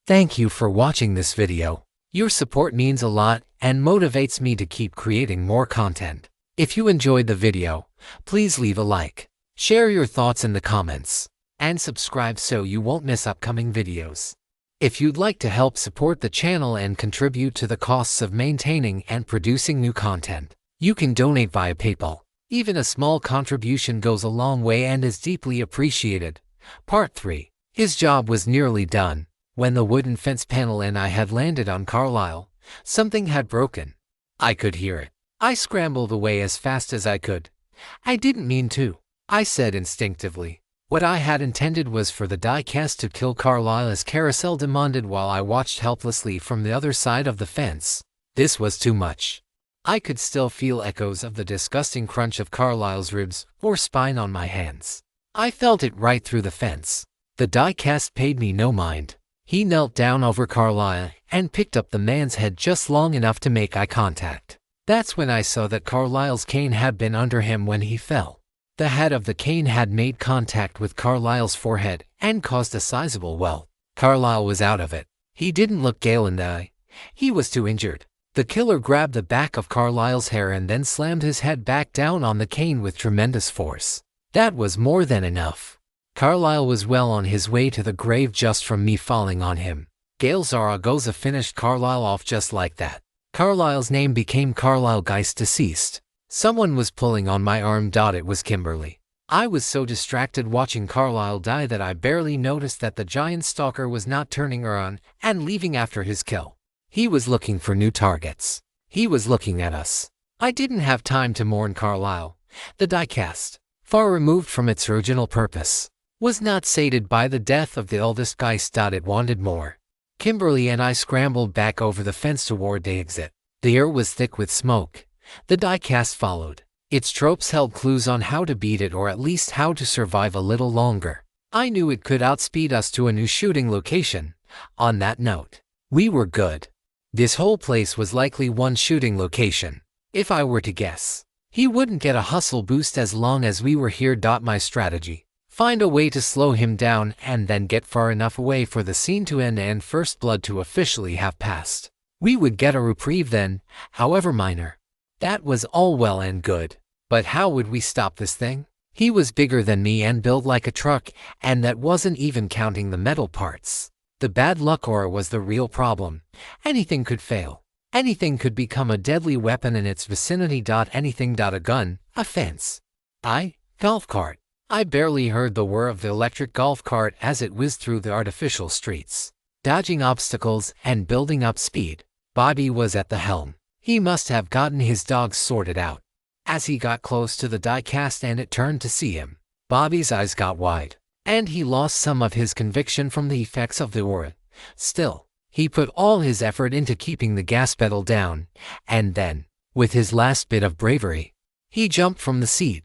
Thank you for watching this video. Your support means a lot and motivates me to keep creating more content. If you enjoyed the video, please leave a like, share your thoughts in the comments, and subscribe so you won't miss upcoming videos. If you'd like to help support the channel and contribute to the costs of maintaining and producing new content, you can donate via PayPal. Even a small contribution goes a long way and is deeply appreciated. Part 3. His job was nearly done. When the wooden fence panel and I had landed on Carlisle, something had broken. I could hear it. I scrambled away as fast as I could. I didn't mean to, I said instinctively. What I had intended was for the die-cast to kill Carlisle as Carousel demanded while I watched helplessly from the other side of the fence. This was too much. I could still feel echoes of the disgusting crunch of Carlisle's ribs or spine on my hands. I felt it right through the fence. The die-cast paid me no mind. He knelt down over Carlisle and picked up the man's head just long enough to make eye contact. That's when I saw that Carlisle's cane had been under him when he fell. The head of the cane had made contact with Carlisle's forehead and caused a sizable welt. Carlisle was out of it. He didn't look gale in the eye. He was too injured. The killer grabbed the back of Carlisle's hair and then slammed his head back down on the cane with tremendous force. That was more than enough. Carlisle was well on his way to the grave just from me falling on him. Gail Zaragoza finished Carlisle off just like that. Carlisle's name became Carlisle Geist deceased. Someone was pulling on my arm. It was Kimberly. I was so distracted watching Carlisle die that I barely noticed that the giant stalker was not turning around and leaving after his kill. He was looking for new targets. He was looking at us. I didn't have time to mourn Carlisle. The die-cast, far removed from its original purpose, was not sated by the death of the eldest Geist. It wanted more. Kimberly and I scrambled back over the fence toward the exit. The air was thick with smoke. The die-cast followed. Its tropes held clues on how to beat it or at least how to survive a little longer. I knew it could outspeed us to a new shooting location. On that note, we were good. This whole place was likely one shooting location. If I were to guess, he wouldn't get a hustle boost as long as we were here. My strategy: find a way to slow him down and then get far enough away for the scene to end and first blood to officially have passed. We would get a reprieve then, however minor. That was all well and good. But how would we stop this thing? He was bigger than me and built like a truck, and that wasn't even counting the metal parts. The bad luck aura was the real problem. Anything could fail. Anything could become a deadly weapon in its vicinity. Anything. A gun, a fence. Golf cart. I barely heard the whir of the electric golf cart as it whizzed through the artificial streets, dodging obstacles and building up speed. Bobby was at the helm. He must have gotten his dogs sorted out. As he got close to the die-cast and it turned to see him, Bobby's eyes got wide, and he lost some of his conviction from the effects of the aura. Still, he put all his effort into keeping the gas pedal down, and then, with his last bit of bravery, he jumped from the seat.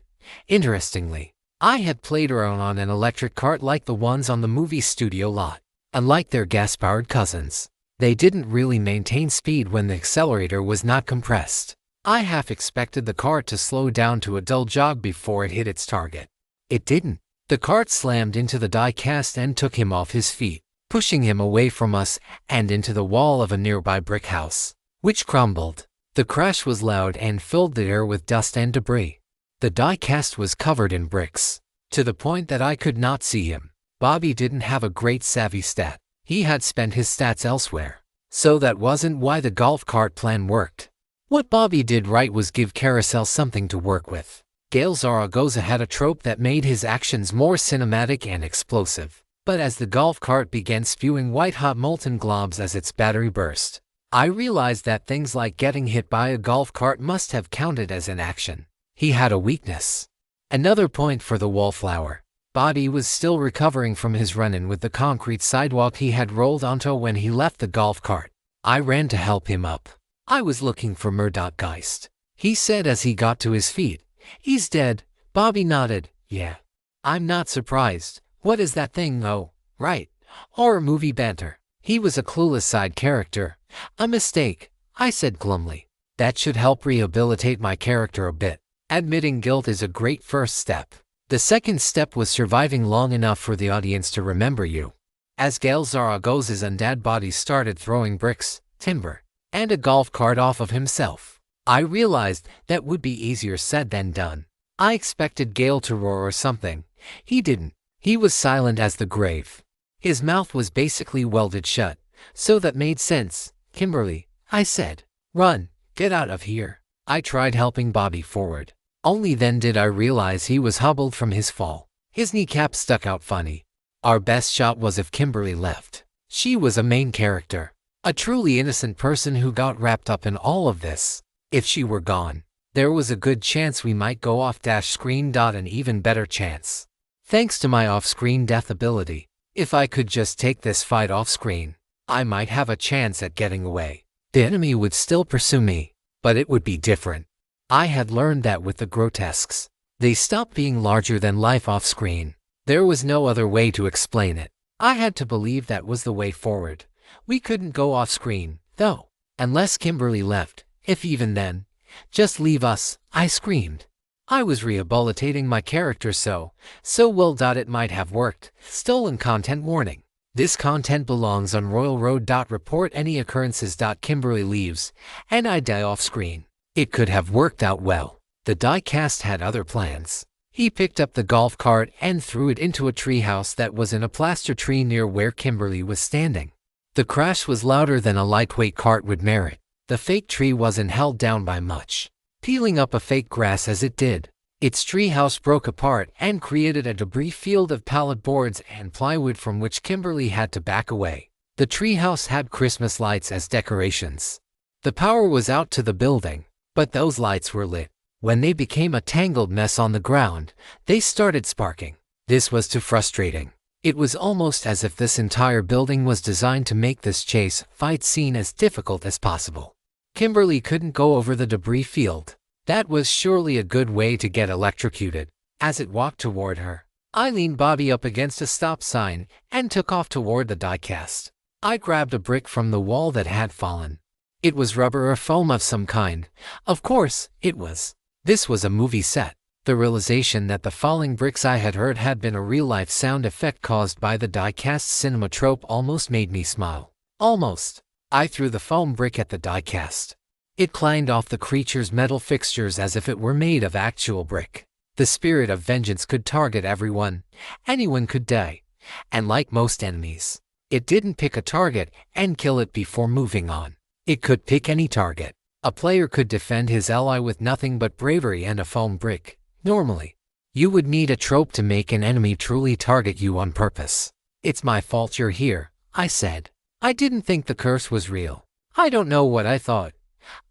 Interestingly, I had played around on an electric cart like the ones on the movie studio lot. Unlike their gas-powered cousins, they didn't really maintain speed when the accelerator was not compressed. I half expected the cart to slow down to a dull jog before it hit its target. It didn't. The cart slammed into the die-cast and took him off his feet, pushing him away from us and into the wall of a nearby brick house, which crumbled. The crash was loud and filled the air with dust and debris. The die-cast was covered in bricks, to the point that I could not see him. Bobby didn't have a great savvy stat. He had spent his stats elsewhere, so that wasn't why the golf cart plan worked. What Bobby did right was give Carousel something to work with. Gail Zaragoza had a trope that made his actions more cinematic and explosive. But as the golf cart began spewing white-hot molten globs as its battery burst, I realized that things like getting hit by a golf cart must have counted as an action. He had a weakness. Another point for the wallflower. Bobby was still recovering from his run-in with the concrete sidewalk he had rolled onto when he left the golf cart. I ran to help him up. I was looking for Geist, he said as he got to his feet. He's dead. Bobby nodded. Yeah. I'm not surprised. What is that thing? Oh, right. Horror movie banter. He was a clueless side character. A mistake, I said glumly. That should help rehabilitate my character a bit. Admitting guilt is a great first step. The second step was surviving long enough for the audience to remember you. as Gail Zaragoza's undead body started throwing bricks, timber, and a golf cart off of himself. I realized that would be easier said than done. I expected Gale to roar or something. He didn't. He was silent as the grave. His mouth was basically welded shut, so that made sense. "Kimberly," I said. "Run, get out of here." I tried helping Bobby forward. Only then did I realize he was hobbled from his fall. His kneecap stuck out funny. Our best shot was if Kimberly left. She was a main character, a truly innocent person who got wrapped up in all of this. If she were gone, there was a good chance we might go off-screen. An even better chance, thanks to my off-screen death ability. If I could just take this fight off-screen, I might have a chance at getting away. The enemy would still pursue me, but it would be different. I had learned that with the grotesques, they stopped being larger than life off-screen. There was no other way to explain it. I had to believe that was the way forward. We couldn't go off-screen, though, unless Kimberly left. If even then, "Just leave us," I screamed. I was rehabilitating my character so well it might have worked. Stolen content warning. This content belongs on Royal Road. Report any occurrences. Kimberly leaves, and I die off screen. It could have worked out well. The diecast had other plans. He picked up the golf cart and threw it into a treehouse that was in a plaster tree near where Kimberly was standing. The crash was louder than a lightweight cart would merit. The fake tree wasn't held down by much, peeling up a fake grass as it did. Its treehouse broke apart and created a debris field of pallet boards and plywood from which Kimberly had to back away. The treehouse had Christmas lights as decorations. The power was out to the building, but those lights were lit. When they became a tangled mess on the ground, they started sparking. This was too frustrating. It was almost as if this entire building was designed to make this chase fight scene as difficult as possible. Kimberly couldn't go over the debris field. That was surely a good way to get electrocuted. As it walked toward her, I leaned Bobby up against a stop sign and took off toward the diecast. I grabbed a brick from the wall that had fallen. It was rubber or foam of some kind. Of course, it was. This was a movie set. The realization that the falling bricks I had heard had been a real-life sound effect caused by the diecast cinema trope almost made me smile. Almost. I threw the foam brick at the diecast. It clanged off the creature's metal fixtures as if it were made of actual brick. The spirit of vengeance could target everyone. Anyone could die. And like most enemies, it didn't pick a target and kill it before moving on. It could pick any target. A player could defend his ally with nothing but bravery and a foam brick. Normally, you would need a trope to make an enemy truly target you on purpose. "It's my fault you're here," I said. I didn't think the curse was real. I don't know what I thought.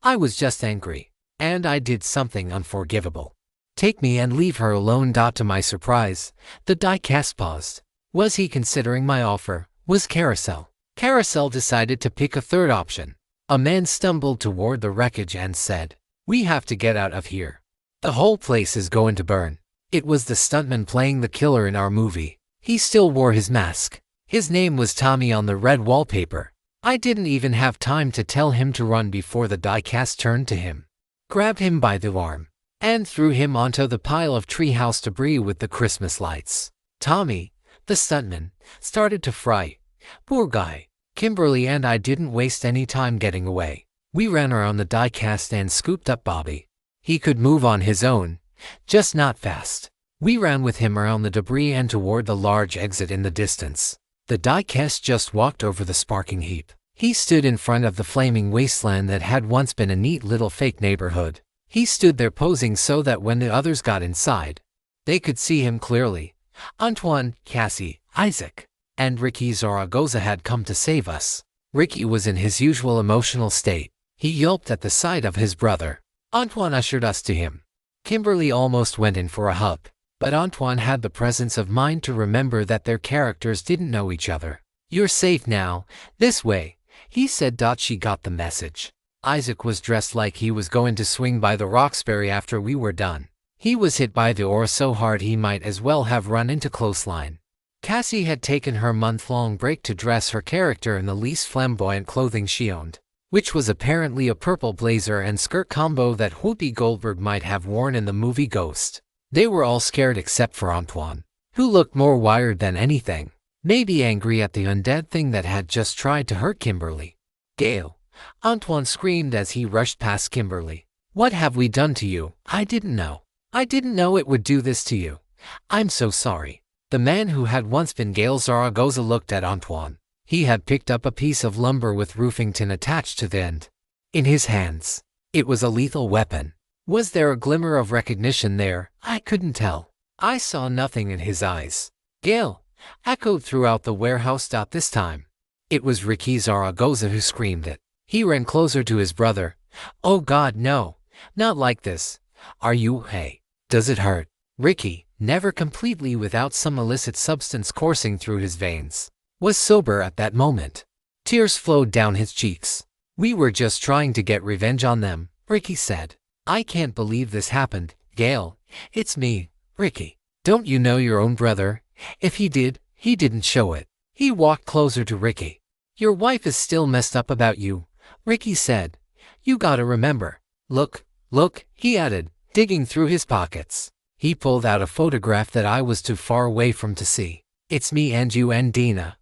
I was just angry, and I did something unforgivable. "Take me and leave her alone." To my surprise, the diecast paused. Was he considering my offer? Was Carousel? Carousel decided to pick a third option. A man stumbled toward the wreckage and said, "We have to get out of here. The whole place is going to burn." It was the stuntman playing the killer in our movie. He still wore his mask. His name was Tommy on the red wallpaper. I didn't even have time to tell him to run before the diecast turned to him, grabbed him by the arm, and threw him onto the pile of treehouse debris with the Christmas lights. Tommy, the stuntman, started to fry. Poor guy. Kimberly and I didn't waste any time getting away. We ran around the diecast and scooped up Bobby. He could move on his own, just not fast. We ran with him around the debris and toward the large exit in the distance. The diecast just walked over the sparking heap. He stood in front of the flaming wasteland that had once been a neat little fake neighborhood. He stood there posing so that when the others got inside, they could see him clearly. Antoine, Cassie, Isaac, and Ricky Zaragoza had come to save us. Ricky was in his usual emotional state. He yelped at the sight of his brother. Antoine ushered us to him. Kimberly almost went in for a hug, but Antoine had the presence of mind to remember that their characters didn't know each other. "You're safe now, this way," he said. She got the message. Isaac was dressed like he was going to swing by the Roxbury after we were done. He was hit by the ore so hard he might as well have run into clothesline. Cassie had taken her month-long break to dress her character in the least flamboyant clothing she owned, which was apparently a purple blazer and skirt combo that Whoopi Goldberg might have worn in the movie Ghost. They were all scared except for Antoine, who looked more wired than anything. maybe angry at the undead thing that had just tried to hurt Kimberly. Gale, Antoine screamed as he rushed past Kimberly. What have we done to you? I didn't know. I didn't know it would do this to you. I'm so sorry. The man who had once been Gale Zaragoza looked at Antoine. He had picked up a piece of lumber with roofing tin attached to the end. In his hands. It was a lethal weapon. Was there a glimmer of recognition there? I couldn't tell. I saw nothing in his eyes. Gale echoed throughout the warehouse. This time. It was Ricky Zaragoza who screamed it. He ran closer to his brother. Oh God, no. Not like this. Are you? Hey. Does it hurt? Ricky, never completely without some illicit substance coursing through his veins, was sober at that moment. Tears flowed down his cheeks. We were just trying to get revenge on them, Ricky said. I can't believe this happened, Gale. It's me, Ricky. Don't you know your own brother? If he did, he didn't show it. He walked closer to Ricky. Your wife is still messed up about you, Ricky said. You gotta remember. Look, he added, digging through his pockets. He pulled out a photograph that I was too far away from to see. It's me and you and Dina.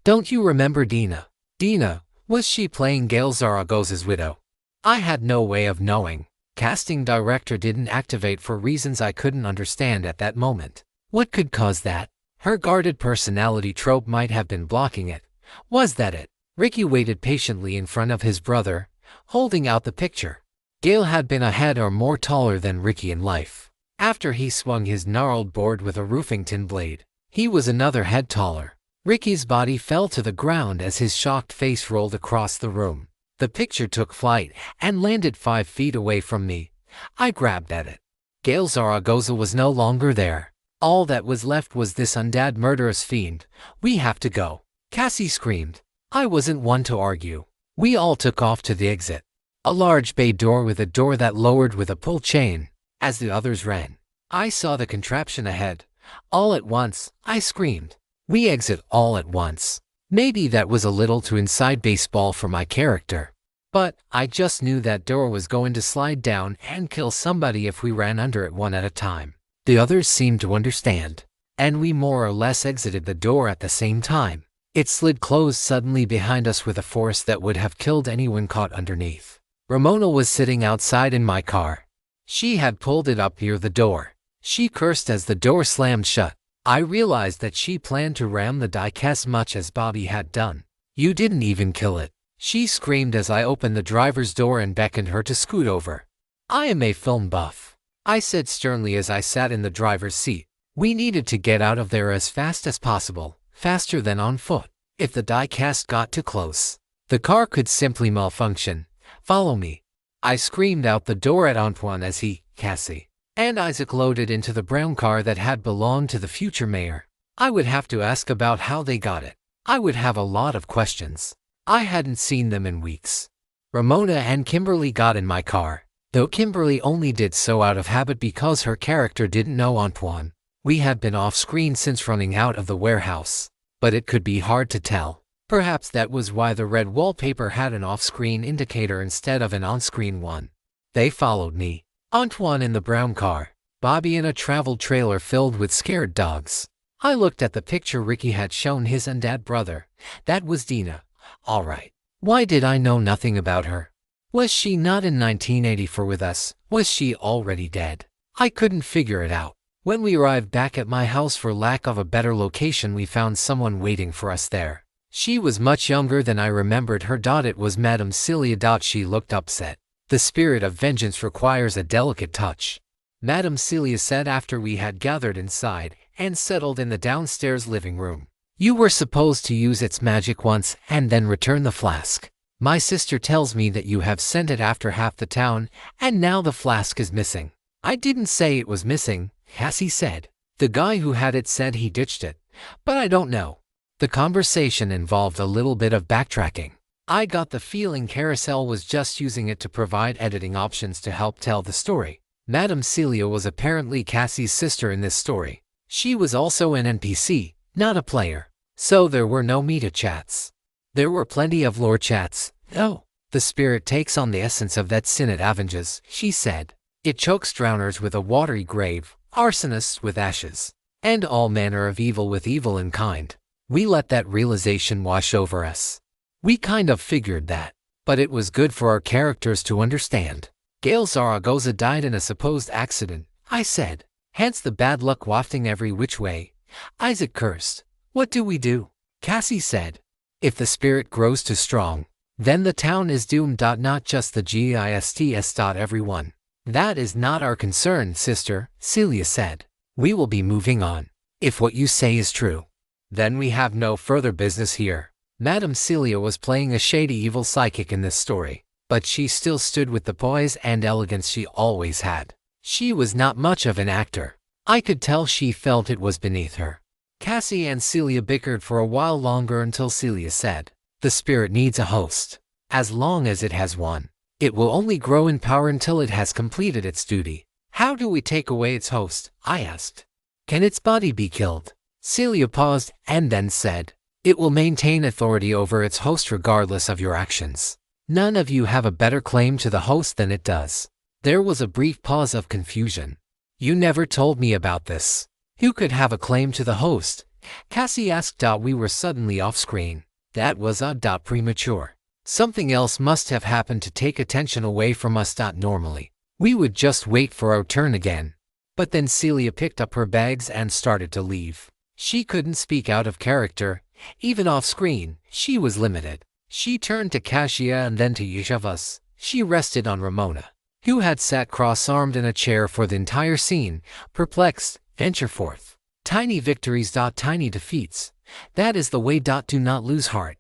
Don't you remember Dina? Dina, was she playing Gale Zaragoza's widow? I had no way of knowing. Casting director didn't activate for reasons I couldn't understand at that moment. What could cause that? Her guarded personality trope might have been blocking it. Was that it? Ricky waited patiently in front of his brother, holding out the picture. Gale had been a head or more taller than Ricky in life. After he swung his gnarled board with a roofing tin blade, he was another head taller. Ricky's body fell to the ground as his shocked face rolled across the room. The picture took flight and landed 5 feet away from me. I grabbed at it. Gale Zaragoza was no longer there. All that was left was this undead murderous fiend. We have to go, Cassie screamed. I wasn't one to argue. We all took off to the exit. A large bay door with a door that lowered with a pull chain. As the others ran, I saw the contraption ahead. All at once, I screamed. We exit all at once. Maybe that was a little too inside baseball for my character. But I just knew that door was going to slide down and kill somebody if we ran under it one at a time. The others seemed to understand, and we more or less exited the door at the same time. It slid closed suddenly behind us with a force that would have killed anyone caught underneath. Ramona was sitting outside in my car. She had pulled it up near the door. She cursed as the door slammed shut. I realized that she planned to ram the diecast much as Bobby had done. You didn't even kill it, she screamed as I opened the driver's door and beckoned her to scoot over. I am a film buff, I said sternly as I sat in the driver's seat. We needed to get out of there as fast as possible, faster than on foot. If the diecast got too close, the car could simply malfunction. Follow me. I screamed out the door at Antoine as he, Cassie, and Isaac loaded into the brown car that had belonged to the future mayor. I would have to ask about how they got it. I would have a lot of questions. I hadn't seen them in weeks. Ramona and Kimberly got in my car, though Kimberly only did so out of habit because her character didn't know Antoine. We had been off-screen since running out of the warehouse, but it could be hard to tell. Perhaps that was why the red wallpaper had an off-screen indicator instead of an on-screen one. They followed me. Antoine in the brown car, Bobby in a travel trailer filled with scared dogs. I looked at the picture Ricky had shown his undead brother. That was Dina. All right. Why did I know nothing about her? Was she not in 1984 with us? Was she already dead? I couldn't figure it out. When we arrived back at my house, for lack of a better location, we found someone waiting for us there. She was much younger than I remembered her. It was Madame Celia. She looked upset. The spirit of vengeance requires a delicate touch, Madame Celia said after we had gathered inside and settled in the downstairs living room. You were supposed to use its magic once and then return the flask. My sister tells me that you have sent it after half the town, and now the flask is missing. I didn't say it was missing, Cassie said. The guy who had it said he ditched it, but I don't know. The conversation involved a little bit of backtracking. I got the feeling Carousel was just using it to provide editing options to help tell the story. Madame Celia was apparently Cassie's sister in this story. She was also an NPC, not a player, so there were no meta chats. There were plenty of lore chats, though. The spirit takes on the essence of that sin it avenges, she said. It chokes drowners with a watery grave, arsonists with ashes, and all manner of evil with evil in kind. We let that realization wash over us. We kind of figured that, but it was good for our characters to understand. Gail Zaragoza died in a supposed accident, I said. Hence the bad luck wafting every which way. Isaac cursed. What do we do? Cassie said. If the spirit grows too strong, then the town is doomed. Not just the GISTS. Everyone. That is not our concern, sister, Celia said. We will be moving on. If what you say is true, then we have no further business here. Madame Celia was playing a shady evil psychic in this story, but she still stood with the poise and elegance she always had. She was not much of an actor. I could tell she felt it was beneath her. Cassie and Celia bickered for a while longer until Celia said, "The spirit needs a host. As long as it has one, it will only grow in power until it has completed its duty." "How do we take away its host?" I asked. "Can its body be killed?" Celia paused and then said, "It will maintain authority over its host regardless of your actions. None of you have a better claim to the host than it does." There was a brief pause of confusion. "You never told me about this. Who could have a claim to the host?" Cassie asked. We were suddenly off screen. That was premature. Something else must have happened to take attention away from us. Normally, we would just wait for our turn again. But then Celia picked up her bags and started to leave. She couldn't speak out of character. Even off screen, she was limited. She turned to Kasia and then to each of us. She rested on Ramona, who had sat cross-armed in a chair for the entire scene, perplexed. "Venture forth. Tiny victories. Tiny defeats. That is the way. Do not lose heart."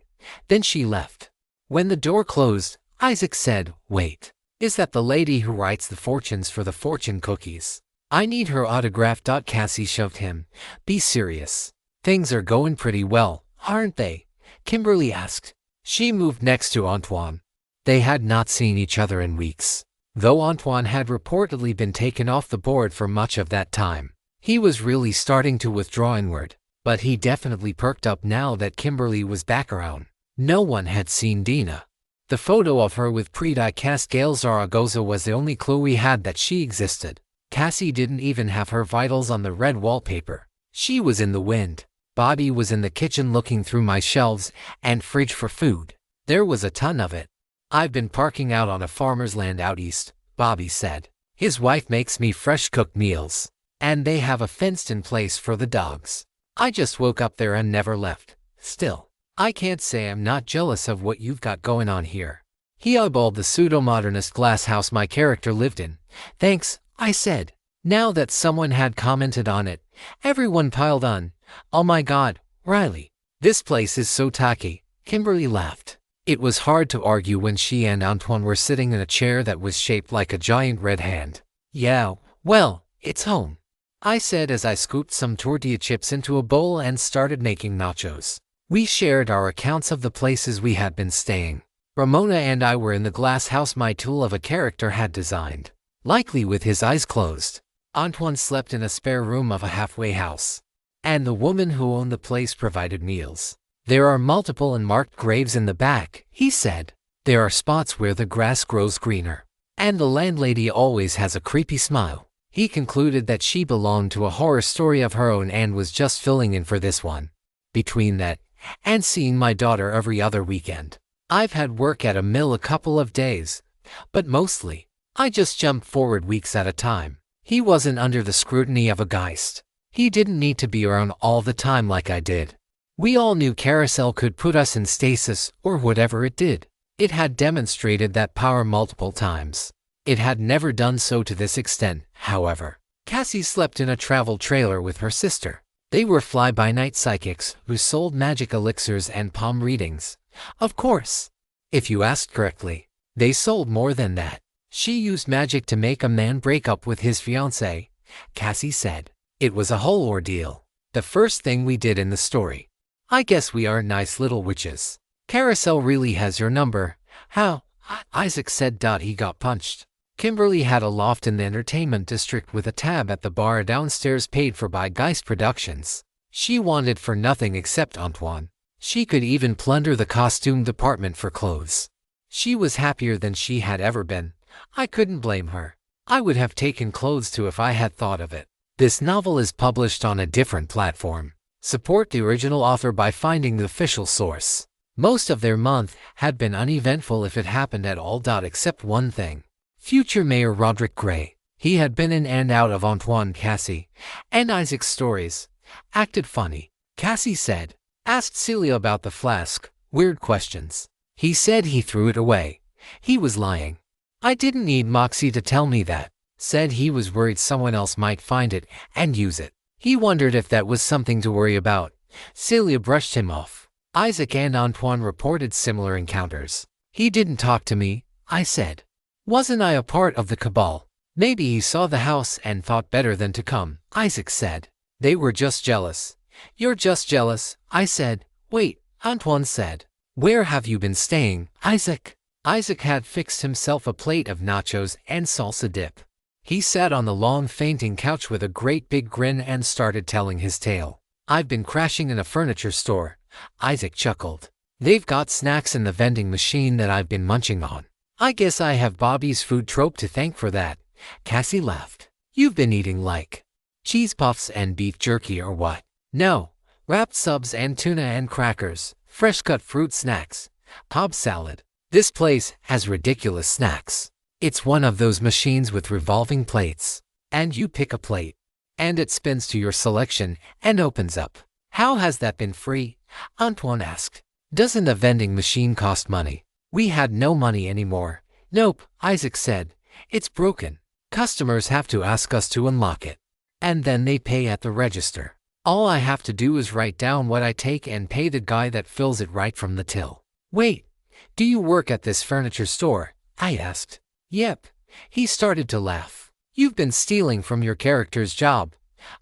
Then she left. When the door closed, Isaac said, "Wait. Is that the lady who writes the fortunes for the fortune cookies? I need her autograph." Cassie shoved him. "Be serious. Things are going pretty well, aren't they?" Kimberly asked. She moved next to Antoine. They had not seen each other in weeks, though Antoine had reportedly been taken off the board for much of that time. He was really starting to withdraw inward, but he definitely perked up now that Kimberly was back around. No one had seen Dina. The photo of her with pre-die-cast Gail Zaragoza was the only clue we had that she existed. Cassie didn't even have her vitals on the red wallpaper. She was in the wind. Bobby was in the kitchen looking through my shelves and fridge for food. There was a ton of it. "I've been parking out on a farmer's land out east," Bobby said. "His wife makes me fresh-cooked meals, and they have a fenced-in place for the dogs. I just woke up there and never left. Still, I can't say I'm not jealous of what you've got going on here." He eyeballed the pseudo-modernist glass house my character lived in. "Thanks," I said. Now that someone had commented on it, everyone piled on. "Oh my God, Riley, this place is so tacky." Kimberly laughed. It was hard to argue when she and Antoine were sitting in a chair that was shaped like a giant red hand. "Yeah, well, it's home," I said as I scooped some tortilla chips into a bowl and started making nachos. We shared our accounts of the places we had been staying. Ramona and I were in the glass house my tool of a character had designed, likely with his eyes closed. Antoine slept in a spare room of a halfway house, and the woman who owned the place provided meals. "There are multiple unmarked graves in the back," he said. "There are spots where the grass grows greener, and the landlady always has a creepy smile." He concluded that she belonged to a horror story of her own and was just filling in for this one. Between that and seeing my daughter every other weekend, I've had work at a mill a couple of days, but mostly, I just jumped forward weeks at a time. He wasn't under the scrutiny of a Geist. He didn't need to be around all the time like I did. We all knew Carousel could put us in stasis or whatever it did. It had demonstrated that power multiple times. It had never done so to this extent, however. Cassie slept in a travel trailer with her sister. They were fly-by-night psychics who sold magic elixirs and palm readings. Of course, if you asked correctly, they sold more than that. She used magic to make a man break up with his fiancée, Cassie said. It was a whole ordeal. The first thing we did in the story. I guess we are nice little witches. Carousel really has your number. How? Isaac said. He got punched. Kimberly had a loft in the entertainment district with a tab at the bar downstairs paid for by Geist Productions. She wanted for nothing except Antoine. She could even plunder the costume department for clothes. She was happier than she had ever been. I couldn't blame her. I would have taken clothes too if I had thought of it. This novel is published on a different platform. Support the original author by finding the official source. Most of their month had been uneventful if it happened at all. Except one thing. Future Mayor Roderick Gray. He had been in and out of Antoine, Cassie, and Isaac's stories. Acted funny. Cassie said. Asked Celia about the flask. Weird questions. He said he threw it away. He was lying. I didn't need Moxie to tell me that. Said he was worried someone else might find it and use it. He wondered if that was something to worry about. Celia brushed him off. Isaac and Antoine reported similar encounters. He didn't talk to me, I said. Wasn't I a part of the cabal? Maybe he saw the house and thought better than to come, Isaac said. They were just jealous. You're just jealous, I said. Wait, Antoine said. Where have you been staying, Isaac? Isaac had fixed himself a plate of nachos and salsa dip. He sat on the long fainting couch with a great big grin and started telling his tale. I've been crashing in a furniture store, Isaac chuckled. They've got snacks in the vending machine that I've been munching on. I guess I have Bobby's food trope to thank for that. Cassie laughed. You've been eating like cheese puffs and beef jerky or what? No, wrapped subs and tuna and crackers, fresh cut fruit snacks, Cobb salad. This place has ridiculous snacks. It's one of those machines with revolving plates. And you pick a plate. And it spins to your selection and opens up. How has that been free? Antoine asked. Doesn't the vending machine cost money? We had no money anymore. Nope, Isaac said. It's broken. Customers have to ask us to unlock it. And then they pay at the register. All I have to do is write down what I take and pay the guy that fills it right from the till. Wait, do you work at this furniture store? I asked. Yep. He started to laugh. You've been stealing from your character's job?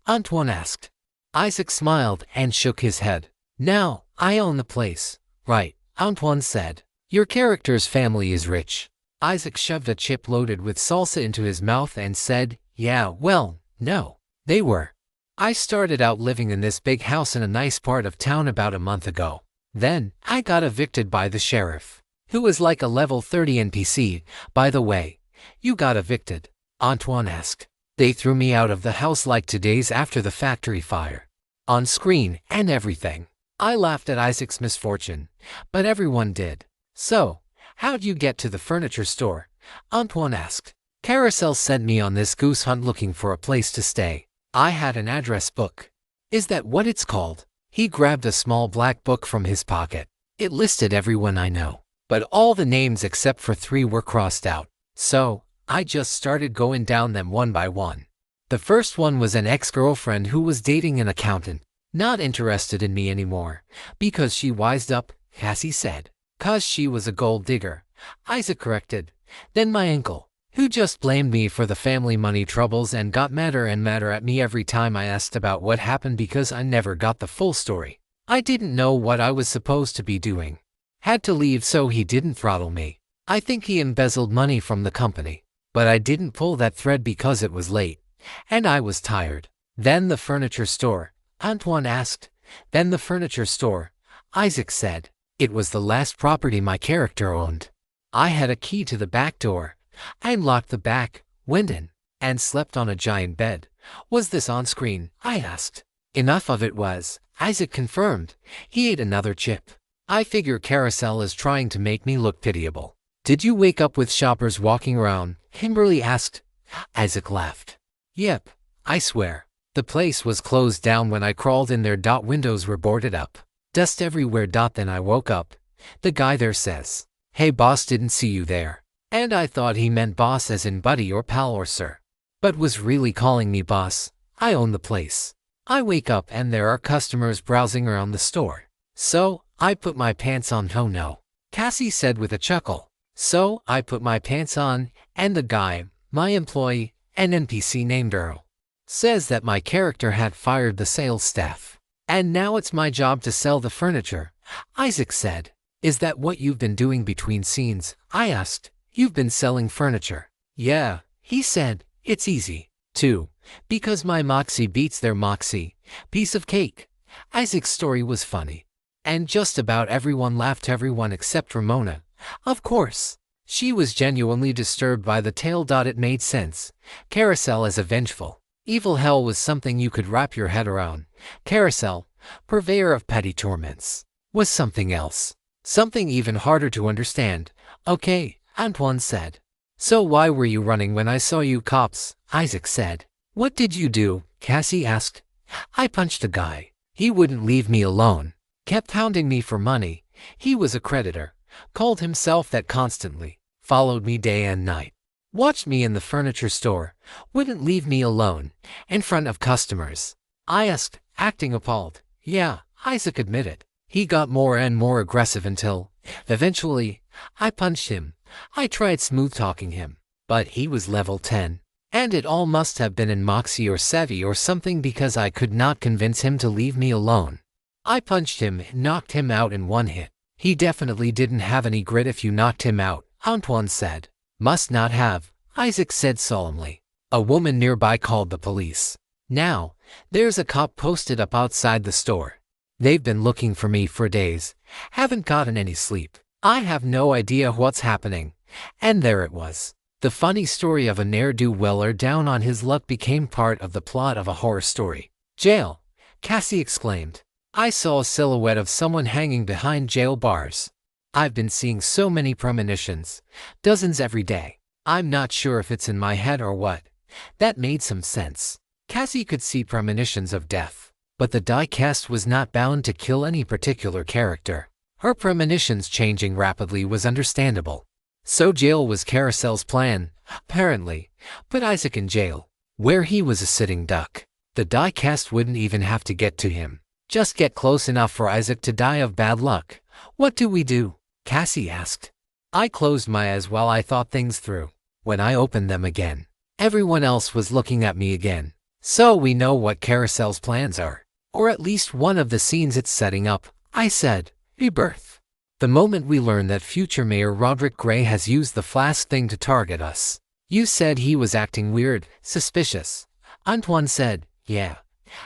Antoine asked. Isaac smiled and shook his head. Now, I own the place. Right, Antoine said. Your character's family is rich. Isaac shoved a chip loaded with salsa into his mouth and said, yeah, well, no. They were. I started out living in this big house in a nice part of town about a month ago. Then, I got evicted by the sheriff, who was like a level 30 NPC. By the way, you got evicted? Antoine asked. They threw me out of the house like 2 days after the factory fire. On screen and everything. I laughed at Isaac's misfortune, but everyone did. So, how'd you get to the furniture store? Antoine asked. Carousel sent me on this goose hunt looking for a place to stay. I had an address book. Is that what it's called? He grabbed a small black book from his pocket. It listed everyone I know, but all the names except for 3 were crossed out. So, I just started going down them one by one. The first one was an ex-girlfriend who was dating an accountant. Not interested in me anymore, because she wised up, Cassie said. 'Cause she was a gold digger, Isaac corrected. Then my uncle, who just blamed me for the family money troubles and got madder and madder at me every time I asked about what happened because I never got the full story. I didn't know what I was supposed to be doing. Had to leave so he didn't throttle me. I think he embezzled money from the company. But I didn't pull that thread because it was late, and I was tired. Then the furniture store, Antoine asked. Then the furniture store, Isaac said. It was the last property my character owned. I had a key to the back door. I unlocked the back, went in, and slept on a giant bed. Was this on screen? I asked. Enough of it was, Isaac confirmed. He ate another chip. I figure Carousel is trying to make me look pitiable. Did you wake up with shoppers walking around? Kimberly asked. Isaac laughed. Yep, I swear. The place was closed down when I crawled in there. Windows were boarded up. Dust everywhere. Then I woke up. The guy there says, hey boss, didn't see you there. And I thought he meant boss as in buddy or pal or sir. But was really calling me boss. I own the place. I wake up and there are customers browsing around the store. So, I put my pants on. Oh no, Cassie said with a chuckle. So, I put my pants on, and the guy, my employee, an NPC named Earl, says that my character had fired the sales staff. And now it's my job to sell the furniture, Isaac said. Is that what you've been doing between scenes? I asked. You've been selling furniture? Yeah, he said. It's easy, too, because my moxie beats their moxie. Piece of cake. Isaac's story was funny. And just about everyone laughed, everyone except Ramona. Of course. She was genuinely disturbed by the tale. It made sense. Carousel as a vengeful, evil hell was something you could wrap your head around. Carousel, purveyor of petty torments, was something else. Something even harder to understand. Okay, Antoine said. So why were you running when I saw you cops? Isaac said. What did you do? Cassie asked. I punched a guy. He wouldn't leave me alone. Kept hounding me for money. He was a creditor. Called himself that constantly. Followed me day and night. Watched me in the furniture store. Wouldn't leave me alone. In front of customers. I asked, acting appalled. Yeah, Isaac admitted. He got more and more aggressive until, eventually, I punched him. I tried smooth-talking him, but he was level 10. And it all must have been in Moxie or Sevi or something because I could not convince him to leave me alone. I punched him and knocked him out in one hit. He definitely didn't have any grit if you knocked him out, Antoine said. Must not have, Isaac said solemnly. A woman nearby called the police. Now, there's a cop posted up outside the store. They've been looking for me for days. Haven't gotten any sleep. I have no idea what's happening. And there it was. The funny story of a ne'er-do-weller down on his luck became part of the plot of a horror story. Jail, Cassie exclaimed. I saw a silhouette of someone hanging behind jail bars. I've been seeing so many premonitions, dozens every day. I'm not sure if it's in my head or what. That made some sense. Cassie could see premonitions of death, but the die-cast was not bound to kill any particular character. Her premonitions changing rapidly was understandable. So jail was Carousel's plan, apparently. Put Isaac in jail, where he was a sitting duck. The die-cast wouldn't even have to get to him. Just get close enough for Isaac to die of bad luck. What do we do? Cassie asked. I closed my eyes while I thought things through. When I opened them again, everyone else was looking at me again. So we know what Carousel's plans are. Or at least one of the scenes it's setting up, I said. Rebirth. The moment we learn that future Mayor Roderick Gray has used the flask thing to target us. You said he was acting weird, suspicious. Antoine said, yeah.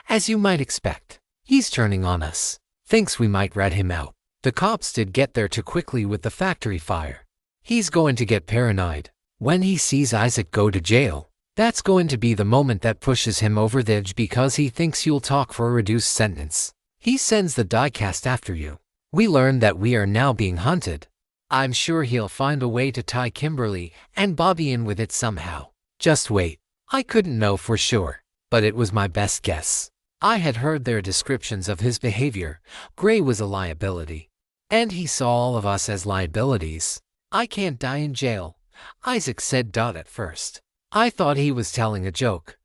As you might expect. He's turning on us. Thinks we might rat him out. The cops did get there too quickly with the factory fire. He's going to get paranoid. When he sees Isaac go to jail, that's going to be the moment that pushes him over the edge because he thinks you'll talk for a reduced sentence. He sends the die-cast after you. We learn that we are now being hunted. I'm sure he'll find a way to tie Kimberly and Bobby in with it somehow. Just wait. I couldn't know for sure, but it was my best guess. I had heard their descriptions of his behavior. Gray was a liability. And he saw all of us as liabilities. I can't die in jail, Isaac said. At first, I thought he was telling a joke,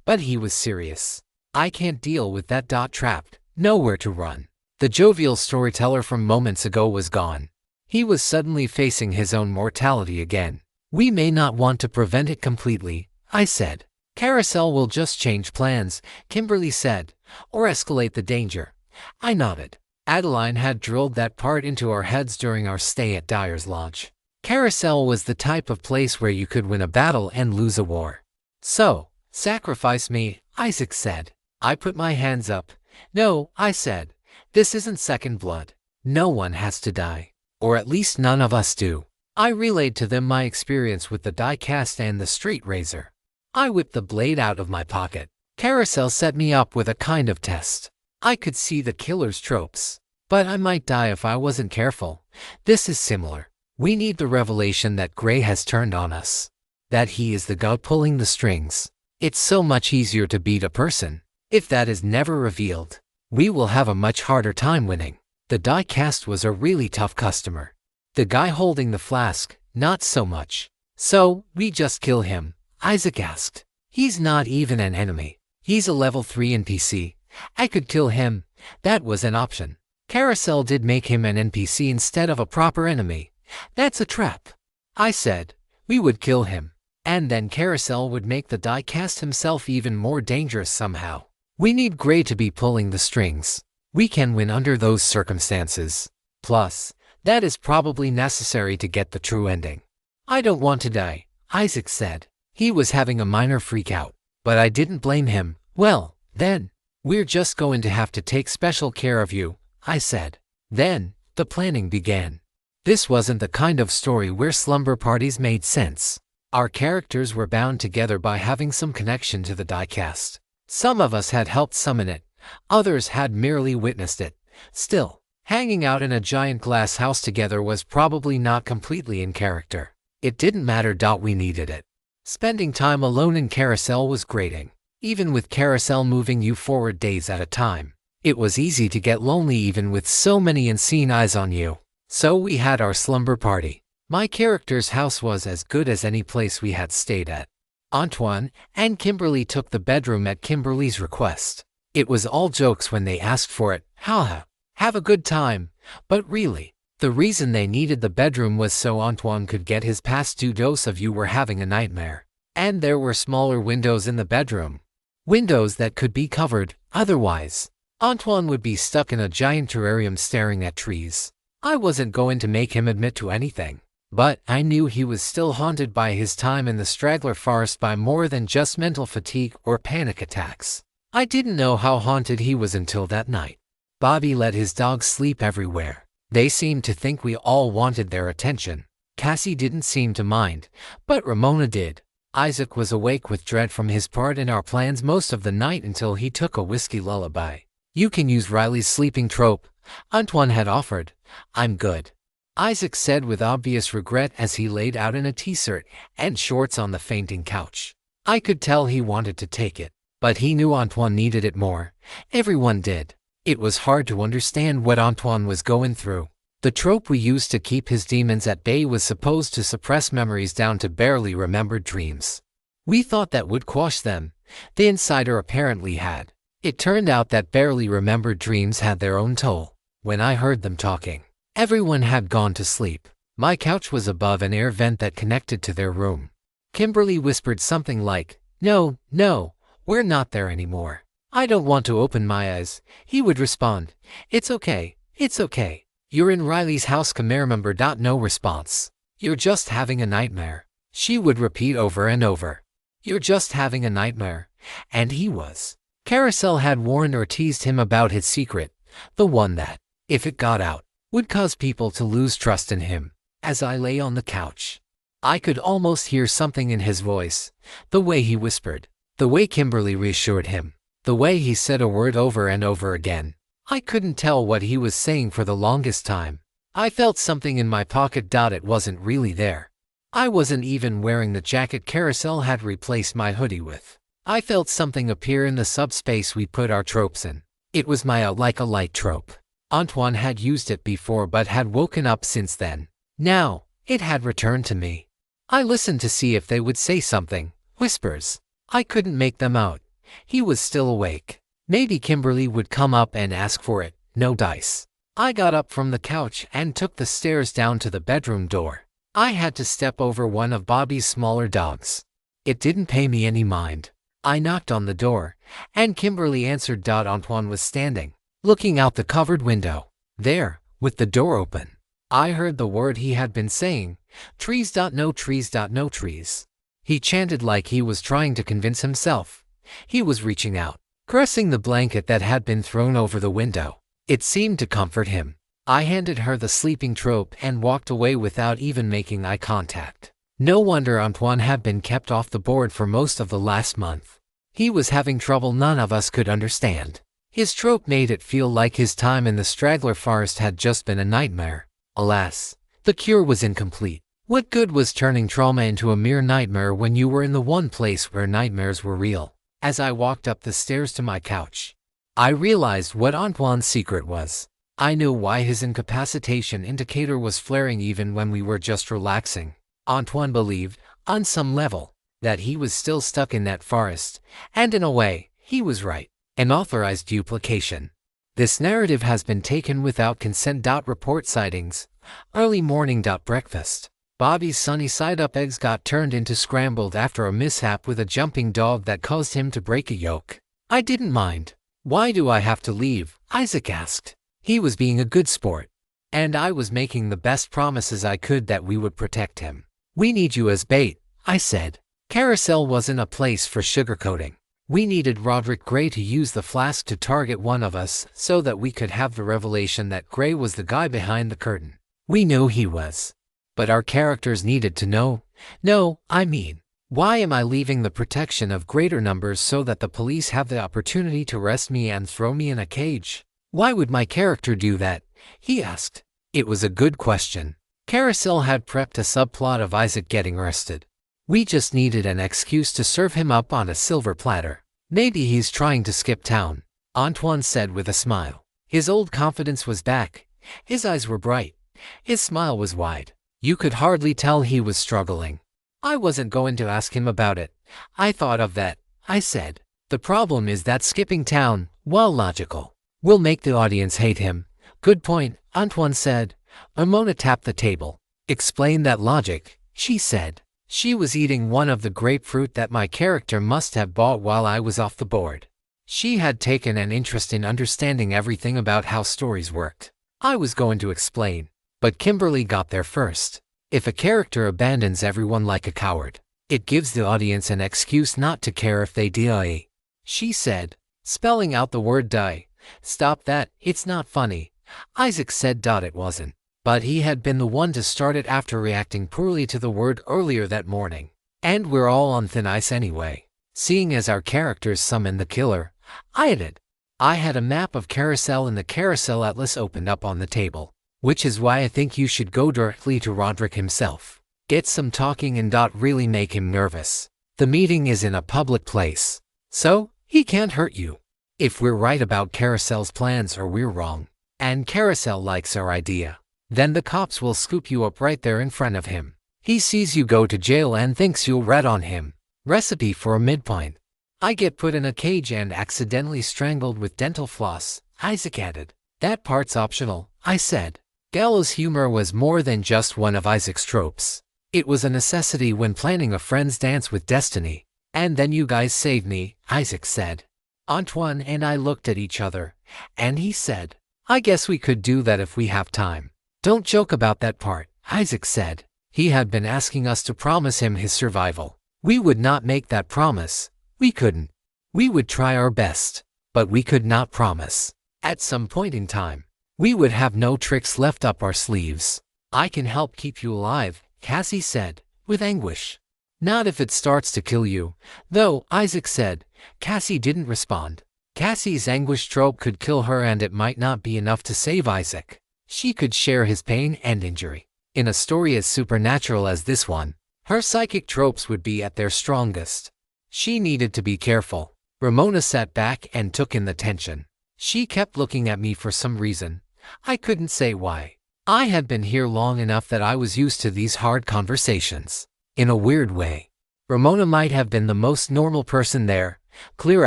but he was serious. I can't deal with that. Trapped, nowhere to run. The jovial storyteller from moments ago was gone. He was suddenly facing his own mortality again. We may not want to prevent it completely, I said. Carousel will just change plans, Kimberly said, or escalate the danger. I nodded. Adeline had drilled that part into our heads during our stay at Dyer's Lodge. Carousel was the type of place where you could win a battle and lose a war. So, sacrifice me, Isaac said. I put my hands up. No, I said. This isn't second blood. No one has to die. Or at least none of us do. I relayed to them my experience with the die-cast and the straight razor. I whipped the blade out of my pocket. Carousel set me up with a kind of test. I could see the killer's tropes. But I might die if I wasn't careful. This is similar. We need the revelation that Gray has turned on us. That he is the god pulling the strings. It's so much easier to beat a person. If that is never revealed, we will have a much harder time winning. The die-cast was a really tough customer. The guy holding the flask, not so much. So, we just kill him? Isaac asked. He's not even an enemy. He's a level 3 NPC. I could kill him. That was an option. Carousel did make him an NPC instead of a proper enemy. That's a trap. I said. We would kill him. And then Carousel would make the die-cast himself even more dangerous somehow. We need Gray to be pulling the strings. We can win under those circumstances. Plus, that is probably necessary to get the true ending. I don't want to die, Isaac said. He was having a minor freak out, but I didn't blame him. Well, then, we're just going to have to take special care of you, I said. Then, the planning began. This wasn't the kind of story where slumber parties made sense. Our characters were bound together by having some connection to the die-cast. Some of us had helped summon it, Others had merely witnessed it. Still, hanging out in a giant glass house together was probably not completely in character. It didn't matter. We needed it. Spending time alone in Carousel was grating. Even with Carousel moving you forward days at a time, it was easy to get lonely even with so many unseen eyes on you. So we had our slumber party. My character's house was as good as any place we had stayed at. Antoine and Kimberly took the bedroom at Kimberly's request. It was all jokes when they asked for it. Haha, have a good time. But really, the reason they needed the bedroom was so Antoine could get his past due dose of "you were having a nightmare." And there were smaller windows in the bedroom. Windows that could be covered, otherwise Antoine would be stuck in a giant terrarium staring at trees. I wasn't going to make him admit to anything, but I knew he was still haunted by his time in the straggler forest by more than just mental fatigue or panic attacks. I didn't know how haunted he was until that night. Bobby let his dogs sleep everywhere. They seemed to think we all wanted their attention. Cassie didn't seem to mind, but Ramona did. Isaac was awake with dread from his part in our plans most of the night until he took a whiskey lullaby. "You can use Riley's sleeping trope," Antoine had offered. "I'm good," Isaac said with obvious regret as he laid out in a t-shirt and shorts on the fainting couch. I could tell he wanted to take it, but he knew Antoine needed it more. Everyone did. It was hard to understand what Antoine was going through. The trope we used to keep his demons at bay was supposed to suppress memories down to barely remembered dreams. We thought that would quash them. The insider apparently had. It turned out that barely remembered dreams had their own toll. When I heard them talking, everyone had gone to sleep. My couch was above an air vent that connected to their room. Kimberly whispered something like, "No, no, we're not there anymore." "I don't want to open my eyes," he would respond. "It's okay, it's okay. You're in Riley's house." Remember. No response. "You're just having a nightmare," she would repeat over and over. "You're just having a nightmare." And he was. Carousel had warned or teased him about his secret, the one that, if it got out, would cause people to lose trust in him. As I lay on the couch, I could almost hear something in his voice, the way he whispered, the way Kimberly reassured him, the way he said a word over and over again. I couldn't tell what he was saying for the longest time. I felt something in my pocket. It wasn't really there. I wasn't even wearing the jacket Carousel had replaced my hoodie with. I felt something appear in the subspace we put our tropes in. It was my like a light trope. Antoine had used it before but had woken up since then. Now, it had returned to me. I listened to see if they would say something. Whispers. I couldn't make them out. He was still awake. Maybe Kimberly would come up and ask for it. No dice. I got up from the couch and took the stairs down to the bedroom door. I had to step over one of Bobby's smaller dogs. It didn't pay me any mind. I knocked on the door, and Kimberly answered. Antoine was standing, looking out the covered window. There, with the door open. I heard the word he had been saying. Trees. No trees. No trees. He chanted like he was trying to convince himself. He was reaching out, caressing the blanket that had been thrown over the window. It seemed to comfort him. I handed her the sleeping trope and walked away without even making eye contact. No wonder Antoine had been kept off the board for most of the last month. He was having trouble none of us could understand. His trope made it feel like his time in the straggler forest had just been a nightmare. Alas, the cure was incomplete. What good was turning trauma into a mere nightmare when you were in the one place where nightmares were real? As I walked up the stairs to my couch, I realized what Antoine's secret was. I knew why his incapacitation indicator was flaring even when we were just relaxing. Antoine believed, on some level, that he was still stuck in that forest, and in a way, he was right. An authorized duplication. This narrative has been taken without consent. Report sightings. Early morning. Breakfast. Bobby's sunny side-up eggs got turned into scrambled after a mishap with a jumping dog that caused him to break a yolk. I didn't mind. "Why do I have to leave?" Isaac asked. He was being a good sport, and I was making the best promises I could that we would protect him. "We need you as bait," I said. Carousel wasn't a place for sugarcoating. We needed Roderick Gray to use the flask to target one of us so that we could have the revelation that Gray was the guy behind the curtain. We knew he was. But our characters needed to know. No, I mean, Why am I leaving the protection of greater numbers so that the police have the opportunity to arrest me and throw me in a cage? Why would my character do that? He asked. It was a good question. Carousel had prepped a subplot of Isaac getting arrested. We just needed an excuse to serve him up on a silver platter. Maybe he's trying to skip town, Antoine said with a smile. His old confidence was back. His eyes were bright. His smile was wide. You could hardly tell he was struggling. I wasn't going to ask him about it. I thought of that, I said. The problem is that skipping town, while logical, will make the audience hate him. Good point, Antoine said. Ramona tapped the table. Explain that logic, she said. She was eating one of the grapefruit that my character must have bought while I was off the board. She had taken an interest in understanding everything about how stories worked. I was going to explain, but Kimberly got there first. If a character abandons everyone like a coward, it gives the audience an excuse not to care if they die, she said, spelling out the word die. Stop that, it's not funny. Isaac said. It wasn't. But he had been the one to start it after reacting poorly to the word earlier that morning. And we're all on thin ice anyway. Seeing as our characters summon the killer, I added. I had a map of Carousel and the Carousel Atlas opened up on the table. Which is why I think you should go directly to Roderick himself. Get some talking and really make him nervous. The meeting is in a public place, so he can't hurt you. If we're right about Carousel's plans or we're wrong, and Carousel likes our idea, then the cops will scoop you up right there in front of him. He sees you go to jail and thinks you'll rat on him. Recipe for a midpoint. I get put in a cage and accidentally strangled with dental floss, Isaac added. That part's optional, I said. Gallows humor was more than just one of Isaac's tropes. It was a necessity when planning a friend's dance with destiny. And then you guys saved me, Isaac said. Antoine and I looked at each other, and he said, I guess we could do that if we have time. Don't joke about that part, Isaac said. He had been asking us to promise him his survival. We would not make that promise. We couldn't. We would try our best, but we could not promise. At some point in time, we would have no tricks left up our sleeves. I can help keep you alive, Cassie said, with anguish. Not if it starts to kill you, though, Isaac said. Cassie didn't respond. Cassie's anguish trope could kill her and it might not be enough to save Isaac. She could share his pain and injury. In a story as supernatural as this one, her psychic tropes would be at their strongest. She needed to be careful. Ramona sat back and took in the tension. She kept looking at me for some reason. I couldn't say why. I had been here long enough that I was used to these hard conversations. In a weird way, Ramona might have been the most normal person there. Clear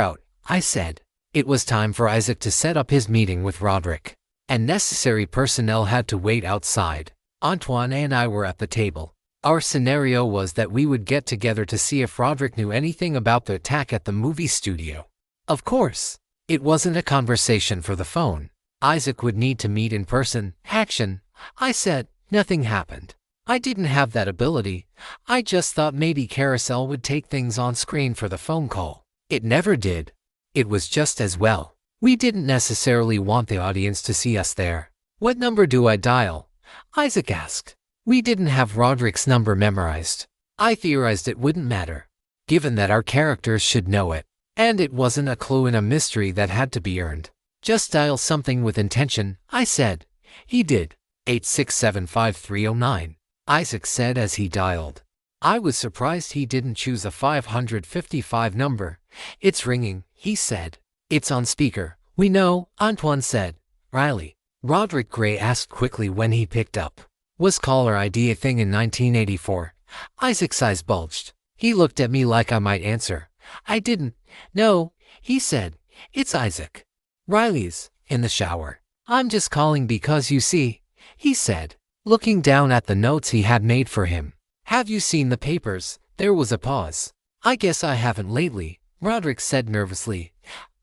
out, I said. It was time for Isaac to set up his meeting with Roderick, and necessary personnel had to wait outside. Antoine and I were at the table. Our scenario was that we would get together to see if Roderick knew anything about the attack at the movie studio. Of course, it wasn't a conversation for the phone. Isaac would need to meet in person. Action, I said. Nothing happened. I didn't have that ability. I just thought maybe Carousel would take things on screen for the phone call. It never did. It was just as well. We didn't necessarily want the audience to see us there. What number do I dial? Isaac asked. We didn't have Roderick's number memorized. I theorized it wouldn't matter, given that our characters should know it. And it wasn't a clue in a mystery that had to be earned. Just dial something with intention, I said. He did. 8675309, Isaac said as he dialed. I was surprised he didn't choose a 555 number. It's ringing, he said. It's on speaker. We know, Antoine said. Riley. Roderick Gray asked quickly when he picked up. Was caller ID a thing in 1984? Isaac's eyes bulged. He looked at me like I might answer. I didn't. No, he said. It's Isaac. Riley's in the shower. I'm just calling because you see, he said, looking down at the notes he had made for him. Have you seen the papers? There was a pause. I guess I haven't lately, Roderick said nervously.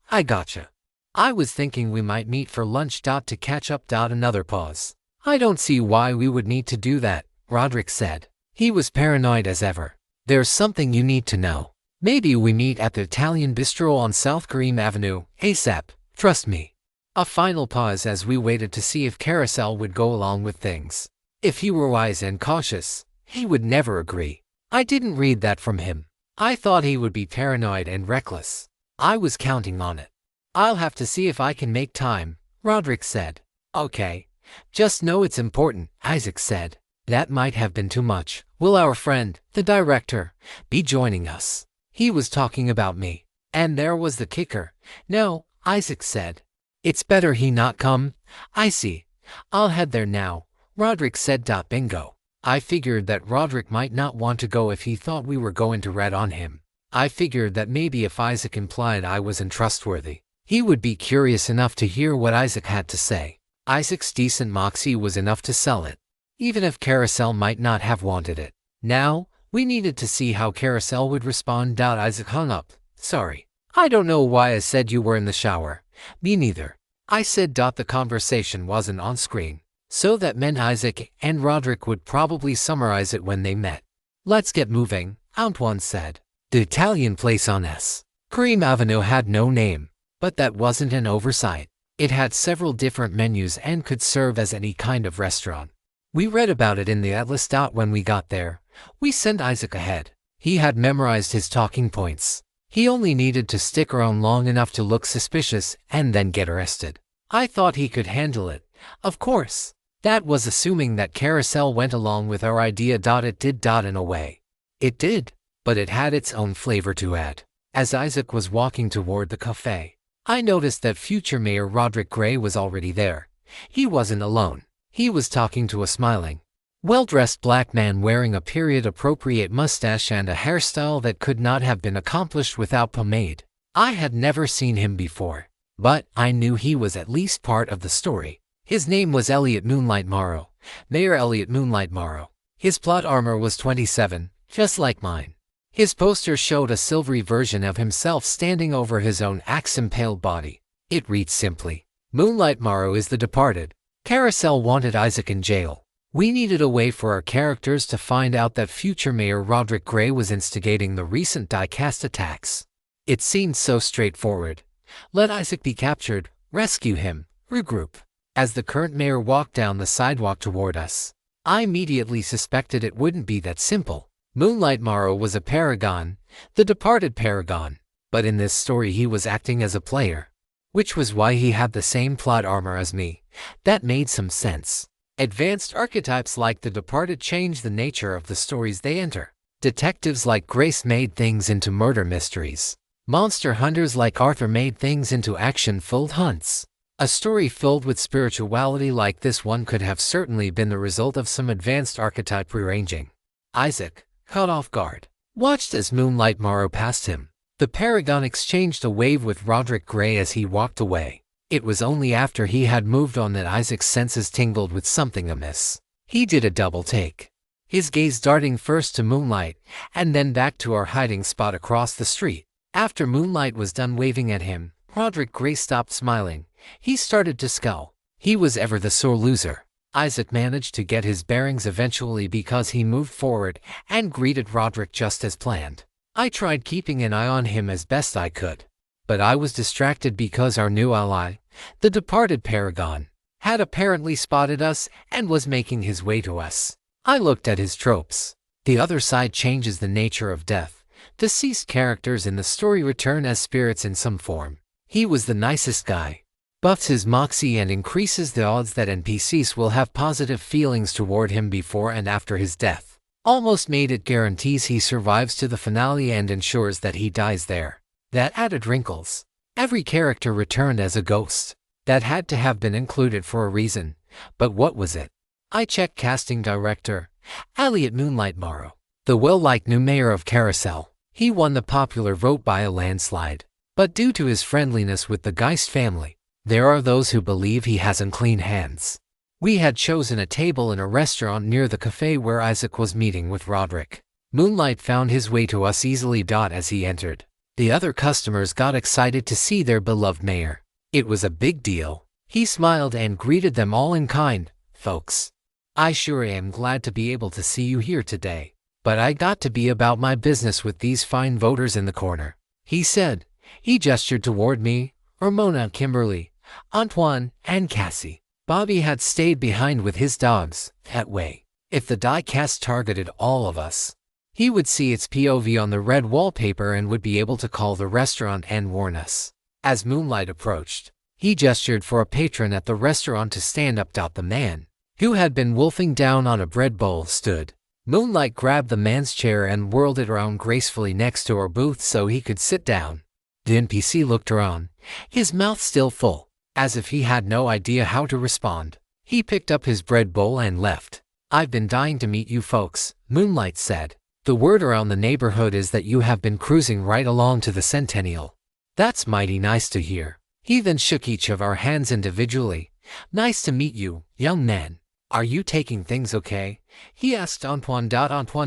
I gotcha. I was thinking we might meet for lunch. To catch up. Another pause. I don't see why we would need to do that, Roderick said. He was paranoid as ever. There's something you need to know. Maybe we meet at the Italian bistro on South Kareem Avenue, ASAP. Trust me. A final pause as we waited to see if Carousel would go along with things. If he were wise and cautious, he would never agree. I didn't read that from him. I thought he would be paranoid and reckless. I was counting on it. I'll have to see if I can make time, Roderick said. Okay. Just know it's important, Isaac said. That might have been too much. Will our friend, the director, be joining us? He was talking about me. And there was the kicker. No, Isaac said. It's better he not come. I see. I'll head there now, Roderick said. Bingo. I figured that Roderick might not want to go if he thought we were going to rat on him. I figured that maybe if Isaac implied I wasn't trustworthy, he would be curious enough to hear what Isaac had to say. Isaac's decent moxie was enough to sell it, even if Carousel might not have wanted it. Now, we needed to see how Carousel would respond. Isaac hung up. Sorry. I don't know why I said you were in the shower. Me neither. I said. The conversation wasn't on screen, so that meant Isaac and Roderick would probably summarize it when they met. Let's get moving, Antoine said. The Italian place on S. Cream Avenue had no name, but that wasn't an oversight. It had several different menus and could serve as any kind of restaurant. We read about it in the atlas. When we got there, we sent Isaac ahead. He had memorized his talking points. He only needed to stick around long enough to look suspicious and then get arrested. I thought he could handle it. Of course. That was assuming that Carousel went along with our idea. It did. In a way. It did, but it had its own flavor to add. As Isaac was walking toward the cafe, I noticed that future Mayor Roderick Gray was already there. He wasn't alone. He was talking to a smiling, well-dressed black man wearing a period-appropriate mustache and a hairstyle that could not have been accomplished without pomade. I had never seen him before, but I knew he was at least part of the story. His name was Elliot Moonlight Morrow, Mayor Elliot Moonlight Morrow. His plot armor was 27, just like mine. His poster showed a silvery version of himself standing over his own axe-impaled body. It reads simply, Moonlight Morrow is the departed. Carousel wanted Isaac in jail. We needed a way for our characters to find out that future Mayor Roderick Gray was instigating the recent die-cast attacks. It seemed so straightforward. Let Isaac be captured, rescue him, regroup. As the current mayor walked down the sidewalk toward us, I immediately suspected it wouldn't be that simple. Moonlight Morrow was a paragon, the departed paragon, but in this story he was acting as a player, which was why he had the same plot armor as me. That made some sense. Advanced archetypes like the departed change the nature of the stories they enter. Detectives like Grace made things into murder mysteries. Monster hunters like Arthur made things into action-filled hunts. A story filled with spirituality like this one could have certainly been the result of some advanced archetype rearranging. Isaac, caught off guard, watched as Moonlight Morrow passed him. The paragon exchanged a wave with Roderick Gray as he walked away. It was only after he had moved on that Isaac's senses tingled with something amiss. He did a double take, his gaze darting first to Moonlight and then back to our hiding spot across the street. After Moonlight was done waving at him, Roderick Gray stopped smiling. He started to scowl. He was ever the sore loser. Isaac managed to get his bearings eventually because he moved forward and greeted Roderick just as planned. I tried keeping an eye on him as best I could, but I was distracted because our new ally, the departed paragon, had apparently spotted us and was making his way to us. I looked at his tropes. The other side changes the nature of death. Deceased characters in the story return as spirits in some form. He was the nicest guy. Buffs his moxie and increases the odds that NPCs will have positive feelings toward him before and after his death. Almost made it guarantees he survives to the finale and ensures that he dies there. That added wrinkles. Every character returned as a ghost. That had to have been included for a reason. But what was it? I checked casting director, Elliot Moonlight Morrow, the well-liked new mayor of Carousel. He won the popular vote by a landslide. But due to his friendliness with the Geist family, there are those who believe he has unclean hands. We had chosen a table in a restaurant near the cafe where Isaac was meeting with Roderick. Moonlight found his way to us easily. As he entered, the other customers got excited to see their beloved mayor. It was a big deal. He smiled and greeted them all in kind. Folks, I sure am glad to be able to see you here today, but I got to be about my business with these fine voters in the corner, he said. He gestured toward me, Ramona, Kimberly, Antoine, and Cassie. Bobby had stayed behind with his dogs. That way, if the die-cast targeted all of us, He would see its POV on the red wallpaper and would be able to call the restaurant and warn us. As Moonlight approached, he gestured for a patron at the restaurant to stand up. The man, who had been wolfing down on a bread bowl, stood. Moonlight grabbed the man's chair and whirled it around gracefully next to our booth so he could sit down. The NPC looked around, his mouth still full, as if he had no idea how to respond. He picked up his bread bowl and left. "I've been dying to meet you folks," Moonlight said. "The word around the neighborhood is that you have been cruising right along to the Centennial." "That's mighty nice to hear." He then shook each of our hands individually. "Nice to meet you, young man. Are you taking things okay?" he asked. Antoine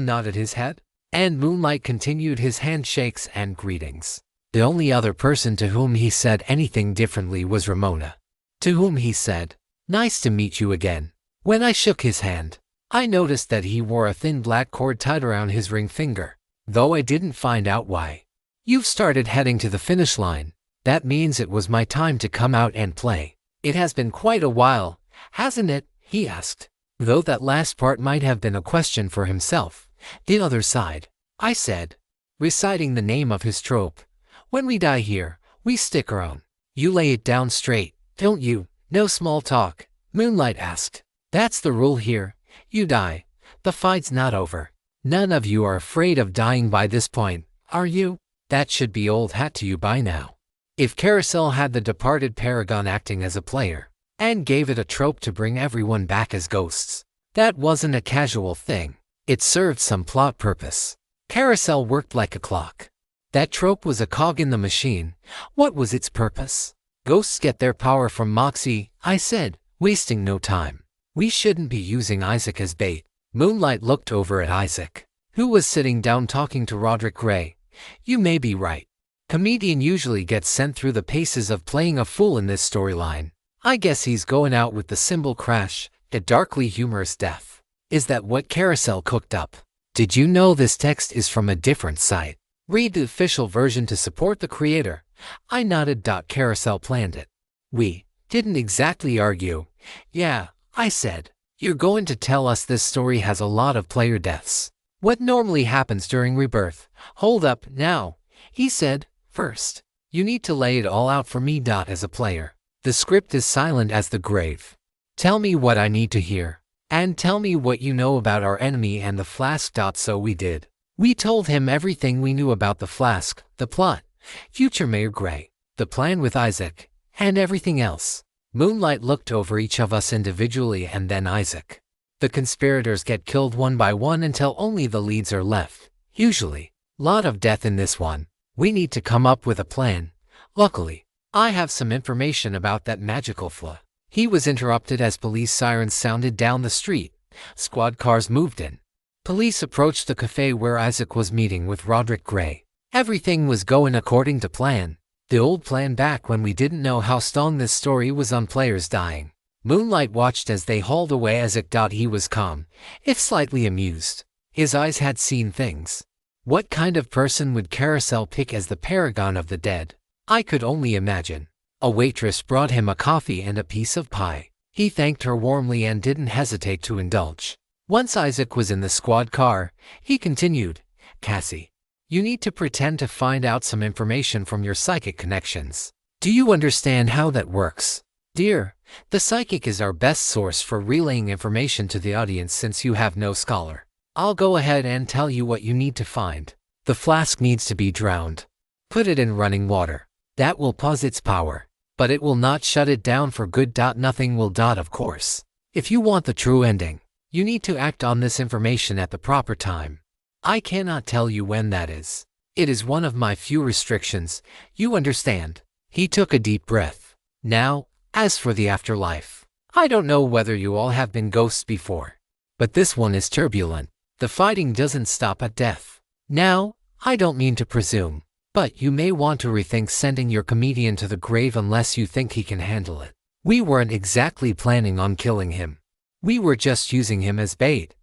nodded his head, and Moonlight continued his handshakes and greetings. The only other person to whom he said anything differently was Ramona, to whom he said, "Nice to meet you again." When I shook his hand, I noticed that he wore a thin black cord tied around his ring finger, though I didn't find out why. "You've started heading to the finish line. That means it was my time to come out and play. It has been quite a while, hasn't it?" he asked, though that last part might have been a question for himself. "The other side," I said, reciting the name of his trope. "When we die here, we stick around. You lay it down straight, don't you? No small talk," Moonlight asked. "That's the rule here. You die, the fight's not over. None of you are afraid of dying by this point, are you?" That should be old hat to you by now. If Carousel had the departed Paragon acting as a player, and gave it a trope to bring everyone back as ghosts, that wasn't a casual thing. It served some plot purpose. Carousel worked like a clock. That trope was a cog in the machine. What was its purpose? "Ghosts get their power from Moxie," I said, wasting no time. "We shouldn't be using Isaac as bait." Moonlight looked over at Isaac, who was sitting down talking to Roderick Gray. "You may be right. Comedian usually gets sent through the paces of playing a fool in this storyline. I guess he's going out with the cymbal crash, a darkly humorous death." Is that what Carousel cooked up? Did you know this text is from a different site? Read the official version to support the creator. I nodded. Carousel planned it. We didn't exactly argue. "Yeah," I said. "You're going to tell us this story has a lot of player deaths. What normally happens during rebirth?" "Hold up now," he said. "First, you need to lay it all out for me. As a player, the script is silent as the grave. Tell me what I need to hear. And tell me what you know about our enemy and the flask." So we did. We told him everything we knew about the flask, the plot, future Mayor Gray, the plan with Isaac, and everything else. Moonlight looked over each of us individually and then Isaac. "The conspirators get killed one by one until only the leads are left. Usually. Lot of death in this one. We need to come up with a plan. Luckily, I have some information about that magical flaw." He was interrupted as police sirens sounded down the street. Squad cars moved in. Police approached the cafe where Isaac was meeting with Roderick Gray. Everything was going according to plan. The old plan back when we didn't know how strong this story was on players dying. Moonlight watched as they hauled away Isaac. He was calm, if slightly amused. His eyes had seen things. What kind of person would Carousel pick as the paragon of the dead? I could only imagine. A waitress brought him a coffee and a piece of pie. He thanked her warmly and didn't hesitate to indulge. Once Isaac was in the squad car, he continued, "Cassie, you need to pretend to find out some information from your psychic connections. Do you understand how that works?" "Dear, the psychic is our best source for relaying information to the audience since you have no scholar. I'll go ahead and tell you what you need to find. The flask needs to be drowned. Put it in running water. That will pause its power, but it will not shut it down for good. Nothing will. Of course. If you want the true ending, you need to act on this information at the proper time. I cannot tell you when that is. It is one of my few restrictions, you understand." He took a deep breath. "Now, as for the afterlife, I don't know whether you all have been ghosts before, but this one is turbulent. The fighting doesn't stop at death. Now, I don't mean to presume, but you may want to rethink sending your comedian to the grave unless you think he can handle it. We weren't exactly planning on killing him. We were just using him as bait."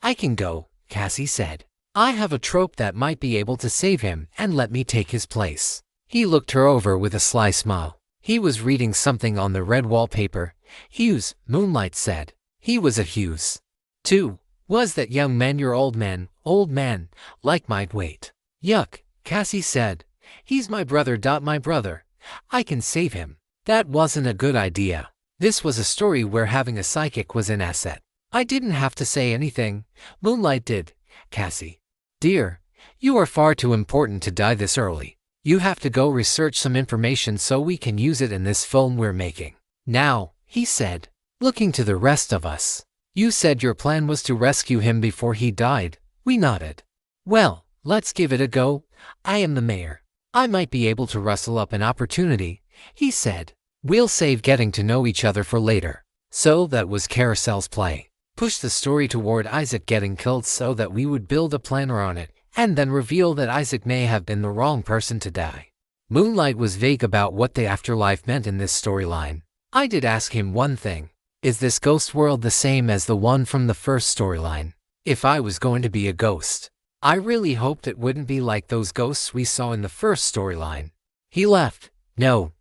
"I can go," Cassie said. "I have a trope that might be able to save him and let me take his place." He looked her over with a sly smile. He was reading something on the red wallpaper. "Hughes," Moonlight said. He was a Hughes, too. Was that young man your old man, like might wait. Yuck, Cassie said. He's my brother. My brother. I can save him. That wasn't a good idea. This was a story where having a psychic was an asset. I didn't have to say anything. Moonlight did. Cassie. Dear, you are far too important to die this early. You have to go research some information so we can use it in this film we're making. Now, he said, looking to the rest of us. You said your plan was to rescue him before he died. We nodded. Well, let's give it a go. I am the mayor. I might be able to rustle up an opportunity, he said. We'll save getting to know each other for later. So that was Carousel's play. Push the story toward Isaac getting killed so that we would build a plan around it, and then reveal that Isaac may have been the wrong person to die. Moonlight was vague about what the afterlife meant in this storyline. I did ask him one thing. Is this ghost world the same as the one from the first storyline? If I was going to be a ghost, I really hoped it wouldn't be like those ghosts we saw in the first storyline. He laughed. No,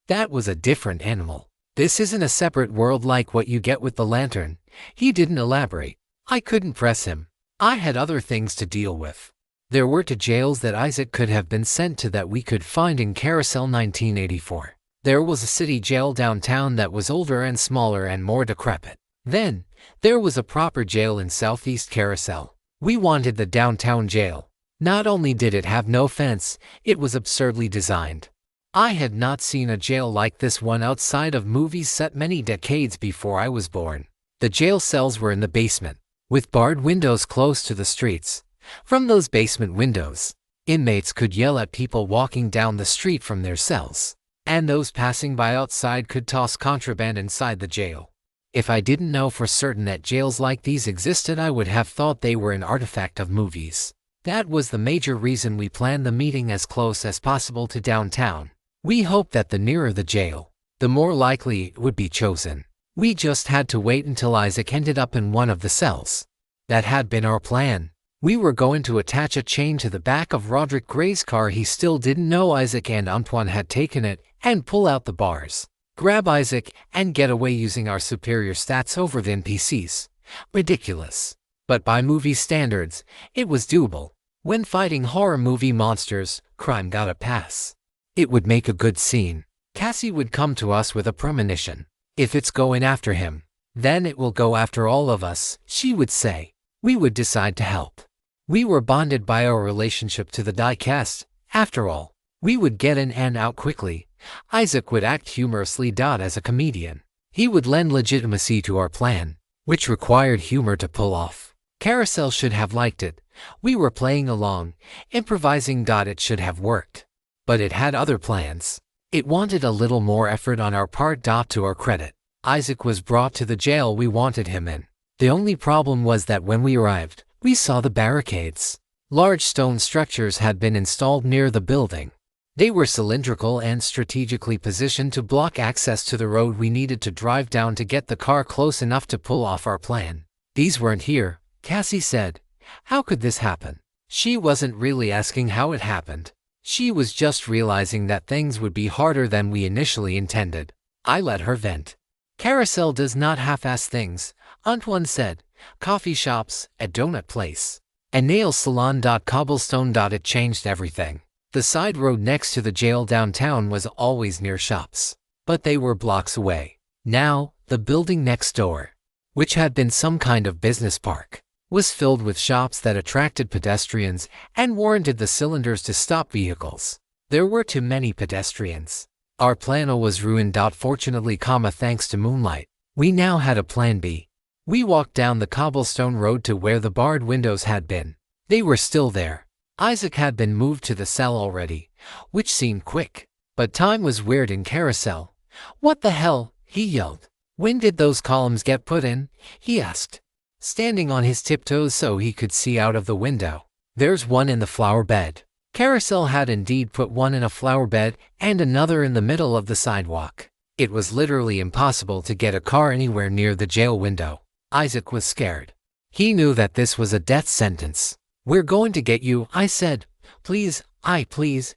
that was a different animal. This isn't a separate world like what you get with the lantern. He didn't elaborate. I couldn't press him. I had other things to deal with. There were 2 jails that Isaac could have been sent to that we could find in Carousel 1984. There was a city jail downtown that was older and smaller and more decrepit. Then, there was a proper jail in Southeast Carousel. We wanted the downtown jail. Not only did it have no fence, it was absurdly designed. I had not seen a jail like this one outside of movies set many decades before I was born. The jail cells were in the basement, with barred windows close to the streets. From those basement windows, inmates could yell at people walking down the street from their cells, and those passing by outside could toss contraband inside the jail. If I didn't know for certain that jails like these existed, I would have thought they were an artifact of movies. That was the major reason we planned the meeting as close as possible to downtown. We hoped that the nearer the jail, the more likely it would be chosen. We just had to wait until Isaac ended up in one of the cells. That had been our plan. We were going to attach a chain to the back of Roderick Gray's car. He still didn't know Isaac and Antoine had taken it, and pull out the bars, grab Isaac, and get away using our superior stats over the NPCs. Ridiculous. But by movie standards, it was doable. When fighting horror movie monsters, crime got a pass. It would make a good scene. Cassie would come to us with a premonition. If it's going after him, then it will go after all of us, she would say. We would decide to help. We were bonded by our relationship to the die-cast. After all, we would get in and out quickly. Isaac would act humorously as a comedian. He would lend legitimacy to our plan, which required humor to pull off. Carousel should have liked it. We were playing along, improvising. It should have worked. But it had other plans. It wanted a little more effort on our part. To our credit, Isaac was brought to the jail we wanted him in. The only problem was that when we arrived, we saw the barricades. Large stone structures had been installed near the building. They were cylindrical and strategically positioned to block access to the road we needed to drive down to get the car close enough to pull off our plan. These weren't here, Cassie said. How could this happen? She wasn't really asking how it happened. She was just realizing that things would be harder than we initially intended. I let her vent. Carousel does not half-ass things, Antoine said. Coffee shops, a donut place, a nail salon. Cobblestone. It changed everything. The side road next to the jail downtown was always near shops, but they were blocks away. Now, the building next door, which had been some kind of business park, was filled with shops that attracted pedestrians and warranted the cylinders to stop vehicles. There were too many pedestrians. Our plan was ruined. Fortunately, thanks to Moonlight, we now had a plan B. We walked down the cobblestone road to where the barred windows had been. They were still there. Isaac had been moved to the cell already, which seemed quick. But time was weird in Carousel. What the hell? He yelled. When did those columns get put in? He asked, standing on his tiptoes so he could see out of the window. There's one in the flower bed. Carousel had indeed put one in a flower bed and another in the middle of the sidewalk. It was literally impossible to get a car anywhere near the jail window. Isaac was scared. He knew that this was a death sentence. We're going to get you, I said. Please,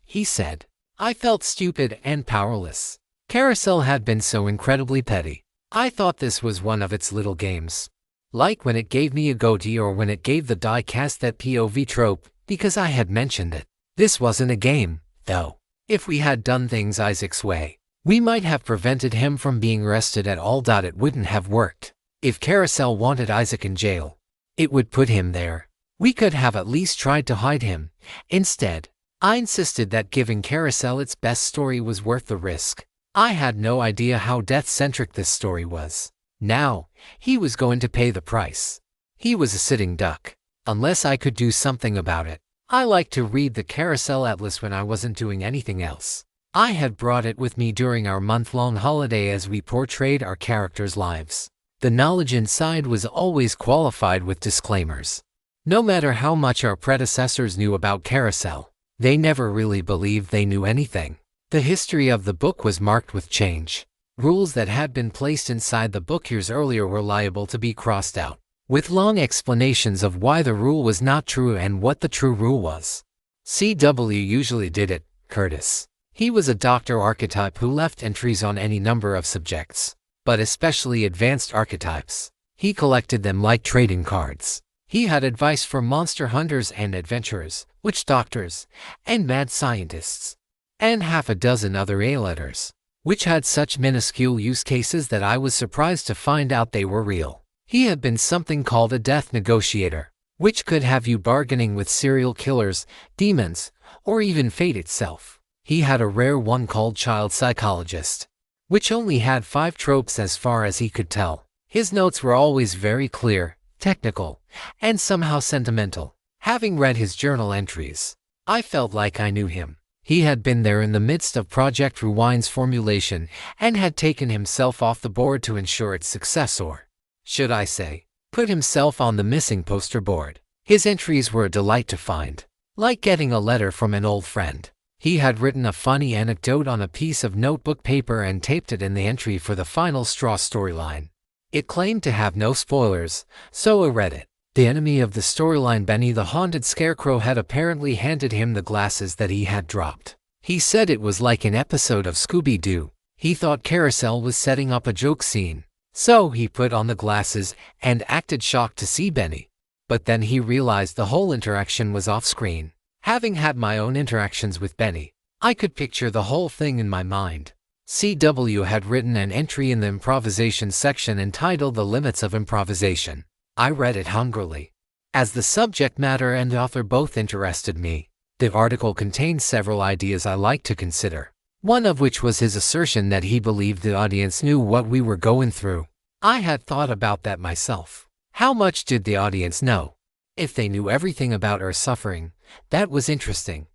he said. I felt stupid and powerless. Carousel had been so incredibly petty. I thought this was one of its little games. Like when it gave me a goatee or when it gave the die cast that POV trope, because I had mentioned it. This wasn't a game, though. If we had done things Isaac's way, we might have prevented him from being arrested at all. It wouldn't have worked. If Carousel wanted Isaac in jail, it would put him there. We could have at least tried to hide him. Instead, I insisted that giving Carousel its best story was worth the risk. I had no idea how death-centric this story was. Now, he was going to pay the price. He was a sitting duck, unless I could do something about it. I liked to read the Carousel Atlas when I wasn't doing anything else. I had brought it with me during our month-long holiday as we portrayed our characters' lives. The knowledge inside was always qualified with disclaimers. No matter how much our predecessors knew about Carousel, they never really believed they knew anything. The history of the book was marked with change. Rules that had been placed inside the book years earlier were liable to be crossed out, with long explanations of why the rule was not true and what the true rule was. CW usually did it, Curtis. He was a doctor archetype who left entries on any number of subjects, but especially advanced archetypes. He collected them like trading cards. He had advice for monster hunters and adventurers, witch doctors, and mad scientists, and half a dozen other A-letters, which had such minuscule use cases that I was surprised to find out they were real. He had been something called a death negotiator, which could have you bargaining with serial killers, demons, or even fate itself. He had a rare one called child psychologist, which only had 5 tropes as far as he could tell. His notes were always very clear, technical, and somehow sentimental. Having read his journal entries, I felt like I knew him. He had been there in the midst of Project Rewind's formulation and had taken himself off the board to ensure its success, or, should I say, put himself on the missing poster board. His entries were a delight to find, like getting a letter from an old friend. He had written a funny anecdote on a piece of notebook paper and taped it in the entry for the final straw storyline. It claimed to have no spoilers, so I read it. The enemy of the storyline, Benny the Haunted Scarecrow, had apparently handed him the glasses that he had dropped. He said it was like an episode of Scooby-Doo. He thought Carousel was setting up a joke scene, so he put on the glasses and acted shocked to see Benny. But then he realized the whole interaction was off-screen. Having had my own interactions with Benny, I could picture the whole thing in my mind. CW had written an entry in the improvisation section entitled The Limits of Improvisation. I read it hungrily, as the subject matter and the author both interested me. The article contained several ideas I liked to consider, one of which was his assertion that he believed the audience knew what we were going through. I had thought about that myself. How much did the audience know? If they knew everything about our suffering, that was interesting.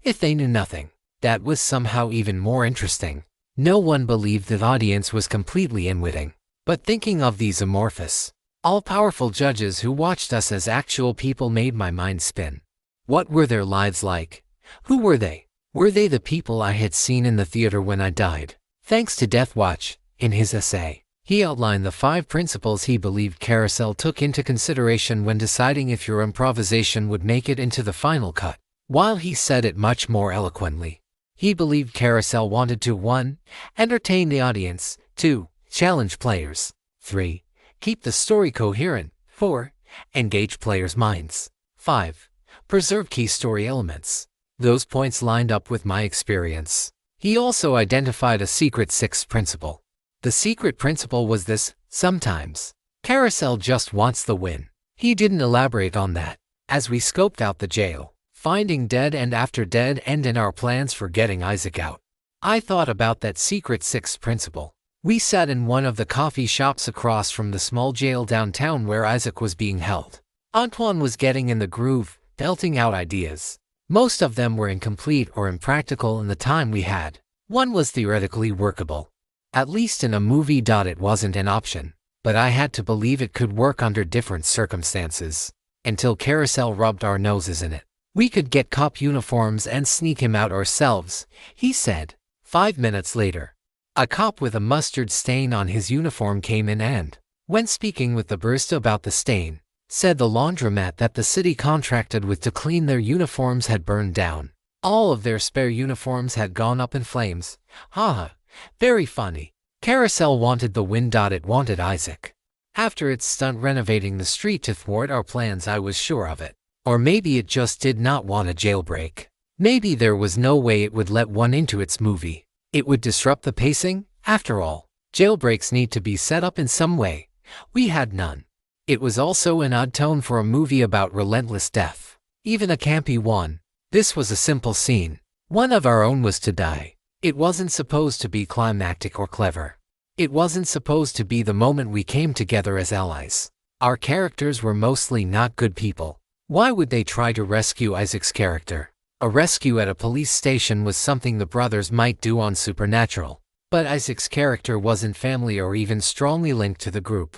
If they knew nothing, that was somehow even more interesting. No one believed the audience was completely unwitting. But thinking of these amorphous, all-powerful judges who watched us as actual people made my mind spin. What were their lives like? Who were they? Were they the people I had seen in the theater when I died? Thanks to Deathwatch, in his essay, he outlined the 5 principles he believed Carousel took into consideration when deciding if your improvisation would make it into the final cut. While he said it much more eloquently, he believed Carousel wanted to 1. Entertain the audience, 2. Challenge players, 3. Keep the story coherent, 4. Engage players' minds, 5. Preserve key story elements. Those points lined up with my experience. He also identified a secret 6th principle. The secret principle was this: sometimes Carousel just wants the win. He didn't elaborate on that. As we scoped out the jail, finding dead end after dead end in our plans for getting Isaac out, I thought about that secret 6th principle. We sat in one of the coffee shops across from the small jail downtown where Isaac was being held. Antoine was getting in the groove, belting out ideas. Most of them were incomplete or impractical in the time we had. One was theoretically workable, at least in a movie. It wasn't an option, but I had to believe it could work under different circumstances. Until Carousel rubbed our noses in it. We could get cop uniforms and sneak him out ourselves, he said. 5 minutes later, a cop with a mustard stain on his uniform came in and, when speaking with the barista about the stain, said the laundromat that the city contracted with to clean their uniforms had burned down. All of their spare uniforms had gone up in flames. Haha, very funny. Carousel wanted the win. It wanted Isaac. After its stunt renovating the street to thwart our plans, I was sure of it. Or maybe it just did not want a jailbreak. Maybe there was no way it would let one into its movie. It would disrupt the pacing. After all, jailbreaks need to be set up in some way. We had none. It was also an odd tone for a movie about relentless death. Even a campy one. This was a simple scene. One of our own was to die. It wasn't supposed to be climactic or clever. It wasn't supposed to be the moment we came together as allies. Our characters were mostly not good people. Why would they try to rescue Isaac's character? A rescue at a police station was something the brothers might do on Supernatural. But Isaac's character wasn't family or even strongly linked to the group.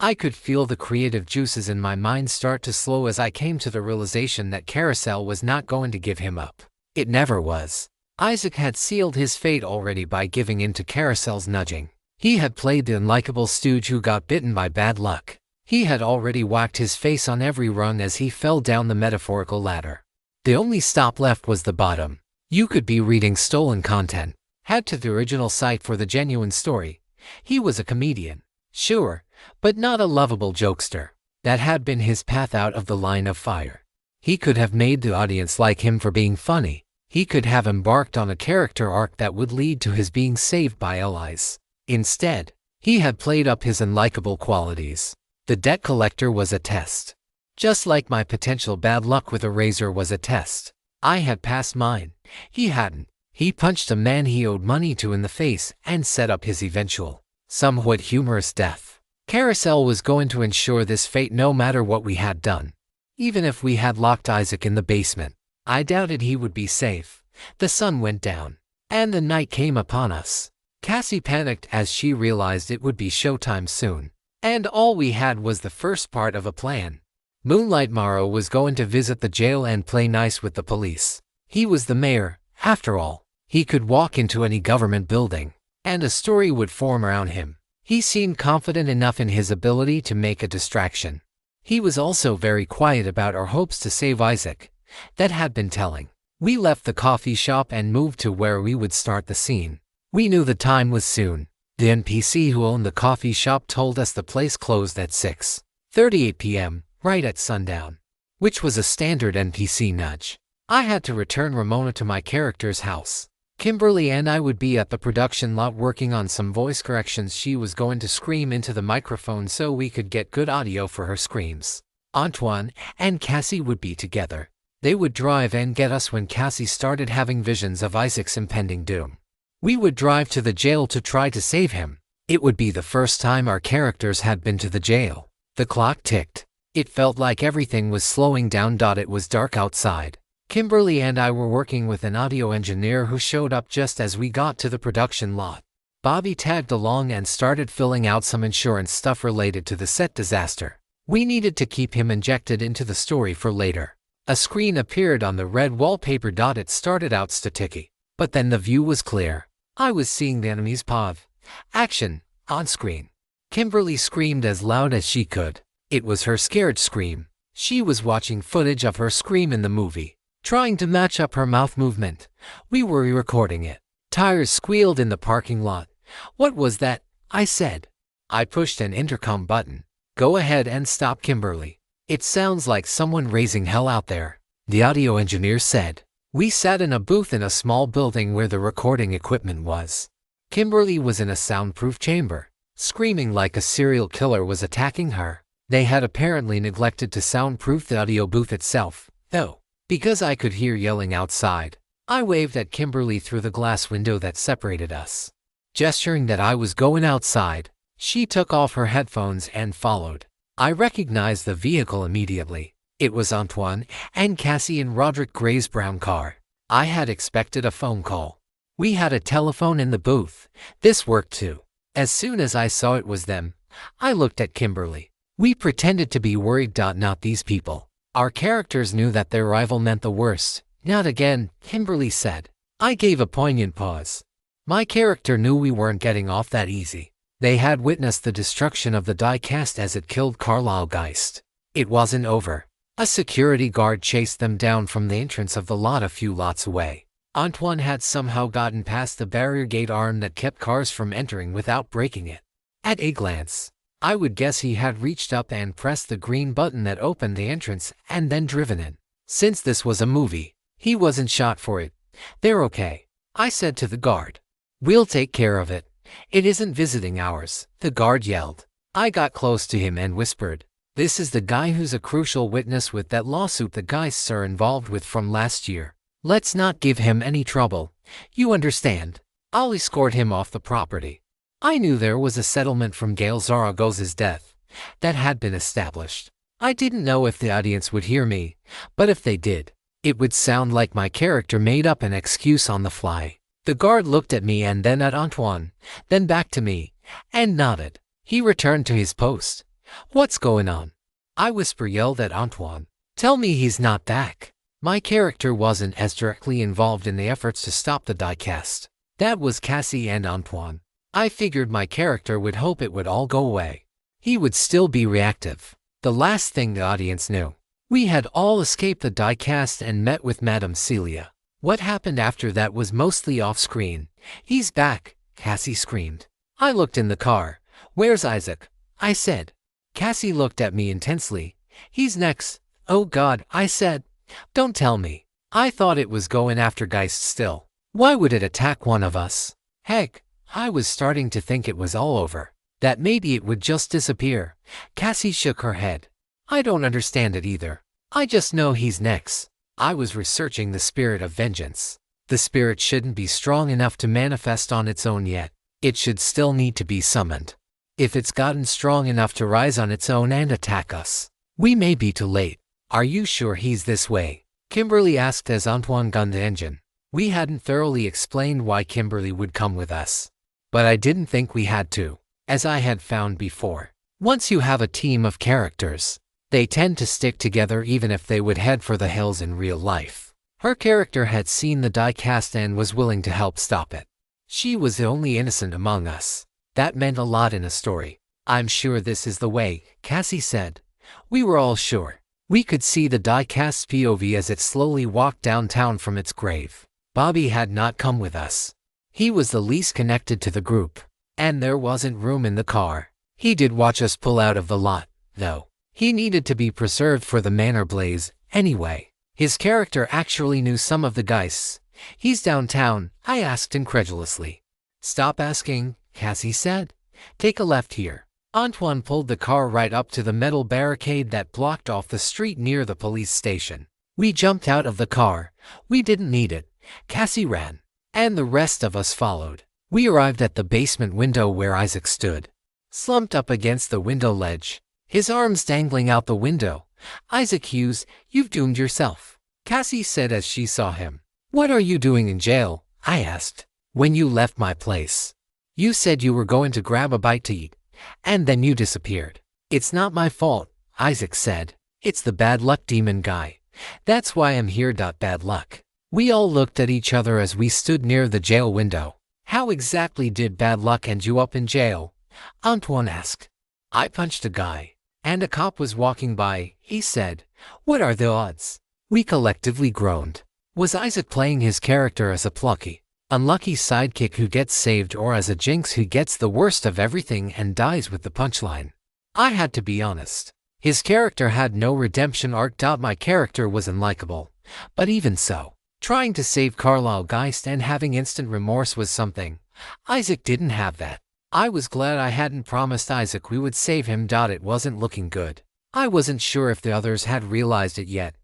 I could feel the creative juices in my mind start to slow as I came to the realization that Carousel was not going to give him up. It never was. Isaac had sealed his fate already by giving in to Carousel's nudging. He had played the unlikable stooge who got bitten by bad luck. He had already whacked his face on every rung as he fell down the metaphorical ladder. The only stop left was the bottom. You could be reading stolen content. Head to the original site for the genuine story. He was a comedian, sure, but not a lovable jokester. That had been his path out of the line of fire. He could have made the audience like him for being funny. He could have embarked on a character arc that would lead to his being saved by allies. Instead, he had played up his unlikable qualities. The debt collector was a test. Just like my potential bad luck with a razor was a test. I had passed mine. He hadn't. He punched a man he owed money to in the face and set up his eventual, somewhat humorous death. Carousel was going to ensure this fate no matter what we had done. Even if we had locked Isaac in the basement, I doubted he would be safe. The sun went down, and the night came upon us. Cassie panicked as she realized it would be showtime soon, and all we had was the first part of a plan. Moonlight Morrow was going to visit the jail and play nice with the police. He was the mayor, after all. He could walk into any government building, and a story would form around him. He seemed confident enough in his ability to make a distraction. He was also very quiet about our hopes to save Isaac. That had been telling. We left the coffee shop and moved to where we would start the scene. We knew the time was soon. The NPC who owned the coffee shop told us the place closed at 6:38 p.m., right at sundown, which was a standard NPC nudge. I had to return Ramona to my character's house. Kimberly and I would be at the production lot working on some voice corrections. She was going to scream into the microphone so we could get good audio for her screams. Antoine and Cassie would be together. They would drive and get us when Cassie started having visions of Isaac's impending doom. We would drive to the jail to try to save him. It would be the first time our characters had been to the jail. The clock ticked. It felt like everything was slowing down. It was dark outside. Kimberly and I were working with an audio engineer who showed up just as we got to the production lot. Bobby tagged along and started filling out some insurance stuff related to the set disaster. We needed to keep him injected into the story for later. A screen appeared on the red wallpaper. It started out staticky, but then the view was clear. I was seeing the enemy's POV. Action, on screen. Kimberly screamed as loud as she could. It was her scared scream. She was watching footage of her scream in the movie, trying to match up her mouth movement. We were re-recording it. Tires squealed in the parking lot. What was that? I said. I pushed an intercom button. Go ahead and stop, Kimberly. It sounds like someone raising hell out there, the audio engineer said. We sat in a booth in a small building where the recording equipment was. Kimberly was in a soundproof chamber, screaming like a serial killer was attacking her. They had apparently neglected to soundproof the audio booth itself, though, because I could hear yelling outside. I waved at Kimberly through the glass window that separated us, gesturing that I was going outside. She took off her headphones and followed. I recognized the vehicle immediately. It was Antoine and Cassie in Roderick Gray's brown car. I had expected a phone call. We had a telephone in the booth. This worked too. As soon as I saw it was them, I looked at Kimberly. We pretended to be worried. Not these people. Our characters knew that their arrival meant the worst. Not again, Kimberly said. I gave a poignant pause. My character knew we weren't getting off that easy. They had witnessed the destruction of the die-cast as it killed Carlisle Geist. It wasn't over. A security guard chased them down from the entrance of the lot a few lots away. Antoine had somehow gotten past the barrier gate arm that kept cars from entering without breaking it. At a glance, I would guess he had reached up and pressed the green button that opened the entrance and then driven in. Since this was a movie, he wasn't shot for it. They're okay, I said to the guard. We'll take care of it. It isn't visiting hours, the guard yelled. I got close to him and whispered, this is the guy who's a crucial witness with that lawsuit the Geists are involved with from last year. Let's not give him any trouble. You understand? I'll escort him off the property. I knew there was a settlement from Gail Zaragoza's death that had been established. I didn't know if the audience would hear me, but if they did, it would sound like my character made up an excuse on the fly. The guard looked at me and then at Antoine, then back to me, and nodded. He returned to his post. What's going on? I yelled at Antoine. Tell me he's not back. My character wasn't as directly involved in the efforts to stop the diecast. That was Cassie and Antoine. I figured my character would hope it would all go away. He would still be reactive. The last thing the audience knew, we had all escaped the diecast and met with Madame Celia. What happened after that was mostly off-screen. He's back, Cassie screamed. I looked in the car. Where's Isaac? I said. Cassie looked at me intensely. He's next. Oh God, I said. Don't tell me. I thought it was going after Geist still. Why would it attack one of us? Heck, I was starting to think it was all over. That maybe it would just disappear. Cassie shook her head. I don't understand it either. I just know he's next. I was researching the spirit of vengeance. The spirit shouldn't be strong enough to manifest on its own yet. It should still need to be summoned. If it's gotten strong enough to rise on its own and attack us, we may be too late. Are you sure he's this way? Kimberly asked as Antoine gunned the engine. We hadn't thoroughly explained why Kimberly would come with us, but I didn't think we had to. As I had found before, once you have a team of characters, they tend to stick together even if they would head for the hills in real life. Her character had seen the diecast and was willing to help stop it. She was the only innocent among us. That meant a lot in a story. I'm sure this is the way, Cassie said. We were all sure. We could see the diecast's POV as it slowly walked downtown from its grave. Bobby had not come with us. He was the least connected to the group, and there wasn't room in the car. He did watch us pull out of the lot, though. He needed to be preserved for the Manor Blaze, anyway. His character actually knew some of the Geists. He's downtown, I asked incredulously. Stop asking, Cassie said. Take a left here. Antoine pulled the car right up to the metal barricade that blocked off the street near the police station. We jumped out of the car. We didn't need it. Cassie ran, and the rest of us followed. We arrived at the basement window where Isaac stood, slumped up against the window ledge, his arms dangling out the window. Isaac Hughes, you've doomed yourself, Cassie said as she saw him. What are you doing in jail? I asked. When you left my place, you said you were going to grab a bite to eat, and then you disappeared. It's not my fault, Isaac said. It's the bad luck demon guy. That's why I'm here. Bad luck. We all looked at each other as we stood near the jail window. How exactly did bad luck end you up in jail? Antoine asked. I punched a guy, and a cop was walking by, he said. What are the odds? We collectively groaned. Was Isaac playing his character as a plucky, unlucky sidekick who gets saved, or as a jinx who gets the worst of everything and dies with the punchline? I had to be honest. His character had no redemption arc. My character was unlikable, but even so, trying to save Carlisle Geist and having instant remorse was something. Isaac didn't have that. I was glad I hadn't promised Isaac we would save him. It wasn't looking good. I wasn't sure if the others had realized it yet.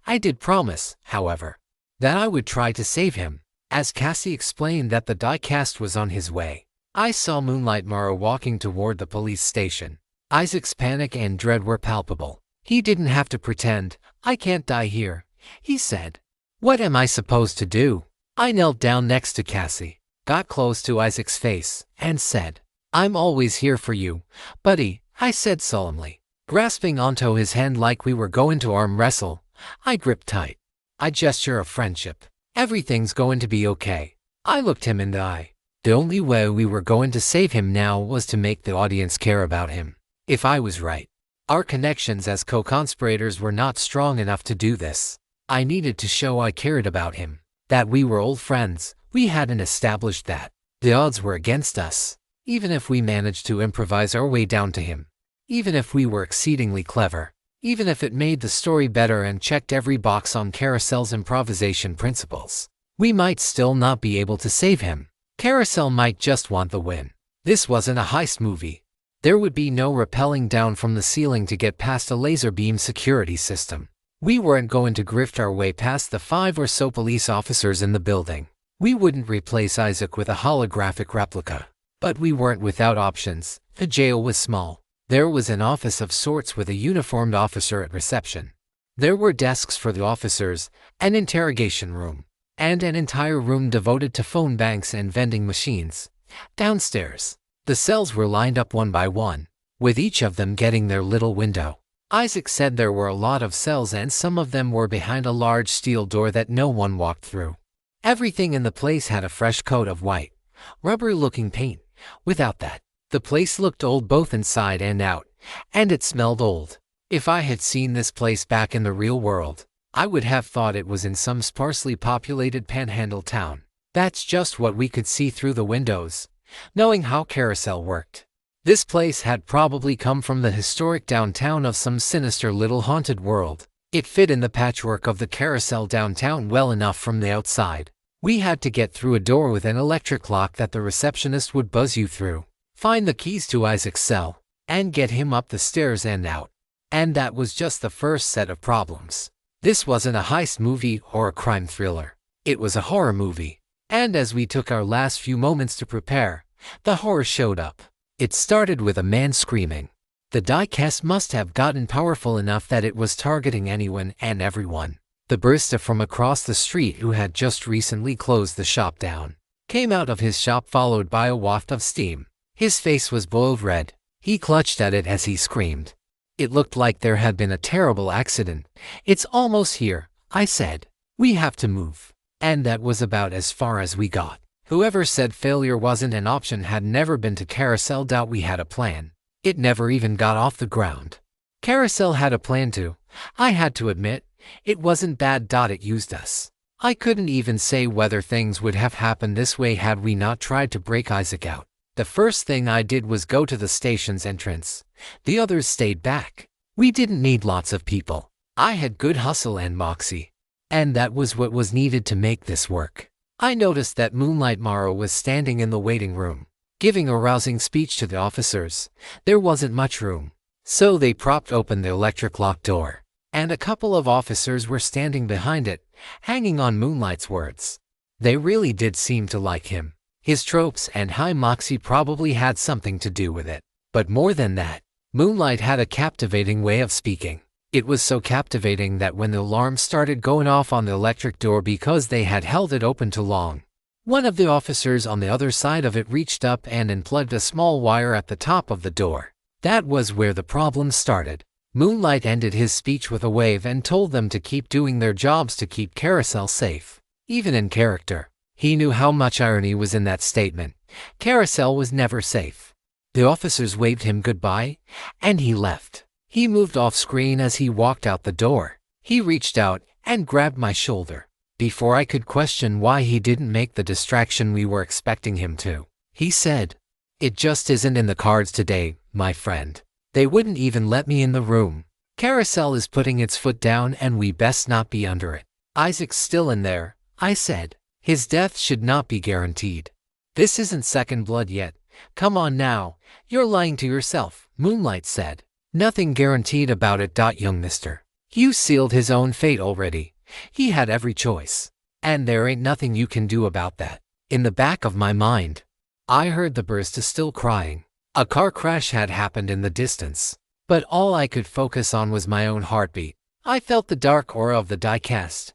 I did promise, however, that I would try to save him. As Cassie explained that the diecast was on his way, I saw Moonlight Mara walking toward the police station. Isaac's panic and dread were palpable. He didn't have to pretend. I can't die here, he said. What am I supposed to do? I knelt down next to Cassie, got close to Isaac's face, and said, I'm always here for you, buddy, I said solemnly. Grasping onto his hand like we were going to arm wrestle, I gripped tight. I gesture of friendship. Everything's going to be okay. I looked him in the eye. The only way we were going to save him now was to make the audience care about him. If I was right, our connections as co-conspirators were not strong enough to do this. I needed to show I cared about him, that we were old friends. We hadn't established that. The odds were against us. Even if we managed to improvise our way down to him. Even if we were exceedingly clever. Even if it made the story better and checked every box on Carousel's improvisation principles. We might still not be able to save him. Carousel might just want the win. This wasn't a heist movie. There would be no rappelling down from the ceiling to get past a laser beam security system. We weren't going to grift our way past the 5 or so police officers in the building. We wouldn't replace Isaac with a holographic replica. But we weren't without options. The jail was small. There was an office of sorts with a uniformed officer at reception. There were desks for the officers, an interrogation room, and an entire room devoted to phone banks and vending machines. Downstairs, the cells were lined up one by one, with each of them getting their little window. Isaac said there were a lot of cells and some of them were behind a large steel door that no one walked through. Everything in the place had a fresh coat of white, rubber-looking paint. Without that, the place looked old both inside and out, and it smelled old. If I had seen this place back in the real world, I would have thought it was in some sparsely populated panhandle town. That's just what we could see through the windows, knowing how Carousel worked. This place had probably come from the historic downtown of some sinister little haunted world. It fit in the patchwork of the Carousel downtown well enough from the outside. We had to get through a door with an electric lock that the receptionist would buzz you through, find the keys to Isaac's cell, and get him up the stairs and out. And that was just the first set of problems. This wasn't a heist movie or a crime thriller. It was a horror movie. And as we took our last few moments to prepare, the horror showed up. It started with a man screaming. The diecast must have gotten powerful enough that it was targeting anyone and everyone. The barista from across the street, who had just recently closed the shop down, came out of his shop followed by a waft of steam. His face was boiled red. He clutched at it as he screamed. It looked like there had been a terrible accident. "It's almost here," I said. "We have to move." And that was about as far as we got. Whoever said failure wasn't an option had never been to Carousel. Doubt we had a plan. It never even got off the ground. Carousel had a plan too. I had to admit, it wasn't bad. It used us. I couldn't even say whether things would have happened this way had we not tried to break Isaac out. The first thing I did was go to the station's entrance. The others stayed back. We didn't need lots of people. I had good hustle and moxie. And that was what was needed to make this work. I noticed that Moonlight Morrow was standing in the waiting room, giving a rousing speech to the officers. There wasn't much room, so they propped open the electric lock door, and a couple of officers were standing behind it, hanging on Moonlight's words. They really did seem to like him. His tropes and high moxie probably had something to do with it. But more than that, Moonlight had a captivating way of speaking. It was so captivating that when the alarm started going off on the electric door because they had held it open too long, one of the officers on the other side of it reached up and unplugged a small wire at the top of the door. That was where the problem started. Moonlight ended his speech with a wave and told them to keep doing their jobs to keep Carousel safe. Even in character, he knew how much irony was in that statement. Carousel was never safe. The officers waved him goodbye, and he left. He moved off screen as he walked out the door. He reached out and grabbed my shoulder. Before I could question why he didn't make the distraction we were expecting him to, he said, "It just isn't in the cards today, my friend. They wouldn't even let me in the room. Carousel is putting its foot down and we best not be under it." "Isaac's still in there," I said. "His death should not be guaranteed. This isn't second blood yet. Come on now, you're lying to yourself," Moonlight said. "Nothing guaranteed about it, young mister. You sealed his own fate already. He had every choice. And there ain't nothing you can do about that." In the back of my mind, I heard the barista still crying. A car crash had happened in the distance, but all I could focus on was my own heartbeat. I felt the dark aura of the diecast.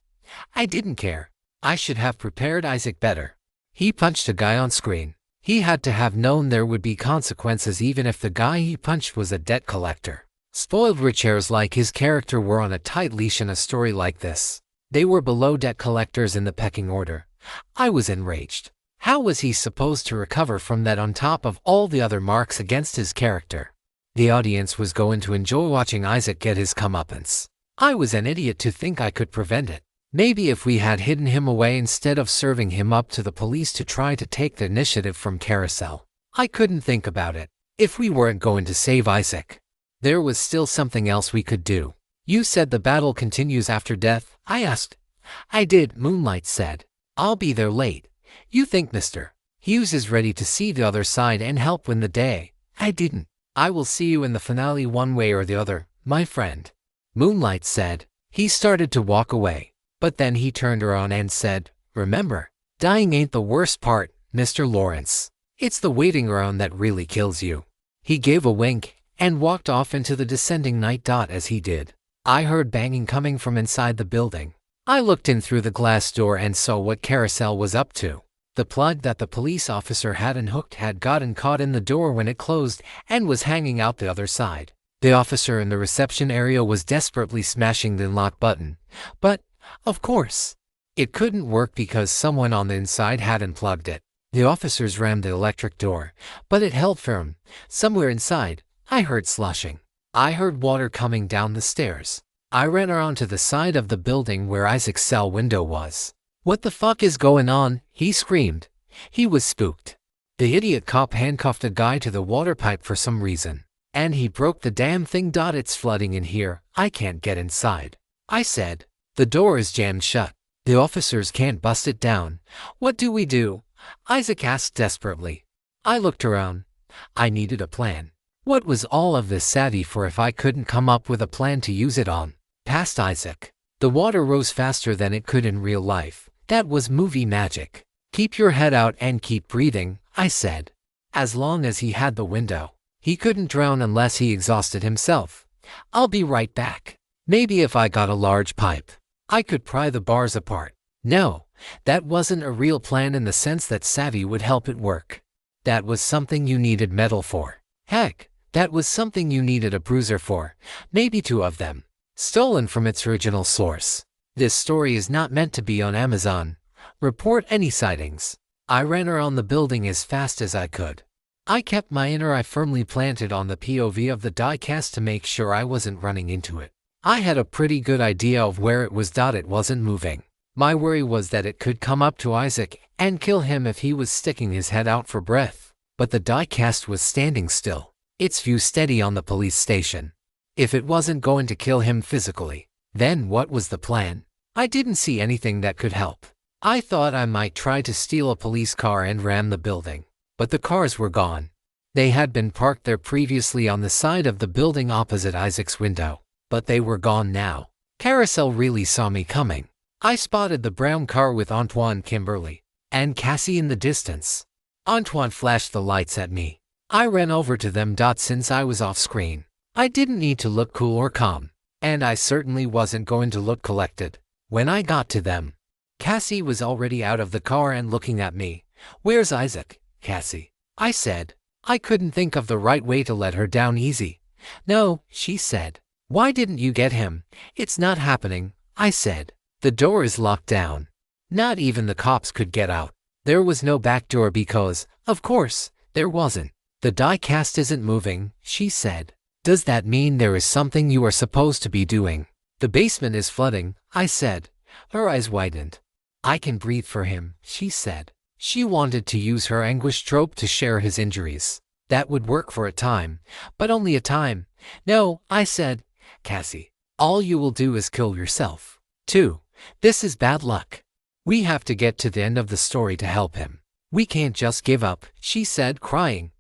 I didn't care. I should have prepared Isaac better. He punched a guy on screen. He had to have known there would be consequences even if the guy he punched was a debt collector. Spoiled rich heirs like his character were on a tight leash in a story like this. They were below debt collectors in the pecking order. I was enraged. How was he supposed to recover from that on top of all the other marks against his character? The audience was going to enjoy watching Isaac get his comeuppance. I was an idiot to think I could prevent it. Maybe if we had hidden him away instead of serving him up to the police to try to take the initiative from Carousel, I couldn't think about it. If we weren't going to save Isaac, there was still something else we could do. You said the battle continues after death, I asked. I did, Moonlight said. I'll be there late. You think Mr. Hughes is ready to see the other side and help win the day? I didn't. I will see you in the finale one way or the other, my friend. Moonlight said. He started to walk away, but then he turned around and said, remember, dying ain't the worst part, Mr. Lawrence. It's the waiting around that really kills you. He gave a wink and walked off into the descending night. As he did, I heard banging coming from inside the building. I looked in through the glass door and saw what Carousel was up to. The plug that the police officer had unhooked had gotten caught in the door when it closed and was hanging out the other side. The officer in the reception area was desperately smashing the unlock button, but, of course, it couldn't work because someone on the inside had unplugged it. The officers rammed the electric door, but it held firm. Somewhere inside, I heard sloshing. I heard water coming down the stairs. I ran around to the side of the building where Isaac's cell window was. What the fuck is going on? He screamed. He was spooked. The idiot cop handcuffed a guy to the water pipe for some reason. And he broke the damn thing. It's flooding in here. I can't get inside. I said. The door is jammed shut. The officers can't bust it down. What do we do? Isaac asked desperately. I looked around. I needed a plan. What was all of this savvy for if I couldn't come up with a plan to use it on? Past Isaac. The water rose faster than it could in real life. That was movie magic. Keep your head out and keep breathing, I said. As long as he had the window. He couldn't drown unless he exhausted himself. I'll be right back. Maybe if I got a large pipe, I could pry the bars apart. No, that wasn't a real plan in the sense that savvy would help it work. That was something you needed metal for. Heck, that was something you needed a bruiser for. Maybe 2 of them. Stolen from its original source. This story is not meant to be on Amazon. Report any sightings. I ran around the building as fast as I could. I kept my inner eye firmly planted on the POV of the diecast to make sure I wasn't running into it. I had a pretty good idea of where it was. It wasn't moving. My worry was that it could come up to Isaac and kill him if he was sticking his head out for breath. But the diecast was standing still, its view steady on the police station. If it wasn't going to kill him physically, then what was the plan? I didn't see anything that could help. I thought I might try to steal a police car and ram the building. But the cars were gone. They had been parked there previously on the side of the building opposite Isaac's window. But they were gone now. Carousel really saw me coming. I spotted the brown car with Antoine, Kimberly, and Cassie in the distance. Antoine flashed the lights at me. I ran over to them. Since I was off screen, I didn't need to look cool or calm. And I certainly wasn't going to look collected. When I got to them, Cassie was already out of the car and looking at me. Where's Isaac, Cassie? I said. I couldn't think of the right way to let her down easy. No, she said. Why didn't you get him? It's not happening, I said. The door is locked down. Not even the cops could get out. There was no back door because, of course, there wasn't. The diecast isn't moving, she said. Does that mean there is something you are supposed to be doing? The basement is flooding, I said. Her eyes widened. I can breathe for him, she said. She wanted to use her anguish trope to share his injuries. That would work for a time, but only a time. No, I said. Cassie, all you will do is kill yourself. 2. This is bad luck. We have to get to the end of the story to help him. We can't just give up, she said, crying.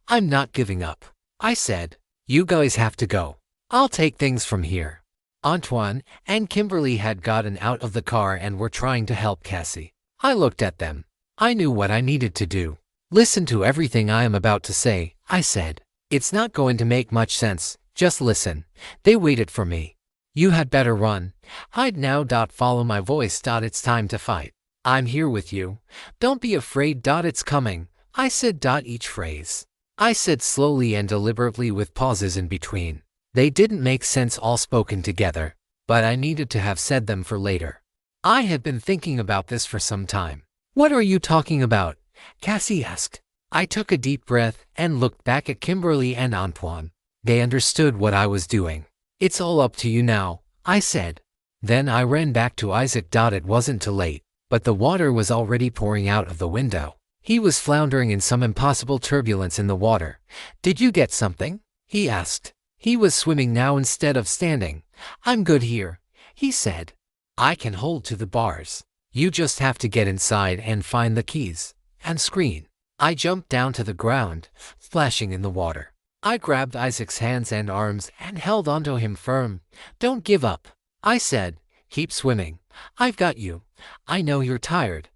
I'm not giving up. I said. You guys have to go. I'll take things from here. Antoine and Kimberly had gotten out of the car and were trying to help Cassie. I looked at them. I knew what I needed to do. Listen to everything I am about to say, I said. It's not going to make much sense. Just listen. They waited for me. You had better run. Hide now. Follow my voice. It's time to fight. I'm here with you. Don't be afraid. It's coming. I said. Each phrase I said slowly and deliberately with pauses in between. They didn't make sense all spoken together, but I needed to have said them for later. I had been thinking about this for some time. What are you talking about? Cassie asked. I took a deep breath and looked back at Kimberly and Antoine. They understood what I was doing. It's all up to you now, I said. Then I ran back to Isaac. It wasn't too late, but the water was already pouring out of the window. He was floundering in some impossible turbulence in the water. "Did you get something?" he asked. He was swimming now instead of standing. "I'm good here," he said. "I can hold to the bars. You just have to get inside and find the keys and screen." I jumped down to the ground, splashing in the water. I grabbed Isaac's hands and arms and held onto him firm. "Don't give up," I said. "Keep swimming. I've got you. I know you're tired.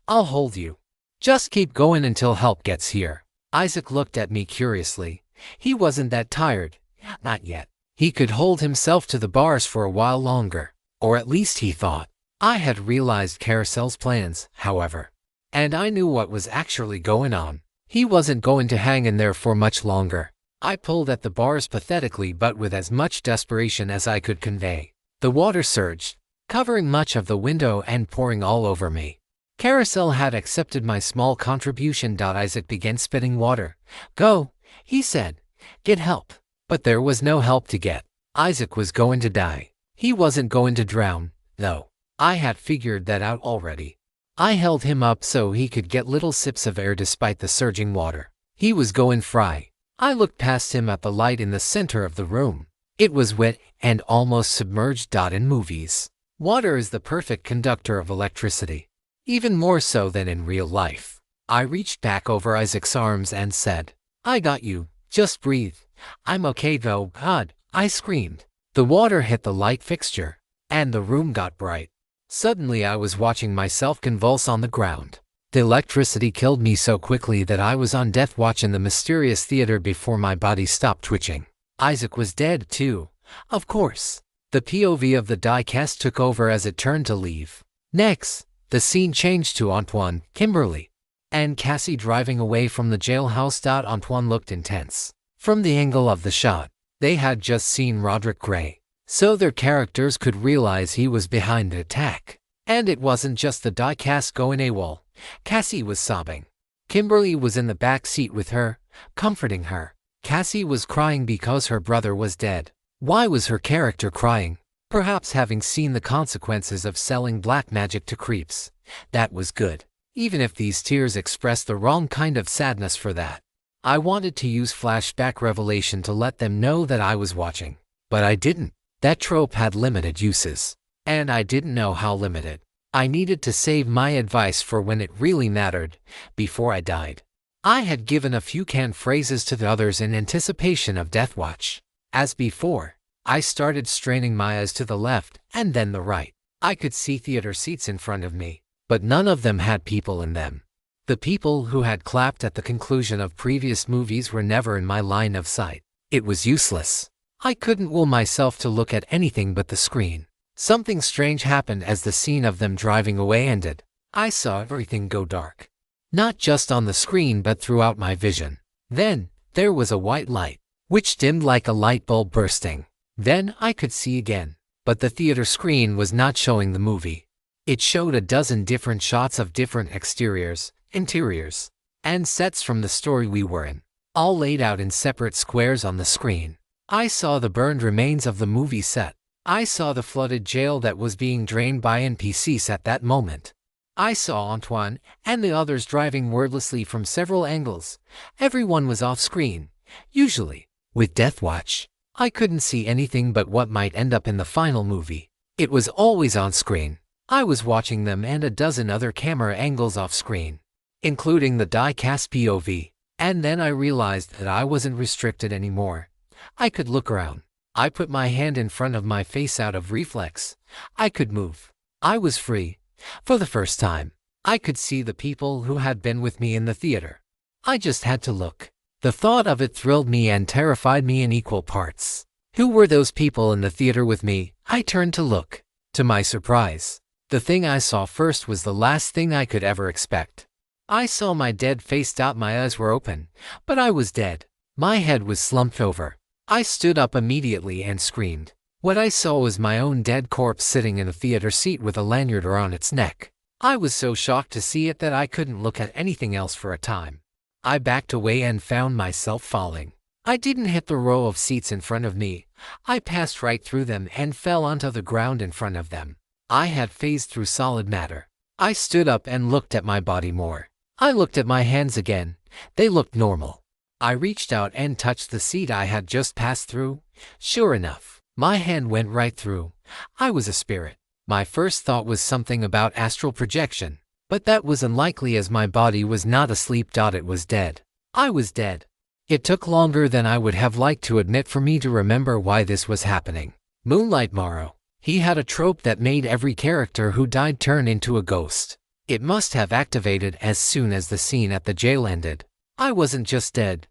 I'll hold you. Just keep going until help gets here." Isaac looked at me curiously. He wasn't that tired. Not yet. He could hold himself to the bars for a while longer. Or at least he thought. I had realized Carousel's plans, however. And I knew what was actually going on. He wasn't going to hang in there for much longer. I pulled at the bars pathetically but with as much desperation as I could convey. The water surged, covering much of the window and pouring all over me. Carousel had accepted my small contribution. Isaac began spitting water. "Go," he said. "Get help." But there was no help to get. Isaac was going to die. He wasn't going to drown, though. I had figured that out already. I held him up so he could get little sips of air despite the surging water. He was going fry. I looked past him at the light in the center of the room. It was wet and almost submerged. In movies, water is the perfect conductor of electricity. Even more so than in real life. I reached back over Isaac's arms and said, "I got you. Just breathe. I'm okay though." "God," I screamed. The water hit the light fixture, and the room got bright. Suddenly I was watching myself convulse on the ground. The electricity killed me so quickly that I was on death watch in the mysterious theater before my body stopped twitching. Isaac was dead too, of course. The POV of the diecast took over as it turned to leave. Next, the scene changed to Antoine, Kimberly, and Cassie driving away from the jailhouse. Antoine looked intense. From the angle of the shot, they had just seen Roderick Gray, so their characters could realize he was behind the attack. And it wasn't just the diecast going AWOL. Cassie was sobbing. Kimberly was in the back seat with her, comforting her. Cassie was crying because her brother was dead. Why was her character crying? Perhaps having seen the consequences of selling black magic to creeps. That was good. Even if these tears expressed the wrong kind of sadness for that. I wanted to use flashback revelation to let them know that I was watching. But I didn't. That trope had limited uses. And I didn't know how limited. I needed to save my advice for when it really mattered, before I died. I had given a few canned phrases to the others in anticipation of Death Watch. As before, I started straining my eyes to the left and then the right. I could see theater seats in front of me, but none of them had people in them. The people who had clapped at the conclusion of previous movies were never in my line of sight. It was useless. I couldn't will myself to look at anything but the screen. Something strange happened as the scene of them driving away ended. I saw everything go dark. Not just on the screen but throughout my vision. Then, there was a white light, which dimmed like a light bulb bursting. Then I could see again. But the theater screen was not showing the movie. It showed a dozen different shots of different exteriors, interiors, and sets from the story we were in, all laid out in separate squares on the screen. I saw the burned remains of the movie set. I saw the flooded jail that was being drained by NPCs at that moment. I saw Antoine and the others driving wordlessly from several angles. Everyone was off screen, usually. With Death Watch, I couldn't see anything but what might end up in the final movie. It was always on screen. I was watching them and a dozen other camera angles off screen, including the diecast POV. And then I realized that I wasn't restricted anymore. I could look around. I put my hand in front of my face out of reflex. I could move. I was free. For the first time, I could see the people who had been with me in the theater. I just had to look. The thought of it thrilled me and terrified me in equal parts. Who were those people in the theater with me? I turned to look. To my surprise, the thing I saw first was the last thing I could ever expect. I saw my dead face. My eyes were open, but I was dead. My head was slumped over. I stood up immediately and screamed. What I saw was my own dead corpse sitting in a theater seat with a lanyard around its neck. I was so shocked to see it that I couldn't look at anything else for a time. I backed away and found myself falling. I didn't hit the row of seats in front of me. I passed right through them and fell onto the ground in front of them. I had phased through solid matter. I stood up and looked at my body more. I looked at my hands again. They looked normal. I reached out and touched the seat I had just passed through. Sure enough, my hand went right through. I was a spirit. My first thought was something about astral projection, but that was unlikely as my body was not asleep. It was dead. I was dead. It took longer than I would have liked to admit for me to remember why this was happening. Moonlight Morrow. He had a trope that made every character who died turn into a ghost. It must have activated as soon as the scene at the jail ended. I wasn't just dead.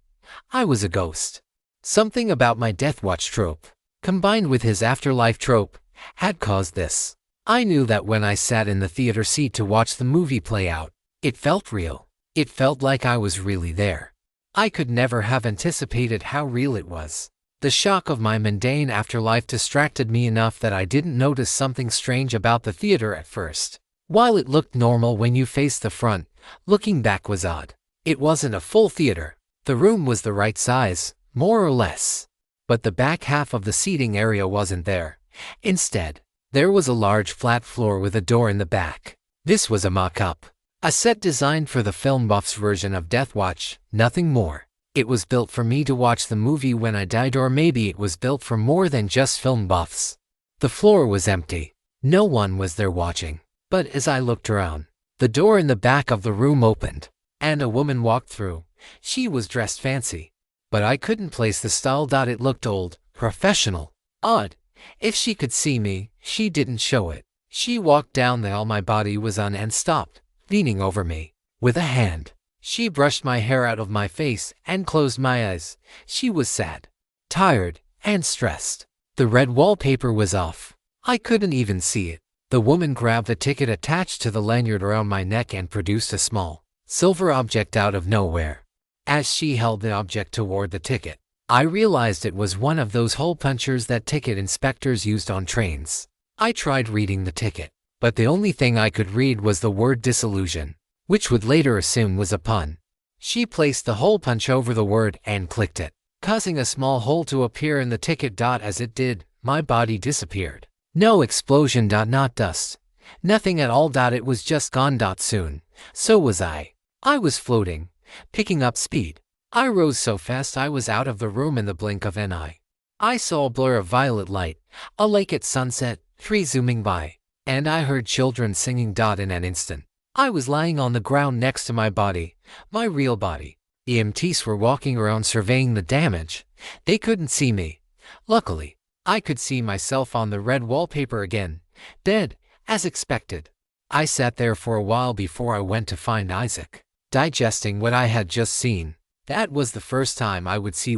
I was a ghost. Something about my Death Watch trope, combined with his afterlife trope, had caused this. I knew that when I sat in the theater seat to watch the movie play out, it felt real. It felt like I was really there. I could never have anticipated how real it was. The shock of my mundane afterlife distracted me enough that I didn't notice something strange about the theater at first. While it looked normal when you faced the front, looking back was odd. It wasn't a full theater. The room was the right size, more or less. But the back half of the seating area wasn't there. Instead, there was a large flat floor with a door in the back. This was a mock-up. A set designed for the film buff's version of Death Watch, nothing more. It was built for me to watch the movie when I died, or maybe it was built for more than just film buffs. The floor was empty. No one was there watching. But as I looked around, the door in the back of the room opened, and a woman walked through. She was dressed fancy, but I couldn't place the style. It looked old, professional, odd. If she could see me, she didn't show it. She walked down the aisle my body was on and stopped, leaning over me. With a hand, she brushed my hair out of my face and closed my eyes. She was sad, tired, and stressed. The red wallpaper was off. I couldn't even see it. The woman grabbed a ticket attached to the lanyard around my neck and produced a small, silver object out of nowhere. As she held the object toward the ticket, I realized it was one of those hole punchers that ticket inspectors used on trains. I tried reading the ticket, but the only thing I could read was the word disillusion, which would later assume was a pun. She placed the hole punch over the word and clicked it, causing a small hole to appear in the ticket. As it did, my body disappeared. No explosion. Not dust. Nothing at all. It was just gone. Soon, so was I. I was floating, picking up speed. I rose so fast I was out of the room in the blink of an eye. I saw a blur of violet light, a lake at sunset, trees zooming by, and I heard children singing. In an instant, I was lying on the ground next to my body, my real body. EMTs were walking around surveying the damage. They couldn't see me. Luckily, I could see myself on the red wallpaper again, dead, as expected. I sat there for a while before I went to find Isaac, digesting what I had just seen. That was the first time I would see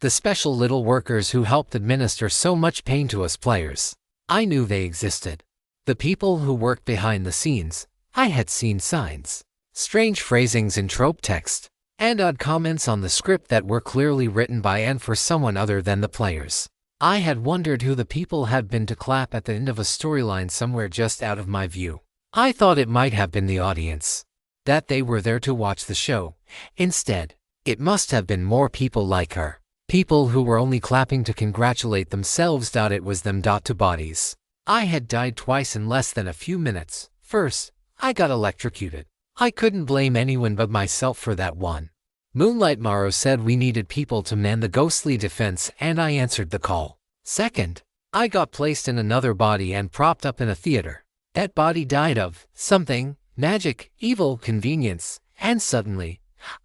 the special little workers who helped administer so much pain to us players. I knew they existed. The people who worked behind the scenes. I had seen signs, strange phrasings in trope text, and odd comments on the script that were clearly written by and for someone other than the players. I had wondered who the people had been to clap at the end of a storyline somewhere just out of my view. I thought it might have been the audience, that they were there to watch the show. Instead, it must have been more people like her. People who were only clapping to congratulate themselves. It was them. To bodies. I had died twice in less than a few minutes. First, I got electrocuted. I couldn't blame anyone but myself for that one. Moonlight Morrow said we needed people to man the ghostly defense, and I answered the call. Second, I got placed in another body and propped up in a theater. That body died of something, magic, evil, convenience, and suddenly,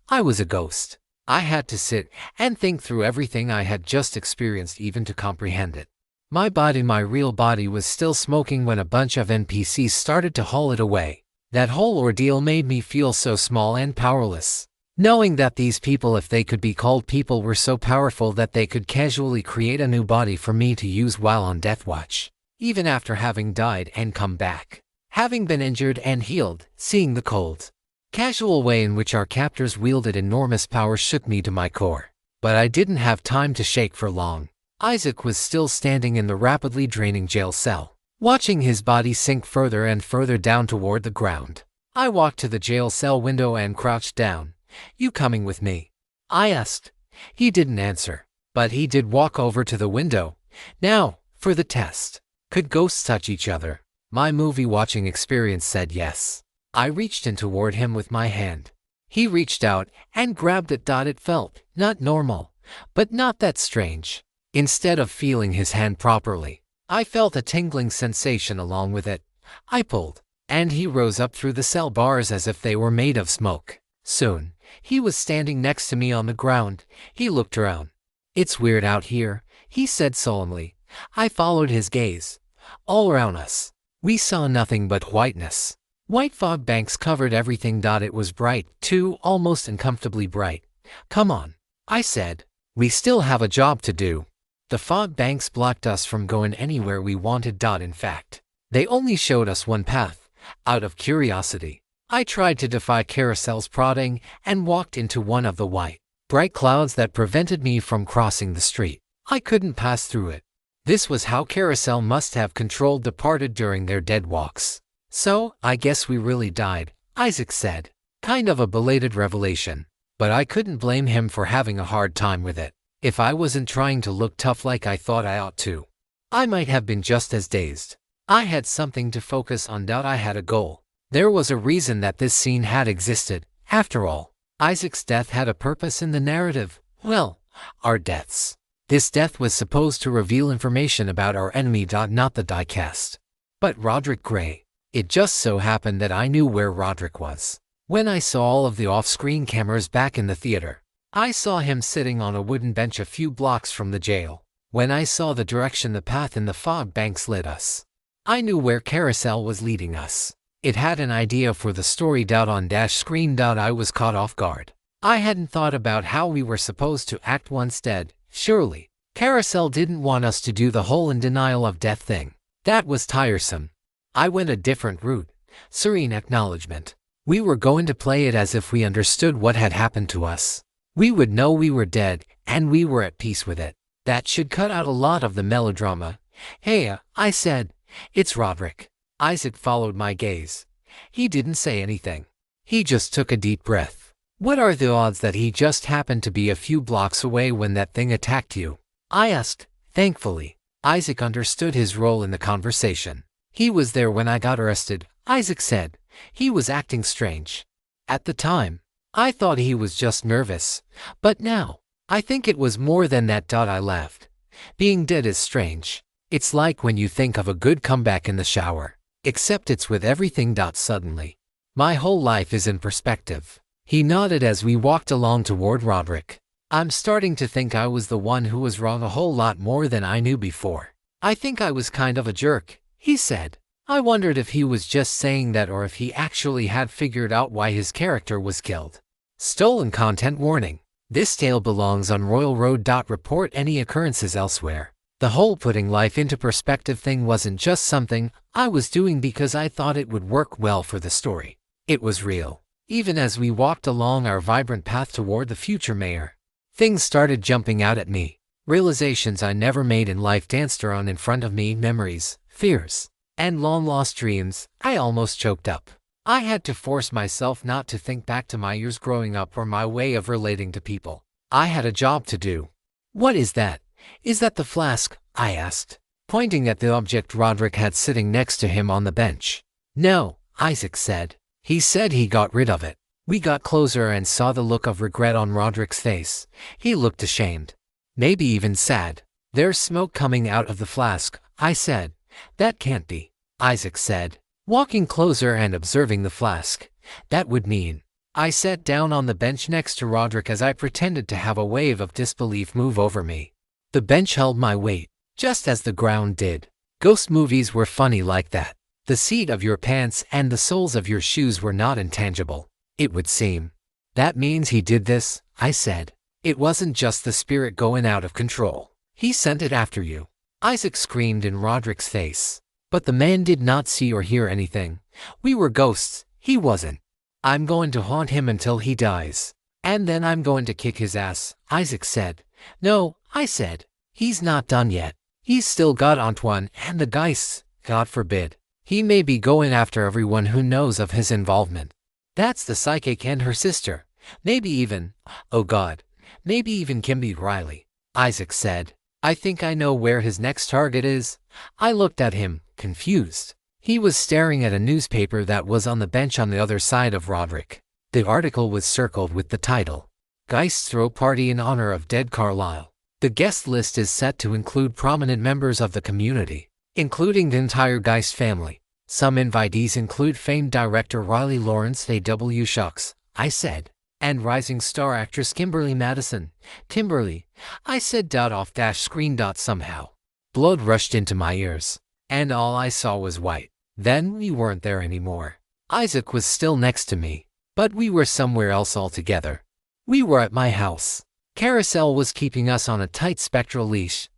I was a ghost. I had to sit and think through everything I had just experienced even to comprehend it. My body, my real body, was still smoking when a bunch of NPCs started to haul it away. That whole ordeal made me feel so small and powerless. Knowing that these people, if they could be called people, were so powerful that they could casually create a new body for me to use while on Death Watch, even after having died and come back. Having been injured and healed, seeing the cold, casual way in which our captors wielded enormous power shook me to my core. But I didn't have time to shake for long. Isaac was still standing in the rapidly draining jail cell, watching his body sink further and further down toward the ground. I walked to the jail cell window and crouched down. "You coming with me?" I asked. He didn't answer, but he did walk over to the window. Now, for the test. Could ghosts touch each other? My movie watching experience said yes. I reached in toward him with my hand. He reached out and grabbed it. It felt not normal, but not that strange. Instead of feeling his hand properly, I felt a tingling sensation along with it. I pulled, and he rose up through the cell bars as if they were made of smoke. Soon, he was standing next to me on the ground. He looked around. "It's weird out here," he said solemnly. I followed his gaze. All around us, we saw nothing but whiteness. White fog banks covered everything. It was bright, too, almost uncomfortably bright. "Come on," I said. "We still have a job to do." The fog banks blocked us from going anywhere we wanted. In fact, they only showed us one path. Out of curiosity, I tried to defy Carousel's prodding and walked into one of the white, bright clouds that prevented me from crossing the street. I couldn't pass through it. This was how Carousel must have controlled Departed during their dead walks. "So, I guess we really died," Isaac said. Kind of a belated revelation, but I couldn't blame him for having a hard time with it. If I wasn't trying to look tough like I thought I ought to, I might have been just as dazed. I had something to focus on. I had a goal. There was a reason that this scene had existed. After all, Isaac's death had a purpose in the narrative. Well, our deaths. This death was supposed to reveal information about our enemy. Not the diecast, but Roderick Gray. It just so happened that I knew where Roderick was. When I saw all of the off-screen cameras back in the theater, I saw him sitting on a wooden bench a few blocks from the jail. When I saw the direction the path in the fog banks led us, I knew where Carousel was leading us. It had an idea for the story. On dash screen. I was caught off guard. I hadn't thought about how we were supposed to act once dead. Surely, Carousel didn't want us to do the whole in denial of death thing. That was tiresome. I went a different route. Serene acknowledgement. We were going to play it as if we understood what had happened to us. We would know we were dead, and we were at peace with it. That should cut out a lot of the melodrama. "Hey," I said. "It's Roderick." Isaac followed my gaze. He didn't say anything. He just took a deep breath. "What are the odds that he just happened to be a few blocks away when that thing attacked you?" I asked. Thankfully, Isaac understood his role in the conversation. "He was there when I got arrested," Isaac said. "He was acting strange. At the time, I thought he was just nervous, but now, I think it was more than that." I laughed. "Being dead is strange. It's like when you think of a good comeback in the shower, except it's with everything. Suddenly, my whole life is in perspective." He nodded as we walked along toward Roderick. "I'm starting to think I was the one who was wrong a whole lot more than I knew before. I think I was kind of a jerk," he said. I wondered if he was just saying that or if he actually had figured out why his character was killed. Stolen content warning. This tale belongs on Royal Road. Report any occurrences elsewhere. The whole putting life into perspective thing wasn't just something I was doing because I thought it would work well for the story. It was real. Even as we walked along our vibrant path toward the future mayor, things started jumping out at me. Realizations I never made in life danced around in front of me. Memories, fears, and long-lost dreams. I almost choked up. I had to force myself not to think back to my years growing up or my way of relating to people. I had a job to do. "What is that? Is that the flask?" I asked, pointing at the object Roderick had sitting next to him on the bench. "No," Isaac said. "He said he got rid of it." We got closer and saw the look of regret on Roderick's face. He looked ashamed, maybe even sad. "There's smoke coming out of the flask," I said. "That can't be," Isaac said, walking closer and observing the flask. "That would mean—" I sat down on the bench next to Roderick as I pretended to have a wave of disbelief move over me. The bench held my weight, just as the ground did. Ghost movies were funny like that. The seat of your pants and the soles of your shoes were not intangible, it would seem. "That means he did this," I said. "It wasn't just the spirit going out of control. He sent it after you." Isaac screamed in Roderick's face. But the man did not see or hear anything. We were ghosts, he wasn't. "I'm going to haunt him until he dies. And then I'm going to kick his ass," Isaac said. "No," I said. "He's not done yet. He's still got Antoine and the Geists, God forbid. He may be going after everyone who knows of his involvement. That's the psychic and her sister. Maybe even, oh God, maybe even Kimby Riley," Isaac said. "I think I know where his next target is." I looked at him, confused. He was staring at a newspaper that was on the bench on the other side of Roderick. The article was circled with the title, Geist Throw Party in Honor of Dead Carlyle. The guest list is set to include prominent members of the community, including the entire Geist family. Some invitees include famed director Riley Lawrence A.W. Shucks, I said, and rising star actress Kimberly Madison. Kimberly, I said off-screen. Somehow, blood rushed into my ears, and all I saw was white. Then we weren't there anymore. Isaac was still next to me, but we were somewhere else altogether. We were at my house. Carousel was keeping us on a tight spectral leash.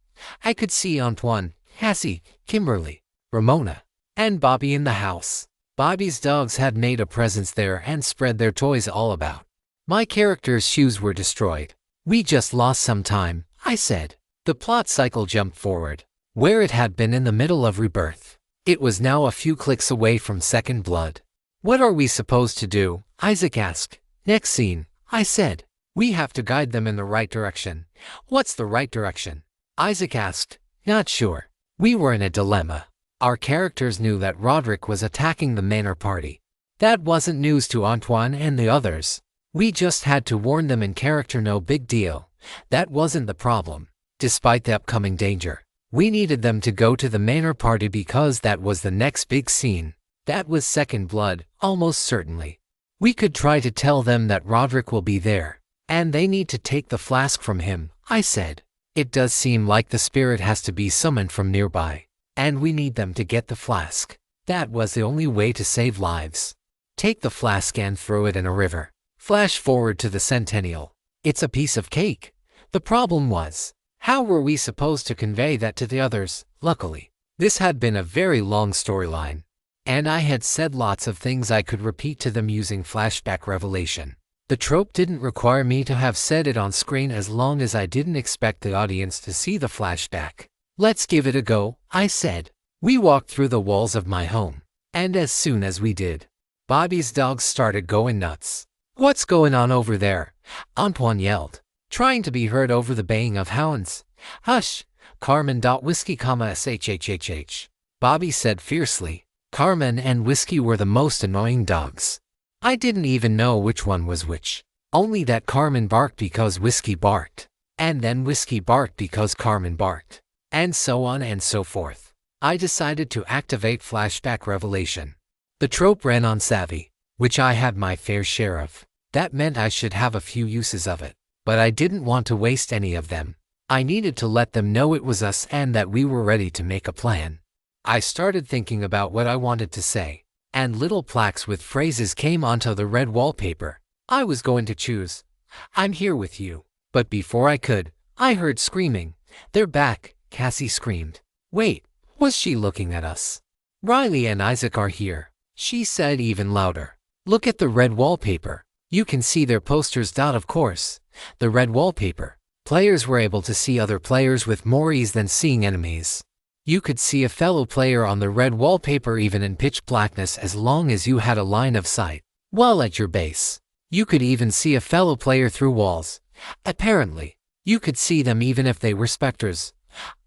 I could see Antoine, Cassie, Kimberly, Ramona, and Bobby in the house. Bobby's dogs had made a presence there and spread their toys all about. My character's shoes were destroyed. We just lost some time, I said. The plot cycle jumped forward, where it had been in the middle of rebirth. It was now a few clicks away from second blood. What are we supposed to do? Isaac asked. Next scene, I said. We have to guide them in the right direction. What's the right direction? Isaac asked. Not sure. We were in a dilemma. Our characters knew that Roderick was attacking the Manor party. That wasn't news to Antoine and the others. We just had to warn them in character. No big deal. That wasn't the problem. Despite the upcoming danger, we needed them to go to the Manor party because that was the next big scene. That was second blood, almost certainly. We could try to tell them that Roderick will be there, and they need to take the flask from him, I said. It does seem like the spirit has to be summoned from nearby, and we need them to get the flask. That was the only way to save lives. Take the flask and throw it in a river. Flash forward to the Centennial. It's a piece of cake. The problem was, how were we supposed to convey that to the others? Luckily, this had been a very long storyline, and I had said lots of things I could repeat to them using flashback revelation. The trope didn't require me to have said it on screen as long as I didn't expect the audience to see the flashback. Let's give it a go, I said. We walked through the walls of my home, and as soon as we did, Bobby's dogs started going nuts. What's going on over there? Antoine yelled, trying to be heard over the baying of hounds. Hush, Carmen. Whiskey, shhhh. Bobby said fiercely. Carmen and Whiskey were the most annoying dogs. I didn't even know which one was which. Only that Carmen barked because Whiskey barked, and then Whiskey barked because Carmen barked, and so on and so forth. I decided to activate flashback revelation. The trope ran on Savvy, which I had my fair share of. That meant I should have a few uses of it, but I didn't want to waste any of them. I needed to let them know it was us and that we were ready to make a plan. I started thinking about what I wanted to say, and little plaques with phrases came onto the red wallpaper. I was going to choose, I'm here with you, but before I could, I heard screaming. They're back, Cassie screamed. Wait, was she looking at us? Riley and Isaac are here, she said even louder. Look at the red wallpaper. You can see their posters. Of course, the red wallpaper. Players were able to see other players with more ease than seeing enemies. You could see a fellow player on the red wallpaper even in pitch blackness as long as you had a line of sight. While at your base, you could even see a fellow player through walls. Apparently, you could see them even if they were specters.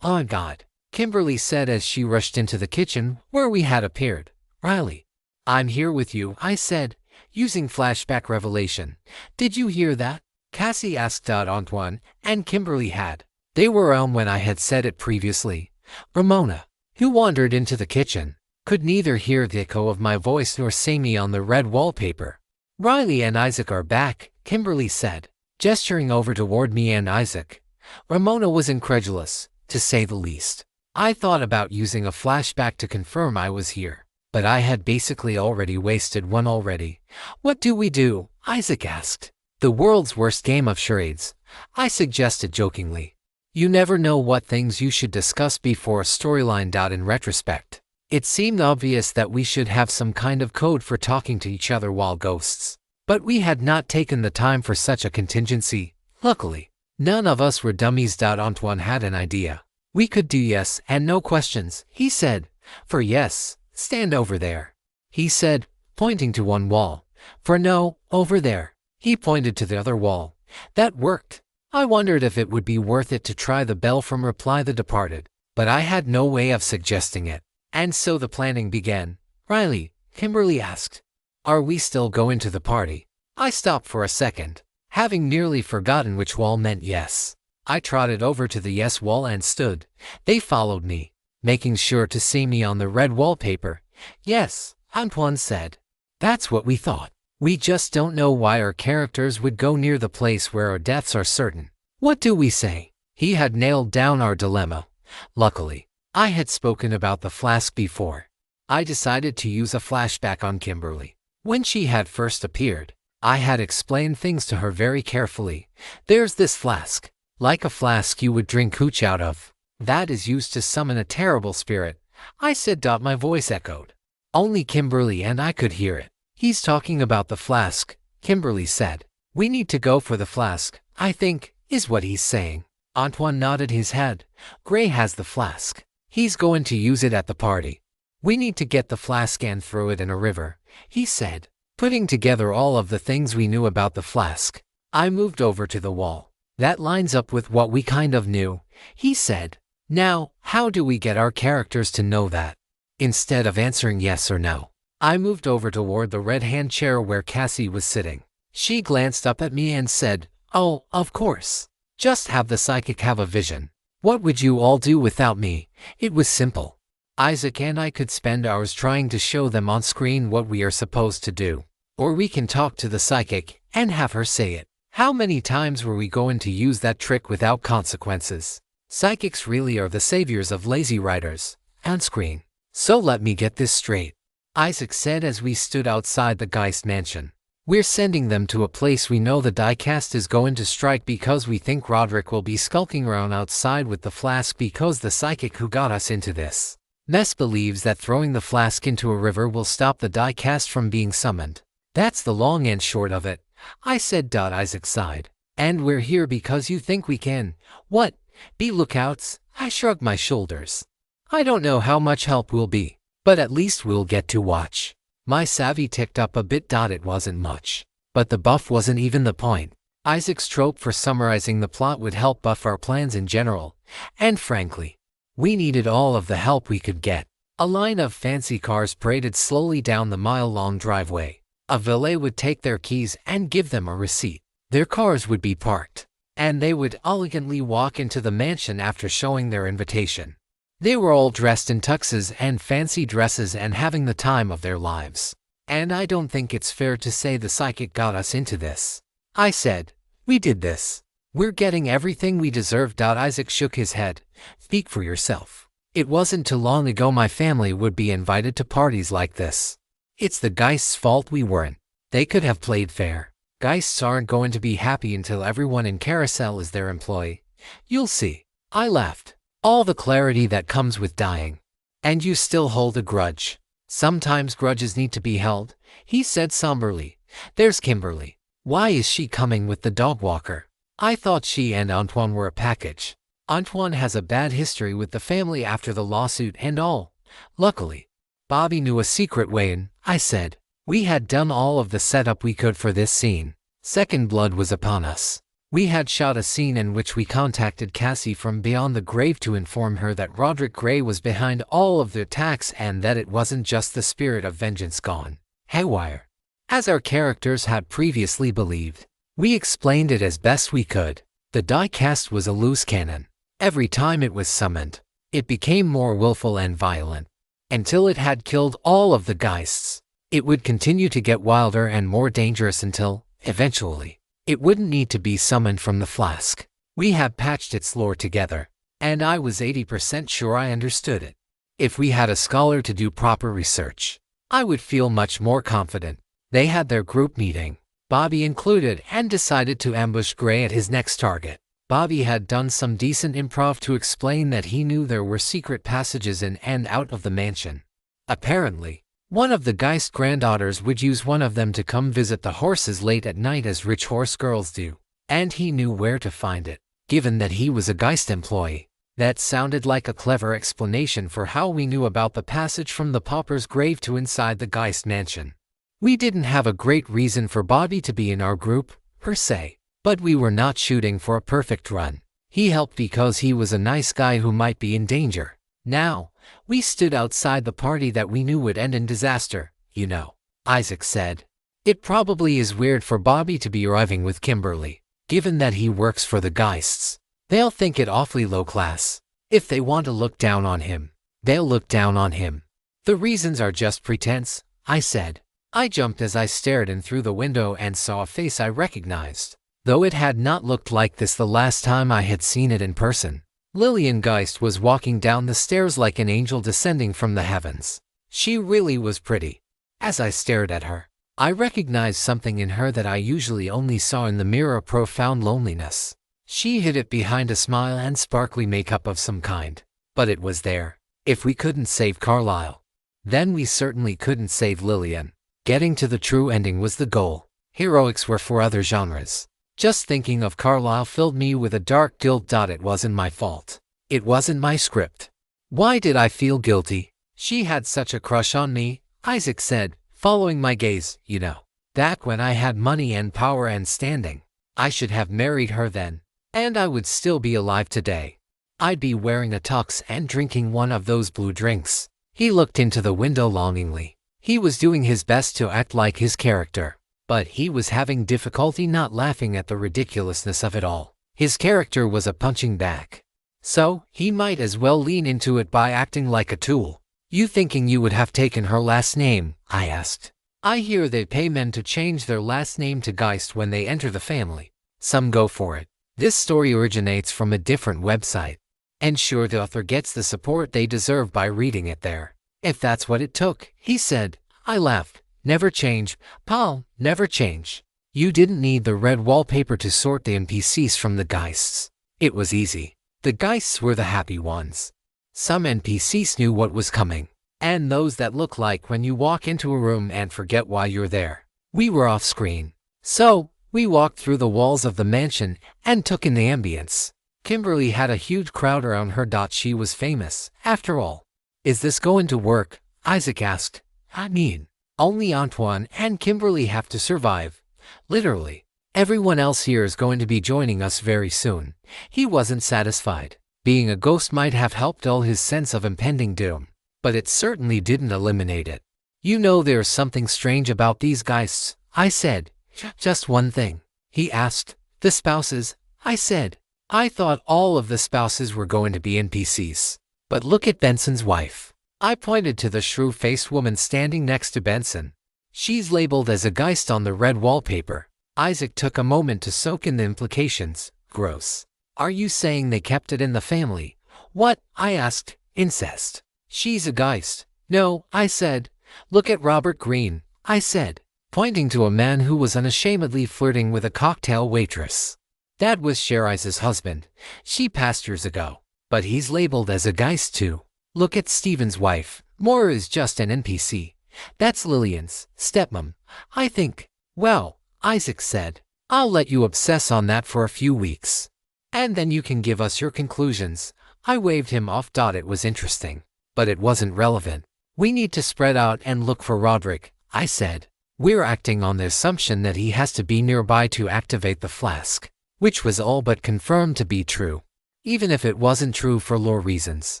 Oh my God, Kimberly said as she rushed into the kitchen where we had appeared. Riley, I'm here with you, I said, using flashback revelation. Did you hear that? Cassie asked. Antoine and Kimberly had. They were when I had said it previously. Ramona, who wandered into the kitchen, could neither hear the echo of my voice nor see me on the red wallpaper. Riley and Isaac are back, Kimberly said, gesturing over toward me and Isaac. Ramona was incredulous, to say the least. I thought about using a flashback to confirm I was here, but I had basically already wasted one already. What do we do? Isaac asked. The world's worst game of charades, I suggested jokingly. You never know what things you should discuss before a storyline. In retrospect, it seemed obvious that we should have some kind of code for talking to each other while ghosts, but we had not taken the time for such a contingency. Luckily, none of us were dummies. Antoine had an idea. We could do yes and no questions, he said. For yes, stand over there, he said, pointing to one wall. For no, over there. He pointed to the other wall. That worked. I wondered if it would be worth it to try the bell from Reply the Departed, but I had no way of suggesting it. And so the planning began. Riley, Kimberly asked, are we still going to the party? I stopped for a second, having nearly forgotten which wall meant yes. I trotted over to the yes wall and stood. They followed me, making sure to see me on the red wallpaper. Yes, Antoine said. That's what we thought. We just don't know why our characters would go near the place where our deaths are certain. What do we say? He had nailed down our dilemma. Luckily, I had spoken about the flask before. I decided to use a flashback on Kimberly. When she had first appeared, I had explained things to her very carefully. There's this flask, like a flask you would drink hooch out of, that is used to summon a terrible spirit. I said. My voice echoed. Only Kimberly and I could hear it. He's talking about the flask, Kimberly said. We need to go for the flask, I think, is what he's saying. Antoine nodded his head. Gray has the flask. He's going to use it at the party. We need to get the flask and throw it in a river, he said, putting together all of the things we knew about the flask. I moved over to the wall. That lines up with what we kind of knew, he said. Now, how do we get our characters to know that? Instead of answering yes or no, I moved over toward the red hand chair where Cassie was sitting. She glanced up at me and said, "Oh, of course. Just have the psychic have a vision. What would you all do without me?" It was simple. Isaac and I could spend hours trying to show them on screen what we are supposed to do. Or we can talk to the psychic and have her say it. How many times were we going to use that trick without consequences? Psychics really are the saviors of lazy writers on screen. So let me get this straight, Isaac said as we stood outside the Geist mansion. We're sending them to a place we know the diecast is going to strike because we think Roderick will be skulking around outside with the flask because the psychic who got us into this mess believes that throwing the flask into a river will stop the diecast from being summoned. That's the long and short of it, I said. Isaac sighed. And we're here because you think we can, what, be lookouts? I shrugged my shoulders. I don't know how much help we'll be, but at least we'll get to watch. My savvy ticked up a bit. It wasn't much, but the buff wasn't even the point. Isaac's trope for summarizing the plot would help buff our plans in general, and frankly, we needed all of the help we could get. A line of fancy cars paraded slowly down the mile-long driveway. A valet would take their keys and give them a receipt. Their cars would be parked, and they would elegantly walk into the mansion after showing their invitation. They were all dressed in tuxes and fancy dresses and having the time of their lives. And I don't think it's fair to say the psychic got us into this. I said, we did this. We're getting everything we deserve. Isaac shook his head. Speak for yourself. It wasn't too long ago my family would be invited to parties like this. It's the Geist's fault we weren't. They could have played fair. Geists aren't going to be happy until everyone in Carousel is their employee. You'll see. I laughed. All the clarity that comes with dying. And you still hold a grudge. Sometimes grudges need to be held, he said somberly. There's Kimberly. Why is she coming with the dog walker? I thought she and Antoine were a package. Antoine has a bad history with the family after the lawsuit and all. Luckily, Bobby knew a secret way in, I said. We had done all of the setup we could for this scene. Second blood was upon us. We had shot a scene in which we contacted Cassie from beyond the grave to inform her that Roderick Gray was behind all of the attacks and that it wasn't just the spirit of vengeance gone haywire, as our characters had previously believed. We explained it as best we could. The diecast was a loose cannon. Every time it was summoned, it became more willful and violent. Until it had killed all of the Geists, it would continue to get wilder and more dangerous until, eventually, it wouldn't need to be summoned from the flask. We had patched its lore together, and I was 80% sure I understood it. If we had a scholar to do proper research, I would feel much more confident. They had their group meeting, Bobby included, and decided to ambush Gray at his next target. Bobby had done some decent improv to explain that he knew there were secret passages in and out of the mansion. Apparently, one of the Geist granddaughters would use one of them to come visit the horses late at night as rich horse girls do, and he knew where to find it, given that he was a Geist employee. That sounded like a clever explanation for how we knew about the passage from the pauper's grave to inside the Geist mansion. We didn't have a great reason for Bobby to be in our group, per se, but we were not shooting for a perfect run. He helped because he was a nice guy who might be in danger. Now, we stood outside the party that we knew would end in disaster, you know, Isaac said. It probably is weird for Bobby to be arriving with Kimberly, given that he works for the Geists. They'll think it awfully low class. If they want to look down on him, they'll look down on him. The reasons are just pretense, I said. I jumped as I stared in through the window and saw a face I recognized, though it had not looked like this the last time I had seen it in person. Lillian Geist was walking down the stairs like an angel descending from the heavens. She really was pretty. As I stared at her, I recognized something in her that I usually only saw in the mirror: profound loneliness. She hid it behind a smile and sparkly makeup of some kind. But it was there. If we couldn't save Carlisle, then we certainly couldn't save Lillian. Getting to the true ending was the goal. Heroics were for other genres. Just thinking of Carlisle filled me with a dark guilt. It wasn't my fault. It wasn't my script. Why did I feel guilty? She had such a crush on me, Isaac said, following my gaze. You know, back when I had money and power and standing. I should have married her then, and I would still be alive today. I'd be wearing a tux and drinking one of those blue drinks. He looked into the window longingly. He was doing his best to act like his character, but he was having difficulty not laughing at the ridiculousness of it all. His character was a punching bag, so he might as well lean into it by acting like a tool. You thinking you would have taken her last name? I asked. I hear they pay men to change their last name to Geist when they enter the family. Some go for it. This story originates from a different website, and sure, the author gets the support they deserve by reading it there. If that's what it took, he said. I laughed. Never change, Paul, never change. You didn't need the red wallpaper to sort the NPCs from the Geists. It was easy. The Geists were the happy ones. Some NPCs knew what was coming, and those that look like when you walk into a room and forget why you're there. We were off screen, so we walked through the walls of the mansion and took in the ambience. Kimberly had a huge crowd around her. She was famous, after all. Is this going to work? Isaac asked. I mean, only Antoine and Kimberly have to survive. Literally. Everyone else here is going to be joining us very soon. He wasn't satisfied. Being a ghost might have helped dull his sense of impending doom, but it certainly didn't eliminate it. You know, there's something strange about these Geists, I said. Just one thing, he asked. The spouses, I said. I thought all of the spouses were going to be NPCs. But look at Benson's wife. I pointed to the shrew-faced woman standing next to Benson. She's labeled as a Geist on the red wallpaper. Isaac took a moment to soak in the implications. Gross. Are you saying they kept it in the family? What? I asked. Incest. She's a Geist. No, I said. Look at Robert Greene, I said, pointing to a man who was unashamedly flirting with a cocktail waitress. That was Sherice's husband. She passed years ago, but he's labeled as a Geist too. Look at Stephen's wife. Moira is just an NPC. That's Lillian's stepmom, I think. Well, Isaac said, I'll let you obsess on that for a few weeks, and then you can give us your conclusions. I waved him off. It was interesting, but it wasn't relevant. We need to spread out and look for Roderick, I said. We're acting on the assumption that he has to be nearby to activate the flask, which was all but confirmed to be true. Even if it wasn't true for lore reasons,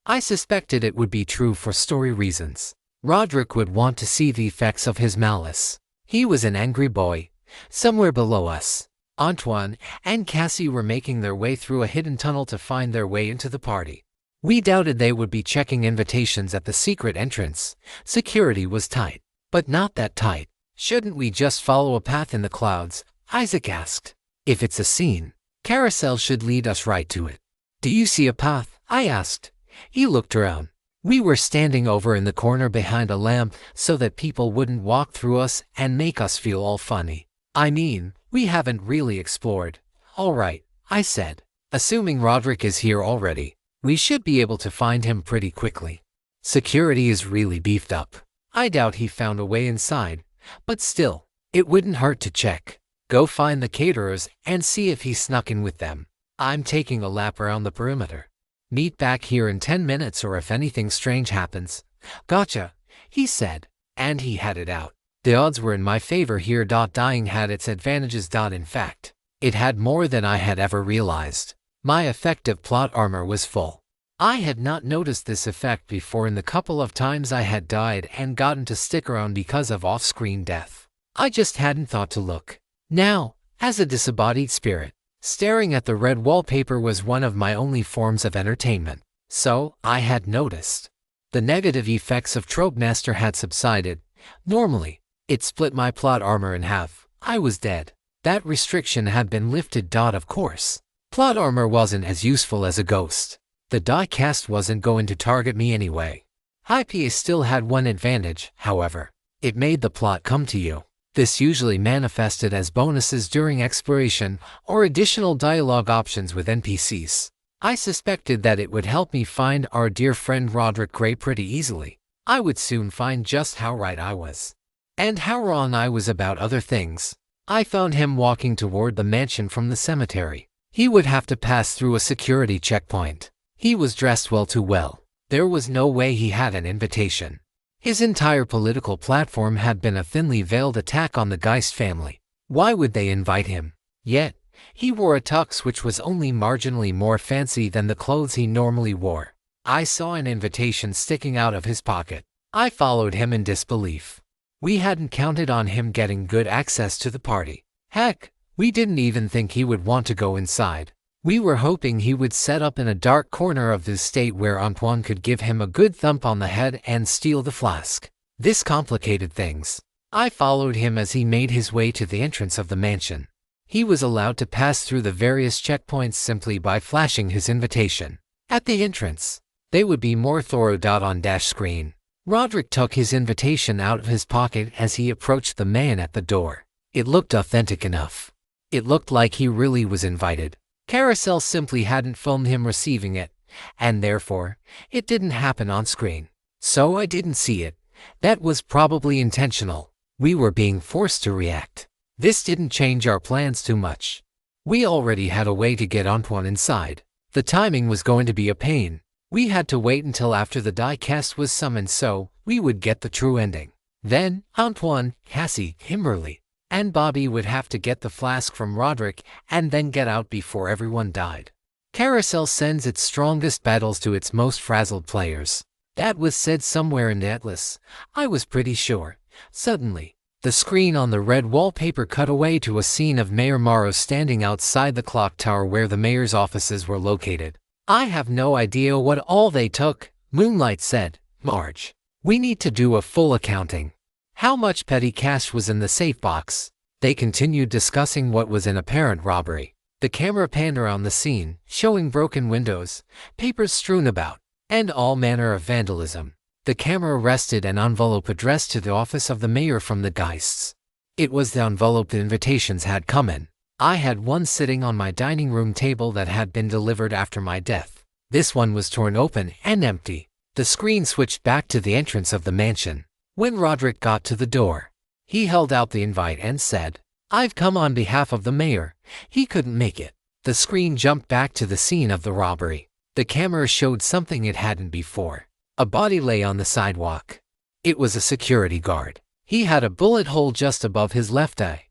I suspected it would be true for story reasons. Roderick would want to see the effects of his malice. He was an angry boy. Somewhere below us, Antoine and Cassie were making their way through a hidden tunnel to find their way into the party. We doubted they would be checking invitations at the secret entrance. Security was tight, but not that tight. Shouldn't we just follow a path in the clouds? Isaac asked. If it's a scene, Carousel should lead us right to it. Do you see a path? I asked. He looked around. We were standing over in the corner behind a lamp so that people wouldn't walk through us and make us feel all funny. I mean, we haven't really explored. All right, I said. Assuming Roderick is here already, we should be able to find him pretty quickly. Security is really beefed up. I doubt he found a way inside, but still, it wouldn't hurt to check. Go find the caterers and see if he snuck in with them. I'm taking a lap around the perimeter. Meet back here in 10 minutes or if anything strange happens. Gotcha, he said, and he headed out. The odds were in my favor here. Dying had its advantages. In fact, it had more than I had ever realized. My effective plot armor was full. I had not noticed this effect before in the couple of times I had died and gotten to stick around because of off-screen death. I just hadn't thought to look. Now, as a disembodied spirit, staring at the red wallpaper was one of my only forms of entertainment. So, I had noticed. The negative effects of Trope Master had subsided. Normally, it split my plot armor in half. I was dead. That restriction had been lifted. Of course, plot armor wasn't as useful as a ghost. The die cast wasn't going to target me anyway. IPA still had one advantage, however. It made the plot come to you. This usually manifested as bonuses during exploration or additional dialogue options with NPCs. I suspected that it would help me find our dear friend Roderick Gray pretty easily. I would soon find just how right I was. And how wrong I was about other things. I found him walking toward the mansion from the cemetery. He would have to pass through a security checkpoint. He was dressed well too well. There was no way he had an invitation. His entire political platform had been a thinly veiled attack on the Geist family. Why would they invite him? Yet, he wore a tux which was only marginally more fancy than the clothes he normally wore. I saw an invitation sticking out of his pocket. I followed him in disbelief. We hadn't counted on him getting good access to the party. Heck, we didn't even think he would want to go inside. We were hoping he would set up in a dark corner of the estate where Antoine could give him a good thump on the head and steal the flask. This complicated things. I followed him as he made his way to the entrance of the mansion. He was allowed to pass through the various checkpoints simply by flashing his invitation. At the entrance, they would be more thorough. On dash screen, Roderick took his invitation out of his pocket as he approached the man at the door. It looked authentic enough. It looked like he really was invited. Carousel simply hadn't filmed him receiving it, and therefore, it didn't happen on screen. So I didn't see it. That was probably intentional. We were being forced to react. This didn't change our plans too much. We already had a way to get Antoine inside. The timing was going to be a pain. We had to wait until after the die cast was summoned so we would get the true ending. Then, Antoine, Cassie, Kimberly, and Bobby would have to get the flask from Roderick and then get out before everyone died. Carousel sends its strongest battles to its most frazzled players. That was said somewhere in the Atlas. I was pretty sure. Suddenly, the screen on the red wallpaper cut away to a scene of Mayor Morrow standing outside the clock tower where the mayor's offices were located. I have no idea what all they took, Moonlight said. Marge, we need to do a full accounting. How much petty cash was in the safe box? They continued discussing what was an apparent robbery. The camera panned around the scene, showing broken windows, papers strewn about, and all manner of vandalism. The camera rested an envelope addressed to the office of the mayor from the Geists. It was the envelope the invitations had come in. I had one sitting on my dining room table that had been delivered after my death. This one was torn open and empty. The screen switched back to the entrance of the mansion. When Roderick got to the door, he held out the invite and said, "I've come on behalf of the mayor. He couldn't make it." The screen jumped back to the scene of the robbery. The camera showed something it hadn't before. A body lay on the sidewalk. It was a security guard. He had a bullet hole just above his left eye.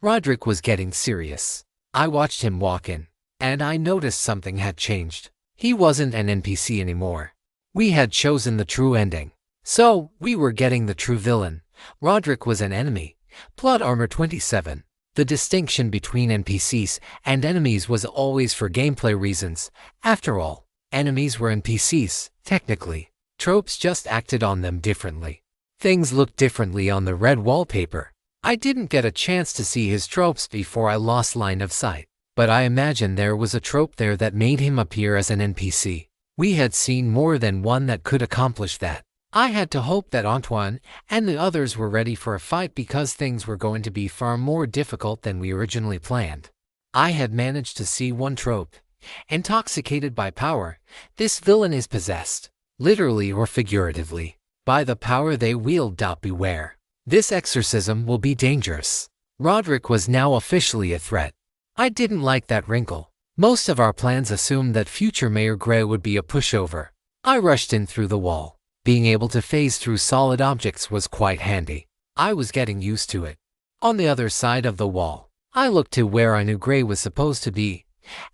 Roderick was getting serious. I watched him walk in, and I noticed something had changed. He wasn't an NPC anymore. We had chosen the true ending. So, we were getting the true villain. Roderick was an enemy. Plot armor 27. The distinction between NPCs and enemies was always for gameplay reasons. After all, enemies were NPCs, technically. Tropes just acted on them differently. Things looked differently on the red wallpaper. I didn't get a chance to see his tropes before I lost line of sight, but I imagine there was a trope there that made him appear as an NPC. We had seen more than one that could accomplish that. I had to hope that Antoine and the others were ready for a fight because things were going to be far more difficult than we originally planned. I had managed to see one trope. Intoxicated by power, this villain is possessed, literally or figuratively, by the power they wield. Beware. This exorcism will be dangerous. Roderick was now officially a threat. I didn't like that wrinkle. Most of our plans assumed that future Mayor Gray would be a pushover. I rushed in through the wall. Being able to phase through solid objects was quite handy. I was getting used to it. On the other side of the wall, I looked to where I knew Gray was supposed to be,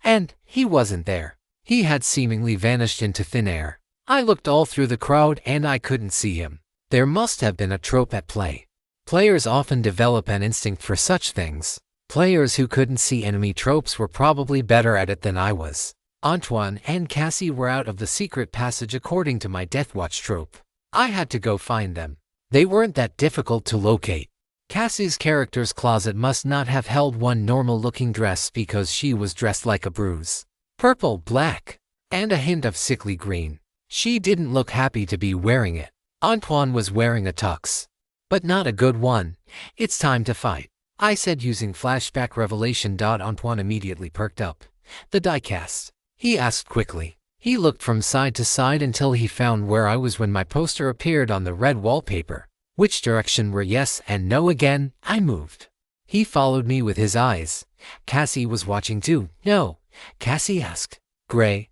and he wasn't there. He had seemingly vanished into thin air. I looked all through the crowd and I couldn't see him. There must have been a trope at play. Players often develop an instinct for such things. Players who couldn't see enemy tropes were probably better at it than I was. Antoine and Cassie were out of the secret passage according to my Deathwatch trope. I had to go find them. They weren't that difficult to locate. Cassie's character's closet must not have held one normal-looking dress because she was dressed like a bruise. Purple, black, and a hint of sickly green. She didn't look happy to be wearing it. Antoine was wearing a tux. But not a good one. It's time to fight, I said using flashback revelation. Antoine immediately perked up. The diecast? He asked quickly. He looked from side to side until he found where I was when my poster appeared on the red wallpaper. Which direction were yes and no again? I moved. He followed me with his eyes. Cassie was watching too. No, Cassie asked. Gray,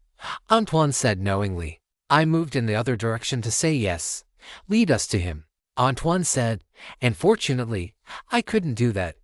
Antoine said knowingly. I moved in the other direction to say yes. Lead us to him, Antoine said, and fortunately, I couldn't do that.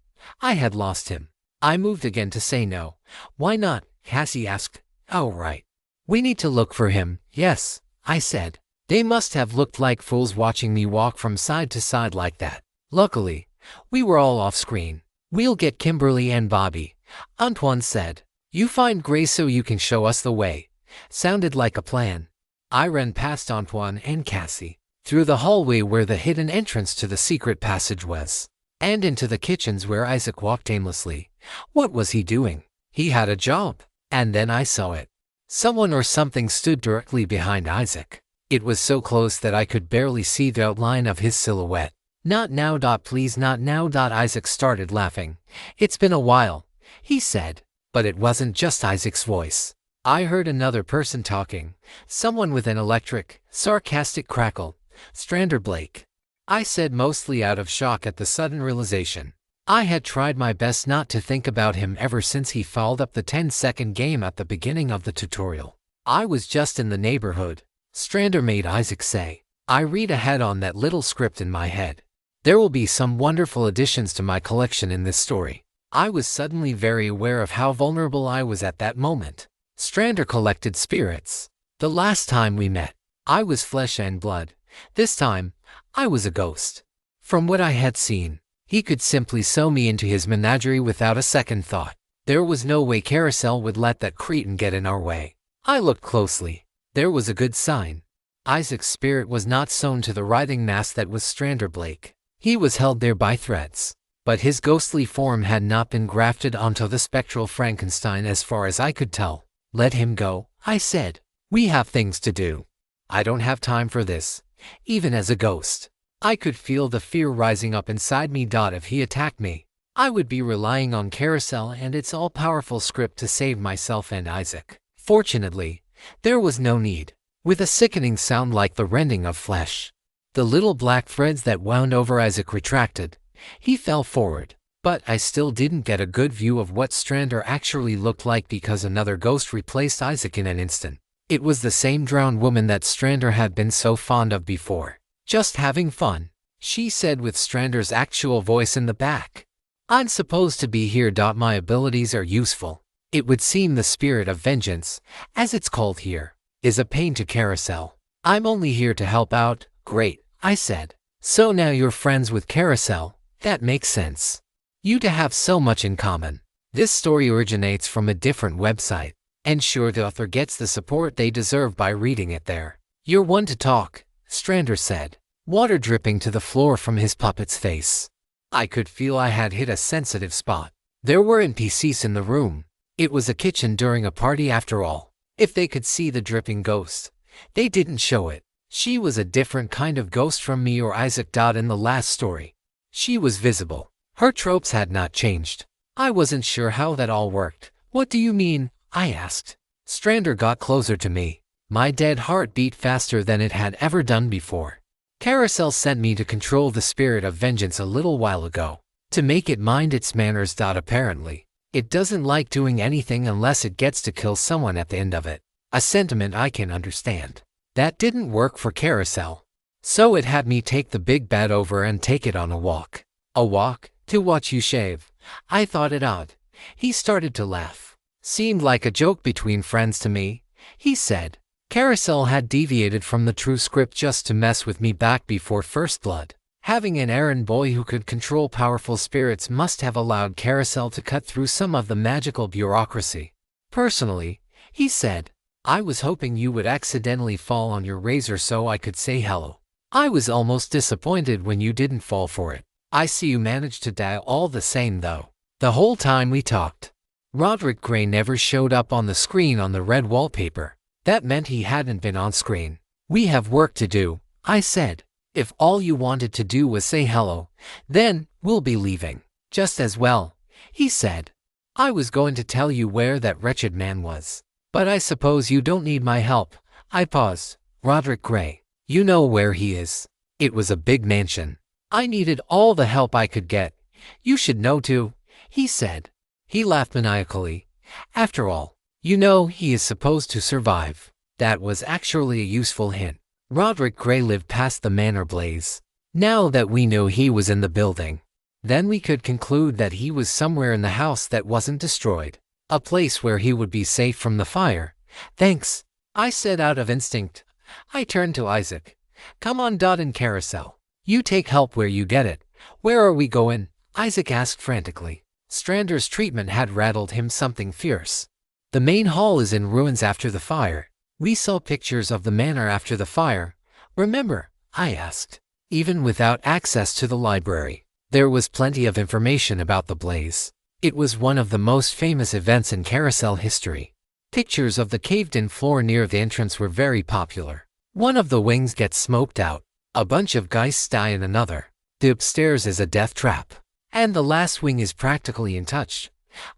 I had lost him. I moved again to say no. Why not? Cassie asked. Oh, right. We need to look for him. Yes, I said. They must have looked like fools watching me walk from side to side like that. Luckily, we were all off screen. We'll get Kimberly and Bobby, Antoine said. You find Gray so you can show us the way. Sounded like a plan. I ran past Antoine and Cassie, through the hallway where the hidden entrance to the secret passage was, and into the kitchens where Isaac walked aimlessly. What was he doing? He had a job. And then I saw it. Someone or something stood directly behind Isaac. It was so close that I could barely see the outline of his silhouette. Not now. Please, not now. Isaac started laughing. It's been a while, he said. But it wasn't just Isaac's voice. I heard another person talking, someone with an electric, sarcastic crackle. Strander Blake, I said, mostly out of shock at the sudden realization. I had tried my best not to think about him ever since he fouled up the 10-second game at the beginning of the tutorial. I was just in the neighborhood, Strander made Isaac say. I read ahead on that little script in my head. There will be some wonderful additions to my collection in this story. I was suddenly very aware of how vulnerable I was at that moment. Strander collected spirits. The last time we met, I was flesh and blood. This time, I was a ghost. From what I had seen, he could simply sew me into his menagerie without a second thought. There was no way Carousel would let that cretin get in our way. I looked closely. There was a good sign. Isaac's spirit was not sewn to the writhing mass that was Strander Blake. He was held there by threads. But his ghostly form had not been grafted onto the spectral Frankenstein as far as I could tell. Let him go, I said. We have things to do. I don't have time for this, even as a ghost. I could feel the fear rising up inside me. If he attacked me, I would be relying on Carousel and its all-powerful script to save myself and Isaac. Fortunately, there was no need. With a sickening sound like the rending of flesh, the little black threads that wound over Isaac retracted. He fell forward, but I still didn't get a good view of what Strander actually looked like because another ghost replaced Isaac in an instant. It was the same drowned woman that Strander had been so fond of before. Just having fun, she said with Strander's actual voice in the back. I'm supposed to be here. My abilities are useful. It would seem the spirit of vengeance, as it's called here, is a pain to Carousel. I'm only here to help out. Great, I said. So now you're friends with Carousel. That makes sense. You two have so much in common. This story originates from a different website, and sure, the author gets the support they deserve by reading it there. You're one to talk, Strander said, water dripping to the floor from his puppet's face. I could feel I had hit a sensitive spot. There were NPCs in the room. It was a kitchen during a party after all. If they could see the dripping ghost, they didn't show it. She was a different kind of ghost from me or Isaac. In the last story, she was visible. Her tropes had not changed. I wasn't sure how that all worked. What do you mean? I asked. Strander got closer to me. My dead heart beat faster than it had ever done before. Carousel sent me to control the spirit of vengeance a little while ago, to make it mind its manners. Apparently, it doesn't like doing anything unless it gets to kill someone at the end of it. A sentiment I can understand. That didn't work for Carousel. So it had me take the big bad over and take it on a walk. A walk? To watch you shave? I thought it odd. He started to laugh. Seemed like a joke between friends to me, he said. Carousel had deviated from the true script just to mess with me back before First Blood. Having an errand boy who could control powerful spirits must have allowed Carousel to cut through some of the magical bureaucracy. Personally, he said, I was hoping you would accidentally fall on your razor so I could say hello. I was almost disappointed when you didn't fall for it. I see you managed to die all the same though. The whole time we talked, Roderick Gray never showed up on the screen on the red wallpaper. That meant he hadn't been on screen. We have work to do, I said. If all you wanted to do was say hello, then we'll be leaving. Just as well, he said. I was going to tell you where that wretched man was. But I suppose you don't need my help. I paused. Roderick Gray, you know where he is. It was a big mansion. I needed all the help I could get. You should know too, he said. He laughed maniacally. After all, you know he is supposed to survive. That was actually a useful hint. Roderick Gray lived past the manor blaze. Now that we knew he was in the building, then we could conclude that he was somewhere in the house that wasn't destroyed. A place where he would be safe from the fire. Thanks, I said out of instinct. I turned to Isaac. Come on, Dot and Carousel. You take help where you get it. Where are we going? Isaac asked frantically. Strander's treatment had rattled him something fierce. The main hall is in ruins after the fire. We saw pictures of the manor after the fire. Remember? I asked. Even without access to the library, there was plenty of information about the blaze. It was one of the most famous events in Carousel history. Pictures of the caved-in floor near the entrance were very popular. One of the wings gets smoked out. A bunch of geists die in another. The upstairs is a death trap. And the last wing is practically untouched.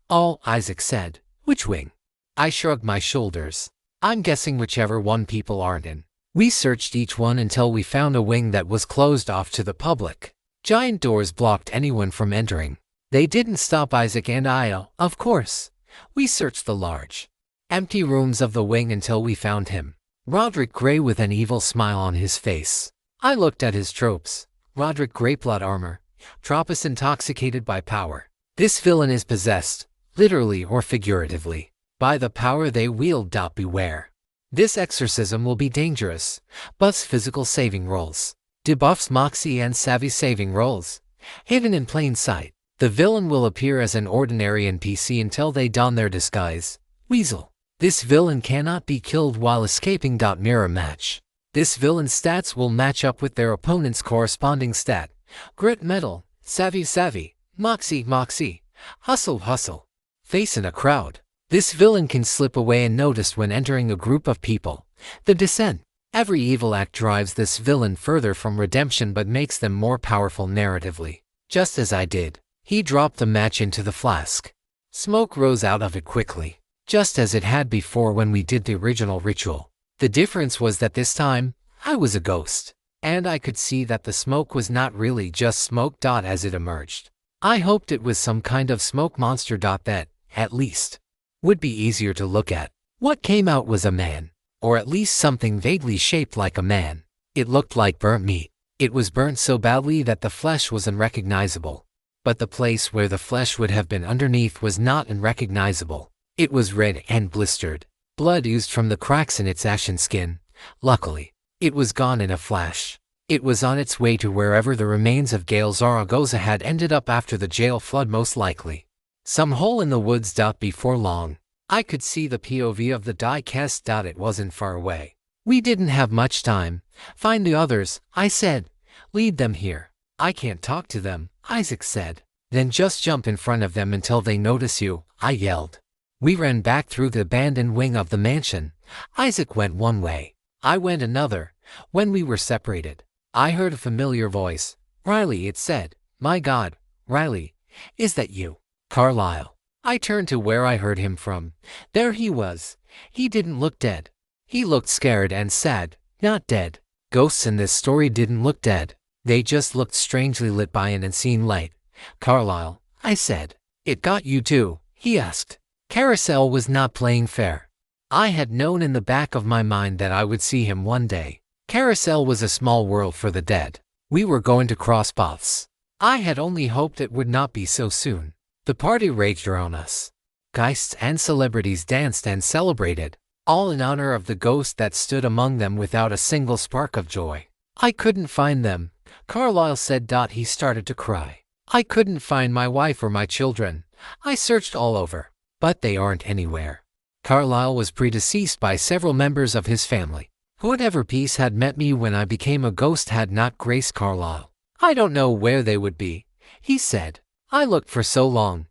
Oh, Isaac said. Which wing? I shrugged my shoulders. I'm guessing whichever one people aren't in. We searched each one until we found a wing that was closed off to the public. Giant doors blocked anyone from entering. They didn't stop Isaac and I, of course. We searched the large, empty rooms of the wing until we found him. Roderick Gray with an evil smile on his face. I looked at his tropes. Roderick Gray plot armor. Tropus intoxicated by power. This villain is possessed, literally or figuratively, by the power they wield. Beware. This exorcism will be dangerous. Buffs physical saving rolls. Debuffs moxie and savvy saving rolls. Hidden in plain sight. The villain will appear as an ordinary NPC until they don their disguise. Weasel. This villain cannot be killed while escaping. Mirror match. This villain's stats will match up with their opponent's corresponding stat. Grit metal. Savvy. Moxie. Hustle. Face in a crowd. This villain can slip away unnoticed when entering a group of people. The descent. Every evil act drives this villain further from redemption but makes them more powerful narratively. Just as I did, he dropped the match into the flask. Smoke rose out of it quickly, just as it had before when we did the original ritual. The difference was that this time, I was a ghost, and I could see that the smoke was not really just smoke. As it emerged, I hoped it was some kind of smoke monster. That, at least, would be easier to look at. What came out was a man, or at least something vaguely shaped like a man. It looked like burnt meat. It was burnt so badly that the flesh was unrecognizable. But the place where the flesh would have been underneath was not unrecognizable. It was red and blistered. Blood oozed from the cracks in its ashen skin. Luckily, it was gone in a flash. It was on its way to wherever the remains of Gail Zaragoza had ended up after the jail flood, most likely. Some hole in the woods. Before long, I could see the POV of the die cast. It wasn't far away. We didn't have much time. Find the others, I said. Lead them here. I can't talk to them, Isaac said. Then just jump in front of them until they notice you, I yelled. We ran back through the abandoned wing of the mansion. Isaac went one way. I went another. When we were separated, I heard a familiar voice. Riley, it said. My God, Riley, is that you? Carlisle. I turned to where I heard him from. There he was. He didn't look dead. He looked scared and sad, not dead. Ghosts in this story didn't look dead. They just looked strangely lit by an unseen light. Carlisle, I said. It got you too, he asked. Carousel was not playing fair. I had known in the back of my mind that I would see him one day. Carousel was a small world for the dead. We were going to cross paths. I had only hoped it would not be so soon. The party raged around us. Geists and celebrities danced and celebrated, all in honor of the ghost that stood among them without a single spark of joy. I couldn't find them, Carlisle said. He started to cry. I couldn't find my wife or my children. I searched all over, but they aren't anywhere. Carlisle was predeceased by several members of his family. Whatever peace had met me when I became a ghost had not graced Carlisle. I don't know where they would be, he said. I looked for so long,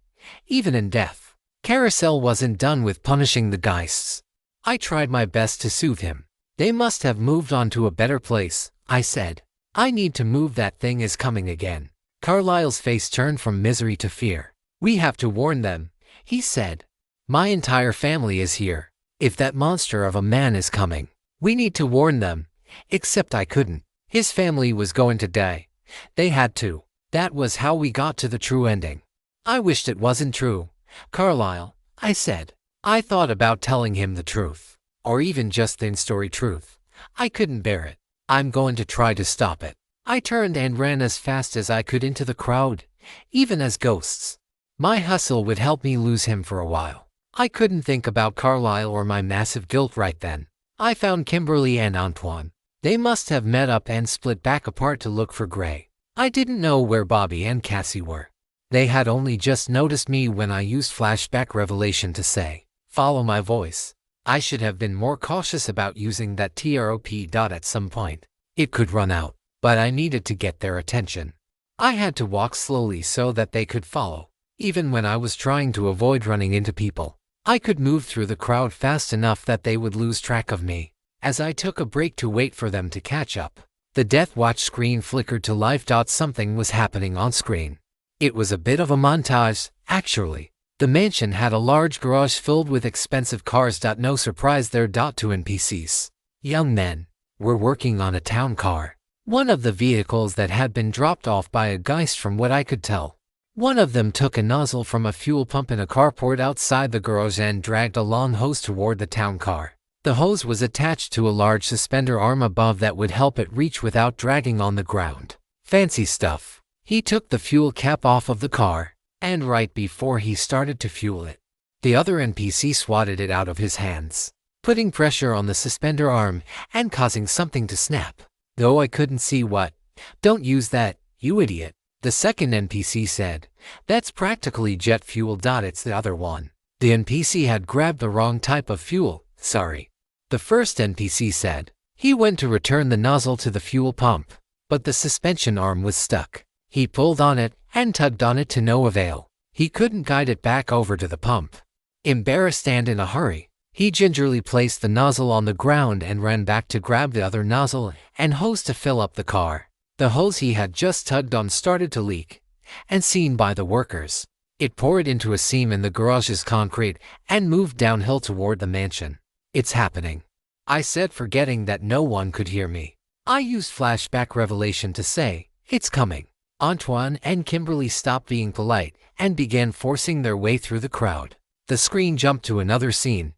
even in death. Carousel wasn't done with punishing the geists. I tried my best to soothe him. They must have moved on to a better place, I said. I need to move. That thing is coming again. Carlisle's face turned from misery to fear. We have to warn them, he said. My entire family is here. If that monster of a man is coming, we need to warn them. Except I couldn't. His family was going to die. They had to. That was how we got to the true ending. I wished it wasn't true, Carlisle, I said. I thought about telling him the truth, or even just the in-story truth. I couldn't bear it. I'm going to try to stop it. I turned and ran as fast as I could into the crowd, even as ghosts. My hustle would help me lose him for a while. I couldn't think about Carlisle or my massive guilt right then. I found Kimberly and Antoine. They must have met up and split back apart to look for Gray. I didn't know where Bobby and Cassie were. They had only just noticed me when I used flashback revelation to say, follow my voice. I should have been more cautious about using that TROP. At some point, it could run out, but I needed to get their attention. I had to walk slowly so that they could follow. Even when I was trying to avoid running into people, I could move through the crowd fast enough that they would lose track of me. As I took a break to wait for them to catch up, the Death Watch screen flickered to life. Something was happening on screen. It was a bit of a montage, actually. The mansion had a large garage filled with expensive cars. No surprise there. Two NPCs, young men, were working on a town car. One of the vehicles that had been dropped off by a geist from what I could tell. One of them took a nozzle from a fuel pump in a carport outside the garage and dragged a long hose toward the town car. The hose was attached to a large suspender arm above that would help it reach without dragging on the ground. Fancy stuff. He took the fuel cap off of the car, and right before he started to fuel it, the other NPC swatted it out of his hands, putting pressure on the suspender arm and causing something to snap. Though I couldn't see what. Don't use that, you idiot, the second NPC said. That's practically jet fuel. It's the other one. The NPC had grabbed the wrong type of fuel, sorry. The first NPC said. He went to return the nozzle to the fuel pump, but the suspension arm was stuck. He pulled on it and tugged on it to no avail. He couldn't guide it back over to the pump. Embarrassed and in a hurry, he gingerly placed the nozzle on the ground and ran back to grab the other nozzle and hose to fill up the car. The hose he had just tugged on started to leak, and seen by the workers, it poured into a seam in the garage's concrete and moved downhill toward the mansion. It's happening, I said, forgetting that no one could hear me. I used flashback revelation to say, it's coming. Antoine and Kimberly stopped being polite and began forcing their way through the crowd. The screen jumped to another scene.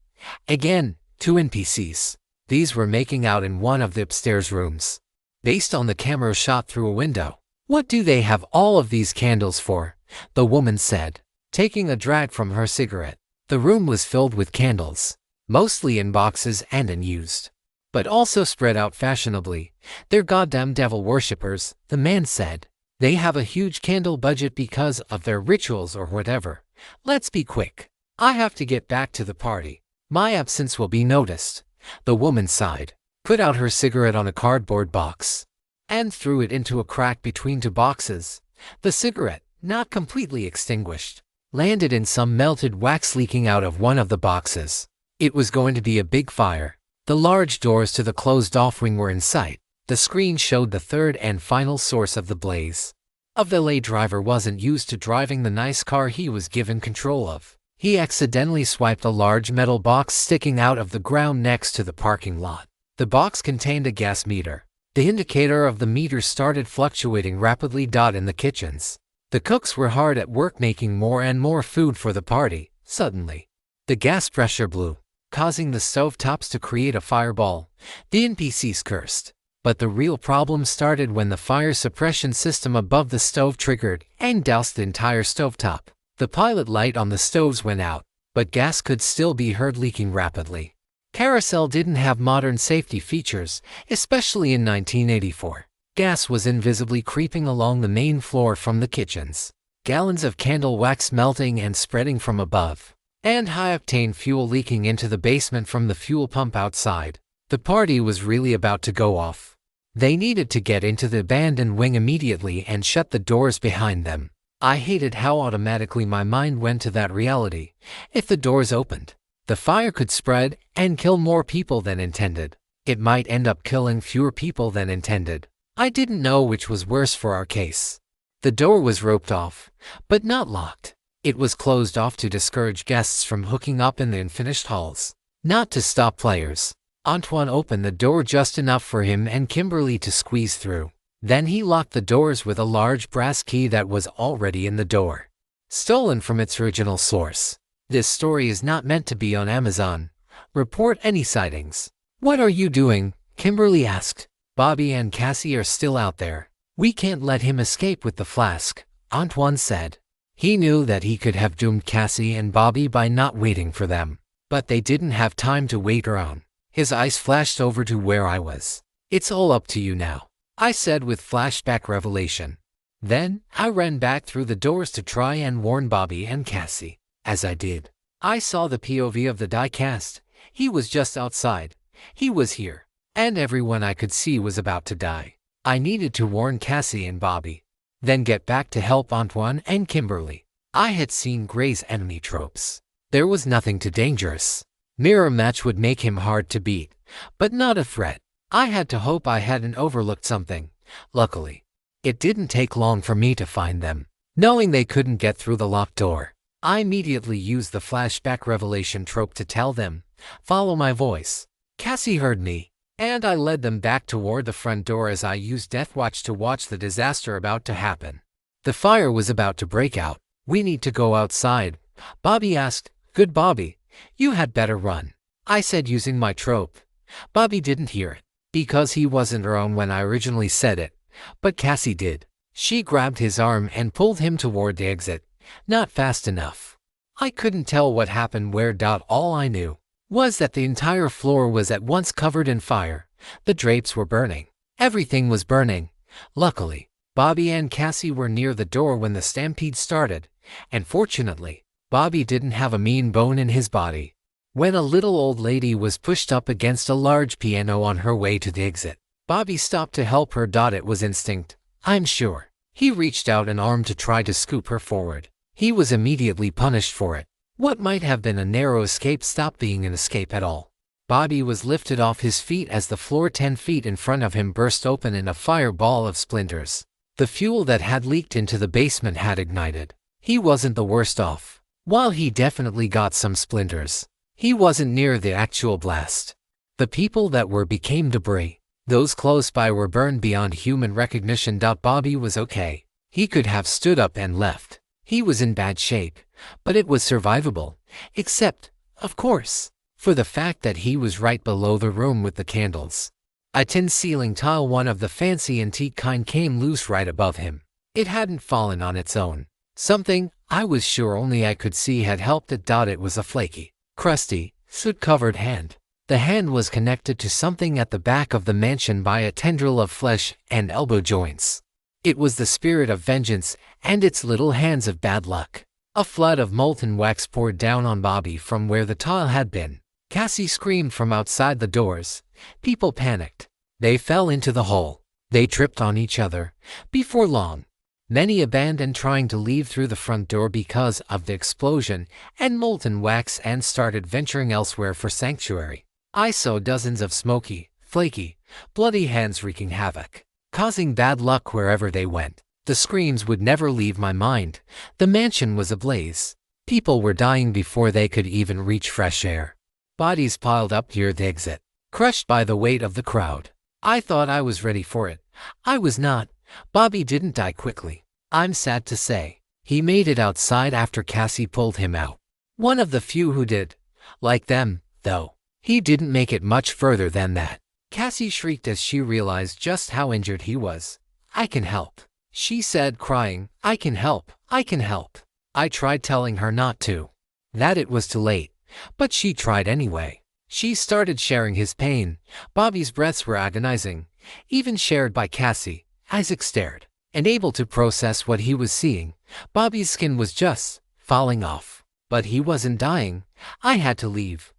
Again, two NPCs. These were making out in one of the upstairs rooms. Based on the camera shot through a window. What do they have all of these candles for? The woman said, taking a drag from her cigarette. The room was filled with candles, mostly in boxes and unused, but also spread out fashionably. They're goddamn devil worshippers, the man said. They have a huge candle budget because of their rituals or whatever. Let's be quick. I have to get back to the party. My absence will be noticed. The woman sighed, put out her cigarette on a cardboard box, and threw it into a crack between two boxes. The cigarette, not completely extinguished, landed in some melted wax leaking out of one of the boxes. It was going to be a big fire. The large doors to the closed-off wing were in sight. The screen showed the third and final source of the blaze. A valet driver wasn't used to driving the nice car he was given control of. He accidentally swiped a large metal box sticking out of the ground next to the parking lot. The box contained a gas meter. The indicator of the meter started fluctuating rapidly. In the kitchens, the cooks were hard at work making more and more food for the party. Suddenly, the gas pressure blew, causing the stovetops to create a fireball. The NPCs cursed. But the real problem started when the fire suppression system above the stove triggered and doused the entire stovetop. The pilot light on the stoves went out, but gas could still be heard leaking rapidly. Carousel didn't have modern safety features, especially in 1984. Gas was invisibly creeping along the main floor from the kitchens. Gallons of candle wax melting and spreading from above, and high-octane fuel leaking into the basement from the fuel pump outside. The party was really about to go off. They needed to get into the abandoned wing immediately and shut the doors behind them. I hated how automatically my mind went to that reality. If the doors opened, the fire could spread and kill more people than intended. It might end up killing fewer people than intended. I didn't know which was worse for our case. The door was roped off, but not locked. It was closed off to discourage guests from hooking up in the unfinished halls, not to stop players. Antoine opened the door just enough for him and Kimberly to squeeze through. Then he locked the doors with a large brass key that was already in the door, stolen from its original source. This story is not meant to be on Amazon. Report any sightings. What are you doing? Kimberly asked. Bobby and Cassie are still out there. We can't let him escape with the flask, Antoine said. He knew that he could have doomed Cassie and Bobby by not waiting for them, but they didn't have time to wait around. His eyes flashed over to where I was. It's all up to you now, I said with flashback revelation. Then, I ran back through the doors to try and warn Bobby and Cassie. As I did, I saw the POV of the die-cast. He was just outside. He was here, and everyone I could see was about to die. I needed to warn Cassie and Bobby, then get back to help Antoine and Kimberly. I had seen Grey's enemy tropes. There was nothing too dangerous. Mirror match would make him hard to beat, but not a threat. I had to hope I hadn't overlooked something. Luckily, it didn't take long for me to find them. Knowing they couldn't get through the locked door, I immediately used the flashback revelation trope to tell them, follow my voice. Cassie heard me, and I led them back toward the front door as I used Deathwatch to watch the disaster about to happen. The fire was about to break out. We need to go outside, Bobby asked. Good Bobby, you had better run, I said using my trope. Bobby didn't hear it, because he wasn't around when I originally said it, but Cassie did. She grabbed his arm and pulled him toward the exit. Not fast enough. I couldn't tell what happened where. All I knew was that the entire floor was at once covered in fire. The drapes were burning. Everything was burning. Luckily, Bobby and Cassie were near the door when the stampede started, and fortunately, Bobby didn't have a mean bone in his body. When a little old lady was pushed up against a large piano on her way to the exit, Bobby stopped to help her. It was instinct, I'm sure. He reached out an arm to try to scoop her forward. He was immediately punished for it. What might have been a narrow escape stopped being an escape at all. Bobby was lifted off his feet as the floor 10 feet in front of him burst open in a fireball of splinters. The fuel that had leaked into the basement had ignited. He wasn't the worst off. While he definitely got some splinters, he wasn't near the actual blast. The people that were became debris. Those close by were burned beyond human recognition. Bobby was okay. He could have stood up and left. He was in bad shape, but it was survivable, except, of course, for the fact that he was right below the room with the candles. A tin ceiling tile, one of the fancy antique kind, came loose right above him. It hadn't fallen on its own. Something, I was sure only I could see, had helped it. It was a flaky, crusty, soot-covered hand. The hand was connected to something at the back of the mansion by a tendril of flesh and elbow joints. It was the spirit of vengeance and its little hands of bad luck. A flood of molten wax poured down on Bobby from where the tile had been. Cassie screamed from outside the doors. People panicked. They fell into the hole. They tripped on each other. Before long, many abandoned trying to leave through the front door because of the explosion and molten wax and started venturing elsewhere for sanctuary. I saw dozens of smoky, flaky, bloody hands wreaking havoc, causing bad luck wherever they went. The screams would never leave my mind. The mansion was ablaze. People were dying before they could even reach fresh air. Bodies piled up near the exit, crushed by the weight of the crowd. I thought I was ready for it. I was not. Bobby didn't die quickly. I'm sad to say. He made it outside after Cassie pulled him out. One of the few who did. Like them, though. He didn't make it much further than that. Cassie shrieked as she realized just how injured he was. I can help, she said, crying. I can help. I can help. I tried telling her not to, that it was too late, but she tried anyway. She started sharing his pain. Bobby's breaths were agonizing, even shared by Cassie. Isaac stared, unable to process what he was seeing. Bobby's skin was just falling off. But he wasn't dying. I had to leave.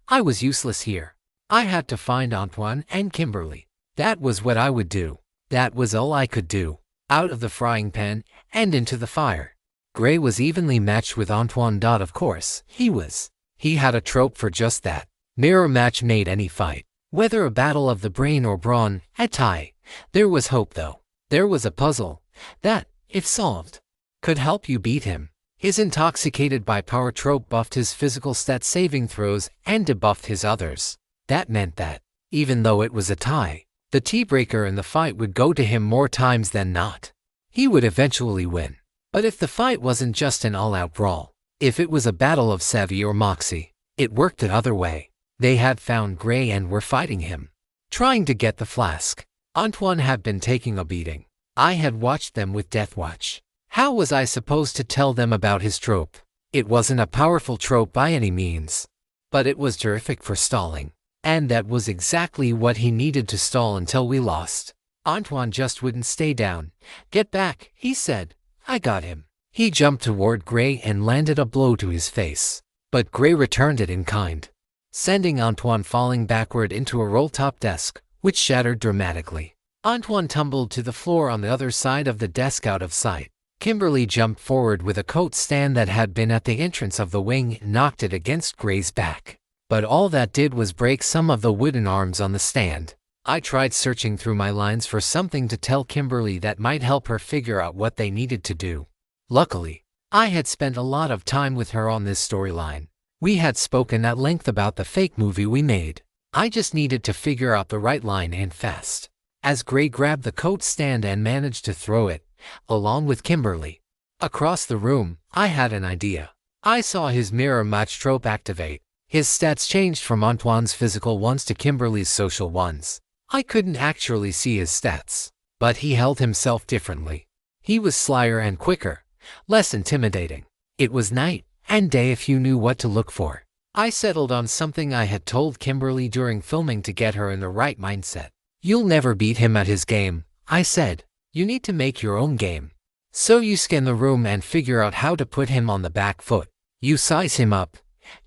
I was useless here. I had to find Antoine and Kimberly. That was what I would do. That was all I could do. Out of the frying pan and into the fire. Gray was evenly matched with Antoine. Of course, he had a trope for just that. Mirror match made any fight, whether a battle of the brain or brawn, a tie. There was hope though. There was a puzzle that, if solved, could help you beat him. His intoxicated by power trope buffed his physical stat saving throws and debuffed his others. That meant that, even though it was a tie, the tiebreaker in the fight would go to him more times than not. He would eventually win. But if the fight wasn't just an all-out brawl, if it was a battle of savvy or moxie, it worked the other way. They had found Gray and were fighting him, trying to get the flask. Antoine had been taking a beating. I had watched them with Death Watch. How was I supposed to tell them about his trope? It wasn't a powerful trope by any means, but it was terrific for stalling. And that was exactly what he needed to stall until we lost. Antoine just wouldn't stay down. Get back, he said. I got him. He jumped toward Gray and landed a blow to his face. But Gray returned it in kind, sending Antoine falling backward into a roll-top desk, which shattered dramatically. Antoine tumbled to the floor on the other side of the desk out of sight. Kimberly jumped forward with a coat stand that had been at the entrance of the wing and knocked it against Gray's back. But all that did was break some of the wooden arms on the stand. I tried searching through my lines for something to tell Kimberly that might help her figure out what they needed to do. Luckily, I had spent a lot of time with her on this storyline. We had spoken at length about the fake movie we made. I just needed to figure out the right line and fast. As Gray grabbed the coat stand and managed to throw it, along with Kimberly, across the room, I had an idea. I saw his mirror match trope activate. His stats changed from Antoine's physical ones to Kimberly's social ones. I couldn't actually see his stats, but he held himself differently. He was slyer and quicker, less intimidating. It was night and day if you knew what to look for. I settled on something I had told Kimberly during filming to get her in the right mindset. You'll never beat him at his game, I said. You need to make your own game. So you scan the room and figure out how to put him on the back foot. You size him up.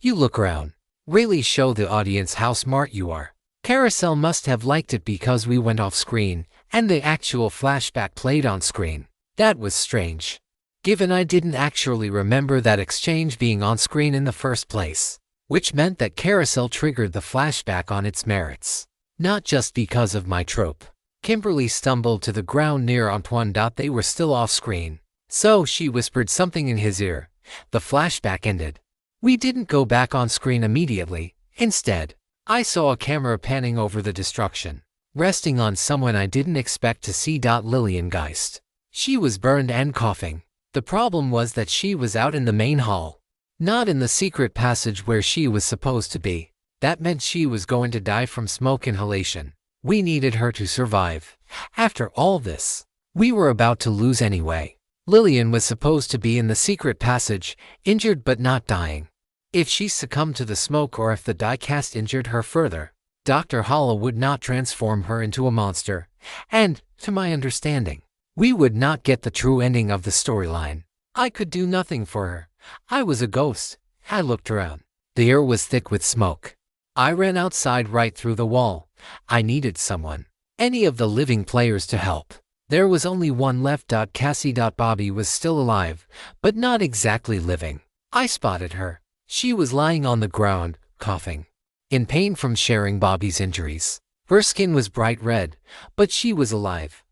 You look around. Really show the audience how smart you are. Carousel must have liked it because we went off screen, and the actual flashback played on screen. That was strange, given I didn't actually remember that exchange being on screen in the first place, which meant that Carousel triggered the flashback on its merits, not just because of my trope. Kimberly stumbled to the ground near Antoine. They were still off screen, so she whispered something in his ear. The flashback ended. We didn't go back on screen immediately. Instead, I saw a camera panning over the destruction, resting on someone I didn't expect to see. Lillian Geist. She was burned and coughing. The problem was that she was out in the main hall, not in the secret passage where she was supposed to be. That meant she was going to die from smoke inhalation. We needed her to survive. After all this, we were about to lose anyway. Lillian was supposed to be in the secret passage, injured but not dying. If she succumbed to the smoke or if the diecast injured her further, Dr. Hollow would not transform her into a monster, and, to my understanding, we would not get the true ending of the storyline. I could do nothing for her. I was a ghost. I looked around. The air was thick with smoke. I ran outside right through the wall. I needed someone, any of the living players, to help. There was only one left. Cassie. Bobby was still alive, but not exactly living. I spotted her. She was lying on the ground, coughing, in pain from sharing Bobby's injuries. Her skin was bright red, but she was alive.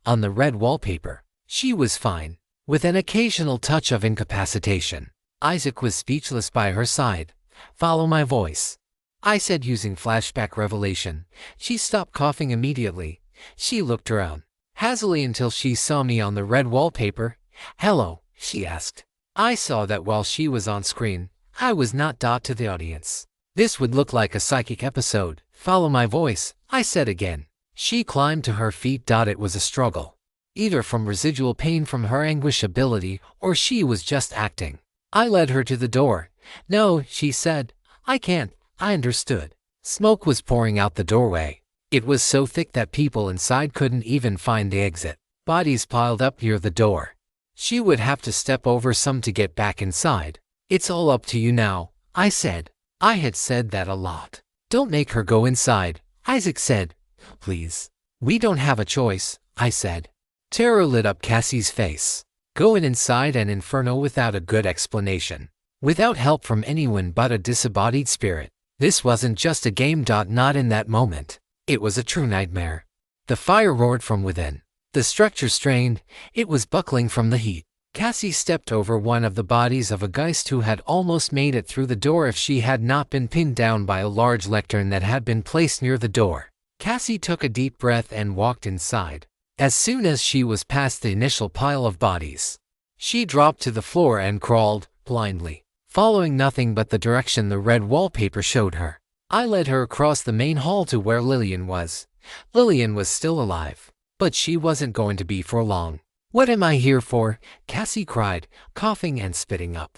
On the red wallpaper, she was fine, with an occasional touch of incapacitation. Isaac was speechless by her side. Follow my voice, I said using flashback revelation. She stopped coughing immediately. She looked around, hazily, until she saw me on the red wallpaper. Hello, she asked. I saw that while she was on screen, I was not. To the audience, this would look like a psychic episode. Follow my voice, I said again. She climbed to her feet. It was a struggle, either from residual pain from her anguish ability or she was just acting. I led her to the door. No, she said. I can't. I understood. Smoke was pouring out the doorway. It was so thick that people inside couldn't even find the exit. bodies piled up near the door. She would have to step over some to get back inside. "It's all up to you now," I said. I had said that a lot. "Don't make her go inside," Isaac said. "Please." "We don't have a choice," I said. Terror lit up Cassie's face. Going inside an inferno without a good explanation. Without help from anyone but a disembodied spirit. This wasn't just a game. Not in that moment. It was a true nightmare. The fire roared from within. The structure strained. It was buckling from the heat. Cassie stepped over one of the bodies of a geist who had almost made it through the door if she had not been pinned down by a large lectern that had been placed near the door. Cassie took a deep breath and walked inside. As soon as she was past the initial pile of bodies, she dropped to the floor and crawled, blindly, following nothing but the direction the red wallpaper showed her. I led her across the main hall to where Lillian was. Lillian was still alive, but she wasn't going to be for long. "What am I here for?" Cassie cried, coughing and spitting up.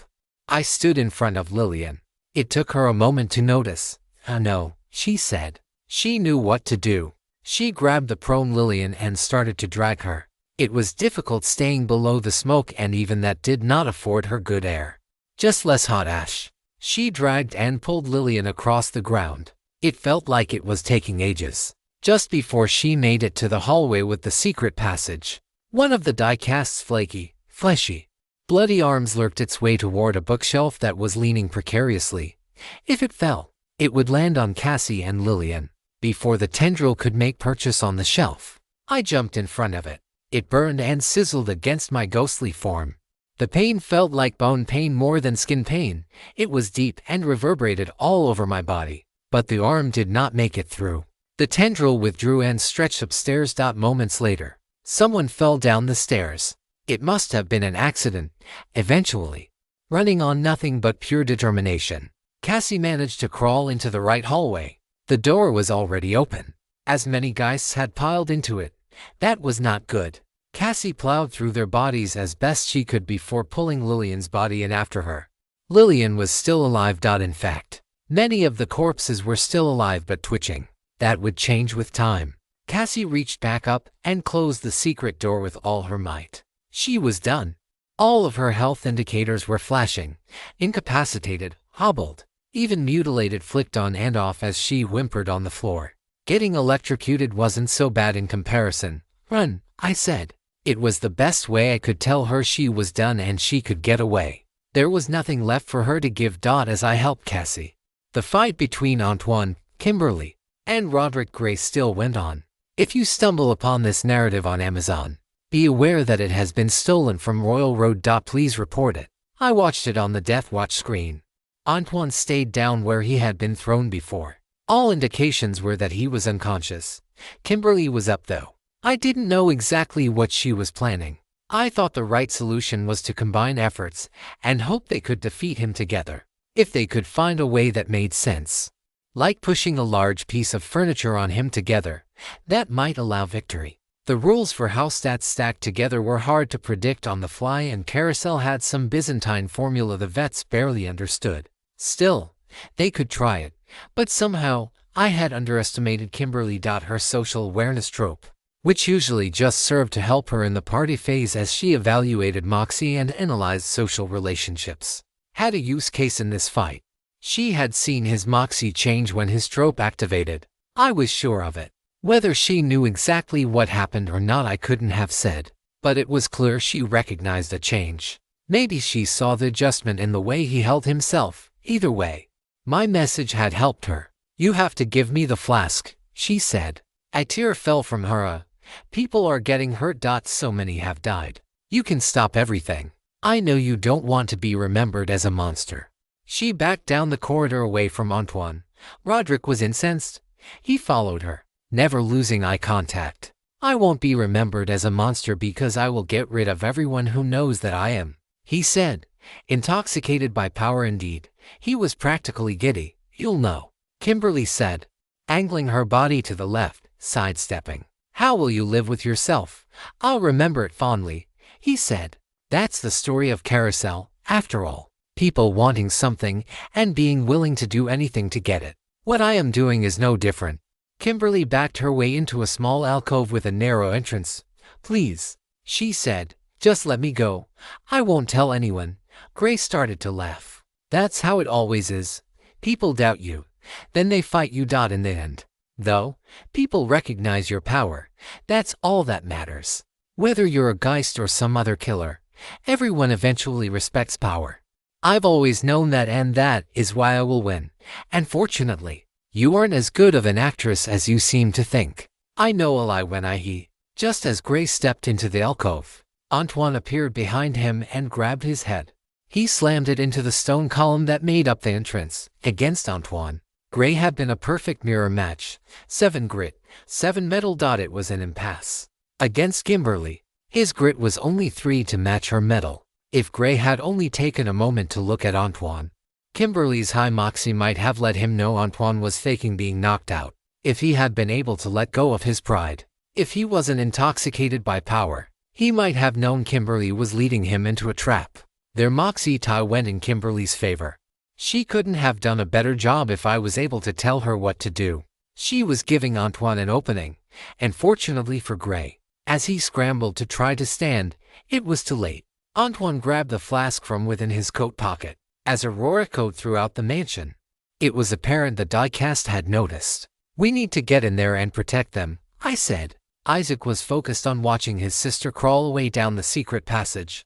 I stood in front of Lillian. It took her a moment to notice. "No," she said. She knew what to do. She grabbed the prone Lillian and started to drag her. It was difficult staying below the smoke, and even that did not afford her good air. Just less hot ash. She dragged and pulled Lillian across the ground. It felt like it was taking ages. Just before she made it to the hallway with the secret passage, one of the die-cast's flaky, fleshy, bloody arms lurked its way toward a bookshelf that was leaning precariously. If it fell, it would land on Cassie and Lillian before the tendril could make purchase on the shelf. I jumped in front of it. It burned and sizzled against my ghostly form. The pain felt like bone pain more than skin pain. It was deep and reverberated all over my body. But the arm did not make it through. The tendril withdrew and stretched upstairs. Moments later, someone fell down the stairs. It must have been an accident. Eventually, running on nothing but pure determination, Cassie managed to crawl into the right hallway. The door was already open. As many geists had piled into it. That was not good. Cassie plowed through their bodies as best she could before pulling Lillian's body in after her. Lillian was still alive. In fact, many of the corpses were still alive but twitching. That would change with time. Cassie reached back up and closed the secret door with all her might. She was done. All of her health indicators were flashing. Incapacitated, hobbled, even mutilated, flicked on and off as she whimpered on the floor. Getting electrocuted wasn't so bad in comparison. "Run," I said. It was the best way I could tell her she was done and she could get away. There was nothing left for her to give. As I helped Cassie, the fight between Antoine, Kimberly, and Roderick Gray still went on. If you stumble upon this narrative on Amazon, be aware that it has been stolen from Royal Road. Please report it. I watched it on the Death Watch screen. Antoine stayed down where he had been thrown before. All indications were that he was unconscious. Kimberly was up though. I didn't know exactly what she was planning. I thought the right solution was to combine efforts and hope they could defeat him together. If they could find a way that made sense. Like pushing a large piece of furniture on him together, that might allow victory. The rules for how stats stacked together were hard to predict on the fly, and Carousel had some Byzantine formula the vets barely understood. Still, they could try it. But somehow, I had underestimated Kimberly. Her social awareness trope, which usually just served to help her in the party phase as she evaluated Moxie and analyzed social relationships, had a use case in this fight. She had seen his Moxie change when his trope activated. I was sure of it. Whether she knew exactly what happened or not I couldn't have said, but it was clear she recognized a change. Maybe she saw the adjustment in the way he held himself. Either way, my message had helped her. "You have to give me the flask," she said. A tear fell from her. "People are getting hurt. So many have died. You can stop everything. I know you don't want to be remembered as a monster." She backed down the corridor away from Antoine. Roderick was incensed. He followed her, never losing eye contact. "I won't be remembered as a monster because I will get rid of everyone who knows that I am," he said. Intoxicated by power indeed, he was practically giddy. "You'll know," Kimberly said, angling her body to the left, sidestepping. "How will you live with yourself?" "I'll remember it fondly," he said. That's the story of Carousel, after all. People wanting something and being willing to do anything to get it. What I am doing is no different. Kimberly backed her way into a small alcove with a narrow entrance. "Please," She said, "Just let me go. I won't tell anyone." Gray started to laugh. "That's how it always is. People doubt you. Then they fight you. In the end, though, people recognize your power. That's all that matters. Whether you're a Geist or some other killer, everyone eventually respects power. I've always known that, and that is why I will win. And fortunately, you aren't as good of an actress as you seem to think." I know a lie when I he. Just as Gray stepped into the alcove, Antoine appeared behind him and grabbed his head. He slammed it into the stone column that made up the entrance. Against Antoine, Gray had been a perfect mirror match. 7 grit, 7 metal. It was an impasse. Against Kimberly, his grit was only 3 to match her metal. If Gray had only taken a moment to look at Antoine, Kimberly's high moxie might have let him know Antoine was faking being knocked out. If he had been able to let go of his pride, if he wasn't intoxicated by power, he might have known Kimberly was leading him into a trap. Their moxie tie went in Kimberly's favor. She couldn't have done a better job if I was able to tell her what to do. She was giving Antoine an opening, and fortunately for Gray, as he scrambled to try to stand, it was too late. Antoine grabbed the flask from within his coat pocket, as a roar echoed throughout the mansion. It was apparent the diecast had noticed. "We need to get in there and protect them," I said. Isaac was focused on watching his sister crawl away down the secret passage.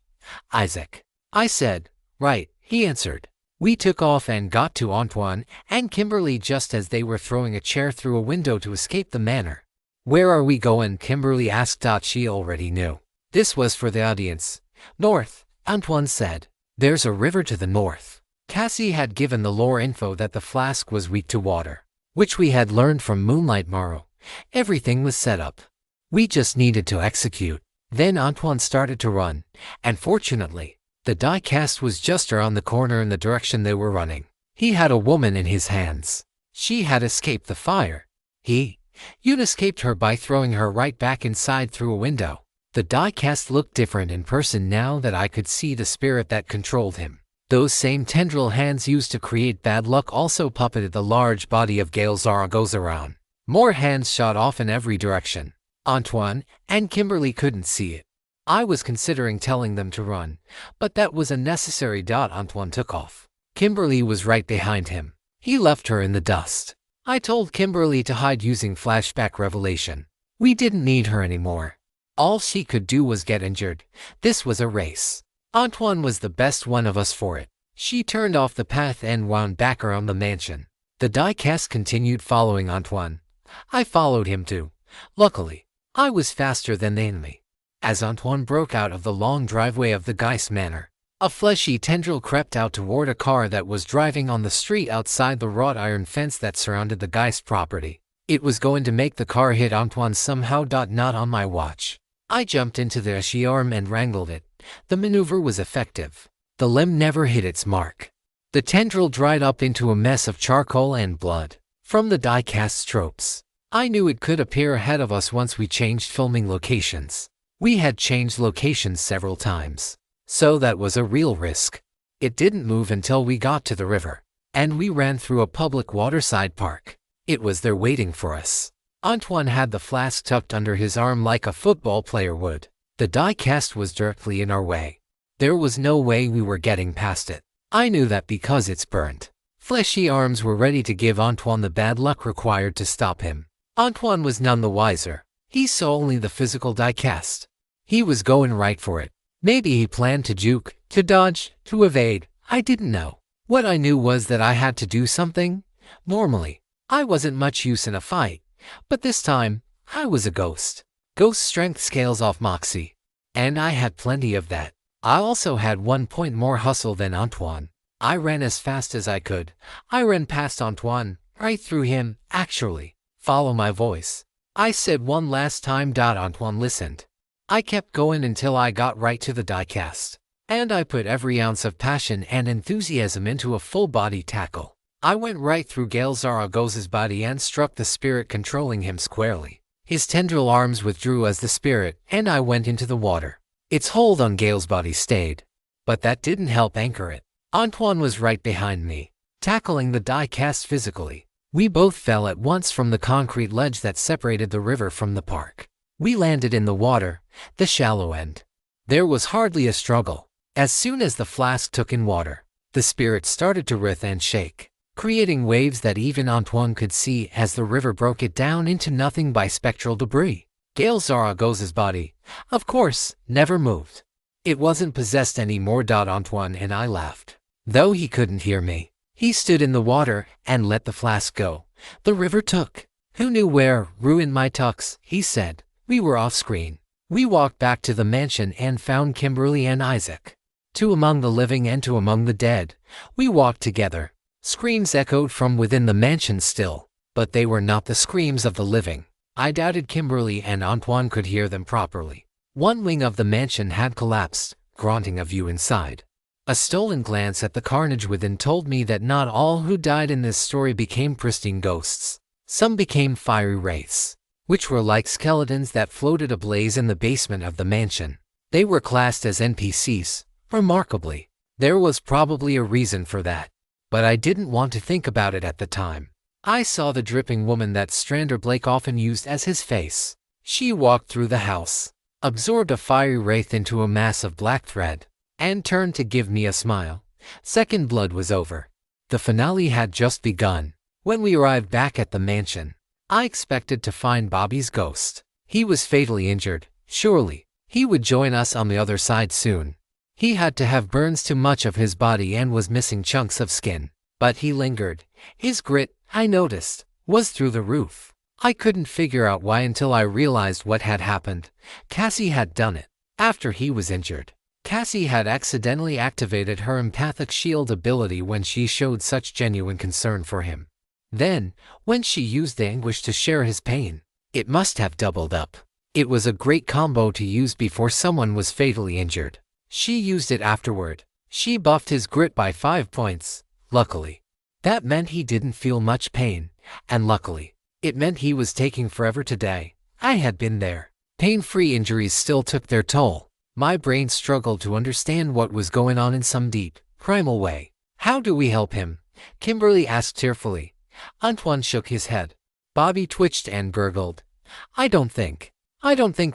"Isaac," I said. "Right," he answered. We took off and got to Antoine and Kimberly just as they were throwing a chair through a window to escape the manor. "Where are we going?" Kimberly asked. She already knew. This was for the audience. "North," Antoine said. "There's a river to the north." Cassie had given the lore info that the flask was weak to water, which we had learned from Moonlight Morrow. Everything was set up. We just needed to execute. Then Antoine started to run, and fortunately, the diecast was just around the corner in the direction they were running. He had a woman in his hands. She had escaped the fire. You'd escaped her by throwing her right back inside through a window. The diecast looked different in person now that I could see the spirit that controlled him. Those same tendril hands used to create bad luck also puppeted the large body of Gale Zaragoza around. More hands shot off in every direction. Antoine and Kimberly couldn't see it. I was considering telling them to run, but that was unnecessary. Antoine took off. Kimberly was right behind him. He left her in the dust. I told Kimberly to hide using flashback revelation. We didn't need her anymore. All she could do was get injured. This was a race. Antoine was the best one of us for it. She turned off the path and wound back around the mansion. The diecast continued following Antoine. I followed him too. Luckily, I was faster than the enemy. As Antoine broke out of the long driveway of the Geist Manor, a fleshy tendril crept out toward a car that was driving on the street outside the wrought iron fence that surrounded the Geist property. It was going to make the car hit Antoine somehow. Not on my watch. I jumped into the Ashi arm and wrangled it. The maneuver was effective. The limb never hit its mark. The tendril dried up into a mess of charcoal and blood. From the diecast's tropes, I knew it could appear ahead of us once we changed filming locations. We had changed locations several times, so that was a real risk. It didn't move until we got to the river, and we ran through a public waterside park. It was there waiting for us. Antoine had the flask tucked under his arm like a football player would. The diecast was directly in our way. There was no way we were getting past it. I knew that because its burnt, fleshy arms were ready to give Antoine the bad luck required to stop him. Antoine was none the wiser. He saw only the physical diecast. He was going right for it. Maybe he planned to juke, to dodge, to evade. I didn't know. What I knew was that I had to do something. Normally, I wasn't much use in a fight, but this time, I was a ghost. Ghost strength scales off moxie, and I had plenty of that. I also had 1 point more hustle than Antoine. I ran as fast as I could. I ran past Antoine, right through him, actually. "Follow my voice," I said one last time. Antoine listened. I kept going until I got right to the diecast, and I put every ounce of passion and enthusiasm into a full-body tackle. I went right through Gale Zaragoza's body and struck the spirit controlling him squarely. His tendril arms withdrew as the spirit, and I went into the water. Its hold on Gale's body stayed, but that didn't help anchor it. Antoine was right behind me, tackling the diecast physically. We both fell at once from the concrete ledge that separated the river from the park. We landed in the water, the shallow end. There was hardly a struggle. As soon as the flask took in water, the spirit started to writhe and shake, creating waves that even Antoine could see as the river broke it down into nothing but spectral debris. Gail Zaragoza's body, of course, never moved. It wasn't possessed anymore. Antoine and I laughed. Though he couldn't hear me, he stood in the water and let the flask go. The river took. Who knew where? Ruined my tux, he said. We were off screen. We walked back to the mansion and found Kimberly and Isaac. Two among the living and two among the dead. We walked together. Screams echoed from within the mansion still, but they were not the screams of the living. I doubted Kimberly and Antoine could hear them properly. One wing of the mansion had collapsed, granting a view inside. A stolen glance at the carnage within told me that not all who died in this story became pristine ghosts. Some became fiery wraiths, which were like skeletons that floated ablaze in the basement of the mansion. They were classed as NPCs. Remarkably, there was probably a reason for that, but I didn't want to think about it at the time. I saw the dripping woman that Strander Blake often used as his face. She walked through the house, absorbed a fiery wraith into a mass of black thread, and turned to give me a smile. Second blood was over. The finale had just begun. When we arrived back at the mansion, I expected to find Bobby's ghost. He was fatally injured. Surely, he would join us on the other side soon. He had to have burns to much of his body and was missing chunks of skin. But he lingered. His grit, I noticed, was through the roof. I couldn't figure out why until I realized what had happened. Cassie had done it. After he was injured, Cassie had accidentally activated her empathic shield ability when she showed such genuine concern for him. Then, when she used the anguish to share his pain, it must have doubled up. It was a great combo to use before someone was fatally injured. She used it afterward. She buffed his grit by 5 points, luckily. That meant he didn't feel much pain, and luckily, it meant he was taking forever to die. I had been there. Pain-free injuries still took their toll. My brain struggled to understand what was going on in some deep, primal way. How do we help him? Kimberly asked tearfully. Antoine shook his head. Bobby twitched and gurgled. I don't think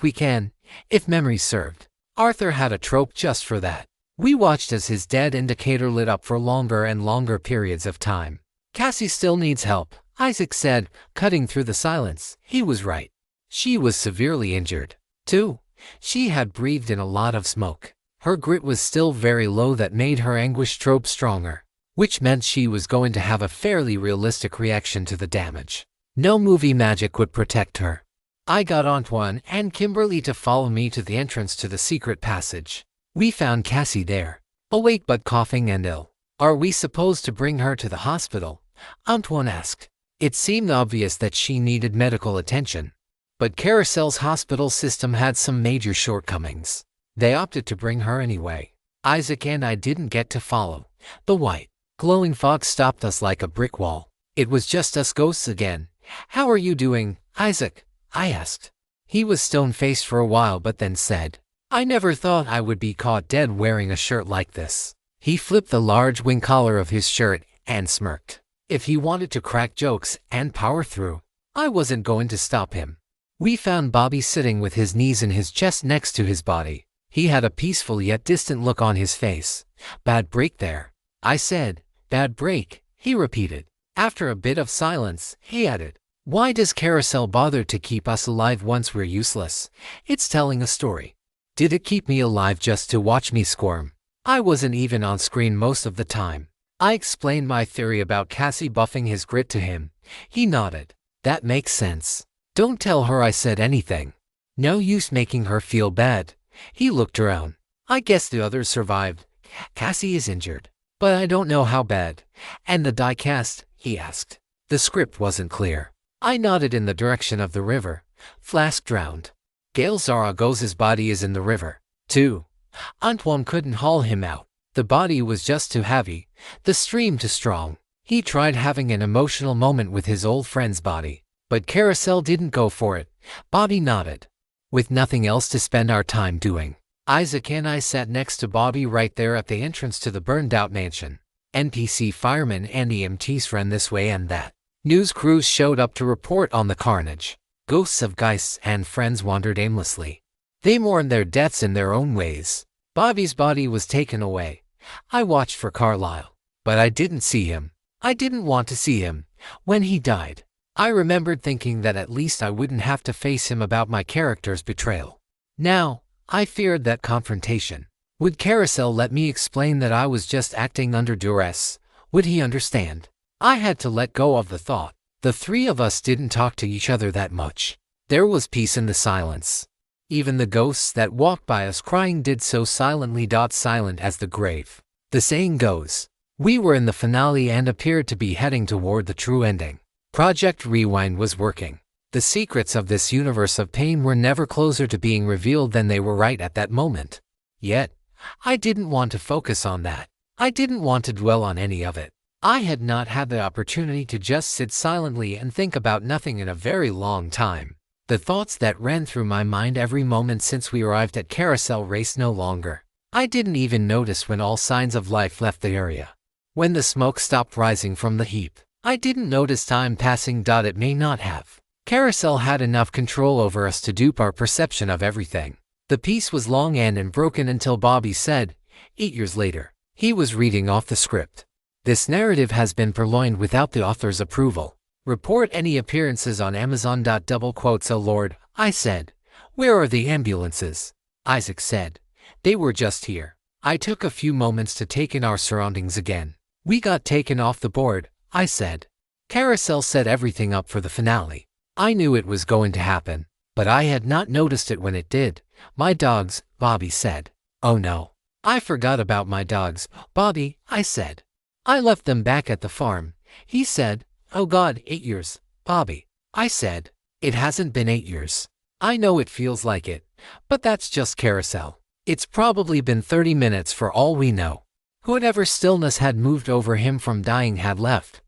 we can, if memory served. Arthur had a trope just for that. We watched as his dead indicator lit up for longer and longer periods of time. Cassie still needs help, Isaac said, cutting through the silence. He was right. She was severely injured, too. She had breathed in a lot of smoke. Her grit was still very low, that made her anguish trope stronger, which meant she was going to have a fairly realistic reaction to the damage. No movie magic would protect her. I got Antoine and Kimberly to follow me to the entrance to the secret passage. We found Cassie there, awake but coughing and ill. Are we supposed to bring her to the hospital? Antoine asked. It seemed obvious that she needed medical attention, but Carousel's hospital system had some major shortcomings. They opted to bring her anyway. Isaac and I didn't get to follow. The white, glowing fog stopped us like a brick wall. It was just us ghosts again. How are you doing, Isaac? I asked. He was stone-faced for a while but then said, I never thought I would be caught dead wearing a shirt like this. He flipped the large wing collar of his shirt and smirked. If he wanted to crack jokes and power through, I wasn't going to stop him. We found Bobby sitting with his knees in his chest next to his body. He had a peaceful yet distant look on his face. Bad break there. I said, bad break, he repeated. After a bit of silence, he added, why does Carousel bother to keep us alive once we're useless? It's telling a story. Did it keep me alive just to watch me squirm? I wasn't even on screen most of the time. I explained my theory about Cassie buffing his grit to him. He nodded. That makes sense. Don't tell her I said anything. No use making her feel bad. He looked around. I guess the others survived. Cassie is injured, but I don't know how bad. And the die cast? He asked. The script wasn't clear. I nodded in the direction of the river. Flask drowned. Gail Zaragoza's body is in the river, too. Antoine couldn't haul him out. The body was just too heavy, the stream too strong. He tried having an emotional moment with his old friend's body, but Carousel didn't go for it. Bobby nodded. With nothing else to spend our time doing, Isaac and I sat next to Bobby right there at the entrance to the burned-out mansion. NPC firemen and EMTs ran this way and that. News crews showed up to report on the carnage. Ghosts of Geists and friends wandered aimlessly. They mourned their deaths in their own ways. Bobby's body was taken away. I watched for Carlisle, but I didn't see him. I didn't want to see him. When he died, I remembered thinking that at least I wouldn't have to face him about my character's betrayal. Now, I feared that confrontation. Would Carousel let me explain that I was just acting under duress? Would he understand? I had to let go of the thought. The three of us didn't talk to each other that much. There was peace in the silence. Even the ghosts that walked by us crying did so silently. Silent as the grave. The saying goes, we were in the finale and appeared to be heading toward the true ending. Project Rewind was working. The secrets of this universe of pain were never closer to being revealed than they were right at that moment. Yet, I didn't want to focus on that. I didn't want to dwell on any of it. I had not had the opportunity to just sit silently and think about nothing in a very long time. The thoughts that ran through my mind every moment since we arrived at Carousel raced no longer. I didn't even notice when all signs of life left the area. When the smoke stopped rising from the heap, I didn't notice time passing. It may not have. Carousel had enough control over us to dupe our perception of everything. The piece was long and unbroken until Bobby said, 8 years later, he was reading off the script. This narrative has been purloined without the author's approval. Report any appearances on Amazon. Oh Lord, I said. Where are the ambulances? Isaac said. They were just here. I took a few moments to take in our surroundings again. We got taken off the board, I said. Carousel set everything up for the finale. I knew it was going to happen, but I had not noticed it when it did. My dogs, Bobby said. Oh no. I forgot about my dogs, Bobby, I said. I left them back at the farm. He said, oh God, 8 years, Bobby. I said, it hasn't been 8 years. I know it feels like it, but that's just Carousel. It's probably been 30 minutes for all we know. Whatever stillness had moved over him from dying had left.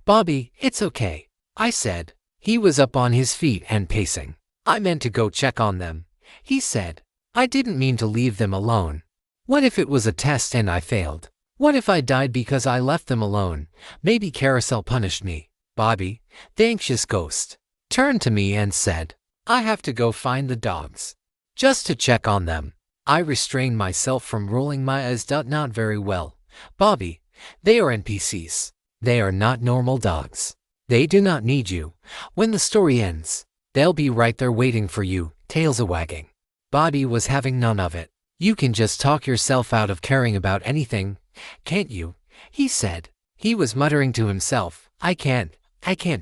Bobby, it's okay, I said. He was up on his feet and pacing. I meant to go check on them, he said. I didn't mean to leave them alone. What if it was a test and I failed? What if I died because I left them alone? Maybe Carousel punished me. Bobby, the anxious ghost, turned to me and said, I have to go find the dogs. Just to check on them. I restrained myself from rolling my eyes. Not very well. Bobby, they are NPCs. They are not normal dogs. They do not need you. When the story ends, they'll be right there waiting for you, tails a-wagging. Bobby was having none of it. You can just talk yourself out of caring about anything, can't you? He said. He was muttering to himself, I can't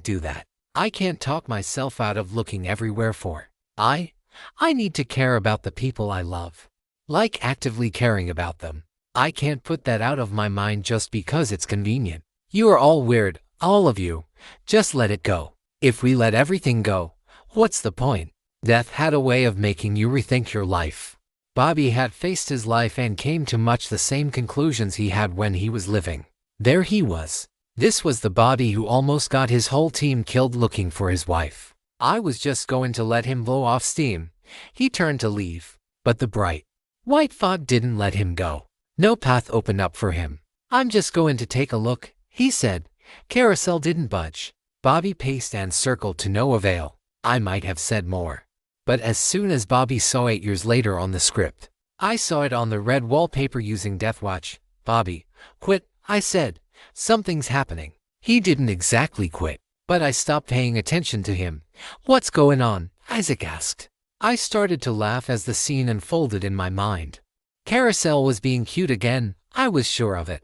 do that. I can't talk myself out of looking everywhere for. I need to care about the people I love. Like actively caring about them. I can't put that out of my mind just because it's convenient. You are all weird, all of you. Just let it go. If we let everything go, what's the point? Death had a way of making you rethink your life. Bobby had faced his life and came to much the same conclusions he had when he was living. There he was. This was the Bobby who almost got his whole team killed looking for his wife. I was just going to let him blow off steam. He turned to leave, but the bright white fog didn't let him go. No path opened up for him. I'm just going to take a look, he said. Carousel didn't budge. Bobby paced and circled to no avail. I might have said more. But as soon as Bobby saw 8 years later on the script, I saw it on the red wallpaper using Deathwatch. Bobby, quit, I said. Something's happening. He didn't exactly quit, but I stopped paying attention to him. What's going on? Isaac asked. I started to laugh as the scene unfolded in my mind. Carousel was being cute again, I was sure of it.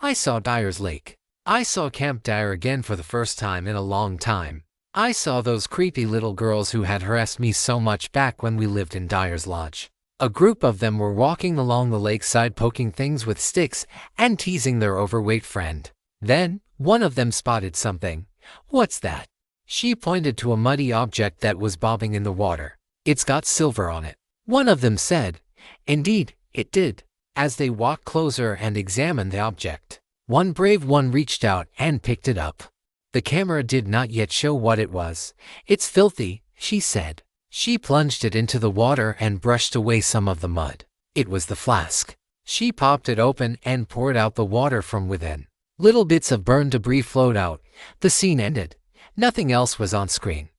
I saw Dyer's Lake. I saw Camp Dyer again for the first time in a long time. I saw those creepy little girls who had harassed me so much back when we lived in Dyer's Lodge. A group of them were walking along the lakeside poking things with sticks and teasing their overweight friend. Then, one of them spotted something. What's that? She pointed to a muddy object that was bobbing in the water. It's got silver on it. One of them said. Indeed, it did. As they walked closer and examined the object, one brave one reached out and picked it up. The camera did not yet show what it was. It's filthy, she said. She plunged it into the water and brushed away some of the mud. It was the flask. She popped it open and poured out the water from within. Little bits of burned debris flowed out. The scene ended. Nothing else was on screen.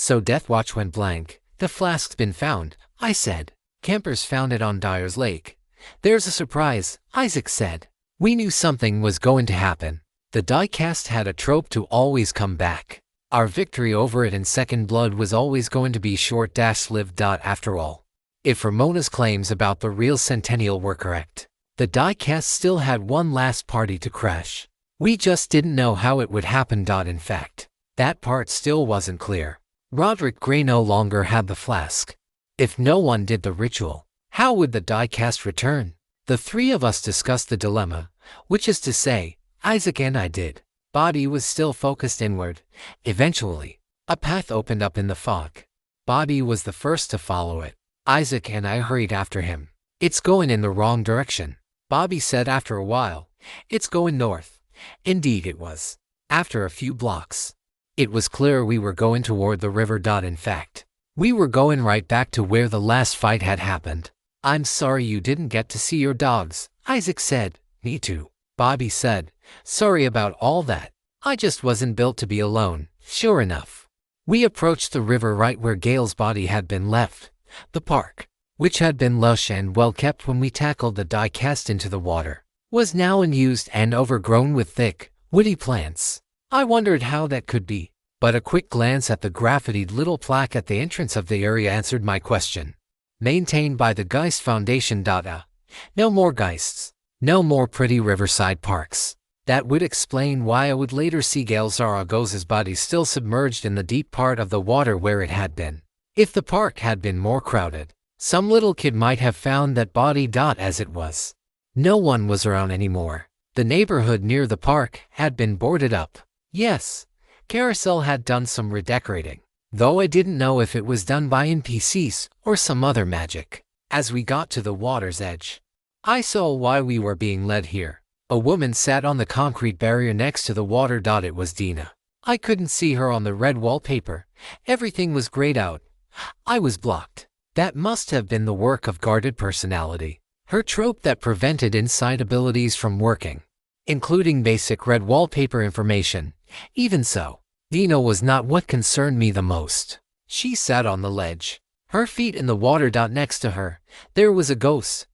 So Death Watch went blank. The flask's been found, I said. Campers found it on Dyer's Lake. There's a surprise, Isaac said. We knew something was going to happen. The diecast had a trope to always come back. Our victory over it in Second Blood was always going to be short-lived. After all, if Ramona's claims about the real Centennial were correct, the diecast still had one last party to crash. We just didn't know how it would happen. In fact, that part still wasn't clear. Roderick Gray no longer had the flask. If no one did the ritual, how would the diecast return? The three of us discussed the dilemma, which is to say, Isaac and I did. Bobby was still focused inward. Eventually, a path opened up in the fog. Bobby was the first to follow it. Isaac and I hurried after him. It's going in the wrong direction, Bobby said after a while. It's going north. Indeed it was. After a few blocks, it was clear we were going toward the river. In fact, we were going right back to where the last fight had happened. I'm sorry you didn't get to see your dogs, Isaac said. Me too, Bobby said. Sorry about all that. I just wasn't built to be alone. Sure enough, we approached the river right where Gail's body had been left. The park, which had been lush and well kept when we tackled the diecast into the water, was now unused and overgrown with thick, woody plants. I wondered how that could be, but a quick glance at the graffitied little plaque at the entrance of the area answered my question. Maintained by the Geist Foundation. No more Geists. No more pretty riverside parks. That would explain why I would later see Gail Zaragoza's body still submerged in the deep part of the water where it had been. If the park had been more crowded, some little kid might have found that body. As it was, no one was around anymore. The neighborhood near the park had been boarded up. Yes, Carousel had done some redecorating, though I didn't know if it was done by NPCs or some other magic. As we got to the water's edge, I saw why we were being led here. A woman sat on the concrete barrier next to the water. It was Dina. I couldn't see her on the red wallpaper. Everything was grayed out. I was blocked. That must have been the work of guarded personality. Her trope that prevented inside abilities from working, including basic red wallpaper information. Even so, Dina was not what concerned me the most. She sat on the ledge, her feet in the water. Next to her, there was a ghost.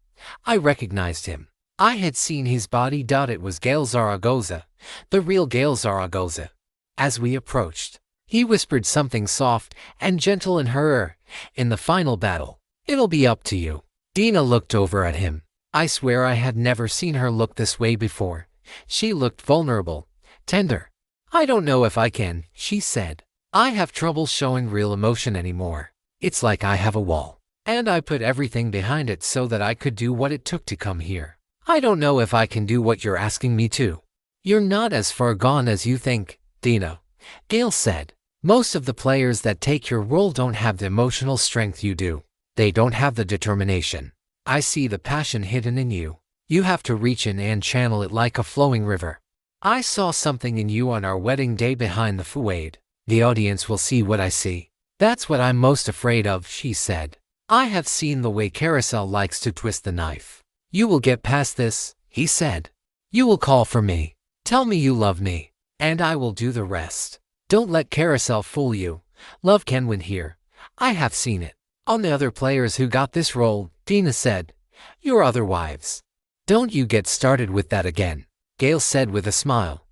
I recognized him. I had seen his body. It was Gail Zaragoza, the real Gail Zaragoza. As we approached, he whispered something soft and gentle in her ear. In the final battle, it'll be up to you. Dina looked over at him. I swear I had never seen her look this way before. She looked vulnerable, tender. I don't know if I can, she said. I have trouble showing real emotion anymore. It's like I have a wall, and I put everything behind it so that I could do what it took to come here. I don't know if I can do what you're asking me to. You're not as far gone as you think, Dina, Gail said. Most of the players that take your role don't have the emotional strength you do. They don't have the determination. I see the passion hidden in you. You have to reach in and channel it like a flowing river. I saw something in you on our wedding day behind the fouade. The audience will see what I see. That's what I'm most afraid of, she said. I have seen the way Carousel likes to twist the knife. You will get past this, he said. You will call for me. Tell me you love me, and I will do the rest. Don't let Carousel fool you. Love can win here. I have seen it. On the other players who got this role, Dina said. Your other wives. Don't you get started with that again, Gail said with a smile.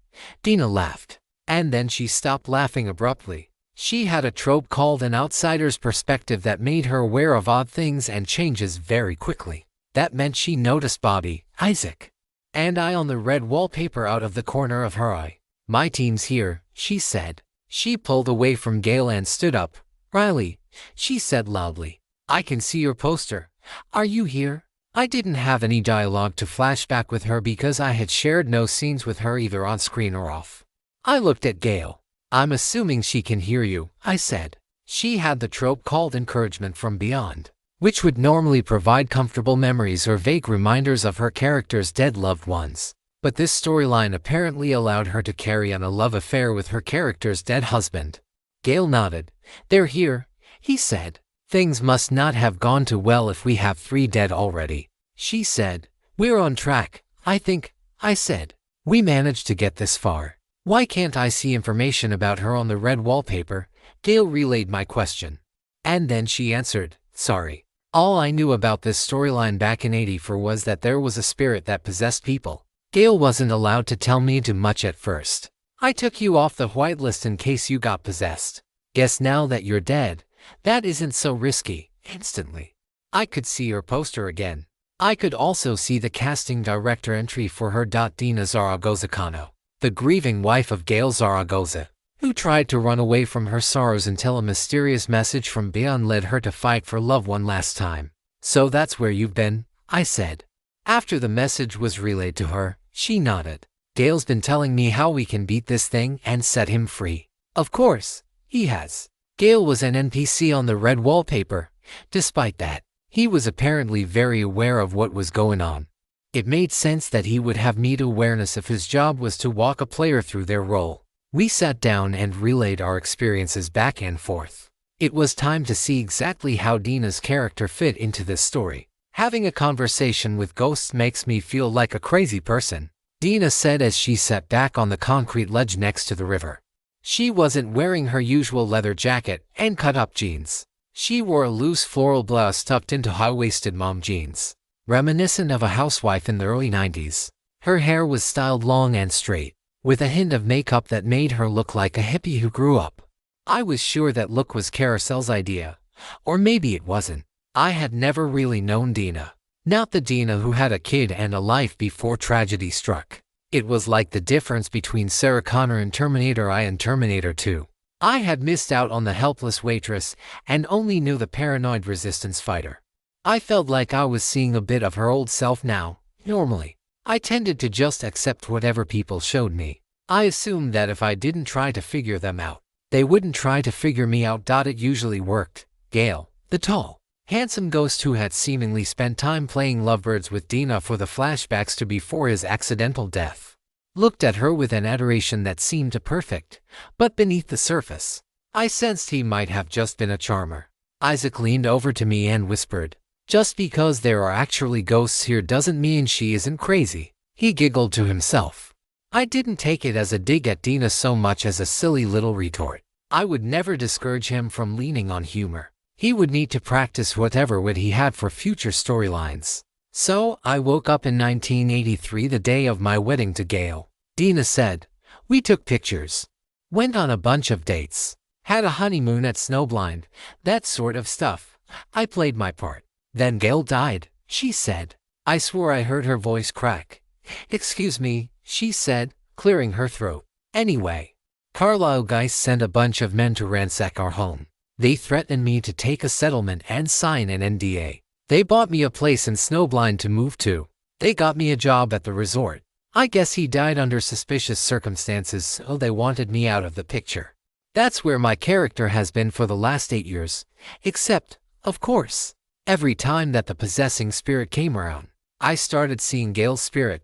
Dina laughed, and then she stopped laughing abruptly. She had a trope called an outsider's perspective that made her aware of odd things and changes very quickly. That meant she noticed Bobby, Isaac, and I on the red wallpaper out of the corner of her eye. My team's here, she said. She pulled away from Gail and stood up. Riley, she said loudly. I can see your poster. Are you here? I didn't have any dialogue to flash back with her because I had shared no scenes with her either on screen or off. I looked at Gail. I'm assuming she can hear you, I said. She had the trope called encouragement from beyond, which would normally provide comfortable memories or vague reminders of her character's dead loved ones. But this storyline apparently allowed her to carry on a love affair with her character's dead husband. Gail nodded. They're here, he said. Things must not have gone too well if we have 3 dead already, she said. We're on track, I think, I said. We managed to get this far. Why can't I see information about her on the red wallpaper? Gale relayed my question. And then she answered, sorry. All I knew about this storyline back in 84 was that there was a spirit that possessed people. Gale wasn't allowed to tell me too much at first. I took you off the whitelist in case you got possessed. Guess now that you're dead, that isn't so risky. Instantly, I could see her poster again. I could also see the casting director entry for her. Dina Zaragoza Cano, the grieving wife of Gale Zaragoza, who tried to run away from her sorrows until a mysterious message from beyond led her to fight for love one last time. So that's where you've been, I said. After the message was relayed to her, she nodded. Gale's been telling me how we can beat this thing and set him free. Of course, he has. Gale was an NPC on the red wallpaper. Despite that, he was apparently very aware of what was going on. It made sense that he would have meta awareness if his job was to walk a player through their role. We sat down and relayed our experiences back and forth. It was time to see exactly how Dina's character fit into this story. Having a conversation with ghosts makes me feel like a crazy person, Dina said as she sat back on the concrete ledge next to the river. She wasn't wearing her usual leather jacket and cut-up jeans. She wore a loose floral blouse tucked into high-waisted mom jeans, reminiscent of a housewife in the early 90s. Her hair was styled long and straight, with a hint of makeup that made her look like a hippie who grew up. I was sure that look was Carousel's idea, or maybe it wasn't. I had never really known Dina. Not the Dina who had a kid and a life before tragedy struck. It was like the difference between Sarah Connor in Terminator I and Terminator 2. I had missed out on the helpless waitress and only knew the paranoid resistance fighter. I felt like I was seeing a bit of her old self now. Normally, I tended to just accept whatever people showed me. I assumed that if I didn't try to figure them out, they wouldn't try to figure me out. It usually worked. Gale, the tall, handsome ghost who had seemingly spent time playing lovebirds with Dina for the flashbacks to before his accidental death, looked at her with an adoration that seemed perfect, but beneath the surface, I sensed he might have just been a charmer. Isaac leaned over to me and whispered, "Just because there are actually ghosts here doesn't mean she isn't crazy." He giggled to himself. I didn't take it as a dig at Dina so much as a silly little retort. I would never discourage him from leaning on humor. He would need to practice whatever wit he had for future storylines. So, I woke up in 1983, the day of my wedding to Gale. Dina said, "We took pictures, went on a bunch of dates, had a honeymoon at Snowblind, that sort of stuff." I played my part. "Then Gale died," she said. I swore I heard her voice crack. "Excuse me," she said, clearing her throat. "Anyway, Carlisle Geist sent a bunch of men to ransack our home. They threatened me to take a settlement and sign an NDA. They bought me a place in Snowblind to move to. They got me a job at the resort. I guess he died under suspicious circumstances, so they wanted me out of the picture. That's where my character has been for the last 8 years. Except, of course, every time that the possessing spirit came around, I started seeing Gale's spirit.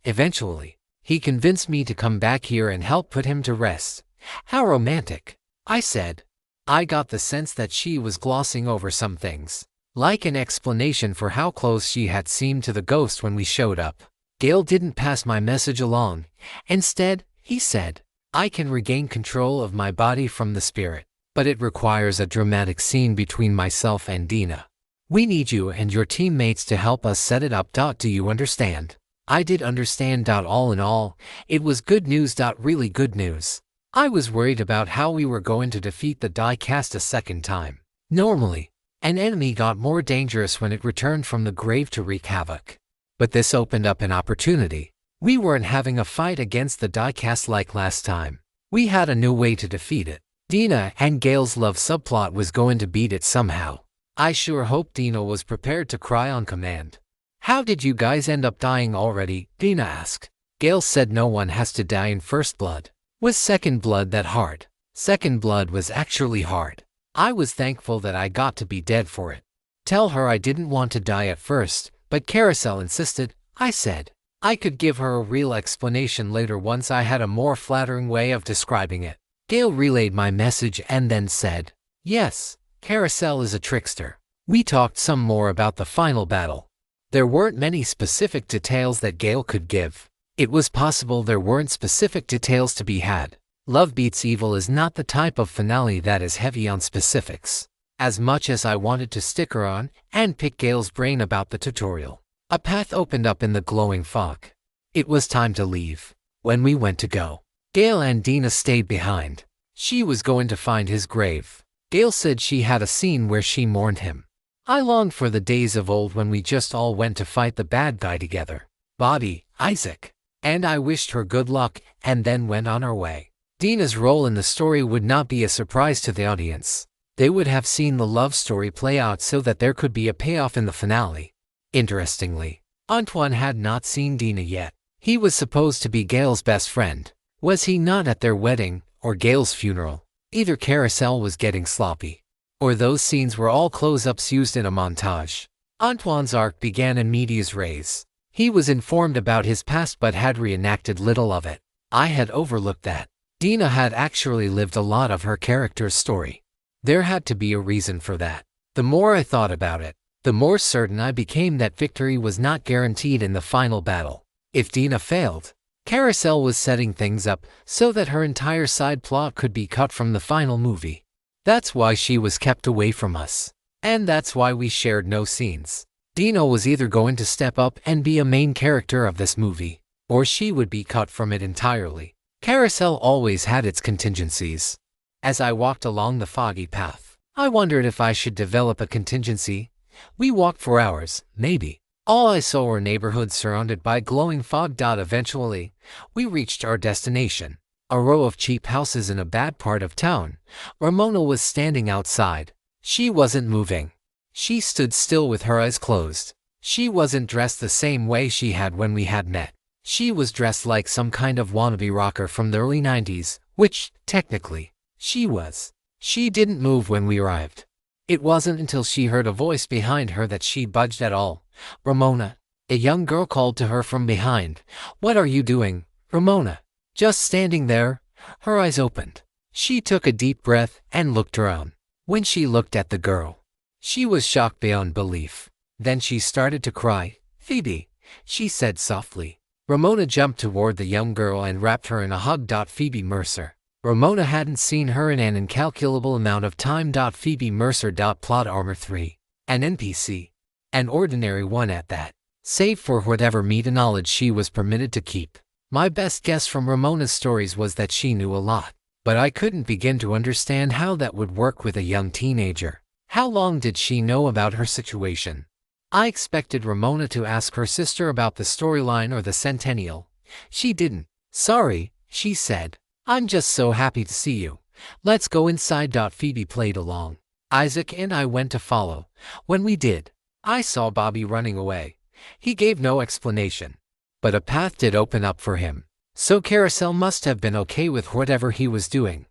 Eventually, he convinced me to come back here and help put him to rest." "How romantic," I said. I got the sense that she was glossing over some things, like an explanation for how close she had seemed to the ghost when we showed up. Gale didn't pass my message along. Instead, he said, "I can regain control of my body from the spirit, but it requires a dramatic scene between myself and Dina. We need you and your teammates to help us set it up. Do you understand?" I did understand. All in all, it was good news. Really good news. I was worried about how we were going to defeat the die cast a second time. Normally, an enemy got more dangerous when it returned from the grave to wreak havoc. But this opened up an opportunity. We weren't having a fight against the die cast like last time. We had a new way to defeat it. Dina and Gale's love subplot was going to beat it somehow. I sure hope Dina was prepared to cry on command. "How did you guys end up dying already?" Dina asked. Gale said no one has to die in first blood. Was second blood that hard? Second blood was actually hard. I was thankful that I got to be dead for it. "Tell her I didn't want to die at first, but Carousel insisted," I said. I could give her a real explanation later once I had a more flattering way of describing it. Gale relayed my message and then said, "Yes, Carousel is a trickster." We talked some more about the final battle. There weren't many specific details that Gale could give. It was possible there weren't specific details to be had. Love Beats Evil is not the type of finale that is heavy on specifics. As much as I wanted to stick around and pick Gale's brain about the tutorial, a path opened up in the glowing fog. It was time to leave. When we went to go, Gale and Dina stayed behind. She was going to find his grave. Gale said she had a scene where she mourned him. I longed for the days of old when we just all went to fight the bad guy together. Bobby, Isaac, and I wished her good luck and then went on our way. Dina's role in the story would not be a surprise to the audience. They would have seen the love story play out so that there could be a payoff in the finale. Interestingly, Antoine had not seen Dina yet. He was supposed to be Gale's best friend. Was he not at their wedding or Gale's funeral? Either Carousel was getting sloppy, or those scenes were all close-ups used in a montage. Antoine's arc began in medias res. He was informed about his past but had reenacted little of it. I had overlooked that. Dina had actually lived a lot of her character's story. There had to be a reason for that. The more I thought about it, the more certain I became that victory was not guaranteed in the final battle. If Dina failed, Carousel was setting things up so that her entire side plot could be cut from the final movie. That's why she was kept away from us. And that's why we shared no scenes. Dina was either going to step up and be a main character of this movie, or she would be cut from it entirely. Carousel always had its contingencies. As I walked along the foggy path, I wondered if I should develop a contingency. We walked for hours, maybe. All I saw were neighborhoods surrounded by glowing fog. Eventually, we reached our destination, a row of cheap houses in a bad part of town. Ramona was standing outside. She wasn't moving. She stood still with her eyes closed. She wasn't dressed the same way she had when we had met. She was dressed like some kind of wannabe rocker from the early 90s, which, technically, she was. She didn't move when we arrived. It wasn't until she heard a voice behind her that she budged at all. "Ramona." A young girl called to her from behind. "What are you doing, Ramona?" "Just standing there." Her eyes opened. She took a deep breath and looked around. When she looked at the girl, she was shocked beyond belief. Then she started to cry. "Phoebe," she said softly. Ramona jumped toward the young girl and wrapped her in a hug. Phoebe Mercer. Ramona hadn't seen her in an incalculable amount of time. Phoebe Mercer. Plot armor 3. An NPC. An ordinary one at that. Save for whatever meta-knowledge she was permitted to keep. My best guess from Ramona's stories was that she knew a lot, but I couldn't begin to understand how that would work with a young teenager. How long did she know about her situation? I expected Ramona to ask her sister about the storyline or the centennial. She didn't. "Sorry," she said. "I'm just so happy to see you. Let's go inside." Phoebe played along. Isaac and I went to follow. When we did, I saw Bobby running away. He gave no explanation, but a path did open up for him. So Carousel must have been okay with whatever he was doing.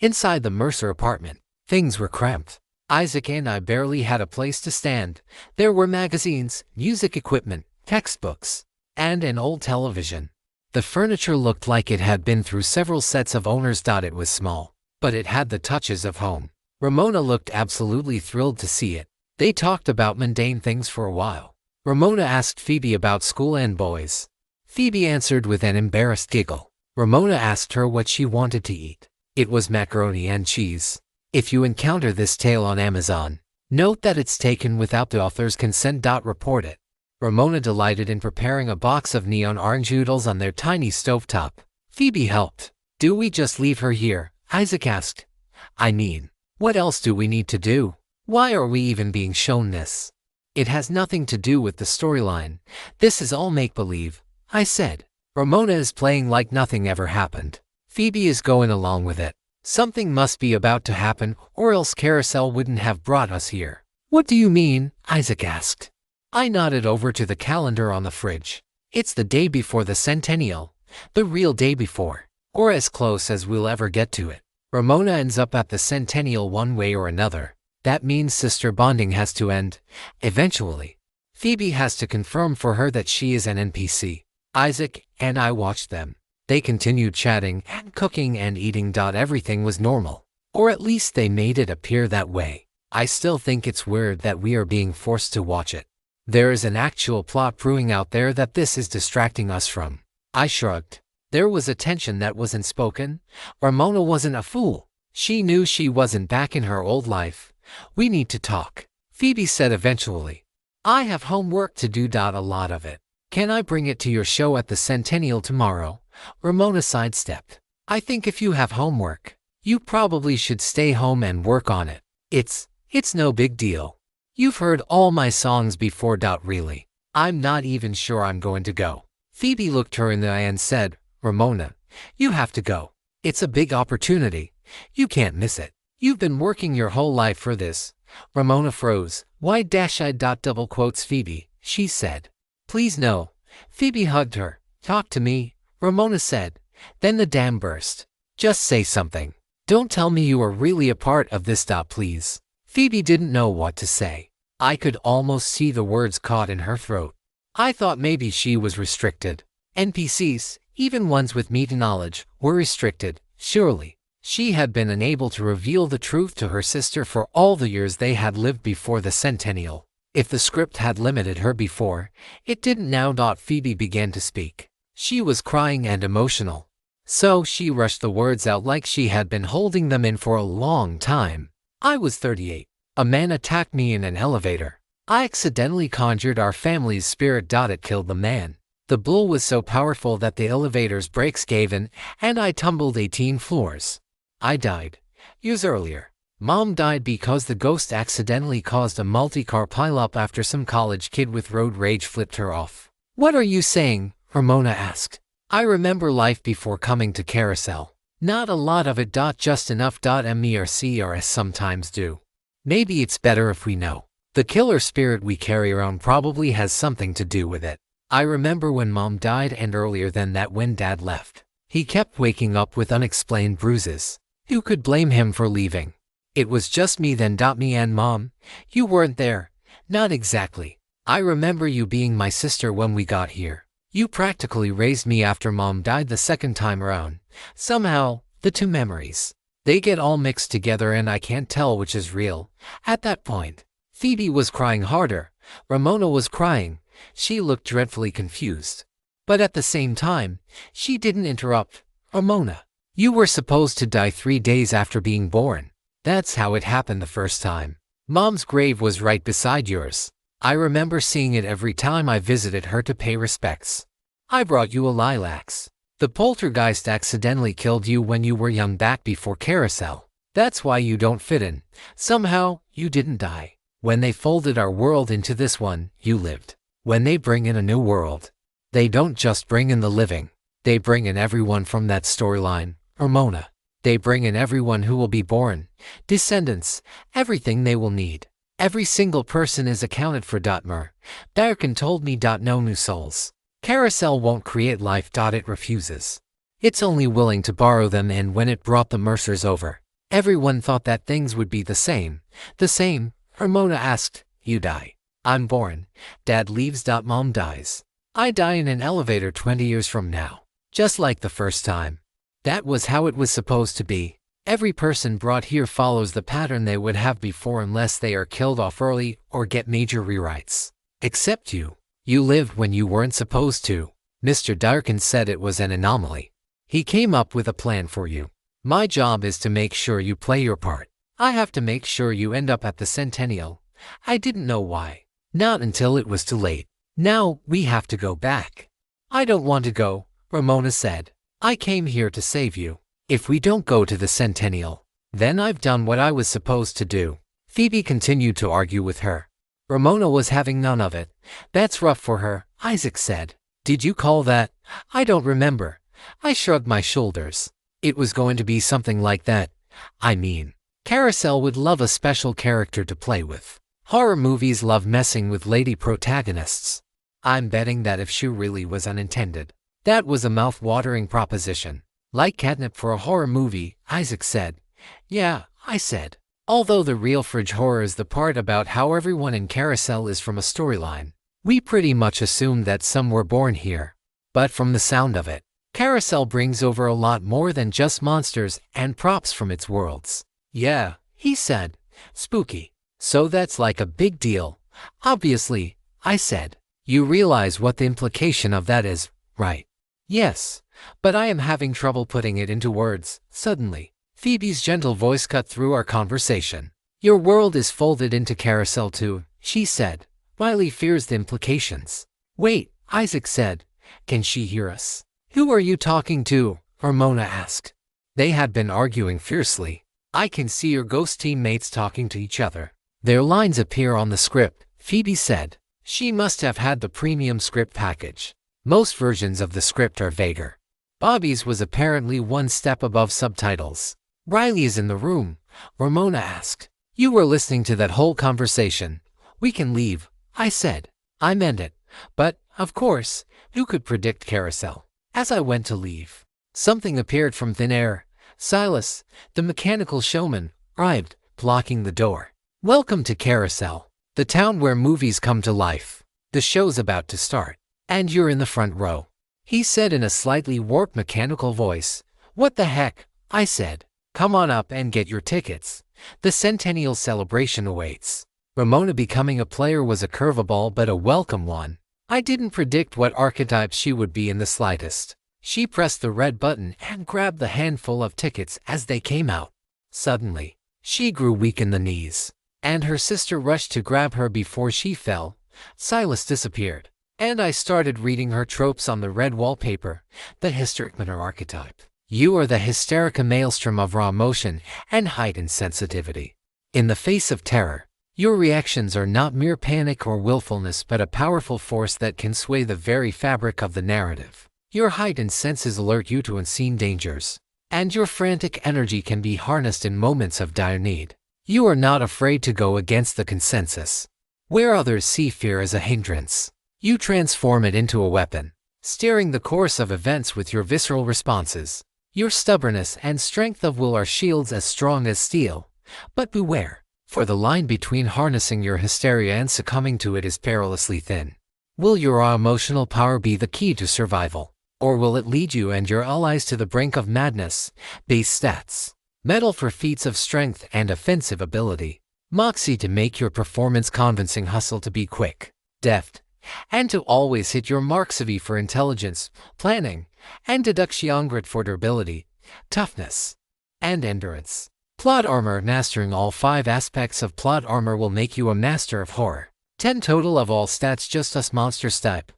Inside the Mercer apartment, things were cramped. Isaac and I barely had a place to stand. There were magazines, music equipment, textbooks, and an old television. The furniture looked like it had been through several sets of owners. It was small, but it had the touches of home. Ramona looked absolutely thrilled to see it. They talked about mundane things for a while. Ramona asked Phoebe about school and boys. Phoebe answered with an embarrassed giggle. Ramona asked her what she wanted to eat. It was macaroni and cheese. If you encounter this tale on Amazon, note that it's taken without the author's consent. Report it. Ramona delighted in preparing a box of neon orange noodles on their tiny stovetop. Phoebe helped. "Do we just leave her here?" Isaac asked. "I mean, what else do we need to do? Why are we even being shown this?" "It has nothing to do with the storyline. This is all make-believe," I said. "Ramona is playing like nothing ever happened. Phoebe is going along with it. Something must be about to happen, or else Carousel wouldn't have brought us here." "What do you mean?" Isaac asked. I nodded over to the calendar on the fridge. "It's the day before the centennial, the real day before, or as close as we'll ever get to it. Ramona ends up at the centennial one way or another. That means sister bonding has to end, eventually. Phoebe has to confirm for her that she is an NPC." Isaac and I watched them. They continued chatting and cooking and eating. Everything was normal, or at least they made it appear that way. I still think it's weird that we are being forced to watch it. There is an actual plot brewing out there that this is distracting us from. I shrugged. There was a tension that wasn't spoken. Ramona wasn't a fool. She knew she wasn't back in her old life. "We need to talk," Phoebe said eventually. "I have homework to do. A lot of it. Can I bring it to your show at the Centennial tomorrow?" Ramona sidestepped. "I think if you have homework, you probably should stay home and work on it. It's no big deal. You've heard all my songs before. Really. I'm not even sure I'm going to go." Phoebe looked her in the eye and said, "Ramona, you have to go. It's a big opportunity. You can't miss it. You've been working your whole life for this." Ramona froze. "Why I double quotes Phoebe," she said. "Please no." Phoebe hugged her. "Talk to me," Ramona said. Then the dam burst. "Just say something. Don't tell me you are really a part of this. Please." Phoebe didn't know what to say. I could almost see the words caught in her throat. I thought maybe she was restricted. NPCs, even ones with meta knowledge, were restricted, surely. She had been unable to reveal the truth to her sister for all the years they had lived before the Centennial. If the script had limited her before, it didn't now. Phoebe began to speak. She was crying and emotional. So she rushed the words out like she had been holding them in for a long time. "I was 38. A man attacked me in an elevator. I accidentally conjured our family's spirit. It killed the man. The blow was so powerful that the elevator's brakes gave in, and I tumbled 18 floors. I died. Years earlier. Mom died because the ghost accidentally caused a multi-car pileup after some college kid with road rage flipped her off." "What are you saying?" Ramona asked. "I remember life before coming to Carousel. Not a lot of it. Just enough. MERCRS sometimes do. Maybe it's better if we know. The killer spirit we carry around probably has something to do with it. I remember when Mom died and earlier than that when Dad left. He kept waking up with unexplained bruises. Who could blame him for leaving? It was just me then. Me and Mom. You weren't there." "Not exactly. I remember you being my sister when we got here. You practically raised me after Mom died the second time around. Somehow, the two memories, they get all mixed together and I can't tell which is real." At that point, Phoebe was crying harder. Ramona was crying. She looked dreadfully confused. But at the same time, she didn't interrupt. "Ramona, you were supposed to die 3 days after being born. That's how it happened the first time. Mom's grave was right beside yours. I remember seeing it every time I visited her to pay respects. I brought you a lilacs. The poltergeist accidentally killed you when you were young back before Carousel. That's why you don't fit in. Somehow, you didn't die. When they folded our world into this one, you lived. When they bring in a new world, they don't just bring in the living. They bring in everyone from that storyline, Ramona. They bring in everyone who will be born, descendants, everything they will need. Every single person is accounted for. Darkin told me. No new souls. Carousel won't create life. It refuses. It's only willing to borrow them, and when it brought the Mercers over, everyone thought that things would be the same. The same? Ramona asked. You die. I'm born. Dad leaves. Mom dies. I die in an elevator 20 years from now. Just like the first time. That was how it was supposed to be. Every person brought here follows the pattern they would have before unless they are killed off early or get major rewrites. Except you. You lived when you weren't supposed to. Mr. Darkin said it was an anomaly. He came up with a plan for you. My job is to make sure you play your part. I have to make sure you end up at the Centennial. I didn't know why. Not until it was too late. Now we have to go back. I don't want to go, Ramona said. I came here to save you. If we don't go to the Centennial, then I've done what I was supposed to do. Phoebe continued to argue with her. Ramona was having none of it. That's rough for her, Isaac said. Did you call that? I don't remember. I shrugged my shoulders. It was going to be something like that. I mean, Carousel would love a special character to play with. Horror movies love messing with lady protagonists. I'm betting that if she really was unintended, that was a mouth-watering proposition. Like catnip for a horror movie, Isaac said. Yeah, I said. Although the real fridge horror is the part about how everyone in Carousel is from a storyline. We pretty much assumed that some were born here. But from the sound of it, Carousel brings over a lot more than just monsters and props from its worlds. Yeah, he said. Spooky. So that's like a big deal. Obviously, I said. You realize what the implication of that is, right? Yes, but I am having trouble putting it into words. Suddenly, Phoebe's gentle voice cut through our conversation. Your world is folded into Carousel too, she said. Riley fears the implications. Wait, Isaac said. Can she hear us? Who are you talking to? Ramona asked. They had been arguing fiercely. I can see your ghost teammates talking to each other. Their lines appear on the script, Phoebe said. She must have had the premium script package. Most versions of the script are vaguer. Bobby's was apparently one step above subtitles. Riley is in the room, Ramona asked. You were listening to that whole conversation. We can leave, I said. I meant it. But, of course, who could predict Carousel? As I went to leave, something appeared from thin air. Silas, the mechanical showman, arrived, blocking the door. Welcome to Carousel, the town where movies come to life. The show's about to start, and you're in the front row, he said in a slightly warped mechanical voice. What the heck? I said. Come on up and get your tickets. The centennial celebration awaits. Ramona becoming a player was a curveball, but a welcome one. I didn't predict what archetype she would be in the slightest. She pressed the red button and grabbed the handful of tickets as they came out. Suddenly, she grew weak in the knees, and her sister rushed to grab her before she fell. Silas disappeared, and I started reading her tropes on the red wallpaper. The hysteric archetype. You are the hysterica maelstrom of raw emotion and heightened sensitivity. In the face of terror, your reactions are not mere panic or willfulness, but a powerful force that can sway the very fabric of the narrative. Your heightened senses alert you to unseen dangers, and your frantic energy can be harnessed in moments of dire need. You are not afraid to go against the consensus. Where others see fear as a hindrance, you transform it into a weapon, steering the course of events with your visceral responses. Your stubbornness and strength of will are shields as strong as steel. But beware, for the line between harnessing your hysteria and succumbing to it is perilously thin. Will your raw emotional power be the key to survival, or will it lead you and your allies to the brink of madness? Base stats. Medal for feats of strength and offensive ability. Moxie to make your performance convincing. Hustle to be quick, deft, and to always hit your mark. Savvy for intelligence, planning, and deduction. Grit for durability, toughness, and endurance. Plot armor. Mastering all 5 aspects of plot armor will make you a master of horror. 10 total of all stats. Just us monsters type.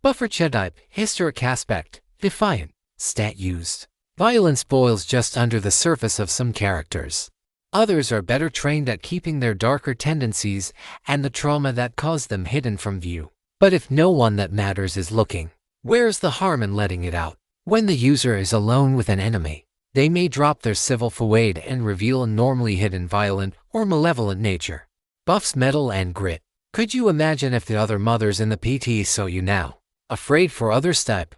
Buffer type. Hysteric aspect. Defiant. Stat used. Violence boils just under the surface of some characters. Others are better trained at keeping their darker tendencies and the trauma that caused them hidden from view. But if no one that matters is looking, where's the harm in letting it out? When the user is alone with an enemy, they may drop their civil facade and reveal a normally hidden violent or malevolent nature. Buffs metal and grit. Could you imagine if the other mothers in the PT saw you now? Afraid for others type.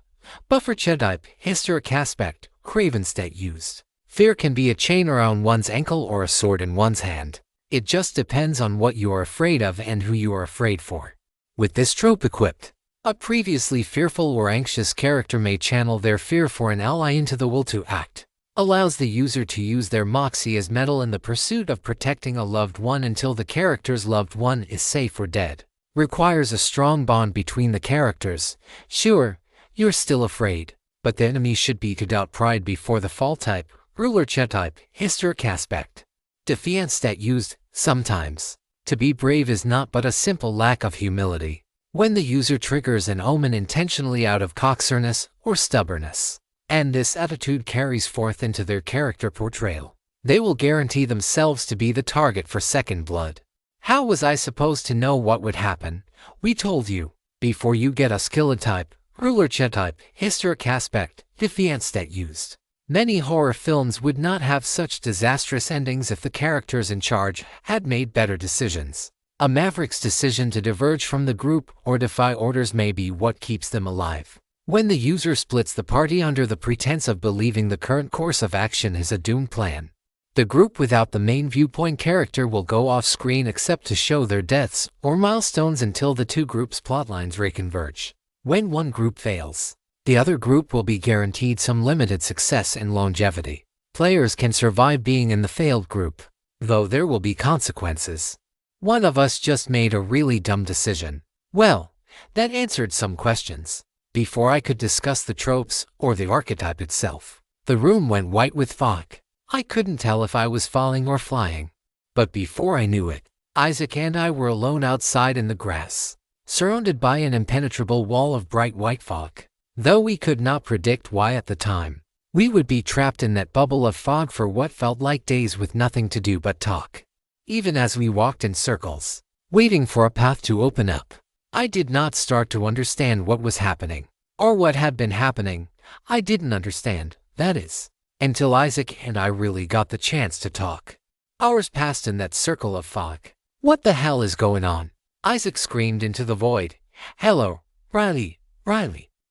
Buffer type. Hysteric aspect. Craven stat used. Fear can be a chain around one's ankle or a sword in one's hand. It just depends on what you are afraid of and who you are afraid for. With this trope equipped, a previously fearful or anxious character may channel their fear for an ally into the will to act. Allows the user to use their moxie as metal in the pursuit of protecting a loved one until the character's loved one is safe or dead. Requires a strong bond between the characters. Sure, you're still afraid, but the enemy should be to doubt pride before the fall type. Ruler type. Hysteric aspect. Defiant stat used. Sometimes, to be brave is not but a simple lack of humility. When the user triggers an omen intentionally out of coxerness or stubbornness, and this attitude carries forth into their character portrayal, they will guarantee themselves to be the target for second blood. How was I supposed to know what would happen? We told you, before you get a skill type. Ruler type. Hysteric aspect. Defiant stat used. Many horror films would not have such disastrous endings if the characters in charge had made better decisions. A maverick's decision to diverge from the group or defy orders may be what keeps them alive. When the user splits the party under the pretense of believing the current course of action is a doomed plan, the group without the main viewpoint character will go off screen except to show their deaths or milestones until the two groups' plotlines reconverge. When one group fails, the other group will be guaranteed some limited success and longevity. Players can survive being in the failed group, though there will be consequences. One of us just made a really dumb decision. Well, that answered some questions. Before I could discuss the tropes or the archetype itself, the room went white with fog. I couldn't tell if I was falling or flying. But before I knew it, Isaac and I were alone outside in the grass, surrounded by an impenetrable wall of bright white fog. Though we could not predict why at the time, we would be trapped in that bubble of fog for what felt like days with nothing to do but talk. Even as we walked in circles, waiting for a path to open up, I did not start to understand what was happening, or what had been happening. I didn't understand, that is, until Isaac and I really got the chance to talk. Hours passed in that circle of fog. "What the hell is going on?" Isaac screamed into the void. "Hello, Riley.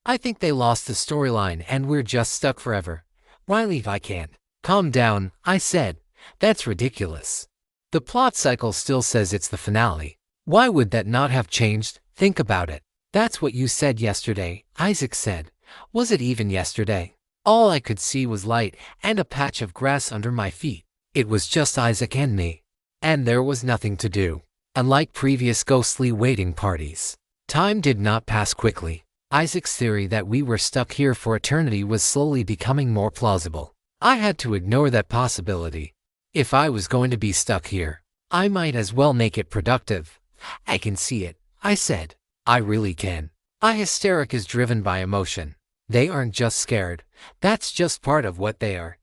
I think they lost the storyline and we're just stuck forever." "Riley, I can't." "Calm down," I said. "That's ridiculous. The plot cycle still says it's the finale. Why would that not have changed? Think about it." "That's what you said yesterday," Isaac said. "Was it even yesterday?" All I could see was light and a patch of grass under my feet. It was just Isaac and me. And there was nothing to do. Unlike previous ghostly waiting parties, time did not pass quickly. Isaac's theory that we were stuck here for eternity was slowly becoming more plausible. I had to ignore that possibility. If I was going to be stuck here, I might as well make it productive. "I can see it," I said. "I really can." A hysteric is driven by emotion. They aren't just scared. That's just part of what they are.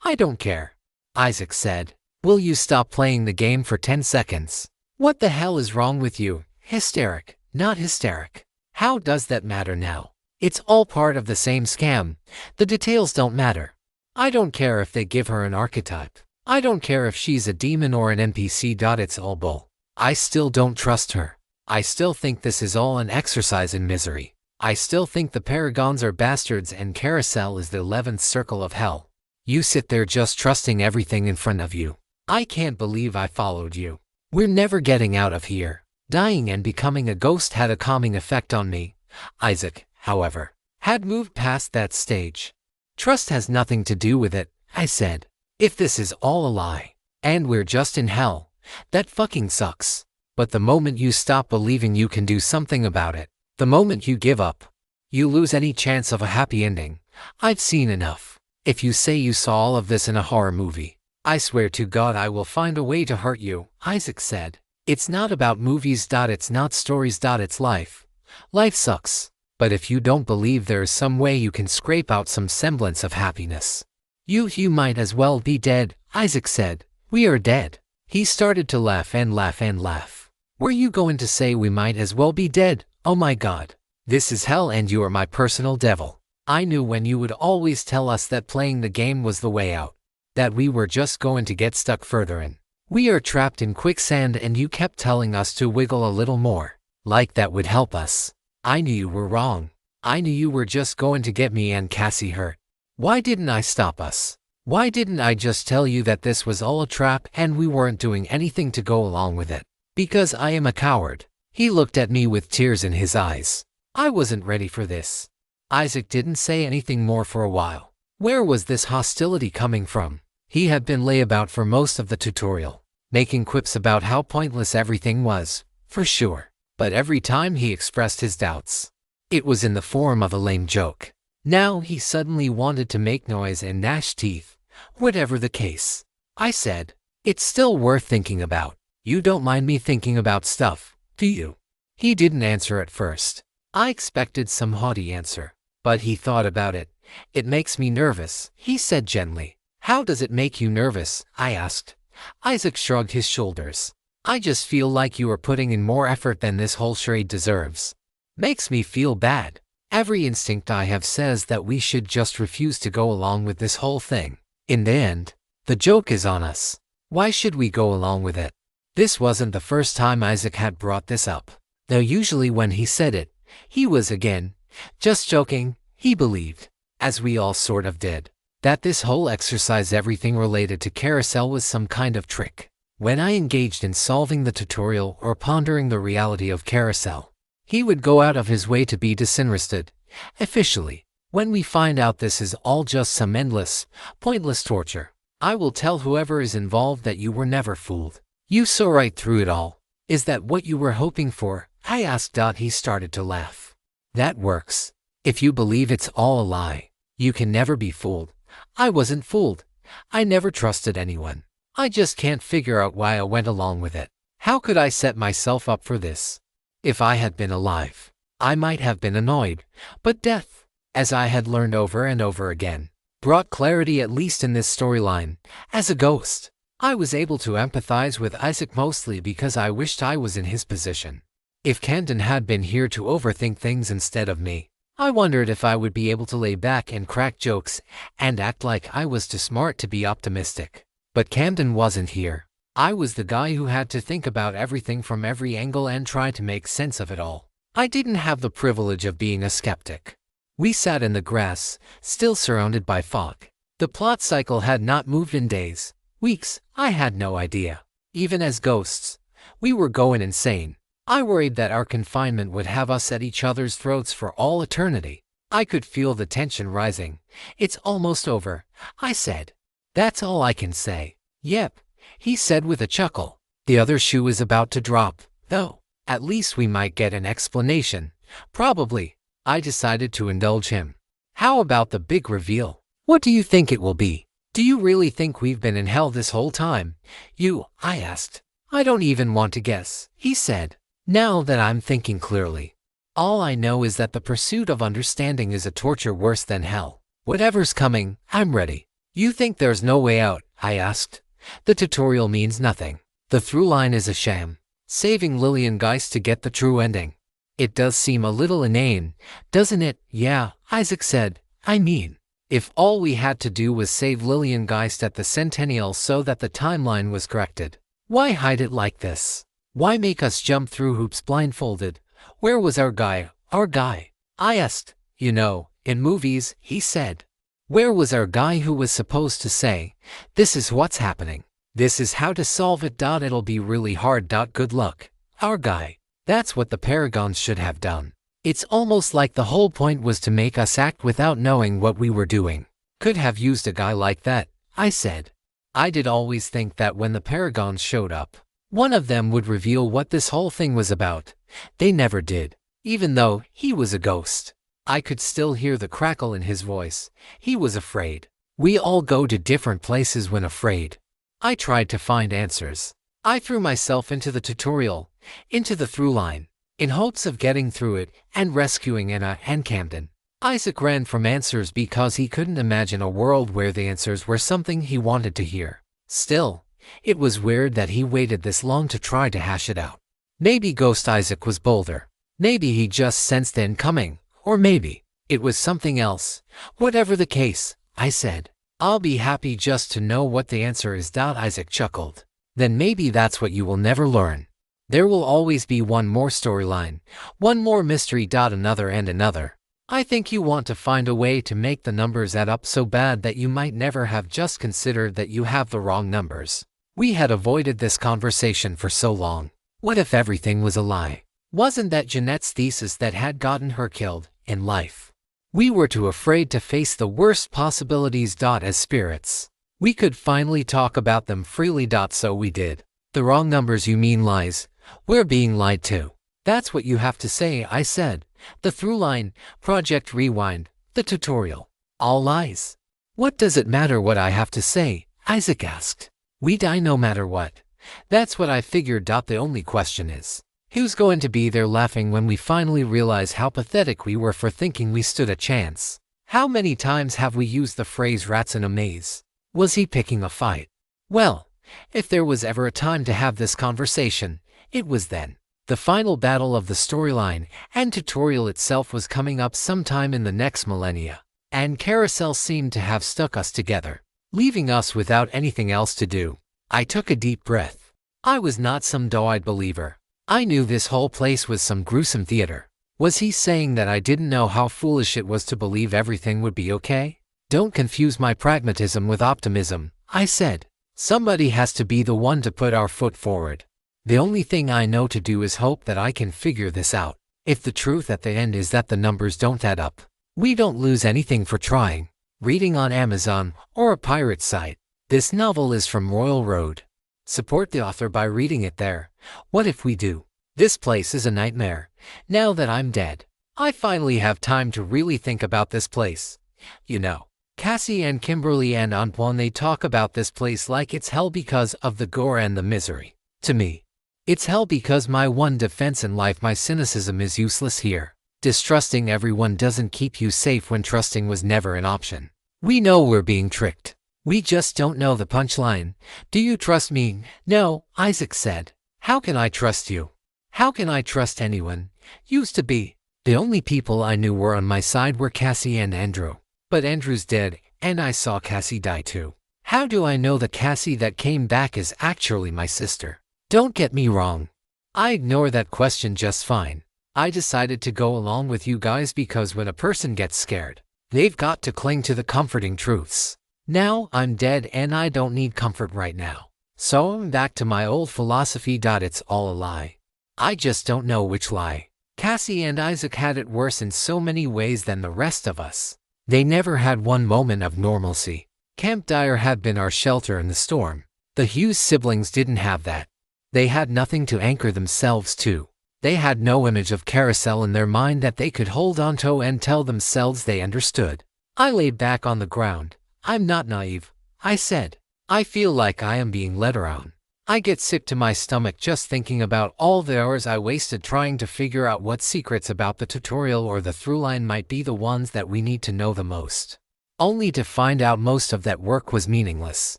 "I don't care," Isaac said. "Will you stop playing the game for 10 seconds? What the hell is wrong with you? Hysteric, not hysteric. How does that matter now? It's all part of the same scam. The details don't matter. I don't care if they give her an archetype. I don't care if she's a demon or an NPC. It's all bull. I still don't trust her. I still think this is all an exercise in misery. I still think the Paragons are bastards and Carousel is the 11th circle of hell. You sit there just trusting everything in front of you. I can't believe I followed you. We're never getting out of here." Dying and becoming a ghost had a calming effect on me. Isaac, however, had moved past that stage. "Trust has nothing to do with it," I said. "If this is all a lie, and we're just in hell, that fucking sucks. But the moment you stop believing you can do something about it, the moment you give up, you lose any chance of a happy ending. I've seen enough. If you say you saw all of this in a horror movie, I swear to God I will find a way to hurt you," Isaac said. "It's not about movies. It's not stories. It's life. Life sucks. But if you don't believe there is some way you can scrape out some semblance of happiness, you might as well be dead," Isaac said. "We are dead." He started to laugh and laugh and laugh. "Were you going to say we might as well be dead? Oh my God. This is hell and you are my personal devil. I knew when you would always tell us that playing the game was the way out, that we were just going to get stuck further in. We are trapped in quicksand and you kept telling us to wiggle a little more, like that would help us. I knew you were wrong. I knew you were just going to get me and Cassie hurt. Why didn't I stop us? Why didn't I just tell you that this was all a trap and we weren't doing anything to go along with it? Because I am a coward." He looked at me with tears in his eyes. I wasn't ready for this. Isaac didn't say anything more for a while. Where was this hostility coming from? He had been layabout for most of the tutorial, making quips about how pointless everything was, for sure. But every time he expressed his doubts, it was in the form of a lame joke. Now he suddenly wanted to make noise and gnash teeth. Whatever the case, I said, "It's still worth thinking about. You don't mind me thinking about stuff, do you?" He didn't answer at first. I expected some haughty answer, but he thought about it. "It makes me nervous," he said gently. "How does it make you nervous?" I asked. Isaac shrugged his shoulders. "I just feel like you are putting in more effort than this whole charade deserves. Makes me feel bad. Every instinct I have says that we should just refuse to go along with this whole thing. In the end, the joke is on us. Why should we go along with it?" This wasn't the first time Isaac had brought this up, though usually when he said it, he was again just joking. He believed, as we all sort of did, that this whole exercise, everything related to Carousel, was some kind of trick. When I engaged in solving the tutorial or pondering the reality of Carousel, he would go out of his way to be disinterested. Officially, when we find out this is all just some endless, pointless torture, I will tell whoever is involved that you were never fooled. You saw right through it all. Is that what you were hoping for? I asked. He started to laugh. That works. If you believe it's all a lie, you can never be fooled. I wasn't fooled. I never trusted anyone. I just can't figure out why I went along with it. How could I set myself up for this? If I had been alive, I might have been annoyed, but death, as I had learned over and over again, brought clarity, at least in this storyline. As a ghost, I was able to empathize with Isaac mostly because I wished I was in his position. If Camden had been here to overthink things instead of me, I wondered if I would be able to lay back and crack jokes and act like I was too smart to be optimistic. But Camden wasn't here. I was the guy who had to think about everything from every angle and try to make sense of it all. I didn't have the privilege of being a skeptic. We sat in the grass, still surrounded by fog. The plot cycle had not moved in days, weeks. I had no idea. Even as ghosts, we were going insane. I worried that our confinement would have us at each other's throats for all eternity. I could feel the tension rising. It's almost over, I said. That's all I can say. Yep, he said with a chuckle. The other shoe is about to drop, though. At least we might get an explanation. Probably. I decided to indulge him. How about the big reveal? What do you think it will be? Do you really think we've been in hell this whole time? I asked. I don't even want to guess, he said. Now that I'm thinking clearly, all I know is that the pursuit of understanding is a torture worse than hell. Whatever's coming, I'm ready. You think there's no way out? I asked. The tutorial means nothing. The through line is a sham, saving Lillian Geist to get the true ending. It does seem a little inane, doesn't it? Yeah, Isaac said. I mean, if all we had to do was save Lillian Geist at the Centennial so that the timeline was corrected, why hide it like this? Why make us jump through hoops blindfolded? Where was our guy? Our guy? I asked. You know, in movies, he said. Where was our guy who was supposed to say, this is what's happening. This is how to solve it. It'll be really hard. Good luck. Our guy. That's what the Paragons should have done. It's almost like the whole point was to make us act without knowing what we were doing. Could have used a guy like that, I said. I did always think that when the Paragons showed up, one of them would reveal what this whole thing was about. They never did. Even though he was a ghost, I could still hear the crackle in his voice. He was afraid. We all go to different places when afraid. I tried to find answers. I threw myself into the tutorial, into the through line, in hopes of getting through it and rescuing Anna and Camden. Isaac ran from answers because he couldn't imagine a world where the answers were something he wanted to hear. Still, it was weird that he waited this long to try to hash it out. Maybe Ghost Isaac was bolder. Maybe he just sensed the incoming. Or maybe it was something else. Whatever the case, I said, I'll be happy just to know what the answer is. Isaac chuckled. Then maybe that's what you will never learn. There will always be one more storyline, one more mystery. Another and another. I think you want to find a way to make the numbers add up so bad that you might never have just considered that you have the wrong numbers. We had avoided this conversation for so long. What if everything was a lie? Wasn't that Jeanette's thesis that had gotten her killed in life? We were too afraid to face the worst possibilities. As spirits, we could finally talk about them freely. So we did. The wrong numbers? You mean lies? We're being lied to. That's what you have to say, I said. The through line, Project Rewind, the tutorial. All lies. What does it matter what I have to say? Isaac asked. We die no matter what. That's what I figured. The only question is, who's going to be there laughing when we finally realize how pathetic we were for thinking we stood a chance? How many times have we used the phrase rats in a maze? Was he picking a fight? Well, if there was ever a time to have this conversation, it was then. The final battle of the storyline and tutorial itself was coming up sometime in the next millennia, and Carousel seemed to have stuck us together, leaving us without anything else to do. I took a deep breath. I was not some doe-eyed believer. I knew this whole place was some gruesome theater. Was he saying that I didn't know how foolish it was to believe everything would be okay? Don't confuse my pragmatism with optimism, I said. Somebody has to be the one to put our foot forward. The only thing I know to do is hope that I can figure this out. If the truth at the end is that the numbers don't add up, we don't lose anything for trying. Reading on Amazon or a pirate site. This novel is from Royal Road. Support the author by reading it there. What if we do? This place is a nightmare. Now that I'm dead, I finally have time to really think about this place. You know, Cassie and Kimberly and Antoine, they talk about this place like it's hell because of the gore and the misery. To me, it's hell because my one defense in life, my cynicism, is useless here. Distrusting everyone doesn't keep you safe when trusting was never an option. We know we're being tricked. We just don't know the punchline. Do you trust me? No, Isaac said. How can I trust you? How can I trust anyone? Used to be. The only people I knew were on my side were Cassie and Andrew. But Andrew's dead, and I saw Cassie die too. How do I know the Cassie that came back is actually my sister? Don't get me wrong. I ignore that question just fine. I decided to go along with you guys because when a person gets scared, they've got to cling to the comforting truths. Now I'm dead and I don't need comfort right now. So I'm back to my old philosophy. It's all a lie. I just don't know which lie. Cassie and Isaac had it worse in so many ways than the rest of us. They never had one moment of normalcy. Camp Dyer had been our shelter in the storm. The Hughes siblings didn't have that. They had nothing to anchor themselves to. They had no image of Carousel in their mind that they could hold onto and tell themselves they understood. I laid back on the ground. I'm not naive, I said. I feel like I am being led around. I get sick to my stomach just thinking about all the hours I wasted trying to figure out what secrets about the tutorial or the throughline might be the ones that we need to know the most. Only to find out most of that work was meaningless.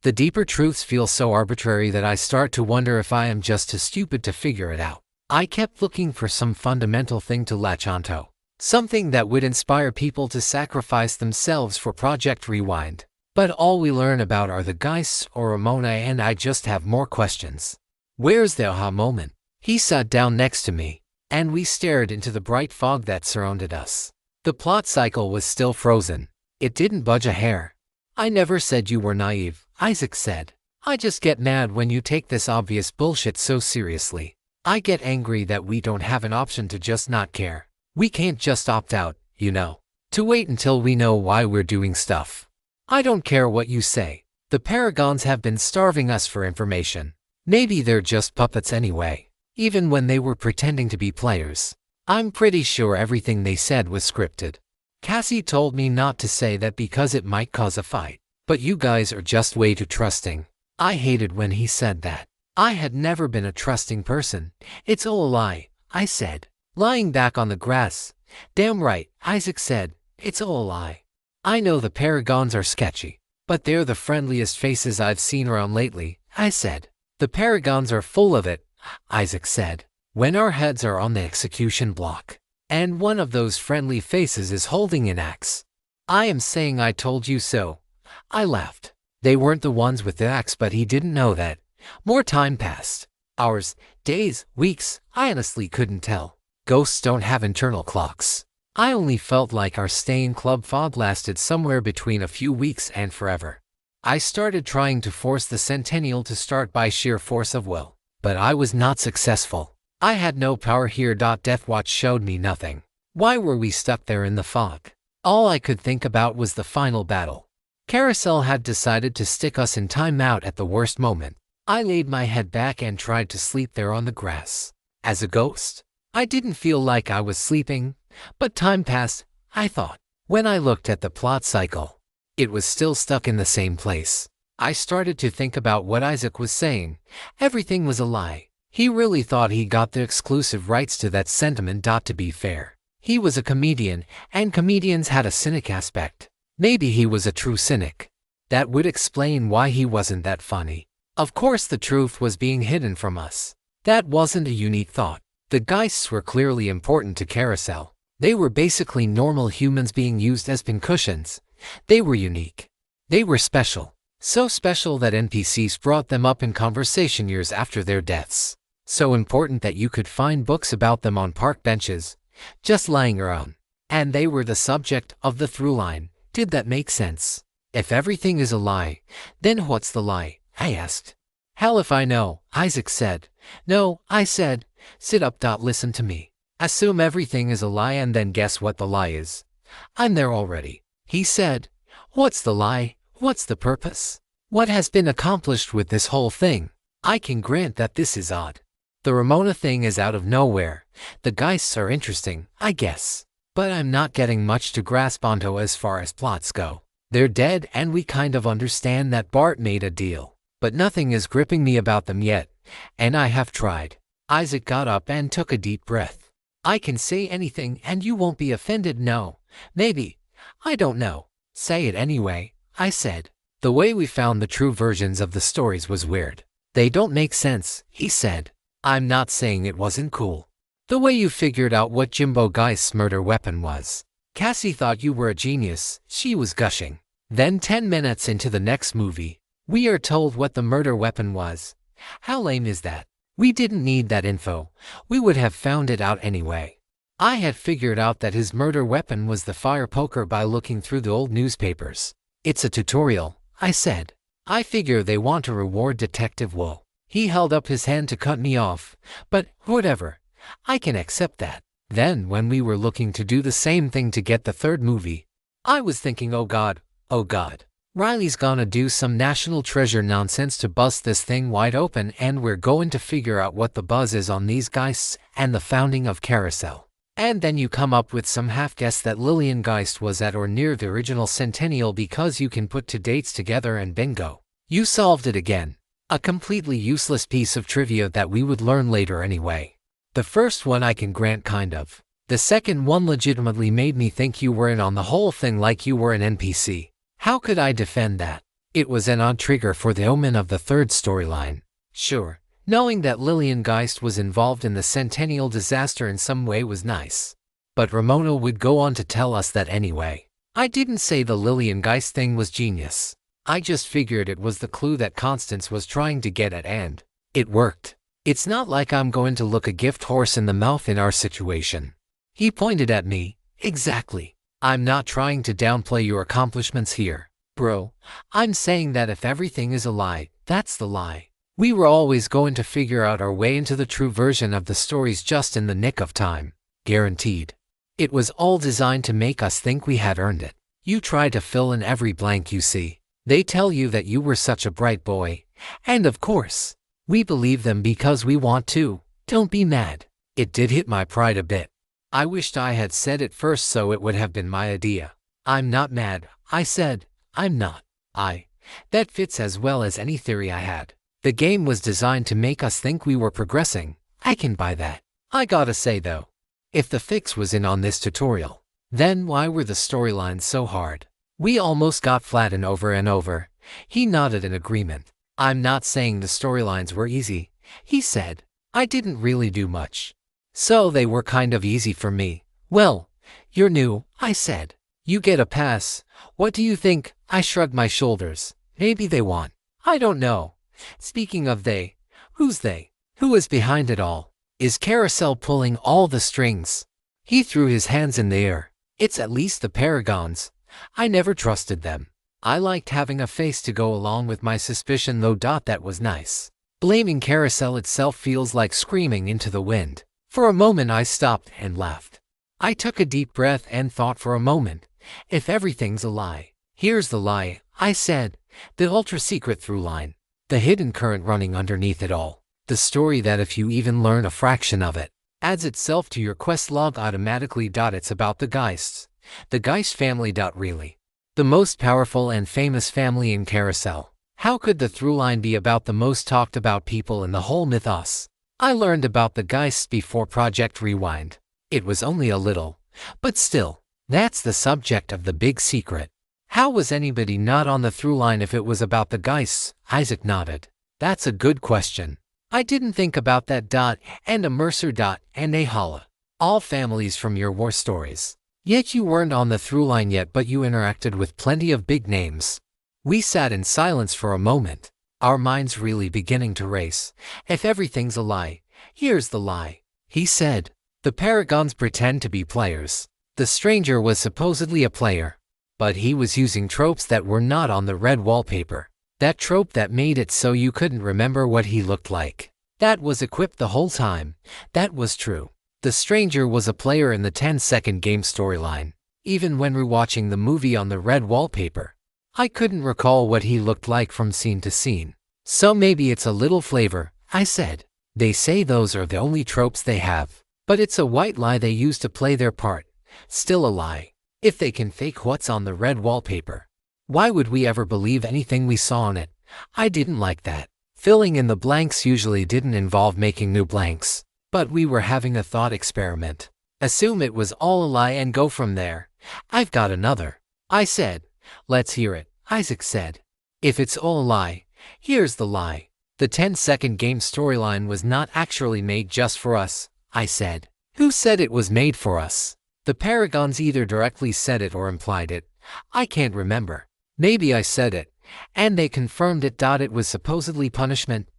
The deeper truths feel so arbitrary that I start to wonder if I am just too stupid to figure it out. I kept looking for some fundamental thing to latch onto. Something that would inspire people to sacrifice themselves for Project Rewind. But all we learn about are the Geists or Ramona, and I just have more questions. Where's the aha moment? He sat down next to me, and we stared into the bright fog that surrounded us. The plot cycle was still frozen. It didn't budge a hair. I never said you were naive, Isaac said. I just get mad when you take this obvious bullshit so seriously. I get angry that we don't have an option to just not care. We can't just opt out, you know. To wait until we know why we're doing stuff. I don't care what you say. The Paragons have been starving us for information. Maybe they're just puppets anyway. Even when they were pretending to be players. I'm pretty sure everything they said was scripted. Cassie told me not to say that because it might cause a fight. But you guys are just way too trusting. I hated when he said that. I had never been a trusting person. It's all a lie, I said, lying back on the grass. Damn right, Isaac said. It's all a lie. I know the Paragons are sketchy, but they're the friendliest faces I've seen around lately, I said. The Paragons are full of it, Isaac said, when our heads are on the execution block. And one of those friendly faces is holding an axe. I am saying I told you so. I laughed. They weren't the ones with the axe, but he didn't know that. More time passed. Hours, days, weeks, I honestly couldn't tell. Ghosts don't have internal clocks. I only felt like our stay in Club Fog lasted somewhere between a few weeks and forever. I started trying to force the Centennial to start by sheer force of will, but I was not successful. I had no power here. Deathwatch showed me nothing. Why were we stuck there in the fog? All I could think about was the final battle. Carousel had decided to stick us in timeout at the worst moment. I laid my head back and tried to sleep there on the grass. As a ghost, I didn't feel like I was sleeping, but time passed, I thought. When I looked at the plot cycle, it was still stuck in the same place. I started to think about what Isaac was saying. Everything was a lie. He really thought he got the exclusive rights to that sentiment. To be fair, he was a comedian, and comedians had a cynic aspect. Maybe he was a true cynic. That would explain why he wasn't that funny. Of course the truth was being hidden from us. That wasn't a unique thought. The Geists were clearly important to Carousel. They were basically normal humans being used as pincushions. They were unique. They were special. So special that NPCs brought them up in conversation years after their deaths. So important that you could find books about them on park benches, just lying around. And they were the subject of the throughline. Did that make sense? If everything is a lie, then what's the lie? I asked. Hell if I know, Isaac said. No, I said. Sit up. Listen to me. Assume everything is a lie and then guess what the lie is. I'm there already. He said. What's the lie? What's the purpose? What has been accomplished with this whole thing? I can grant that this is odd. The Ramona thing is out of nowhere. The Geists are interesting, I guess. But I'm not getting much to grasp onto as far as plots go. They're dead and we kind of understand that Bart made a deal. But nothing is gripping me about them yet, and I have tried. Isaac got up and took a deep breath. I can say anything and you won't be offended, no. Maybe. I don't know. Say it anyway, I said. The way we found the true versions of the stories was weird. They don't make sense, he said. I'm not saying it wasn't cool. The way you figured out what Jimbo Geist's murder weapon was. Cassie thought you were a genius, she was gushing. Then 10 minutes into the next movie, we are told what the murder weapon was. How lame is that? We didn't need that info. We would have found it out anyway. I had figured out that his murder weapon was the fire poker by looking through the old newspapers. It's a tutorial, I said. I figure they want to reward Detective Wool. He held up his hand to cut me off, but whatever. I can accept that. Then when we were looking to do the same thing to get the third movie, I was thinking, oh God, Riley's gonna do some National Treasure nonsense to bust this thing wide open and we're going to figure out what the buzz is on these Geists and the founding of Carousel. And then you come up with some half-guess that Lillian Geist was at or near the original centennial because you can put two dates together and bingo. You solved it again. A completely useless piece of trivia that we would learn later anyway. The first one I can grant kind of. The second one legitimately made me think you were in on the whole thing like you were an NPC. How could I defend that? It was an odd trigger for the omen of the third storyline. Sure, knowing that Lillian Geist was involved in the Centennial disaster in some way was nice. But Ramona would go on to tell us that anyway. I didn't say the Lillian Geist thing was genius. I just figured it was the clue that Constance was trying to get at and it worked. It's not like I'm going to look a gift horse in the mouth in our situation. He pointed at me. Exactly. I'm not trying to downplay your accomplishments here, bro. I'm saying that if everything is a lie, that's the lie. We were always going to figure out our way into the true version of the stories just in the nick of time. Guaranteed. It was all designed to make us think we had earned it. You try to fill in every blank you see. They tell you that you were such a bright boy. And of course, we believe them because we want to. Don't be mad. It did hit my pride a bit. I wished I had said it first so it would have been my idea. I'm not mad, I said. I'm not. That fits as well as any theory I had. The game was designed to make us think we were progressing. I can buy that. I gotta say though, if the fix was in on this tutorial, then why were the storylines so hard? We almost got flat and over. He nodded in agreement. I'm not saying the storylines were easy, he said. I didn't really do much. So they were kind of easy for me. Well, you're new, I said. You get a pass. What do you think? I shrugged my shoulders. Maybe they want. I don't know. Speaking of they, who's they? Who is behind it all? Is Carousel pulling all the strings? He threw his hands in the air. It's at least the Paragons. I never trusted them. I liked having a face to go along with my suspicion though. That was nice. Blaming Carousel itself feels like screaming into the wind. For a moment I stopped and laughed. I took a deep breath and thought for a moment. If everything's a lie, here's the lie, I said. The ultra-secret through line. The hidden current running underneath it all. The story that if you even learn a fraction of it, adds itself to your quest log automatically. It's about the Geists. The Geist family. Really. The most powerful and famous family in Carousel. How could the through line be about the most talked about people in the whole mythos? I learned about the Geists before Project Rewind. It was only a little, but still, that's the subject of the big secret. How was anybody not on the through line if it was about the Geists? Isaac nodded. That's a good question. I didn't think about that. And a Mercer. And a Holla. All families from your war stories. Yet you weren't on the through line yet, but you interacted with plenty of big names. We sat in silence for a moment. Our minds really beginning to race. If everything's a lie, here's the lie. He said. The Paragons pretend to be players. The stranger was supposedly a player. But he was using tropes that were not on the red wallpaper. That trope that made it so you couldn't remember what he looked like. That was equipped the whole time. That was true. The stranger was a player in the 10-second game storyline. Even when rewatching the movie on the red wallpaper, I couldn't recall what he looked like from scene to scene. So maybe it's a little flavor, I said. They say those are the only tropes they have. But it's a white lie they use to play their part. Still a lie. If they can fake what's on the red wallpaper, why would we ever believe anything we saw on it? I didn't like that. Filling in the blanks usually didn't involve making new blanks. But we were having a thought experiment. Assume it was all a lie and go from there. I've got another. I said. Let's hear it, Isaac said. If it's all a lie, here's the lie. The 10-second game storyline was not actually made just for us, I said. Who said it was made for us? The Paragons either directly said it or implied it. I can't remember. Maybe I said it, and they confirmed it. It was supposedly punishment,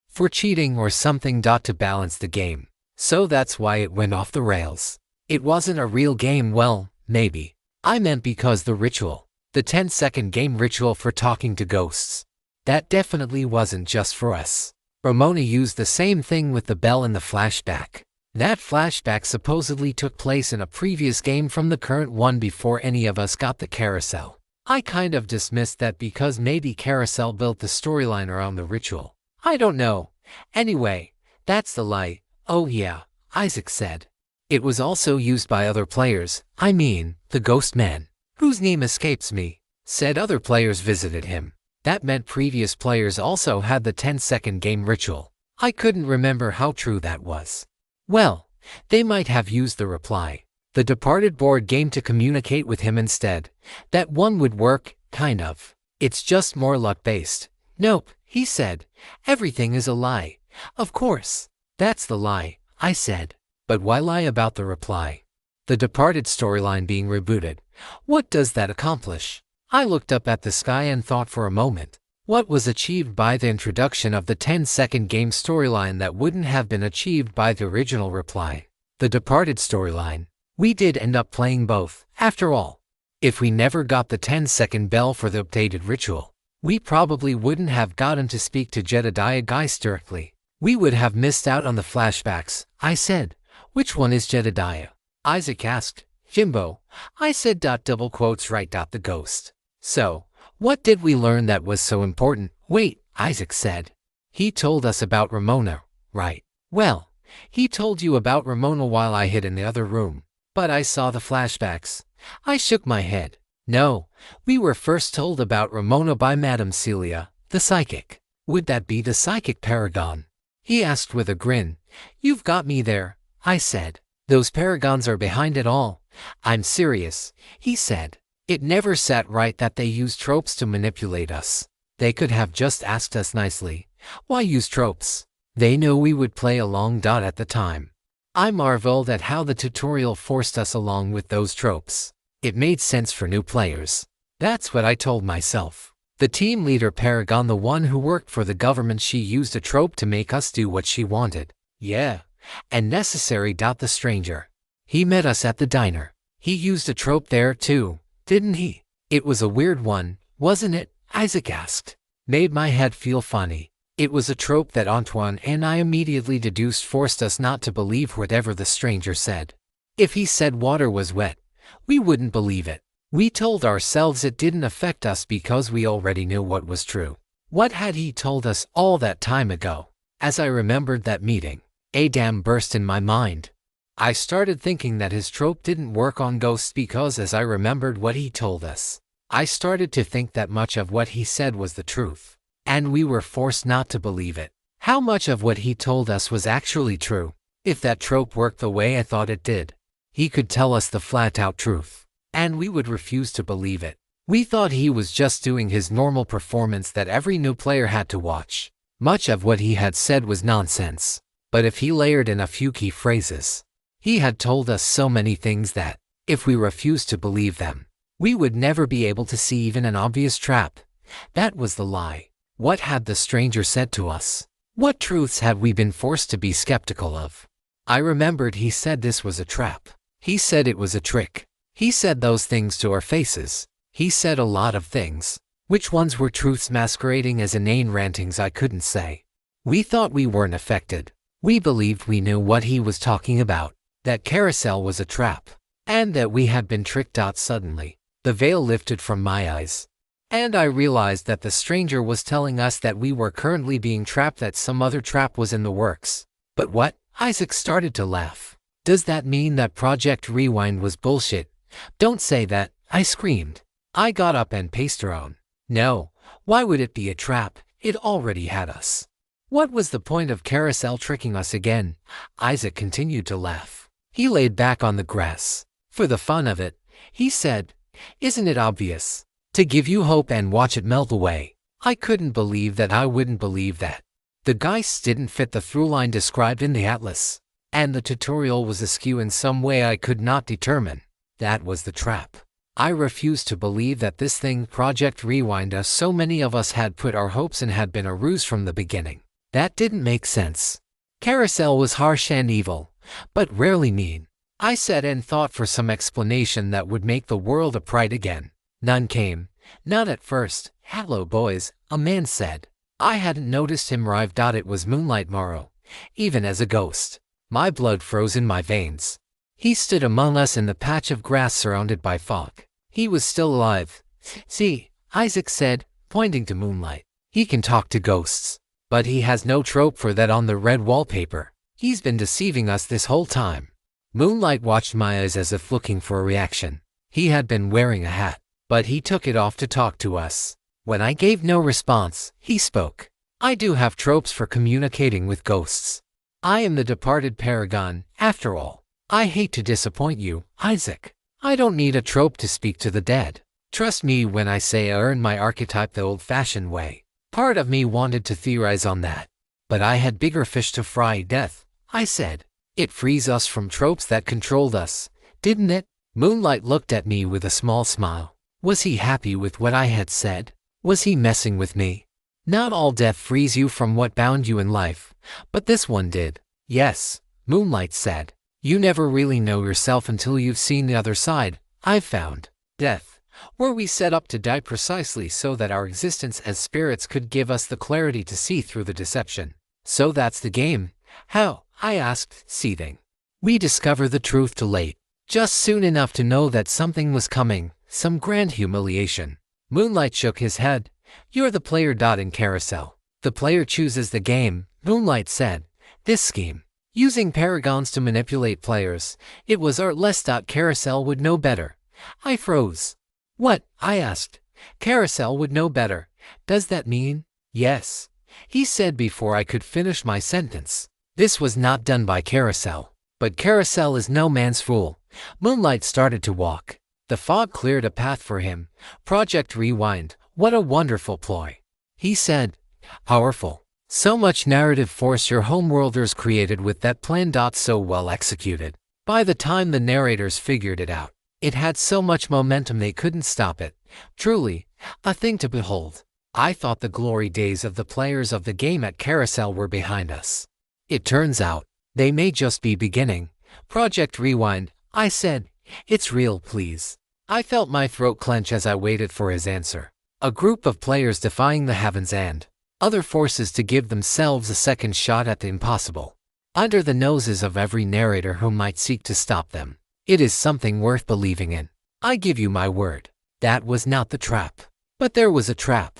for cheating or something. To balance the game. So that's why it went off the rails. It wasn't a real game. Well, maybe. I meant because the ritual, the 10-second game ritual for talking to ghosts, that definitely wasn't just for us. Ramona used the same thing with the bell in the flashback. That flashback supposedly took place in a previous game from the current one before any of us got the Carousel. I kind of dismissed that because maybe Carousel built the storyline around the ritual. I don't know. Anyway, that's the lie. Oh yeah, Isaac said. It was also used by other players. I mean, the ghost man, whose name escapes me, said other players visited him. That meant previous players also had the 10-second game ritual. I couldn't remember how true that was. Well, they might have used the reply, the departed board game, to communicate with him instead. That one would work, kind of. It's just more luck-based. Nope, he said. Everything is a lie. Of course. That's the lie, I said. But why lie about the reply? The departed storyline being rebooted. What does that accomplish? I looked up at the sky and thought for a moment. What was achieved by the introduction of the 10-second game storyline that wouldn't have been achieved by the original reply? The departed storyline. We did end up playing both, after all. If we never got the 10-second bell for the updated ritual, we probably wouldn't have gotten to speak to Jedediah Geist directly. We would have missed out on the flashbacks, I said. Which one is Jedediah? Isaac asked. Jimbo. I said. Double quotes right. The ghost. So, what did we learn that was so important? Wait, Isaac said. He told us about Ramona, right? Well, he told you about Ramona while I hid in the other room. But I saw the flashbacks. I shook my head. No, we were first told about Ramona by Madame Celia, the psychic. Would that be the psychic paragon? He asked with a grin. You've got me there, I said. Those paragons are behind it all. I'm serious, he said. It never sat right that they used tropes to manipulate us. They could have just asked us nicely. Why use tropes? They know we would play along. At the time, I marveled at how the tutorial forced us along with those tropes. It made sense for new players. That's what I told myself. The team leader Paragon, the one who worked for the government, she used a trope to make us do what she wanted. Yeah, and necessary. The stranger. He met us at the diner. He used a trope there too, didn't he? It was a weird one, wasn't it? Isaac asked. Made my head feel funny. It was a trope that Antoine and I immediately deduced forced us not to believe whatever the stranger said. If he said water was wet, we wouldn't believe it. We told ourselves it didn't affect us because we already knew what was true. What had he told us all that time ago? As I remembered that meeting, a dam burst in my mind. I started thinking that his trope didn't work on ghosts because as I remembered what he told us, I started to think that much of what he said was the truth, and we were forced not to believe it. How much of what he told us was actually true? If that trope worked the way I thought it did, he could tell us the flat-out truth, and we would refuse to believe it. We thought he was just doing his normal performance that every new player had to watch. Much of what he had said was nonsense, but if he layered in a few key phrases, he had told us so many things that, if we refused to believe them, we would never be able to see even an obvious trap. That was the lie. What had the stranger said to us? What truths had we been forced to be skeptical of? I remembered he said this was a trap. He said it was a trick. He said those things to our faces. He said a lot of things. Which ones were truths masquerading as inane rantings I couldn't say. We thought we weren't affected. We believed we knew what he was talking about. That Carousel was a trap, and that we had been tricked out. Suddenly, the veil lifted from my eyes. And I realized that the stranger was telling us that we were currently being trapped, that some other trap was in the works. But what? Isaac started to laugh. Does that mean that Project Rewind was bullshit? Don't say that, I screamed. I got up and paced around. No, why would it be a trap? It already had us. What was the point of Carousel tricking us again? Isaac continued to laugh. He laid back on the grass. For the fun of it, he said, "Isn't it obvious? To give you hope and watch it melt away." I couldn't believe that I wouldn't believe that. The geists didn't fit the throughline described in the atlas, and the tutorial was askew in some way I could not determine. That was the trap. I refused to believe that this thing, Project Rewind, as so many of us had put our hopes in, had been a ruse from the beginning. That didn't make sense. Carousel was harsh and evil, but rarely mean. I said and thought for some explanation that would make the world upright again. None came. Not at first. "Hello, boys," a man said. I hadn't noticed him arrive. It was Moonlight Morrow, even as a ghost. My blood froze in my veins. He stood among us in the patch of grass surrounded by fog. He was still alive. "See," Isaac said, pointing to Moonlight. "He can talk to ghosts. But he has no trope for that on the red wallpaper. He's been deceiving us this whole time." Moonlight watched my eyes as if looking for a reaction. He had been wearing a hat, but he took it off to talk to us. When I gave no response, he spoke. "I do have tropes for communicating with ghosts. I am the departed paragon, after all. I hate to disappoint you, Isaac. I don't need a trope to speak to the dead. Trust me when I say I earned my archetype the old-fashioned way." Part of me wanted to theorize on that, but I had bigger fish to fry. "Death," I said. "It frees us from tropes that controlled us, didn't it?" Moonlight looked at me with a small smile. Was he happy with what I had said? Was he messing with me? "Not all death frees you from what bound you in life, but this one did." "Yes," Moonlight said. "You never really know yourself until you've seen the other side, I've found. Death. Were we set up to die precisely so that our existence as spirits could give us the clarity to see through the deception? So that's the game. How? I asked, seething. We discover the truth too late, just soon enough to know that something was coming, some grand humiliation. Moonlight shook his head. "You're the player. In Carousel, the player chooses the game," Moonlight said. "This scheme, using paragons to manipulate players, it was artless. Carousel would know better." I froze. "What?" I asked. "Carousel would know better. Does that mean?" "Yes," he said before I could finish my sentence. "This was not done by Carousel, but Carousel is no man's fool." Moonlight started to walk. The fog cleared a path for him. "Project Rewind, what a wonderful ploy," he said. "Powerful. So much narrative force your homeworlders created with that plan. So well executed. By the time the narrators figured it out, it had so much momentum they couldn't stop it. Truly, a thing to behold. I thought the glory days of the players of the game at Carousel were behind us. It turns out, they may just be beginning." "Project Rewind," I said. "It's real, please." I felt my throat clench as I waited for his answer. A group of players defying the heavens and other forces to give themselves a second shot at the impossible, under the noses of every narrator who might seek to stop them. It is something worth believing in. I give you my word. That was not the trap. But there was a trap.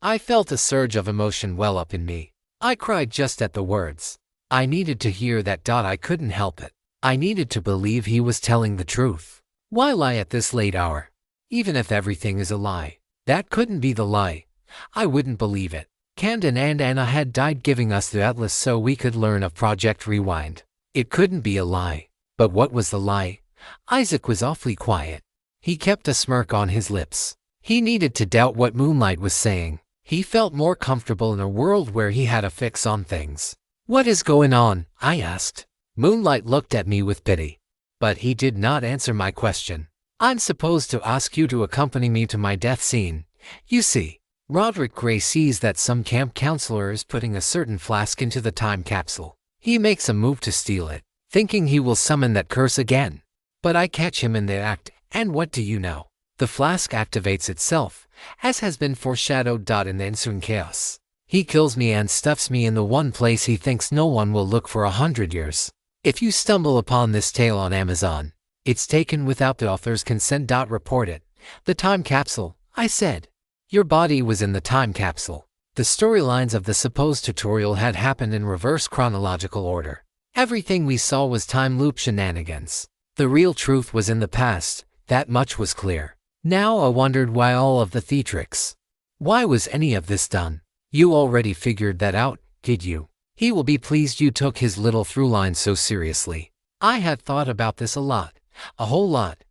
I felt a surge of emotion well up in me. I cried just at the words. I needed to hear that. I couldn't help it. I needed to believe he was telling the truth. Why lie at this late hour? Even if everything is a lie, that couldn't be the lie. I wouldn't believe it. Camden and Anna had died giving us the atlas so we could learn of Project Rewind. It couldn't be a lie. But what was the lie? Isaac was awfully quiet. He kept a smirk on his lips. He needed to doubt what Moonlight was saying. He felt more comfortable in a world where he had a fix on things. "What is going on?" I asked. Moonlight looked at me with pity. But he did not answer my question. "I'm supposed to ask you to accompany me to my death scene. You see, Roderick Gray sees that some camp counselor is putting a certain flask into the time capsule. He makes a move to steal it, thinking he will summon that curse again. But I catch him in the act, and what do you know? The flask activates itself, as has been foreshadowed. In the ensuing chaos, he kills me and stuffs me in the one place he thinks no one will look for 100 years. If you stumble upon this tale on Amazon, it's taken without the author's consent. Report it." "The time capsule," I said. Your body was in the time capsule. The storylines of the supposed tutorial had happened in reverse chronological order. Everything we saw was time loop shenanigans. The real truth was in the past, that much was clear. Now I wondered why all of the theatrics. Why was any of this done? You already figured that out, did you? He will be pleased you took his little throughline so seriously. I had thought about this a whole lot.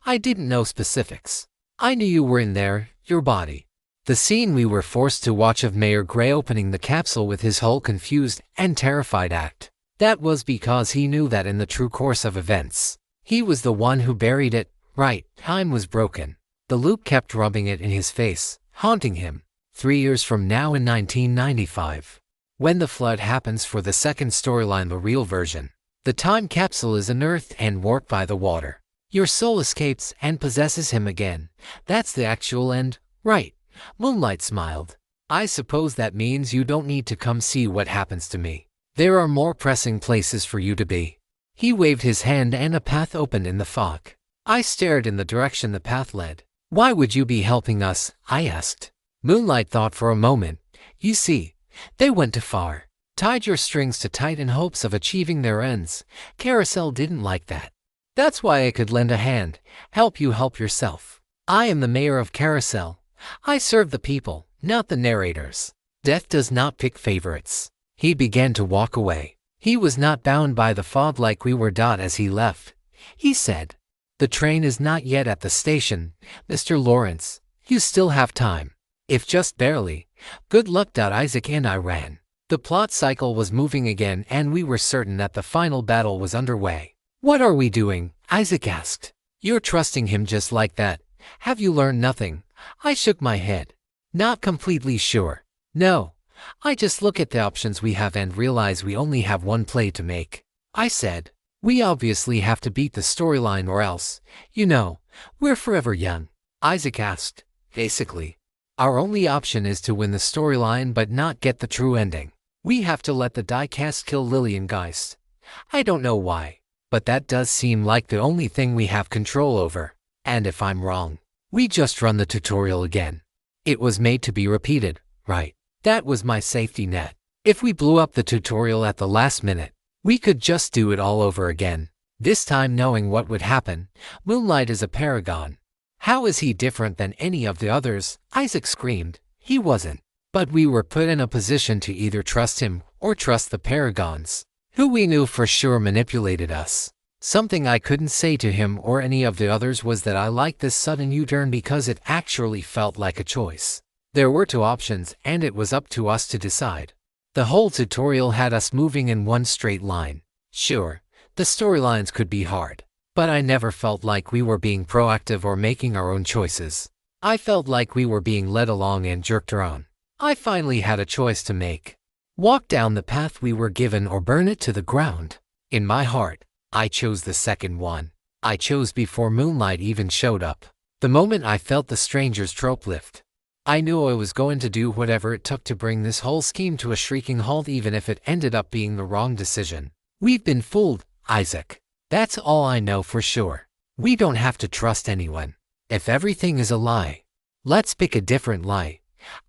I didn't know specifics. I knew you were in there, your body. The scene we were forced to watch of Mayor Gray opening the capsule with his whole confused and terrified act. That was because he knew that in the true course of events, he was the one who buried it, right? Time was broken. The loop kept rubbing it in his face, haunting him. 3 years from now in 1995. When the flood happens for the second storyline, the real version, the time capsule is unearthed and warped by the water. Your soul escapes and possesses him again. That's the actual end, right? Moonlight smiled. I suppose that means you don't need to come see what happens to me. There are more pressing places for you to be. He waved his hand and a path opened in the fog. I stared in the direction the path led. Why would you be helping us? I asked. Moonlight thought for a moment. You see, they went too far. Tied your strings too tight in hopes of achieving their ends. Carousel didn't like that. That's why I could lend a hand, help you help yourself. I am the mayor of Carousel. I serve the people, not the narrators. Death does not pick favorites. He began to walk away. He was not bound by the fog like we were. As he left, he said, "The train is not yet at the station, Mr. Lawrence. You still have time. If just barely. Good luck." Isaac and I ran. The plot cycle was moving again and we were certain that the final battle was underway. "What are we doing?" Isaac asked. "You're trusting him just like that. Have you learned nothing?" I shook my head. "Not completely sure. No. I just look at the options we have and realize we only have one play to make." I said, "We obviously have to beat the storyline or else, we're forever young." Isaac asked, "Basically, our only option is to win the storyline but not get the true ending. We have to let the diecast kill Lillian Geist. I don't know why, but that does seem like the only thing we have control over. And if I'm wrong, we just run the tutorial again. It was made to be repeated, right? That was my safety net. If we blew up the tutorial at the last minute, we could just do it all over again. This time knowing what would happen. Moonlight is a paragon. How is he different than any of the others?" Isaac screamed. He wasn't. But we were put in a position to either trust him or trust the paragons, who we knew for sure manipulated us. Something I couldn't say to him or any of the others was that I liked this sudden U-turn because it actually felt like a choice. There were two options and it was up to us to decide. The whole tutorial had us moving in one straight line. Sure, the storylines could be hard, but I never felt like we were being proactive or making our own choices. I felt like we were being led along and jerked around. I finally had a choice to make. Walk down the path we were given or burn it to the ground. In my heart, I chose the second one. I chose before Moonlight even showed up. The moment I felt the stranger's trope lift, I knew I was going to do whatever it took to bring this whole scheme to a shrieking halt, even if it ended up being the wrong decision. We've been fooled, Isaac. That's all I know for sure. We don't have to trust anyone. If everything is a lie, let's pick a different lie.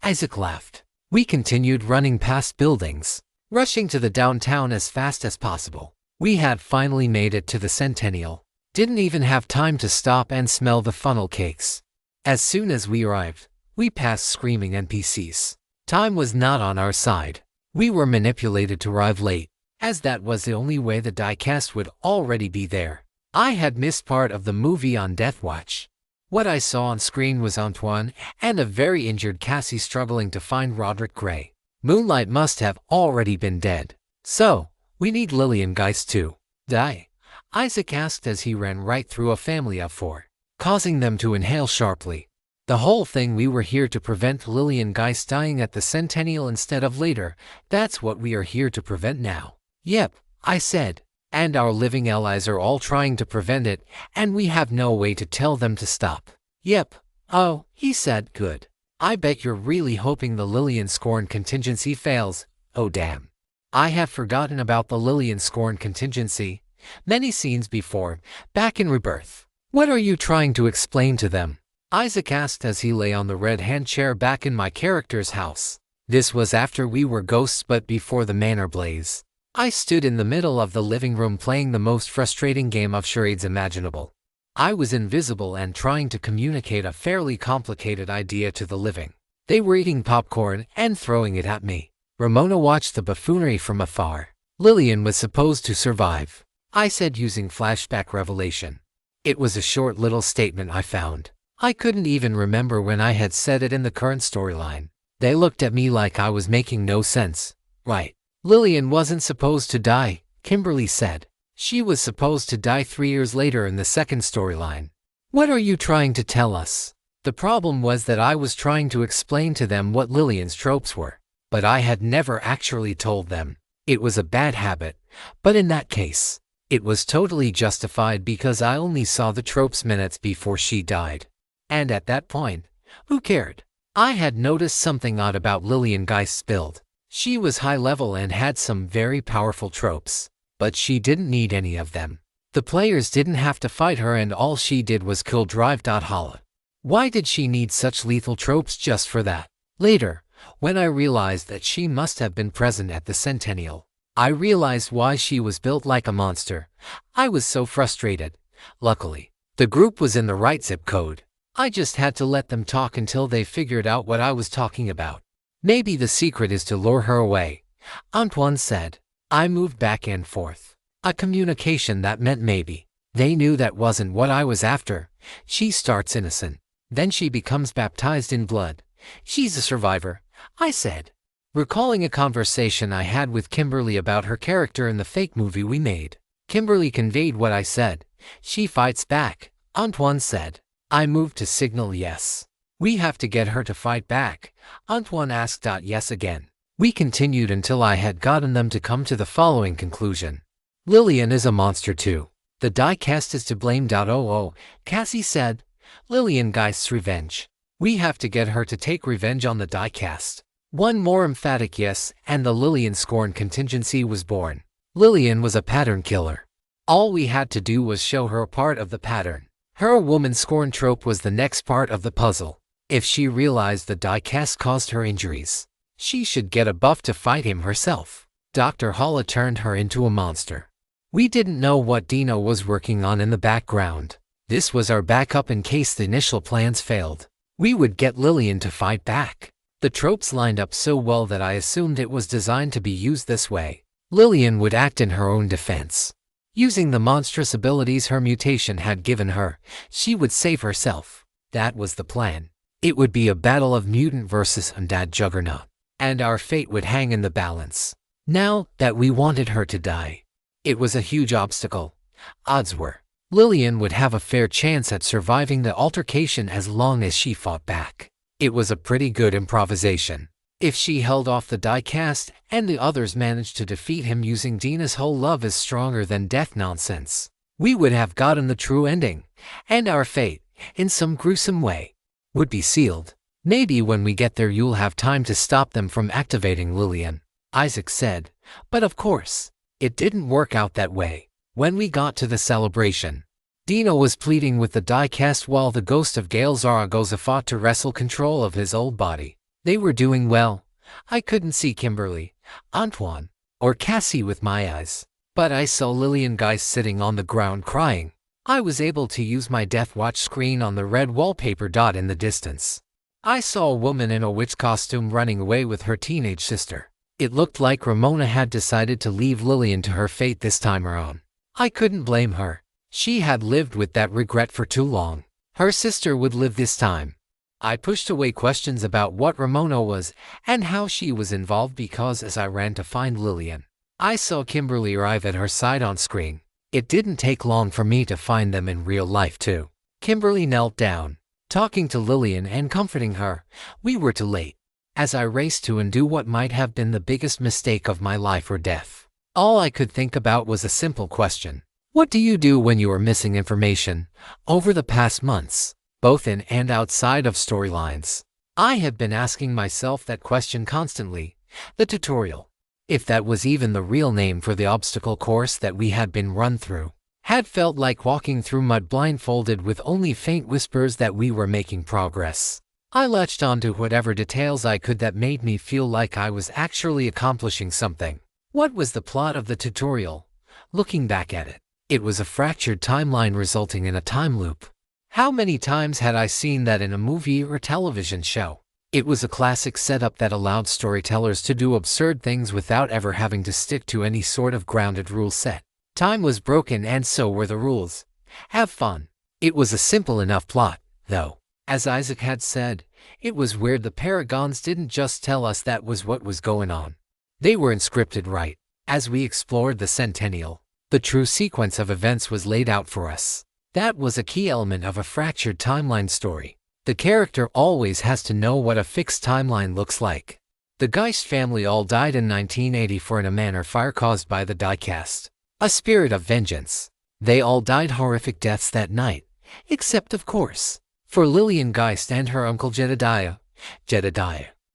Isaac laughed. We continued running past buildings, rushing to the downtown as fast as possible. We had finally made it to the Centennial. Didn't even have time to stop and smell the funnel cakes. As soon as we arrived, we passed screaming NPCs. Time was not on our side. We were manipulated to arrive late, as that was the only way the diecast would already be there. I had missed part of the movie on Death Watch. What I saw on screen was Antoine and a very injured Cassie struggling to find Roderick Gray. Moonlight must have already been dead. So, we need Lillian Geist too. Die? Isaac asked as he ran right through a family of 4, causing them to inhale sharply. The whole thing, we were here to prevent Lillian Geist dying at the Centennial instead of later. That's what we are here to prevent now. Yep, I said. And our living allies are all trying to prevent it, and we have no way to tell them to stop. Yep. Oh, he said, good. I bet you're really hoping the Lillian Scorn contingency fails. Oh damn. I have forgotten about the Lillian Scorn contingency. Many scenes before, back in Rebirth. What are you trying to explain to them? Isaac asked as he lay on the red-hand chair back in my character's house. This was after we were ghosts but before the manor blaze. I stood in the middle of the living room playing the most frustrating game of charades imaginable. I was invisible and trying to communicate a fairly complicated idea to the living. They were eating popcorn and throwing it at me. Ramona watched the buffoonery from afar. Lillian was supposed to survive, I said using flashback revelation. It was a short little statement I found. I couldn't even remember when I had said it in the current storyline. They looked at me like I was making no sense. Right. Lillian wasn't supposed to die, Kimberly said. She was supposed to die 3 years later in the second storyline. What are you trying to tell us? The problem was that I was trying to explain to them what Lillian's tropes were, but I had never actually told them. It was a bad habit, but in that case, it was totally justified because I only saw the tropes minutes before she died. And at that point, who cared? I had noticed something odd about Lillian Geist's build. She was high level and had some very powerful tropes, but she didn't need any of them. The players didn't have to fight her and all she did was kill Drive.Hala. Why did she need such lethal tropes just for that? Later, when I realized that she must have been present at the Centennial, I realized why she was built like a monster. I was so frustrated. Luckily, the group was in the right zip code. I just had to let them talk until they figured out what I was talking about. Maybe the secret is to lure her away, Antoine said. I moved back and forth. A communication that meant maybe. They knew that wasn't what I was after. She starts innocent. Then she becomes baptized in blood. She's a survivor, I said, recalling a conversation I had with Kimberly about her character in the fake movie we made. Kimberly conveyed what I said. She fights back, Antoine said. I moved to signal yes. We have to get her to fight back, Antoine asked. Yes again. We continued until I had gotten them to come to the following conclusion. Lillian is a monster too. The die-cast is to blame. Cassie said. Lillian Geist's revenge. We have to get her to take revenge on the die-cast. One more emphatic yes, and the Lillian scorn contingency was born. Lillian was a pattern killer. All we had to do was show her a part of the pattern. Her woman scorn trope was the next part of the puzzle. If she realized the die-cast caused her injuries, she should get a buff to fight him herself. Dr. Hala turned her into a monster. We didn't know what Dino was working on in the background. This was our backup in case the initial plans failed. We would get Lillian to fight back. The tropes lined up so well that I assumed it was designed to be used this way. Lillian would act in her own defense. Using the monstrous abilities her mutation had given her, she would save herself. That was the plan. It would be a battle of mutant versus undead juggernaut, and our fate would hang in the balance. Now that we wanted her to die, it was a huge obstacle. Odds were, Lillian would have a fair chance at surviving the altercation as long as she fought back. It was a pretty good improvisation. If she held off the die-cast and the others managed to defeat him using Dina's whole love is stronger than death nonsense, we would have gotten the true ending, and our fate, in some gruesome way, would be sealed. Maybe when we get there you'll have time to stop them from activating Lillian, Isaac said. But of course, it didn't work out that way. When we got to the celebration, Dino was pleading with the die-cast while the ghost of Gale Zaragoza fought to wrestle control of his old body. They were doing well. I couldn't see Kimberly, Antoine, or Cassie with my eyes, but I saw Lillian Geist sitting on the ground crying. I was able to use my Death Watch screen on the red wallpaper dot in the distance. I saw a woman in a witch costume running away with her teenage sister. It looked like Ramona had decided to leave Lillian to her fate this time around. I couldn't blame her. She had lived with that regret for too long. Her sister would live this time. I pushed away questions about what Ramona was and how she was involved because as I ran to find Lillian, I saw Kimberly arrive at her side on screen. It didn't take long for me to find them in real life too. Kimberly knelt down, talking to Lillian and comforting her. We were too late. As I raced to undo what might have been the biggest mistake of my life or death, all I could think about was a simple question. What do you do when you are missing information? Over the past months, both in and outside of storylines, I have been asking myself that question constantly. The tutorial, if that was even the real name for the obstacle course that we had been run through, Had felt like walking through mud blindfolded with only faint whispers that we were making progress. I latched onto whatever details I could that made me feel like I was actually accomplishing something. What was the plot of the tutorial? Looking back at it, it was a fractured timeline resulting in a time loop. How many times had I seen that in a movie or television show? It was a classic setup that allowed storytellers to do absurd things without ever having to stick to any sort of grounded rule set. Time was broken and so were the rules. Have fun. It was a simple enough plot, though. As Isaac had said, it was weird the Paragons didn't just tell us that was what was going on. They were inscripted right. As we explored the Centennial, the true sequence of events was laid out for us. That was a key element of a fractured timeline story. The character always has to know what a fixed timeline looks like. The Geist family all died in 1984 in a manner fire caused by the diecast. A spirit of vengeance. They all died horrific deaths that night, except of course, for Lillian Geist and her uncle Jedediah.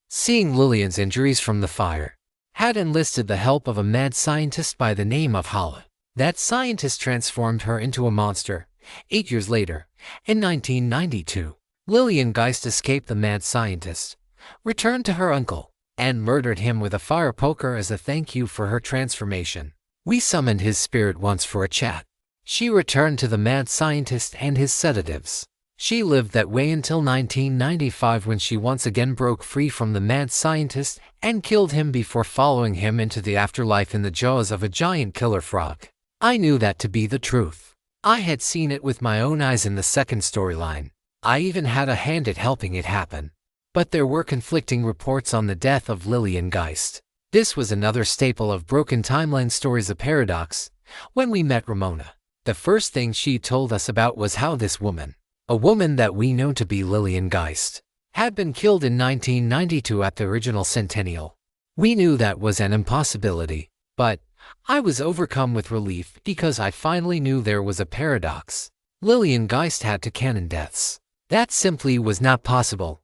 Seeing Lillian's injuries from the fire, had enlisted the help of a mad scientist by the name of Hala. That scientist transformed her into a monster. 8 years later, in 1992, Lillian Geist escaped the mad scientist, returned to her uncle, and murdered him with a fire poker as a thank you for her transformation. We summoned his spirit once for a chat. She returned to the mad scientist and his sedatives. She lived that way until 1995 when she once again broke free from the mad scientist and killed him before following him into the afterlife in the jaws of a giant killer frog. I knew that to be the truth. I had seen it with my own eyes in the second storyline. I even had a hand at helping it happen. But there were conflicting reports on the death of Lillian Geist. This was another staple of broken timeline stories, a paradox. When we met Ramona, the first thing she told us about was how this woman, a woman that we know to be Lillian Geist, had been killed in 1992 at the original Centennial. We knew that was an impossibility, but I was overcome with relief because I finally knew there was a paradox. Lillian Geist had two canon deaths. That simply was not possible.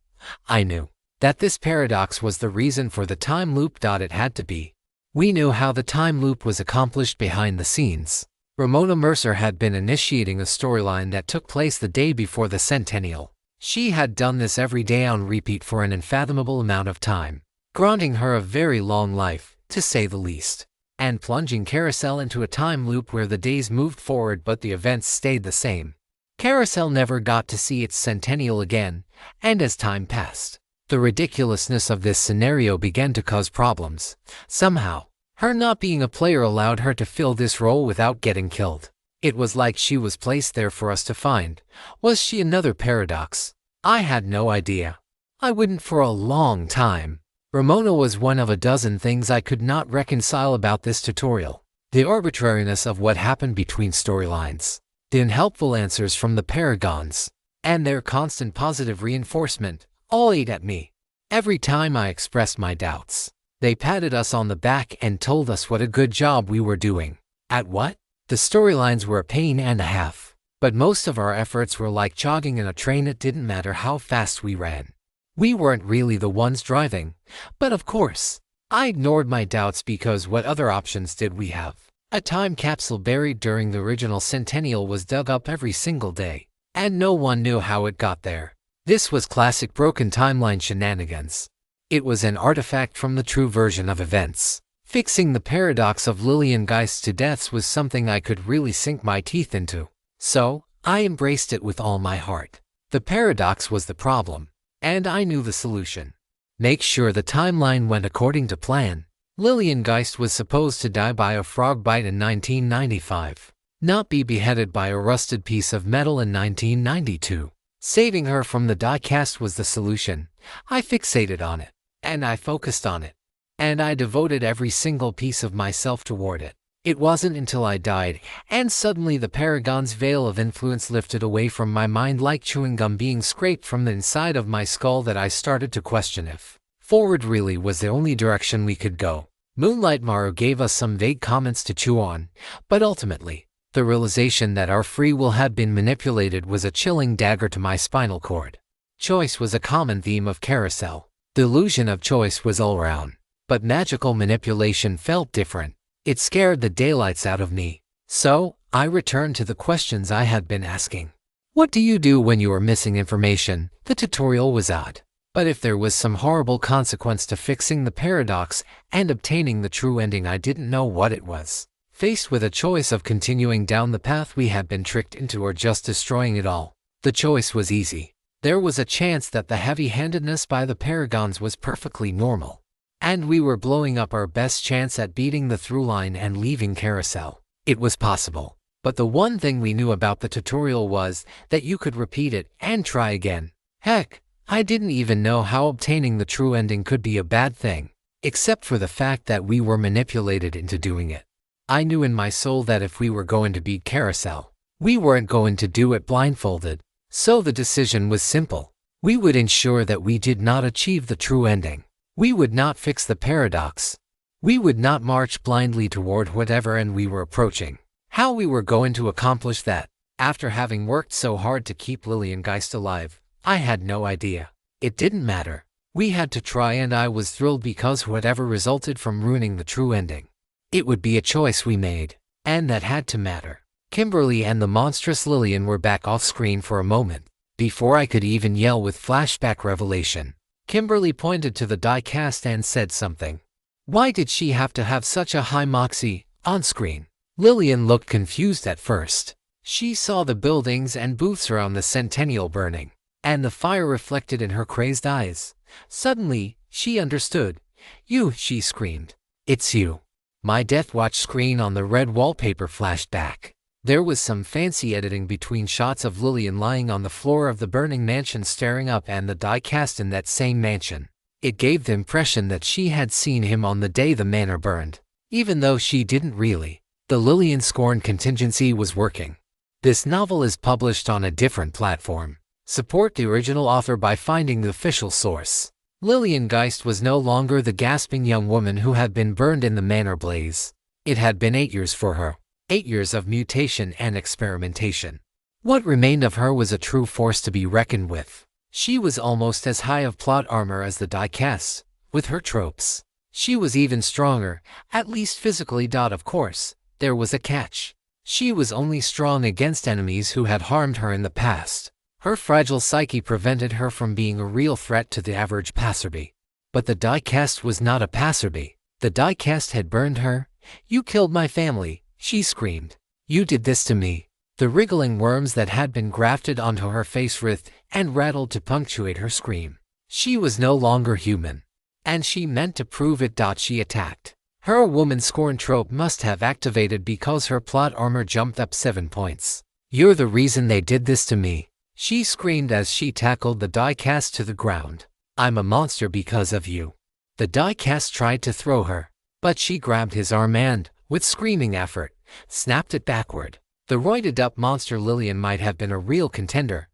I knew that this paradox was the reason for the time loop. It had to be. We knew how the time loop was accomplished behind the scenes. Ramona Mercer had been initiating a storyline that took place the day before the Centennial. She had done this every day on repeat for an unfathomable amount of time, granting her a very long life, to say the least, and plunging Carousel into a time loop where the days moved forward but the events stayed the same. Carousel never got to see its Centennial again, and as time passed, the ridiculousness of this scenario began to cause problems. Somehow, her not being a player allowed her to fill this role without getting killed. It was like she was placed there for us to find. Was she another paradox? I had no idea. I wouldn't for a long time. Ramona was one of a dozen things I could not reconcile about this tutorial. The arbitrariness of what happened between storylines, the unhelpful answers from the Paragons, and their constant positive reinforcement, all ate at me. Every time I expressed my doubts, they patted us on the back and told us what a good job we were doing. At what? The storylines were a pain and a half, but most of our efforts were like jogging in a train. It didn't matter how fast we ran. We weren't really the ones driving, but of course, I ignored my doubts because what other options did we have? A time capsule buried during the original Centennial was dug up every single day, and no one knew how it got there. This was classic broken timeline shenanigans. It was an artifact from the true version of events. Fixing the paradox of Lillian Geist's two deaths was something I could really sink my teeth into. So, I embraced it with all my heart. The paradox was the problem, and I knew the solution. Make sure the timeline went according to plan. Lillian Geist was supposed to die by a frog bite in 1995, not be beheaded by a rusted piece of metal in 1992. Saving her from the diecast was the solution. I fixated on it, and I focused on it, and I devoted every single piece of myself toward it. It wasn't until I died, and suddenly the Paragon's veil of influence lifted away from my mind like chewing gum being scraped from the inside of my skull, that I started to question if forward really was the only direction we could go. Moonlight Maru gave us some vague comments to chew on, but ultimately, the realization that our free will had been manipulated was a chilling dagger to my spinal cord. Choice was a common theme of Carousel. The illusion of choice was all around, but magical manipulation felt different. It scared the daylights out of me. So, I returned to the questions I had been asking. What do you do when you are missing information? The tutorial was odd. But if there was some horrible consequence to fixing the paradox and obtaining the true ending, I didn't know what it was. Faced with a choice of continuing down the path we had been tricked into or just destroying it all, the choice was easy. There was a chance that the heavy-handedness by the paragons was perfectly normal, and we were blowing up our best chance at beating the through line and leaving Carousel. It was possible, but the one thing we knew about the tutorial was that you could repeat it and try again. Heck, I didn't even know how obtaining the true ending could be a bad thing, except for the fact that we were manipulated into doing it. I knew in my soul that if we were going to beat Carousel, we weren't going to do it blindfolded. So the decision was simple. We would ensure that we did not achieve the true ending. We would not fix the paradox. We would not march blindly toward whatever end we were approaching. How we were going to accomplish that, after having worked so hard to keep Lillian Geist alive, I had no idea. It didn't matter. We had to try, and I was thrilled because whatever resulted from ruining the true ending, it would be a choice we made, and that had to matter. Kimberly and the monstrous Lillian were back off screen for a moment. Before I could even yell with flashback revelation, Kimberly pointed to the die cast and said something. Why did she have to have such a high moxie on screen? Lillian looked confused at first. She saw the buildings and booths around the Centennial burning, and the fire reflected in her crazed eyes. Suddenly, she understood. You, she screamed. It's you. My Death Watch screen on the red wallpaper flashed back. There was some fancy editing between shots of Lillian lying on the floor of the burning mansion staring up and the die cast in that same mansion. It gave the impression that she had seen him on the day the manor burned, even though she didn't really. The Lillian Scorn contingency was working. This novel is published on a different platform. Support the original author by finding the official source. Lillian Geist was no longer the gasping young woman who had been burned in the manor blaze. It had been 8 years for her. 8 years of mutation and experimentation. What remained of her was a true force to be reckoned with. She was almost as high of plot armor as the die cast, with her tropes. She was even stronger, at least physically. Of course, there was a catch. She was only strong against enemies who had harmed her in the past. Her fragile psyche prevented her from being a real threat to the average passerby. But the die cast was not a passerby. The die cast had burned her. You killed my family, she screamed. You did this to me. The wriggling worms that had been grafted onto her face writhed and rattled to punctuate her scream. She was no longer human, and she meant to prove it. She attacked. Her woman scorn trope must have activated because her plot armor jumped up 7 points. You're the reason they did this to me, she screamed as she tackled the die cast to the ground. I'm a monster because of you. The die cast tried to throw her, but she grabbed his arm and, with screaming effort, snapped it backward. The roided-up monster Lillian might have been a real contender.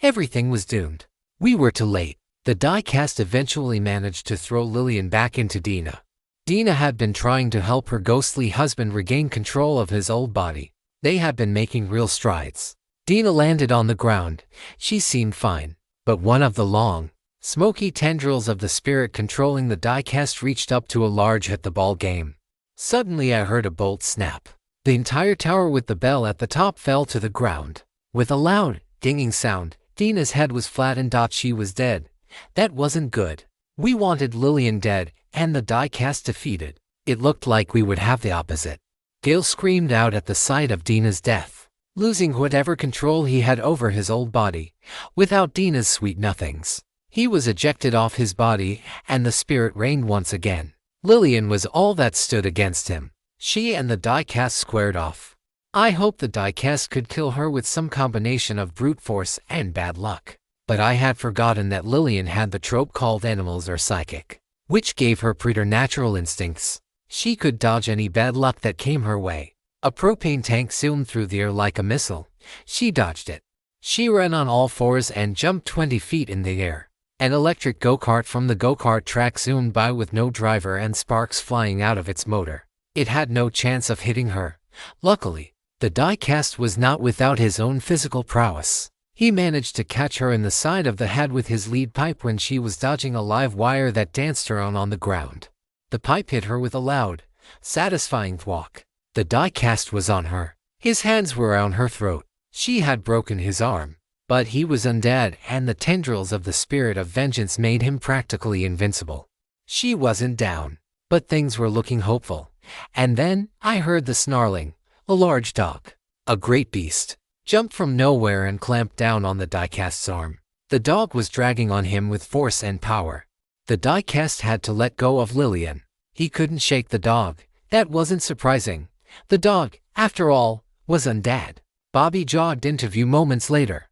Everything was doomed. We were too late. The die cast eventually managed to throw Lillian back into Dina. Dina had been trying to help her ghostly husband regain control of his old body. They had been making real strides. Dina landed on the ground. She seemed fine, but one of the long, smoky tendrils of the spirit controlling the die cast reached up to a large hit the ball game. Suddenly I heard a bolt snap. The entire tower with the bell at the top fell to the ground. With a loud, dinging sound, Dina's head was flattened. She was dead. That wasn't good. We wanted Lillian dead, and the die cast defeated. It looked like we would have the opposite. Gale screamed out at the sight of Dina's death, losing whatever control he had over his old body. Without Dina's sweet nothings, he was ejected off his body, and the spirit reigned once again. Lillian was all that stood against him. She and the die cast squared off. I hoped the die cast could kill her with some combination of brute force and bad luck. But I had forgotten that Lillian had the trope called animals are psychic, which gave her preternatural instincts. She could dodge any bad luck that came her way. A propane tank zoomed through the air like a missile. She dodged it. She ran on all fours and jumped 20 feet in the air. An electric go-kart from the go-kart track zoomed by with no driver and sparks flying out of its motor. It had no chance of hitting her. Luckily, the die cast was not without his own physical prowess. He managed to catch her in the side of the head with his lead pipe when she was dodging a live wire that danced around on the ground. The pipe hit her with a loud, satisfying thwack. The die cast was on her. His hands were around her throat. She had broken his arm, but he was undead, and the tendrils of the spirit of vengeance made him practically invincible. She wasn't down, but things were looking hopeful. And then I heard the snarling. A large dog, a great beast, jumped from nowhere and clamped down on the diecast's arm. The dog was dragging on him with force and power. The diecast had to let go of Lillian. He couldn't shake the dog. That wasn't surprising. The dog, after all, was undead. Bobby jogged into view moments later.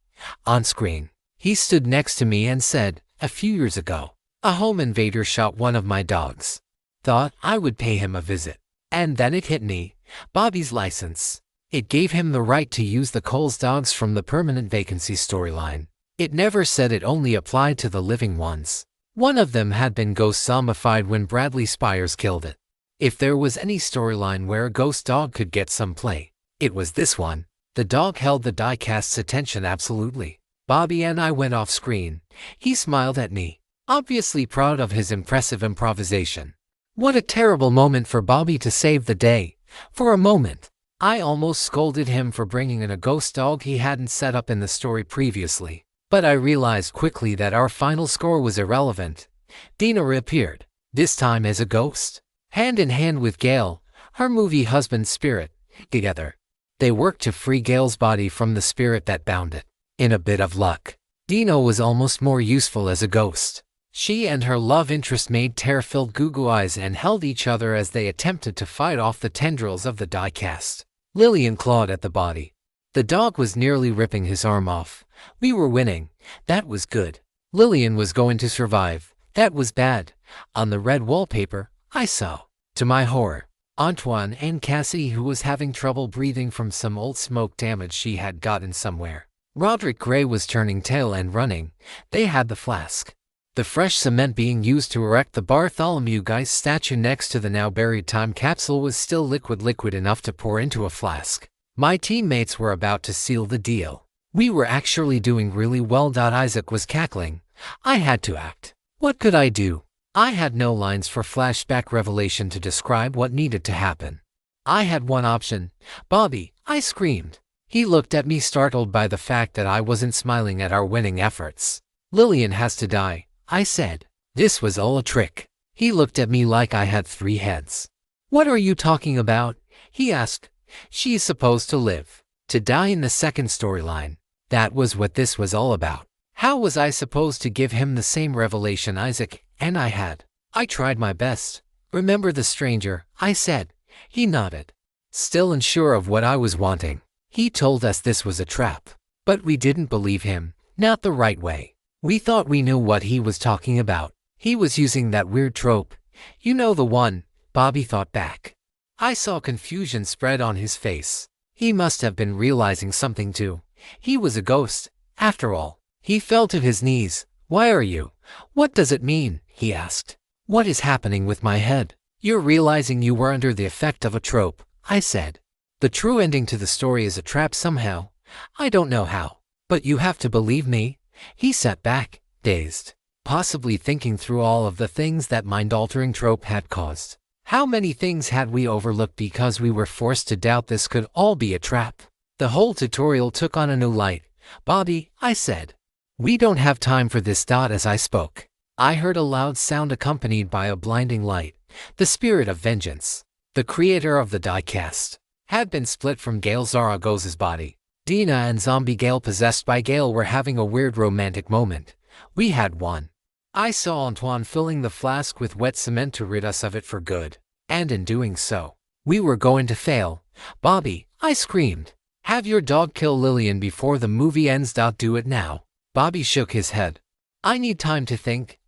On screen, he stood next to me and said, "A few years ago, a home invader shot one of my dogs. Thought I would pay him a visit. And then it hit me. Bobby's license. It gave him the right to use the Cole's dogs from the permanent vacancy storyline. It never said it only applied to the living ones. One of them had been ghost zombified when Bradley Spires killed it. If there was any storyline where a ghost dog could get some play, it was this one." The dog held the diecast's attention absolutely. Bobby and I went off screen. He smiled at me, obviously proud of his impressive improvisation. What a terrible moment for Bobby to save the day. For a moment, I almost scolded him for bringing in a ghost dog he hadn't set up in the story previously. But I realized quickly that our final score was irrelevant. Dina reappeared, this time as a ghost, hand in hand with Gale, her movie husband's spirit. Together, they worked to free Gale's body from the spirit that bound it. In a bit of luck, Dina was almost more useful as a ghost. She and her love interest made tear-filled goo-goo eyes and held each other as they attempted to fight off the tendrils of the diecast. Lillian clawed at the body. The dog was nearly ripping his arm off. We were winning. That was good. Lillian was going to survive. That was bad. On the red wallpaper, I saw, to my horror, Antoine and Cassie, who was having trouble breathing from some old smoke damage she had gotten somewhere. Roderick Gray was turning tail and running. They had the flask. The fresh cement being used to erect the Bartholomew Geist statue next to the now-buried time capsule was still liquid enough to pour into a flask. My teammates were about to seal the deal. We were actually doing really well. Isaac was cackling. I had to act. What could I do? I had no lines for flashback revelation to describe what needed to happen. I had one option. "Bobby," I screamed. He looked at me, startled by the fact that I wasn't smiling at our winning efforts. "Lillian has to die," I said. This was all a trick. He looked at me like I had 3 heads. "What are you talking about?" he asked. "She's supposed to live. To die in the second storyline." That was what this was all about. How was I supposed to give him the same revelation Isaac and I had? I tried my best. "Remember the stranger," I said. He nodded, still unsure of what I was wanting. He told us this was a trap, but we didn't believe him, not the right way. We thought we knew what he was talking about. He was using that weird trope. "You know the one," Bobby thought back. I saw confusion spread on his face. He must have been realizing something too. He was a ghost, after all. He fell to his knees. "Why are you? What does it mean?" he asked. "What is happening with my head?" "You're realizing you were under the effect of a trope," I said. "The true ending to the story is a trap somehow. I don't know how, but you have to believe me." He sat back, dazed, possibly thinking through all of the things that mind-altering trope had caused. How many things had we overlooked because we were forced to doubt this could all be a trap? The whole tutorial took on a new light. "Bobby," I said, "we don't have time for this." As I spoke, I heard a loud sound accompanied by a blinding light. The spirit of vengeance, the creator of the diecast, had been split from Gale Zaragoz's body. Dina and zombie Gale, possessed by Gale, were having a weird romantic moment. We had won. I saw Antoine filling the flask with wet cement to rid us of it for good. And in doing so, we were going to fail. "Bobby," I screamed, "have your dog kill Lillian before the movie ends. Do it now." Bobby shook his head. "I need time to think."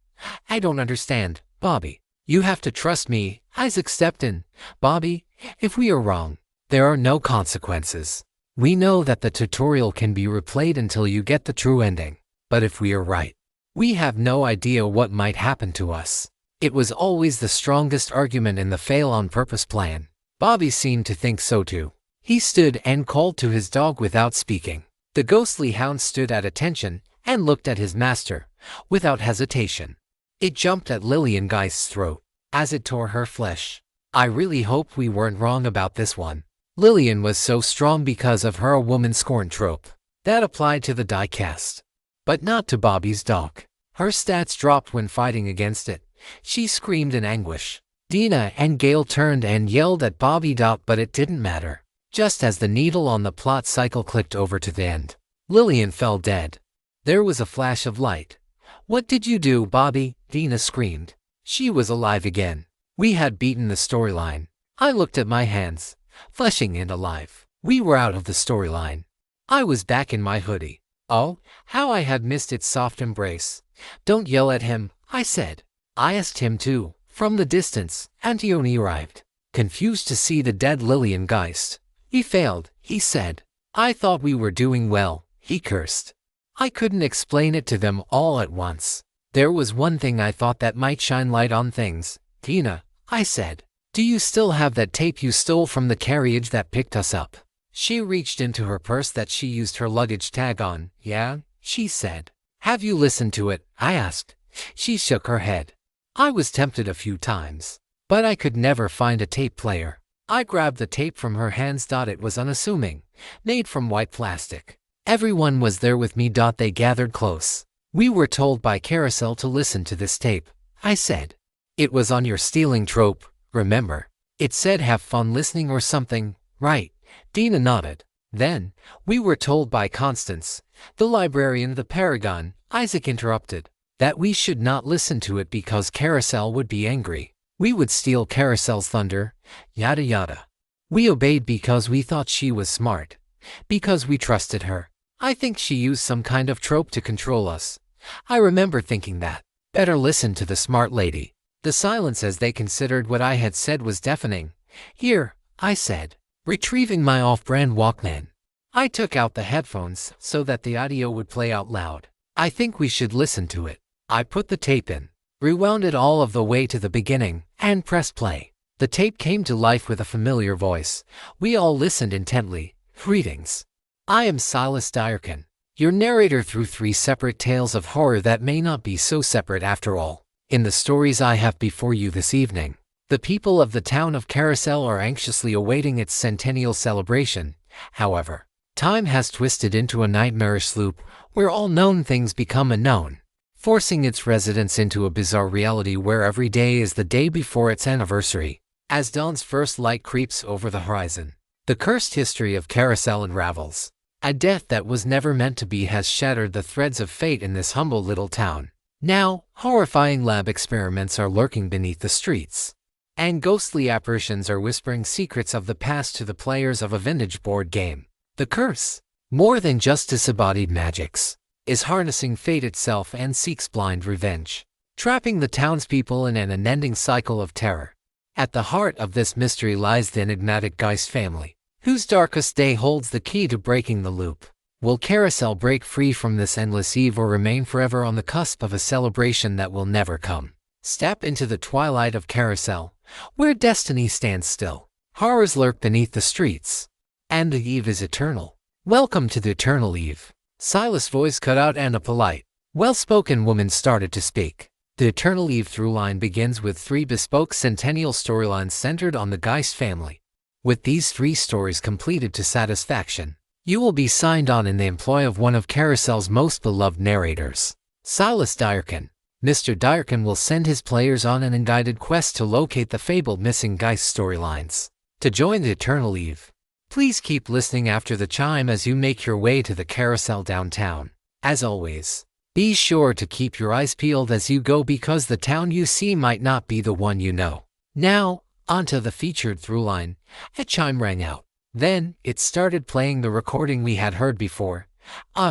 "I don't understand, Bobby. You have to trust me." Isaac stepped in. "Bobby, if we are wrong, there are no consequences. We know that the tutorial can be replayed until you get the true ending. But if we are right, we have no idea what might happen to us." It was always the strongest argument in the fail-on-purpose plan. Bobby seemed to think so too. He stood and called to his dog without speaking. The ghostly hound stood at attention and looked at his master, without hesitation. It jumped at Lillian Geist's throat as it tore her flesh. I really hope we weren't wrong about this one. Lillian was so strong because of her a woman scorn trope. That applied to the diecast. But not to Bobby's dog. Her stats dropped when fighting against it. She screamed in anguish. Dina and Gail turned and yelled at Bobby. But it didn't matter. Just as the needle on the plot cycle clicked over to the end, Lillian fell dead. There was a flash of light. "What did you do, Bobby?" Dina screamed. She was alive again. We had beaten the storyline. I looked at my hands, fleshing and alive. We were out of the storyline. I was back in my hoodie. Oh, how I had missed its soft embrace. "Don't yell at him," I said. I asked him to. From the distance, Antione arrived, confused to see the dead Lillian Geist. "He failed," he said. "I thought we were doing well," he cursed. I couldn't explain it to them all at once. There was one thing I thought that might shine light on things. "Tina," I said, "do you still have that tape you stole from the carriage that picked us up?" She reached into her purse that she used her luggage tag on. "Yeah," she said. "Have you listened to it?" I asked. She shook her head. I was tempted a few times, but I could never find a tape player. I grabbed the tape from her hands. It was unassuming, made from white plastic. Everyone was there with me. They gathered close. "We were told by Carousel to listen to this tape," I said. "It was on your stealing trope, remember? It said have fun listening or something, right?" Dina nodded. "Then, we were told by Constance, the librarian, the Paragon," Isaac interrupted, "that we should not listen to it because Carousel would be angry. We would steal Carousel's thunder, yada yada. We obeyed because we thought she was smart, because we trusted her. I think she used some kind of trope to control us. I remember thinking that. Better listen to the smart lady." The silence as they considered what I had said was deafening. "Here," I said, retrieving my off-brand Walkman. I took out the headphones so that the audio would play out loud. "I think we should listen to it." I put the tape in, rewound it all of the way to the beginning, and pressed play. The tape came to life with a familiar voice. We all listened intently. "Greetings. I am Silas Dyerkin, your narrator through 3 separate tales of horror that may not be so separate after all. In the stories I have before you this evening, the people of the town of Carousel are anxiously awaiting its centennial celebration. However, time has twisted into a nightmarish loop where all known things become unknown, forcing its residents into a bizarre reality where every day is the day before its anniversary. As dawn's first light creeps over the horizon, the cursed history of Carousel unravels. A death that was never meant to be has shattered the threads of fate in this humble little town. Now, horrifying lab experiments are lurking beneath the streets, and ghostly apparitions are whispering secrets of the past to the players of a vintage board game. The curse, more than just disembodied magics, is harnessing fate itself and seeks blind revenge, trapping the townspeople in an unending cycle of terror. At the heart of this mystery lies the enigmatic Geist family, whose darkest day holds the key to breaking the loop. Will Carousel break free from this endless eve or remain forever on the cusp of a celebration that will never come? Step into the twilight of Carousel, where destiny stands still. Horrors lurk beneath the streets, and the eve is eternal. Welcome to the eternal eve. Silas' voice cut out and a polite, well-spoken woman started to speak. The eternal eve throughline begins with 3 bespoke centennial storylines centered on the Geist family. With these 3 stories completed to satisfaction, you will be signed on in the employ of one of Carousel's most beloved narrators, Silas Dyerkin. Mr. Dyerkin will send his players on an unguided quest to locate the fabled missing Geist storylines. To join the Eternal Eve, please keep listening after the chime as you make your way to the Carousel downtown. As always, be sure to keep your eyes peeled as you go because the town you see might not be the one you know. Now, onto the featured throughline. A chime rang out. Then, it started playing the recording we had heard before.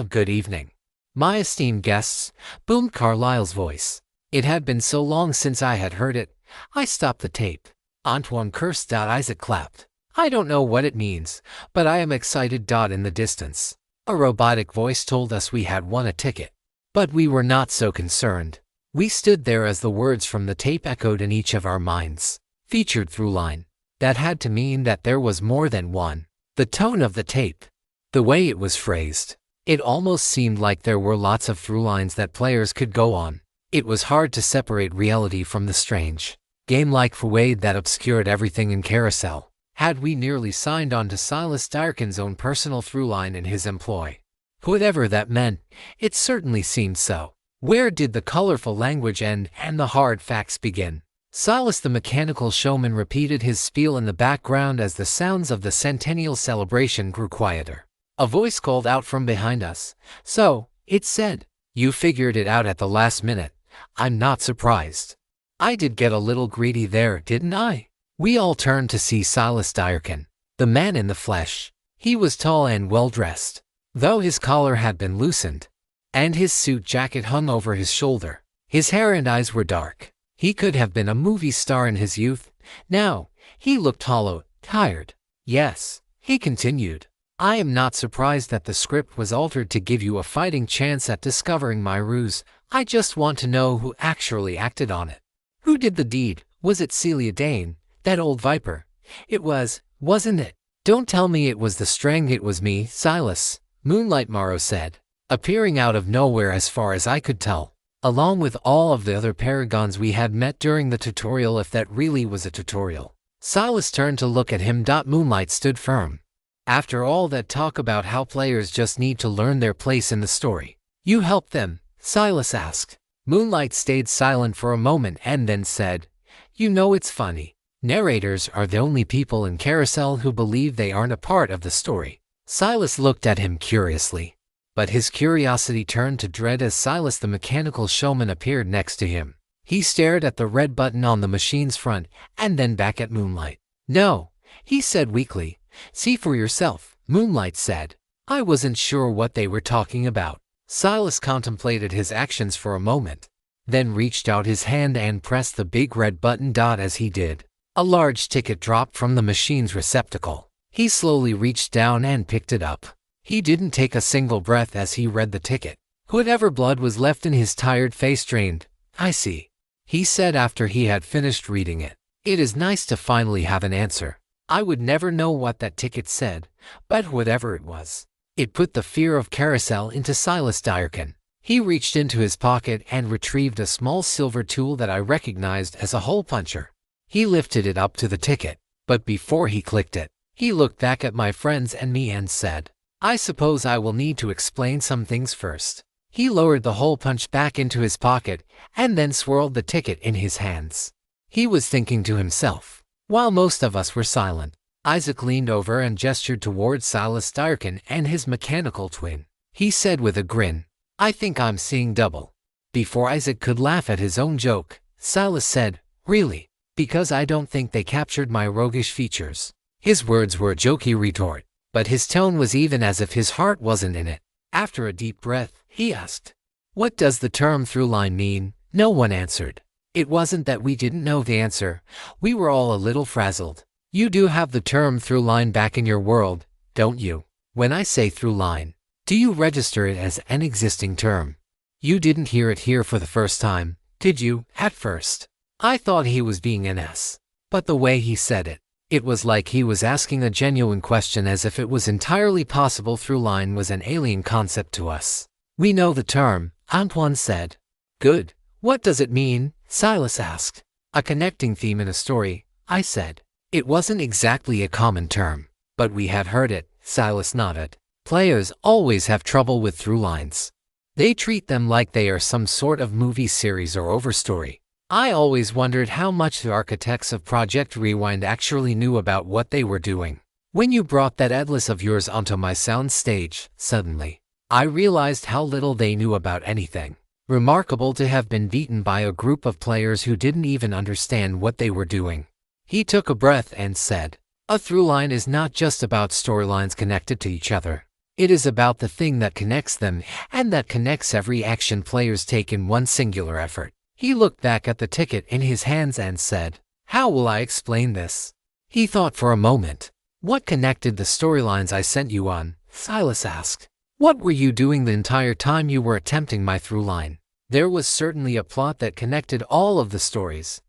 Good evening, my esteemed guests, boomed Carlyle's voice. It had been so long since I had heard it. I stopped the tape. Antoine cursed. Isaac clapped. I don't know what it means, but I am excited. In the distance, a robotic voice told us we had won a ticket. But we were not so concerned. We stood there as the words from the tape echoed in each of our minds. Featured throughline. That had to mean that there was more than one. The tone of the tape, the way it was phrased, it almost seemed like there were lots of throughlines that players could go on. It was hard to separate reality from the strange, game-like void that obscured everything in Carousel. Had we nearly signed on to Silas Dyrkin's own personal throughline in his employ? Whatever that meant, it certainly seemed so. Where did the colorful language end and the hard facts begin? Silas the mechanical showman repeated his spiel in the background as the sounds of the centennial celebration grew quieter. A voice called out from behind us. "So," it said, "you figured it out at the last minute. I'm not surprised. I did get a little greedy there, didn't I?" We all turned to see Silas Dyrkin, the man in the flesh. He was tall and well-dressed, though his collar had been loosened, and his suit jacket hung over his shoulder. His hair and eyes were dark. He could have been a movie star in his youth. Now, he looked hollow, tired. "Yes," he continued, "I am not surprised that the script was altered to give you a fighting chance at discovering my ruse. I just want to know who actually acted on it. Who did the deed? Was it Celia Dane, that old viper? It was, wasn't it? Don't tell me it was the Strang." "It was me, Silas," Moonlight Morrow said, appearing out of nowhere as far as I could tell, along with all of the other paragons we had met during the tutorial, if that really was a tutorial. Silas turned to look at him. Moonlight stood firm. "After all that talk about how players just need to learn their place in the story, you helped them?" Silas asked. Moonlight stayed silent for a moment and then said, "You know, it's funny. Narrators are the only people in Carousel who believe they aren't a part of the story." Silas looked at him curiously, but his curiosity turned to dread as Silas the mechanical showman appeared next to him. He stared at the red button on the machine's front and then back at Moonlight. "No," he said weakly. "See for yourself," Moonlight said. I wasn't sure what they were talking about. Silas contemplated his actions for a moment, then reached out his hand and pressed the big red button. As he did, a large ticket dropped from the machine's receptacle. He slowly reached down and picked it up. He didn't take a single breath as he read the ticket. Whatever blood was left in his tired face drained. "I see," he said after he had finished reading it. "It is nice to finally have an answer. I would never know what that ticket said, but whatever it was, it put the fear of Carousel into Silas Dyrkin." He reached into his pocket and retrieved a small silver tool that I recognized as a hole puncher. He lifted it up to the ticket, but before he clicked it, he looked back at my friends and me and said, "I suppose I will need to explain some things first." He lowered the hole punch back into his pocket and then swirled the ticket in his hands. He was thinking to himself. While most of us were silent, Isaac leaned over and gestured towards Silas Dyrkin and his mechanical twin. He said with a grin, "I think I'm seeing double." Before Isaac could laugh at his own joke, Silas said, "Really? Because I don't think they captured my roguish features." His words were a jokey retort, but his tone was even as if his heart wasn't in it. After a deep breath, he asked, "What does the term throughline mean?" No one answered. It wasn't that we didn't know the answer. We were all a little frazzled. "You do have the term throughline back in your world, don't you? When I say throughline, do you register it as an existing term? You didn't hear it here for the first time, did you?" At first, I thought he was being an ass, but the way he said it, it was like he was asking a genuine question, as if it was entirely possible throughline was an alien concept to us. "We know the term," Antoine said. "Good. What does it mean?" Silas asked. "A connecting theme in a story," I said. It wasn't exactly a common term, but we had heard it. Silas nodded. Players always have trouble with throughliness. They treat them like they are some sort of movie series or overstory. I always wondered how much the architects of Project Rewind actually knew about what they were doing. When you brought that Atlas of yours onto my sound stage, suddenly, I realized how little they knew about anything. Remarkable to have been beaten by a group of players who didn't even understand what they were doing. He took a breath and said, "A throughline is not just about storylines connected to each other. It is about the thing that connects them, and that connects every action players take in one singular effort." He looked back at the ticket in his hands and said, "How will I explain this?" He thought for a moment. "What connected the storylines I sent you on?" Silas asked. "What were you doing the entire time you were attempting my throughline?" There was certainly a plot that connected all of the stories,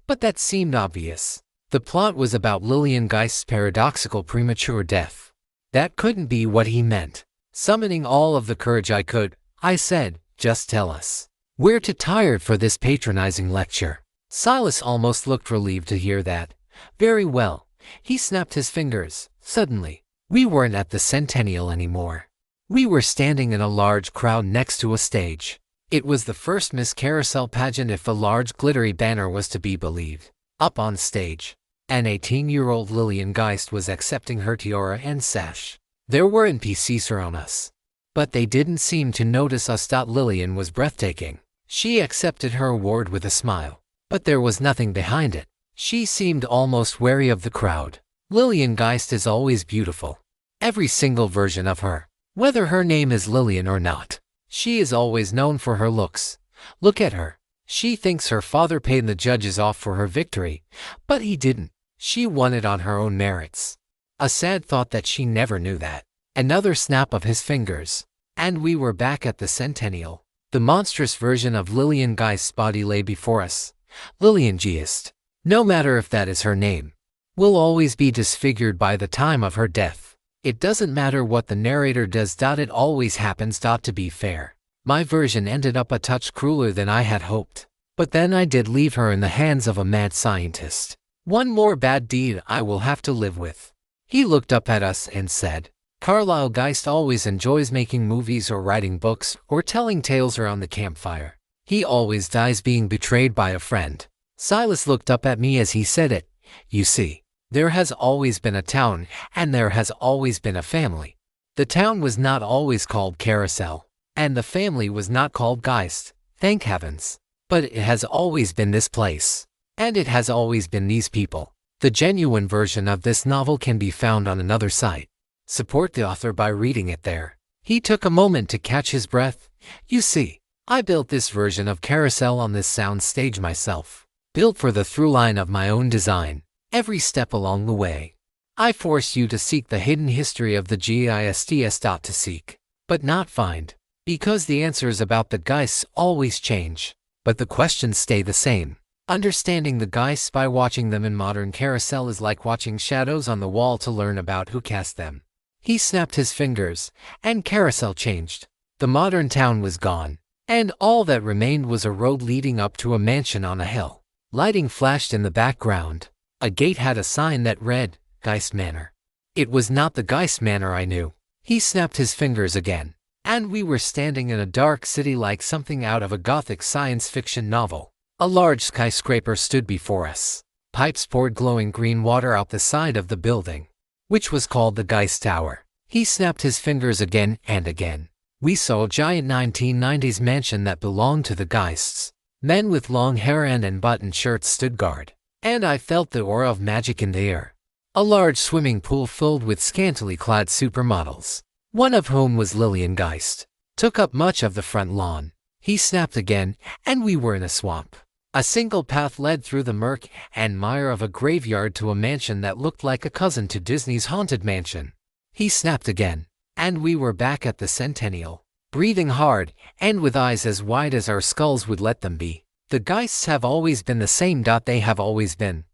but that seemed obvious. The plot was about Lillian Geist's paradoxical premature death. That couldn't be what he meant. Summoning all of the courage I could, I said, "Just tell us. We're too tired for this patronizing lecture." Silas almost looked relieved to hear that. "Very well, He snapped his fingers. Suddenly, we weren't at the Centennial anymore. We were standing in a large crowd next to a stage. It was the first Miss Carousel pageant if the large glittery banner was to be believed. Up on stage, an 18-year-old Lillian Geist was accepting her tiara and sash. There were NPCs around us, but they didn't seem to notice us. Lillian was breathtaking. She accepted her award with a smile, but there was nothing behind it. She seemed almost wary of the crowd. Lillian Geist is always beautiful. Every single version of her, whether her name is Lillian or not, she is always known for her looks. Look at her. She thinks her father paid the judges off for her victory, but he didn't. She won it on her own merits. A sad thought that she never knew that. Another snap of his fingers, and we were back at the Centennial. The monstrous version of Lillian Geist's body lay before us. Lillian Geist, no matter if that is her name, will always be disfigured by the time of her death. It doesn't matter what the narrator does. It always happens. To be fair, my version ended up a touch crueler than I had hoped. But then I did leave her in the hands of a mad scientist. One more bad deed I will have to live with. He looked up at us and said, Carlisle Geist always enjoys making movies or writing books or telling tales around the campfire. He always dies being betrayed by a friend. Silas looked up at me as he said it. You see, there has always been a town, and there has always been a family. The town was not always called Carousel, and the family was not called Geist, thank heavens. But it has always been this place, and it has always been these people. The genuine version of this novel can be found on another site. Support the author by reading it there. He took a moment to catch his breath. You see, I built this version of Carousel on this sound stage myself, built for the through line of my own design. Every step along the way, I forced you to seek the hidden history of the GISTS. To seek, but not find, because the answers about the Geists always change, but the questions stay the same. Understanding the Geists by watching them in modern Carousel is like watching shadows on the wall to learn about who cast them. He snapped his fingers, and Carousel changed. The modern town was gone, and all that remained was a road leading up to a mansion on a hill. Lighting flashed in the background. A gate had a sign that read, Geist Manor. It was not the Geist Manor I knew. He snapped his fingers again, and we were standing in a dark city like something out of a gothic science fiction novel. A large skyscraper stood before us. Pipes poured glowing green water out the side of the building, which was called the Geist Tower. He snapped his fingers again and again. We saw a giant 1990s mansion that belonged to the Geists. Men with long hair and unbuttoned shirts stood guard, and I felt the aura of magic in the air. A large swimming pool filled with scantily clad supermodels, one of whom was Lillian Geist, took up much of the front lawn. He snapped again, and we were in a swamp. A single path led through the murk and mire of a graveyard to a mansion that looked like a cousin to Disney's Haunted Mansion. He snapped again, and we were back at the Centennial, breathing hard and with eyes as wide as our skulls would let them be. The Geists have always been the same. They have always been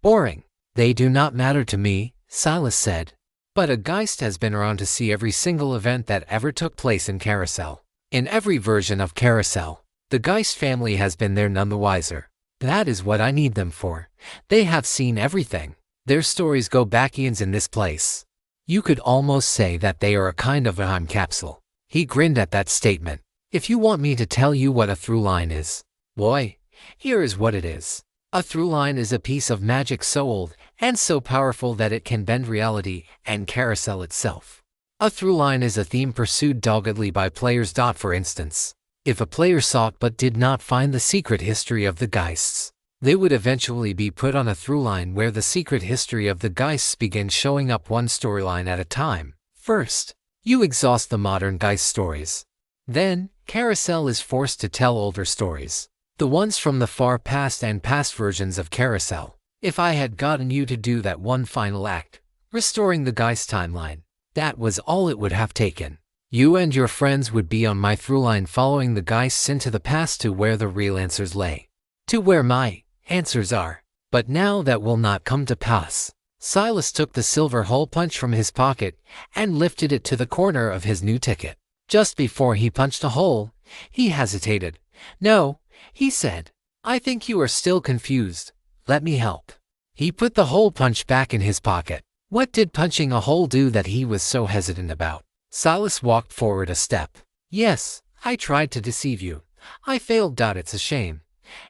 boring. They do not matter to me, Silas said. But a Geist has been around to see every single event that ever took place in Carousel. In every version of Carousel, the Geist family has been there none the wiser. That is what I need them for. They have seen everything. Their stories go back eons in this place. You could almost say that they are a kind of a time capsule. He grinned at that statement. If you want me to tell you what a through line is, boy, here is what it is. A through line is a piece of magic so old and so powerful that it can bend reality and Carousel itself. A through line is a theme pursued doggedly by players. For instance, if a player sought but did not find the secret history of the Geists, they would eventually be put on a through line where the secret history of the Geists begins showing up one storyline at a time. First, you exhaust the modern Geist stories. Then, Carousel is forced to tell older stories, the ones from the far past and past versions of Carousel. If I had gotten you to do that one final act, restoring the Geist timeline, that was all it would have taken. You and your friends would be on my through line following the Geists into the past to where the real answers lay. To where my answers are. But now that will not come to pass. Silas took the silver hole punch from his pocket and lifted it to the corner of his new ticket. Just before he punched a hole, he hesitated. No, he said. I think you are still confused. Let me help. He put the hole punch back in his pocket. What did punching a hole do that he was so hesitant about? Silas walked forward a step. Yes, I tried to deceive you. I failed. It's a shame.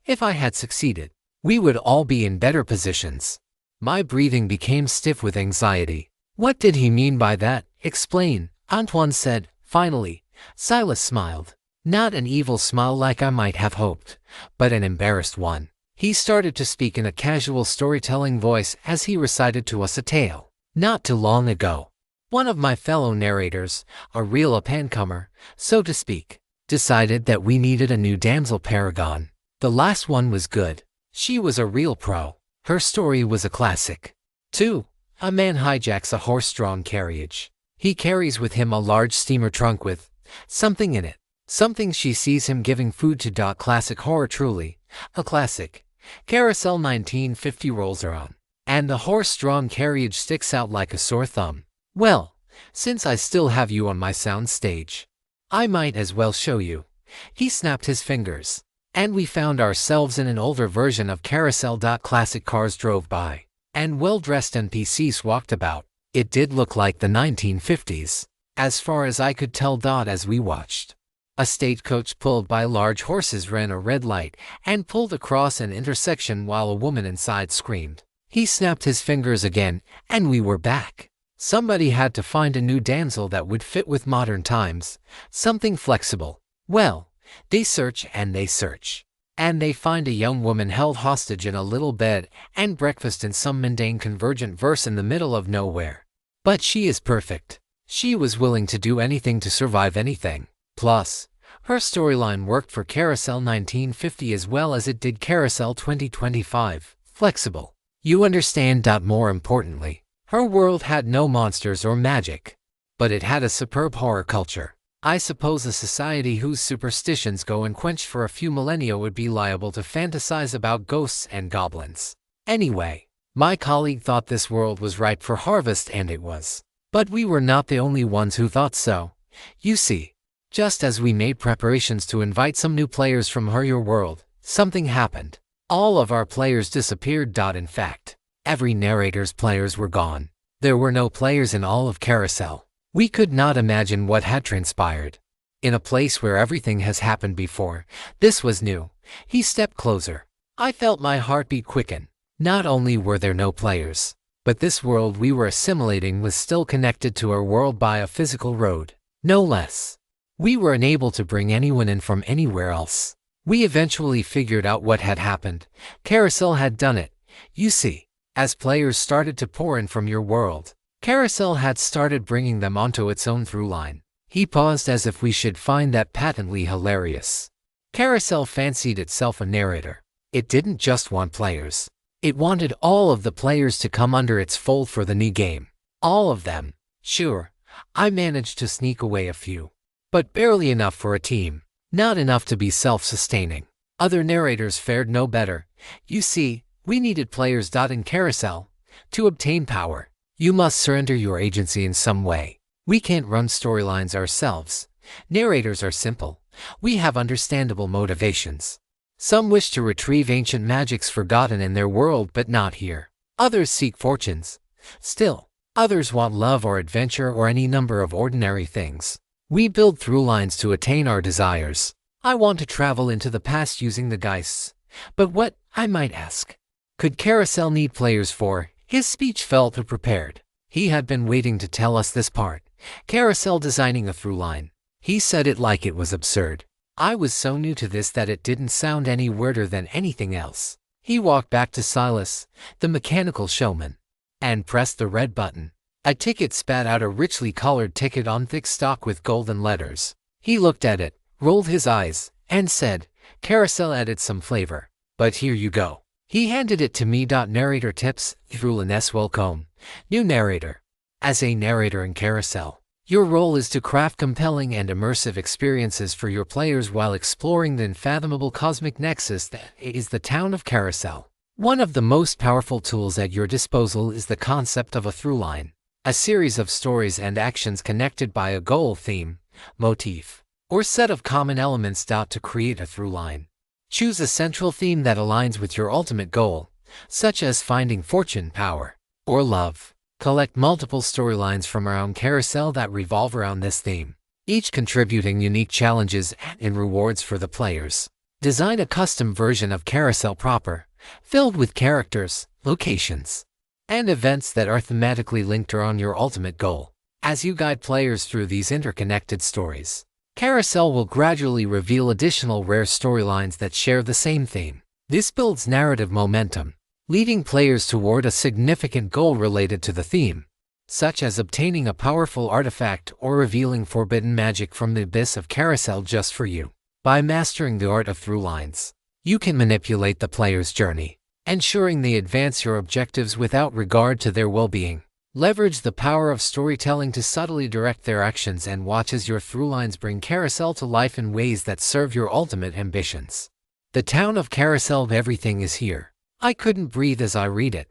If I had succeeded, we would all be in better positions. My breathing became stiff with anxiety. What did he mean by that? Explain, Antoine said, finally. Silas smiled. Not an evil smile like I might have hoped, but an embarrassed one. He started to speak in a casual storytelling voice as he recited to us a tale. Not too long ago, one of my fellow narrators, a real up-and-comer, so to speak, decided that we needed a new damsel paragon. The last one was good. She was a real pro. Her story was a classic. 2. A man hijacks a horse-drawn carriage. He carries with him a large steamer trunk with something in it. Something she sees him giving food to. Classic horror, truly. A classic. Carousel 1950 rolls around, and the horse-drawn carriage sticks out like a sore thumb. Well, since I still have you on my sound stage, I might as well show you. He snapped his fingers, and we found ourselves in an older version of Carousel. Classic cars drove by, and well-dressed NPCs walked about. It did look like the 1950s, as far as I could tell. As we watched, a stagecoach pulled by large horses ran a red light and pulled across an intersection while a woman inside screamed. He snapped his fingers again, and we were back. Somebody had to find a new damsel that would fit with modern times, something flexible. Well, they search and they search, and they find a young woman held hostage in a little bed and breakfast in some mundane convergent verse in the middle of nowhere. But she is perfect. She was willing to do anything to survive anything. Plus, her storyline worked for Carousel 1950 as well as it did Carousel 2025. Flexible. You understand. More importantly, her world had no monsters or magic, but it had a superb horror culture. I suppose a society whose superstitions go unquenched for a few millennia would be liable to fantasize about ghosts and goblins. Anyway, my colleague thought this world was ripe for harvest, and it was. But we were not the only ones who thought so. You see, just as we made preparations to invite some new players from your world, something happened. All of our players disappeared. In fact, every narrator's players were gone. There were no players in all of Carousel. We could not imagine what had transpired. In a place where everything has happened before, this was new. He stepped closer. I felt my heartbeat quicken. Not only were there no players, but this world we were assimilating was still connected to our world by a physical road. No less. We were unable to bring anyone in from anywhere else. We eventually figured out what had happened. Carousel had done it. You see, as players started to pour in from your world, Carousel had started bringing them onto its own through line. He paused as if we should find that patently hilarious. Carousel fancied itself a narrator. It didn't just want players. It wanted all of the players to come under its fold for the new game. All of them. Sure, I managed to sneak away a few, but barely enough for a team. Not enough to be self-sustaining. Other narrators fared no better. You see, we needed players. In Carousel, to obtain power, you must surrender your agency in some way. We can't run storylines ourselves. Narrators are simple. We have understandable motivations. Some wish to retrieve ancient magics forgotten in their world but not here. Others seek fortunes. Still, others want love or adventure or any number of ordinary things. We build through lines to attain our desires. I want to travel into the past using the geists. But what, I might ask, could Carousel need players for? His speech felt prepared. He had been waiting to tell us this part. Carousel designing a through line. He said it like it was absurd. I was so new to this that it didn't sound any weirder than anything else. He walked back to Silas, the mechanical showman, and pressed the red button. A ticket spat out, a richly colored ticket on thick stock with golden letters. He looked at it, rolled his eyes, and said, Carousel added some flavor. But here you go. He handed it to me. Narrator tips, Throughliness welcome. New narrator. As a narrator in Carousel, your role is to craft compelling and immersive experiences for your players while exploring the unfathomable cosmic nexus that is the town of Carousel. One of the most powerful tools at your disposal is the concept of a through line. A series of stories and actions connected by a goal, theme, motif, or set of common elements. To create a through line, choose a central theme that aligns with your ultimate goal. such as finding fortune, power, or love. Collect multiple storylines from around Carousel that revolve around this theme, each contributing unique challenges and rewards for the players. Design a custom version of Carousel proper, filled with characters, locations, and events that are thematically linked around your ultimate goal. As you guide players through these interconnected stories, Carousel will gradually reveal additional rare storylines that share the same theme. This builds narrative momentum, leading players toward a significant goal related to the theme, such as obtaining a powerful artifact or revealing forbidden magic from the abyss of Carousel just for you. By mastering the art of through lines, you can manipulate the player's journey, ensuring they advance your objectives without regard to their well-being. Leverage the power of storytelling to subtly direct their actions and watch as your through-lines bring Carousel to life in ways that serve your ultimate ambitions. The town of Carousel, everything is here. I couldn't breathe as I read it.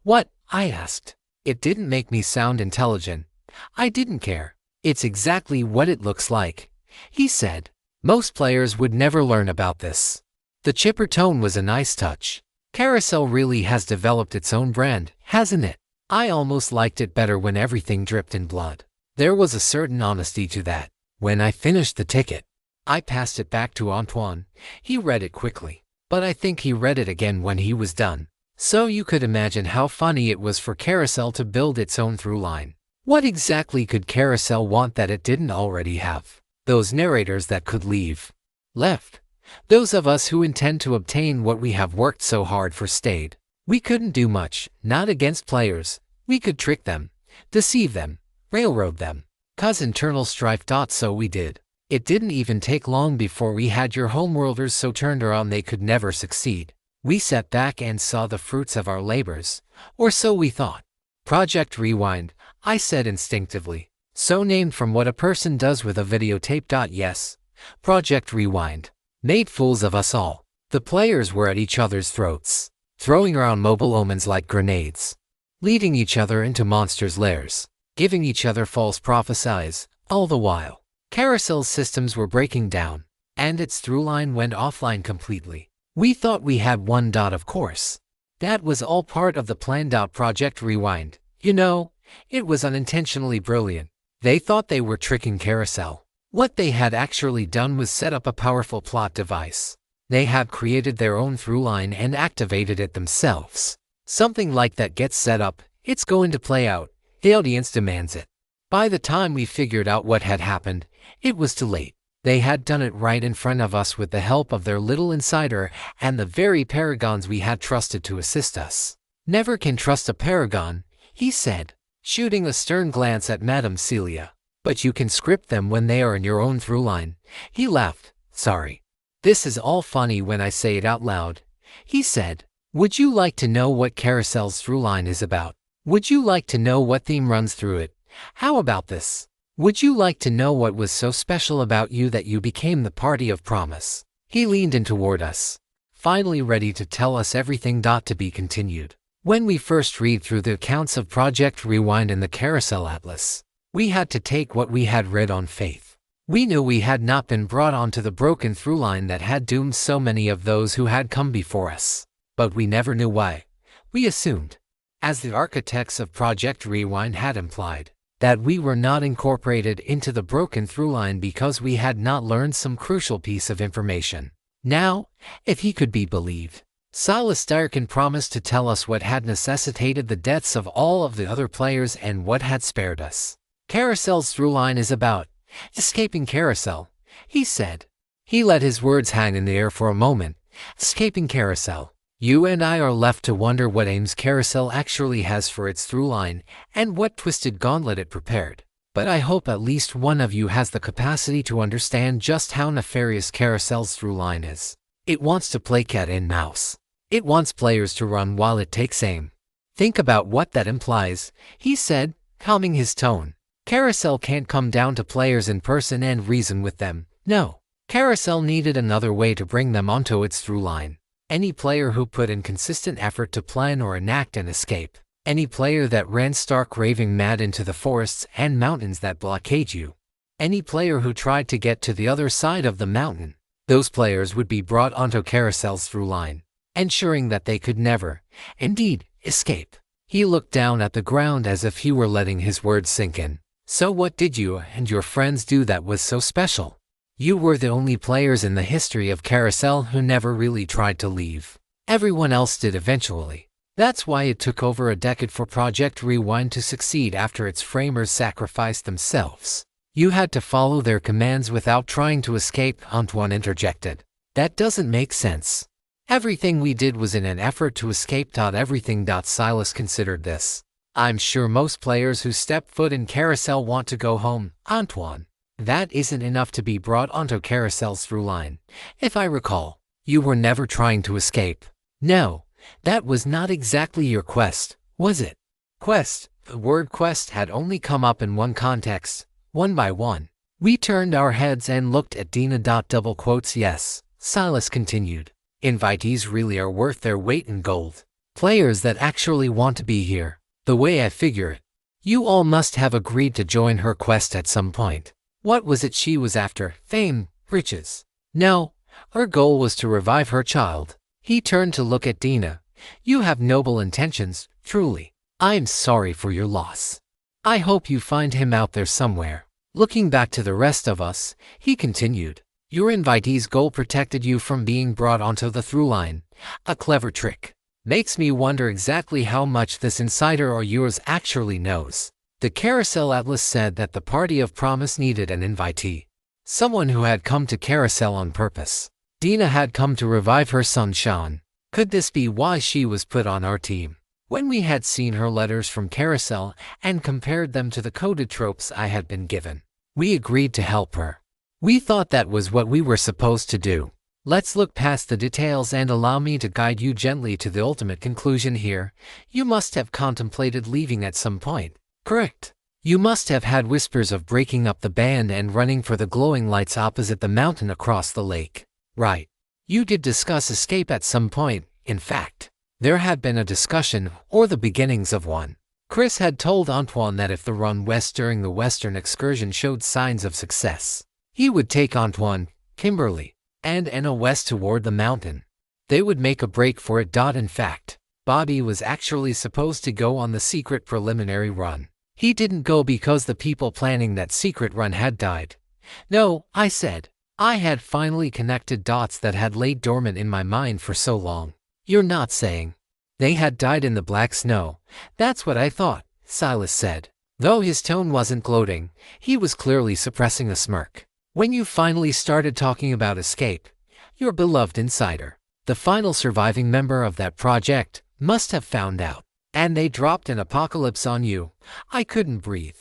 What? I asked. It didn't make me sound intelligent. I didn't care. It's exactly what it looks like, he said. Most players would never learn about this. The chipper tone was a nice touch. Carousel really has developed its own brand, hasn't it? I almost liked it better when everything dripped in blood. There was a certain honesty to that. When I finished the ticket, I passed it back to Antoine. He read it quickly, but I think he read it again when he was done. So you could imagine how funny it was for Carousel to build its own through line. What exactly could Carousel want that it didn't already have? Those narrators that could leave. Left. Those of us who intend to obtain what we have worked so hard for stayed. We couldn't do much, not against players. We could trick them, deceive them, railroad them, cause internal strife. So we did. It didn't even take long before we had your homeworlders so turned around they could never succeed. We sat back and saw the fruits of our labors, or so we thought. Project Rewind, I said instinctively. So named from what a person does with a videotape. Yes, Project Rewind. Made fools of us all. The players were at each other's throats, throwing around mobile omens like grenades, leading each other into monsters' lairs, giving each other false prophecies. All the while, Carousel's systems were breaking down, and its through-line went offline completely. We thought we had one. Of course. That was all part of the plan. Project Rewind. You know, it was unintentionally brilliant. They thought they were tricking Carousel. What they had actually done was set up a powerful plot device. They had created their own through-line and activated it themselves. Something like that gets set up, it's going to play out. The audience demands it. By the time we figured out what had happened, it was too late. They had done it right in front of us with the help of their little insider and the very paragons we had trusted to assist us. Never can trust a paragon, he said, shooting a stern glance at Madame Celia. But you can script them when they are in your own through-line. He laughed. Sorry. This is all funny when I say it out loud, he said. Would you like to know what Carousel's through-line is about? Would you like to know what theme runs through it? How about this? Would you like to know what was so special about you that you became the party of promise? He leaned in toward us, finally ready to tell us everything. To be continued. When we first read through the accounts of Project Rewind in the Carousel Atlas, we had to take what we had read on faith. We knew we had not been brought onto the broken through-line that had doomed so many of those who had come before us. But we never knew why. We assumed, as the architects of Project Rewind had implied, that we were not incorporated into the broken through-line because we had not learned some crucial piece of information. Now, if he could be believed, Silas Darkin promised to tell us what had necessitated the deaths of all of the other players and what had spared us. Carousel's through-line is about escaping Carousel, he said. He let his words hang in the air for a moment. Escaping Carousel. You and I are left to wonder what aims Carousel actually has for its through-line and what twisted gauntlet it prepared. But I hope at least one of you has the capacity to understand just how nefarious Carousel's through-line is. It wants to play cat and mouse. It wants players to run while it takes aim. Think about what that implies, he said, calming his tone. Carousel can't come down to players in person and reason with them. No. Carousel needed another way to bring them onto its through-line. Any player who put in consistent effort to plan or enact an escape. Any player that ran stark raving mad into the forests and mountains that blockade you. Any player who tried to get to the other side of the mountain. Those players would be brought onto Carousel's through-line, ensuring that they could never, Indeed, escape. He looked down at the ground as if he were letting his words sink in. So what did you and your friends do that was so special? You were the only players in the history of Carousel who never really tried to leave. Everyone else did eventually. That's why it took over a decade for Project Rewind to succeed after its framers sacrificed themselves. You had to follow their commands without trying to escape, Antoine interjected. That doesn't make sense. Everything we did was in an effort to escape. Everything. Silas considered this. I'm sure most players who step foot in Carousel want to go home, Antoine. That isn't enough to be brought onto Carousel's through line. If I recall, you were never trying to escape. No, that was not exactly your quest, was it? Quest. The word quest had only come up in one context, one by one. We turned our heads and looked at Dina. Yes, Silas continued. Invitees really are worth their weight in gold. Players that actually want to be here. The way I figure it, you all must have agreed to join her quest at some point. What was it she was after? Fame, riches? No, her goal was to revive her child. He turned to look at Dina. You have noble intentions, truly. I'm sorry for your loss. I hope you find him out there somewhere. Looking back to the rest of us, he continued. Your invitee's goal protected you from being brought onto the through line. A clever trick. Makes me wonder exactly how much this insider or yours actually knows. The Carousel Atlas said that the Party of Promise needed an invitee. Someone who had come to Carousel on purpose. Dina had come to revive her son Sean. Could this be why she was put on our team? When we had seen her letters from Carousel and compared them to the coded tropes I had been given, we agreed to help her. We thought that was what we were supposed to do. Let's look past the details and allow me to guide you gently to the ultimate conclusion here. You must have contemplated leaving at some point, correct? You must have had whispers of breaking up the band and running for the glowing lights opposite the mountain across the lake. Right. You did discuss escape at some point, in fact. There had been a discussion, or the beginnings of one. Chris had told Antoine that if the run west during the Western excursion showed signs of success, he would take Antoine, Kimberly, and Anna west toward the mountain. They would make a break for it. In fact, Bobby was actually supposed to go on the secret preliminary run. He didn't go because the people planning that secret run had died. No, I said. I had finally connected dots that had laid dormant in my mind for so long. You're not saying they had died in the black snow? That's what I thought, Silas said. Though his tone wasn't gloating, he was clearly suppressing a smirk. When you finally started talking about escape, your beloved insider, the final surviving member of that project, must have found out. And they dropped an apocalypse on you. I couldn't breathe.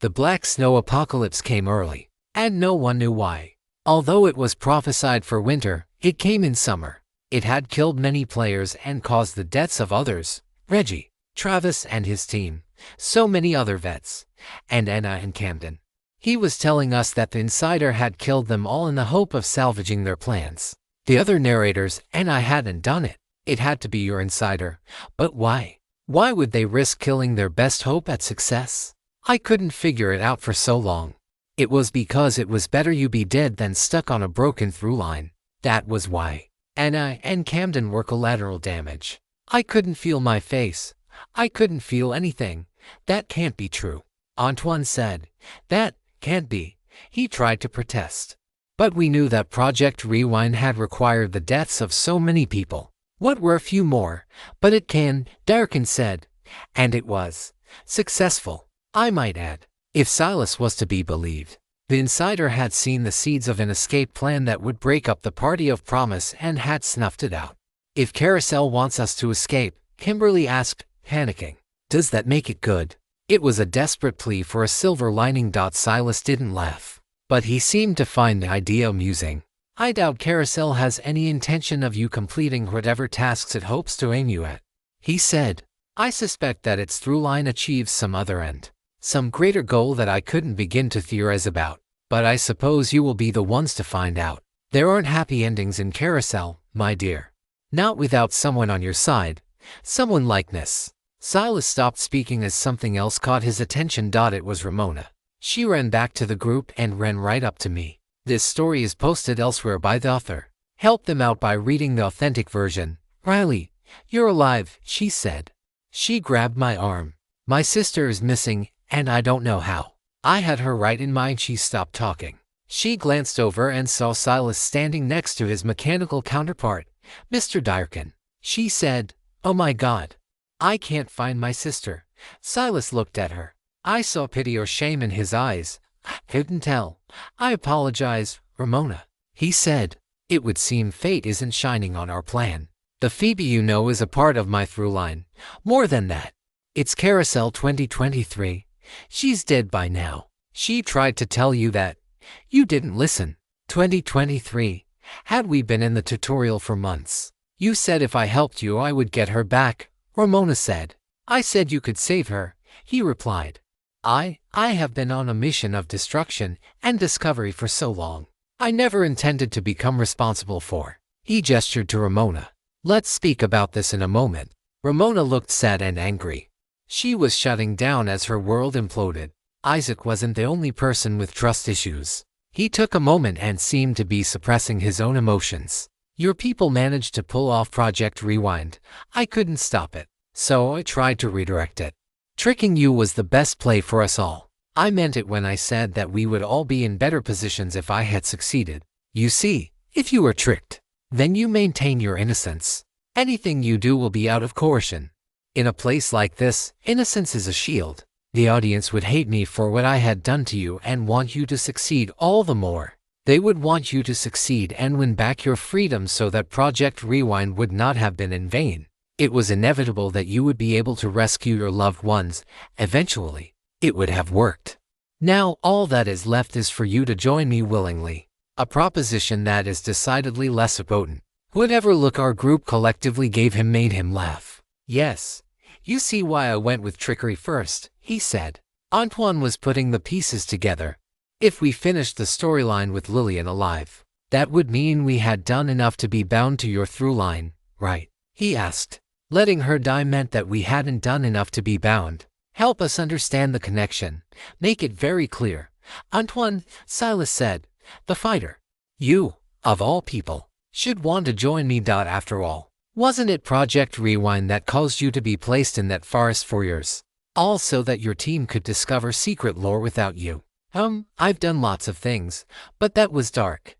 The black snow apocalypse came early, and no one knew why. Although it was prophesied for winter, it came in summer. It had killed many players and caused the deaths of others. Reggie, Travis and his team, so many other vets, and Anna and Camden. He was telling us that the insider had killed them all in the hope of salvaging their plans. The other narrators and I hadn't done it. It had to be your insider. But why? Why would they risk killing their best hope at success? I couldn't figure it out for so long. It was because it was better you be dead than stuck on a broken through line. That was why. Anna and Camden were collateral damage. I couldn't feel my face. I couldn't feel anything. That can't be true. Antoine said. That can't be. He tried to protest. But we knew that Project Rewind had required the deaths of so many people. What were a few more? But it can, Darkin said. And it was successful, I might add. If Silas was to be believed, the insider had seen the seeds of an escape plan that would break up the Party of Promise and had snuffed it out. If Carousel wants us to escape, Kimberly asked, panicking, does that make it good? It was a desperate plea for a silver lining. Silas didn't laugh, but he seemed to find the idea amusing. I doubt Carousel has any intention of you completing whatever tasks it hopes to aim you at, he said. I suspect that its through line achieves some other end, some greater goal that I couldn't begin to theorize about, but I suppose you will be the ones to find out. There aren't happy endings in Carousel, my dear. Not without someone on your side, someone like this. Silas stopped speaking as something else caught his attention. It was Ramona. She ran back to the group and ran right up to me. This story is posted elsewhere by the author. Help them out by reading the authentic version. Riley, You're alive, she said. She grabbed my arm. My sister is missing, and I don't know how. I had her right in mind. She stopped talking. She glanced over and saw Silas standing next to his mechanical counterpart, Mr. Dyrkin. She said, "Oh my God. I can't find my sister." Silas looked at her. I saw pity or shame in his eyes. "I couldn't tell. I apologize, Ramona," he said. "It would seem fate isn't shining on our plan. The Phoebe you know is a part of my through line. More than that. It's Carousel 2023. She's dead by now. She tried to tell you that. You didn't listen. 2023. Had we been in the tutorial for months? You said if I helped you I would get her back," Ramona said. "I said you could save her," he replied. I have been on a mission of destruction and discovery for so long. I never intended to become responsible for." He gestured to Ramona. "Let's speak about this in a moment." Ramona looked sad and angry. She was shutting down as her world imploded. Isaac wasn't the only person with trust issues. He took a moment and seemed to be suppressing his own emotions. "Your people managed to pull off Project Rewind. I couldn't stop it, so I tried to redirect it. Tricking you was the best play for us all. I meant it when I said that we would all be in better positions if I had succeeded. You see, if you were tricked, then you maintain your innocence. Anything you do will be out of coercion. In a place like this, innocence is a shield. The audience would hate me for what I had done to you and want you to succeed all the more. They would want you to succeed and win back your freedom so that Project Rewind would not have been in vain. It was inevitable that you would be able to rescue your loved ones. Eventually, it would have worked. Now all that is left is for you to join me willingly. A proposition that is decidedly less potent. Whatever look our group collectively gave him made him laugh. "Yes, you see why I went with trickery first," he said. Antoine was putting the pieces together. "If we finished the storyline with Lillian alive, that would mean we had done enough to be bound to your through line, right?" he asked. "Letting her die meant that we hadn't done enough to be bound. Help us understand the connection. Make it very clear." "Antoine," Silas said, "the fighter. You, of all people, should want to join me. After all, wasn't it Project Rewind that caused you to be placed in that forest for years? All so that your team could discover secret lore without you." I've done lots of things, but that was dark."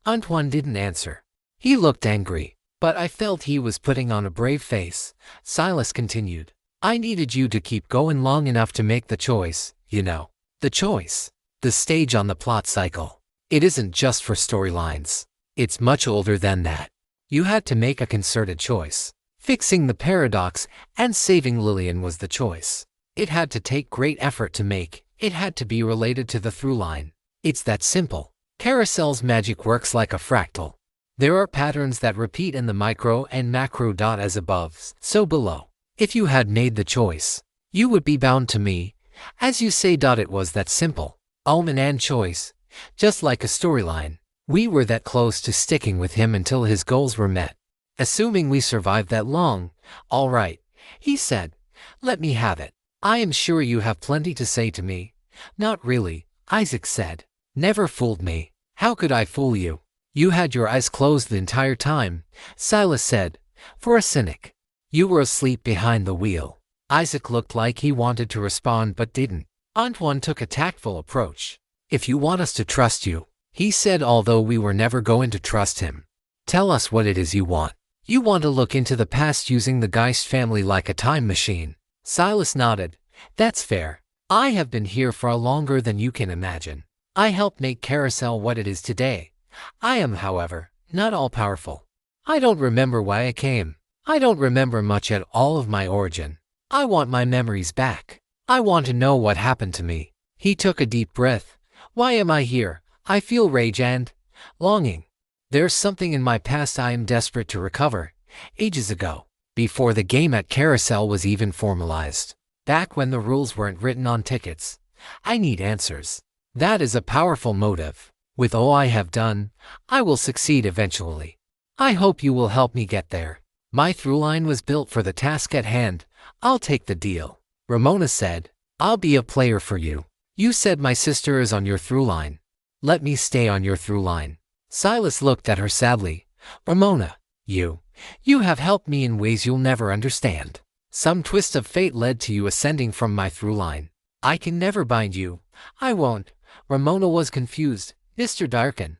Antoine didn't answer. He looked angry, but I felt he was putting on a brave face. Silas continued. "I needed you to keep going long enough to make the choice, you know. The choice. The stage on the plot cycle. It isn't just for storylines. It's much older than that. You had to make a concerted choice. Fixing the paradox and saving Lillian was the choice. It had to take great effort to make. It had to be related to the through line. It's that simple. Carousel's magic works like a fractal. There are patterns that repeat in the micro and macro. As above, so below. If you had made the choice, you would be bound to me. As you say. It was that simple. Omen and choice. Just like a storyline. We were that close to sticking with him until his goals were met. Assuming we survived that long. All right," he said. "Let me have it. I am sure you have plenty to say to me." "Not really," Isaac said. "Never fooled me. How could I fool you? You had your eyes closed the entire time," Silas said. "For a cynic. You were asleep behind the wheel." Isaac looked like he wanted to respond but didn't. Antoine took a tactful approach. "If you want us to trust you," he said, although we were never going to trust him. "Tell us what it is you want. You want to look into the past using the Geist family like a time machine." Silas nodded. "That's fair. I have been here far longer than you can imagine. I helped make Carousel what it is today. I am, however, not all-powerful. I don't remember why I came. I don't remember much at all of my origin. I want my memories back. I want to know what happened to me." He took a deep breath. "Why am I here? I feel rage and longing. There's something in my past I am desperate to recover. Ages ago, before the game at Carousel was even formalized. Back when the rules weren't written on tickets. I need answers. That is a powerful motive. With all I have done, I will succeed eventually. I hope you will help me get there. My throughline was built for the task at hand. I'll take the deal." Ramona said. "I'll be a player for you. You said my sister is on your throughline. Let me stay on your throughline." Silas looked at her sadly. "Ramona, you You have helped me in ways you'll never understand. Some twist of fate led to you ascending from my through line. I can never bind you. I won't. Ramona was confused. Mr. Darkin,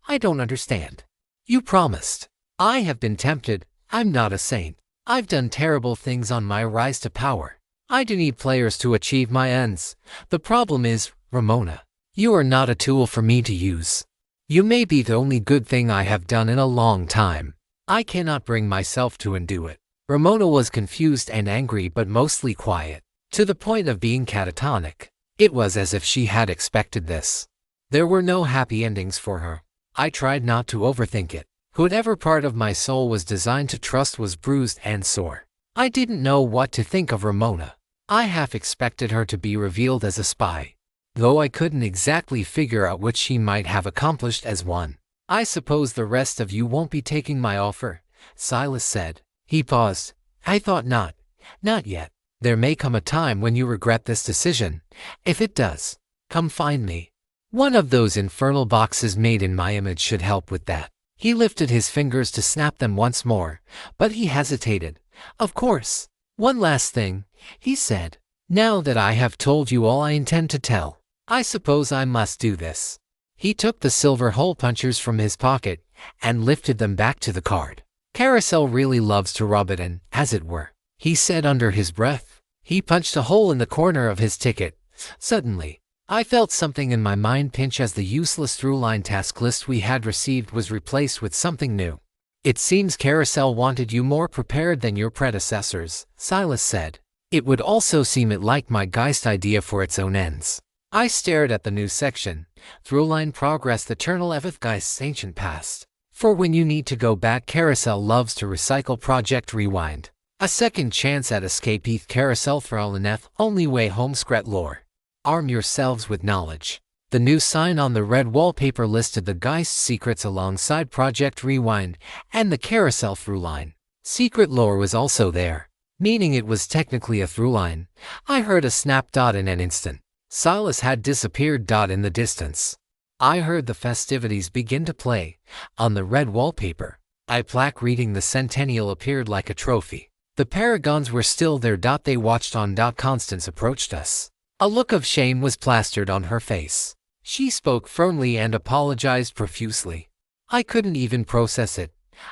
I don't understand. You promised. I have been tempted. I'm not a saint. I've done terrible things on my rise to power. I do need players to achieve my ends. The problem is, Ramona, you are not a tool for me to use. You may be the only good thing I have done in a long time. I cannot bring myself to undo it. Ramona was confused and angry but mostly quiet, to the point of being catatonic. It was as if she had expected this. There were no happy endings for her. I tried not to overthink it. Whatever part of my soul was designed to trust was bruised and sore. I didn't know what to think of Ramona. I half expected her to be revealed as a spy, though I couldn't exactly figure out what she might have accomplished as one. I suppose the rest of you won't be taking my offer, Silas said. He paused. I thought not. Not yet. There may come a time when you regret this decision. If it does, come find me. One of those infernal boxes made in my image should help with that. He lifted his fingers to snap them once more, but he hesitated. Of course. One last thing, he said. Now that I have told you all I intend to tell, I suppose I must do this. He took the silver hole punchers from his pocket and lifted them back to the card. Carousel really loves to rub it in, as it were, he said under his breath. He punched a hole in the corner of his ticket. Suddenly, I felt something in my mind pinch as the useless through-line task list we had received was replaced with something new. It seems Carousel wanted you more prepared than your predecessors, Silas said. It would also seem it liked my Geist idea for its own ends. I stared at the new section, Through-line Progress, the Eternal Eveth Geist's Ancient Past. For when you need to go back, Carousel loves to recycle Project Rewind. A second chance at escape. Carousel Thralleneth, only way home. Scret lore. Arm yourselves with knowledge. The new sign on the red wallpaper listed the Geist secrets alongside Project Rewind and the Carousel through-line. Secret lore was also there, meaning it was technically a through-line. I heard a snap. In an instant, Silas had disappeared. In the distance, I heard the festivities begin to play. On the red wallpaper, a plaque reading the Centennial appeared like a trophy. The Paragons were still there. They watched on. Constance approached us. A look of shame was plastered on her face. She spoke firmly and apologized profusely. I couldn't even process it.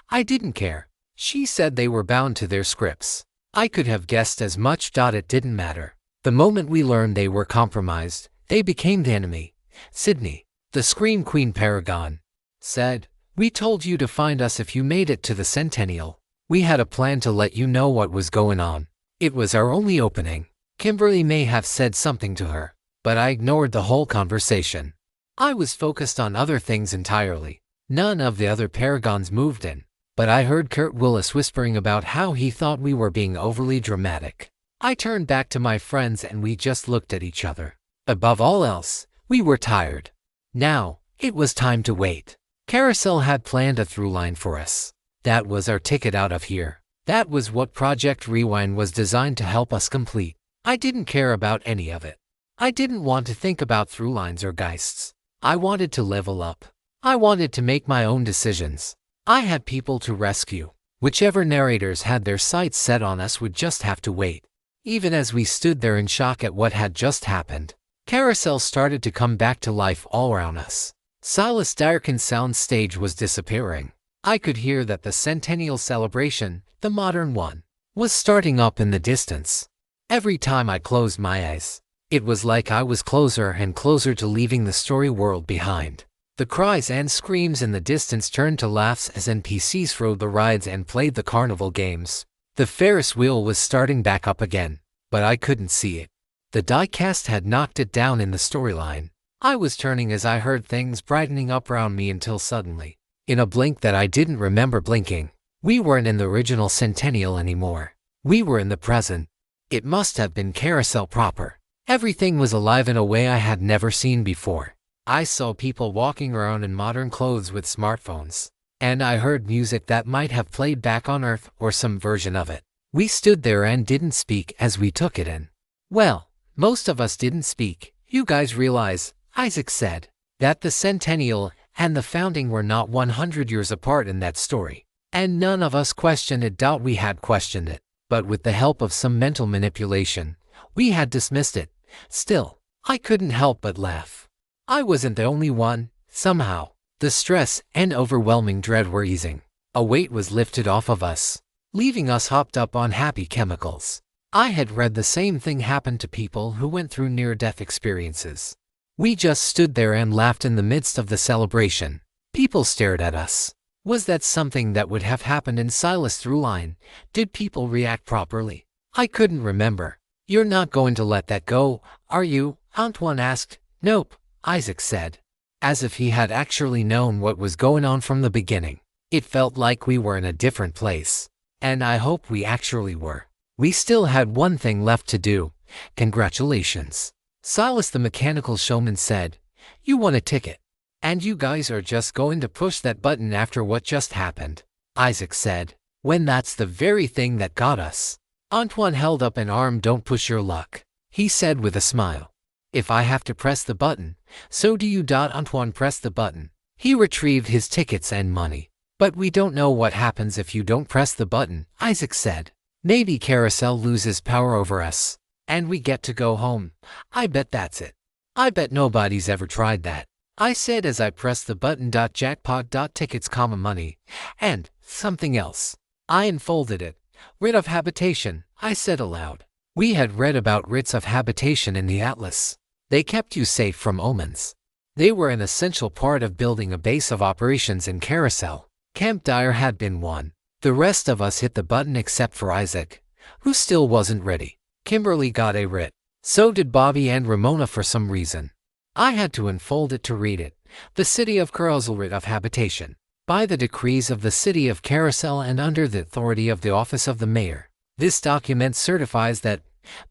I didn't care. She said they were bound to their scripts. I could have guessed as much. It didn't matter. The moment we learned they were compromised, they became the enemy. Sydney, the Scream Queen Paragon, said, "We told you to find us if you made it to the Centennial. We had a plan to let you know what was going on. It was our only opening." Kimberly may have said something to her, but I ignored the whole conversation. I was focused on other things entirely. None of the other Paragons moved in, but I heard Kurt Willis whispering about how he thought we were being overly dramatic. I turned back to my friends and we just looked at each other. Above all else, we were tired. Now, it was time to wait. Carousel had planned a through-line for us. That was our ticket out of here. That was what Project Rewind was designed to help us complete. I didn't care about any of it. I didn't want to think about through-lines or Geists. I wanted to level up. I wanted to make my own decisions. I had people to rescue. Whichever narrators had their sights set on us would just have to wait. Even as we stood there in shock at what had just happened, Carousel started to come back to life all around us. Silas Darkin's sound stage was disappearing. I could hear that the Centennial celebration, the modern one, was starting up in the distance. Every time I closed my eyes, it was like I was closer and closer to leaving the story world behind. The cries and screams in the distance turned to laughs as NPCs rode the rides and played the carnival games. The Ferris wheel was starting back up again, but I couldn't see it. The diecast had knocked it down in the storyline. I was turning as I heard things brightening up around me until suddenly, in a blink that I didn't remember blinking, we weren't in the original Centennial anymore. We were in the present. It must have been Carousel proper. Everything was alive in a way I had never seen before. I saw people walking around in modern clothes with smartphones, and I heard music that might have played back on Earth or some version of it. We stood there and didn't speak as we took it in. Well, most of us didn't speak. You guys realize, Isaac said, that the Centennial and the founding were not 100 years apart in that story. And none of us questioned it. We had questioned it, but with the help of some mental manipulation, we had dismissed it. Still, I couldn't help but laugh. I wasn't the only one. Somehow, the stress and overwhelming dread were easing. A weight was lifted off of us, leaving us hopped up on happy chemicals. I had read the same thing happen to people who went through near-death experiences. We just stood there and laughed in the midst of the celebration. People stared at us. Was that something that would have happened in Silas Throughline? Did people react properly? I couldn't remember. You're not going to let that go, are you? Antoine asked. Nope, Isaac said, as if he had actually known what was going on from the beginning. It felt like we were in a different place. And I hope we actually were. We still had one thing left to do. Congratulations. Silas the mechanical showman said. You won a ticket. And you guys are just going to push that button after what just happened, Isaac said. When that's the very thing that got us. Antoine held up an arm. Don't push your luck, he said with a smile. If I have to press the button, so do you. Antoine pressed the button. He retrieved his tickets and money. But we don't know what happens if you don't press the button, Isaac said. Maybe Carousel loses power over us, and we get to go home. I bet that's it. I bet nobody's ever tried that, I said as I pressed the button. Jackpot. Tickets, money, and something else. I unfolded it. Writ of habitation, I said aloud. We had read about writs of habitation in the Atlas. They kept you safe from omens. They were an essential part of building a base of operations in Carousel. Camp Dyer had been one. The rest of us hit the button except for Isaac, who still wasn't ready. Kimberly got a writ. So did Bobby and Ramona for some reason. I had to unfold it to read it. The City of Carousel writ of habitation. By the decrees of the City of Carousel and under the authority of the Office of the Mayor. This document certifies that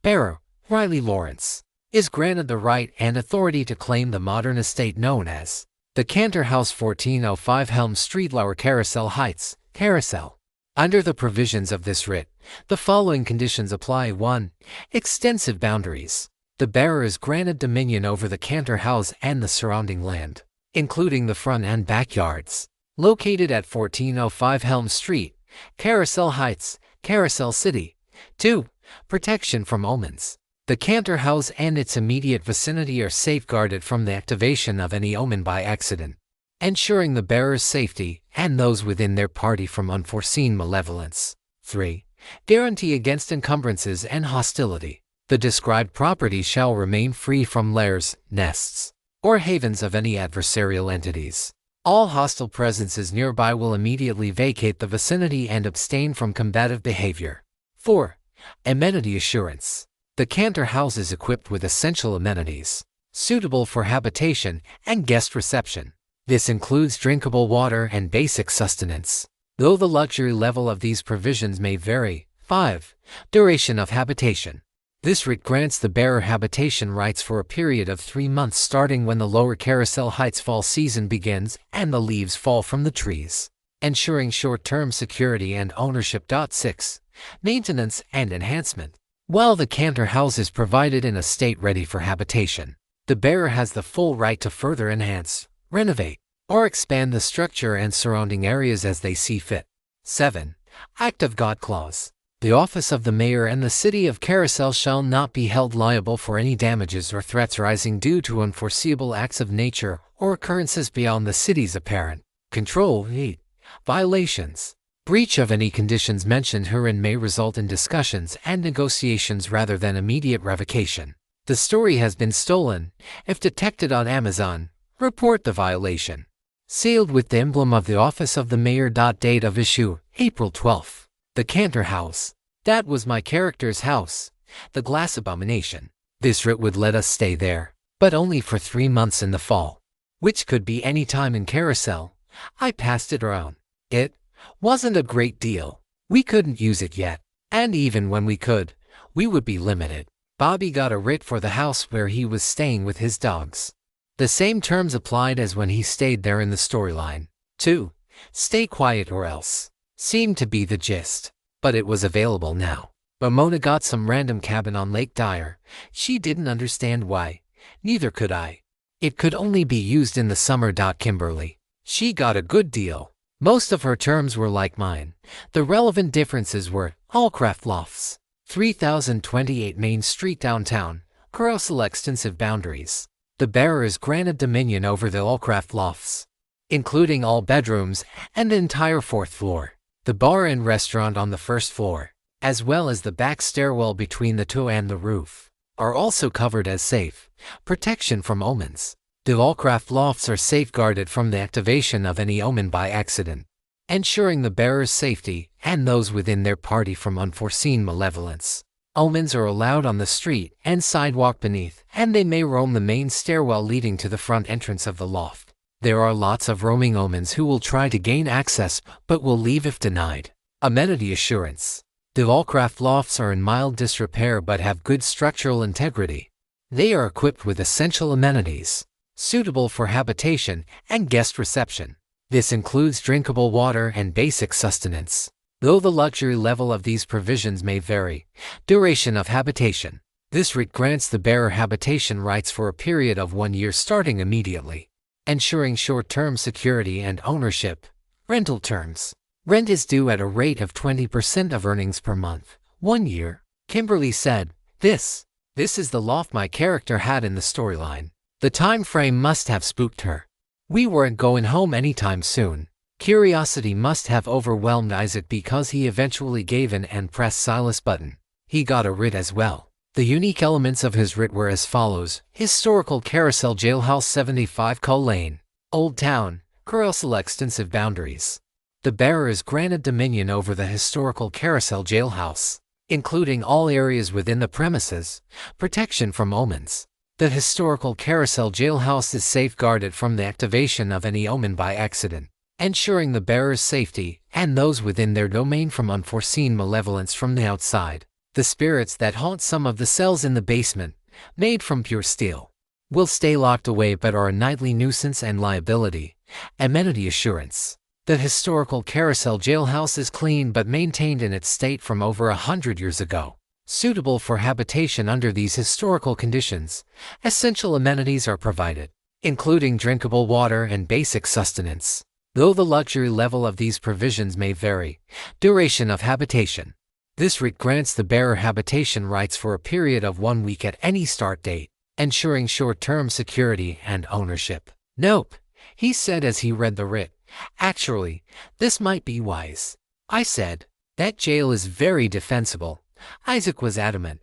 bearer, Riley Lawrence, is granted the right and authority to claim the modern estate known as the Cantor House, 1405 Helm Street, Lower Carousel Heights, Carousel. Under the provisions of this writ, the following conditions apply. 1. Extensive boundaries. The bearer is granted dominion over the Cantor House and the surrounding land, including the front and backyards, located at 1405 Helm Street, Carousel Heights, Carousel City. 2. Protection from omens. The Cantor House and its immediate vicinity are safeguarded from the activation of any omen by accident, ensuring the bearer's safety and those within their party from unforeseen malevolence. 3. Guarantee against encumbrances and hostility. The described property shall remain free from lairs, nests, or havens of any adversarial entities. All hostile presences nearby will immediately vacate the vicinity and abstain from combative behavior. 4. Amenity assurance. The Cantor House is equipped with essential amenities, suitable for habitation and guest reception. This includes drinkable water and basic sustenance, though the luxury level of these provisions may vary. 5. Duration of habitation. This writ grants the bearer habitation rights for a period of 3 months starting when the Lower Carousel Heights fall season begins and the leaves fall from the trees, ensuring short-term security and ownership. 6. Maintenance and enhancement. While the Cantor House is provided in a state ready for habitation, the bearer has the full right to further enhance, renovate, or expand the structure and surrounding areas as they see fit. 7. Act of God clause. The office of the mayor and the city of Carousel shall not be held liable for any damages or threats arising due to unforeseeable acts of nature or occurrences beyond the city's apparent control. 8. Violations. Breach of any conditions mentioned herein may result in discussions and negotiations rather than immediate revocation. The story has been stolen. If detected on Amazon, report the violation. Sealed with the emblem of the Office of the Mayor. Date of issue, April 12th. The Cantor House. That was my character's house, the Glass Abomination. This writ would let us stay there, but only for 3 months in the fall, which could be any time in Carousel. I passed it around. It wasn't a great deal. We couldn't use it yet, and even when we could, we would be limited. Bobby got a writ for the house where he was staying with his dogs. The same terms applied as when he stayed there in the storyline. 2. Stay quiet or else. Seemed to be the gist, but it was available now. Ramona got some random cabin on Lake Dyer. She didn't understand why. Neither could I. It could only be used in the summer. Kimberly. She got a good deal. Most of her terms were like mine. The relevant differences were Allcraft Lofts, 3028 Main Street downtown, Carousel extensive boundaries. The bearer is granted dominion over the Allcraft Lofts, including all bedrooms and the entire fourth floor. The bar and restaurant on the first floor, as well as the back stairwell between the two and the roof, are also covered as safe protection from omens. The Allcraft Lofts are safeguarded from the activation of any omen by accident, ensuring the bearer's safety and those within their party from unforeseen malevolence. Omens are allowed on the street and sidewalk beneath, and they may roam the main stairwell leading to the front entrance of the loft. There are lots of roaming omens who will try to gain access but will leave if denied. Amenity assurance. The Allcraft Lofts are in mild disrepair but have good structural integrity. They are equipped with essential amenities suitable for habitation and guest reception. This includes drinkable water and basic sustenance. Though the luxury level of these provisions may vary, duration of habitation. This writ grants the bearer habitation rights for a period of 1 year starting immediately, ensuring short-term security and ownership. Rental terms. Rent is due at a rate of 20% of earnings per month. 1 year. Kimberly said, This is the loft my character had in the storyline. The time frame must have spooked her. We weren't going home anytime soon. Curiosity must have overwhelmed Isaac because he eventually gave in and pressed Silas' button. He got a writ as well. The unique elements of his writ were as follows: Historical Carousel Jailhouse 75 Cull Lane, Old Town, Carousel extensive boundaries. The bearer is granted dominion over the historical Carousel Jailhouse, including all areas within the premises, protection from omens. The historical Carousel Jailhouse is safeguarded from the activation of any omen by accident, ensuring the bearer's safety and those within their domain from unforeseen malevolence from the outside. The spirits that haunt some of the cells in the basement, made from pure steel, will stay locked away but are a nightly nuisance and liability. Amenity assurance. The historical Carousel Jailhouse is clean but maintained in its state from over 100 years ago. Suitable for habitation under these historical conditions, essential amenities are provided, including drinkable water and basic sustenance. Though the luxury level of these provisions may vary, duration of habitation. This writ grants the bearer habitation rights for a period of 1 week at any start date, ensuring short-term security and ownership. Nope, he said as he read the writ. Actually, this might be wise. I said, that jail is very defensible. Isaac was adamant.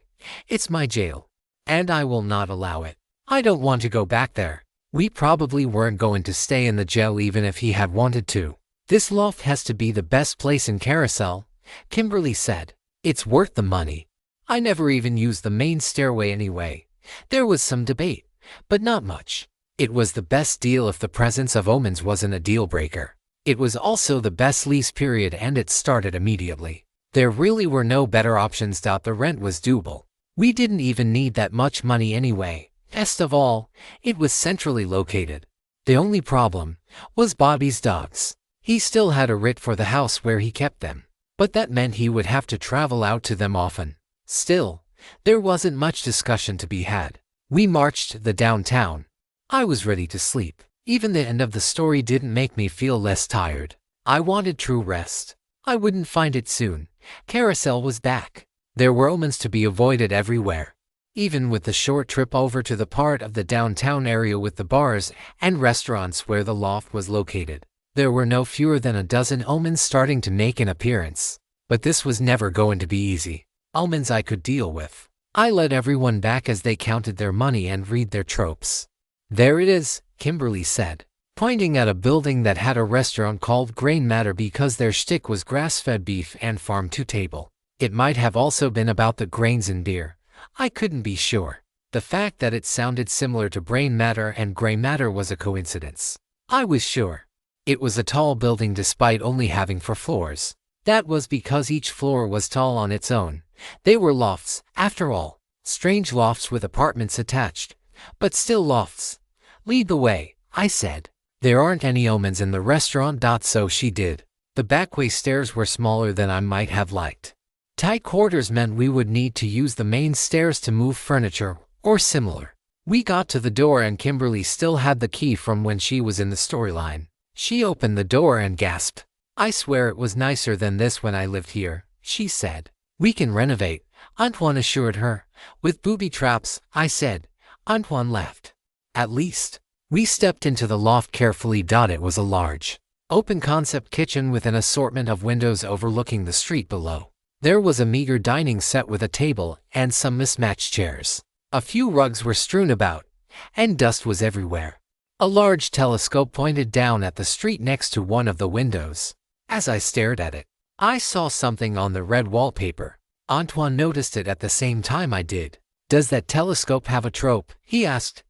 It's my jail, and I will not allow it. I don't want to go back there. We probably weren't going to stay in the jail even if he had wanted to. This loft has to be the best place in Carousel, Kimberly said. It's worth the money. I never even used the main stairway anyway. There was some debate, but not much. It was the best deal if the presence of omens wasn't a deal breaker. It was also the best lease period and it started immediately. There really were no better options. The rent was doable. We didn't even need that much money anyway. Best of all, it was centrally located. The only problem was Bobby's dogs. He still had a writ for the house where he kept them, but that meant he would have to travel out to them often. Still, there wasn't much discussion to be had. We marched to the downtown. I was ready to sleep. Even the end of the story didn't make me feel less tired. I wanted true rest. I wouldn't find it soon. Carousel was back. There were omens to be avoided everywhere. Even with the short trip over to the part of the downtown area with the bars and restaurants where the loft was located, there were no fewer than a dozen omens starting to make an appearance. But this was never going to be easy. Omens I could deal with. I let everyone back as they counted their money and read their tropes. There it is, Kimberly said, pointing at a building that had a restaurant called Grain Matter because their shtick was grass-fed beef and farm-to-table. It might have also been about the grains in beer. I couldn't be sure. The fact that it sounded similar to Brain Matter and Gray Matter was a coincidence. I was sure. It was a tall building despite only having 4 floors. That was because each floor was tall on its own. They were lofts, after all. Strange lofts with apartments attached, but still lofts. Lead the way, I said. There aren't any omens in the restaurant. So she did. The backway stairs were smaller than I might have liked. Tight quarters meant we would need to use the main stairs to move furniture, or similar. We got to the door and Kimberly still had the key from when she was in the storyline. She opened the door and gasped. I swear it was nicer than this when I lived here, she said. We can renovate, Antoine assured her. With booby traps, I said. Antoine laughed. At least. We stepped into the loft carefully. It was a large, open-concept kitchen with an assortment of windows overlooking the street below. There was a meager dining set with a table and some mismatched chairs. A few rugs were strewn about, and dust was everywhere. A large telescope pointed down at the street next to one of the windows. As I stared at it, I saw something on the red wallpaper. Antoine noticed it at the same time I did. Does that telescope have a trope? He asked.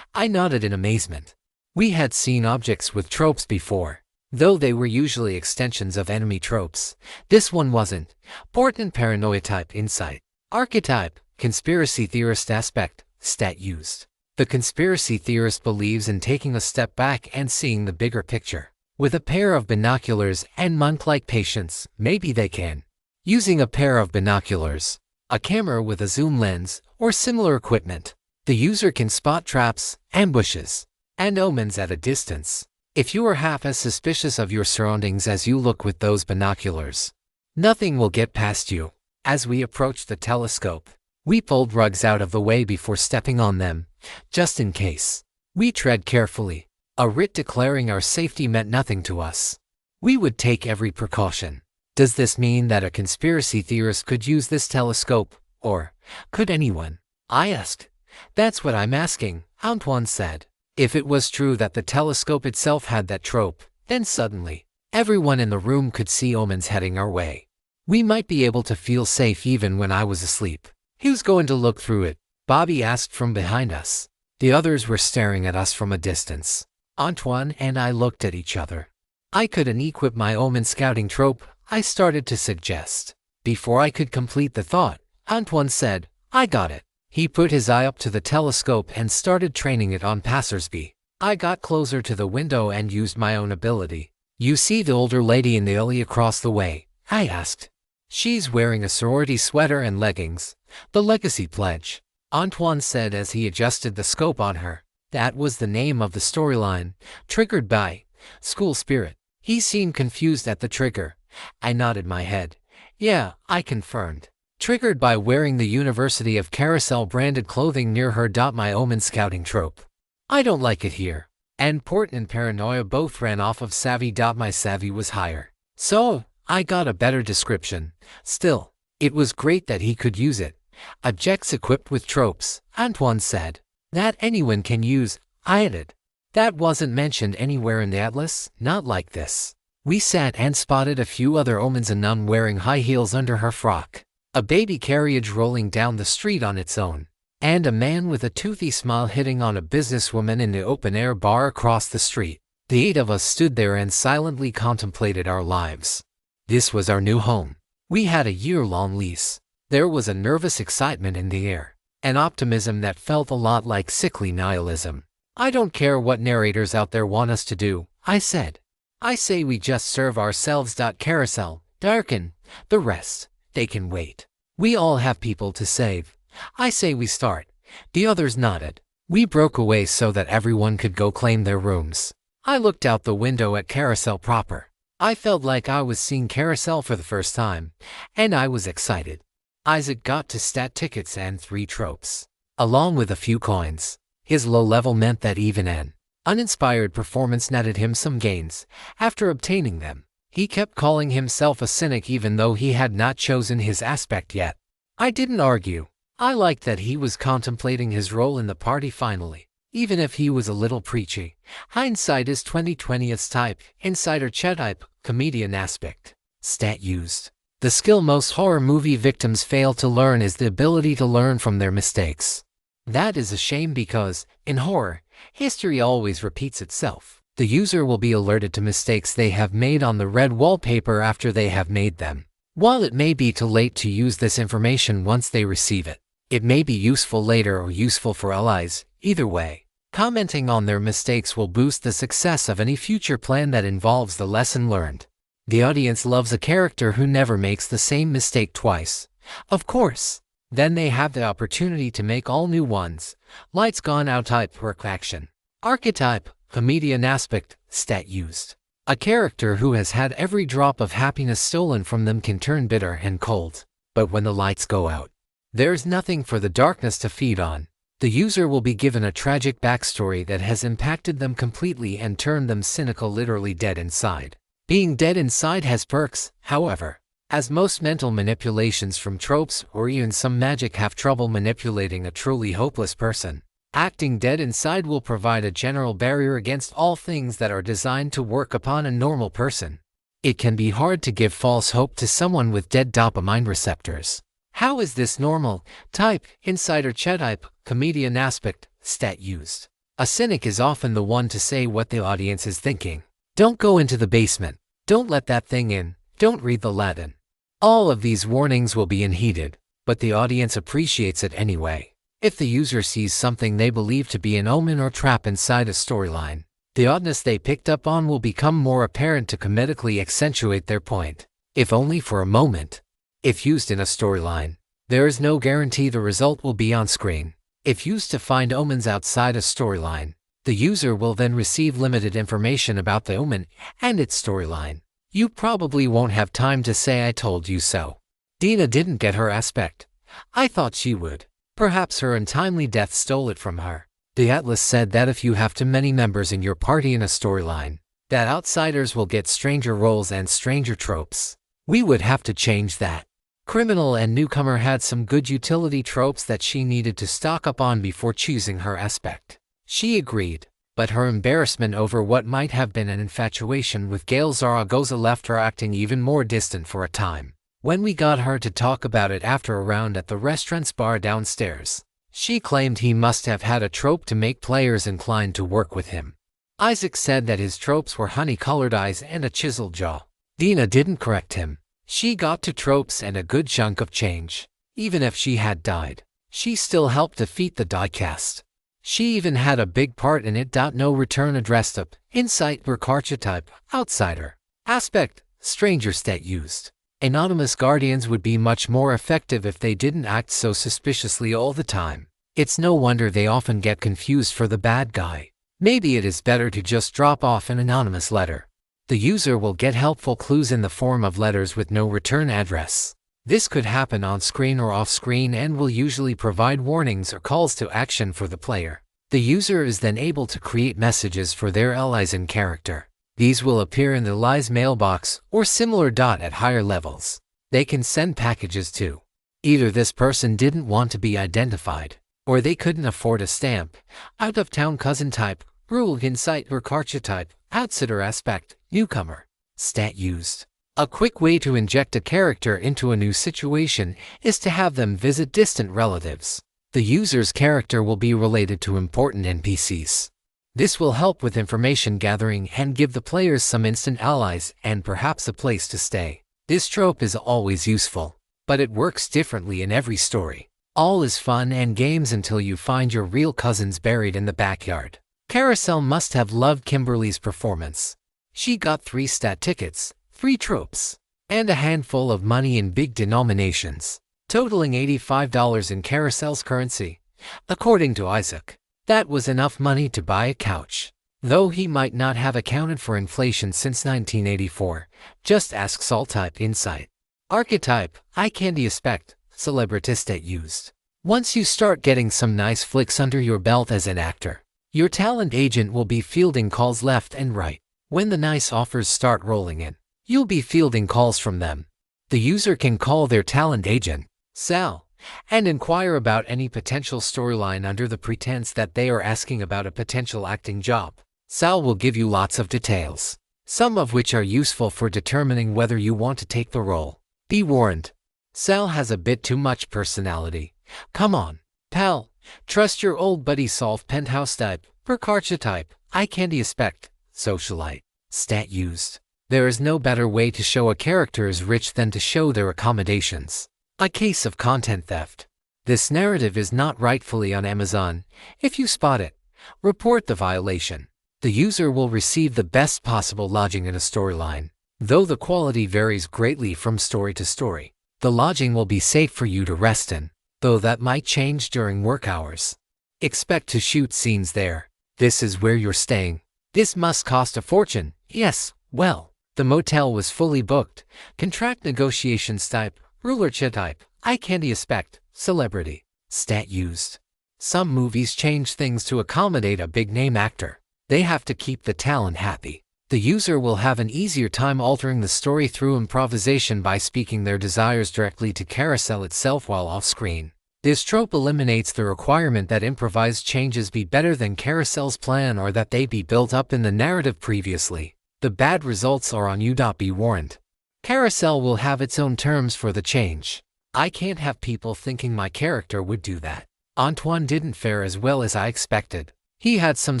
I nodded in amazement. We had seen objects with tropes before, though they were usually extensions of enemy tropes. This one wasn't. Portent paranoia type insight. Archetype, conspiracy theorist aspect, stat used. The conspiracy theorist believes in taking a step back and seeing the bigger picture. With a pair of binoculars and monk-like patience, maybe they can. Using a pair of binoculars, a camera with a zoom lens, or similar equipment, the user can spot traps, ambushes, and omens at a distance. If you are half as suspicious of your surroundings as you look with those binoculars, nothing will get past you. As we approached the telescope, we pulled rugs out of the way before stepping on them, just in case. We tread carefully. A writ declaring our safety meant nothing to us. We would take every precaution. Does this mean that a conspiracy theorist could use this telescope, or could anyone? I asked. That's what I'm asking, Antoine said. If it was true that the telescope itself had that trope, then suddenly, everyone in the room could see omens heading our way. We might be able to feel safe even when I was asleep. Who's going to look through it? Bobby asked from behind us. The others were staring at us from a distance. Antoine and I looked at each other. I couldn't equip my omen scouting trope, I started to suggest. Before I could complete the thought, Antoine said, I got it. He put his eye up to the telescope and started training it on passersby. I got closer to the window and used my own ability. You see the older lady in the alley across the way? I asked. She's wearing a sorority sweater and leggings. The Legacy Pledge, Antoine said as he adjusted the scope on her. That was the name of the storyline, triggered by school spirit. He seemed confused at the trigger. I nodded my head. Yeah, I confirmed. Triggered by wearing the University of Carousel branded clothing near her. My omen scouting trope. I don't like it here. And Port and Paranoia both ran off of savvy. My savvy was higher, so I got a better description. Still, it was great that he could use it. Objects equipped with tropes, Antoine said. That anyone can use, I added. That wasn't mentioned anywhere in the atlas, not like this. We sat and spotted a few other omens, a nun wearing high heels under her frock, a baby carriage rolling down the street on its own, and a man with a toothy smile hitting on a businesswoman in the open-air bar across the street. The 8 of us stood there and silently contemplated our lives. This was our new home. We had a year-long lease. There was a nervous excitement in the air, an optimism that felt a lot like sickly nihilism. I don't care what narrators out there want us to do, I said. I say we just serve ourselves. Carousel, darken, the rest, they can wait. We all have people to save. I say we start. The others nodded. We broke away so that everyone could go claim their rooms. I looked out the window at Carousel proper. I felt like I was seeing Carousel for the first time, and I was excited. Isaac got to stat tickets and 3 tropes, along with a few coins. His low level meant that even an uninspired performance netted him some gains. After obtaining them, he kept calling himself a cynic even though he had not chosen his aspect yet. I didn't argue. I liked that he was contemplating his role in the party finally, even if he was a little preachy. Hindsight is 20/20th type, insider type, comedian aspect. Stat used. The skill most horror movie victims fail to learn is the ability to learn from their mistakes. That is a shame because, in horror, history always repeats itself. The user will be alerted to mistakes they have made on the red wallpaper after they have made them. While it may be too late to use this information once they receive it, it may be useful later or useful for allies. Either way, commenting on their mistakes will boost the success of any future plan that involves the lesson learned. The audience loves a character who never makes the same mistake twice. Of course, then they have the opportunity to make all new ones. Lights gone out type work action. Archetype, comedian aspect, stat used. A character who has had every drop of happiness stolen from them can turn bitter and cold. But when the lights go out, there's nothing for the darkness to feed on. The user will be given a tragic backstory that has impacted them completely and turned them cynical, literally dead inside. Being dead inside has perks, however, as most mental manipulations from tropes or even some magic have trouble manipulating a truly hopeless person. Acting dead inside will provide a general barrier against all things that are designed to work upon a normal person. It can be hard to give false hope to someone with dead dopamine receptors. How is this normal? Type, insider type, comedian aspect, stat used. A cynic is often the one to say what the audience is thinking. Don't go into the basement. Don't let that thing in. Don't read the Latin. All of these warnings will be unheeded, but the audience appreciates it anyway. If the user sees something they believe to be an omen or trap inside a storyline, the oddness they picked up on will become more apparent to comedically accentuate their point, if only for a moment. If used in a storyline, there is no guarantee the result will be on screen. If used to find omens outside a storyline, the user will then receive limited information about the omen and its storyline. You probably won't have time to say "I told you so." Dina didn't get her aspect. I thought she would. Perhaps her untimely death stole it from her. The Atlas said that if you have too many members in your party in a storyline, that outsiders will get stranger roles and stranger tropes. We would have to change that. Criminal and Newcomer had some good utility tropes that she needed to stock up on before choosing her aspect. She agreed, but her embarrassment over what might have been an infatuation with Gail Zaragoza left her acting even more distant for a time. When we got her to talk about it after a round at the restaurant's bar downstairs, she claimed he must have had a trope to make players inclined to work with him. Isaac said that his tropes were honey-colored eyes and a chiseled jaw. Dina didn't correct him. She got to tropes and a good chunk of change. Even if she had died, she still helped defeat the diecast. She even had a big part in it. No return addressed up, insight work archetype, outsider, aspect, stranger stat used. Anonymous guardians would be much more effective if they didn't act so suspiciously all the time. It's no wonder they often get confused for the bad guy. Maybe it is better to just drop off an anonymous letter. The user will get helpful clues in the form of letters with no return address. This could happen on screen or off screen and will usually provide warnings or calls to action for the player. The user is then able to create messages for their allies in character. These will appear in the allies' mailbox or similar. At higher levels, they can send packages to. Either this person didn't want to be identified, or they couldn't afford a stamp. Out of town cousin type, rule insight or archetype, outsider aspect, newcomer, stat used. A quick way to inject a character into a new situation is to have them visit distant relatives. The user's character will be related to important NPCs. This will help with information gathering and give the players some instant allies and perhaps a place to stay. This trope is always useful, but it works differently in every story. All is fun and games until you find your real cousins buried in the backyard. Carousel must have loved Kimberly's performance. She got 3 stat tickets, 3 tropes, and a handful of money in big denominations, totaling $85 in Carousel's currency. According to Isaac, that was enough money to buy a couch. Though he might not have accounted for inflation since 1984, just ask Type Insight. Archetype, eye candy aspect, celebrity stat used. Once you start getting some nice flicks under your belt as an actor, your talent agent will be fielding calls left and right. When the nice offers start rolling in, you'll be fielding calls from them. The user can call their talent agent, Sal, and inquire about any potential storyline under the pretense that they are asking about a potential acting job. Sal will give you lots of details, some of which are useful for determining whether you want to take the role. Be warned, Sal has a bit too much personality. Come on, pal, trust your old buddy. Solve penthouse type, archetype, eye candy aspect, socialite, stat used. There is no better way to show a character is rich than to show their accommodations. A case of content theft. This narrative is not rightfully on Amazon. If you spot it, report the violation. The user will receive the best possible lodging in a storyline. Though the quality varies greatly from story to story, the lodging will be safe for you to rest in, though that might change during work hours. Expect to shoot scenes there. This is where you're staying. This must cost a fortune. Yes, Well, the motel was fully booked. Contract negotiations type, ruler type, eye candy aspect, celebrity, stat used. Some movies change things to accommodate a big-name actor. They have to keep the talent happy. The user will have an easier time altering the story through improvisation by speaking their desires directly to Carousel itself while off-screen. This trope eliminates the requirement that improvised changes be better than Carousel's plan or that they be built up in the narrative previously. The bad results are on you. Be warned. Carousel will have its own terms for the change. I can't have people thinking my character would do that. Antoine didn't fare as well as I expected. He had some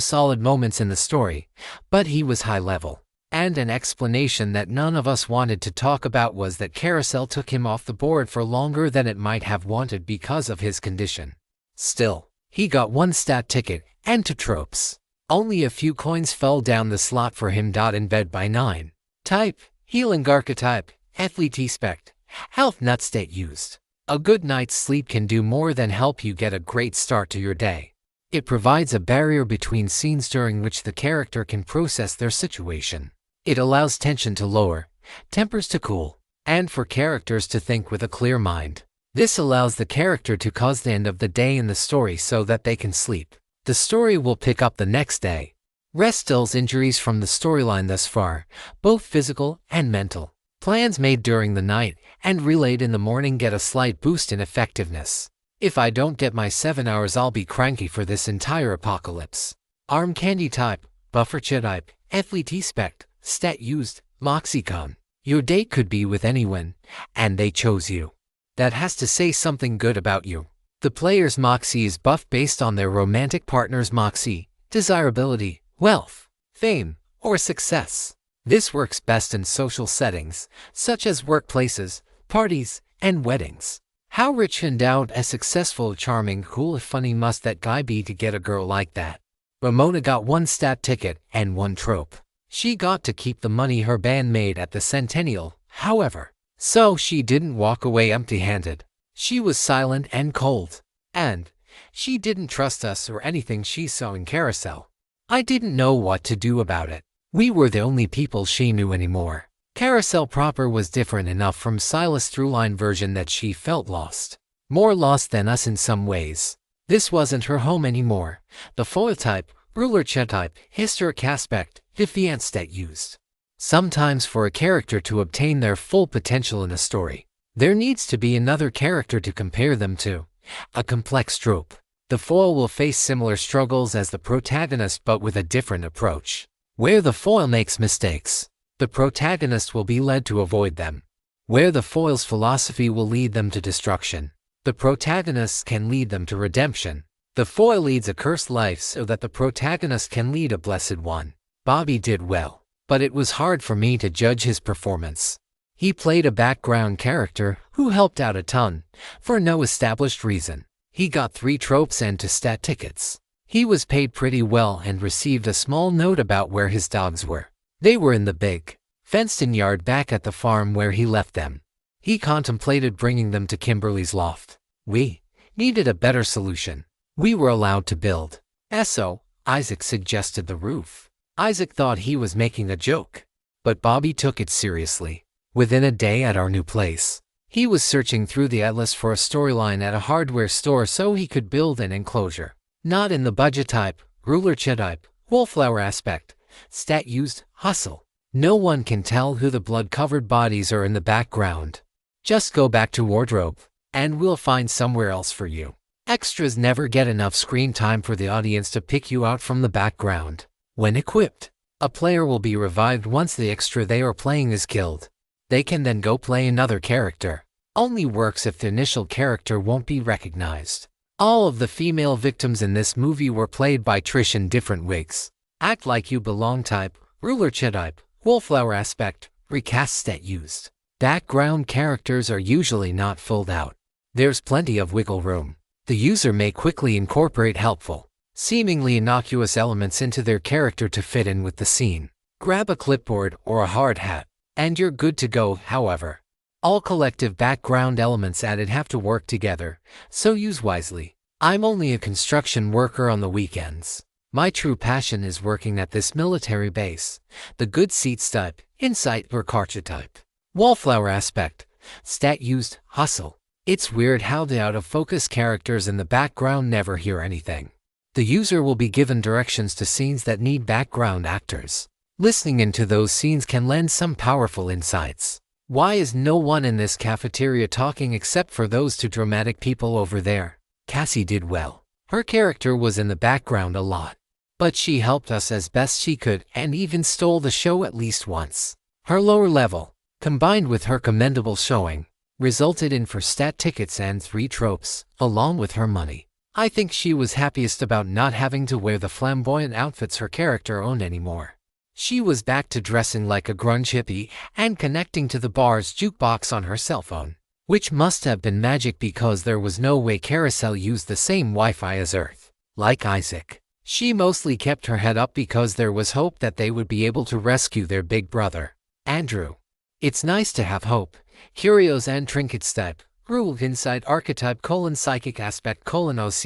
solid moments in the story, but he was high level. And an explanation that none of us wanted to talk about was that Carousel took him off the board for longer than it might have wanted because of his condition. Still, he got 1 stat ticket and 2 tropes. Only a few coins fell down the slot for him. In bed by 9. Type, healing archetype, athlete spect, health nut state used. A good night's sleep can do more than help you get a great start to your day. It provides a barrier between scenes during which the character can process their situation. It allows tension to lower, tempers to cool, and for characters to think with a clear mind. This allows the character to cause the end of the day in the story so that they can sleep. The story will pick up the next day. Rest dulls injuries from the storyline thus far, both physical and mental. Plans made during the night and relayed in the morning get a slight boost in effectiveness. If I don't get my 7 hours, I'll be cranky for this entire apocalypse. Arm candy type, buffer type, athlete spect, stat used, moxicon. Your date could be with anyone, and they chose you. That has to say something good about you. The player's moxie is buffed based on their romantic partner's moxie, desirability, wealth, fame, or success. This works best in social settings, such as workplaces, parties, and weddings. How rich, endowed, as successful, charming, cool, funny must that guy be to get a girl like that? Ramona got 1 stat ticket and 1 trope. She got to keep the money her band made at the Centennial, however. So she didn't walk away empty-handed. She was silent and cold. And she didn't trust us or anything she saw in Carousel. I didn't know what to do about it. We were the only people she knew anymore. Carousel proper was different enough from Silas' throughline version that she felt lost. More lost than us in some ways. This wasn't her home anymore. The foil type, ruler type, historic aspect, defiant stat used. Sometimes for a character to obtain their full potential in a story, there needs to be another character to compare them to. A complex trope. The foil will face similar struggles as the protagonist but with a different approach. Where the foil makes mistakes, the protagonist will be led to avoid them. Where the foil's philosophy will lead them to destruction, the protagonist can lead them to redemption. The foil leads a cursed life so that the protagonist can lead a blessed one. Bobby did well, but it was hard for me to judge his performance. He played a background character who helped out a ton, for no established reason. He got 3 tropes and 2 stat tickets. He was paid pretty well and received a small note about where his dogs were. They were in the big, fenced-in yard back at the farm where he left them. He contemplated bringing them to Kimberly's loft. We needed a better solution. We were allowed to build. So, Isaac suggested the roof. Isaac thought he was making a joke, but Bobby took it seriously. Within a day at our new place, he was searching through the atlas for a storyline at a hardware store so he could build an enclosure. Not in the budget type, ruler type, wallflower aspect, stat used, hustle. No one can tell who the blood-covered bodies are in the background. Just go back to wardrobe, and we'll find somewhere else for you. Extras never get enough screen time for the audience to pick you out from the background. When equipped, a player will be revived once the extra they are playing is killed. They can then go play another character. Only works if the initial character won't be recognized. All of the female victims in this movie were played by Trish in different wigs. Act like you belong type, ruler type, wallflower aspect, recast stat used. Background characters are usually not filled out. There's plenty of wiggle room. The user may quickly incorporate helpful, seemingly innocuous elements into their character to fit in with the scene. Grab a clipboard or a hard hat, and you're good to go. However, all collective background elements added have to work together, so use wisely. I'm only a construction worker on the weekends. My true passion is working at this military base. The good seats type, insight or culture type. Wallflower aspect, stat used, hustle. It's weird how the out-of-focus characters in the background never hear anything. The user will be given directions to scenes that need background actors. Listening into those scenes can lend some powerful insights. Why is no one in this cafeteria talking except for those two dramatic people over there? Cassie did well. Her character was in the background a lot. But she helped us as best she could and even stole the show at least once. Her lower level, combined with her commendable showing, resulted in 4 stat tickets and 3 tropes, along with her money. I think she was happiest about not having to wear the flamboyant outfits her character owned anymore. She was back to dressing like a grunge hippie and connecting to the bar's jukebox on her cell phone, which must have been magic because there was no way Carousel used the same Wi-Fi as Earth. Like Isaac, she mostly kept her head up because there was hope that they would be able to rescue their big brother, Andrew. It's nice to have hope. Curios and trinkets type, ruled inside archetype : psychic aspect : occultist,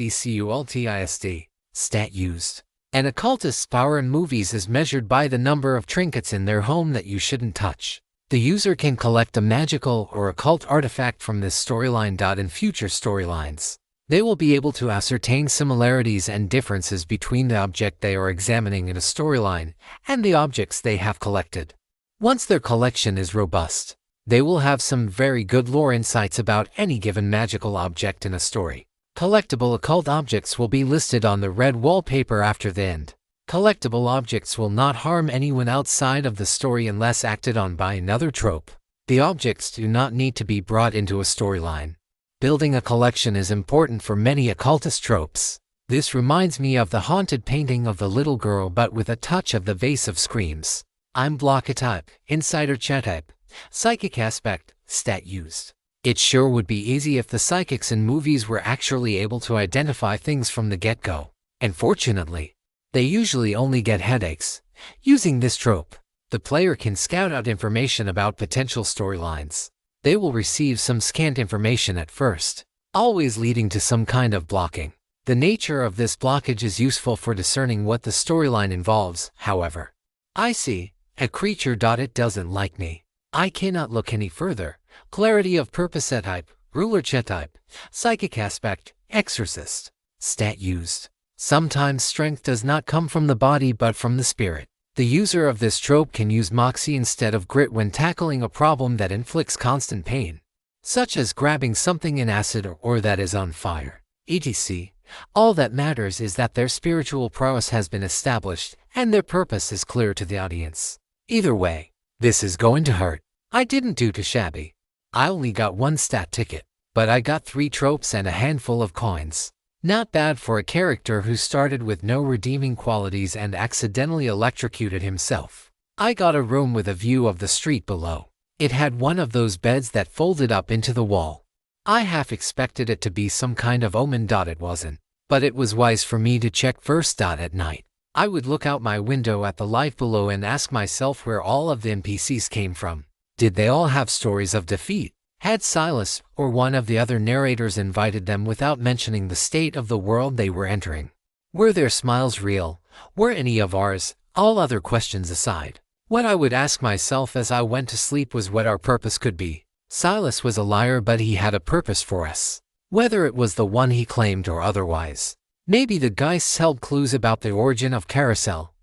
stat used. An occultist's power in movies is measured by the number of trinkets in their home that you shouldn't touch. The user can collect a magical or occult artifact from this storyline. In future storylines, they will be able to ascertain similarities and differences between the object they are examining in a storyline and the objects they have collected. Once their collection is robust, they will have some very good lore insights about any given magical object in a story. Collectible occult objects will be listed on the red wallpaper after the end. Collectible objects will not harm anyone outside of the story unless acted on by another trope. The objects do not need to be brought into a storyline. Building a collection is important for many occultist tropes. This reminds me of the haunted painting of the little girl but with a touch of the vase of screams. I'm blockotype, insider chat type, psychic aspect, stat used. It sure would be easy if the psychics in movies were actually able to identify things from the get-go. Unfortunately, they usually only get headaches. Using this trope, the player can scout out information about potential storylines. They will receive some scant information at first, always leading to some kind of blocking. The nature of this blockage is useful for discerning what the storyline involves, however. I see a creature. It doesn't like me. I cannot look any further. Clarity of purpose type, ruler chat type, psychic aspect, exorcist, stat used. Sometimes strength does not come from the body but from the spirit. The user of this trope can use moxie instead of grit when tackling a problem that inflicts constant pain, such as grabbing something in acid or that is on fire, etc. All that matters is that their spiritual prowess has been established and their purpose is clear to the audience. Either way, this is going to hurt. I didn't do too shabby. I only got 1 stat ticket, but I got 3 tropes and a handful of coins. Not bad for a character who started with no redeeming qualities and accidentally electrocuted himself. I got a room with a view of the street below. It had one of those beds that folded up into the wall. I half expected it to be some kind of omen. It wasn't, but it was wise for me to check first. At night, I would look out my window at the life below and ask myself where all of the NPCs came from. Did they all have stories of defeat? Had Silas or one of the other narrators invited them without mentioning the state of the world they were entering? Were their smiles real? Were any of ours? All other questions aside, what I would ask myself as I went to sleep was what our purpose could be. Silas was a liar, but he had a purpose for us. Whether it was the one he claimed or otherwise. Maybe the Geists held clues about the origin of Carousel.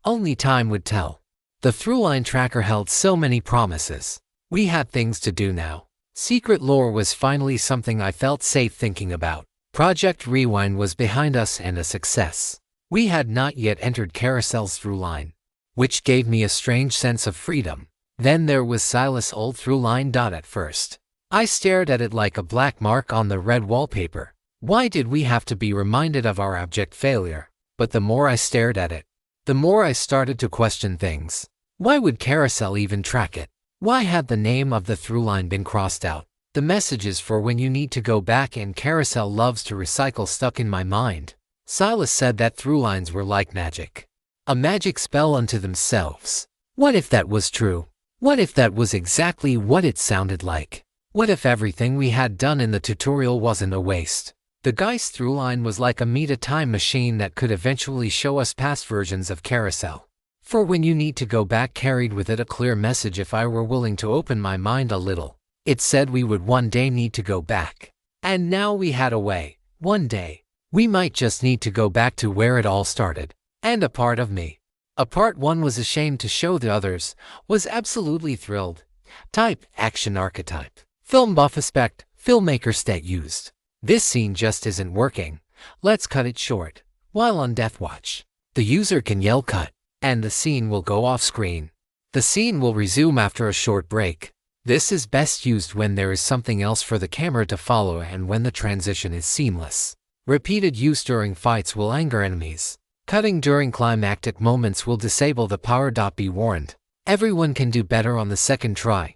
Only time would tell. The Throughline tracker held so many promises. We had things to do now. Secret lore was finally something I felt safe thinking about. Project Rewind was behind us and a success. We had not yet entered Carousel's Throughline, which gave me a strange sense of freedom. Then there was Silas' old Throughline. At first, I stared at it like a black mark on the red wallpaper. Why did we have to be reminded of our abject failure? But the more I stared at it, the more I started to question things. Why would Carousel even track it? Why had the name of the Throughline been crossed out? The messages for when you need to go back and Carousel loves to recycle stuck in my mind. Silas said that Throughlines were like magic. A magic spell unto themselves. What if that was true? What if that was exactly what it sounded like? What if everything we had done in the tutorial wasn't a waste? The guy's throughline was like a meta-time machine that could eventually show us past versions of Carousel. For when you need to go back, carried with it a clear message. If I were willing to open my mind a little, it said we would one day need to go back. And now we had a way. One day, we might just need to go back to where it all started. And a part of me, a part one was ashamed to show the others, was absolutely thrilled. Type, action archetype. Film buff aspect, filmmaker stat used. This scene just isn't working. Let's cut it short. While on Death Watch, the user can yell cut, and the scene will go off screen. The scene will resume after a short break. This is best used when there is something else for the camera to follow and when the transition is seamless. Repeated use during fights will anger enemies. Cutting during climactic moments will disable the power. Be warned, everyone can do better on the second try,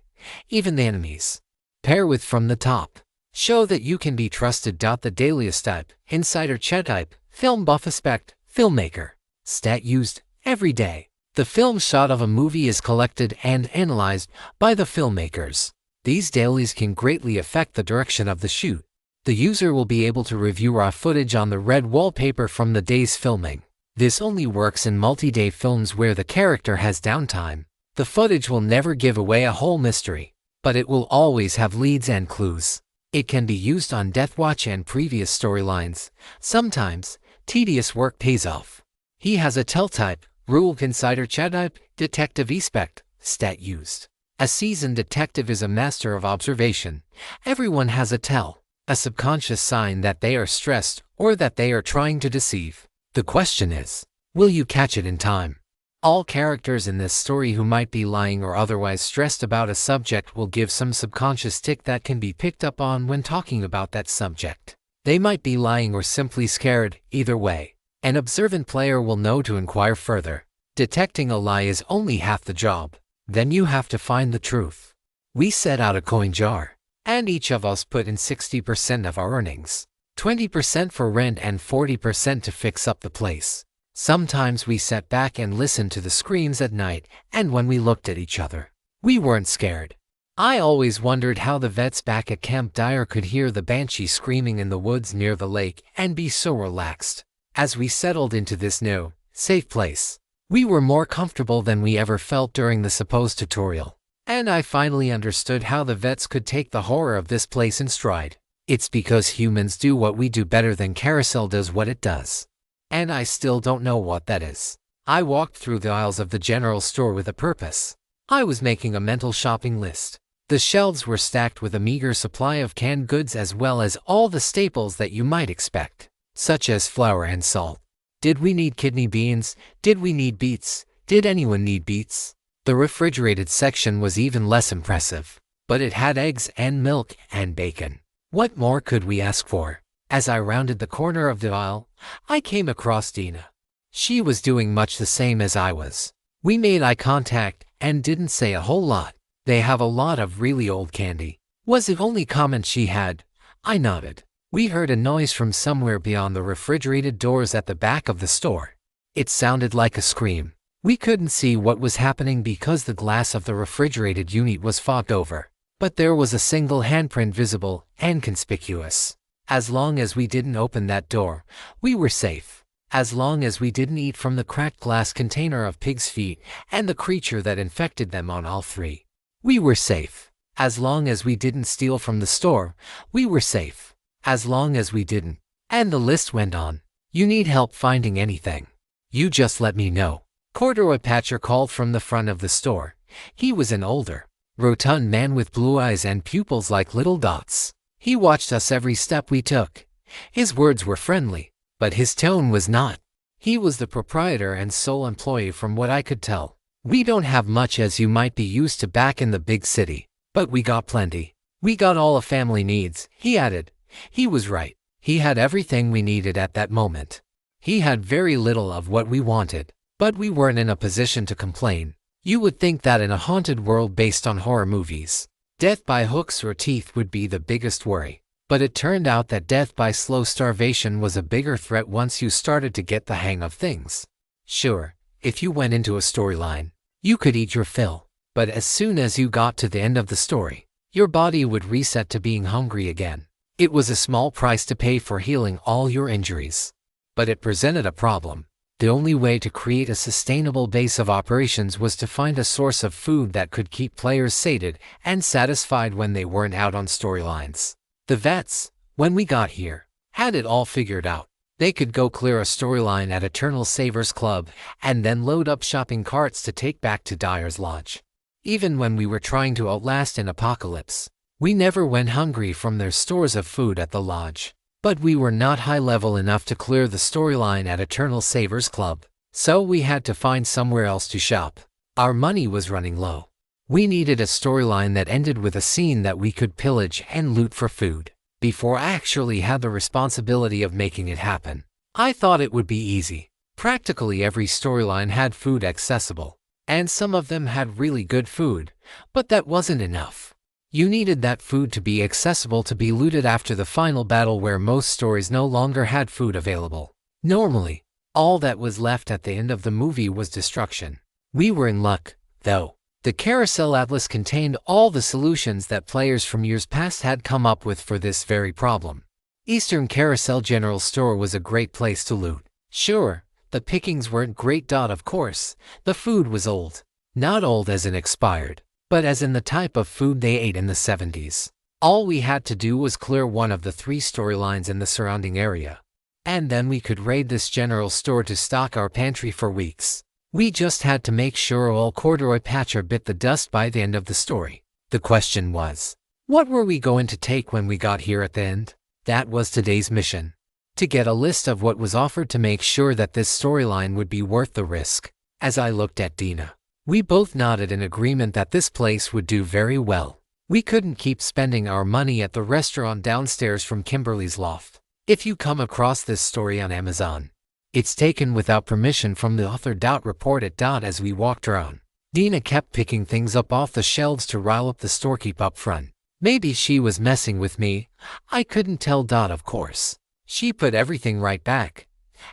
even the enemies. Pair with from the top. Show that you can be trusted. The dailiest type, insider chat type, film buff aspect, filmmaker. Stat used every day. The film shot of a movie is collected and analyzed by the filmmakers. These dailies can greatly affect the direction of the shoot. The user will be able to review raw footage on the red wallpaper from the day's filming. This only works in multi-day films where the character has downtime. The footage will never give away a whole mystery, but it will always have leads and clues. It can be used on Death Watch and previous storylines. Sometimes, tedious work pays off. He has a tell type, rule insider chat type, detective aspect, stat used. A seasoned detective is a master of observation. Everyone has a tell, a subconscious sign that they are stressed or that they are trying to deceive. The question is, will you catch it in time? All characters in this story who might be lying or otherwise stressed about a subject will give some subconscious tick that can be picked up on when talking about that subject. They might be lying or simply scared. Either way, an observant player will know to inquire further. Detecting a lie is only half the job. Then you have to find the truth. We set out a coin jar, and each of us put in 60% of our earnings. 20% for rent and 40% to fix up the place. Sometimes we sat back and listened to the screams at night, and when we looked at each other, we weren't scared. I always wondered how the vets back at Camp Dyer could hear the banshee screaming in the woods near the lake and be so relaxed. As we settled into this new, safe place, we were more comfortable than we ever felt during the supposed tutorial. And I finally understood how the vets could take the horror of this place in stride. It's because humans do what we do better than Carousel does what it does. And I still don't know what that is. I walked through the aisles of the general store with a purpose. I was making a mental shopping list. The shelves were stacked with a meager supply of canned goods as well as all the staples that you might expect, such as flour and salt. Did we need kidney beans? Did we need beets? Did anyone need beets? The refrigerated section was even less impressive, but it had eggs and milk and bacon. What more could we ask for? As I rounded the corner of the aisle, I came across Dina. She was doing much the same as I was. We made eye contact and didn't say a whole lot. They have a lot of really old candy, was the only comment she had. I nodded. We heard a noise from somewhere beyond the refrigerated doors at the back of the store. It sounded like a scream. We couldn't see what was happening because the glass of the refrigerated unit was fogged over, but there was a single handprint visible and conspicuous. As long as we didn't open that door, we were safe. As long as we didn't eat from the cracked glass container of pig's feet and the creature that infected them on all three, we were safe. As long as we didn't steal from the store, we were safe. As long as we didn't. And the list went on. You need help finding anything, you just let me know. Corduroy Patcher called from the front of the store. He was an older, rotund man with blue eyes and pupils like little dots. He watched us every step we took. His words were friendly, but his tone was not. He was the proprietor and sole employee from what I could tell. We don't have much as you might be used to back in the big city, but we got plenty. We got all a family needs, he added. He was right. He had everything we needed at that moment. He had very little of what we wanted, but we weren't in a position to complain. You would think that in a haunted world based on horror movies, death by hooks or teeth would be the biggest worry. But it turned out that death by slow starvation was a bigger threat once you started to get the hang of things. Sure, if you went into a storyline, you could eat your fill, but as soon as you got to the end of the story, your body would reset to being hungry again. It was a small price to pay for healing all your injuries. But it presented a problem. The only way to create a sustainable base of operations was to find a source of food that could keep players sated and satisfied when they weren't out on storylines. The vets, when we got here, had it all figured out. They could go clear a storyline at Eternal Savers Club and then load up shopping carts to take back to Dyer's Lodge. Even when we were trying to outlast an apocalypse, we never went hungry from their stores of food at the lodge. But we were not high level enough to clear the storyline at Eternal Savers Club, so we had to find somewhere else to shop. Our money was running low. We needed a storyline that ended with a scene that we could pillage and loot for food, before I actually had the responsibility of making it happen. I thought it would be easy. Practically every storyline had food accessible, and some of them had really good food, but that wasn't enough. You needed that food to be accessible to be looted after the final battle, where most stories no longer had food available. Normally, all that was left at the end of the movie was destruction. We were in luck, though. The Carousel Atlas contained all the solutions that players from years past had come up with for this very problem. Eastern Carousel General Store was a great place to loot. Sure, the pickings weren't great. Of course, the food was old. Not old as in expired, but as in the type of food they ate in the 70s. All we had to do was clear one of the 3 storylines in the surrounding area, and then we could raid this general store to stock our pantry for weeks. We just had to make sure old Corduroy Patcher bit the dust by the end of the story. The question was, what were we going to take when we got here at the end? That was today's mission. To get a list of what was offered to make sure that this storyline would be worth the risk. As I looked at Dina, we both nodded in agreement that this place would do very well. We couldn't keep spending our money at the restaurant downstairs from Kimberly's loft. If you come across this story on Amazon, it's taken without permission from the author. Report it. As we walked around, Dina kept picking things up off the shelves to rile up the storekeep up front. Maybe she was messing with me. I couldn't tell. Of course, she put everything right back.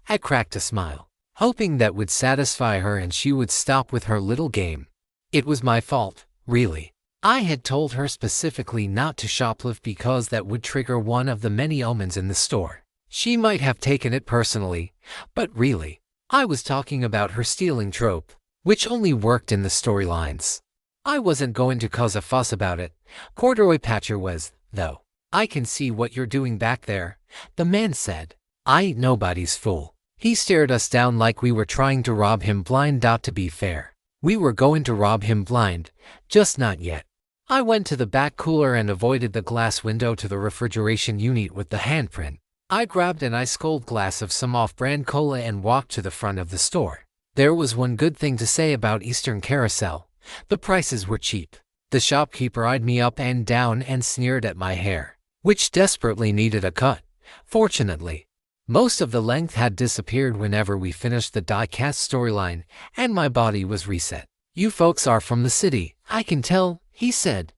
I cracked a smile, hoping that would satisfy her and she would stop with her little game. It was my fault, really. I had told her specifically not to shoplift because that would trigger one of the many omens in the store. She might have taken it personally, but really, I was talking about her stealing trope, which only worked in the storylines. I wasn't going to cause a fuss about it. Corduroy Patcher was, though. I can see what you're doing back there, the man said. I ain't nobody's fool. He stared us down like we were trying to rob him blind. To be fair, we were going to rob him blind, just not yet. I went to the back cooler and avoided the glass window to the refrigeration unit with the handprint. I grabbed an ice-cold glass of some off-brand cola and walked to the front of the store. There was one good thing to say about Eastern Carousel. The prices were cheap. The shopkeeper eyed me up and down and sneered at my hair, which desperately needed a cut. Fortunately, most of the length had disappeared whenever we finished the die-cast storyline, and my body was reset. You folks are from the city, I can tell, he said.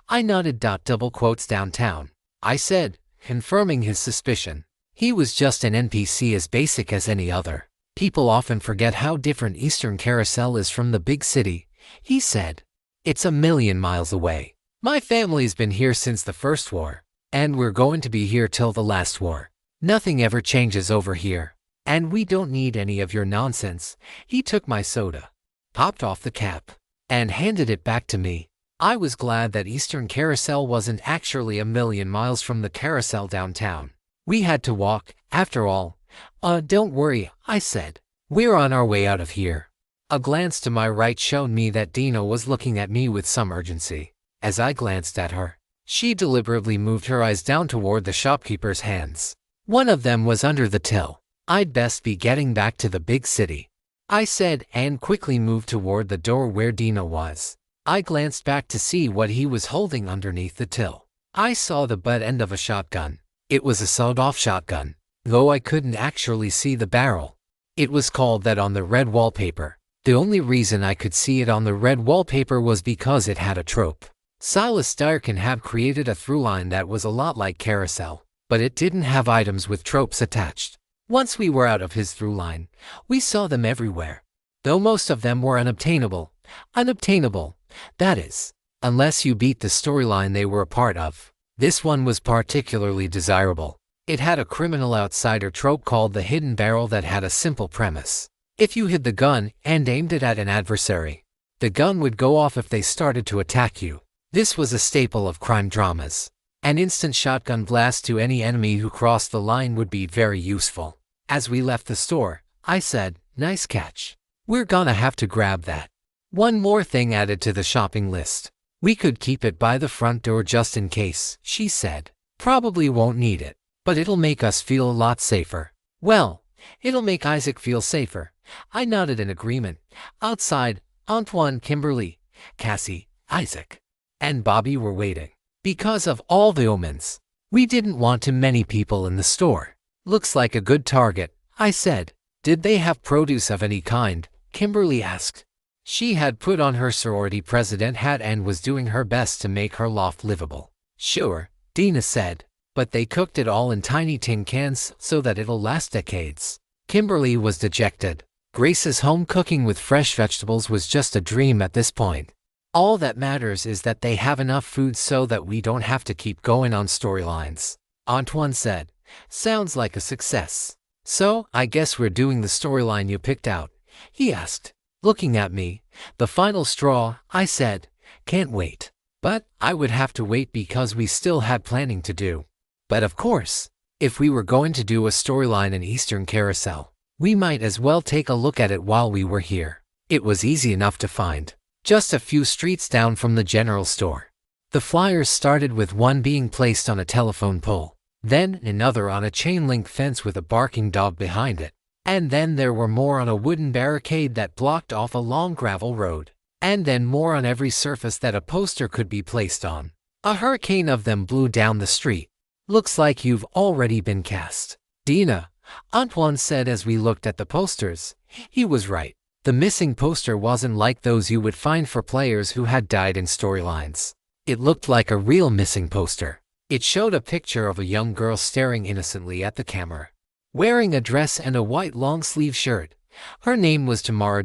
I nodded. Double quotes downtown, I said, confirming his suspicion. He was just an NPC as basic as any other. People often forget how different Eastern Carousel is from the big city, he said. It's a million miles away. My family's been here since the first war, and we're going to be here till the last war. Nothing ever changes over here, and we don't need any of your nonsense. He took my soda, popped off the cap, and handed it back to me. I was glad that Eastern Carousel wasn't actually a million miles from the carousel downtown. We had to walk, after all. Don't worry, I said. We're on our way out of here. A glance to my right showed me that Dina was looking at me with some urgency. As I glanced at her, she deliberately moved her eyes down toward the shopkeeper's hands. One of them was under the till. I'd best be getting back to the big city, I said, and quickly moved toward the door where Dina was. I glanced back to see what he was holding underneath the till. I saw the butt end of a shotgun. It was a sawed-off shotgun, though I couldn't actually see the barrel. It was called that on the red wallpaper. The only reason I could see it on the red wallpaper was because it had a trope. Silas Dyrkin had created a throughline that was a lot like Carousel, but it didn't have items with tropes attached. Once we were out of his throughline, we saw them everywhere, though most of them were unobtainable. Unobtainable, that is, unless you beat the storyline they were a part of. This one was particularly desirable. It had a criminal outsider trope called the hidden barrel that had a simple premise. If you hid the gun and aimed it at an adversary, the gun would go off if they started to attack you. This was a staple of crime dramas. An instant shotgun blast to any enemy who crossed the line would be very useful. As we left the store, I said, "Nice catch. We're gonna have to grab that." One more thing added to the shopping list. "We could keep it by the front door just in case," she said. "Probably won't need it, but it'll make us feel a lot safer." "Well, it'll make Isaac feel safer." I nodded in agreement. Outside, Antoine, Kimberly, Cassie, Isaac, and Bobby were waiting. Because of all the omens, we didn't want too many people in the store. "Looks like a good target," I said. "Did they have produce of any kind?" Kimberly asked. She had put on her sorority president hat and was doing her best to make her loft livable. "Sure," Dina said, "but they cooked it all in tiny tin cans so that it'll last decades." Kimberly was dejected. Grace's home cooking with fresh vegetables was just a dream at this point. "All that matters is that they have enough food so that we don't have to keep going on storylines," Antoine said. "Sounds like a success." "So, I guess we're doing the storyline you picked out?" he asked, looking at me. "The final straw," I said. "Can't wait." But I would have to wait because we still had planning to do. But of course, if we were going to do a storyline in Eastern Carousel, we might as well take a look at it while we were here. It was easy enough to find, just a few streets down from the general store. The flyers started with one being placed on a telephone pole, then another on a chain-link fence with a barking dog behind it, and then there were more on a wooden barricade that blocked off a long gravel road, and then more on every surface that a poster could be placed on. A hurricane of them blew down the street. "Looks like you've already been cast, Dina," Antoine said as we looked at the posters. He was right. The missing poster wasn't like those you would find for players who had died in storylines. It looked like a real missing poster. It showed a picture of a young girl staring innocently at the camera, wearing a dress and a white long-sleeve shirt. Her name was Tamara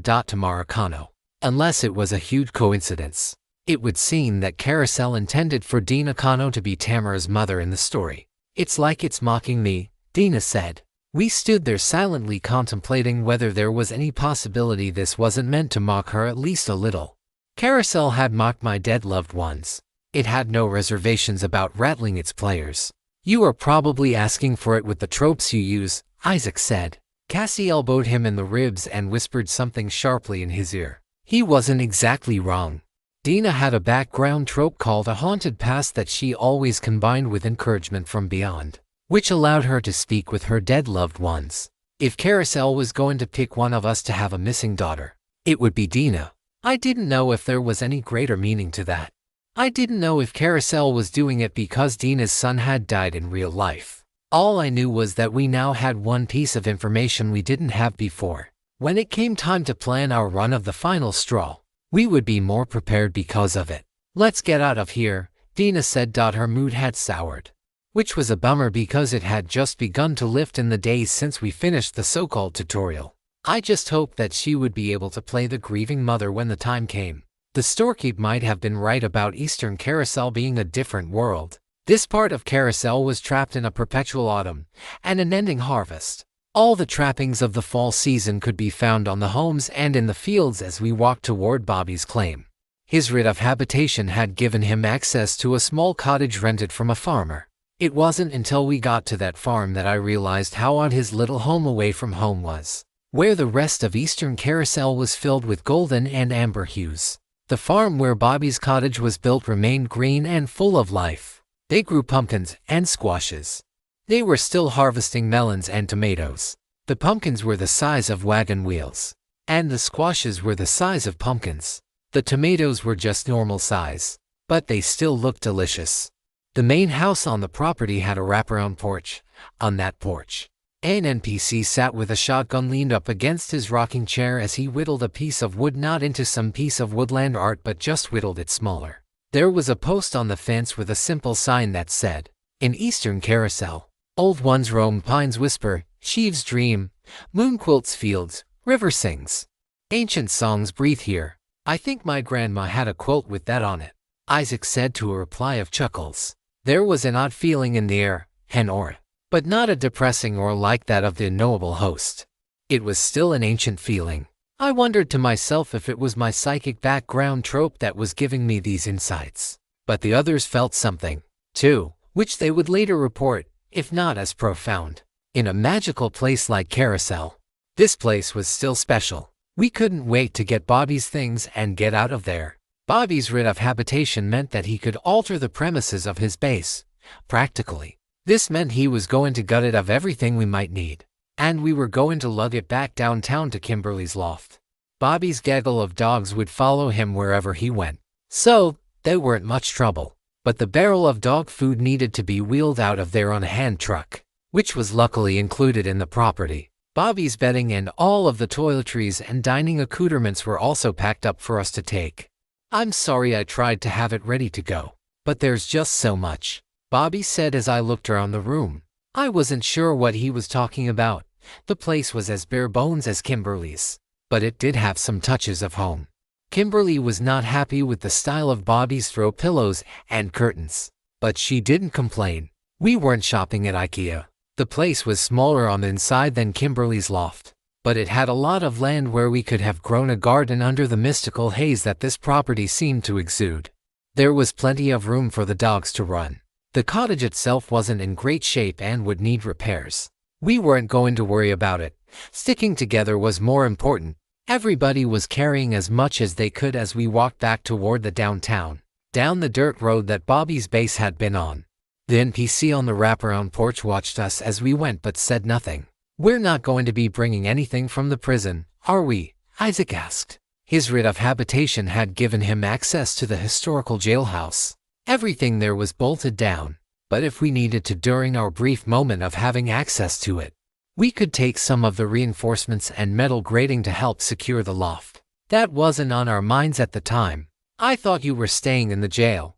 Kano. Unless it was a huge coincidence, it would seem that Carousel intended for Dina Kano to be Tamara's mother in the story. "It's like it's mocking me," Dina said. We stood there silently contemplating whether there was any possibility this wasn't meant to mock her at least a little. Carousel had mocked my dead loved ones. It had no reservations about rattling its players. "You are probably asking for it with the tropes you use," Isaac said. Cassie elbowed him in the ribs and whispered something sharply in his ear. He wasn't exactly wrong. Dina had a background trope called a haunted past that she always combined with encouragement from beyond, which allowed her to speak with her dead loved ones. If Carousel was going to pick one of us to have a missing daughter, it would be Dina. I didn't know if there was any greater meaning to that. I didn't know if Carousel was doing it because Dina's son had died in real life. All I knew was that we now had one piece of information we didn't have before. When it came time to plan our run of the final straw, we would be more prepared because of it. "Let's get out of here," Dina said. Her mood had soured, which was a bummer because it had just begun to lift in the days since we finished the so-called tutorial. I just hoped that she would be able to play the grieving mother when the time came. The storekeep might have been right about Eastern Carousel being a different world. This part of Carousel was trapped in a perpetual autumn and an ending harvest. All the trappings of the fall season could be found on the homes and in the fields as we walked toward Bobby's claim. His writ of habitation had given him access to a small cottage rented from a farmer. It wasn't until we got to that farm that I realized how odd his little home away from home was, where the rest of Eastern Carousel was filled with golden and amber hues. The farm where Bobby's cottage was built remained green and full of life. They grew pumpkins and squashes. They were still harvesting melons and tomatoes. The pumpkins were the size of wagon wheels, and the squashes were the size of pumpkins. The tomatoes were just normal size, but they still looked delicious. The main house on the property had a wraparound porch. On that porch, an NPC sat with a shotgun leaned up against his rocking chair as he whittled a piece of wood, not into some piece of woodland art but just whittled it smaller. There was a post on the fence with a simple sign that said, "In Eastern Carousel, old ones roam, pines whisper, sheaves dream, moon quilts fields, river sings. Ancient songs breathe here." I think my grandma had a quilt with that on it, Isaac said to a reply of chuckles. There was an odd feeling in the air, an aura, but not a depressing aura like that of the unknowable host. It was still an ancient feeling. I wondered to myself if it was my psychic background trope that was giving me these insights. But the others felt something, too, which they would later report, if not as profound. In a magical place like Carousel, this place was still special. We couldn't wait to get Bobby's things and get out of there. Bobby's writ of habitation meant that he could alter the premises of his base, practically. This meant he was going to gut it of everything we might need, and we were going to lug it back downtown to Kimberly's loft. Bobby's gaggle of dogs would follow him wherever he went, so they weren't much trouble. But the barrel of dog food needed to be wheeled out of there on a hand truck, which was luckily included in the property. Bobby's bedding and all of the toiletries and dining accoutrements were also packed up for us to take. I'm sorry I tried to have it ready to go, but there's just so much, Bobby said as I looked around the room. I wasn't sure what he was talking about. The place was as bare bones as Kimberly's, but it did have some touches of home. Kimberly was not happy with the style of Bobby's throw pillows and curtains, but she didn't complain. We weren't shopping at IKEA. The place was smaller on the inside than Kimberly's loft, but it had a lot of land where we could have grown a garden under the mystical haze that this property seemed to exude. There was plenty of room for the dogs to run. The cottage itself wasn't in great shape and would need repairs. We weren't going to worry about it. Sticking together was more important. Everybody was carrying as much as they could as we walked back toward the downtown, down the dirt road that Bobby's base had been on. The NPC on the wraparound porch watched us as we went but said nothing. We're not going to be bringing anything from the prison, are we? Isaac asked. His writ of habitation had given him access to the historical jailhouse. Everything there was bolted down, but if we needed to during our brief moment of having access to it, we could take some of the reinforcements and metal grating to help secure the loft. That wasn't on our minds at the time. I thought you were staying in the jail,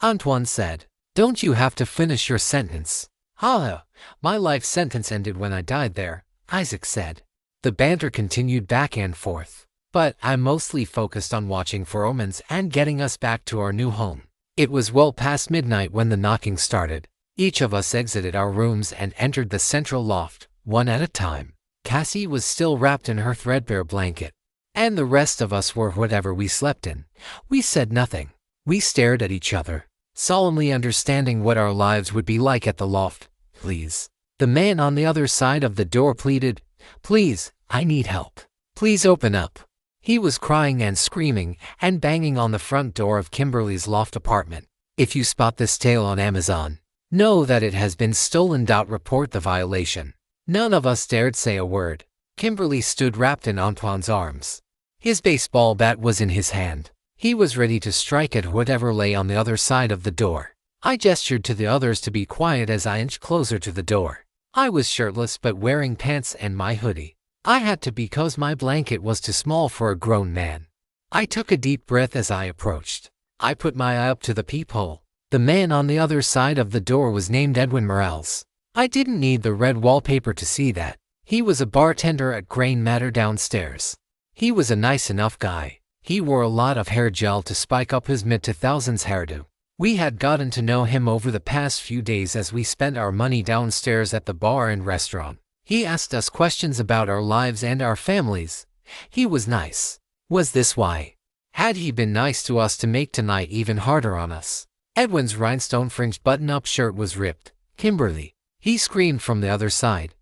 Antoine said. Don't you have to finish your sentence? My life sentence ended when I died there, Isaac said. The banter continued back and forth, but I mostly focused on watching for omens and getting us back to our new home. It was well past midnight when the knocking started. Each of us exited our rooms and entered the central loft, one at a time. Cassie was still wrapped in her threadbare blanket, and the rest of us were whatever we slept in. We said nothing. We stared at each other, solemnly understanding what our lives would be like at the loft. Please. The man on the other side of the door pleaded. Please, I need help. Please open up. He was crying and screaming and banging on the front door of Kimberly's loft apartment. If you spot this tale on Amazon, know that it has been stolen. Report the violation. None of us dared say a word. Kimberly stood wrapped in Antoine's arms. His baseball bat was in his hand. He was ready to strike at whatever lay on the other side of the door. I gestured to the others to be quiet as I inched closer to the door. I was shirtless but wearing pants and my hoodie. I had to because my blanket was too small for a grown man. I took a deep breath as I approached. I put my eye up to the peephole. The man on the other side of the door was named Edwin Morales. I didn't need the red wallpaper to see that. He was a bartender at Grain Matter downstairs. He was a nice enough guy. He wore a lot of hair gel to spike up his mid-2000s hairdo. We had gotten to know him over the past few days as we spent our money downstairs at the bar and restaurant. He asked us questions about our lives and our families. He was nice. Was this why? Had he been nice to us to make tonight even harder on us? Edwin's rhinestone-fringed button-up shirt was ripped. Kimberly. He screamed from the other side.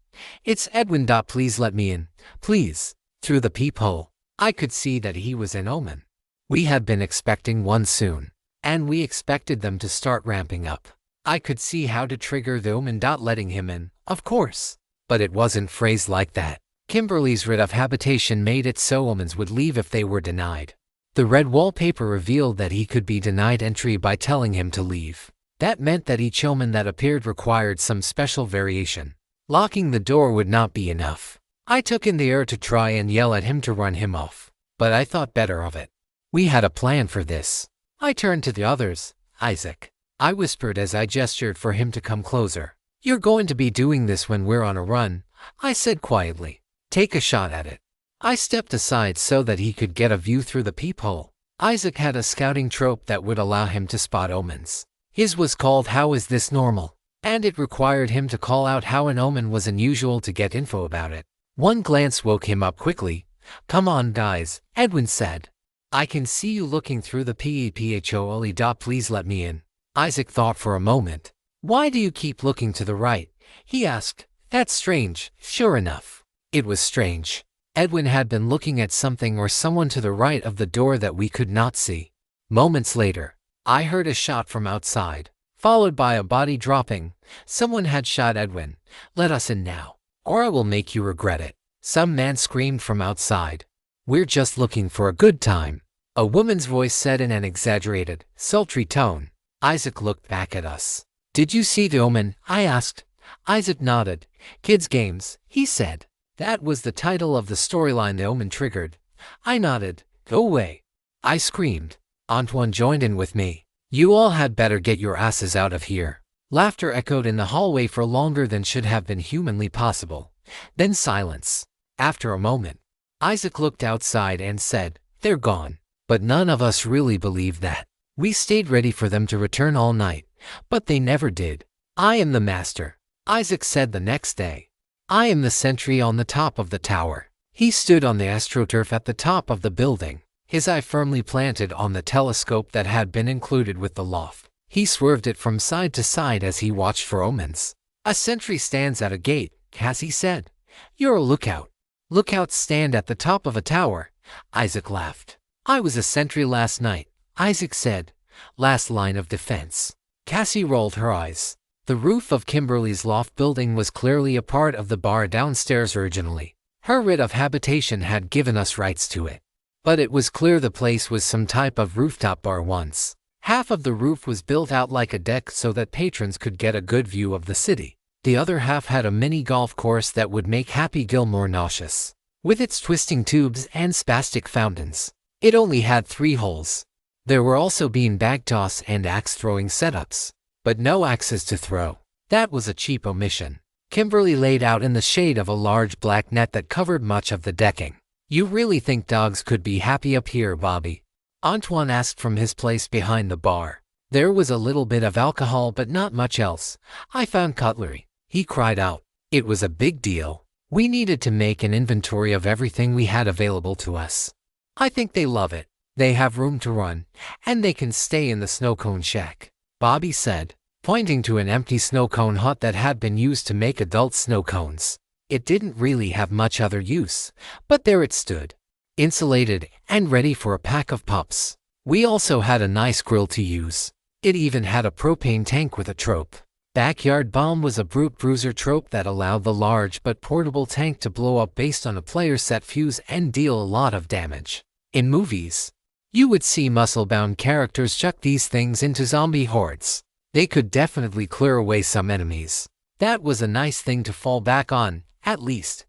It's Edwin. Please let me in. Please. Through the peephole, I could see that he was an omen. We had been expecting one soon, and we expected them to start ramping up. I could see how to trigger the omen. Letting him in, of course. But it wasn't phrased like that. Kimberly's writ of habitation made it so omens would leave if they were denied. The red wallpaper revealed that he could be denied entry by telling him to leave. That meant that each omen that appeared required some special variation. Locking the door would not be enough. I took in the air to try and yell at him to run him off, but I thought better of it. We had a plan for this. I turned to the others. Isaac, I whispered as I gestured for him to come closer. You're going to be doing this when we're on a run, I said quietly. Take a shot at it. I stepped aside so that he could get a view through the peephole. Isaac had a scouting trope that would allow him to spot omens. His was called How Is This Normal? And it required him to call out how an omen was unusual to get info about it. One glance woke him up quickly. "Come on, guys," Edwin said. "I can see you looking through the peephole. Please let me in." Isaac thought for a moment. "Why do you keep looking to the right?" he asked. "That's strange." Sure enough, it was strange. Edwin had been looking at something or someone to the right of the door that we could not see. Moments later, I heard a shot from outside, followed by a body dropping. Someone had shot Edwin. "Let us in now, or I will make you regret it," some man screamed from outside. "We're just looking for a good time," a woman's voice said in an exaggerated, sultry tone. Isaac looked back at us. "Did you see the omen?" I asked. Isaac nodded. "Kids' games," he said. That was the title of the storyline the omen triggered. I nodded. "Go away," I screamed. Antoine joined in with me. "You all had better get your asses out of here." Laughter echoed in the hallway for longer than should have been humanly possible. Then silence. After a moment, Isaac looked outside and said, "They're gone." But none of us really believed that. We stayed ready for them to return all night, but they never did. "I am the master," Isaac said the next day. "I am the sentry on the top of the tower." He stood on the astroturf at the top of the building, his eye firmly planted on the telescope that had been included with the loft. He swerved it from side to side as he watched for omens. "A sentry stands at a gate," Cassie said. "You're a lookout." "Lookouts stand at the top of a tower," Isaac laughed. "I was a sentry last night," Isaac said. "Last line of defense." Cassie rolled her eyes. The roof of Kimberly's loft building was clearly a part of the bar downstairs originally. Her writ of habitation had given us rights to it. But it was clear the place was some type of rooftop bar once. Half of the roof was built out like a deck so that patrons could get a good view of the city. The other half had a mini golf course that would make Happy Gilmore nauseous, with its twisting tubes and spastic fountains. It only had 3 holes. There were also beanbag toss and axe-throwing setups, but no axes to throw. That was a cheap omission. Kimberly laid out in the shade of a large black net that covered much of the decking. "You really think dogs could be happy up here, Bobby?" Antoine asked from his place behind the bar. "There was a little bit of alcohol but not much else. I found cutlery," he cried out. It was a big deal. We needed to make an inventory of everything we had available to us. "I think they love it. They have room to run, and they can stay in the snow cone shack," Bobby said, pointing to an empty snow cone hut that had been used to make adult snow cones. It didn't really have much other use, but there it stood, insulated and ready for a pack of pups. We also had a nice grill to use. It even had a propane tank with a trope. Backyard bomb was a brute bruiser trope that allowed the large but portable tank to blow up based on a player's set fuse and deal a lot of damage. In movies, you would see muscle-bound characters chuck these things into zombie hordes. They could definitely clear away some enemies. That was a nice thing to fall back on, at least.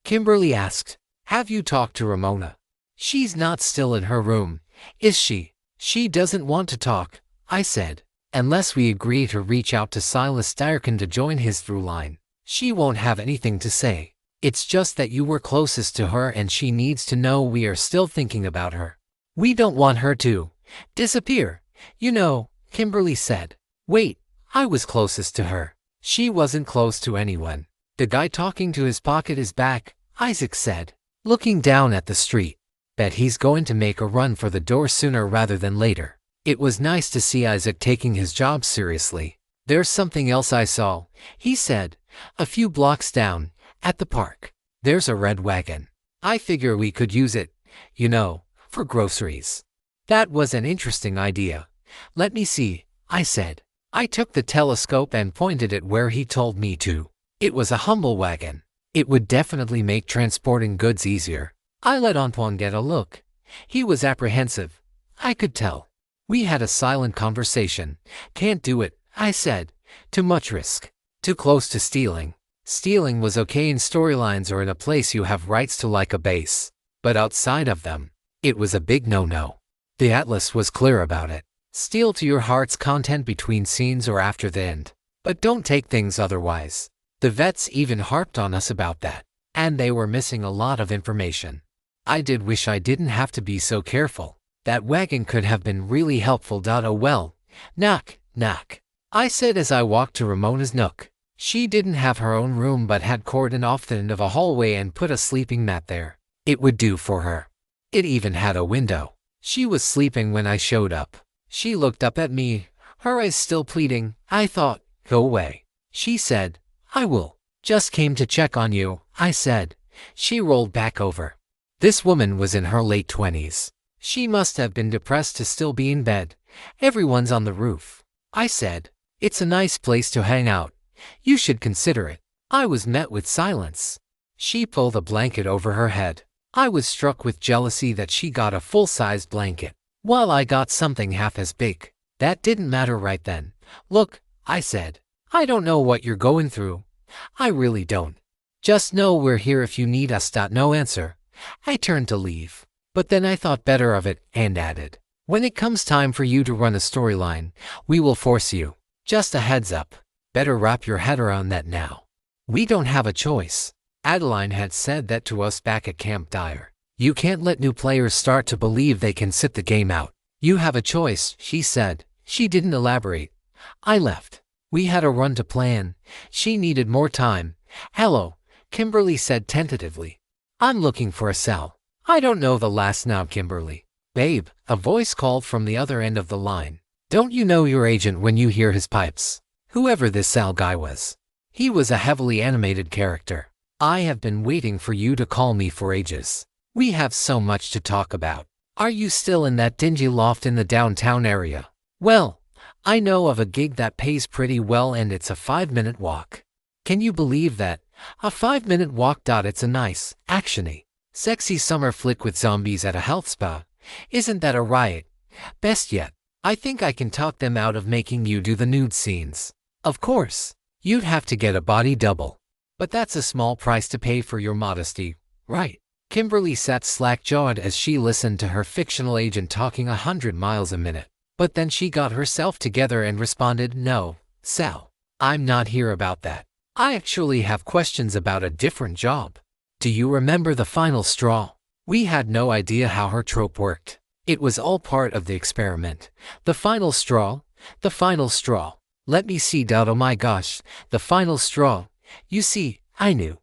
Kimberly asked, "Have you talked to Ramona?" "She's not still in her room, is she?" "She doesn't want to talk," I said. "Unless we agree to reach out to Silas Dyrkin to join his through line. She won't have anything to say. It's just that you were closest to her and she needs to know we are still thinking about her. We don't want her to disappear, you know," Kimberly said. "Wait, I was closest to her." "She wasn't close to anyone. The guy talking to his pocket is back," Isaac said, looking down at the street. "Bet he's going to make a run for the door sooner rather than later." It was nice to see Isaac taking his job seriously. "There's something else I saw," he said, "a few blocks down, at the park. There's a red wagon. I figure we could use it, you know, for groceries." That was an interesting idea. "Let me see," I said. I took the telescope and pointed it where he told me to. It was a humble wagon. It would definitely make transporting goods easier. I let Antoine get a look. He was apprehensive. I could tell. We had a silent conversation. "Can't do it," I said. "Too much risk. Too close to stealing." Stealing was okay in storylines or in a place you have rights to like a base. But outside of them, it was a big no-no. The Atlas was clear about it. Steal to your heart's content between scenes or after the end. But don't take things otherwise. The vets even harped on us about that. And they were missing a lot of information. I did wish I didn't have to be so careful. That wagon could have been really helpful. Oh well, Knock, knock, I said as I walked to Ramona's nook. She didn't have her own room but had cordoned off the end of a hallway and put a sleeping mat there. It would do for her. It even had a window. She was sleeping when I showed up. She looked up at me, her eyes still pleading. I thought, go away. She said, I will. Just came to check on you, I said. She rolled back over. This woman was in her late 20s. She must have been depressed to still be in bed. Everyone's on the roof. I said, it's a nice place to hang out. You should consider it. I was met with silence. She pulled a blanket over her head. I was struck with jealousy that she got a full-sized blanket, while I got something half as big. That didn't matter right then. Look, I said, I don't know what you're going through. I really don't. Just know we're here if you need us. No answer. I turned to leave. But then I thought better of it and added, when it comes time for you to run a storyline, we will force you. Just a heads up. Better wrap your head around that now. We don't have a choice. Adeline had said that to us back at Camp Dyer. You can't let new players start to believe they can sit the game out. You have a choice, she said. She didn't elaborate. I left. We had a run to plan. She needed more time. Hello, Kimberly said tentatively. I'm looking for a cell. I don't know the last now, Kimberly. Babe, a voice called from the other end of the line. Don't you know your agent when you hear his pipes? Whoever this Sal guy was. He was a heavily animated character. I have been waiting for you to call me for ages. We have so much to talk about. Are you still in that dingy loft in the downtown area? Well, I know of a gig that pays pretty well and it's a 5-minute walk. Can you believe that? A 5-minute walk. It's a nice, actiony, sexy summer flick with zombies at a health spa. Isn't that a riot? Best yet, I think I can talk them out of making you do the nude scenes. Of course, you'd have to get a body double. But that's a small price to pay for your modesty, right? Kimberly sat slack-jawed as she listened to her fictional agent talking 100 miles a minute. But then she got herself together and responded, no, Sal, I'm not here about that. I actually have questions about a different job. Do you remember the final straw? We had no idea how her trope worked. It was all part of the experiment. The final straw? The final straw. Let me see. Oh my gosh, the final straw. You see, I knew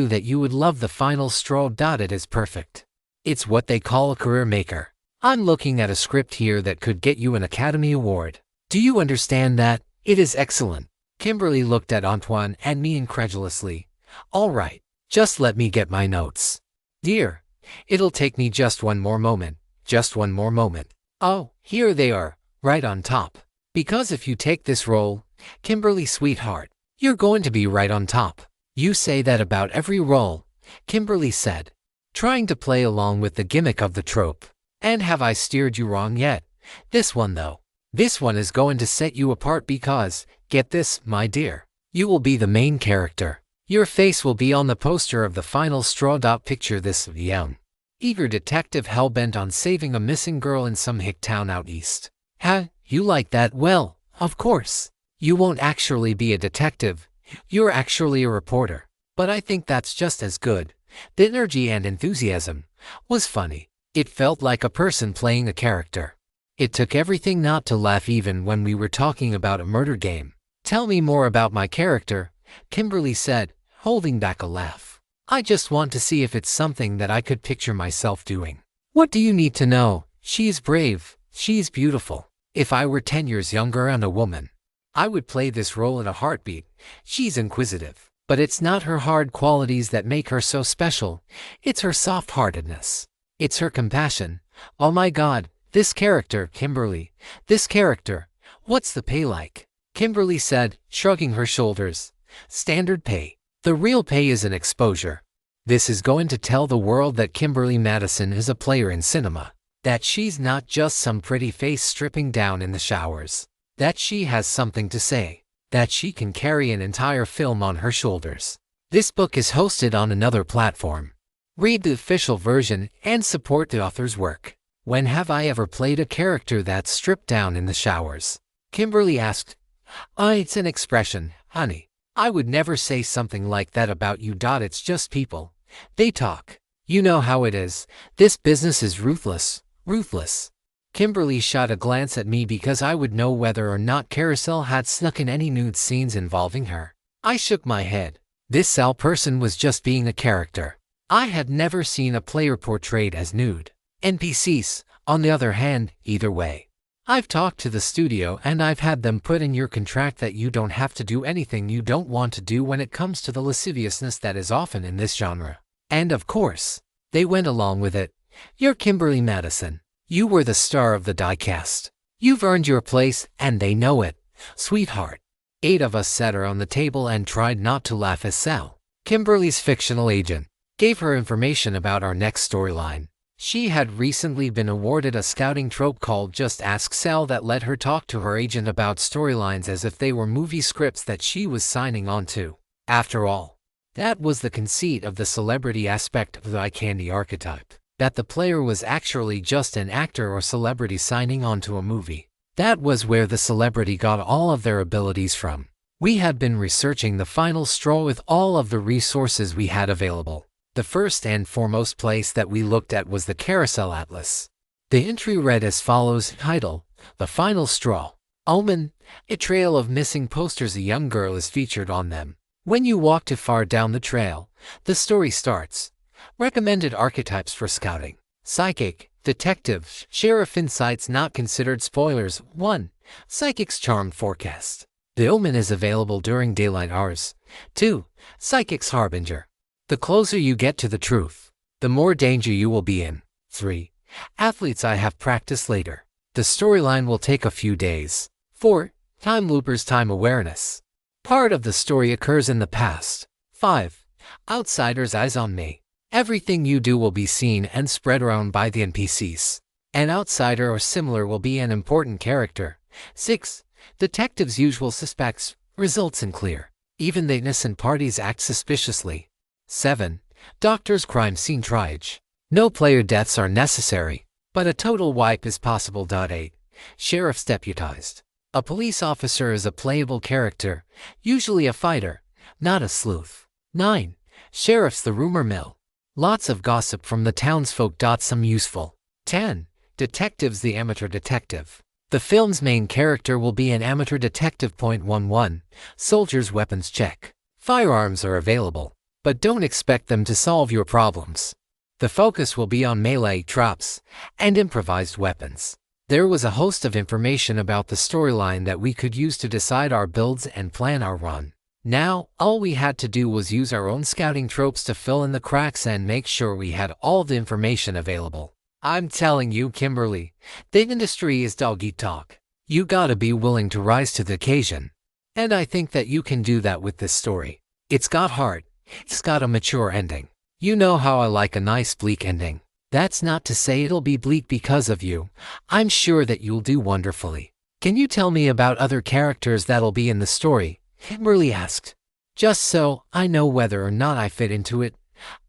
that you would love the final straw. It is perfect. It's what they call a career maker. I'm looking at a script here that could get you an Academy Award. Do you understand that? It is excellent. Kimberly looked at Antoine and me incredulously. All right, just let me get my notes. Dear, it'll take me just one more moment. Just one more moment. Oh, here they are, right on top. Because if you take this role, Kimberly sweetheart, you're going to be right on top. You say that about every role, Kimberly said, trying to play along with the gimmick of the trope. And have I steered you wrong yet? This one though. This one is going to set you apart because, get this, my dear, you will be the main character. Your face will be on the poster of the final straw. Picture this young, eager detective hell-bent on saving a missing girl in some hick town out east. Huh? You like that? Well, of course. You won't actually be a detective. You're actually a reporter. But I think that's just as good. The energy and enthusiasm was funny. It felt like a person playing a character. It took everything not to laugh even when we were talking about a murder game. Tell me more about my character, Kimberly said, holding back a laugh. I just want to see if it's something that I could picture myself doing. What do you need to know? She's brave. She's beautiful. If I were 10 years younger and a woman, I would play this role in a heartbeat. She's inquisitive. But it's not her hard qualities that make her so special. It's her soft-heartedness. It's her compassion. Oh my God, this character, Kimberly. This character. What's the pay like? Kimberly said, shrugging her shoulders. Standard pay. The real pay is an exposure. This is going to tell the world that Kimberly Madison is a player in cinema. That she's not just some pretty face stripping down in the showers. That she has something to say. That she can carry an entire film on her shoulders. This book is hosted on another platform. Read the official version and support the author's work. When have I ever played a character that's stripped down in the showers? Kimberly asked. It's an expression, honey. I would never say something like that about you. It's just people. They talk. You know how it is. This business is ruthless. Ruthless. Kimberly shot a glance at me because I would know whether or not Carousel had snuck in any nude scenes involving her. I shook my head. This Sal person was just being a character. I had never seen a player portrayed as nude. NPCs, on the other hand, either way. I've talked to the studio and I've had them put in your contract that you don't have to do anything you don't want to do when it comes to the lasciviousness that is often in this genre. And of course, they went along with it. You're Kimberly Madison. You were the star of the diecast. You've earned your place and they know it, sweetheart. 8 of us sat around the table and tried not to laugh as Sal, Kimberly's fictional agent, gave her information about our next storyline. She had recently been awarded a scouting trope called Just Ask Sal that let her talk to her agent about storylines as if they were movie scripts that she was signing on to. After all, that was the conceit of the celebrity aspect of the eye candy archetype, that the player was actually just an actor or celebrity signing on to a movie. That was where the celebrity got all of their abilities from. We had been researching the final straw with all of the resources we had available. The first and foremost place that we looked at was the Carousel Atlas. The entry read as follows: Title, The Final Straw. Omen, a trail of missing posters. A young girl is featured on them. When you walk too far down the trail, the story starts. Recommended archetypes for scouting: Psychic, Detective, Sheriff. Insights not considered. Spoilers: 1. Psychic's Charmed Forecast. The Omen is available during daylight hours. 2. Psychic's Harbinger. The closer you get to the truth, the more danger you will be in. 3. Athletes. I have practice later. The storyline will take a few days. 4. Time Loopers. Time awareness. Part of the story occurs in the past. 5. Outsiders. Eyes on me. Everything you do will be seen and spread around by the NPCs. An outsider or similar will be an important character. 6. Detectives. Usual suspects. Results unclear. Even the innocent parties act suspiciously. 7. Doctors. Crime scene triage. No player deaths are necessary, but a total wipe is possible. 8. Sheriff's deputized. A police officer is a playable character, usually a fighter, not a sleuth. 9. Sheriff's. The rumor mill. Lots of gossip from the townsfolk. Some useful. 10. Detectives. The amateur detective. The film's main character will be an amateur detective. 11. Soldiers. Weapons check. Firearms are available, but don't expect them to solve your problems. The focus will be on melee traps and improvised weapons. There was a host of information about the storyline that we could use to decide our builds and plan our run. Now, all we had to do was use our own scouting tropes to fill in the cracks and make sure we had all the information available. I'm telling you, Kimberly, the industry is dog-eat dog. You gotta be willing to rise to the occasion. And I think that you can do that with this story. It's got heart. It's got a mature ending. You know how I like a nice bleak ending. That's not to say it'll be bleak because of you. I'm sure that you'll do wonderfully. Can you tell me about other characters that'll be in the story? Kimberly asked. Just so I know whether or not I fit into it.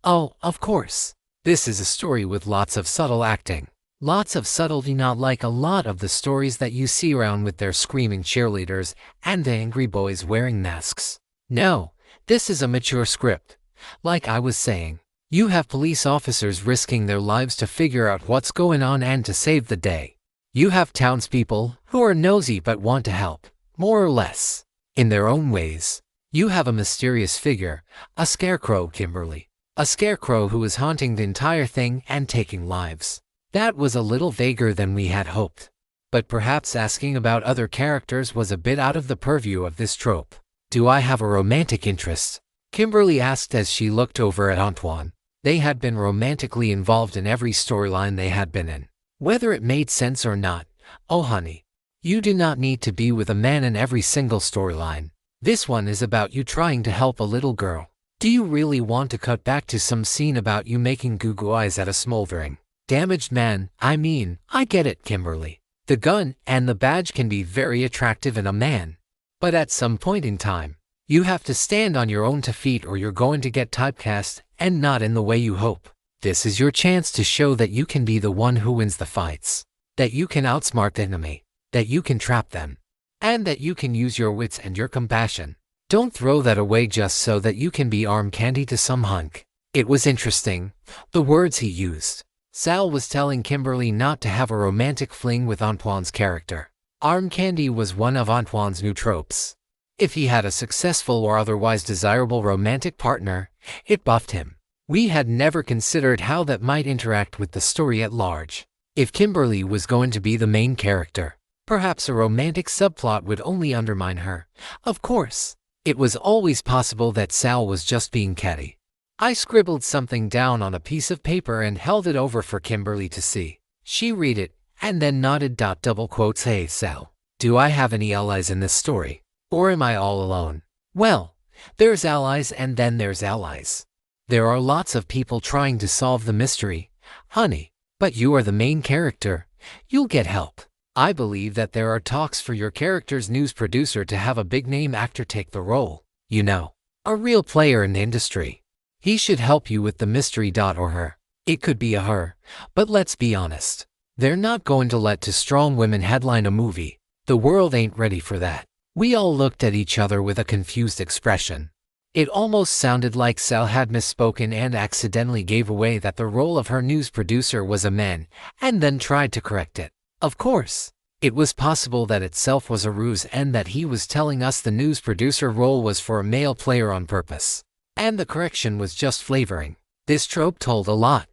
Oh, of course. This is a story with lots of subtle acting. Lots of subtlety, not like a lot of the stories that you see around with their screaming cheerleaders and the angry boys wearing masks. No. This is a mature script. Like I was saying, you have police officers risking their lives to figure out what's going on and to save the day. You have townspeople who are nosy but want to help, more or less, in their own ways. You have a mysterious figure, a scarecrow, Kimberly. A scarecrow who is haunting the entire thing and taking lives. That was a little vaguer than we had hoped. But perhaps asking about other characters was a bit out of the purview of this trope. Do I have a romantic interest? Kimberly asked as she looked over at Antoine. They had been romantically involved in every storyline they had been in. Whether it made sense or not, oh honey, you do not need to be with a man in every single storyline. This one is about you trying to help a little girl. Do you really want to cut back to some scene about you making goo-goo eyes at a smoldering, damaged man? I mean, I get it, Kimberly. The gun and the badge can be very attractive in a man. But at some point in time, you have to stand on your own 2 feet or you're going to get typecast, and not in the way you hope. This is your chance to show that you can be the one who wins the fights, that you can outsmart the enemy, that you can trap them, and that you can use your wits and your compassion. Don't throw that away just so that you can be arm candy to some hunk. It was interesting, the words he used. Sal was telling Kimberly not to have a romantic fling with Antoine's character. Arm candy was one of Antoine's new tropes. If he had a successful or otherwise desirable romantic partner, it buffed him. We had never considered how that might interact with the story at large. If Kimberly was going to be the main character, perhaps a romantic subplot would only undermine her. Of course, it was always possible that Sal was just being catty. I scribbled something down on a piece of paper and held it over for Kimberly to see. She read it, and then nodded. Double quotes. Hey Sal, do I have any allies in this story? Or am I all alone? Well, there's allies and then there's allies. There are lots of people trying to solve the mystery, honey, but you are the main character. You'll get help. I believe that there are talks for your character's news producer to have a big-name actor take the role. You know, a real player in the industry. He should help you with the mystery. Or her. It could be a her, but let's be honest. They're not going to let two strong women headline a movie. The world ain't ready for that. We all looked at each other with a confused expression. It almost sounded like Sal had misspoken and accidentally gave away that the role of her news producer was a man, and then tried to correct it. Of course, it was possible that itself was a ruse and that he was telling us the news producer role was for a male player on purpose. And the correction was just flavoring. This trope told a lot.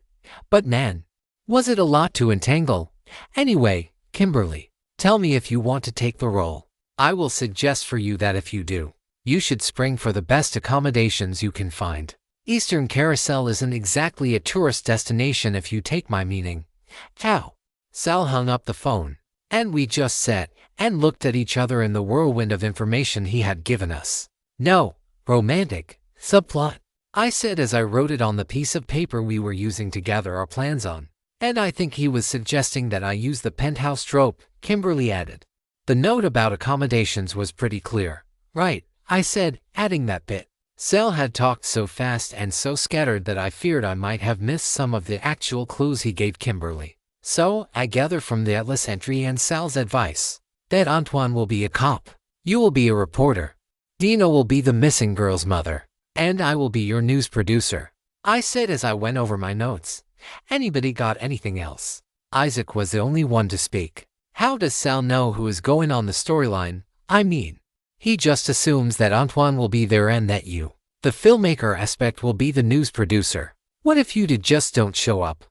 But man, was it a lot to entangle? Anyway, Kimberly, tell me if you want to take the role. I will suggest for you that if you do, you should spring for the best accommodations you can find. Eastern Carousel isn't exactly a tourist destination if you take my meaning. Ow. Sal hung up the phone, and we just sat and looked at each other in the whirlwind of information he had given us. No, romantic subplot, I said as I wrote it on the piece of paper we were using to gather our plans on. And I think he was suggesting that I use the penthouse trope, Kimberly added. The note about accommodations was pretty clear. Right, I said, adding that bit. Sal had talked so fast and so scattered that I feared I might have missed some of the actual clues he gave Kimberly. So, I gather from the Atlas entry and Sal's advice that Antoine will be a cop. You will be a reporter. Dina will be the missing girl's mother. And I will be your news producer. I said as I went over my notes. Anybody got anything else? Isaac was the only one to speak. How does Sal know who is going on the storyline? I mean, he just assumes that Antoine will be there and that you, the filmmaker aspect, will be the news producer. What if you just don't show up?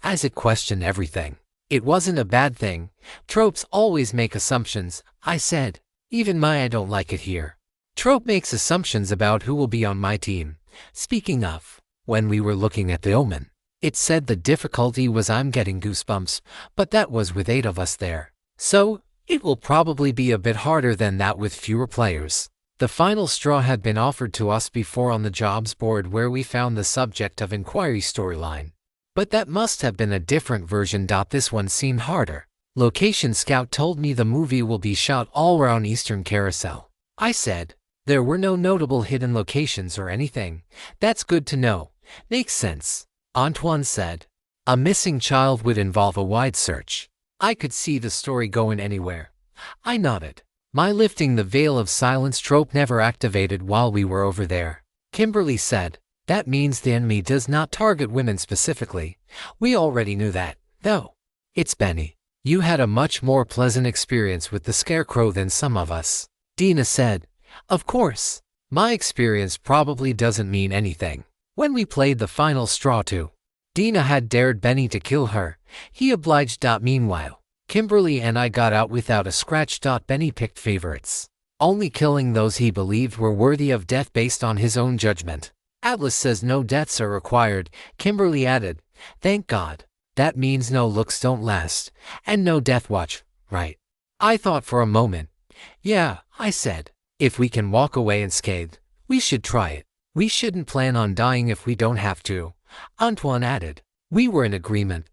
Isaac questioned everything. It wasn't a bad thing. Tropes always make assumptions, I said. Even I don't like it here. Trope makes assumptions about who will be on my team. Speaking of, when we were looking at the Omen, it said the difficulty was I'm getting goosebumps, but that was with 8 of us there. So, it will probably be a bit harder than that with fewer players. The final straw had been offered to us before on the jobs board where we found the subject of inquiry storyline. But that must have been a different version. This one seemed harder. Location Scout told me the movie will be shot all around Eastern Carousel. I said, there were no notable hidden locations or anything. That's good to know. Makes sense. Antoine said, a missing child would involve a wide search. I could see the story going anywhere. I nodded. My lifting the veil of silence trope never activated while we were over there. Kimberly said, that means the enemy does not target women specifically. We already knew that, though. It's Benny. You had a much more pleasant experience with the scarecrow than some of us. Dina said, of course. My experience probably doesn't mean anything. When we played the final straw too, Dina had dared Benny to kill her. He obliged. Meanwhile, Kimberly and I got out without a scratch. Benny picked favorites, only killing those he believed were worthy of death based on his own judgment. Atlas says no deaths are required, Kimberly added. Thank God. That means no looks don't last, and no death watch, right? I thought for a moment. Yeah, I said. If we can walk away unscathed, we should try it. We shouldn't plan on dying if we don't have to, Antoine added. We were in agreement.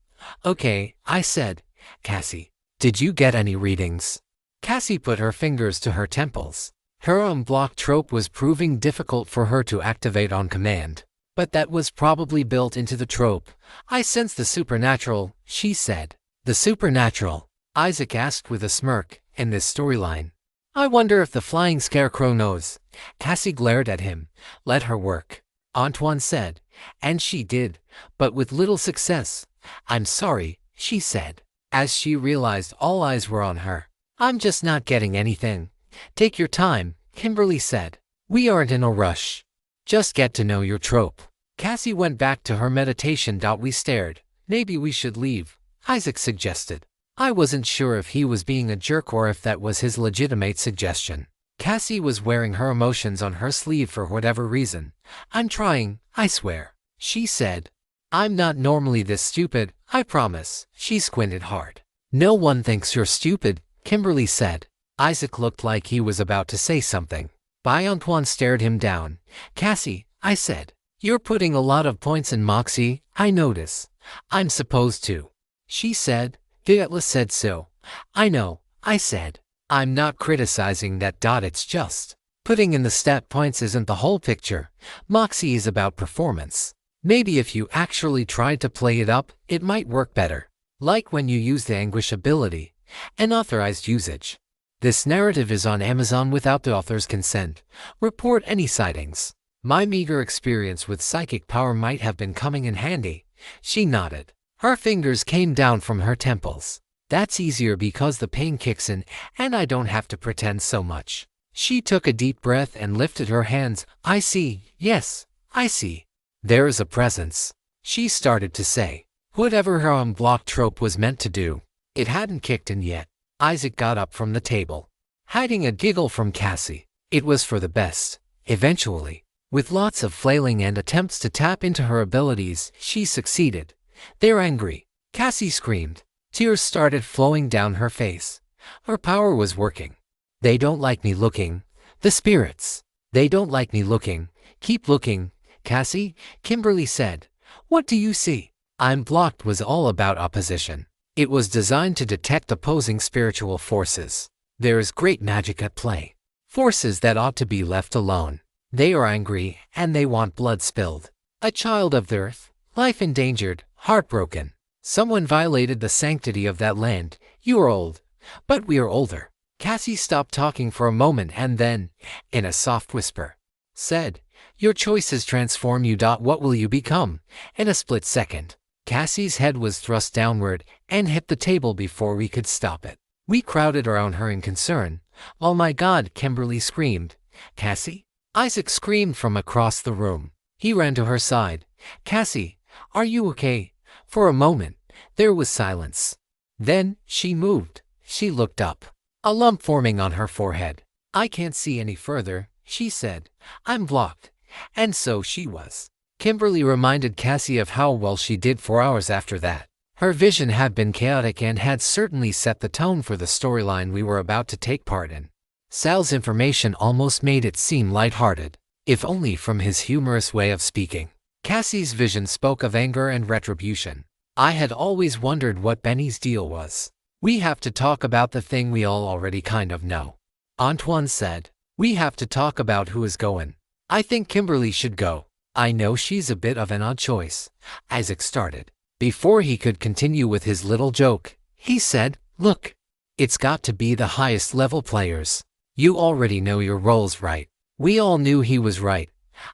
Okay, I said. Cassie, did you get any readings? Cassie put her fingers to her temples. Her unblock trope was proving difficult for her to activate on command. But that was probably built into the trope. I sense the supernatural, she said. The supernatural? Isaac asked with a smirk, in this storyline. I wonder if the flying scarecrow knows. Cassie glared at him. Let her work. Antoine said, And she did, but with little success. I'm sorry, she said, as she realized all eyes were on her. I'm just not getting anything. Take your time, Kimberly said. We aren't in a rush. Just get to know your trope. Cassie went back to her meditation. We stared. Maybe we should leave, Isaac suggested. I wasn't sure if he was being a jerk or if that was his legitimate suggestion. Cassie was wearing her emotions on her sleeve for whatever reason. I'm trying, I swear, she said. I'm not normally this stupid, I promise. She squinted hard. No one thinks you're stupid, Kimberly said. Isaac looked like he was about to say something. Antoine stared him down. Cassie, I said. You're putting a lot of points in Moxie, I notice. I'm supposed to. She said. Atlas said so. I know, I said. I'm not criticizing that. It's just. Putting in the stat points isn't the whole picture. Moxie is about performance. Maybe if you actually tried to play it up, it might work better. Like when you use the Anguish ability. Unauthorized usage. This narrative is on Amazon without the author's consent. Report any sightings. My meager experience with psychic power might have been coming in handy. She nodded. Her fingers came down from her temples. That's easier because the pain kicks in, and I don't have to pretend so much. She took a deep breath and lifted her hands. I see, yes, I see. There is a presence. She started to say. Whatever her unblocked trope was meant to do. It hadn't kicked in yet. Isaac got up from the table. Hiding a giggle from Cassie. It was for the best. Eventually, with lots of flailing and attempts to tap into her abilities, she succeeded. They're angry. Cassie screamed. Tears started flowing down her face. Her power was working. They don't like me looking. The spirits. They don't like me looking. Keep looking, Cassie, Kimberly said. What do you see? I'm blocked was all about opposition. It was designed to detect opposing spiritual forces. There is great magic at play. Forces that ought to be left alone. They are angry, and they want blood spilled. A child of the earth, life endangered, heartbroken. Someone violated the sanctity of that land. You are old, but we are older. Cassie stopped talking for a moment and then, in a soft whisper, said, Your choices transform you. What will you become? In a split second, Cassie's head was thrust downward and hit the table before we could stop it. We crowded around her in concern. Oh my God, Kimberly screamed. Cassie? Isaac screamed from across the room. He ran to her side. Cassie, are you okay? For a moment, there was silence. Then, she moved. She looked up. A lump forming on her forehead. I can't see any further, she said. I'm blocked. And so she was. Kimberly reminded Cassie of how well she did for hours after that. Her vision had been chaotic and had certainly set the tone for the storyline we were about to take part in. Sal's information almost made it seem lighthearted, if only from his humorous way of speaking. Cassie's vision spoke of anger and retribution. I had always wondered what Benny's deal was. We have to talk about the thing we all already kind of know. Antoine said. We have to talk about who is going. I think Kimberly should go. I know she's a bit of an odd choice. Isaac started. Before he could continue with his little joke, he said, Look, it's got to be the highest level players. You already know your roles, right? We all knew he was right.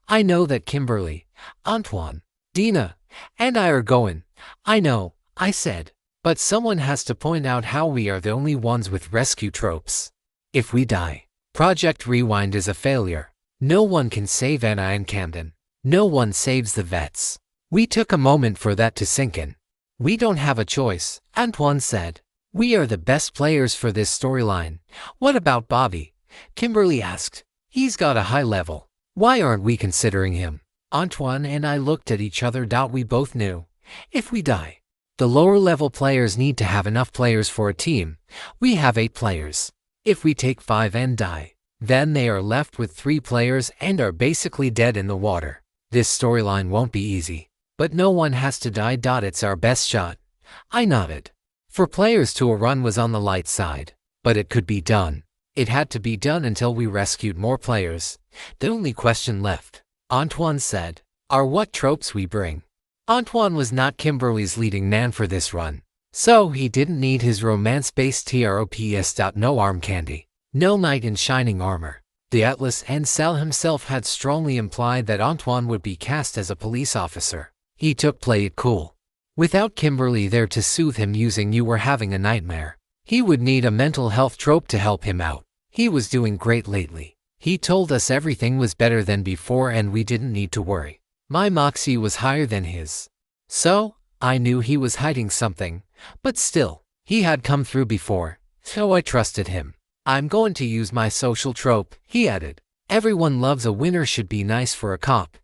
I know that Kimberly, Antoine, Dina, and I are going. I know, I said. But someone has to point out how we are the only ones with rescue tropes. If we die, Project Rewind is a failure. No one can save Anna and Camden. No one saves the vets. We took a moment for that to sink in. We don't have a choice, Antoine said. We are the best players for this storyline. What about Bobby? Kimberly asked. He's got a high level. Why aren't we considering him? Antoine and I looked at each other. We both knew. If we die, the lower level players need to have enough players for a team. We have 8 players. If we take 5 and die, then they are left with 3 players and are basically dead in the water. This storyline won't be easy. But no one has to die. It's our best shot. I nodded. For players to a run was on the light side. But it could be done. It had to be done until we rescued more players. The only question left, Antoine said, are what tropes we bring. Antoine was not Kimberly's leading man for this run. So he didn't need his romance-based tropes. No arm candy. No knight in shining armor. The Atlas and Sal himself had strongly implied that Antoine would be cast as a police officer. He took play it cool. Without Kimberly there to soothe him using "you were having a nightmare." He would need a mental health trope to help him out. He was doing great lately. He told us everything was better than before and we didn't need to worry. My moxie was higher than his. So, I knew he was hiding something, but still, he had come through before, so I trusted him. "I'm going to use my social trope," he added. "Everyone loves a winner should be nice for a cop."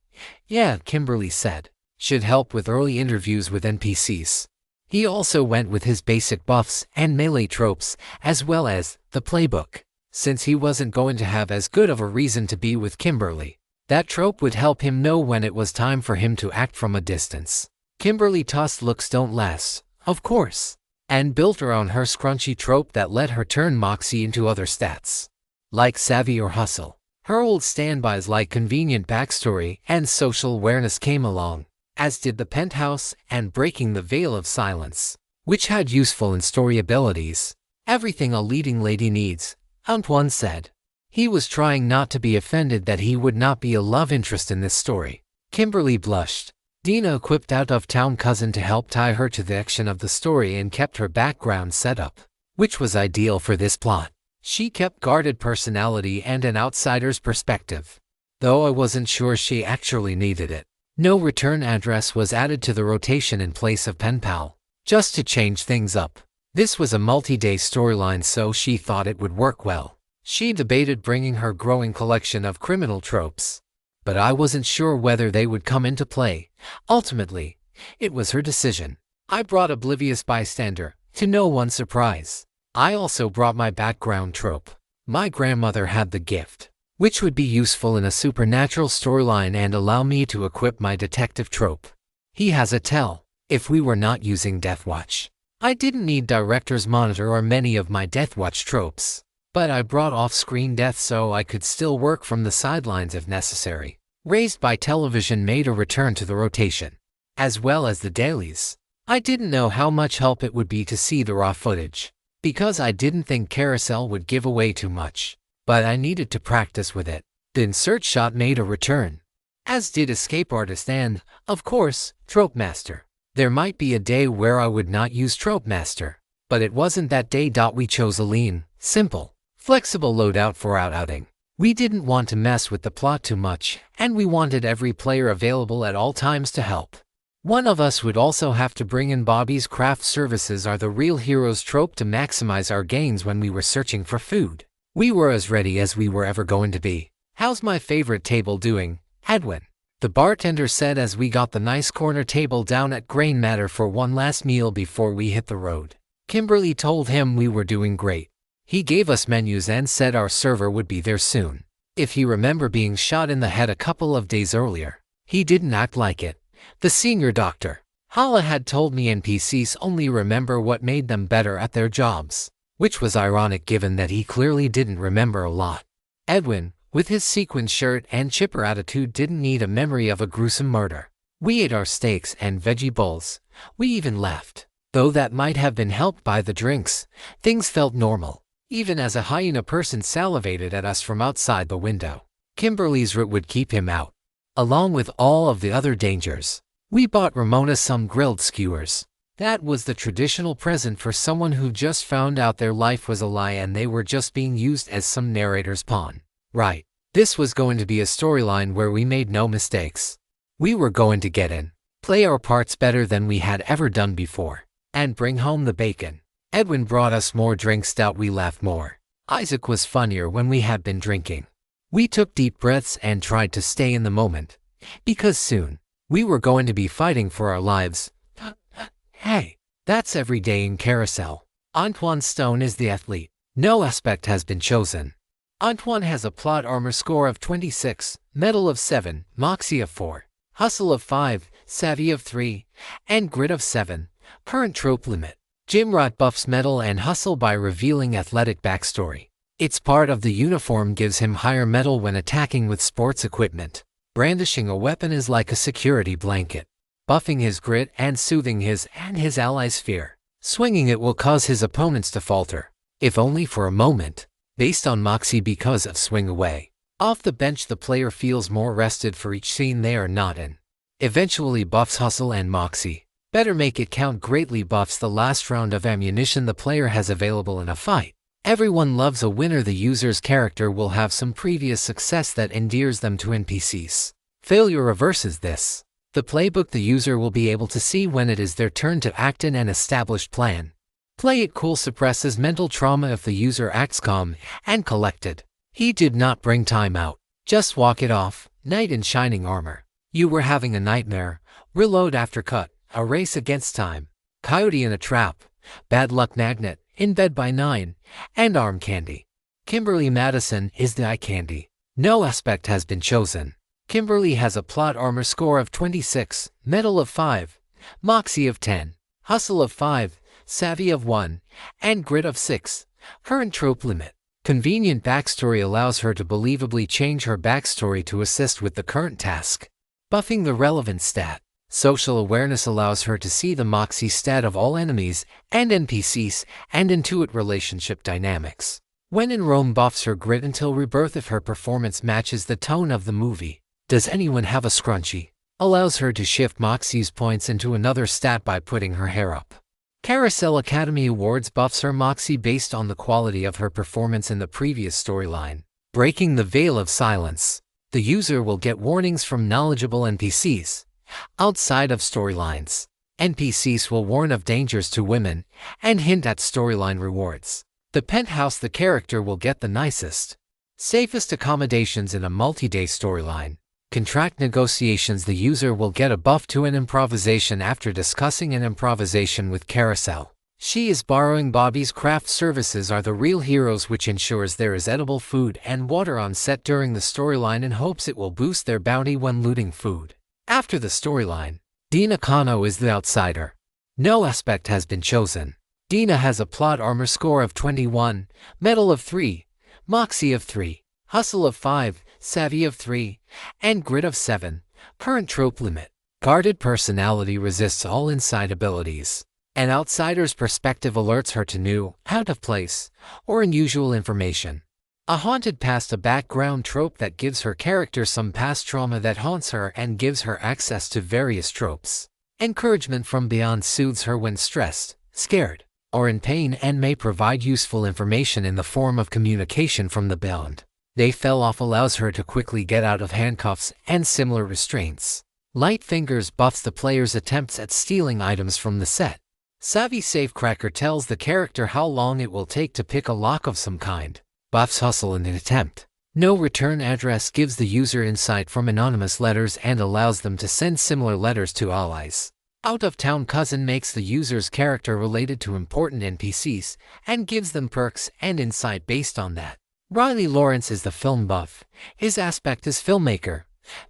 "Yeah," Kimberly said. "Should help with early interviews with NPCs." He also went with his basic buffs and melee tropes, as well as the playbook. Since he wasn't going to have as good of a reason to be with Kimberly, that trope would help him know when it was time for him to act from a distance. Kimberly tossed "looks don't last," of course, and built around her scrunchy trope that let her turn moxie into other stats, like savvy or hustle. Her old standbys like convenient backstory and social awareness came along, as did the penthouse and breaking the veil of silence, which had useful and story abilities. "Everything a leading lady needs," Antoine said. He was trying not to be offended that he would not be a love interest in this story. Kimberly blushed. Dina equipped out-of-town cousin to help tie her to the action of the story and kept her background set up, which was ideal for this plot. She kept guarded personality and an outsider's perspective, though I wasn't sure she actually needed it. No return address was added to the rotation in place of pen pal, just to change things up. This was a multi-day storyline, so she thought it would work well. She debated bringing her growing collection of criminal tropes, but I wasn't sure whether they would come into play. Ultimately, it was her decision. I brought oblivious bystander, to no one's surprise. I also brought my background trope. My grandmother had the gift, which would be useful in a supernatural storyline and allow me to equip my detective trope. He has a tell, if we were not using Deathwatch. I didn't need director's monitor or many of my Deathwatch tropes, but I brought off-screen death so I could still work from the sidelines if necessary. Raised by Television made a return to the rotation, as well as the dailies. I didn't know how much help it would be to see the raw footage, because I didn't think Carousel would give away too much, but I needed to practice with it. The insert shot made a return, as did Escape Artist and, of course, Trope Master. There might be a day where I would not use Trope Master, but it wasn't that day. We chose a lean, simple, flexible loadout for outing. We didn't want to mess with the plot too much, and we wanted every player available at all times to help. One of us would also have to bring in Bobby's Craft Services are the real heroes trope to maximize our gains when we were searching for food. We were as ready as we were ever going to be. "How's my favorite table doing, Edwin?" the bartender said as we got the nice corner table down at Grain Matter for one last meal before we hit the road. Kimberly told him we were doing great. He gave us menus and said our server would be there soon. If he remembered being shot in the head a couple of days earlier, he didn't act like it. The senior doctor, Hala, had told me NPCs only remember what made them better at their jobs, which was ironic given that he clearly didn't remember a lot. Edwin, with his sequin shirt and chipper attitude, didn't need a memory of a gruesome murder. We ate our steaks and veggie bowls. We even left. Though that might have been helped by the drinks, things felt normal, even as a hyena person salivated at us from outside the window. Kimberly's route would keep him out, along with all of the other dangers. We bought Ramona some grilled skewers. That was the traditional present for someone who just found out their life was a lie and they were just being used as some narrator's pawn. Right. This was going to be a storyline where we made no mistakes. We were going to get in, play our parts better than we had ever done before, and bring home the bacon. Edwin brought us more drinks. We laughed more. Isaac was funnier when we had been drinking. We took deep breaths and tried to stay in the moment, because soon, we were going to be fighting for our lives. Hey, that's every day in Carousel. Antoine Stone is the athlete. No aspect has been chosen. Antoine has a plot armor score of 26, metal of 7, moxie of 4, hustle of 5, savvy of 3, and grit of 7. Current trope limit. Jimrot buffs metal and hustle by revealing athletic backstory. Its part of the uniform gives him higher metal when attacking with sports equipment. Brandishing a weapon is like a security blanket, buffing his grit and soothing his and his allies' fear. Swinging it will cause his opponents to falter, if only for a moment, based on moxie because of swing away. Off the bench, the player feels more rested for each scene they are not in. Eventually buffs hustle and moxie. Better make it count greatly buffs the last round of ammunition the player has available in a fight. Everyone loves a winner. The user's character will have some previous success that endears them to NPCs. Failure reverses this. The playbook, the user will be able to see when it is their turn to act in an established plan. Play it cool suppresses mental trauma if the user acts calm and collected. He did not bring time out. Just walk it off. Knight in shining armor. You were having a nightmare. Reload after cut. A race against time. Coyote in a trap. Bad luck magnet. In bed by 9. And arm candy. Kimberly Madison is the eye candy. No aspect has been chosen. Kimberly has a plot armor score of 26, metal of 5, moxie of 10, hustle of 5, savvy of 1, and grit of 6. Current trope limit. Convenient backstory allows her to believably change her backstory to assist with the current task. Buffing the relevant stat. Social awareness allows her to see the moxie stat of all enemies and NPCs and intuit relationship dynamics. When in Rome buffs her grit until rebirth if her performance matches the tone of the movie. Does anyone have a scrunchie? Allows her to shift moxie's points into another stat by putting her hair up. Carousel Academy Awards buffs her moxie based on the quality of her performance in the previous storyline. Breaking the veil of silence. The user will get warnings from knowledgeable NPCs. Outside of storylines, NPCs will warn of dangers to women and hint at storyline rewards. The penthouse, the character will get the nicest, safest accommodations in a multi-day storyline. Contract negotiations, the user will get a buff to an improvisation after discussing an improvisation with Carousel. She is borrowing Bobby's craft services are the real heroes, which ensures there is edible food and water on set during the storyline in hopes it will boost their bounty when looting food. After the storyline, Dina Kano is the outsider. No aspect has been chosen. Dina has a plot armor score of 21, metal of 3, moxie of 3, hustle of 5, savvy of 3, and grit of 7. Current trope limit. Guarded personality resists all inside abilities. An outsider's perspective alerts her to new, out of place, or unusual information. A haunted past, a background trope that gives her character some past trauma that haunts her and gives her access to various tropes. Encouragement from beyond soothes her when stressed, scared, or in pain and may provide useful information in the form of communication from the beyond. They fell off allows her to quickly get out of handcuffs and similar restraints. Light fingers buffs the player's attempts at stealing items from the set. Savvy safecracker tells the character how long it will take to pick a lock of some kind. Buffs hustle in an attempt. No return address gives the user insight from anonymous letters and allows them to send similar letters to allies. Out-of-town cousin makes the user's character related to important NPCs and gives them perks and insight based on that. Riley Lawrence is the film buff. His aspect is filmmaker.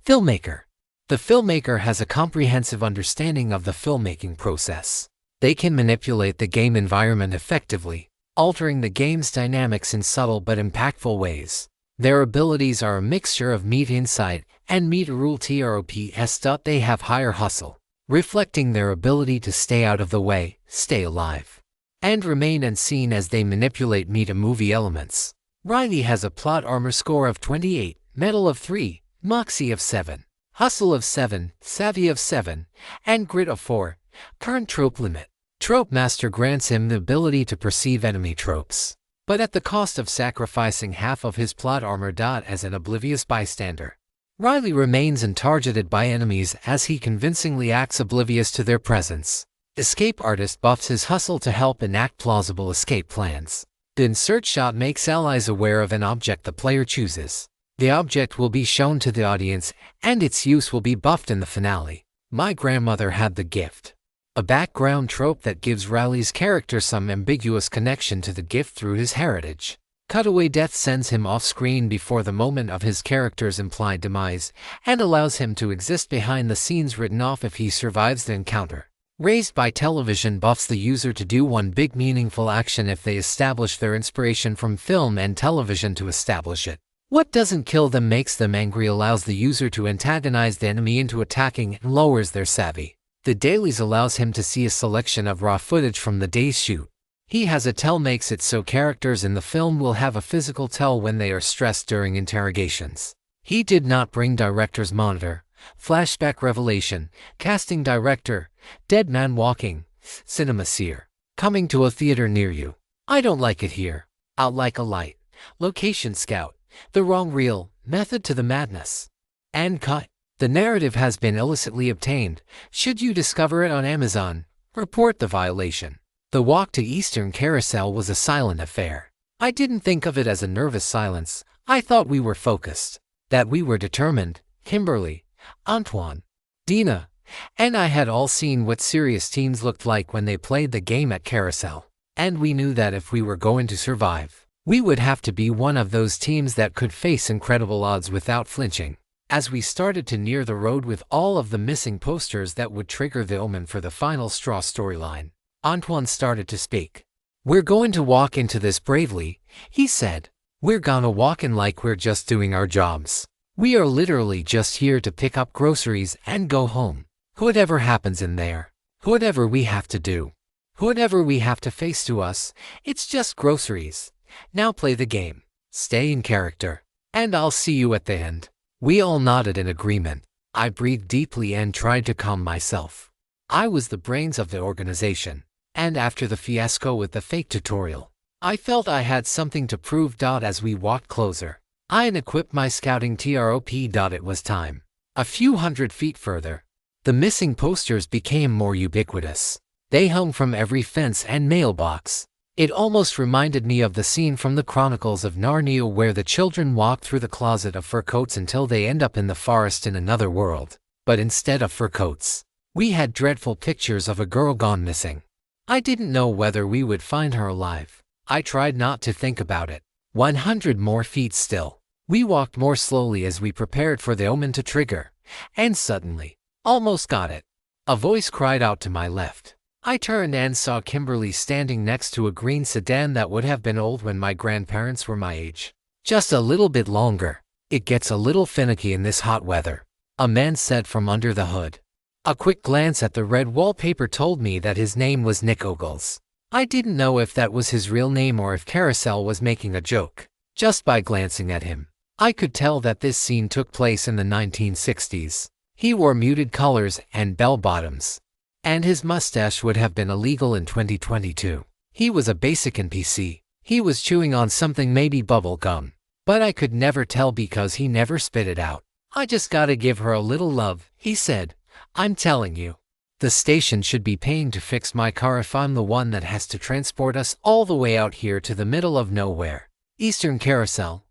The filmmaker has a comprehensive understanding of the filmmaking process. They can manipulate the game environment effectively, altering the game's dynamics in subtle but impactful ways. Their abilities are a mixture of meat insight and meat rule trops. They have higher hustle, reflecting their ability to stay out of the way, stay alive, and remain unseen as they manipulate meat and movie elements. Riley has a plot armor score of 28, metal of 3, moxie of 7, hustle of 7, savvy of 7, and grit of 4. Current trope limit. Trope Master grants him the ability to perceive enemy tropes, but at the cost of sacrificing half of his plot armor. As an oblivious bystander, Riley remains untargeted by enemies as he convincingly acts oblivious to their presence. Escape Artist buffs his hustle to help enact plausible escape plans. The insert shot makes allies aware of an object the player chooses. The object will be shown to the audience, and its use will be buffed in the finale. My grandmother had the gift. A background trope that gives Riley's character some ambiguous connection to the gift through his heritage. Cutaway death sends him off-screen before the moment of his character's implied demise, and allows him to exist behind the scenes written off if he survives the encounter. Raised by television buffs the user to do one big meaningful action if they establish their inspiration from film and television to establish it. What doesn't kill them makes them angry allows the user to antagonize the enemy into attacking and lowers their savvy. The dailies allows him to see a selection of raw footage from the day's shoot. He has a tell makes it so characters in the film will have a physical tell when they are stressed during interrogations. He did not bring director's monitor, flashback revelation, casting director, dead man walking, cinema seer, coming to a theater near you. I don't like it here. Out like a light. Location scout. The wrong reel. Method to the madness. And cut. The narrative has been illicitly obtained. Should you discover it on Amazon, report the violation. The walk to Eastern Carousel was a silent affair. I didn't think of it as a nervous silence. I thought we were focused. That we were determined. Kimberly, Antoine, Dina, and I had all seen what serious teens looked like when they played the game at Carousel. And we knew that if we were going to survive, we would have to be one of those teams that could face incredible odds without flinching. As we started to near the road with all of the missing posters that would trigger the omen for the final straw storyline, Antoine started to speak. "We're going to walk into this bravely," he said. "We're gonna walk in like we're just doing our jobs. We are literally just here to pick up groceries and go home. Whatever happens in there, whatever we have to do, whatever we have to face to us, it's just groceries. Now play the game. Stay in character. And I'll see you at the end." We all nodded in agreement. I breathed deeply and tried to calm myself. I was the brains of the organization, and after the fiasco with the fake tutorial, I felt I had something to prove. As we walked closer, I equipped my scouting trope. It was time. A few hundred feet further, the missing posters became more ubiquitous. They hung from every fence and mailbox. It almost reminded me of the scene from the Chronicles of Narnia where the children walk through the closet of fur coats until they end up in the forest in another world. But instead of fur coats, we had dreadful pictures of a girl gone missing. I didn't know whether we would find her alive. I tried not to think about it. 100 more feet still. We walked more slowly as we prepared for the omen to trigger. And suddenly, almost got it. A voice cried out to my left. I turned and saw Kimberly standing next to a green sedan that would have been old when my grandparents were my age. "Just a little bit longer. It gets a little finicky in this hot weather," a man said from under the hood. A quick glance at the red wallpaper told me that his name was Nick Ogles. I didn't know if that was his real name or if Carousel was making a joke. Just by glancing at him, I could tell that this scene took place in the 1960s. He wore muted colors and bell-bottoms, and his mustache would have been illegal in 2022. He was a basic NPC. He was chewing on something, maybe bubble gum, but I could never tell because he never spit it out. "I just gotta give her a little love," he said. "I'm telling you, the station should be paying to fix my car if I'm the one that has to transport us all the way out here to the middle of nowhere. Eastern Carousel."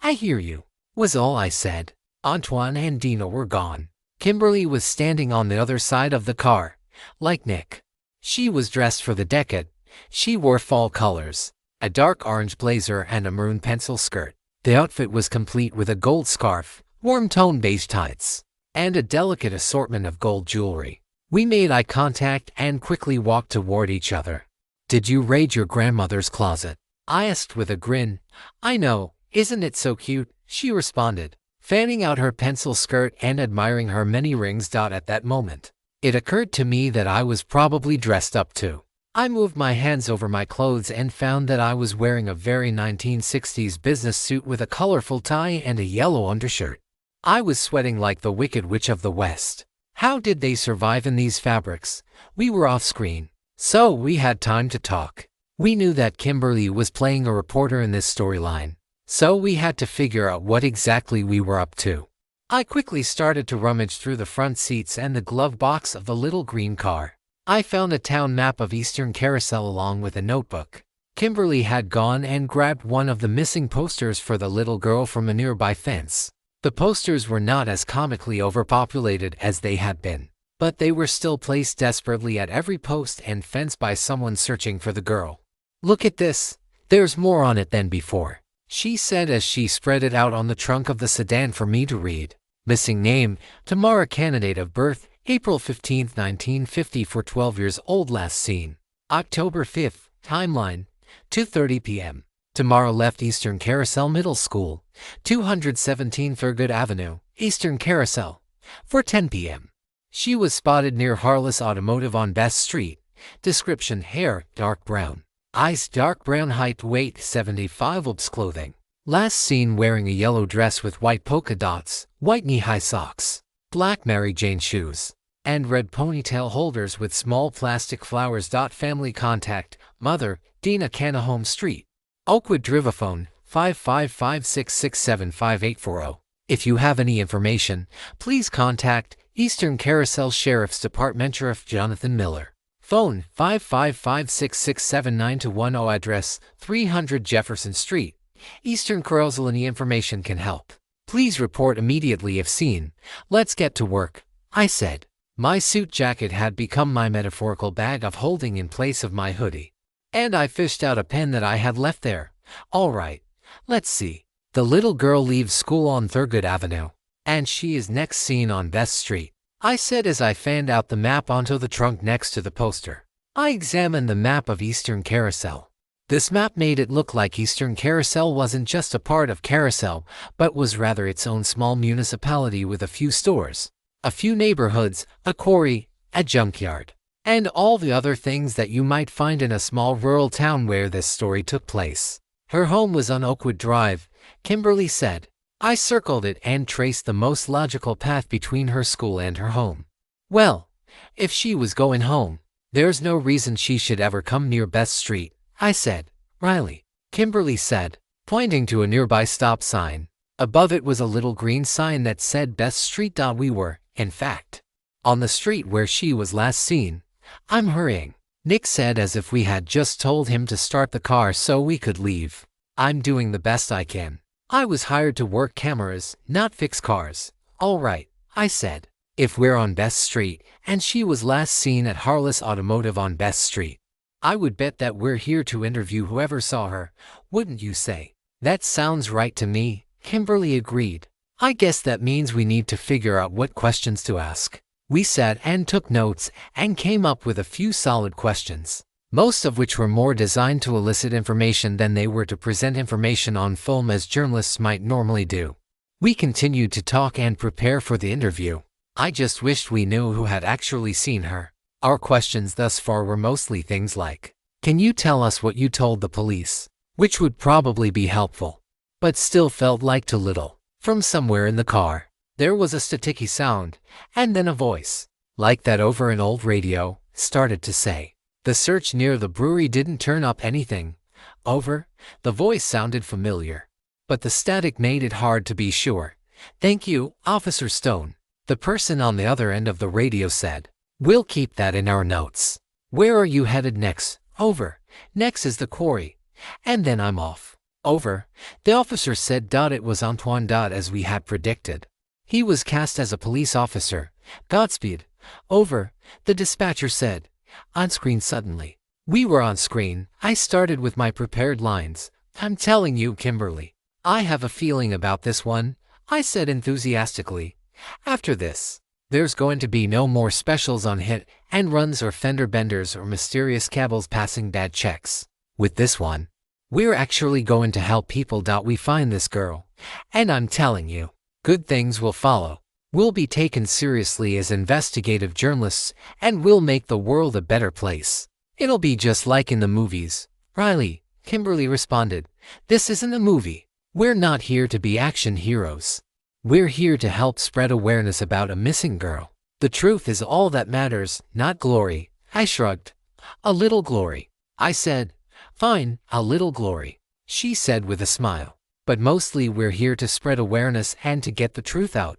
"I hear you," was all I said. Antoine and Dina were gone. Kimberly was standing on the other side of the car, like Nick. She was dressed for the decade. She wore fall colors, a dark orange blazer and a maroon pencil skirt. The outfit was complete with a gold scarf, warm tone beige tights, and a delicate assortment of gold jewelry. We made eye contact and quickly walked toward each other. "Did you raid your grandmother's closet?" I asked with a grin. "I know, isn't it so cute?" she responded, fanning out her pencil skirt and admiring her many rings. At that moment, it occurred to me that I was probably dressed up too. I moved my hands over my clothes and found that I was wearing a very 1960s business suit with a colorful tie and a yellow undershirt. I was sweating like the Wicked Witch of the West. How did they survive in these fabrics? We were off screen, so we had time to talk. We knew that Kimberly was playing a reporter in this storyline, so we had to figure out what exactly we were up to. I quickly started to rummage through the front seats and the glove box of the little green car. I found a town map of Eastern Carousel along with a notebook. Kimberly had gone and grabbed one of the missing posters for the little girl from a nearby fence. The posters were not as comically overpopulated as they had been, but they were still placed desperately at every post and fence by someone searching for the girl. "Look at this. There's more on it than before," she said as she spread it out on the trunk of the sedan for me to read. "Missing name, Tamara, candidate of birth, April 15, 1950 for 12 years old, last seen October 5, timeline, 2:30 p.m. Tamara left Eastern Carousel Middle School, 217 Thurgood Avenue, Eastern Carousel, for 10 p.m. She was spotted near Harless Automotive on Best Street. Description: hair, dark brown. Eyes dark brown, height weight 75 obs, clothing. Last seen wearing a yellow dress with white polka dots, white knee-high socks, black Mary Jane shoes, and red ponytail holders with small plastic flowers. Family contact: Mother, Dina Canahome Street, Oakwood. Drivaphone 5556675840. If you have any information, please contact Eastern Carousel Sheriff's Department Sheriff Jonathan Miller. Phone 555667910. Address 300 Jefferson Street, Eastern Carousel. Any information can help. Please report immediately if seen. Let's get to work, I said. My suit jacket had become my metaphorical bag of holding in place of my hoodie, and I fished out a pen that I had left there. All right, let's see. The little girl leaves school on Thurgood Avenue, and she is next seen on Best Street, I said as I fanned out the map onto the trunk next to the poster. I examined the map of Eastern Carousel. This map made it look like Eastern Carousel wasn't just a part of Carousel, but was rather its own small municipality with a few stores, a few neighborhoods, a quarry, a junkyard, and all the other things that you might find in a small rural town where this story took place. Her home was on Oakwood Drive, Kimberly said. I circled it and traced the most logical path between her school and her home. Well, if she was going home, there's no reason she should ever come near Best Street, I said. Riley, Kimberly said, pointing to a nearby stop sign. Above it was a little green sign that said Best Street. We were, in fact, on the street where she was last seen. I'm hurrying, Nick said as if we had just told him to start the car so we could leave. I'm doing the best I can. I was hired to work cameras, not fix cars. All right, I said. If we're on Best Street, and she was last seen at Harless Automotive on Best Street, I would bet that we're here to interview whoever saw her, wouldn't you say? That sounds right to me, Kimberly agreed. I guess that means we need to figure out what questions to ask. We sat and took notes and came up with a few solid questions, most of which were more designed to elicit information than they were to present information on film as journalists might normally do. We continued to talk and prepare for the interview. I just wished we knew who had actually seen her. Our questions thus far were mostly things like, can you tell us what you told the police? Which would probably be helpful, but still felt like too little. From somewhere in the car, there was a staticky sound, and then a voice, like that over an old radio, started to say, the search near the brewery didn't turn up anything. Over. The voice sounded familiar, but the static made it hard to be sure. Thank you, Officer Stone, the person on the other end of the radio said. We'll keep that in our notes. Where are you headed next? Over. Next is the quarry, and then I'm off. Over. The officer said. It was Antoine. As we had predicted. He was cast as a police officer. Godspeed. Over. The dispatcher said. On screen suddenly. We were on screen. I started with my prepared lines. I'm telling you, Kimberly, I have a feeling about this one, I said enthusiastically. After this, there's going to be no more specials on hit and runs or fender benders or mysterious cabals passing bad checks. With this one, we're actually going to help people. We find this girl, and I'm telling you, good things will follow. We'll be taken seriously as investigative journalists, and we'll make the world a better place. It'll be just like in the movies. Riley, Kimberly responded. This isn't a movie. We're not here to be action heroes. We're here to help spread awareness about a missing girl. The truth is all that matters, not glory. I shrugged. A little glory, I said. Fine, a little glory, she said with a smile. But mostly we're here to spread awareness and to get the truth out.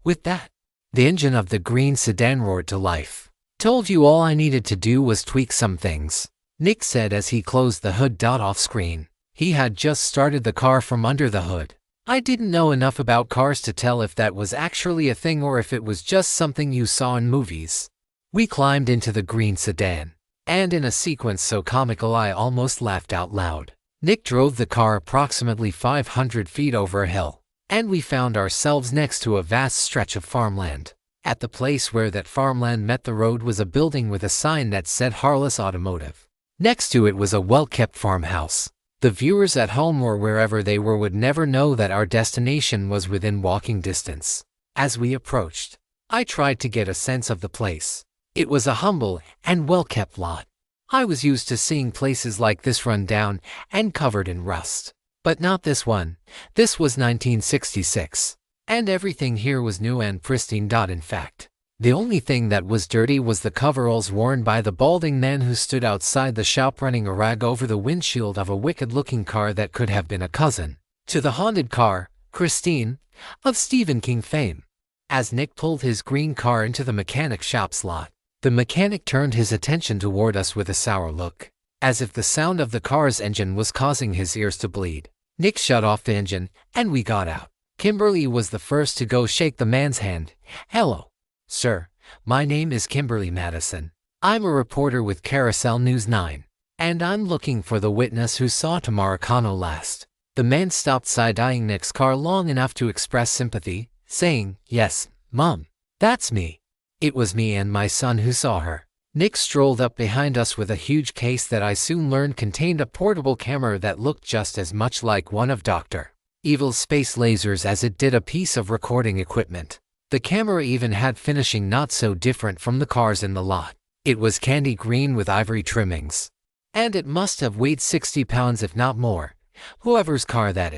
With that, the engine of the green sedan roared to life. Told you all I needed to do was tweak some things, Nick said as he closed the hood. Off screen. He had just started the car from under the hood. I didn't know enough about cars to tell if that was actually a thing or if it was just something you saw in movies. We climbed into the green sedan, and in a sequence so comical I almost laughed out loud. Nick drove the car approximately 500 feet over a hill, and we found ourselves next to a vast stretch of farmland. At the place where that farmland met the road was a building with a sign that said Harless Automotive. Next to it was a well-kept farmhouse. The viewers at home or wherever they were would never know that our destination was within walking distance. As we approached, I tried to get a sense of the place. It was a humble and well-kept lot. I was used to seeing places like this run down and covered in rust. But not this one. This was 1966. And everything here was new and pristine. In fact, the only thing that was dirty was the coveralls worn by the balding man who stood outside the shop running a rag over the windshield of a wicked-looking car that could have been a cousin to the haunted car, Christine, of Stephen King fame. As Nick pulled his green car into the mechanic shop's lot, the mechanic turned his attention toward us with a sour look, as if the sound of the car's engine was causing his ears to bleed. Nick shut off the engine, and we got out. Kimberly was the first to go shake the man's hand. "Hello, sir. My name is Kimberly Madison. I'm a reporter with Carousel News 9, and I'm looking for the witness who saw Tamaracano last." The man stopped side-eyeing Nick's car long enough to express sympathy, saying, "Yes, Mom, that's me. It was me and my son who saw her." Nick strolled up behind us with a huge case that I soon learned contained a portable camera that looked just as much like one of Dr. Evil's space lasers as it did a piece of recording equipment. The camera even had finishing not so different from the cars in the lot. It was candy green with ivory trimmings. And it must have weighed 60 pounds if not more. Whoever's car that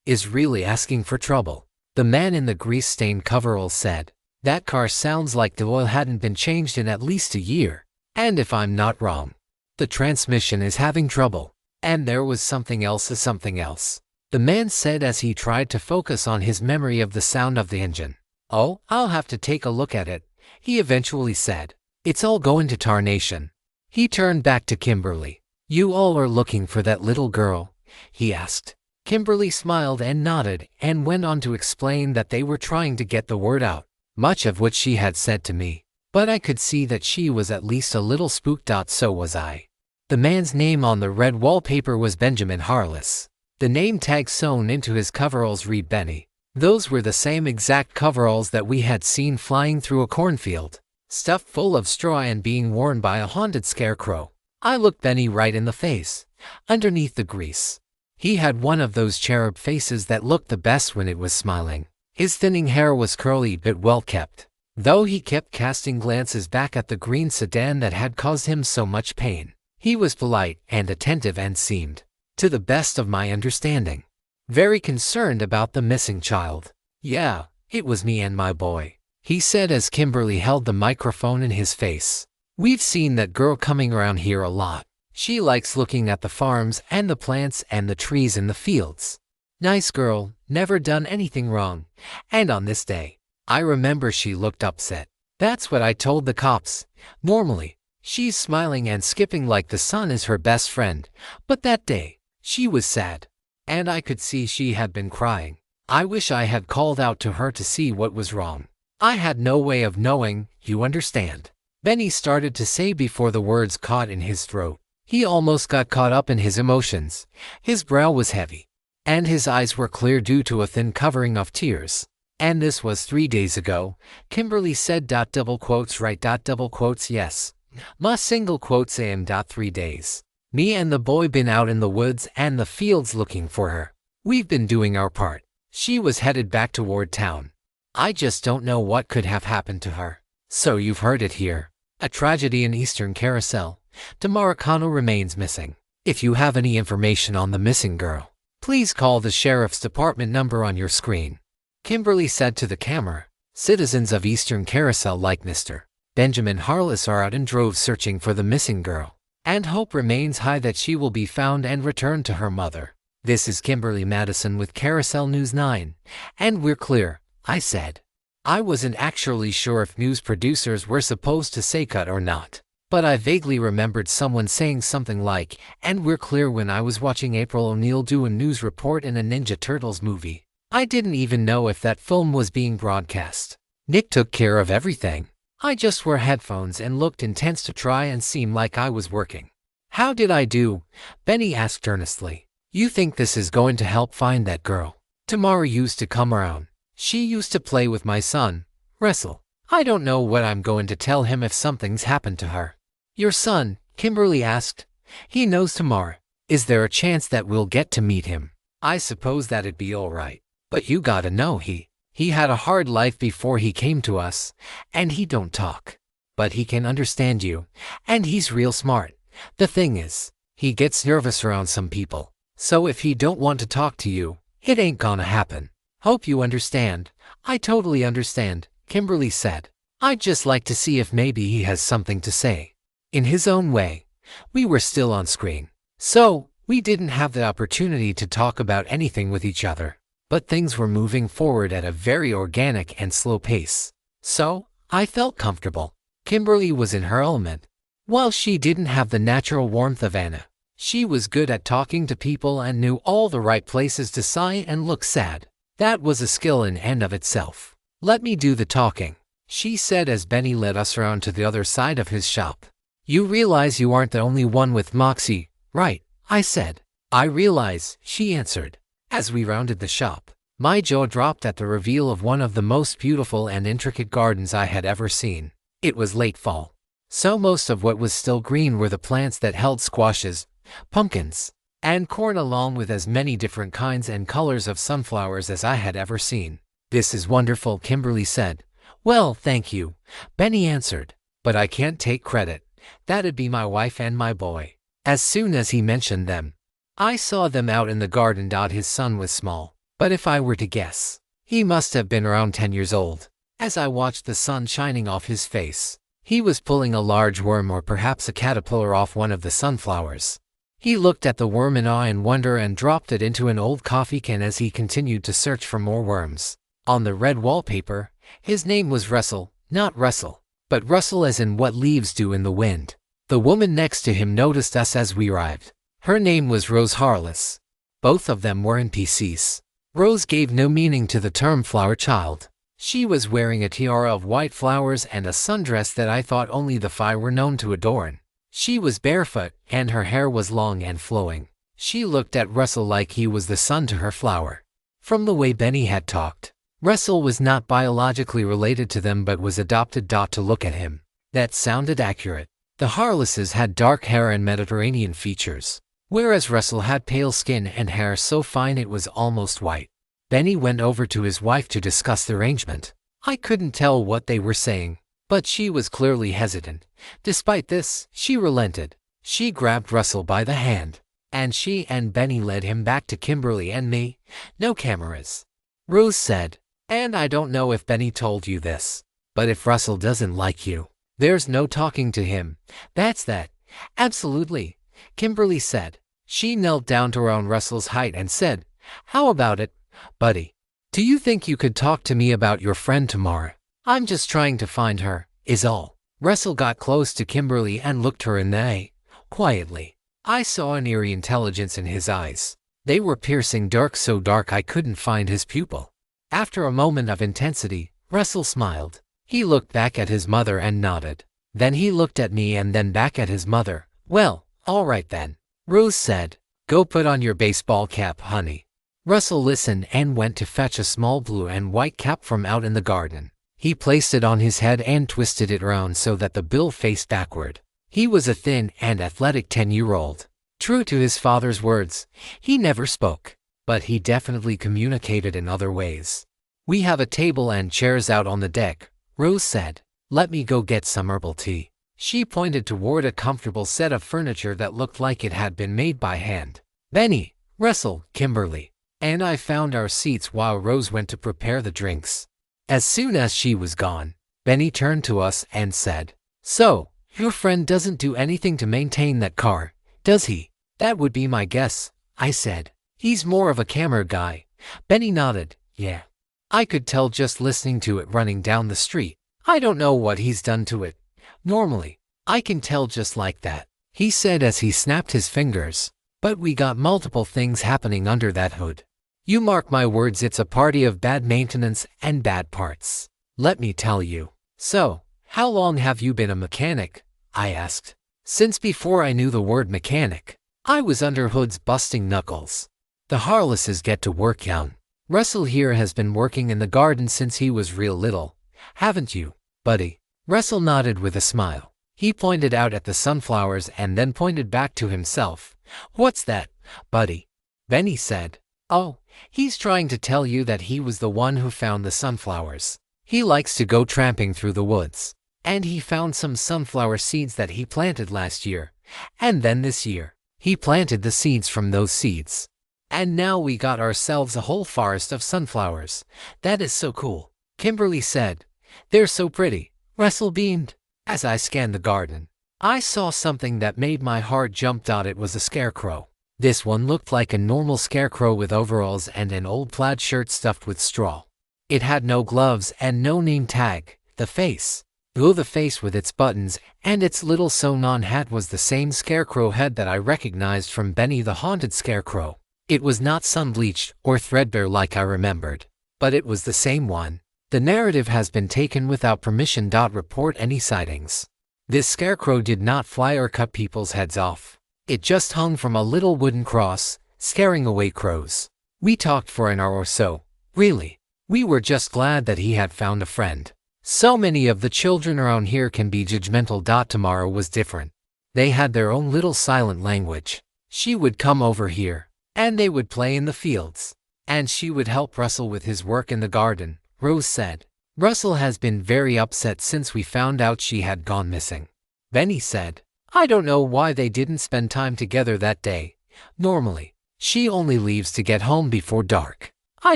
is really asking for trouble. The man in the grease-stained coveralls said, "That car sounds like the oil hadn't been changed in at least a year. And if I'm not wrong, the transmission is having trouble." And there was something else. The man said as he tried to focus on his memory of the sound of the engine. "Oh, I'll have to take a look at it," he eventually said. "It's all going to tarnation." He turned back to Kimberly. "You all are looking for that little girl?" he asked. Kimberly smiled and nodded and went on to explain that they were trying to get the word out, much of which she had said to me. But I could see that she was at least a little spooked. So was I. The man's name on the red wallpaper was Benjamin Harless. The name tag sewn into his coveralls read Benny. Those were the same exact coveralls that we had seen flying through a cornfield, stuffed full of straw and being worn by a haunted scarecrow. I looked Benny right in the face, underneath the grease. He had one of those cherub faces that looked the best when it was smiling. His thinning hair was curly but well kept, though he kept casting glances back at the green sedan that had caused him so much pain. He was polite and attentive and seemed, to the best of my understanding, very concerned about the missing child. "Yeah, it was me and my boy," he said as Kimberly held the microphone in his face. "We've seen that girl coming around here a lot. She likes looking at the farms and the plants and the trees in the fields. Nice girl, never done anything wrong. And on this day, I remember she looked upset. That's what I told the cops. Normally, she's smiling and skipping like the sun is her best friend. But that day, she was sad. And I could see she had been crying. I wish I had called out to her to see what was wrong. I had no way of knowing, you understand." Benny started to say before the words caught in his throat. He almost got caught up in his emotions. His brow was heavy, and his eyes were clear due to a thin covering of tears. "And this was 3 days ago," Kimberly said. Double quotes right. Double quotes yes. Ma single quotes am. 3 days. Me and the boy been out in the woods and the fields looking for her. We've been doing our part. She was headed back toward town. I just don't know what could have happened to her. So you've heard it here. A tragedy in Eastern Carousel. Tamaracano remains missing. If you have any information on the missing girl, please call the sheriff's department number on your screen," Kimberly said to the camera. "Citizens of Eastern Carousel like Mr. Benjamin Harless are out in droves searching for the missing girl, and hope remains high that she will be found and returned to her mother." "This is Kimberly Madison with Carousel News 9, and we're clear," I said. I wasn't actually sure if news producers were supposed to say cut or not, but I vaguely remembered someone saying something like, "And we're clear" when I was watching April O'Neil do a news report in a Ninja Turtles movie. I didn't even know if that film was being broadcast. Nick took care of everything. I just wore headphones and looked intense to try and seem like I was working. "How did I do?" Benny asked earnestly. "You think this is going to help find that girl? Tamara used to come around. She used to play with my son, Russell. I don't know what I'm going to tell him if something's happened to her." "Your son?" Kimberly asked. "He knows Tamara. Is there a chance that we'll get to meet him?" "I suppose that'd be all right. But you gotta know he had a hard life before he came to us, and he don't talk. But he can understand you, and he's real smart. The thing is, he gets nervous around some people. So if he don't want to talk to you, it ain't gonna happen. Hope you understand. I totally understand, Kimberly said. I'd just like to see if maybe he has something to say. In his own way. We were still on screen. So, we didn't have the opportunity to talk about anything with each other. But things were moving forward at a very organic and slow pace. So, I felt comfortable. Kimberly was in her element. While she didn't have the natural warmth of Anna, she was good at talking to people and knew all the right places to sigh and look sad. That was a skill in and of itself. Let me do the talking, she said as Benny led us around to the other side of his shop. You realize you aren't the only one with Moxie, right? I said. I realize, she answered. As we rounded the shop, my jaw dropped at the reveal of one of the most beautiful and intricate gardens I had ever seen. It was late fall. So most of what was still green were the plants that held squashes, pumpkins, and corn along with as many different kinds and colors of sunflowers as I had ever seen. This is wonderful, Kimberly said. Well, thank you, Benny answered. But I can't take credit. That'd be my wife and my boy. As soon as he mentioned them, I saw them out in the garden. His son was small, but if I were to guess, he must have been around 10 years old. As I watched the sun shining off his face, he was pulling a large worm or perhaps a caterpillar off one of the sunflowers. He looked at the worm in awe and wonder and dropped it into an old coffee can as he continued to search for more worms. On the red wallpaper, his name was Russell, not Russell, but Russell as in what leaves do in the wind. The woman next to him noticed us as we arrived. Her name was Rose Harless. Both of them were NPCs. Rose gave no meaning to the term flower child. She was wearing a tiara of white flowers and a sundress that I thought only the Fae were known to adorn. She was barefoot, and her hair was long and flowing. She looked at Russell like he was the sun to her flower. From the way Benny had talked, Russell was not biologically related to them but was adopted. To look at him, that sounded accurate. The Harlesses had dark hair and Mediterranean features, whereas Russell had pale skin and hair so fine it was almost white. Benny went over to his wife to discuss the arrangement. I couldn't tell what they were saying, but she was clearly hesitant. Despite this, she relented. She grabbed Russell by the hand, and she and Benny led him back to Kimberly and me. No cameras. Rose said, and I don't know if Benny told you this, but if Russell doesn't like you, there's no talking to him. That's that. Absolutely, Kimberly said. She knelt down to around Russell's height and said, how about it, buddy? Do you think you could talk to me about your friend tomorrow? I'm just trying to find her, is all. Russell got close to Kimberly and looked her in the eye, quietly. I saw an eerie intelligence in his eyes. They were piercing dark, so dark I couldn't find his pupil. After a moment of intensity, Russell smiled. He looked back at his mother and nodded. Then he looked at me and then back at his mother. Well, all right then, Rose said. Go put on your baseball cap, honey. Russell listened and went to fetch a small blue and white cap from out in the garden. He placed it on his head and twisted it around so that the bill faced backward. He was a thin and athletic 10-year-old. True to his father's words, he never spoke, but he definitely communicated in other ways. We have a table and chairs out on the deck, Rose said. Let me go get some herbal tea. She pointed toward a comfortable set of furniture that looked like it had been made by hand. Benny, Russell, Kimberly, and I found our seats while Rose went to prepare the drinks. As soon as she was gone, Benny turned to us and said, so, your friend doesn't do anything to maintain that car, does he? That would be my guess, I said. He's more of a camera guy. Benny nodded. Yeah. I could tell just listening to it running down the street. I don't know what he's done to it. Normally, I can tell just like that, he said as he snapped his fingers. But we got multiple things happening under that hood. You mark my words, it's a party of bad maintenance and bad parts. Let me tell you. So, how long have you been a mechanic? I asked. Since before I knew the word mechanic. I was under hoods busting knuckles. The Harlesses get to work young. Russell here has been working in the garden since he was real little. Haven't you, buddy? Russell nodded with a smile. He pointed out at the sunflowers and then pointed back to himself. What's that, buddy? Benny said. Oh, he's trying to tell you that he was the one who found the sunflowers. He likes to go tramping through the woods. And he found some sunflower seeds that he planted last year. And then this year, he planted the seeds from those seeds. And now we got ourselves a whole forest of sunflowers. That is so cool, Kimberly said. They're so pretty, Russell beamed. As I scanned the garden, I saw something that made my heart jump. It was a scarecrow. This one looked like a normal scarecrow with overalls and an old plaid shirt stuffed with straw. It had no gloves and no name tag. The face with its buttons and its little sewn-on hat was the same scarecrow head that I recognized from Benny the Haunted Scarecrow. It was not sun-bleached or threadbare like I remembered, but it was the same one. The narrative has been taken without permission. Report any sightings. This scarecrow did not fly or cut people's heads off. It just hung from a little wooden cross, scaring away crows. We talked for an hour or so. Really. We were just glad that he had found a friend. So many of the children around here can be judgmental. Tomorrow was different. They had their own little silent language. She would come over here, and they would play in the fields. And she would help Russell with his work in the garden, Rose said. Russell has been very upset since we found out she had gone missing. Benny said, I don't know why they didn't spend time together that day. Normally, she only leaves to get home before dark. I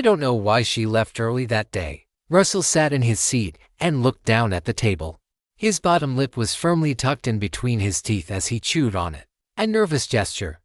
don't know why she left early that day. Russell sat in his seat and looked down at the table. His bottom lip was firmly tucked in between his teeth as he chewed on it. A nervous gesture.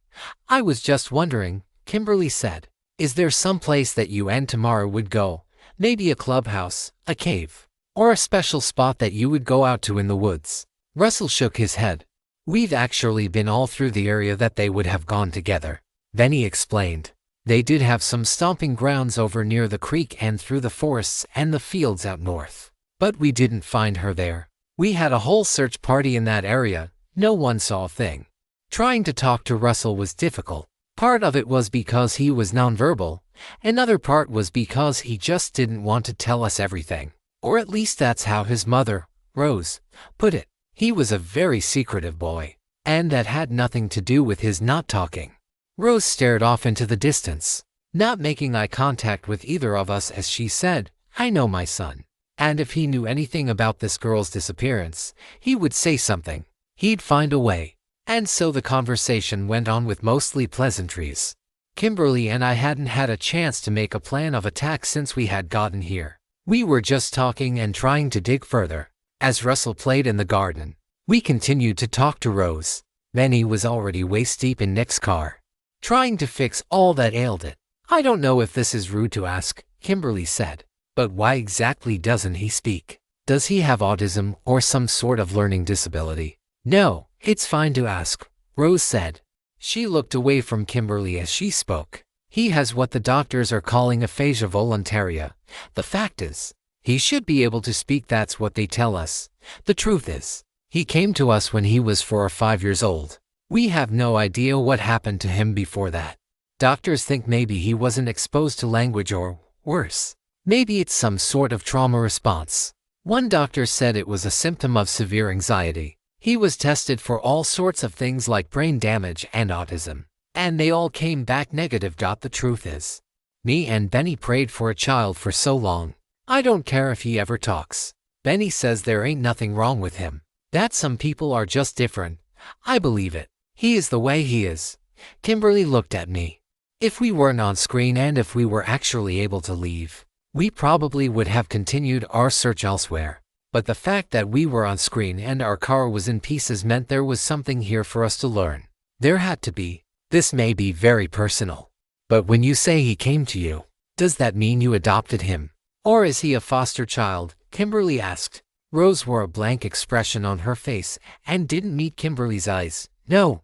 I was just wondering, Kimberly said. Is there some place that you and Tamara would go? Maybe a clubhouse, a cave, or a special spot that you would go out to in the woods? Russell shook his head. We've actually been all through the area that they would have gone together. Benny explained. They did have some stomping grounds over near the creek and through the forests and the fields out north. But we didn't find her there. We had a whole search party in that area. No one saw a thing. Trying to talk to Russell was difficult. Part of it was because he was nonverbal. Another part was because he just didn't want to tell us everything. Or at least that's how his mother, Rose, put it. He was a very secretive boy. And that had nothing to do with his not talking. Rose stared off into the distance, not making eye contact with either of us as she said, I know my son. And if he knew anything about this girl's disappearance, he would say something. He'd find a way. And so the conversation went on with mostly pleasantries. Kimberly and I hadn't had a chance to make a plan of attack since we had gotten here. We were just talking and trying to dig further. As Russell played in the garden, we continued to talk to Rose. Benny was already waist-deep in Nick's car, trying to fix all that ailed it. I don't know if this is rude to ask, Kimberly said. But why exactly doesn't he speak? Does he have autism or some sort of learning disability? No, it's fine to ask, Rose said. She looked away from Kimberly as she spoke. He has what the doctors are calling aphasia voluntaria. The fact is, he should be able to speak. That's what they tell us. The truth is, he came to us when he was 4 or 5 years old. We have no idea what happened to him before that. Doctors think maybe he wasn't exposed to language or, worse, maybe it's some sort of trauma response. One doctor said it was a symptom of severe anxiety. He was tested for all sorts of things like brain damage and autism, and they all came back negative. The truth is, me and Benny prayed for a child for so long. I don't care if he ever talks. Benny says there ain't nothing wrong with him, that some people are just different. I believe it. He is the way he is. Kimberly looked at me. If we weren't on screen and if we were actually able to leave, we probably would have continued our search elsewhere. But the fact that we were on screen and our car was in pieces meant there was something here for us to learn. There had to be. This may be very personal, but when you say he came to you, does that mean you adopted him? Or is he a foster child? Kimberly asked. Rose wore a blank expression on her face and didn't meet Kimberly's eyes. No,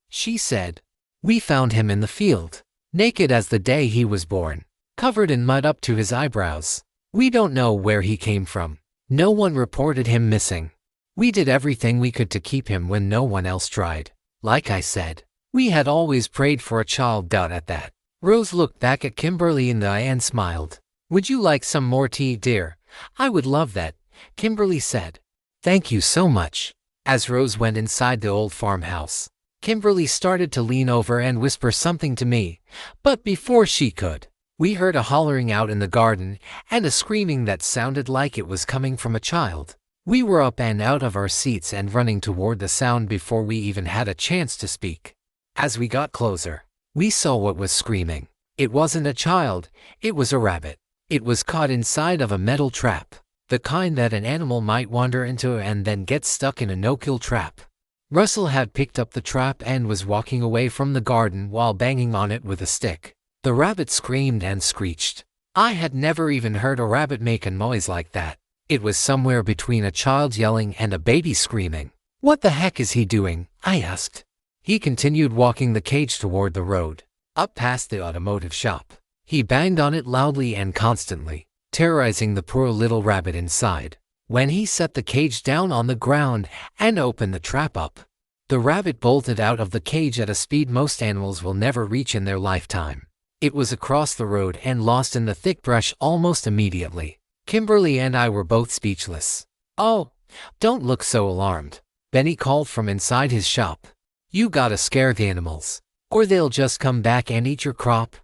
she said. We found him in the field, naked as the day he was born, covered in mud up to his eyebrows. We don't know where he came from. No one reported him missing. We did everything we could to keep him when no one else tried. Like I said, we had always prayed for a child. At that, Rose looked back at Kimberly in the eye and smiled. Would you like some more tea, dear? I would love that, Kimberly said. Thank you so much. As Rose went inside the old farmhouse, Kimberly started to lean over and whisper something to me, but before she could, we heard a hollering out in the garden and a screaming that sounded like it was coming from a child. We were up and out of our seats and running toward the sound before we even had a chance to speak. As we got closer, we saw what was screaming. It wasn't a child, it was a rabbit. It was caught inside of a metal trap, the kind that an animal might wander into and then get stuck in a no-kill trap. Russell had picked up the trap and was walking away from the garden while banging on it with a stick. The rabbit screamed and screeched. I had never even heard a rabbit make a noise like that. It was somewhere between a child yelling and a baby screaming. "What the heck is he doing?" I asked. He continued walking the cage toward the road, up past the automotive shop. He banged on it loudly and constantly, terrorizing the poor little rabbit inside. When he set the cage down on the ground and opened the trap up, the rabbit bolted out of the cage at a speed most animals will never reach in their lifetime. It was across the road and lost in the thick brush almost immediately. Kimberly and I were both speechless. "Oh, don't look so alarmed," Benny called from inside his shop. "You gotta scare the animals, or they'll just come back and eat your crop.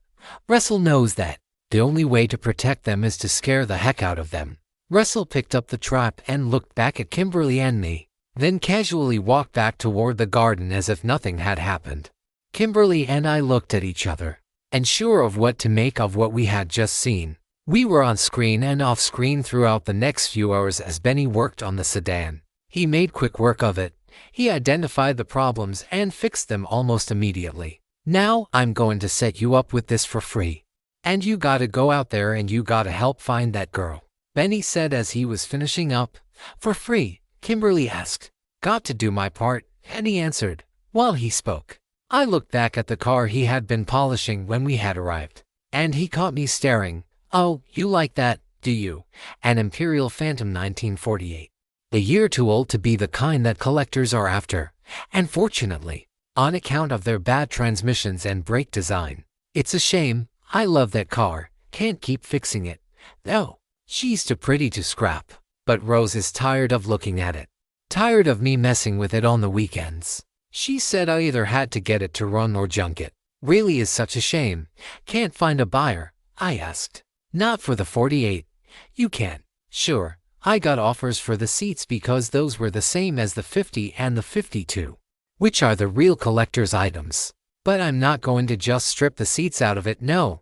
Russell knows that. The only way to protect them is to scare the heck out of them." Russell picked up the trap and looked back at Kimberly and me, then casually walked back toward the garden as if nothing had happened. Kimberly and I looked at each other, unsure of what to make of what we had just seen. We were on screen and off screen throughout the next few hours as Benny worked on the sedan. He made quick work of it. He identified the problems and fixed them almost immediately. "Now I'm going to set you up with this for free. And you gotta go out there and you gotta help find that girl," Benny said as he was finishing up. "For free?" Kimberly asked. "Got to do my part," and he answered, while he spoke. I looked back at the car he had been polishing when we had arrived, and he caught me staring. "Oh, you like that, do you? An Imperial Phantom 1948. A year too old to be the kind that collectors are after, and fortunately, on account of their bad transmissions and brake design. It's a shame. I love that car, can't keep fixing it, though. She's too pretty to scrap, but Rose is tired of looking at it. Tired of me messing with it on the weekends. She said I either had to get it to run or junk it. Really is such a shame. Can't find a buyer?" I asked. "Not for the 48. You can." "Sure, I got offers for the seats because those were the same as the 50 and the 52, which are the real collector's items. But I'm not going to just strip the seats out of it, no.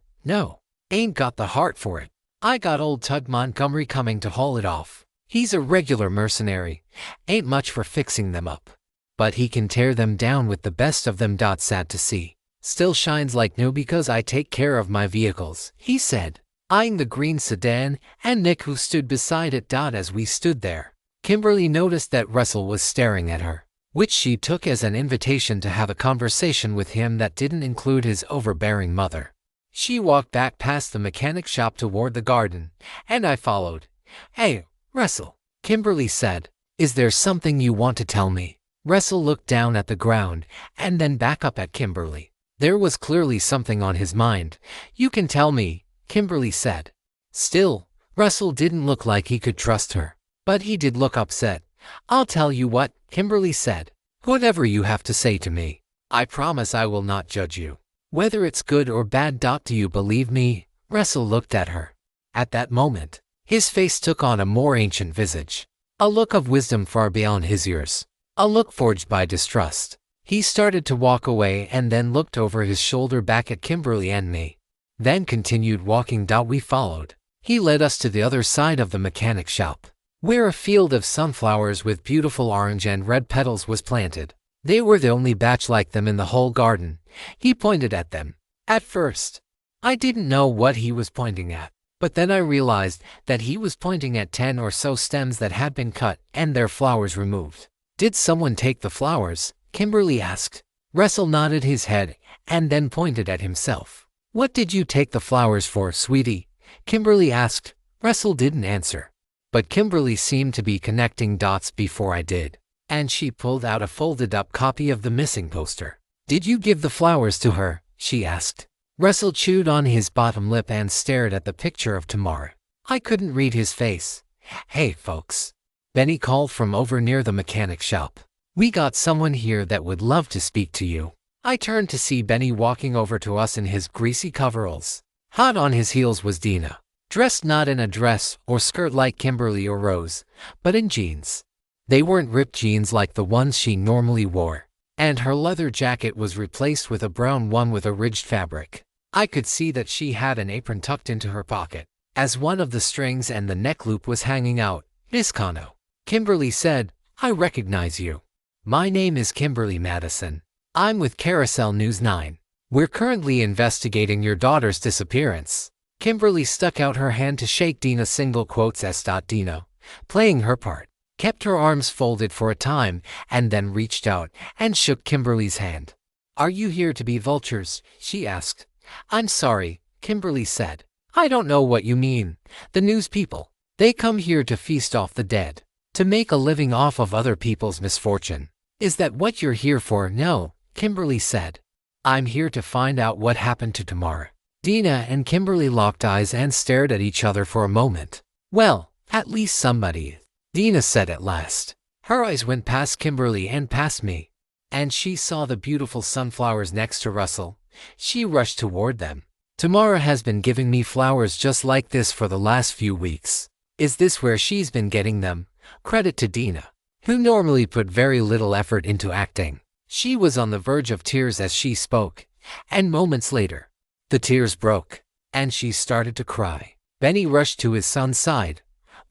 Ain't got the heart for it. I got old Tug Montgomery coming to haul it off. He's a regular mercenary, ain't much for fixing them up. But he can tear them down with the best of them. Sad to see. Still shines like new because I take care of my vehicles," he said, eyeing the green sedan and Nick who stood beside it. As we stood there, Kimberly noticed that Russell was staring at her, which she took as an invitation to have a conversation with him that didn't include his overbearing mother. She walked back past the mechanic shop toward the garden, and I followed. "Hey, Russell," Kimberly said, "is there something you want to tell me?" Russell looked down at the ground and then back up at Kimberly. There was clearly something on his mind. "You can tell me," Kimberly said. Still, Russell didn't look like he could trust her, but he did look upset. "I'll tell you what," Kimberly said. "Whatever you have to say to me, I promise I will not judge you. Whether it's good or bad. Do you believe me?" Russell looked at her. At that moment, his face took on a more ancient visage, a look of wisdom far beyond his years, a look forged by distrust. He started to walk away and then looked over his shoulder back at Kimberly and me, then continued walking. We followed. He led us to the other side of the mechanic shop, where a field of sunflowers with beautiful orange and red petals was planted. They were the only batch like them in the whole garden. He pointed at them. At first, I didn't know what he was pointing at, but then I realized that he was pointing at 10 or so stems that had been cut and their flowers removed. "Did someone take the flowers?" Kimberly asked. Russell nodded his head and then pointed at himself. "What did you take the flowers for, sweetie?" Kimberly asked. Russell didn't answer, but Kimberly seemed to be connecting dots before I did, and she pulled out a folded-up copy of the missing poster. "Did you give the flowers to her?" she asked. Russell chewed on his bottom lip and stared at the picture of Tamara. I couldn't read his face. "Hey, folks," Benny called from over near the mechanic shop. "We got someone here that would love to speak to you." I turned to see Benny walking over to us in his greasy coveralls. Hot on his heels was Dina. dressed not in a dress or skirt like Kimberly or Rose, but in jeans. They weren't ripped jeans like the ones she normally wore, and her leather jacket was replaced with a brown one with a ridged fabric. I could see that she had an apron tucked into her pocket, as one of the strings and the neck loop was hanging out. "Miss Cano," Kimberly said, "I recognize you. My name is Kimberly Madison. I'm with Carousel News 9. We're currently investigating your daughter's disappearance." Kimberly stuck out her hand to shake Dina single quotes as Dina, playing her part, kept her arms folded for a time and then reached out and shook Kimberly's hand. "Are you here to be vultures?" she asked. "I'm sorry," Kimberly said. "I don't know what you mean. The news people, they come here to feast off the dead, to make a living off of other people's misfortune. Is that what you're here for?" "No," Kimberly said. "I'm here to find out what happened to Tamara." Dina and Kimberly locked eyes and stared at each other for a moment. "Well, at least somebody," Dina said at last. Her eyes went past Kimberly and past me, and she saw the beautiful sunflowers next to Russell. She rushed toward them. "Tamara has been giving me flowers just like this for the last few weeks. Is this where she's been getting them?" Credit to Dina, who normally put very little effort into acting. She was on the verge of tears as she spoke, and moments later, the tears broke, and she started to cry. Benny rushed to his son's side.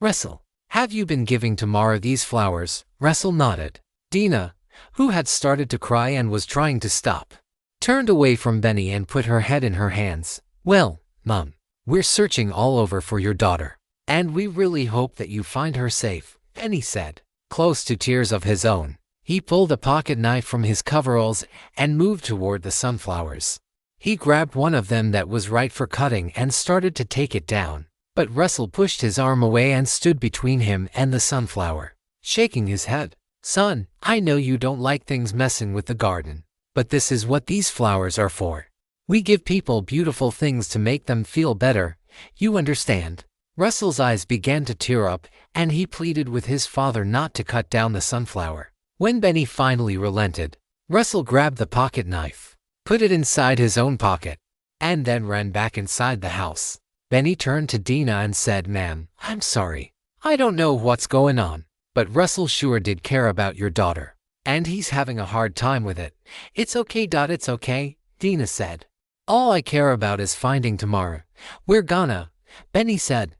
"Russell, have you been giving Tamara these flowers?" Russell nodded. Dina, who had started to cry and was trying to stop, turned away from Benny and put her head in her hands. "Well, Mom, we're searching all over for your daughter, and we really hope that you find her safe," Benny said. Close to tears of his own, he pulled a pocket knife from his coveralls and moved toward the sunflowers. He grabbed one of them that was right for cutting and started to take it down, but Russell pushed his arm away and stood between him and the sunflower, shaking his head. "Son, I know you don't like things messing with the garden, but this is what these flowers are for. We give people beautiful things to make them feel better, you understand?" Russell's eyes began to tear up, and he pleaded with his father not to cut down the sunflower. When Benny finally relented, Russell grabbed the pocket knife, put it inside his own pocket, and then ran back inside the house. Benny turned to Dina and said, "Ma'am, I'm sorry. I don't know what's going on, but Russell sure did care about your daughter, and he's having a hard time with it." "It's okay, it's okay," Dina said. "All I care about is finding Tamara. We're gonna," Benny said.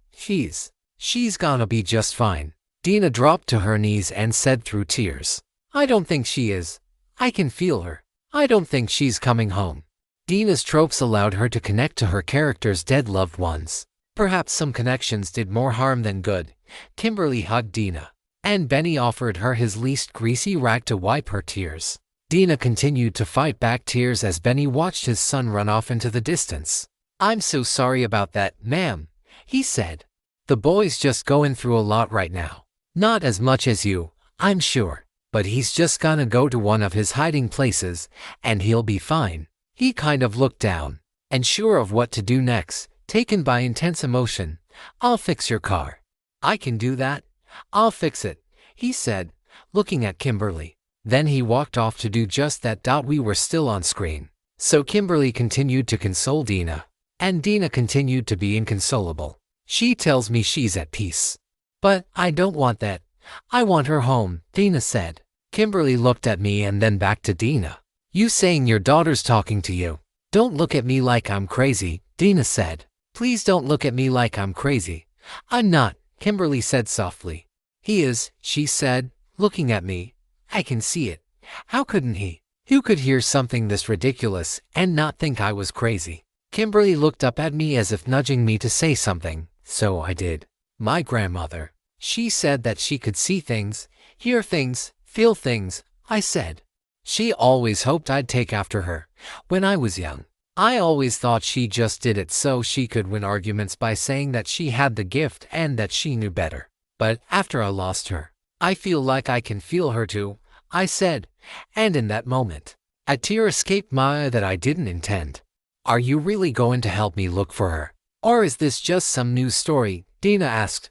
She's gonna be just fine." Dina dropped to her knees and said through tears, "I don't think she is. I can feel her. I don't think she's coming home." Dina's tropes allowed her to connect to her character's dead loved ones. Perhaps some connections did more harm than good. Kimberly hugged Dina, and Benny offered her his least greasy rag to wipe her tears. Dina continued to fight back tears as Benny watched his son run off into the distance. "I'm so sorry about that, ma'am," he said. "The boy's just going through a lot right now. Not as much as you, I'm sure, but he's just gonna go to one of his hiding places, and he'll be fine." He kind of looked down, and sure of what to do next, taken by intense emotion. "I'll fix your car." "I can do that. I'll fix it," he said, looking at Kimberly. Then he walked off to do just that. We were still on screen, so Kimberly continued to console Dina, and Dina continued to be inconsolable. "She tells me she's at peace, but I don't want that. I want her home," Dina said. Kimberly looked at me and then back to Dina. "You saying your daughter's talking to you?" "Don't look at me like I'm crazy," Dina said. "Please don't look at me like I'm crazy." "I'm not," Kimberly said softly. "He is," she said, looking at me. "I can see it. How couldn't he? Who could hear something this ridiculous and not think I was crazy?" Kimberly looked up at me as if nudging me to say something, so I did. "My grandmother. She said that she could see things, hear things, feel things," I said. "She always hoped I'd take after her when I was young. I always thought she just did it so she could win arguments by saying that she had the gift and that she knew better. But after I lost her, I feel like I can feel her too," I said, and in that moment, a tear escaped my eye that I didn't intend. "Are you really going to help me look for her? Or is this just some news story?" Dina asked.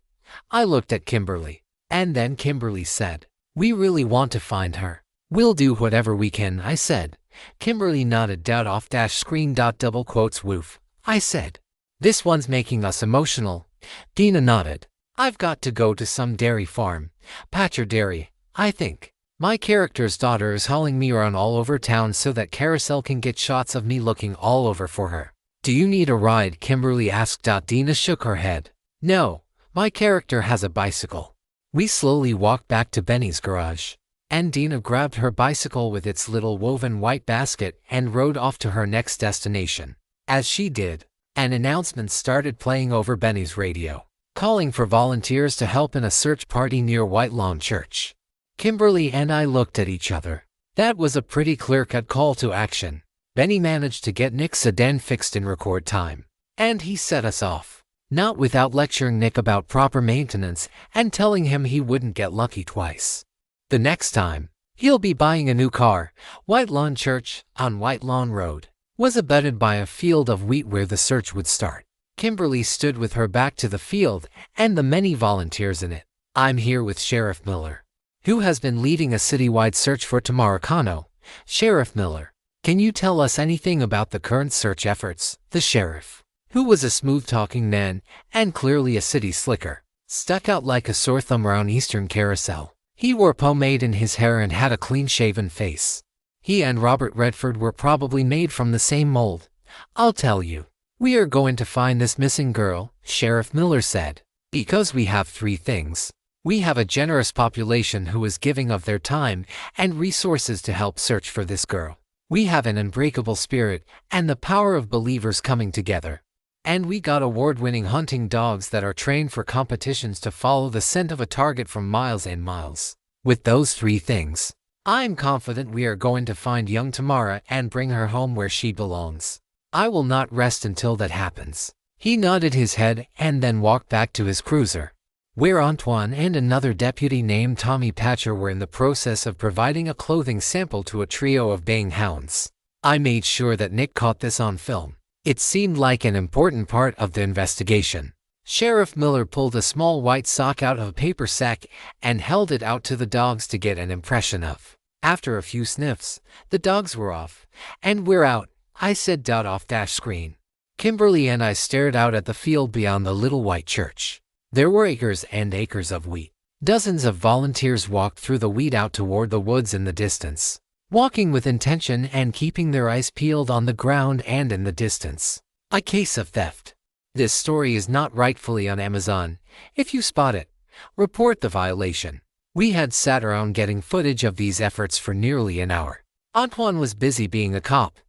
I looked at Kimberly, and then Kimberly said, "We really want to find her." "We'll do whatever we can," I said. Kimberly nodded. Off screen. Double quotes woof, I said. This one's making us emotional. Dina nodded. I've got to go to some dairy farm. Patcher Dairy, I think. My character's daughter is hauling me around all over town so that Carousel can get shots of me looking all over for her. Do you need a ride? Kimberly asked. Dina shook her head. No, my character has a bicycle. We slowly walked back to Benny's garage, and Dina grabbed her bicycle with its little woven white basket and rode off to her next destination. As she did, an announcement started playing over Benny's radio, calling for volunteers to help in a search party near White Lawn Church. Kimberly and I looked at each other. That was a pretty clear-cut call to action. Benny managed to get Nick's sedan fixed in record time, and he set us off. Not without lecturing Nick about proper maintenance and telling him he wouldn't get lucky twice. The next time, he'll be buying a new car. White Lawn Church, on White Lawn Road, was abutted by a field of wheat where the search would start. Kimberly stood with her back to the field and the many volunteers in it. I'm here with Sheriff Miller, who has been leading a citywide search for Tamaracano. Sheriff Miller, can you tell us anything about the current search efforts? The sheriff, who was a smooth-talking man and clearly a city slicker, stuck out like a sore thumb around Eastern Carousel. He wore pomade in his hair and had a clean-shaven face. He and Robert Redford were probably made from the same mold. I'll tell you. We are going to find this missing girl, Sheriff Miller said, because we have three things. We have a generous population who is giving of their time and resources to help search for this girl. We have an unbreakable spirit and the power of believers coming together. And we got award-winning hunting dogs that are trained for competitions to follow the scent of a target from miles and miles. With those three things, I'm confident we are going to find young Tamara and bring her home where she belongs. I will not rest until that happens. He nodded his head and then walked back to his cruiser, where Antoine and another deputy named Tommy Patcher were in the process of providing a clothing sample to a trio of baying hounds. I made sure that Nick caught this on film. It seemed like an important part of the investigation. Sheriff Miller pulled a small white sock out of a paper sack and held it out to the dogs to get an impression of. After a few sniffs, the dogs were off. And we're out, I said. Off dash screen. Kimberly and I stared out at the field beyond the little white church. There were acres and acres of wheat. Dozens of volunteers walked through the wheat out toward the woods in the distance, walking with intention and keeping their eyes peeled on the ground and in the distance. A case of theft. This story is not rightfully on Amazon. If you spot it, report the violation. We had sat around getting footage of these efforts for nearly an hour. Antoine was busy being a cop,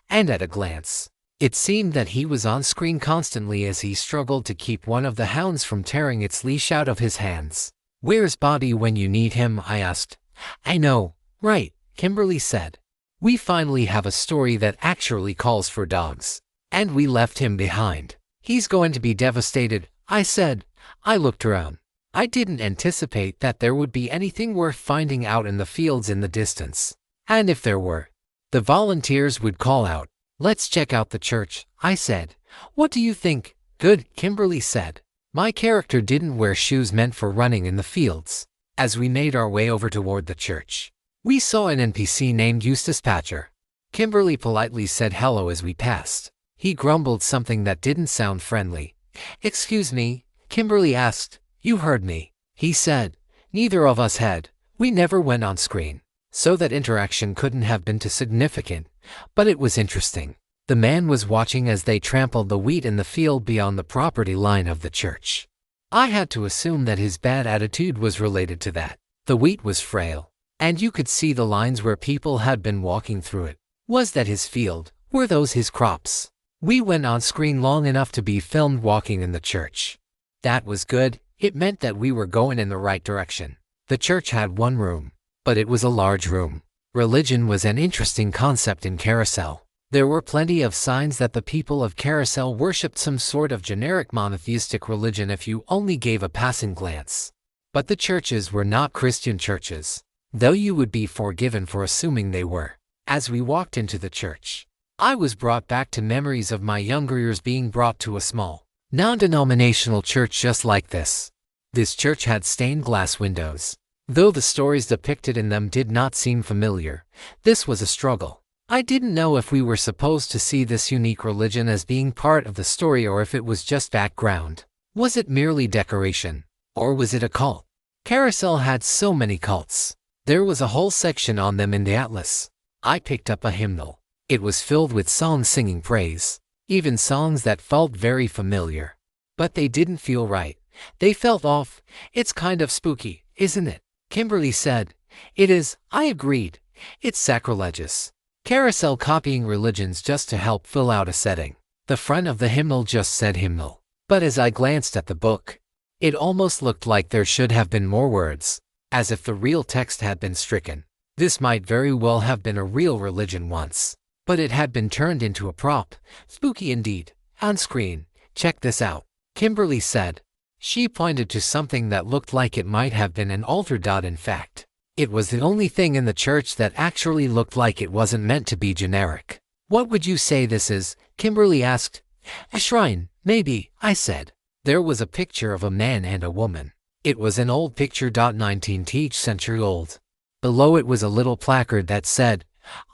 and at a glance, it seemed that he was on screen constantly as he struggled to keep one of the hounds from tearing its leash out of his hands. Where's Bobby when you need him? I asked. I know, right, Kimberly said. We finally have a story that actually calls for dogs. And we left him behind. He's going to be devastated, I said. I looked around. I didn't anticipate that there would be anything worth finding out in the fields in the distance. And if there were, the volunteers would call out. Let's check out the church, I said. What do you think? Good, Kimberly said. My character didn't wear shoes meant for running in the fields. As we made our way over toward the church, we saw an NPC named Eustace Patcher. Kimberly politely said hello as we passed. He grumbled something that didn't sound friendly. Excuse me, Kimberly asked. You heard me, he said. Neither of us had. We never went on screen, so that interaction couldn't have been too significant. But it was interesting. The man was watching as they trampled the wheat in the field beyond the property line of the church. I had to assume that his bad attitude was related to that. The wheat was frail, and you could see the lines where people had been walking through it. Was that his field? Were those his crops? We went on screen long enough to be filmed walking in the church. That was good. It meant that we were going in the right direction. The church had one room, but it was a large room. Religion was an interesting concept in Carousel. There were plenty of signs that the people of Carousel worshipped some sort of generic monotheistic religion if you only gave a passing glance. But the churches were not Christian churches, though you would be forgiven for assuming they were. As we walked into the church, I was brought back to memories of my younger years being brought to a small, non-denominational church just like this. This church had stained glass windows. Though the stories depicted in them did not seem familiar, this was a struggle. I didn't know if we were supposed to see this unique religion as being part of the story or if it was just background. Was it merely decoration? Or was it a cult? Carousel had so many cults. There was a whole section on them in the atlas. I picked up a hymnal. It was filled with songs singing praise, even songs that felt very familiar. But they didn't feel right. They felt off. It's kind of spooky, isn't it? Kimberly said. It is, I agreed. It's sacrilegious. Carousel copying religions just to help fill out a setting. The front of the hymnal just said hymnal. But as I glanced at the book, it almost looked like there should have been more words, as if the real text had been stricken. This might very well have been a real religion once, but it had been turned into a prop. Spooky indeed. On screen, check this out, Kimberly said. She pointed to something that looked like it might have been an altar. In fact, it was the only thing in the church that actually looked like it wasn't meant to be generic. What would you say this is? Kimberly asked. A shrine, maybe, I said. There was a picture of a man and a woman. It was an old picture. 19th century old. Below it was a little placard that said,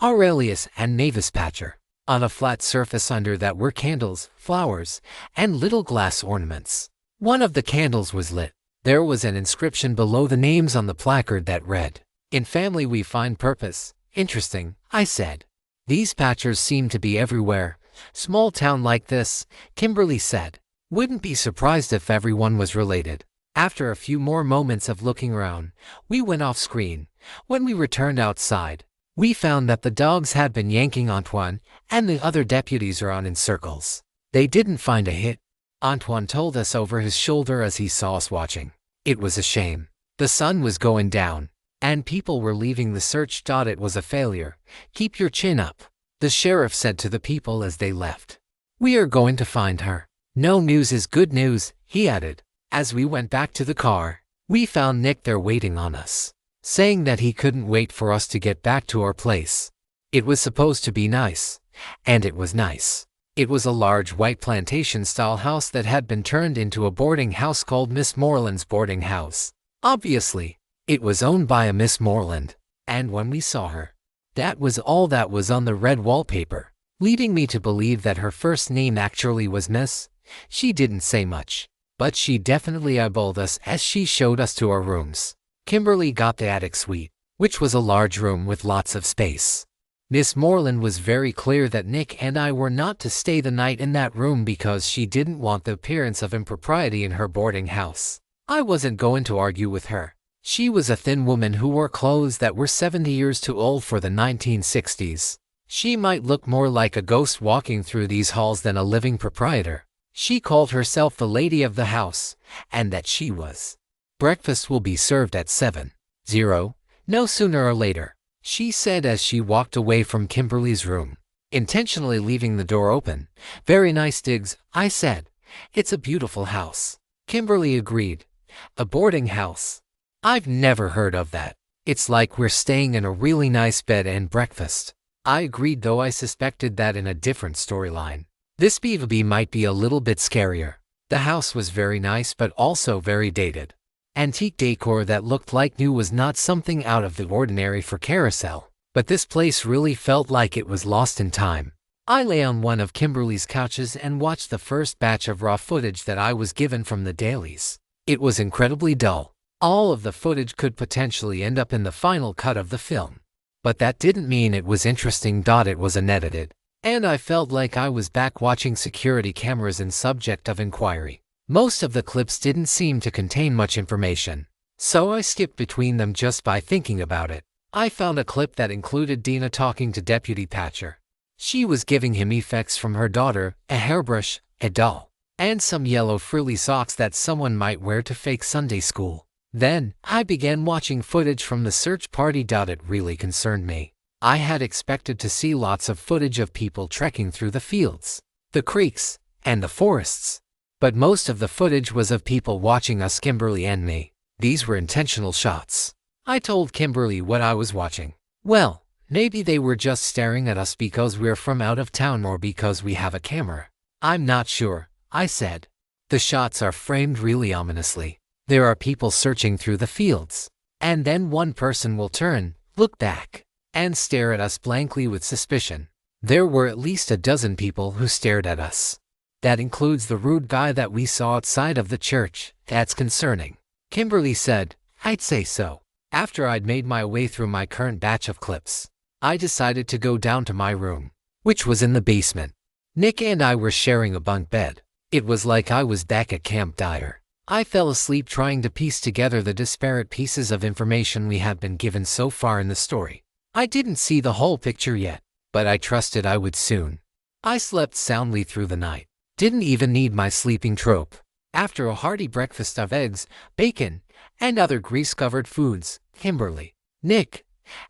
Aurelius and Mavis Patcher. On a flat surface under that were candles, flowers, and little glass ornaments. One of the candles was lit. There was an inscription below the names on the placard that read, In family we find purpose. Interesting, I said. These Patchers seem to be everywhere. Small town like this, Kimberly said. Wouldn't be surprised if everyone was related. After a few more moments of looking around, we went off screen. When we returned outside, we found that the dogs had been yanking Antoine, and the other deputies around in circles. They didn't find a hit. Antoine told us over his shoulder as he saw us watching. It was a shame. The sun was going down, and people were leaving the search. It was a failure. Keep your chin up, the sheriff said to the people as they left. We are going to find her. No news is good news, he added. As we went back to the car, we found Nick there waiting on us, saying that he couldn't wait for us to get back to our place. It was supposed to be nice, and it was nice. It was a large white plantation-style house that had been turned into a boarding house called Miss Moreland's boarding house. Obviously, it was owned by a Miss Moreland, and when we saw her, that was all that was on the red wallpaper, leading me to believe that her first name actually was Miss. She didn't say much, but she definitely eyeballed us as she showed us to our rooms. Kimberly got the attic suite, which was a large room with lots of space. Miss Moreland was very clear that Nick and I were not to stay the night in that room because she didn't want the appearance of impropriety in her boarding house. I wasn't going to argue with her. She was a thin woman who wore clothes that were 70 years too old for the 1960s. She might look more like a ghost walking through these halls than a living proprietor. She called herself the lady of the house, and that she was. Breakfast will be served at 7:00, no sooner or later, she said as she walked away from Kimberly's room, intentionally leaving the door open. Very nice digs, I said. It's a beautiful house. Kimberly agreed. A boarding house? I've never heard of that. It's like we're staying in a really nice bed and breakfast. I agreed, though I suspected that in a different storyline. This BVB might be a little bit scarier. The house was very nice but also very dated. Antique decor that looked like new was not something out of the ordinary for Carousel, but this place really felt like it was lost in time. I lay on one of Kimberly's couches and watched the first batch of raw footage that I was given from the dailies. It was incredibly dull. All of the footage could potentially end up in the final cut of the film. But that didn't mean it was interesting. It was unedited, and I felt like I was back watching security cameras in Subject of Inquiry. Most of the clips didn't seem to contain much information, so I skipped between them just by thinking about it. I found a clip that included Dina talking to Deputy Patcher. She was giving him effects from her daughter, a hairbrush, a doll, and some yellow frilly socks that someone might wear to fake Sunday school. Then, I began watching footage from the search party. It really concerned me. I had expected to see lots of footage of people trekking through the fields, the creeks, and the forests. But most of the footage was of people watching us, Kimberly and me. These were intentional shots. I told Kimberly what I was watching. Well, maybe they were just staring at us because we're from out of town or because we have a camera. I'm not sure, I said. The shots are framed really ominously. There are people searching through the fields, and then one person will turn, look back, and stare at us blankly with suspicion. There were at least a dozen people who stared at us. That includes the rude guy that we saw outside of the church. That's concerning. Kimberly said, I'd say so. After I'd made my way through my current batch of clips, I decided to go down to my room, which was in the basement. Nick and I were sharing a bunk bed. It was like I was back at Camp Dyer. I fell asleep trying to piece together the disparate pieces of information we had been given so far in the story. I didn't see the whole picture yet, but I trusted I would soon. I slept soundly through the night. Didn't even need my sleeping trope. After a hearty breakfast of eggs, bacon, and other grease-covered foods, Kimberly, Nick,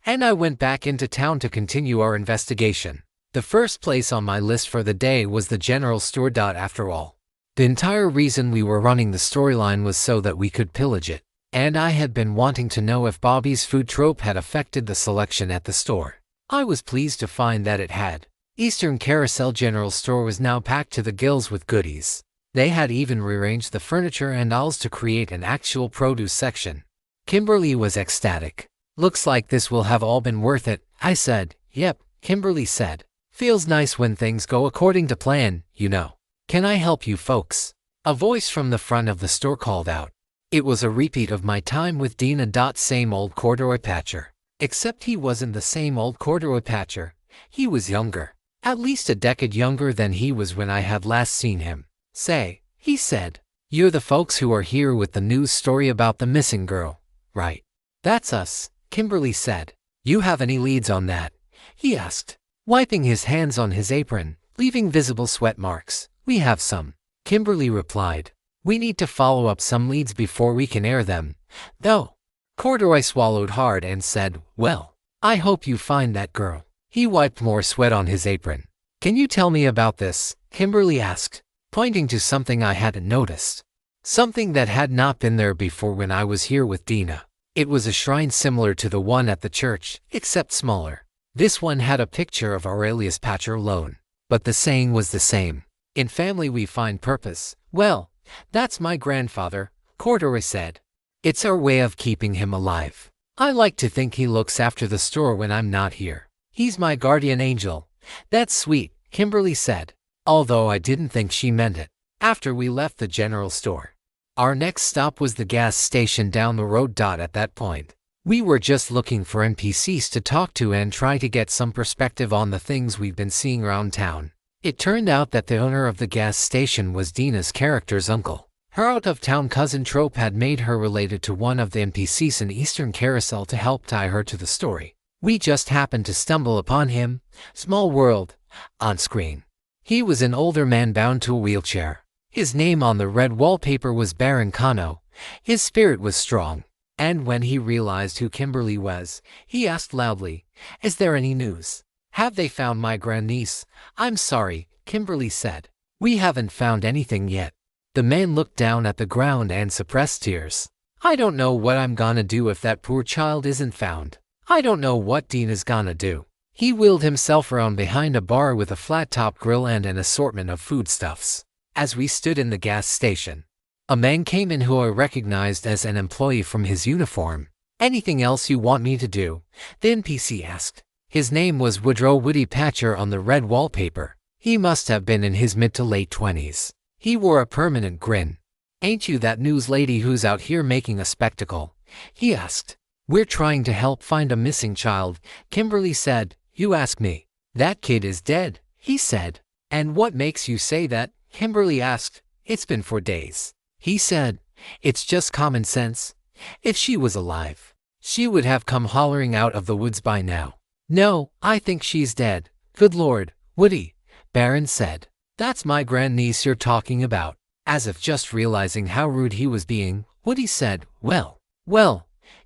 and I went back into town to continue our investigation. The first place on my list for the day was the general store. After all, the entire reason we were running the storyline was so that we could pillage it, and I had been wanting to know if Bobby's food trope had affected the selection at the store. I was pleased to find that it had. Eastern Carousel General Store was now packed to the gills with goodies. They had even rearranged the furniture and aisles to create an actual produce section. Kimberly was ecstatic. Looks like this will have all been worth it, I said. Yep, Kimberly said. Feels nice when things go according to plan, you know. Can I help you folks? A voice from the front of the store called out. It was a repeat of my time with Dina. Same old corduroy patcher. Except he wasn't the same old corduroy patcher. He was younger. At least a decade younger than he was when I had last seen him. Say, he said, you're the folks who are here with the news story about the missing girl, right? That's us, Kimberly said. You have any leads on that? He asked, wiping his hands on his apron, leaving visible sweat marks. We have some, Kimberly replied. We need to follow up some leads before we can air them, though. Corduroy swallowed hard and said, well, I hope you find that girl. He wiped more sweat on his apron. Can you tell me about this? Kimberly asked, pointing to something I hadn't noticed. Something that had not been there before when I was here with Dina. It was a shrine similar to the one at the church, except smaller. This one had a picture of Aurelius Patcher alone. But the saying was the same. In family we find purpose. Well, that's my grandfather, Corduroy said. It's our way of keeping him alive. I like to think he looks after the store when I'm not here. He's my guardian angel. That's sweet, Kimberly said, although I didn't think she meant it. After we left the general store, our next stop was the gas station down the road. At that point, we were just looking for NPCs to talk to and try to get some perspective on the things we've been seeing around town. It turned out that the owner of the gas station was Dina's character's uncle. Her out-of-town cousin trope had made her related to one of the NPCs in Eastern Carousel to help tie her to the story. We just happened to stumble upon him, small world, on screen. He was an older man bound to a wheelchair. His name on the red wallpaper was Baron Kano. His spirit was strong. And when he realized who Kimberly was, he asked loudly, is there any news? Have they found my grandniece? I'm sorry, Kimberly said. We haven't found anything yet. The man looked down at the ground and suppressed tears. I don't know what I'm gonna do if that poor child isn't found. I don't know what Dina's gonna do. He wheeled himself around behind a bar with a flat-top grill and an assortment of foodstuffs. As we stood in the gas station, a man came in who I recognized as an employee from his uniform. Anything else you want me to do? The NPC asked. His name was Woodrow Woody Patcher on the red wallpaper. He must have been in his mid to late 20s. He wore a permanent grin. Ain't you that news lady who's out here making a spectacle? He asked. We're trying to help find a missing child, Kimberly said. You ask me. That kid is dead, he said. And what makes you say that? Kimberly asked. It's been 4 days. He said. It's just common sense. If she was alive, she would have come hollering out of the woods by now. No, I think she's dead. Good Lord, Woody, Baron said. That's my grandniece you're talking about. As if just realizing how rude he was being, Woody said, well,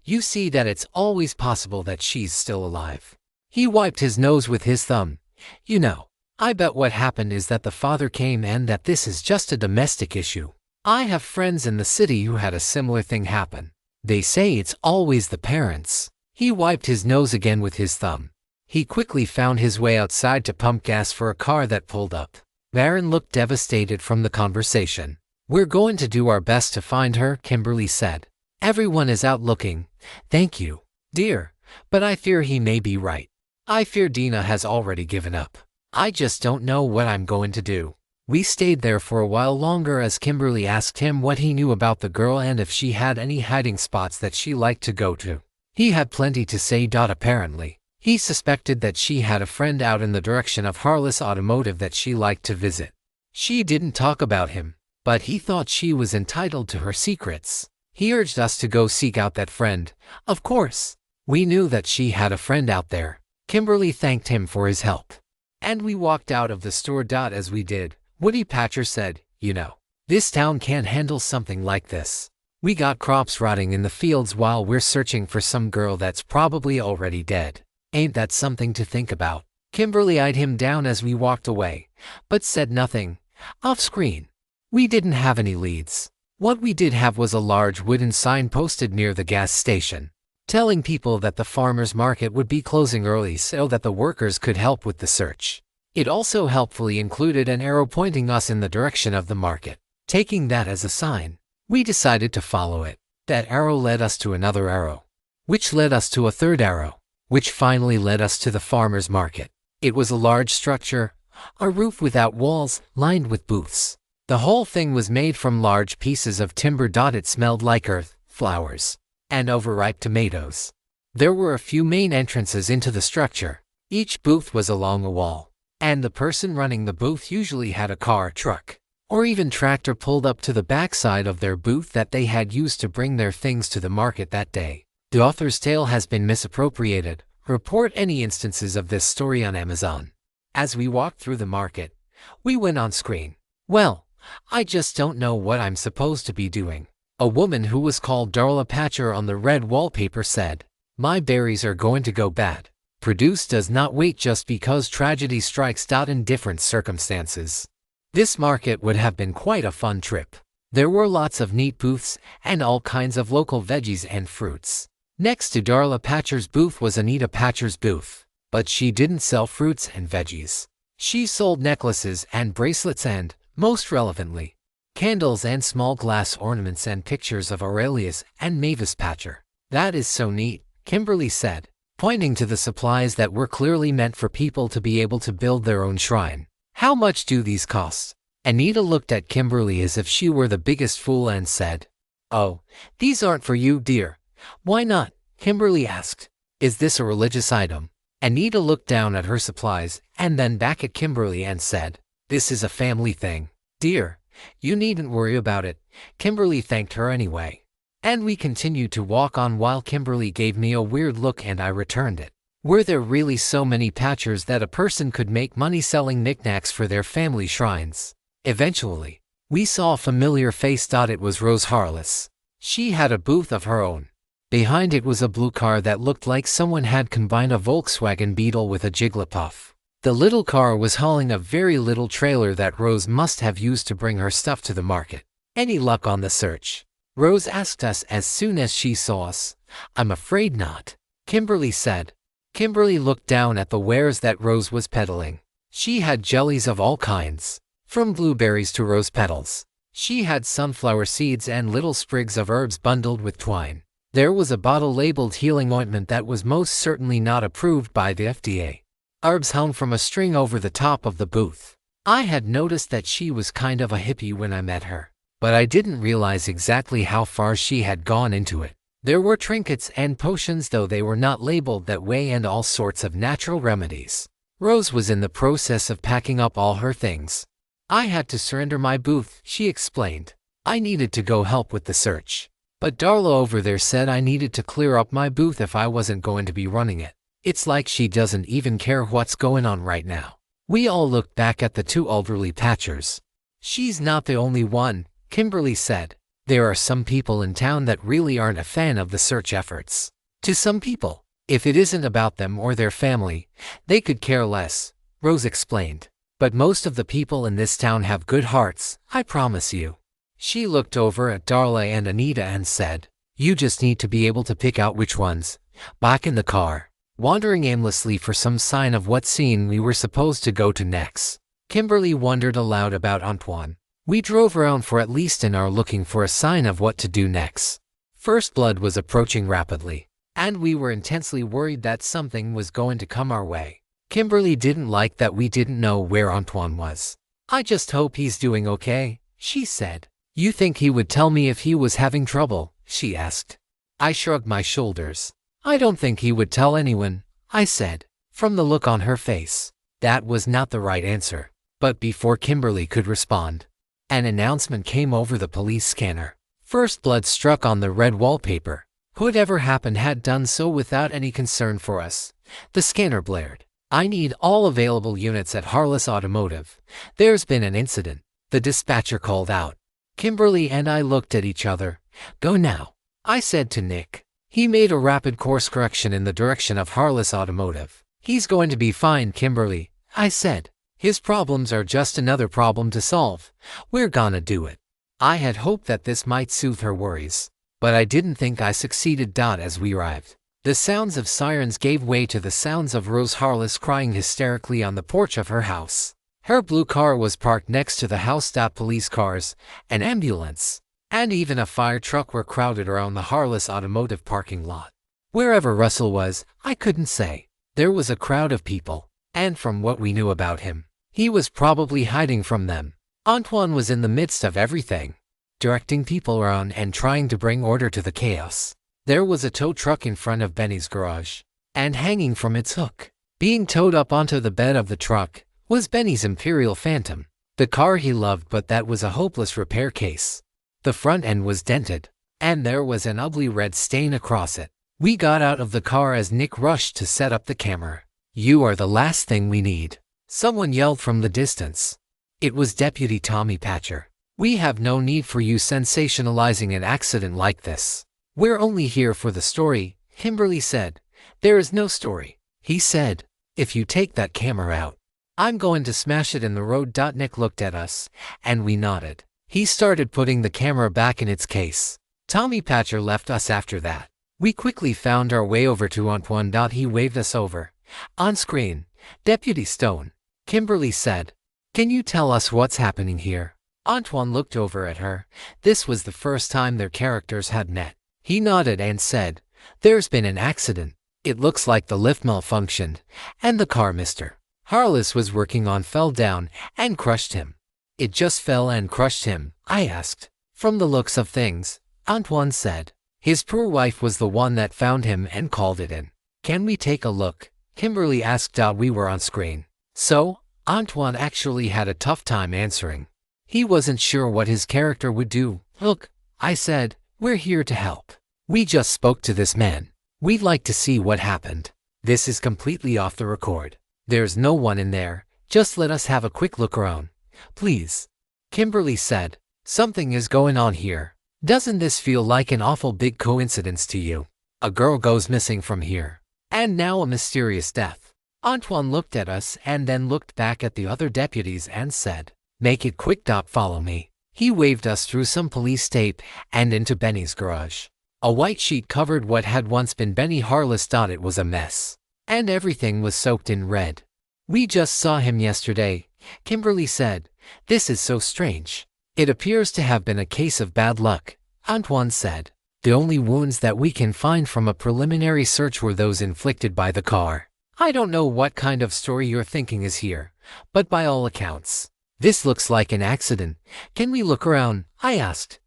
you see that it's always possible that she's still alive. He wiped his nose with his thumb. You know, I bet what happened is that the father came and that this is just a domestic issue. I have friends in the city who had a similar thing happen. They say it's always the parents. He wiped his nose again with his thumb. He quickly found his way outside to pump gas for a car that pulled up. Baron looked devastated from the conversation. We're going to do our best to find her, Kimberly said. Everyone is out looking. Thank you, dear, but I fear he may be right. I fear Dina has already given up. I just don't know what I'm going to do. We stayed there for a while longer as Kimberly asked him what he knew about the girl and if she had any hiding spots that she liked to go to. He had plenty to say. Apparently, he suspected that she had a friend out in the direction of Harless Automotive that she liked to visit. She didn't talk about him, but he thought she was entitled to her secrets. He urged us to go seek out that friend. Of course, we knew that she had a friend out there. Kimberly thanked him for his help, and we walked out of the store. As we did, Woody Patcher said, "You know, this town can't handle something like this. We got crops rotting in the fields while we're searching for some girl that's probably already dead. Ain't that something to think about?" Kimberly eyed him down as we walked away, but said nothing. Off screen, we didn't have any leads. What we did have was a large wooden sign posted near the gas station, telling people that the farmers market would be closing early so that the workers could help with the search. It also helpfully included an arrow pointing us in the direction of the market. Taking that as a sign, we decided to follow it. That arrow led us to another arrow, which led us to a third arrow, which finally led us to the farmers market. It was a large structure, a roof without walls, lined with booths. The whole thing was made from large pieces of timber. It smelled like earth, flowers, and overripe tomatoes. There were a few main entrances into the structure. Each booth was along a wall, and the person running the booth usually had a car, truck, or even tractor pulled up to the backside of their booth that they had used to bring their things to the market that day. The author's tale has been misappropriated. Report any instances of this story on Amazon. As we walked through the market, we went on screen. "Well, I just don't know what I'm supposed to be doing." A woman who was called Darla Patcher on the red wallpaper said, "My berries are going to go bad." Produce does not wait just because tragedy strikes. In different circumstances, this market would have been quite a fun trip. There were lots of neat booths and all kinds of local veggies and fruits. Next to Darla Patcher's booth was Anita Patcher's booth, but she didn't sell fruits and veggies. She sold necklaces and bracelets and, most relevantly, candles and small glass ornaments and pictures of Aurelius and Mavis Patcher. "That is so neat," Kimberly said, pointing to the supplies that were clearly meant for people to be able to build their own shrine. "How much do these cost?" Anita looked at Kimberly as if she were the biggest fool and said, "Oh, these aren't for you, dear." "Why not?" Kimberly asked. "Is this a religious item?" Anita looked down at her supplies and then back at Kimberly and said, "This is a family thing, dear. You needn't worry about it." Kimberly thanked her anyway, and we continued to walk on while Kimberly gave me a weird look and I returned it. Were there really so many Patchers that a person could make money selling knickknacks for their family shrines? Eventually, we saw a familiar face. It was Rose Harless. She had a booth of her own. Behind it was a blue car that looked like someone had combined a Volkswagen Beetle with a Jigglypuff. The little car was hauling a very little trailer that Rose must have used to bring her stuff to the market. "Any luck on the search?" Rose asked us as soon as she saw us. "I'm afraid not," Kimberly said. Kimberly looked down at the wares that Rose was peddling. She had jellies of all kinds, from blueberries to rose petals. She had sunflower seeds and little sprigs of herbs bundled with twine. There was a bottle labeled healing ointment that was most certainly not approved by the FDA. Herbs hung from a string over the top of the booth. I had noticed that she was kind of a hippie when I met her, but I didn't realize exactly how far she had gone into it. There were trinkets and potions, though they were not labeled that way, and all sorts of natural remedies. Rose was in the process of packing up all her things. "I had to surrender my booth," she explained. "I needed to go help with the search. But Darla over there said I needed to clear up my booth if I wasn't going to be running it. It's like she doesn't even care what's going on right now." We all looked back at the two elderly Patchers. "She's not the only one," Kimberly said. "There are some people in town that really aren't a fan of the search efforts. To some people, if it isn't about them or their family, they could care less," Rose explained. "But most of the people in this town have good hearts, I promise you." She looked over at Darla and Anita and said, "You just need to be able to pick out which ones." Back in the car, wandering aimlessly for some sign of what scene we were supposed to go to next, Kimberly wondered aloud about Antoine. We drove around for at least an hour looking for a sign of what to do next. First blood was approaching rapidly. and we were intensely worried that something was going to come our way. Kimberly didn't like that we didn't know where Antoine was. "I just hope he's doing okay," she said. "You think he would tell me if he was having trouble?" she asked. I shrugged my shoulders. "I don't think he would tell anyone," I said. From the look on her face, that was not the right answer. But before Kimberly could respond, an announcement came over the police scanner. First blood struck on the red wallpaper. Whatever happened had done so without any concern for us. The scanner blared. "I need all available units at Harless Automotive. There's been an incident," the dispatcher called out. Kimberly and I looked at each other. "Go now," I said to Nick. He made a rapid course correction in the direction of Harless Automotive. "He's going to be fine, Kimberly," I said. "His problems are just another problem to solve. We're gonna do it." I had hoped that this might soothe her worries, but I didn't think I succeeded. As we arrived, the sounds of sirens gave way to the sounds of Rose Harless crying hysterically on the porch of her house. Her blue car was parked next to the house. Police cars, an ambulance, and even a fire truck were crowded around the Harless Automotive parking lot. Wherever Russell was, I couldn't say. There was a crowd of people, and from what we knew about him, he was probably hiding from them. Antoine was in the midst of everything, directing people around and trying to bring order to the chaos. There was a tow truck in front of Benny's garage, and hanging from its hook, being towed up onto the bed of the truck, was Benny's Imperial Phantom, the car he loved, but that was a hopeless repair case. The front end was dented, and there was an ugly red stain across it. We got out of the car as Nick rushed to set up the camera. "You are the last thing we need," someone yelled from the distance. It was Deputy Tommy Patcher. "We have no need for you sensationalizing an accident like this. We're only here for the story," Kimberly said. "There is no story," he said. "If you take that camera out, I'm going to smash it in the road." Nick looked at us, and we nodded. He started putting the camera back in its case. Tommy Patcher left us after that. We quickly found our way over to Antoine. He waved us over. "On screen, Deputy Stone," Kimberly said. "Can you tell us what's happening here?" Antoine looked over at her. This was the first time their characters had met. He nodded and said, "There's been an accident. It looks like the lift malfunctioned, and the car Mr. Harless was working on fell down and crushed him." "It just fell and crushed him?" I asked. "From the looks of things," Antoine said. "His poor wife was the one that found him and called it in." "Can we take a look?" Kimberly asked. We were on screen. So, Antoine actually had a tough time answering. He wasn't sure what his character would do. "Look," I said, "we're here to help. We just spoke to this man. We'd like to see what happened. This is completely off the record. There's no one in there. Just let us have a quick look around, please." Kimberly said, "Something is going on here. Doesn't this feel like an awful big coincidence to you? A girl goes missing from here, and now a mysterious death." Antoine looked at us and then looked back at the other deputies and said, "Make it quick. Follow me." He waved us through some police tape and into Benny's garage. A white sheet covered what had once been Benny Harless. It was a mess, and everything was soaked in red. "We just saw him yesterday," Kimberly said. "This is so strange. It appears to have been a case of bad luck," Antoine said. "The only wounds that we can find from a preliminary search were those inflicted by the car." I don't know what kind of story you're thinking is here, but by all accounts, this looks like an accident. "Can we look around?" I asked.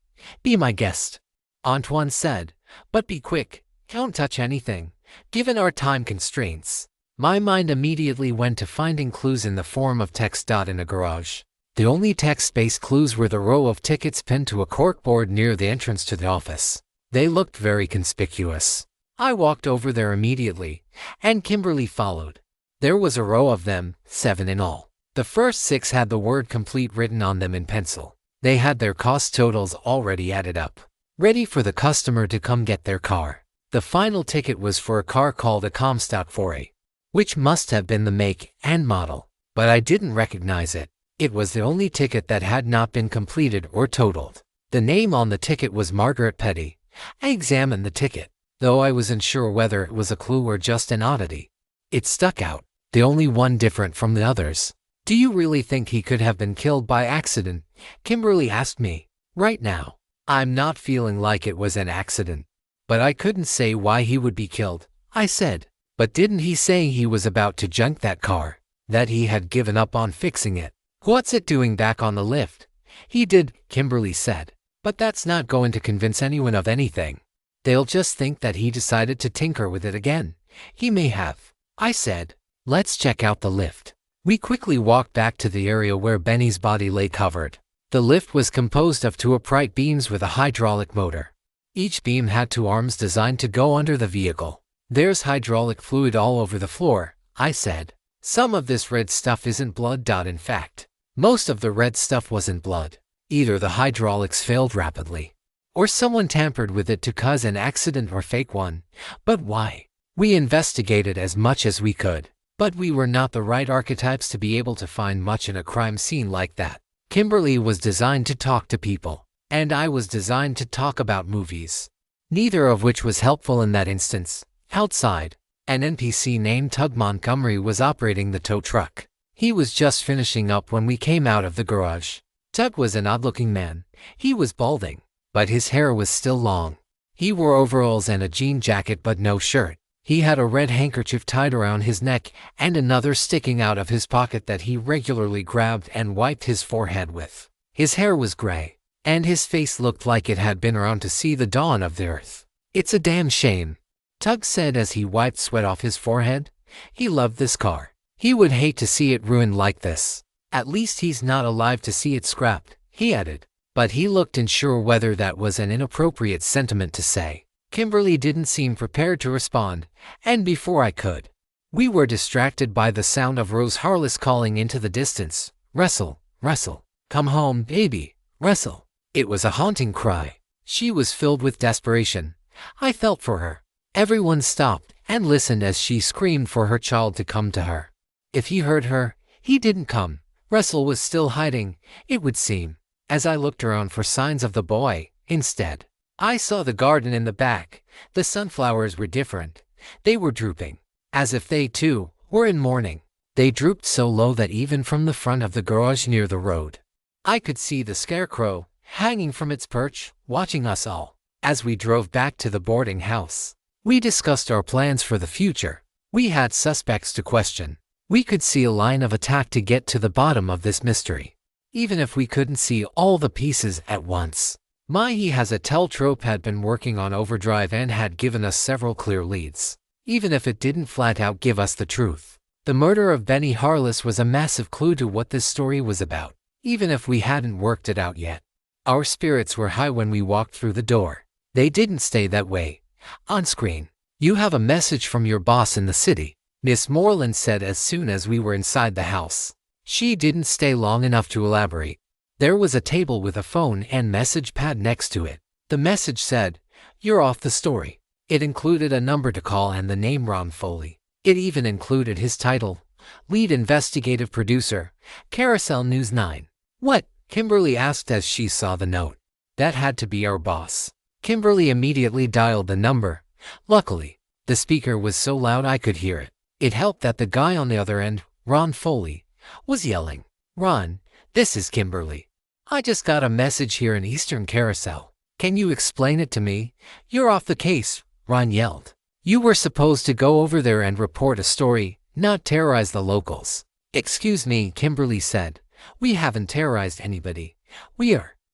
"Be my guest," Antoine said, "but be quick. Don't touch anything, given our time constraints." My mind immediately went to finding clues in the form of text. In a garage, the only text-based clues were the row of tickets pinned to a corkboard near the entrance to the office. They looked very conspicuous. I walked over there immediately, and Kimberly followed. There was a row of them, 7 in all. The first 6 had the word complete written on them in pencil. They had their cost totals already added up, ready for the customer to come get their car. The final ticket was for a car called a Comstock 4A, which must have been the make and model, but I didn't recognize it. It was the only ticket that had not been completed or totaled. The name on the ticket was Margaret Petty. I examined the ticket, though I wasn't sure whether it was a clue or just an oddity. It stuck out, the only one different from the others. "Do you really think he could have been killed by accident?" Kimberly asked me. "Right now, I'm not feeling like it was an accident, But I couldn't say why he would be killed, I said. But didn't he say he was about to junk that car? That he had given up on fixing it? What's it doing back on the lift? He did, Kimberly said. But that's not going to convince anyone of anything. They'll just think that he decided to tinker with it again. He may have. I said. Let's check out the lift. We quickly walked back to the area where Benny's body lay covered. The lift was composed of two upright beams with a hydraulic motor. Each beam had two arms designed to go under the vehicle. There's hydraulic fluid all over the floor, I said. Some of this red stuff isn't blood. In fact, most of the red stuff wasn't blood. Either the hydraulics failed rapidly, or someone tampered with it to cause an accident or fake one. But why? We investigated as much as we could, but we were not the right archetypes to be able to find much in a crime scene like that. Kimberly was designed to talk to people, and I was designed to talk about movies. Neither of which was helpful in that instance. Outside, an NPC named Tug Montgomery was operating the tow truck. He was just finishing up when we came out of the garage. Tug was an odd-looking man. He was balding, but his hair was still long. He wore overalls and a jean jacket but no shirt. He had a red handkerchief tied around his neck and another sticking out of his pocket that he regularly grabbed and wiped his forehead with. His hair was gray, and his face looked like it had been around to see the dawn of the earth. It's a damn shame, Tug said as he wiped sweat off his forehead. He loved this car. He would hate to see it ruined like this. At least he's not alive to see it scrapped, he added. But he looked unsure whether that was an inappropriate sentiment to say. Kimberly didn't seem prepared to respond, and before I could, we were distracted by the sound of Rose Harless calling into the distance. Russell, Russell, come home, baby, Russell. It was a haunting cry. She was filled with desperation. I felt for her. Everyone stopped and listened as she screamed for her child to come to her. If he heard her, he didn't come. Russell was still hiding, it would seem. As I looked around for signs of the boy, instead, I saw the garden in the back. The sunflowers were different. They were drooping, as if they, too, were in mourning. They drooped so low that even from the front of the garage near the road, I could see the scarecrow, hanging from its perch, watching us all. As we drove back to the boarding house, we discussed our plans for the future. We had suspects to question. We could see a line of attack to get to the bottom of this mystery, even if we couldn't see all the pieces at once. He has a Teltrope had been working on overdrive and had given us several clear leads, even if it didn't flat out give us the truth. The murder of Benny Harless was a massive clue to what this story was about, even if we hadn't worked it out yet. Our spirits were high when we walked through the door. They didn't stay that way. On screen, you have a message from your boss in the city, Miss Moreland said as soon as we were inside the house. She didn't stay long enough to elaborate. There was a table with a phone and message pad next to it. The message said, "You're off the story." It included a number to call and the name Ron Foley. It even included his title, Lead Investigative Producer, Carousel News 9. What? Kimberly asked as she saw the note. That had to be our boss. Kimberly immediately dialed the number. Luckily, the speaker was so loud I could hear it. It helped that the guy on the other end, Ron Foley, was yelling, "Ron, this is Kimberly. I just got a message here in Eastern Carousel. Can you explain it to me?" "You're off the case," Ron yelled. "You were supposed to go over there and report a story, not terrorize the locals." "Excuse me," Kimberly said. "We haven't terrorized anybody.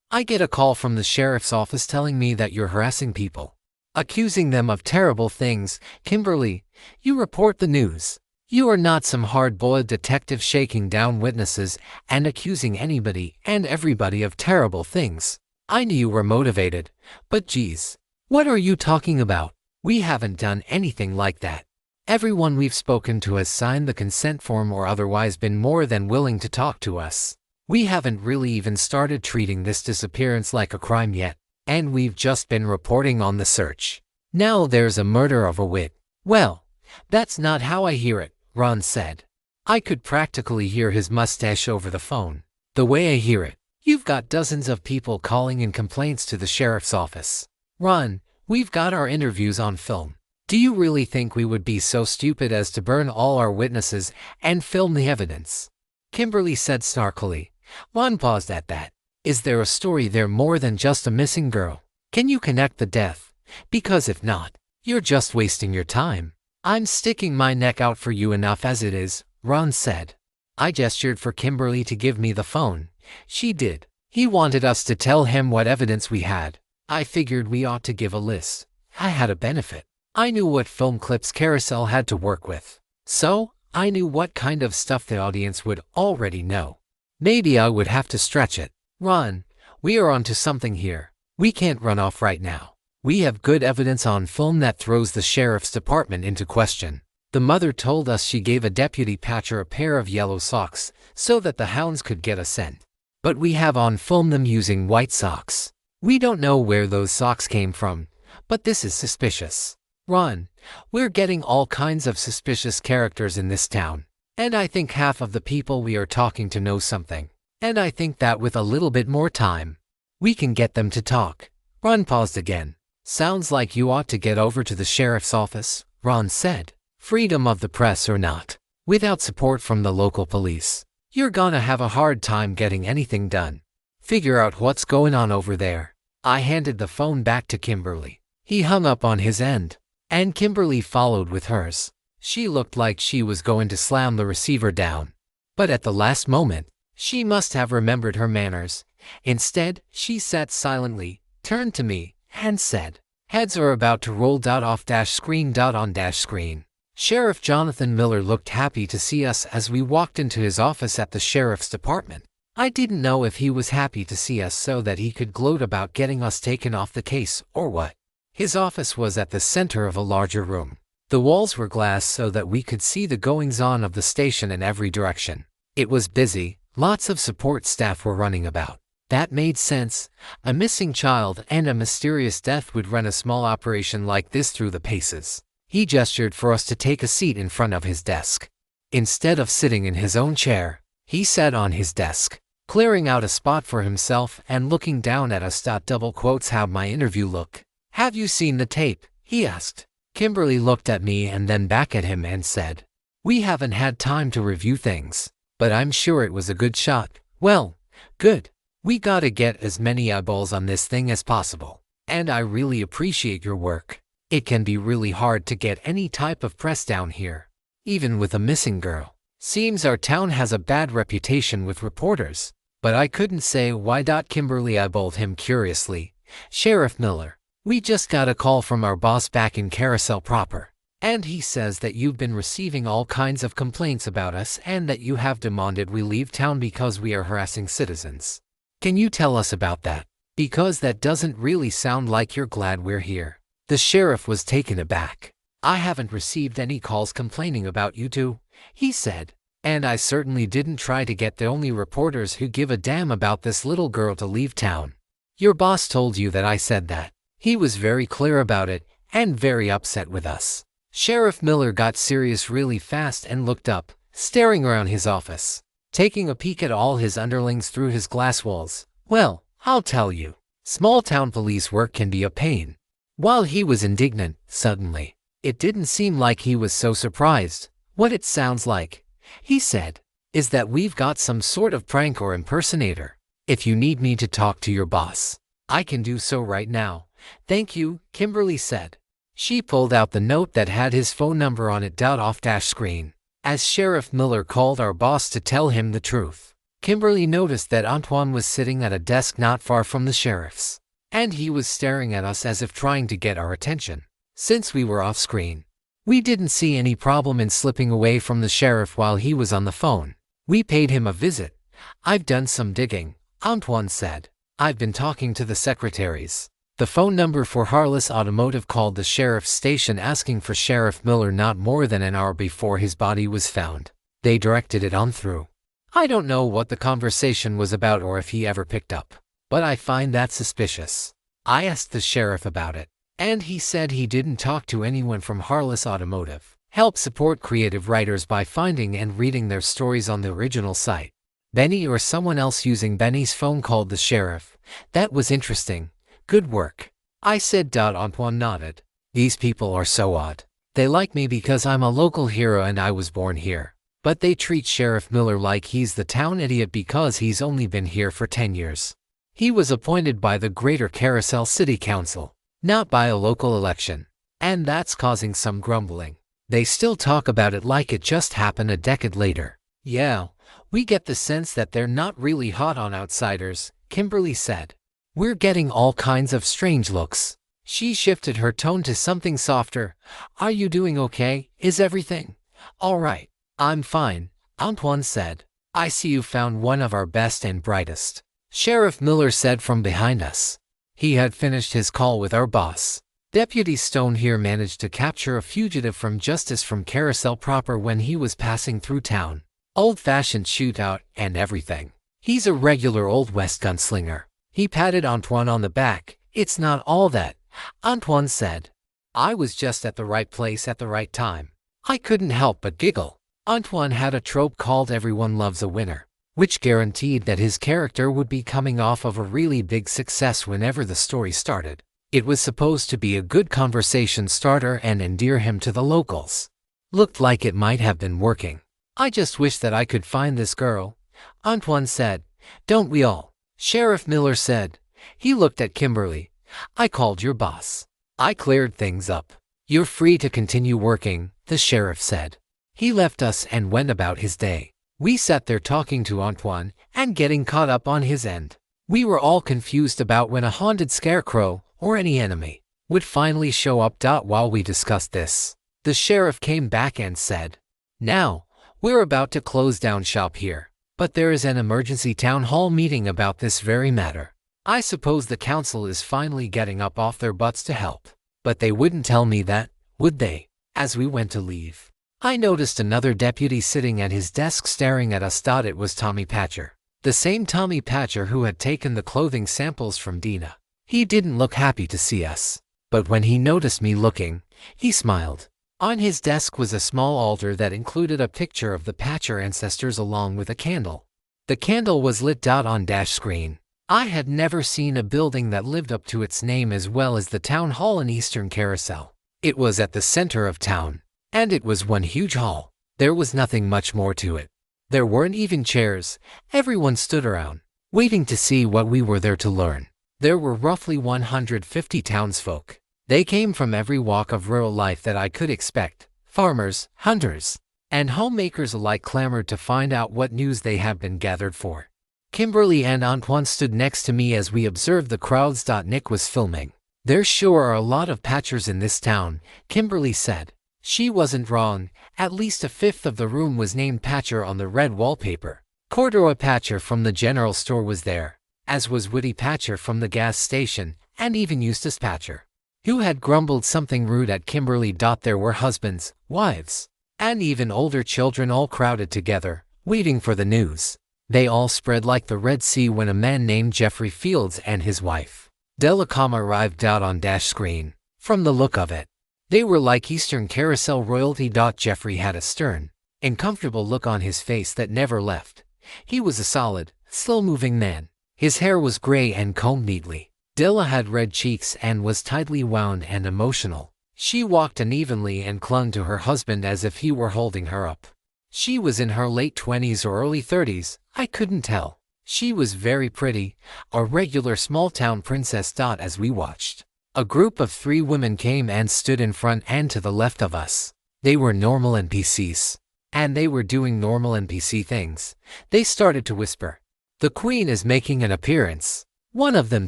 I get a call from the sheriff's office telling me that you're harassing people, accusing them of terrible things." "Kimberly, you report the news. You are not some hard-boiled detective shaking down witnesses and accusing anybody and everybody of terrible things." I knew you were motivated, but geez, what are you talking about? We haven't done anything like that. Everyone we've spoken to has signed the consent form or otherwise been more than willing to talk to us. We haven't really even started treating this disappearance like a crime yet, and we've just been reporting on the search. Now there's a murder of a wit. Well, that's not how I hear it, Ron said. I could practically hear his mustache over the phone. The way I hear it, you've got dozens of people calling in complaints to the sheriff's office. Ron, we've got our interviews on film. Do you really think we would be so stupid as to burn all our witnesses and film the evidence? Kimberly said snarkily. Ron paused at that. Is there a story there more than just a missing girl? Can you connect the death, Because if not, you're just wasting your time. I'm sticking my neck out for you enough as it is, Ron said. I gestured for Kimberly to give me the phone. She did. He wanted us to tell him what evidence we had. I figured we ought to give a list. I had a benefit. I knew what film clips Carousel had to work with. So, I knew what kind of stuff the audience would already know. Maybe I would have to stretch it. Ron, we are onto something here. We can't run off right now. We have good evidence on film that throws the sheriff's department into question. The mother told us she gave a deputy Patcher a pair of yellow socks so that the hounds could get a scent. But we have on film them using white socks. We don't know where those socks came from, but this is suspicious. Ron, we're getting all kinds of suspicious characters in this town. And I think half of the people we are talking to know something. And I think that with a little bit more time, we can get them to talk. Ron paused again. Sounds like you ought to get over to the sheriff's office, Ron said. Freedom of the press or not, without support from the local police, you're gonna have a hard time getting anything done. Figure out what's going on over there. I handed the phone back to Kimberly. He hung up on his end, and Kimberly followed with hers. She looked like she was going to slam the receiver down. But at the last moment, she must have remembered her manners. Instead, she sat silently, turned to me, and said, "Heads are about to roll. Off screen. On screen." Sheriff Jonathan Miller looked happy to see us as we walked into his office at the sheriff's department. I didn't know if he was happy to see us so that he could gloat about getting us taken off the case or what. His office was at the center of a larger room. The walls were glass so that we could see the goings-on of the station in every direction. It was busy. Lots of support staff were running about. That made sense. A missing child and a mysterious death would run a small operation like this through the paces. He gestured for us to take a seat in front of his desk. Instead of sitting in his own chair, he sat on his desk, clearing out a spot for himself and looking down at us. Double quotes, how'd my interview look? Have you seen the tape? He asked. Kimberly looked at me and then back at him and said, "We haven't had time to review things, but I'm sure it was a good shot." Well, good. We gotta get as many eyeballs on this thing as possible. And I really appreciate your work. It can be really hard to get any type of press down here, even with a missing girl. Seems our town has a bad reputation with reporters, but I couldn't say why. Kimberly eyeballed him curiously. "Sheriff Miller, we just got a call from our boss back in Carousel proper, and he says that you've been receiving all kinds of complaints about us and that you have demanded we leave town because we are harassing citizens. Can you tell us about that? Because that doesn't really sound like you're glad we're here." The sheriff was taken aback. "I haven't received any calls complaining about you two," he said. "And I certainly didn't try to get the only reporters who give a damn about this little girl to leave town. Your boss told you that I said that." He was very clear about it and very upset with us. Sheriff Miller got serious really fast and looked up, staring around his office, taking a peek at all his underlings through his glass walls. "Well, I'll tell you, small town police work can be a pain." While he was indignant, suddenly, it didn't seem like he was so surprised. "What it sounds like," he said, "is that we've got some sort of prank or impersonator. If you need me to talk to your boss, I can do so right now." "Thank you," Kimberly said. She pulled out the note that had his phone number on it. Off screen. As Sheriff Miller called our boss to tell him the truth, Kimberly noticed that Antoine was sitting at a desk not far from the sheriff's, and he was staring at us as if trying to get our attention. Since we were off screen, we didn't see any problem in slipping away from the sheriff while he was on the phone. We paid him a visit. "I've done some digging," Antoine said. "I've been talking to the secretaries. The phone number for Harless Automotive called the sheriff's station asking for Sheriff Miller not more than an hour before his body was found. They directed it on through. I don't know what the conversation was about or if he ever picked up, but I find that suspicious." I asked the sheriff about it, and he said he didn't talk to anyone from Harless Automotive. Help support creative writers by finding and reading their stories on the original site. Benny or someone else using Benny's phone called the sheriff. "That was interesting. Good work," I said. Antoine nodded. "These people are so odd. They like me because I'm a local hero and I was born here, but they treat Sheriff Miller like he's the town idiot because he's only been here for 10 years. He was appointed by the Greater Carousel City Council. not by a local election. And that's causing some grumbling. They still talk about it like it just happened a decade later. Yeah, we get the sense that they're not really hot on outsiders, Kimberly said. We're getting all kinds of strange looks. She shifted her tone to something softer. Are you doing okay? Is everything all right? I'm fine, Antoine said. I see you found one of our best and brightest, Sheriff Miller said from behind us. He had finished his call with our boss. Deputy Stone here managed to capture a fugitive from justice from Carousel proper when he was passing through town. Old-fashioned shootout and everything. He's a regular Old West gunslinger. He patted Antoine on the back. It's not all that, Antoine said. I was just at the right place at the right time. I couldn't help but giggle. Antoine had a trope called Everyone Loves a Winner, which guaranteed that his character would be coming off of a really big success whenever the story started. It was supposed to be a good conversation starter and endear him to the locals. Looked like it might have been working. I just wish that I could find this girl, Antoine said. Don't we all? Sheriff Miller said. He looked at Kimberly. I called your boss. I cleared things up. You're free to continue working, the sheriff said. He left us and went about his day. We sat there talking to Antoine and getting caught up on his end. We were all confused about when a haunted scarecrow, or any enemy, would finally show up. While we discussed this, the sheriff came back and said, Now, we're about to close down shop here, but there is an emergency town hall meeting about this very matter. I suppose the council is finally getting up off their butts to help. But they wouldn't tell me that, would they? As we went to leave, I noticed another deputy sitting at his desk staring at us. It was Tommy Patcher, the same Tommy Patcher who had taken the clothing samples from Dina. He didn't look happy to see us, but when he noticed me looking, he smiled. On his desk was a small altar that included a picture of the Patcher ancestors along with a candle. The candle was lit. On dash screen. I had never seen a building that lived up to its name as well as the town hall in Eastern Carousel. It was at the center of town, and it was one huge hall. There was nothing much more to it. There weren't even chairs. Everyone stood around, waiting to see what we were there to learn. There were roughly 150 townsfolk. They came from every walk of rural life that I could expect. Farmers, hunters, and homemakers alike clamored to find out what news they had been gathered for. Kimberly and Antoine stood next to me as we observed the crowds. Nick was filming. There sure are a lot of Patchers in this town, Kimberly said. She wasn't wrong. At least a fifth of the room was named Patcher on the red wallpaper. Corduroy Patcher from the general store was there, as was Woody Patcher from the gas station, and even Eustace Patcher, who had grumbled something rude at Kimberly. There were husbands, wives, and even older children all crowded together, waiting for the news. They all spread like the Red Sea when a man named Jeffrey Fields and his wife, Delacama, arrived. On dash screen. From the look of it, they were like Eastern Carousel royalty. Jeffrey had a stern, uncomfortable look on his face that never left. He was a solid, slow-moving man. His hair was gray and combed neatly. Della had red cheeks and was tightly wound and emotional. She walked unevenly and clung to her husband as if he were holding her up. She was in her late 20s or early 30s, I couldn't tell. She was very pretty, a regular small-town princess. As we watched, a group of 3 women came and stood in front and to the left of us. They were normal NPCs, and they were doing normal NPC things. They started to whisper. The Queen is making an appearance, one of them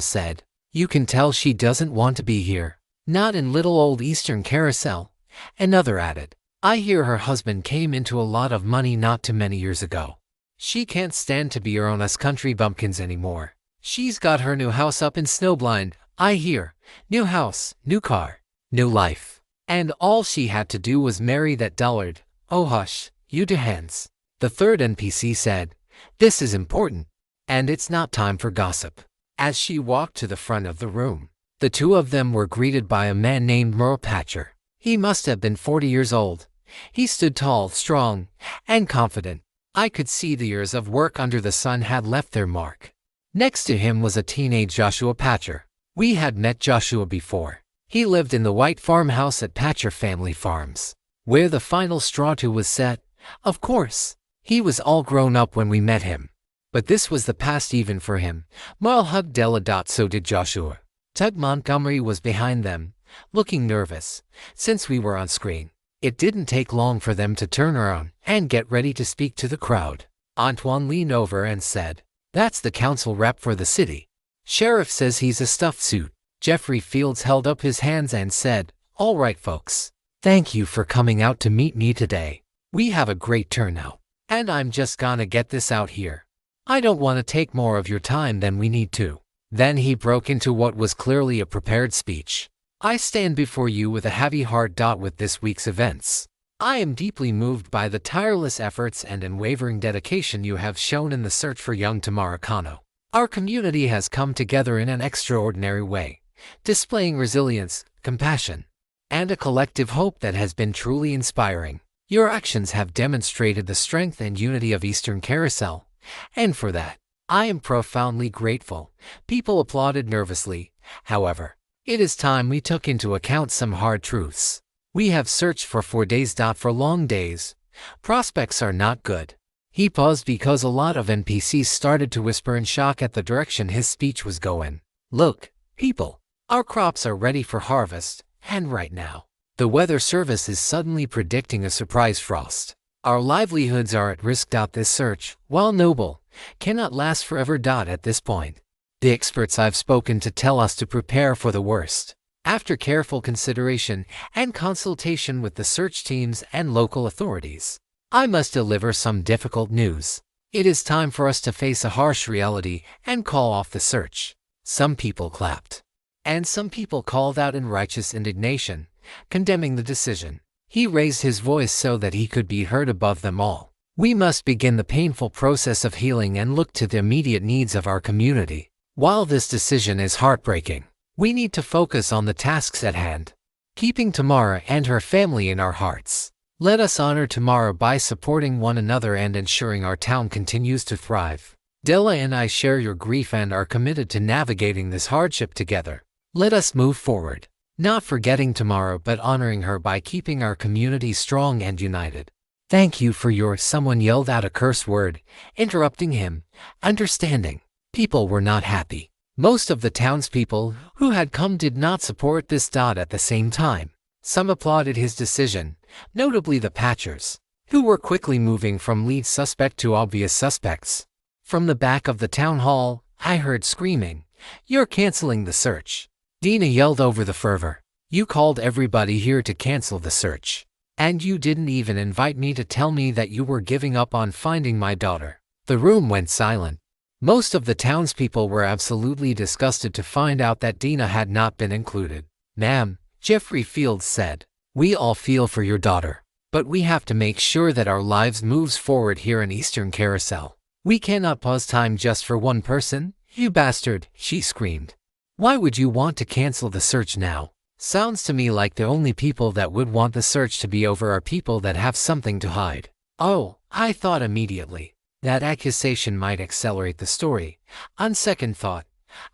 said. You can tell she doesn't want to be here. Not in little old Eastern Carousel, another added. I hear her husband came into a lot of money not too many years ago. She can't stand to be around us country bumpkins anymore. She's got her new house up in Snowblind, I hear. New house, new car, new life. And all she had to do was marry that dullard. Oh hush, you two hands. The third NPC said, This is important, and it's not time for gossip. As she walked to the front of the room, the 2 of them were greeted by a man named Merle Patcher. He must have been 40 years old. He stood tall, strong, and confident. I could see the years of work under the sun had left their mark. Next to him was a teenage Joshua Patcher. We had met Joshua before. He lived in the white farmhouse at Patcher Family Farms, where the final straw to was set. Of course, he was all grown up when we met him. But this was the past even for him. Merle hugged Della. So did Joshua. Tug Montgomery was behind them, looking nervous, since we were on screen. It didn't take long for them to turn around and get ready to speak to the crowd. Antoine leaned over and said, "That's the council rep for the city. Sheriff says he's a stuffed suit." Jeffrey Fields held up his hands and said, "All right, folks. Thank you for coming out to meet me today. We have a great turnout, and I'm just gonna get this out here. I don't want to take more of your time than we need to." Then he broke into what was clearly a prepared speech. "I stand before you with a heavy heart. With this week's events, I am deeply moved by the tireless efforts and unwavering dedication you have shown in the search for young Tamara Kano. Our community has come together in an extraordinary way, displaying resilience, compassion, and a collective hope that has been truly inspiring. Your actions have demonstrated the strength and unity of Eastern Carousel, and for that, I am profoundly grateful." People applauded nervously. However, it is time we took into account some hard truths. We have searched for 4 days. For long days, prospects are not good. He paused because a lot of NPCs started to whisper in shock at the direction his speech was going. "Look, people, our crops are ready for harvest, and right now, the Weather Service is suddenly predicting a surprise frost. Our livelihoods are at risk. This search, while noble, cannot last forever. At this point, the experts I've spoken to tell us to prepare for the worst. After careful consideration and consultation with the search teams and local authorities, I must deliver some difficult news. It is time for us to face a harsh reality and call off the search." Some people clapped, and some people called out in righteous indignation, condemning the decision. He raised his voice so that he could be heard above them all. "We must begin the painful process of healing and look to the immediate needs of our community. While this decision is heartbreaking, we need to focus on the tasks at hand, keeping Tamara and her family in our hearts. Let us honor Tamara by supporting one another and ensuring our town continues to thrive. Della and I share your grief and are committed to navigating this hardship together. Let us move forward, not forgetting Tamara but honoring her by keeping our community strong and united." "Thank you for your—" Someone yelled out a curse word, interrupting him. Understanding, people were not happy. Most of the townspeople who had come did not support this. At the same time, some applauded his decision, notably the Patchers, who were quickly moving from lead suspect to obvious suspects. From the back of the town hall, I heard screaming, "You're canceling the search!" Dina yelled over the fervor. "You called everybody here to cancel the search, and you didn't even invite me to tell me that you were giving up on finding my daughter." The room went silent. Most of the townspeople were absolutely disgusted to find out that Dina had not been included. "Ma'am," Jeffrey Fields said, "we all feel for your daughter, but we have to make sure that our lives moves forward here in Eastern Carousel. We cannot pause time just for one person." "You bastard," she screamed. "Why would you want to cancel the search now? Sounds to me like the only people that would want the search to be over are people that have something to hide." "Oh," I thought immediately. That accusation might accelerate the story. On second thought,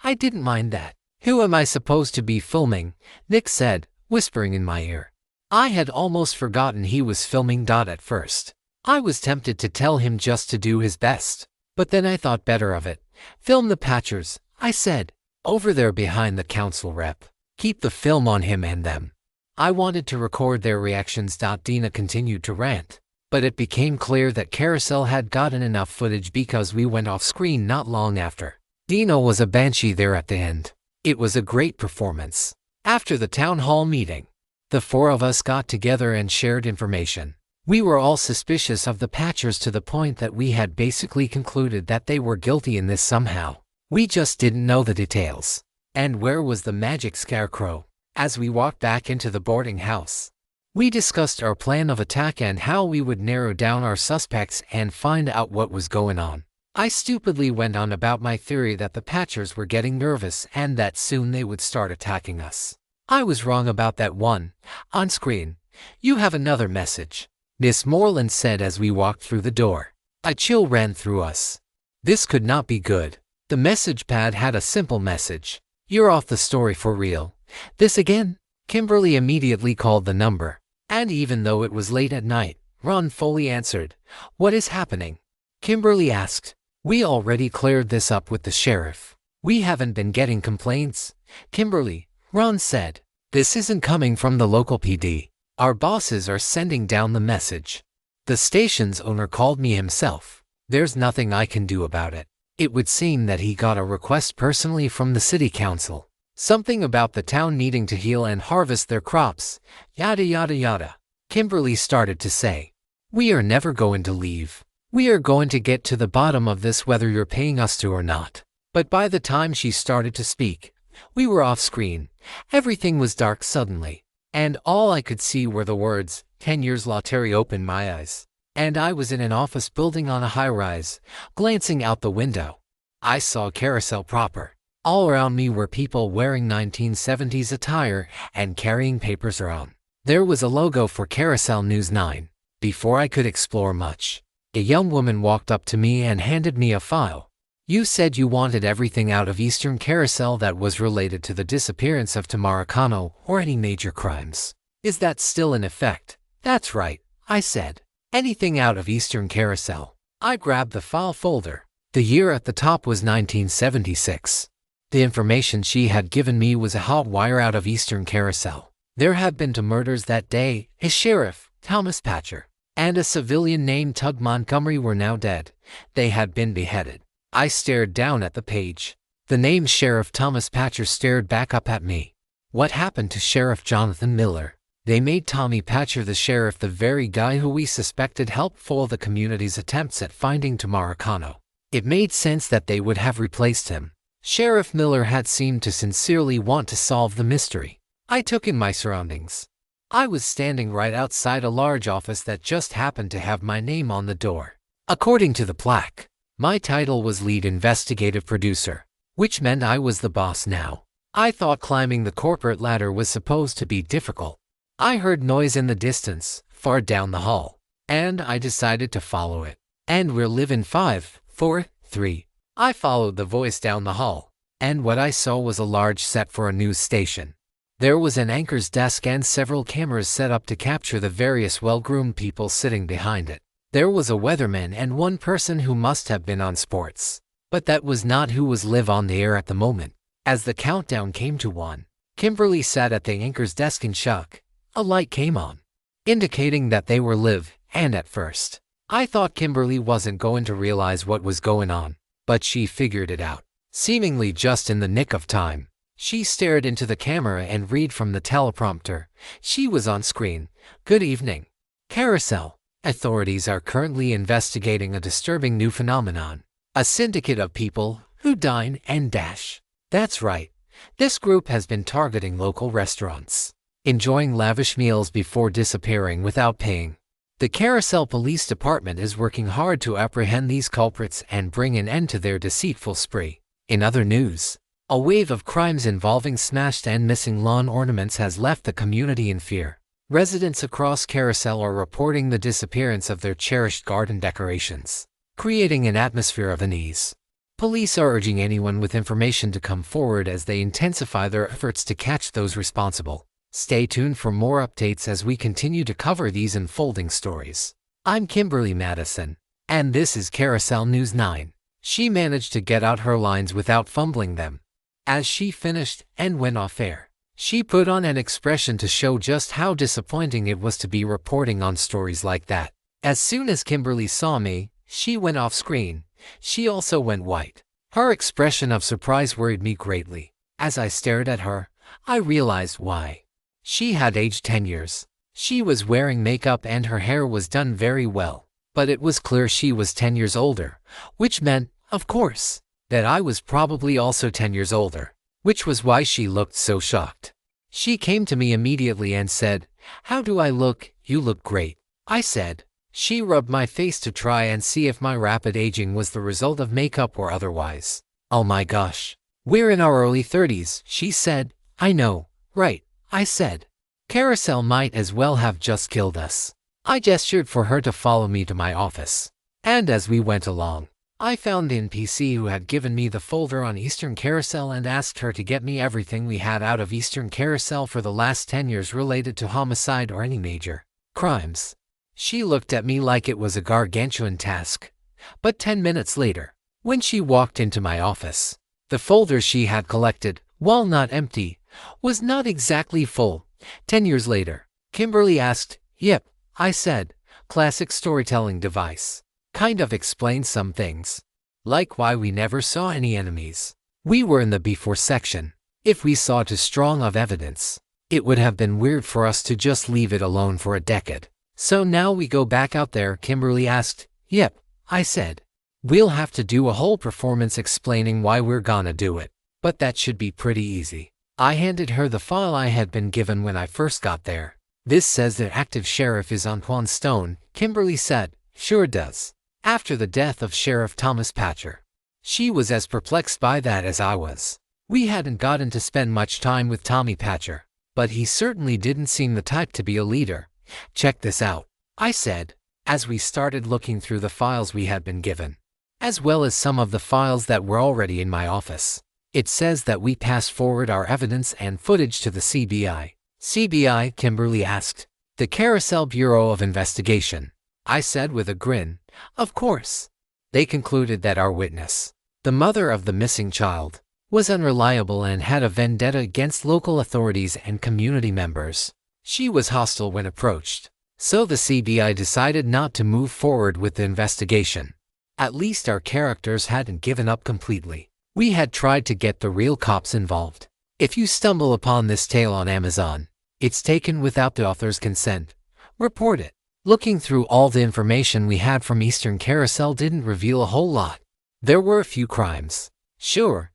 I didn't mind that. "Who am I supposed to be filming?" Nick said, whispering in my ear. I had almost forgotten he was filming. At first, I was tempted to tell him just to do his best, but then I thought better of it. "Film the Patchers," I said, "over there behind the council rep. Keep the film on him and them." I wanted to record their reactions. Dina continued to rant, but it became clear that Carousel had gotten enough footage because we went off screen not long after. Dina was a banshee there at the end. It was a great performance. After the town hall meeting, the 4 of us got together and shared information. We were all suspicious of the Patchers to the point that we had basically concluded that they were guilty in this somehow. We just didn't know the details. And where was the magic scarecrow? As we walked back into the boarding house, we discussed our plan of attack and how we would narrow down our suspects and find out what was going on. I stupidly went on about my theory that the Patchers were getting nervous and that soon they would start attacking us. I was wrong about that one. On screen, you have another message, Miss Moreland said as we walked through the door. A chill ran through us. This could not be good. The message pad had a simple message. "You're off the story for real. This again?" Kimberly immediately called the number. And even though it was late at night, Ron Foley answered. "What is happening?" Kimberly asked. "We already cleared this up with the sheriff. We haven't been getting complaints, Kimberly, Ron said. This isn't coming from the local PD. Our bosses are sending down the message. The station's owner called me himself. There's nothing I can do about it. It would seem that he got a request personally from the city council. Something about the town needing to heal and harvest their crops, yada yada yada. Kimberly started to say, "We are never going to leave. We are going to get to the bottom of this whether you're paying us to or not." But by the time she started to speak, we were off screen. Everything was dark suddenly, and all I could see were the words, 10 years Lottery. Opened my eyes, and I was in an office building on a high-rise, glancing out the window. I saw Carousel proper. All around me were people wearing 1970s attire and carrying papers around. There was a logo for Carousel News 9. Before I could explore much, a young woman walked up to me and handed me a file. "You said you wanted everything out of Eastern Carousel that was related to the disappearance of Tamara Kano or any major crimes. Is that still in effect?" "That's right," I said. "Anything out of Eastern Carousel." I grabbed the file folder. The year at the top was 1976. The information she had given me was a hot wire out of Eastern Carousel. There had been two murders that day. A sheriff, Thomas Patcher, and a civilian named Tug Montgomery were now dead. They had been beheaded. I stared down at the page. The name Sheriff Thomas Patcher stared back up at me. What happened to Sheriff Jonathan Miller? They made Tommy Patcher the sheriff, the very guy who we suspected helped foil the community's attempts at finding Tamara Kano. It made sense that they would have replaced him. Sheriff Miller had seemed to sincerely want to solve the mystery. I took in my surroundings. I was standing right outside a large office that just happened to have my name on the door. According to the plaque, my title was lead investigative producer, which meant I was the boss now. I thought climbing the corporate ladder was supposed to be difficult. I heard noise in the distance, far down the hall, and I decided to follow it. "And we'll live in 5, 4, 3. I followed the voice down the hall, and what I saw was a large set for a news station. There was an anchor's desk and several cameras set up to capture the various well-groomed people sitting behind it. There was a weatherman and one person who must have been on sports. But that was not who was live on the air at the moment. As the countdown came to 1, Kimberly sat at the anchor's desk in shock. A light came on, indicating that they were live, and at first, I thought Kimberly wasn't going to realize what was going on, but she figured it out, seemingly just in the nick of time. She stared into the camera and read from the teleprompter. She was on screen. "Good evening, Carousel. Authorities are currently investigating a disturbing new phenomenon. A syndicate of people who dine and dash. That's right. This group has been targeting local restaurants, enjoying lavish meals before disappearing without paying. The Carousel Police Department is working hard to apprehend these culprits and bring an end to their deceitful spree." In other news, a wave of crimes involving smashed and missing lawn ornaments has left the community in fear. Residents across Carousel are reporting the disappearance of their cherished garden decorations, creating an atmosphere of unease. Police are urging anyone with information to come forward as they intensify their efforts to catch those responsible. Stay tuned for more updates as we continue to cover these unfolding stories. I'm Kimberly Madison, and this is Carousel News 9. She managed to get out her lines without fumbling them. As she finished and went off air, she put on an expression to show just how disappointing it was to be reporting on stories like that. As soon as Kimberly saw me, she went off screen. She also went white. Her expression of surprise worried me greatly. As I stared at her, I realized why. She had aged 10 years. She was wearing makeup and her hair was done very well. But it was clear she was 10 years older, which meant, of course, that I was probably also 10 years older, which was why she looked so shocked. She came to me immediately and said, "How do I look?" "You look great," I said. She rubbed my face to try and see if my rapid aging was the result of makeup or otherwise. "Oh my gosh. We're in our early 30s, she said. "I know, right," I said. "Carousel might as well have just killed us." I gestured for her to follow me to my office. And as we went along, I found the NPC who had given me the folder on Eastern Carousel and asked her to get me everything we had out of Eastern Carousel for the last 10 years related to homicide or any major crimes. She looked at me like it was a gargantuan task. But 10 minutes later, when she walked into my office, The folder she had collected, while not empty, was not exactly full. 10 years later, Kimberly asked. Yep, I said. Classic storytelling device. Kind of explains some things. Like why we never saw any enemies. We were in the before section. If we saw too strong of evidence, it would have been weird for us to just leave it alone for a decade. So now we go back out there, Kimberly asked. Yep, I said. We'll have to do a whole performance explaining why we're gonna do it. But that should be pretty easy. I handed her the file I had been given when I first got there. This says the active sheriff is Antoine Stone, Kimberly said. Sure does. After the death of Sheriff Thomas Patcher. She was as perplexed by that as I was. We hadn't gotten to spend much time with Tommy Patcher, but he certainly didn't seem the type to be a leader. Check this out, I said, as we started looking through the files we had been given, as well as some of the files that were already in my office. It says that we passed forward our evidence and footage to the CBI. CBI, Kimberly asked. The Carousel Bureau of Investigation, I said with a grin. Of course. They concluded that our witness, the mother of the missing child, was unreliable and had a vendetta against local authorities and community members. She was hostile when approached. So the CBI decided not to move forward with the investigation. At least our characters hadn't given up completely. We had tried to get the real cops involved. If you stumble upon this tale on Amazon, it's taken without the author's consent. Report it. Looking through all the information we had from Eastern Carousel didn't reveal a whole lot. There were a few crimes, sure,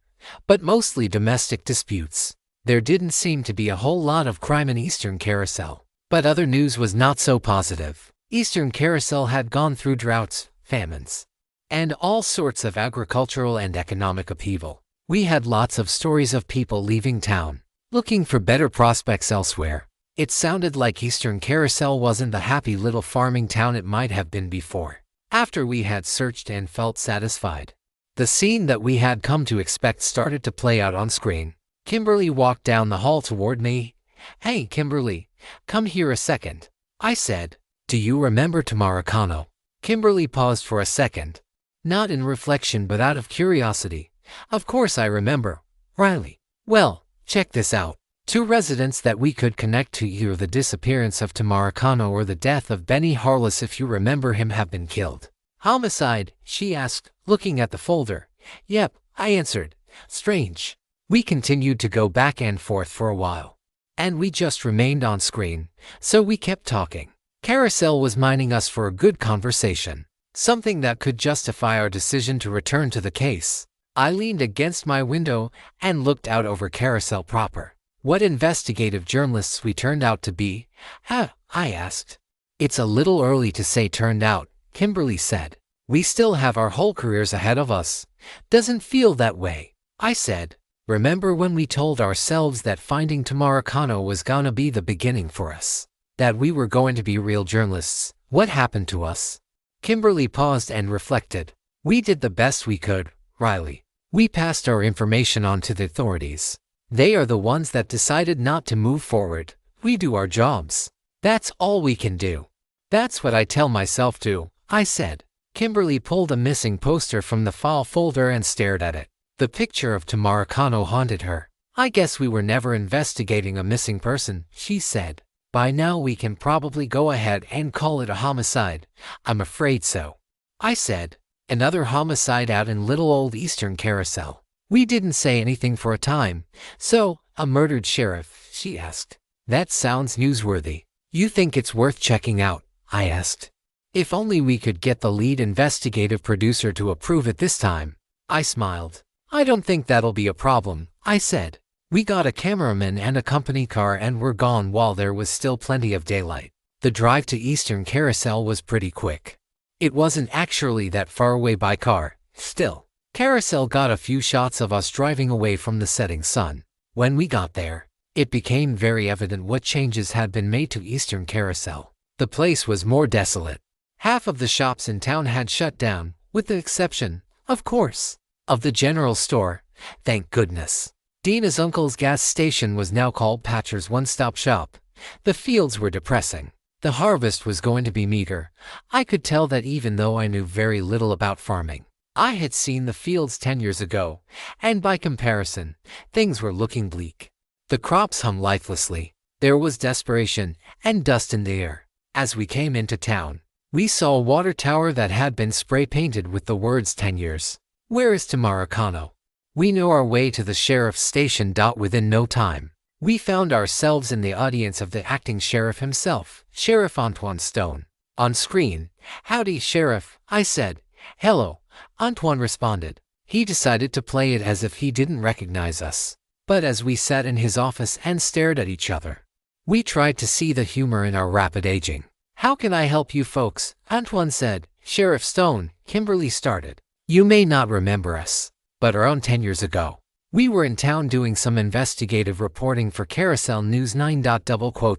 but mostly domestic disputes. There didn't seem to be a whole lot of crime in Eastern Carousel. But other news was not so positive. Eastern Carousel had gone through droughts, famines, and all sorts of agricultural and economic upheaval. We had lots of stories of people leaving town, looking for better prospects elsewhere. It sounded like Eastern Carousel wasn't the happy little farming town it might have been before. After we had searched and felt satisfied, the scene that we had come to expect started to play out on screen. Kimberly walked down the hall toward me. Hey, Kimberly, come here a second, I said. Do you remember Tamara Kano? Kimberly paused for a second, not in reflection but out of curiosity. Of course I remember, Riley. Well, check this out. 2 residents that we could connect to either the disappearance of Tamara Kano or the death of Benny Harless, if you remember him, have been killed. Homicide? She asked, looking at the folder. Yep, I answered. Strange. We continued to go back and forth for a while, and we just remained on screen, so we kept talking. Carousel was mining us for a good conversation, something that could justify our decision to return to the case. I leaned against my window and looked out over Carousel proper. What investigative journalists we turned out to be? I asked. It's a little early to say turned out, Kimberly said. We still have our whole careers ahead of us. Doesn't feel that way, I said. Remember when we told ourselves that finding Tamara Kano was gonna be the beginning for us? That we were going to be real journalists? What happened to us? Kimberly paused and reflected. We did the best we could, Riley. We passed our information on to the authorities. They are the ones that decided not to move forward. We do our jobs. That's all we can do. That's what I tell myself too, I said. Kimberly pulled a missing poster from the file folder and stared at it. The picture of Tamara Kano haunted her. I guess we were never investigating a missing person, she said. By now we can probably go ahead and call it a homicide. I'm afraid so, I said. Another homicide out in little old Eastern Carousel. We didn't say anything for a time. So, a murdered sheriff, she asked. That sounds newsworthy. You think it's worth checking out? I asked. If only we could get the lead investigative producer to approve it this time. I smiled. I don't think that'll be a problem, I said. We got a cameraman and a company car and were gone while there was still plenty of daylight. The drive to Eastern Carousel was pretty quick. It wasn't actually that far away by car. Still, Carousel got a few shots of us driving away from the setting sun. When we got there, it became very evident what changes had been made to Eastern Carousel. The place was more desolate. Half of the shops in town had shut down, with the exception, of course, of the general store. Thank goodness. Dina's uncle's gas station was now called Patcher's one-stop shop. The fields were depressing. The harvest was going to be meager. I could tell that even though I knew very little about farming. I had seen the fields 10 years ago, and by comparison, things were looking bleak. The crops hummed lifelessly. There was desperation and dust in the air. As we came into town, we saw a water tower that had been spray-painted with the words 10 years. Where is Tomaracano? We knew our way to the sheriff's station. Within no time, we found ourselves in the audience of the acting sheriff himself, Sheriff Antoine Stone. On screen, "Howdy, Sheriff," I said. "Hello," Antoine responded. He decided to play it as if he didn't recognize us. But as we sat in his office and stared at each other, we tried to see the humor in our rapid aging. "How can I help you folks?" Antoine said. "Sheriff Stone," Kimberly started. "You may not remember us, but around 10 years ago, we were in town doing some investigative reporting for Carousel News 9.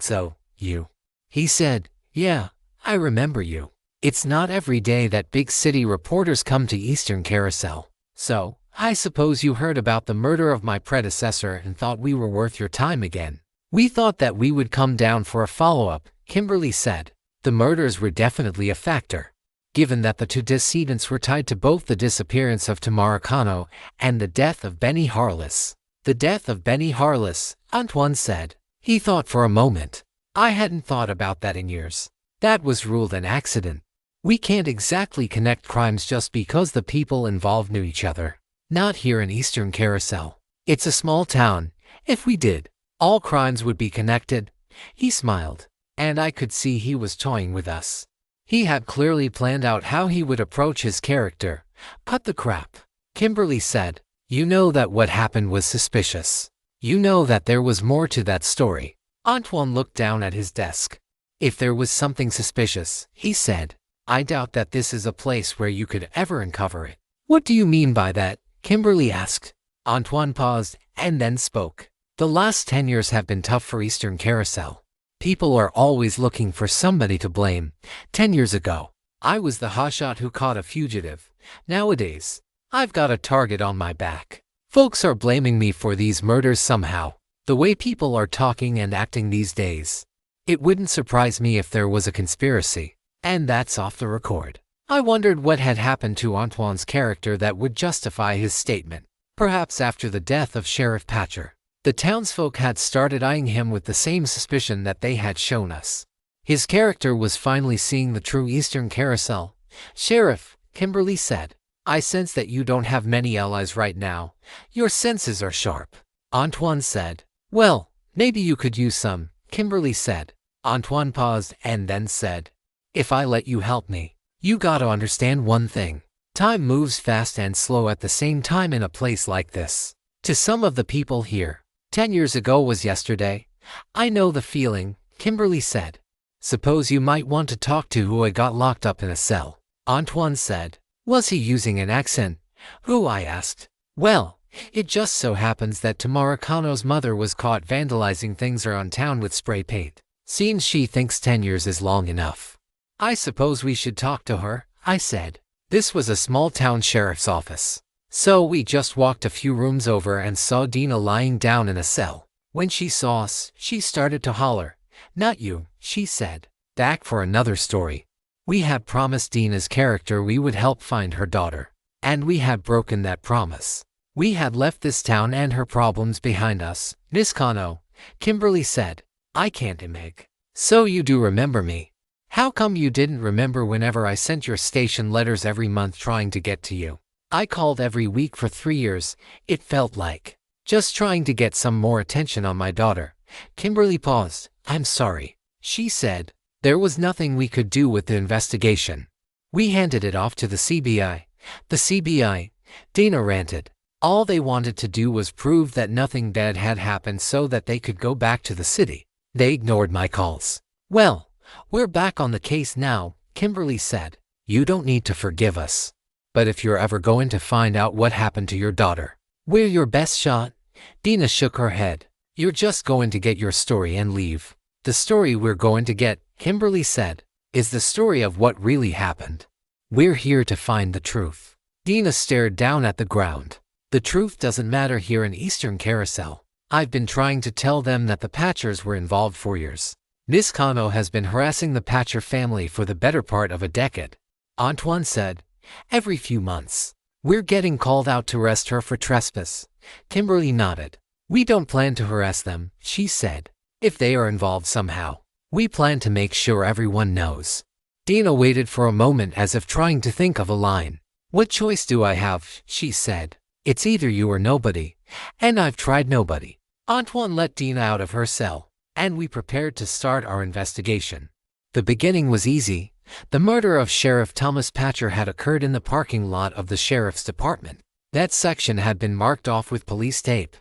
So, you?" He said. "Yeah, I remember you. It's not every day that big city reporters come to Eastern Carousel. So, I suppose you heard about the murder of my predecessor and thought we were worth your time again." "We thought that we would come down for a follow-up," Kimberly said. The murders were definitely a factor, given that the two decedents were tied to both the disappearance of Tomaracano and the death of Benny Harless. "The death of Benny Harless," Antoine said. He thought for a moment. "I hadn't thought about that in years. That was ruled an accident. We can't exactly connect crimes just because the people involved knew each other. Not here in Eastern Carousel. It's a small town. If we did, all crimes would be connected." He smiled, and I could see he was toying with us. He had clearly planned out how he would approach his character. "Cut the crap," Kimberly said. "You know that what happened was suspicious. You know that there was more to that story." Antoine looked down at his desk. "If there was something suspicious," he said, "I doubt that this is a place where you could ever uncover it." "What do you mean by that?" Kimberly asked. Antoine paused and then spoke. "The last 10 years have been tough for Eastern Carousel. People are always looking for somebody to blame. 10 years ago, I was the hotshot who caught a fugitive. Nowadays, I've got a target on my back. Folks are blaming me for these murders somehow. The way people are talking and acting these days, it wouldn't surprise me if there was a conspiracy. And that's off the record." I wondered what had happened to Antoine's character that would justify his statement. Perhaps after the death of Sheriff Patcher, the townsfolk had started eyeing him with the same suspicion that they had shown us. His character was finally seeing the true Eastern Carousel. "Sheriff," Kimberly said, "I sense that you don't have many allies right now. Your senses are sharp." Antoine said. "Well, maybe you could use some," Kimberly said. Antoine paused and then said, "If I let you help me, you gotta understand one thing. Time moves fast and slow at the same time in a place like this. To some of the people here, 10 years ago was yesterday." "I know the feeling," Kimberly said. "Suppose you might want to talk to who got locked up in a cell," Antoine said. "Was he using an accent?" "Who?" I asked. "Well, it just so happens that Tomaracano's mother was caught vandalizing things around town with spray paint. Seems she thinks 10 years is long enough." "I suppose we should talk to her," I said. This was a small town sheriff's office. So we just walked a few rooms over and saw Dina lying down in a cell. When she saw us, she started to holler. "Not you," she said. Back for another story. We had promised Dina's character we would help find her daughter. And we had broken that promise. We had left this town and her problems behind us. "Niscano," Kimberly said. "I can't imagine. So you do remember me. How come you didn't remember whenever I sent your station letters every month trying to get to you? I called every week for 3 years, it felt like. Just trying to get some more attention on my daughter." Kimberly paused. "I'm sorry," she said. "There was nothing we could do with the investigation. We handed it off to the CBI. "The CBI," Dina ranted. "All they wanted to do was prove that nothing bad had happened so that they could go back to the city. They ignored my calls." "Well, we're back on the case now," Kimberly said. "You don't need to forgive us. But if you're ever going to find out what happened to your daughter, we're your best shot." Dina shook her head. "You're just going to get your story and leave." "The story we're going to get," Kimberly said, "is the story of what really happened. We're here to find the truth." Dina stared down at the ground. "The truth doesn't matter here in Eastern Carousel. I've been trying to tell them that the Patchers were involved for years. Niscano has been harassing the Patcher family for the better part of a decade," Antoine said. "Every few months, We're getting called out to arrest her for trespass. Kimberly nodded. We don't plan to harass them, she said. If they are involved somehow, we plan to make sure everyone knows. Dina waited for a moment as if trying to think of a line. What choice do I have, she said. It's either you or nobody, and I've tried nobody. Antoine let Dina out of her cell, and we prepared to start our investigation. The beginning was easy. The murder of Sheriff Thomas Patcher had occurred in the parking lot of the sheriff's department. That section had been marked off with police tape.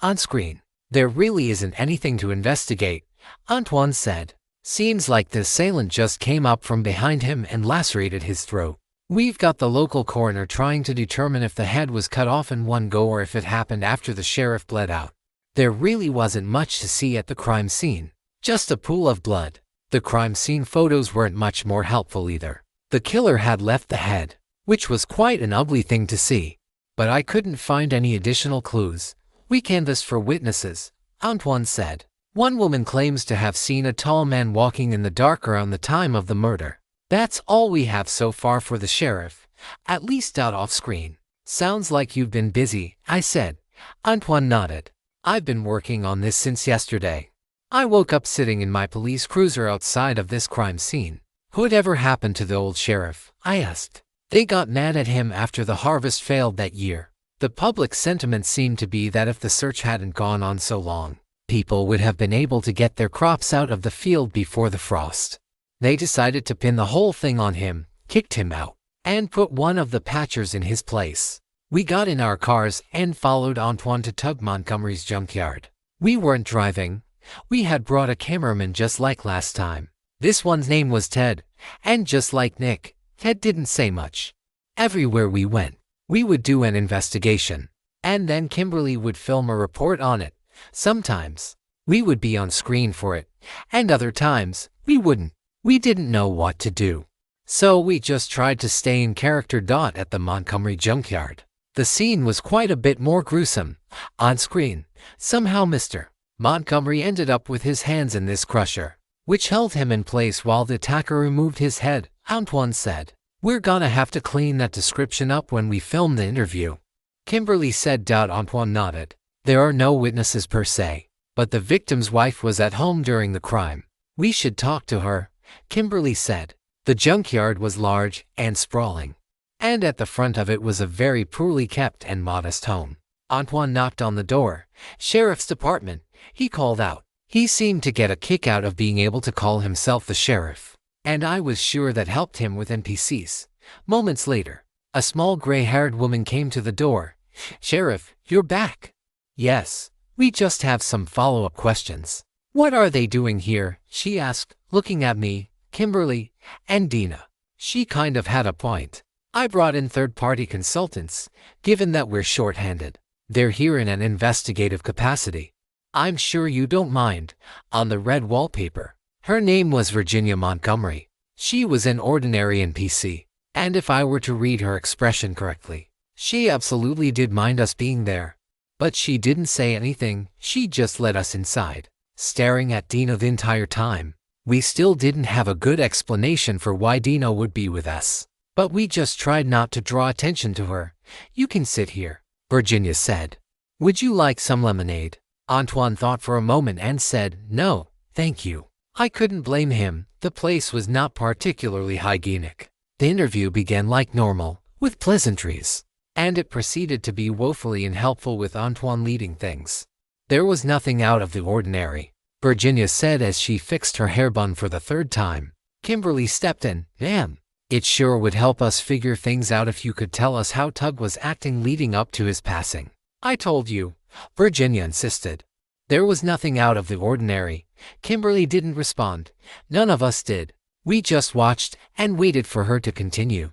On screen, there really isn't anything to investigate, Antoine said. Seems like the assailant just came up from behind him and lacerated his throat. We've got the local coroner trying to determine if the head was cut off in one go or if it happened after the sheriff bled out. There really wasn't much to see at the crime scene, just a pool of blood. The crime scene photos weren't much more helpful either. The killer had left the head, which was quite an ugly thing to see. But I couldn't find any additional clues. We canvassed for witnesses, Antoine said. One woman claims to have seen a tall man walking in the dark around the time of the murder. That's all we have so far for the sheriff, at least out off screen. Sounds like you've been busy, I said. Antoine nodded. I've been working on this since yesterday. I woke up sitting in my police cruiser outside of this crime scene. Whatever happened to the old sheriff? I asked. They got mad at him after the harvest failed that year. The public sentiment seemed to be that if the search hadn't gone on so long, people would have been able to get their crops out of the field before the frost. They decided to pin the whole thing on him, kicked him out, and put one of the Patchers in his place. We got in our cars and followed Antoine to Tug Montgomery's junkyard. We weren't driving. We had brought a cameraman just like last time. This one's name was Ted, and just like Nick, Ted didn't say much. Everywhere we went, we would do an investigation, and then Kimberly would film a report on it. Sometimes, we would be on screen for it, and other times, we wouldn't. We didn't know what to do. So we just tried to stay in character. At the Montgomery junkyard, the scene was quite a bit more gruesome. On screen, somehow Mr. Montgomery ended up with his hands in this crusher, which held him in place while the attacker removed his head, Antoine said. We're gonna have to clean that description up when we film the interview, Kimberly said. Antoine nodded. There are no witnesses per se, but the victim's wife was at home during the crime. We should talk to her, Kimberly said. The junkyard was large and sprawling, and at the front of it was a very poorly kept and modest home. Antoine knocked on the door. Sheriff's department, he called out. He seemed to get a kick out of being able to call himself the sheriff, and I was sure that helped him with NPCs. Moments later, a small gray-haired woman came to the door. Sheriff, you're back. Yes, we just have some follow-up questions. What are they doing here? She asked, looking at me, Kimberly, and Dina. She kind of had a point. I brought in third-party consultants, given that we're short-handed. They're here in an investigative capacity. I'm sure you don't mind. On the red wallpaper, her name was Virginia Montgomery. She was an ordinary NPC, and if I were to read her expression correctly, she absolutely did mind us being there. But she didn't say anything. She just let us inside, staring at Dina the entire time. We still didn't have a good explanation for why Dina would be with us, but we just tried not to draw attention to her. You can sit here, Virginia said. Would you like some lemonade? Antoine thought for a moment and said, no, thank you. I couldn't blame him. The place was not particularly hygienic. The interview began like normal, with pleasantries, and it proceeded to be woefully unhelpful with Antoine leading things. There was nothing out of the ordinary, Virginia said as she fixed her hair bun for the third time. Kimberly stepped in. Damn. It sure would help us figure things out if you could tell us how Tug was acting leading up to his passing. I told you, Virginia insisted. There was nothing out of the ordinary. Kimberly didn't respond. None of us did. We just watched and waited for her to continue.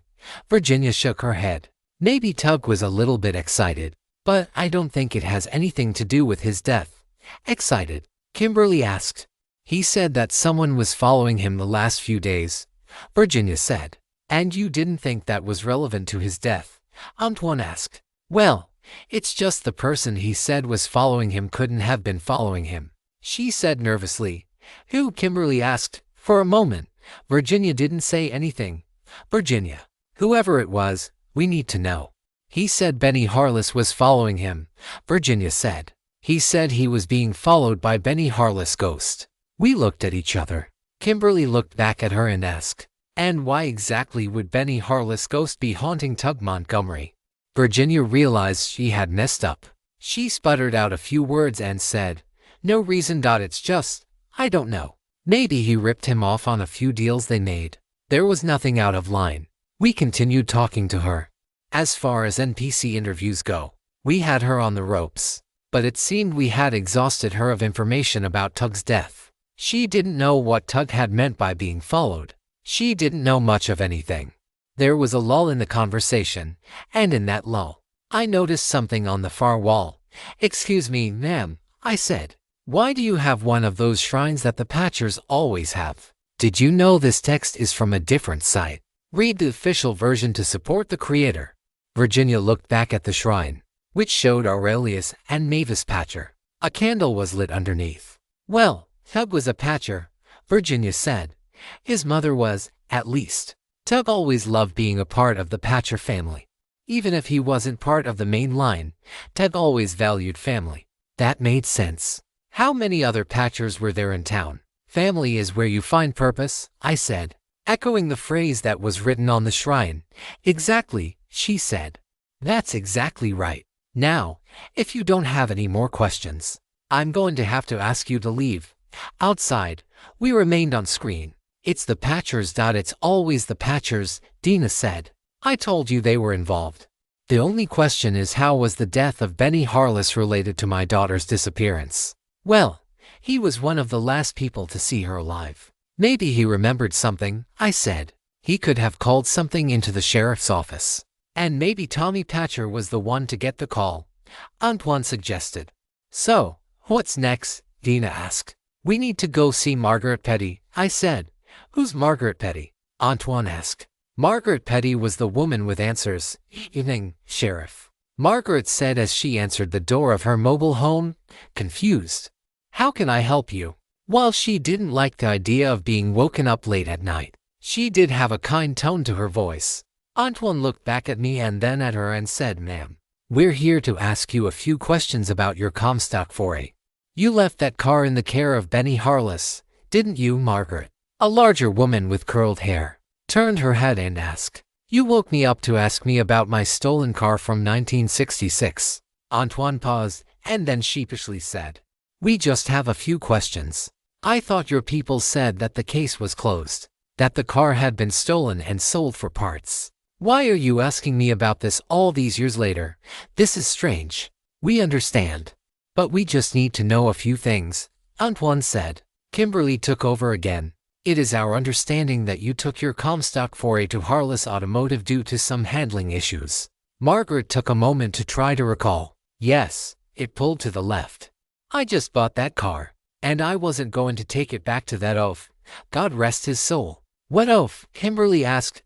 Virginia shook her head. Maybe Tug was a little bit excited, but I don't think it has anything to do with his death. Excited? Kimberly asked. He said that someone was following him the last few days, Virginia said. And you didn't think that was relevant to his death? Antoine asked. Well, it's just the person he said was following him couldn't have been following him, she said nervously. Who? Kimberly asked. For a moment, Virginia didn't say anything. Virginia, whoever it was, we need to know. He said Benny Harless was following him, Virginia said. He said he was being followed by Benny Harless' ghost. We looked at each other. Kimberly looked back at her and asked, "And why exactly would Benny Harless' ghost be haunting Tug Montgomery?" Virginia realized she had messed up. She sputtered out a few words and said, "No reason. It's just, I don't know. Maybe he ripped him off on a few deals they made." There was nothing out of line. We continued talking to her. As far as NPC interviews go, we had her on the ropes. But it seemed we had exhausted her of information about Tug's death. She didn't know what Tug had meant by being followed. She didn't know much of anything. There was a lull in the conversation, and in that lull, I noticed something on the far wall. "Excuse me, ma'am," I said. "Why do you have one of those shrines that the Patchers always have? Did you know this text is from a different site? Read the official version to support the creator." Virginia looked back at the shrine, which showed Aurelius and Mavis Patcher. A candle was lit underneath. "Well, Tug was a Patcher," Virginia said. "His mother was, at least. Tug always loved being a part of the Patcher family. Even if he wasn't part of the main line, Tug always valued family." That made sense. How many other Patchers were there in town? "Family is where you find purpose," I said, echoing the phrase that was written on the shrine. "Exactly," she said. "That's exactly right. Now, if you don't have any more questions, I'm going to have to ask you to leave." Outside, we remained on screen. "It's the Patchers. It's always the Patchers," Dina said. "I told you they were involved. The only question is, how was the death of Benny Harless related to my daughter's disappearance?" "Well, he was one of the last people to see her alive. Maybe he remembered something," I said. "He could have called something into the sheriff's office. And maybe Tommy Patcher was the one to get the call," Antoine suggested. "So, what's next?" Dina asked. "We need to go see Margaret Petty," I said. "Who's Margaret Petty?" Antoine asked. "Margaret Petty was the woman with answers." "Evening, Sheriff," Margaret said as she answered the door of her mobile home, confused. "How can I help you?" While she didn't like the idea of being woken up late at night, she did have a kind tone to her voice. Antoine looked back at me and then at her and said, "Ma'am, we're here to ask you a few questions about your Comstock foray. You left that car in the care of Benny Harless, didn't you?" Margaret, a larger woman with curled hair, turned her head and asked. "You woke me up to ask me about my stolen car from 1966. Antoine paused and then sheepishly said, "We just have a few questions. I thought your people said that the case was closed, that the car had been stolen and sold for parts. Why are you asking me about this all these years later? This is strange." "We understand. But we just need to know a few things," Antoine said. Kimberly took over again. "It is our understanding that you took your Comstock foray to Harless Automotive due to some handling issues." Margaret took a moment to try to recall. "Yes, it pulled to the left. I just bought that car, and I wasn't going to take it back to that oaf. God rest his soul." "What oaf?" Kimberly asked.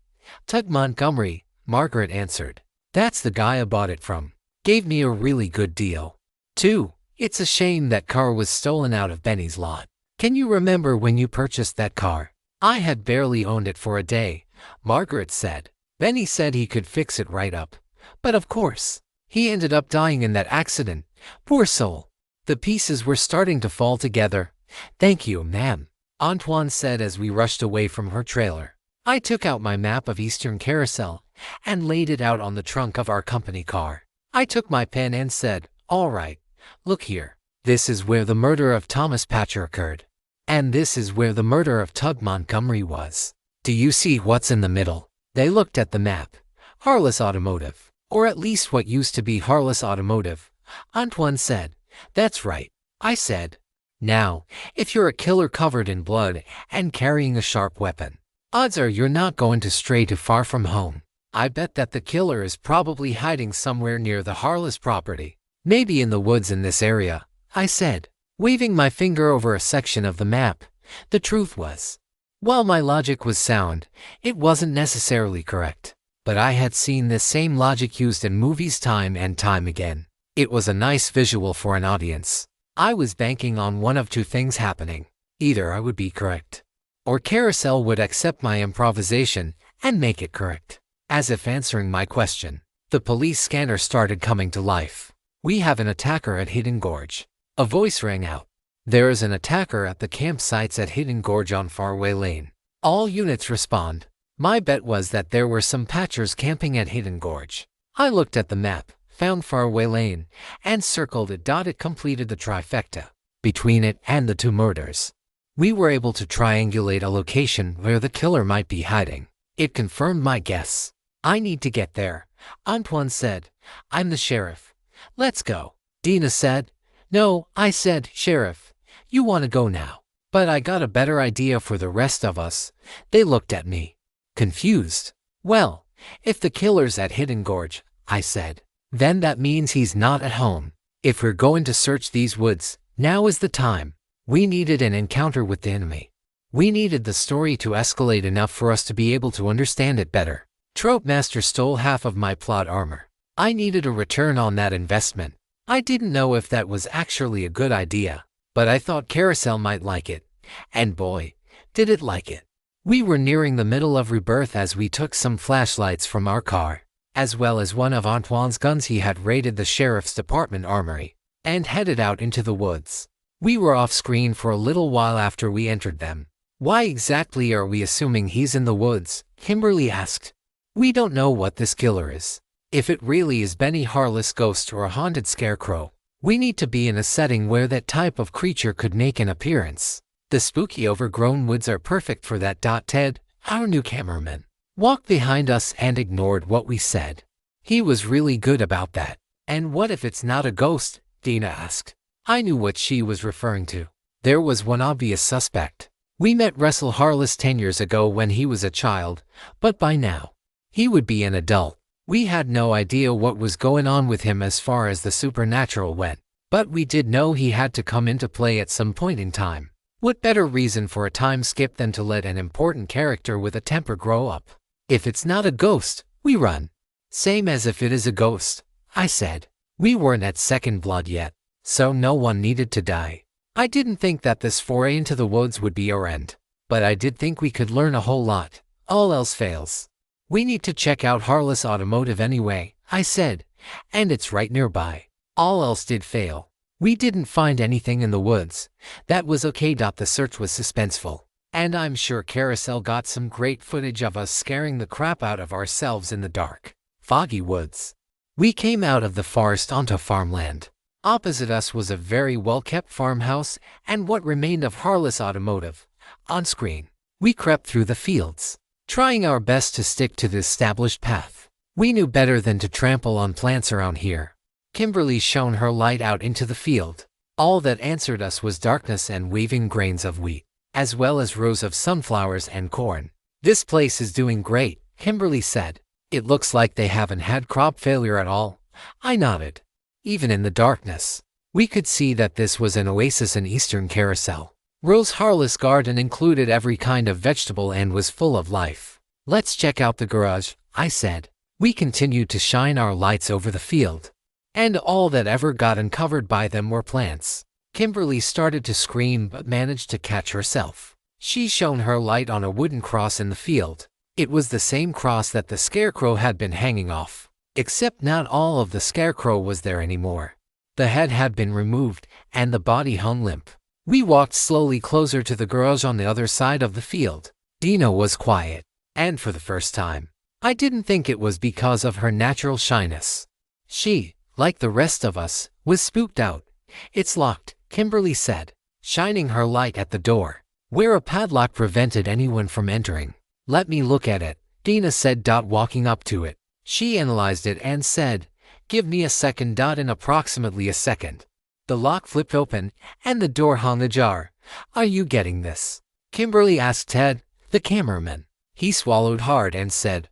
"Tug Montgomery," Margaret answered. "That's the guy I bought it from. Gave me a really good deal, too. It's a shame that car was stolen out of Benny's lot." "Can you remember when you purchased that car?" "I had barely owned it for a day," Margaret said. "Benny said he could fix it right up. But of course, he ended up dying in that accident. Poor soul." The pieces were starting to fall together. "Thank you, ma'am," Antoine said as we rushed away from her trailer. I took out my map of Eastern Carousel and laid it out on the trunk of our company car. I took my pen and said, "All right, look here. This is where the murder of Thomas Patcher occurred. And this is where the murder of Tug Montgomery was. Do you see what's in the middle?" They looked at the map. "Harless Automotive, or at least what used to be Harless Automotive," Antoine said. "That's right," I said. "Now, if you're a killer covered in blood and carrying a sharp weapon, odds are you're not going to stray too far from home. I bet that the killer is probably hiding somewhere near the Harless property. Maybe in the woods in this area," I said, waving my finger over a section of the map. The truth was, while my logic was sound, it wasn't necessarily correct. But I had seen this same logic used in movies time and time again. It was a nice visual for an audience. I was banking on one of two things happening. Either I would be correct, or Carousel would accept my improvisation and make it correct, as if answering my question. The police scanner started coming to life. "We have an attacker at Hidden Gorge." A voice rang out. "There is an attacker at the campsites at Hidden Gorge on Faraway Lane. All units respond." My bet was that there were some patchers camping at Hidden Gorge. I looked at the map, found Faraway Lane, and circled it. It completed the trifecta between it and the two murders. We were able to triangulate a location where the killer might be hiding. It confirmed my guess. "I need to get there," Antoine said. "I'm the sheriff." "Let's go," Dina said. "No," I said, "Sheriff, you want to go now." But I got a better idea for the rest of us. They looked at me, confused. "Well, if the killer's at Hidden Gorge," I said, "then that means he's not at home. If we're going to search these woods, now is the time." We needed an encounter with the enemy. We needed the story to escalate enough for us to be able to understand it better. Trope Master stole half of my plot armor. I needed a return on that investment. I didn't know if that was actually a good idea, but I thought Carousel might like it. And boy, did it like it. We were nearing the middle of Rebirth as we took some flashlights from our car, as well as one of Antoine's guns he had raided the sheriff's department armory, and headed out into the woods. We were off screen for a little while after we entered them. "Why exactly are we assuming he's in the woods?" Kimberly asked. "We don't know what this killer is. If it really is Benny Harless' ghost or a haunted scarecrow, we need to be in a setting where that type of creature could make an appearance. The spooky overgrown woods are perfect for that." Ted, our new cameraman, walked behind us and ignored what we said. He was really good about that. "And what if it's not a ghost?" Dina asked. I knew what she was referring to. There was one obvious suspect. We met Russell Harless 10 years ago when he was a child, but by now, he would be an adult. We had no idea what was going on with him as far as the supernatural went, but we did know he had to come into play at some point in time. What better reason for a time skip than to let an important character with a temper grow up? "If it's not a ghost, we run." "Same as if it is a ghost," I said. We weren't at second blood yet, so no one needed to die. I didn't think that this foray into the woods would be our end, but I did think we could learn a whole lot. All else fails. "We need to check out Harless Automotive anyway," I said, "and it's right nearby." All else did fail. We didn't find anything in the woods. That was okay. The search was suspenseful, and I'm sure Carousel got some great footage of us scaring the crap out of ourselves in the dark, foggy woods. We came out of the forest onto farmland. Opposite us was a very well-kept farmhouse and what remained of Harless Automotive. On screen, we crept through the fields, trying our best to stick to the established path. We knew better than to trample on plants around here. Kimberly shone her light out into the field. All that answered us was darkness and waving grains of wheat, as well as rows of sunflowers and corn. "This place is doing great," Kimberly said. "It looks like they haven't had crop failure at all." I nodded. Even in the darkness, we could see that this was an oasis in eastern Carousel. Rose Harless' garden included every kind of vegetable and was full of life. "Let's check out the garage," I said. We continued to shine our lights over the field, and all that ever got uncovered by them were plants. Kimberly started to scream but managed to catch herself. She shone her light on a wooden cross in the field. It was the same cross that the scarecrow had been hanging off, except not all of the scarecrow was there anymore. The head had been removed, and the body hung limp. We walked slowly closer to the garage on the other side of the field. Dina was quiet, and for the first time, I didn't think it was because of her natural shyness. She, like the rest of us, was spooked out. "It's locked," Kimberly said, shining her light at the door, where a padlock prevented anyone from entering. "Let me look at it," Dina said, walking up to it. She analyzed it and said, "Give me a second." In approximately a second, the lock flipped open, and the door hung ajar. "Are you getting this?" Kimberly asked Ted, the cameraman. He swallowed hard and said,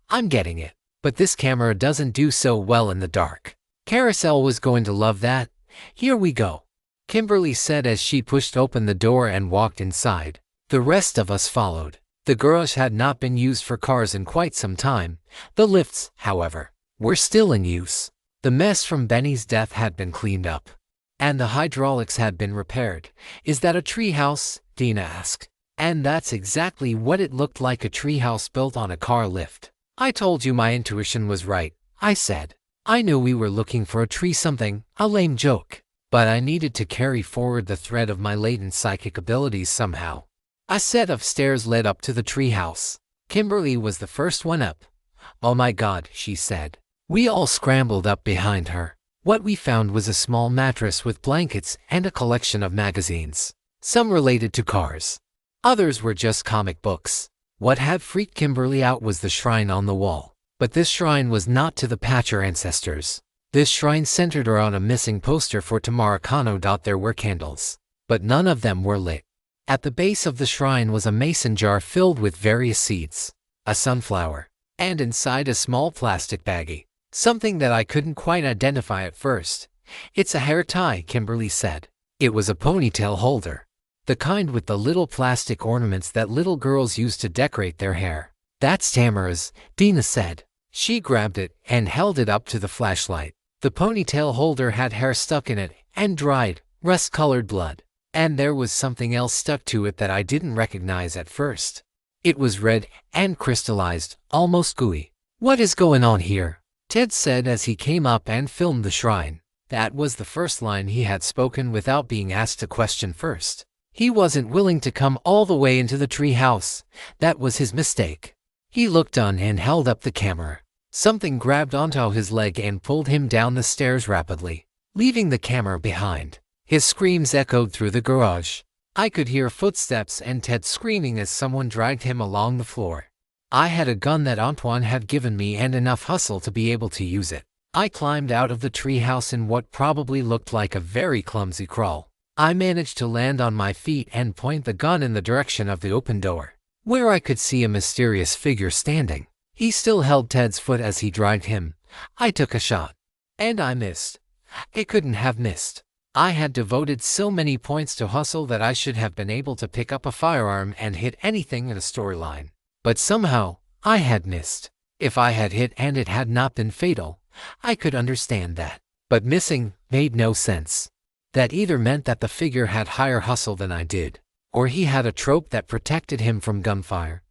"I'm getting it, but this camera doesn't do so well in the dark." Carousel was going to love that. "Here we go," Kimberly said as she pushed open the door and walked inside. The rest of us followed. The garage had not been used for cars in quite some time. The lifts, however, were still in use. The mess from Benny's death had been cleaned up, and the hydraulics had been repaired. "Is that a treehouse?" Dina asked. And that's exactly what it looked like, a treehouse built on a car lift. "I told you my intuition was right," I said. I knew we were looking for a tree something, a lame joke, but I needed to carry forward the thread of my latent psychic abilities somehow. A set of stairs led up to the treehouse. Kimberly was the first one up. "Oh my God," she said. We all scrambled up behind her. What we found was a small mattress with blankets and a collection of magazines. Some related to cars. Others were just comic books. What had freaked Kimberly out was the shrine on the wall. But this shrine was not to the Patcher ancestors. This shrine centered around a missing poster for Tamara Kano. There were candles, but none of them were lit. At the base of the shrine was a mason jar filled with various seeds, a sunflower, and inside a small plastic baggie, something that I couldn't quite identify at first. "It's a hair tie," Kimberly said. It was a ponytail holder, the kind with the little plastic ornaments that little girls use to decorate their hair. "That's Tamara's," Dina said. She grabbed it and held it up to the flashlight. The ponytail holder had hair stuck in it and dried, rust-colored blood. And there was something else stuck to it that I didn't recognize at first. It was red and crystallized, almost gooey. "What is going on here?" Ted said as he came up and filmed the shrine. That was the first line he had spoken without being asked a question first. He wasn't willing to come all the way into the tree house. That was his mistake. He looked on and held up the camera. Something grabbed onto his leg and pulled him down the stairs rapidly, leaving the camera behind. His screams echoed through the garage. I could hear footsteps and Ted screaming as someone dragged him along the floor. I had a gun that Antoine had given me and enough hustle to be able to use it. I climbed out of the treehouse in what probably looked like a very clumsy crawl. I managed to land on my feet and point the gun in the direction of the open door, where I could see a mysterious figure standing. He still held Ted's foot as he dragged him. I took a shot, and I missed. I couldn't have missed. I had devoted so many points to hustle that I should have been able to pick up a firearm and hit anything in a storyline. But somehow, I had missed. If I had hit and it had not been fatal, I could understand that. But missing made no sense. That either meant that the figure had higher hustle than I did, or he had a trope that protected him from gunfire.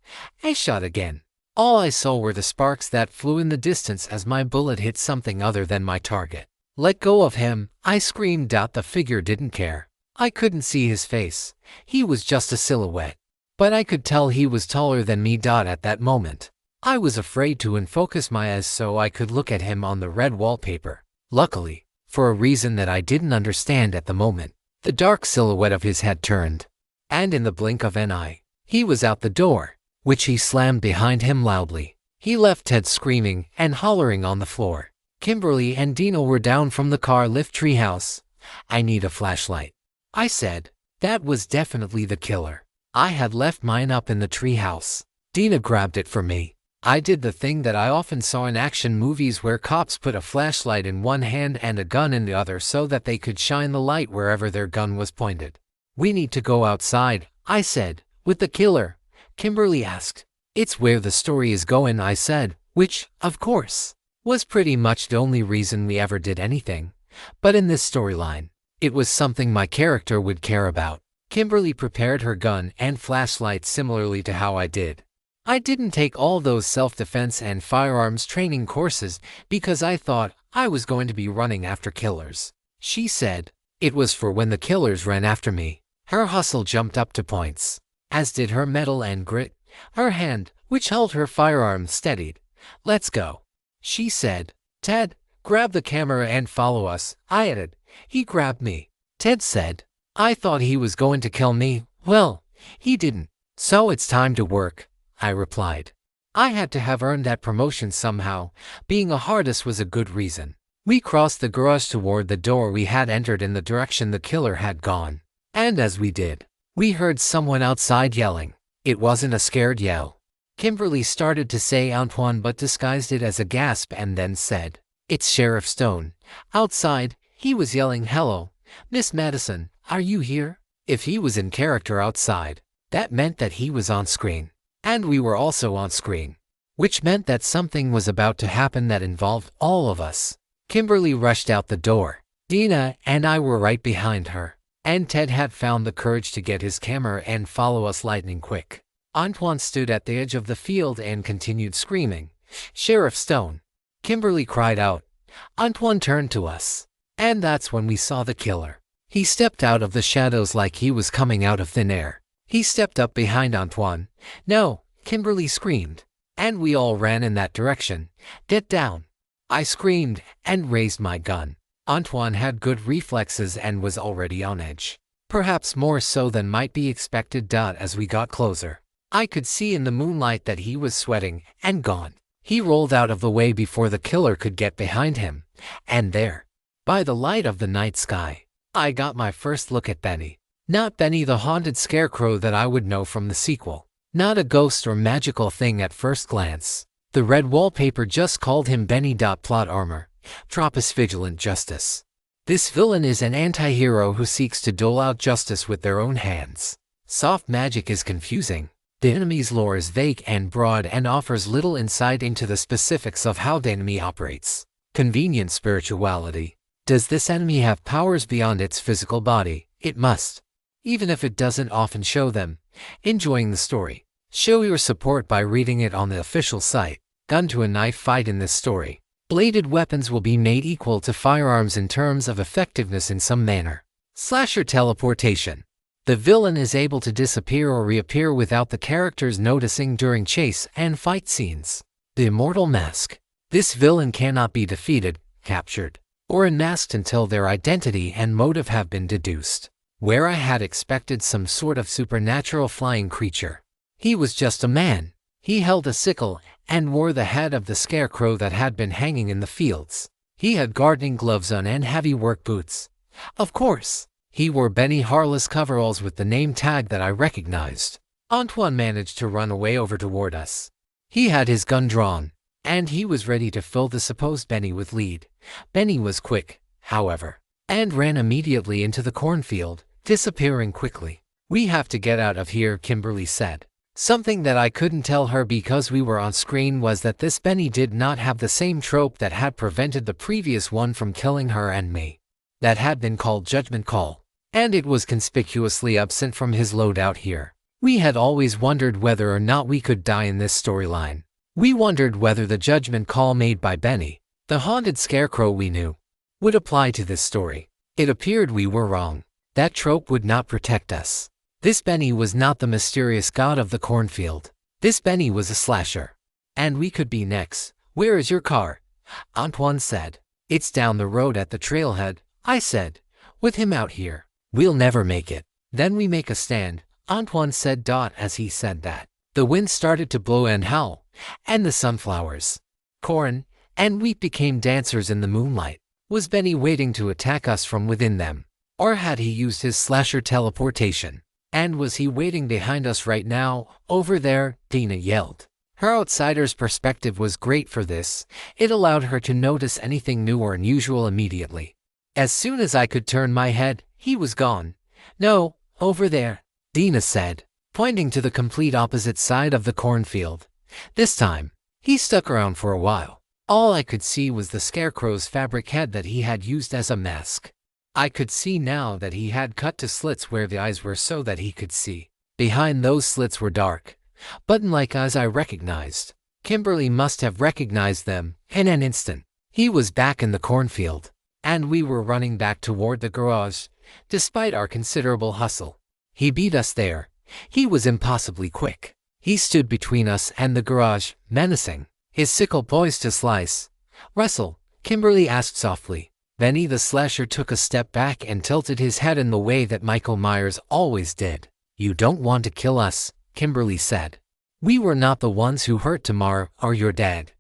I shot again. All I saw were the sparks that flew in the distance as my bullet hit something other than my target. "Let go of him," I screamed. The figure didn't care. I couldn't see his face. He was just a silhouette. But I could tell he was taller than me. At that moment, I was afraid to unfocus my eyes so I could look at him on the red wallpaper. Luckily, for a reason that I didn't understand at the moment, the dark silhouette of his head turned. And in the blink of an eye, he was out the door, which he slammed behind him loudly. He left Ted screaming and hollering on the floor. Kimberly and Dina were down from the car lift treehouse. "I need a flashlight," I said. That was definitely the killer. I had left mine up in the treehouse. Dina grabbed it for me. I did the thing that I often saw in action movies where cops put a flashlight in one hand and a gun in the other so that they could shine the light wherever their gun was pointed. "We need to go outside," I said. "With the killer?" Kimberly asked. "It's where the story is going," I said, which, of course, was pretty much the only reason we ever did anything. But in this storyline, it was something my character would care about. Kimberly prepared her gun and flashlight similarly to how I did. I didn't take all those self-defense and firearms training courses because I thought I was going to be running after killers. She said it was for when the killers ran after me. Her hustle jumped up to points, as did her mettle and grit. Her hand, which held her firearm, steadied. "Let's go," she said. "Ted, grab the camera and follow us," I added. He grabbed me. Ted said, "I thought he was going to kill me." "Well, he didn't. So it's time to work," I replied. I had to have earned that promotion somehow. Being a hardest was a good reason. We crossed the garage toward the door we had entered in the direction the killer had gone. And as we did, we heard someone outside yelling. It wasn't a scared yell. Kimberly started to say Antoine but disguised it as a gasp and then said, "It's Sheriff Stone. Outside, he was yelling, 'Hello, Miss Madison, are you here?'" If he was in character outside, that meant that he was on screen. And we were also on screen, which meant that something was about to happen that involved all of us. Kimberly rushed out the door. Dina and I were right behind her. And Ted had found the courage to get his camera and follow us lightning quick. Antoine stood at the edge of the field and continued screaming, "Sheriff Stone, Kimberly cried out. Antoine turned to us. And that's when we saw the killer. He stepped out of the shadows like he was coming out of thin air. He stepped up behind Antoine. No, Kimberly screamed. And we all ran in that direction. Get down. I screamed and raised my gun. Antoine had good reflexes and was already on edge. Perhaps more so than might be expected. As we got closer, I could see in the moonlight that he was sweating and gone. He rolled out of the way before the killer could get behind him. And there, by the light of the night sky, I got my first look at Benny. Not Benny the haunted scarecrow that I would know from the sequel. Not a ghost or magical thing at first glance. The red wallpaper just called him Benny. Plot armor. Tropus vigilant justice. This villain is an anti-hero who seeks to dole out justice with their own hands. Soft magic is confusing. The enemy's lore is vague and broad and offers little insight into the specifics of how the enemy operates. Convenient spirituality. Does this enemy have powers beyond its physical body? It must. Even if it doesn't often show them. Enjoying the story? Show your support by reading it on the official site. Gun to a knife fight in this story. Bladed weapons will be made equal to firearms in terms of effectiveness in some manner. Slasher teleportation. The villain is able to disappear or reappear without the characters noticing during chase and fight scenes. The immortal mask. This villain cannot be defeated, captured, or unmasked until their identity and motive have been deduced. Where I had expected some sort of supernatural flying creature, he was just a man. He held a sickle and wore the head of the scarecrow that had been hanging in the fields. He had gardening gloves on and heavy work boots. Of course, he wore Benny Harless coveralls with the name tag that I recognized. Antoine managed to run away over toward us. He had his gun drawn, and he was ready to fill the supposed Benny with lead. Benny was quick, however, and ran immediately into the cornfield, disappearing quickly. We have to get out of here, Kimberly said. Something that I couldn't tell her because we were on screen was that this Benny did not have the same trope that had prevented the previous one from killing her and me. That had been called Judgment Call, and it was conspicuously absent from his loadout here. We had always wondered whether or not we could die in this storyline. We wondered whether the Judgment Call made by Benny, the haunted scarecrow we knew, would apply to this story. It appeared we were wrong. That trope would not protect us. This Benny was not the mysterious god of the cornfield. This Benny was a slasher. And we could be next. Where is your car? Antoine said. It's down the road at the trailhead, I said. With him out here, we'll never make it. Then we make a stand, Antoine said. As he said that, the wind started to blow and howl, and the sunflowers, corn, and wheat became dancers in the moonlight. Was Benny waiting to attack us from within them? Or had he used his slasher teleportation? And was he waiting behind us right now, over there? Dina yelled. Her outsider's perspective was great for this. It allowed her to notice anything new or unusual immediately. As soon as I could turn my head, he was gone. No, over there, Dina said, pointing to the complete opposite side of the cornfield. This time, he stuck around for a while. All I could see was the scarecrow's fabric head that he had used as a mask. I could see now that he had cut to slits where the eyes were so that he could see. Behind those slits were dark, button-like eyes I recognized. Kimberly must have recognized them in an instant. He was back in the cornfield, and we were running back toward the garage, despite our considerable hustle. He beat us there. He was impossibly quick. He stood between us and the garage, menacing, his sickle poised to slice. Russell, Kimberly asked softly. Benny the slasher took a step back and tilted his head in the way that Michael Myers always did. You don't want to kill us, Kimberly said. We were not the ones who hurt Tamar or your dad.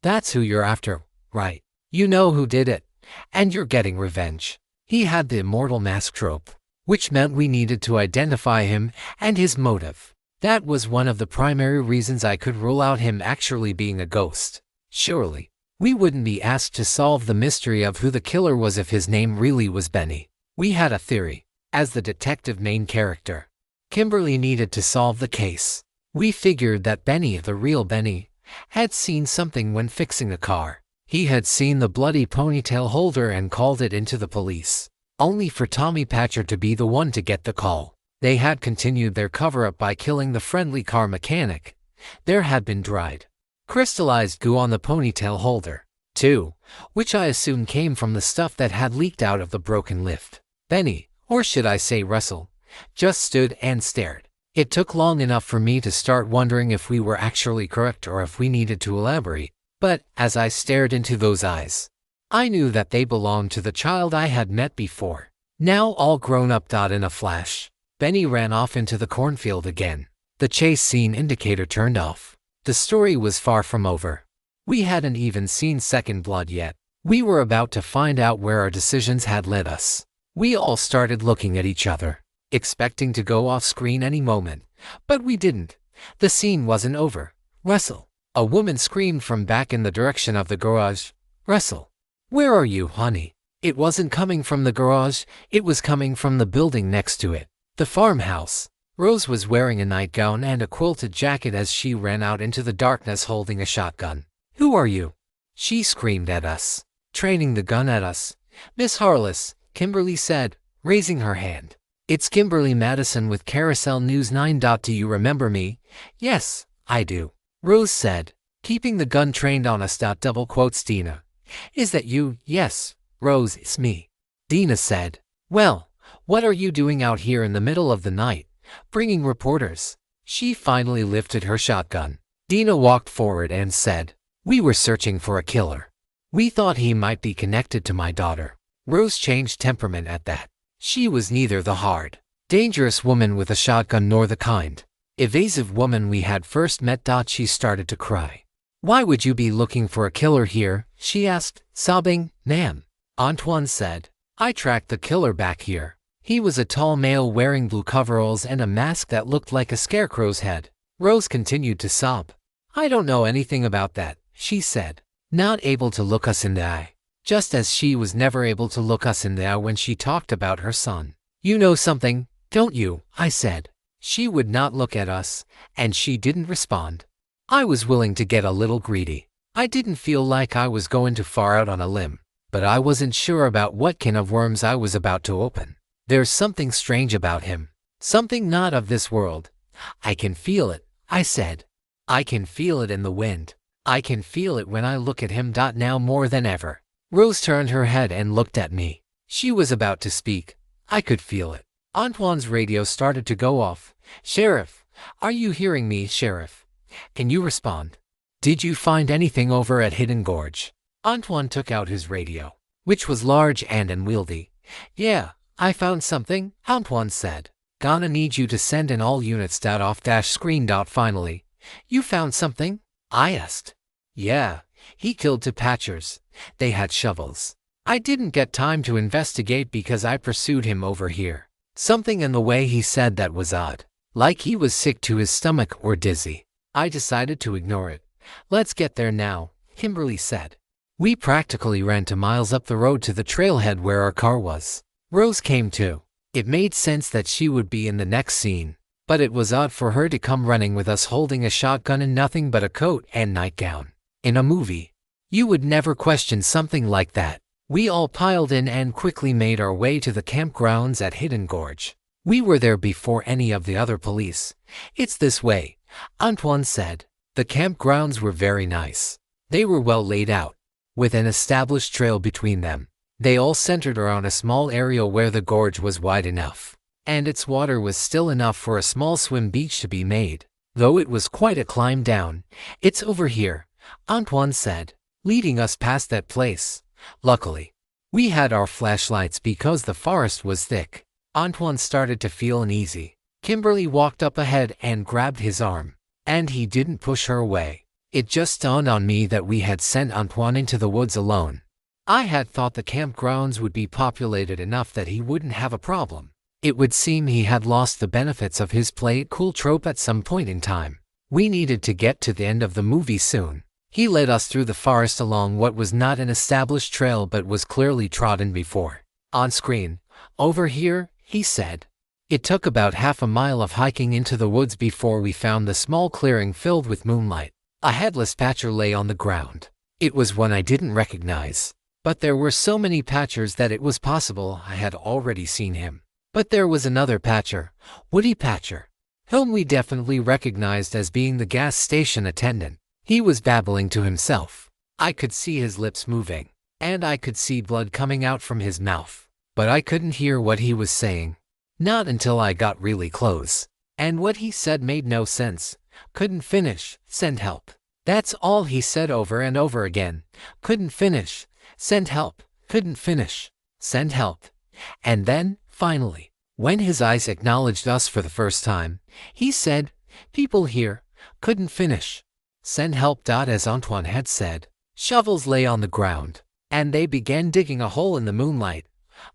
That's who you're after, right? You know who did it, and you're getting revenge. He had the immortal mask trope, which meant we needed to identify him and his motive. That was one of the primary reasons I could rule out him actually being a ghost. Surely, we wouldn't be asked to solve the mystery of who the killer was if his name really was Benny. We had a theory. As the detective main character, Kimberly needed to solve the case. We figured that Benny, the real Benny, had seen something when fixing a car. He had seen the bloody ponytail holder and called it into the police, only for Tommy Patcher to be the one to get the call. They had continued their cover-up by killing the friendly car mechanic. There had been dried crystallized goo on the ponytail holder. 2. Which I assume came from the stuff that had leaked out of the broken lift. Benny, or should I say Russell, just stood and stared. It took long enough for me to start wondering if we were actually correct or if we needed to elaborate, but as I stared into those eyes, I knew that they belonged to the child I had met before. Now all grown up. In a flash, Benny ran off into the cornfield again. The chase scene indicator turned off. The story was far from over. We hadn't even seen Second Blood yet. We were about to find out where our decisions had led us. We all started looking at each other, expecting to go off screen any moment, but we didn't. The scene wasn't over. Russell, a woman screamed from back in the direction of the garage. Russell, where are you, honey? It wasn't coming from the garage, it was coming from the building next to it. The farmhouse. Rose was wearing a nightgown and a quilted jacket as she ran out into the darkness holding a shotgun. Who are you? She screamed at us, training the gun at us. Miss Harless, Kimberly said, raising her hand. It's Kimberly Madison with Carousel News 9. Do you remember me? Yes, I do, Rose said, keeping the gun trained on us. Double quotes Dina. Is that you? Yes, Rose, it's me. Dina said. Well, what are you doing out here in the middle of the night, bringing reporters? She finally lifted her shotgun. Dina walked forward and said, we were searching for a killer. We thought he might be connected to my daughter. Rose changed temperament at that. She was neither the hard, dangerous woman with a shotgun nor the kind, evasive woman we had first met. She started to cry. Why would you be looking for a killer here? She asked, sobbing. Nan, Antoine said. I tracked the killer back here. He was a tall male wearing blue coveralls and a mask that looked like a scarecrow's head. Rose continued to sob. I don't know anything about that, she said, not able to look us in the eye, just as she was never able to look us in the eye when she talked about her son. You know something, don't you? I said. She would not look at us, and she didn't respond. I was willing to get a little greedy. I didn't feel like I was going too far out on a limb, but I wasn't sure about what can of worms I was about to open. There's something strange about him, something not of this world. I can feel it, I said. I can feel it in the wind. I can feel it when I look at him. Now more than ever. Rose turned her head and looked at me. She was about to speak. I could feel it. Antoine's radio started to go off. Sheriff, are you hearing me, Sheriff? Can you respond? Did you find anything over at Hidden Gorge? Antoine took out his radio, which was large and unwieldy. Yeah, I found something, Antoine said. Gonna need you to send in all units. Off-screen. Finally. You found something? I asked. Yeah, he killed two patchers. They had shovels. I didn't get time to investigate because I pursued him over here. Something in the way he said that was odd, like he was sick to his stomach or dizzy. I decided to ignore it. Let's get there now, Kimberly said. We practically ran 2 miles up the road to the trailhead where our car was. Rose came too. It made sense that she would be in the next scene, but it was odd for her to come running with us holding a shotgun and nothing but a coat and nightgown. In a movie, you would never question something like that. We all piled in and quickly made our way to the campgrounds at Hidden Gorge. We were there before any of the other police. It's this way, Antoine said. The campgrounds were very nice. They were well laid out, with an established trail between them. They all centered around a small area where the gorge was wide enough, and its water was still enough for a small swim beach to be made, though it was quite a climb down. It's over here, Antoine said, leading us past that place. Luckily, we had our flashlights because the forest was thick. Antoine started to feel uneasy. Kimberly walked up ahead and grabbed his arm, and he didn't push her away. It just dawned on me that we had sent Antoine into the woods alone. I had thought the campgrounds would be populated enough that he wouldn't have a problem. It would seem he had lost the benefits of his play it cool trope at some point in time. We needed to get to the end of the movie soon. He led us through the forest along what was not an established trail but was clearly trodden before. On screen, over here, he said. It took about half a mile of hiking into the woods before we found the small clearing filled with moonlight. A headless patcher lay on the ground. It was one I didn't recognize, but there were so many patchers that it was possible I had already seen him. But there was another patcher, Woody Patcher, whom we definitely recognized as being the gas station attendant. He was babbling to himself. I could see his lips moving, and I could see blood coming out from his mouth, but I couldn't hear what he was saying. Not until I got really close. And what he said made no sense. Couldn't finish, send help. That's all he said over and over again. Couldn't finish, send help. Couldn't finish, send help. And then, finally, when his eyes acknowledged us for the first time, he said, "People here, couldn't finish, send help." As Antoine had said, shovels lay on the ground, and they began digging a hole in the moonlight.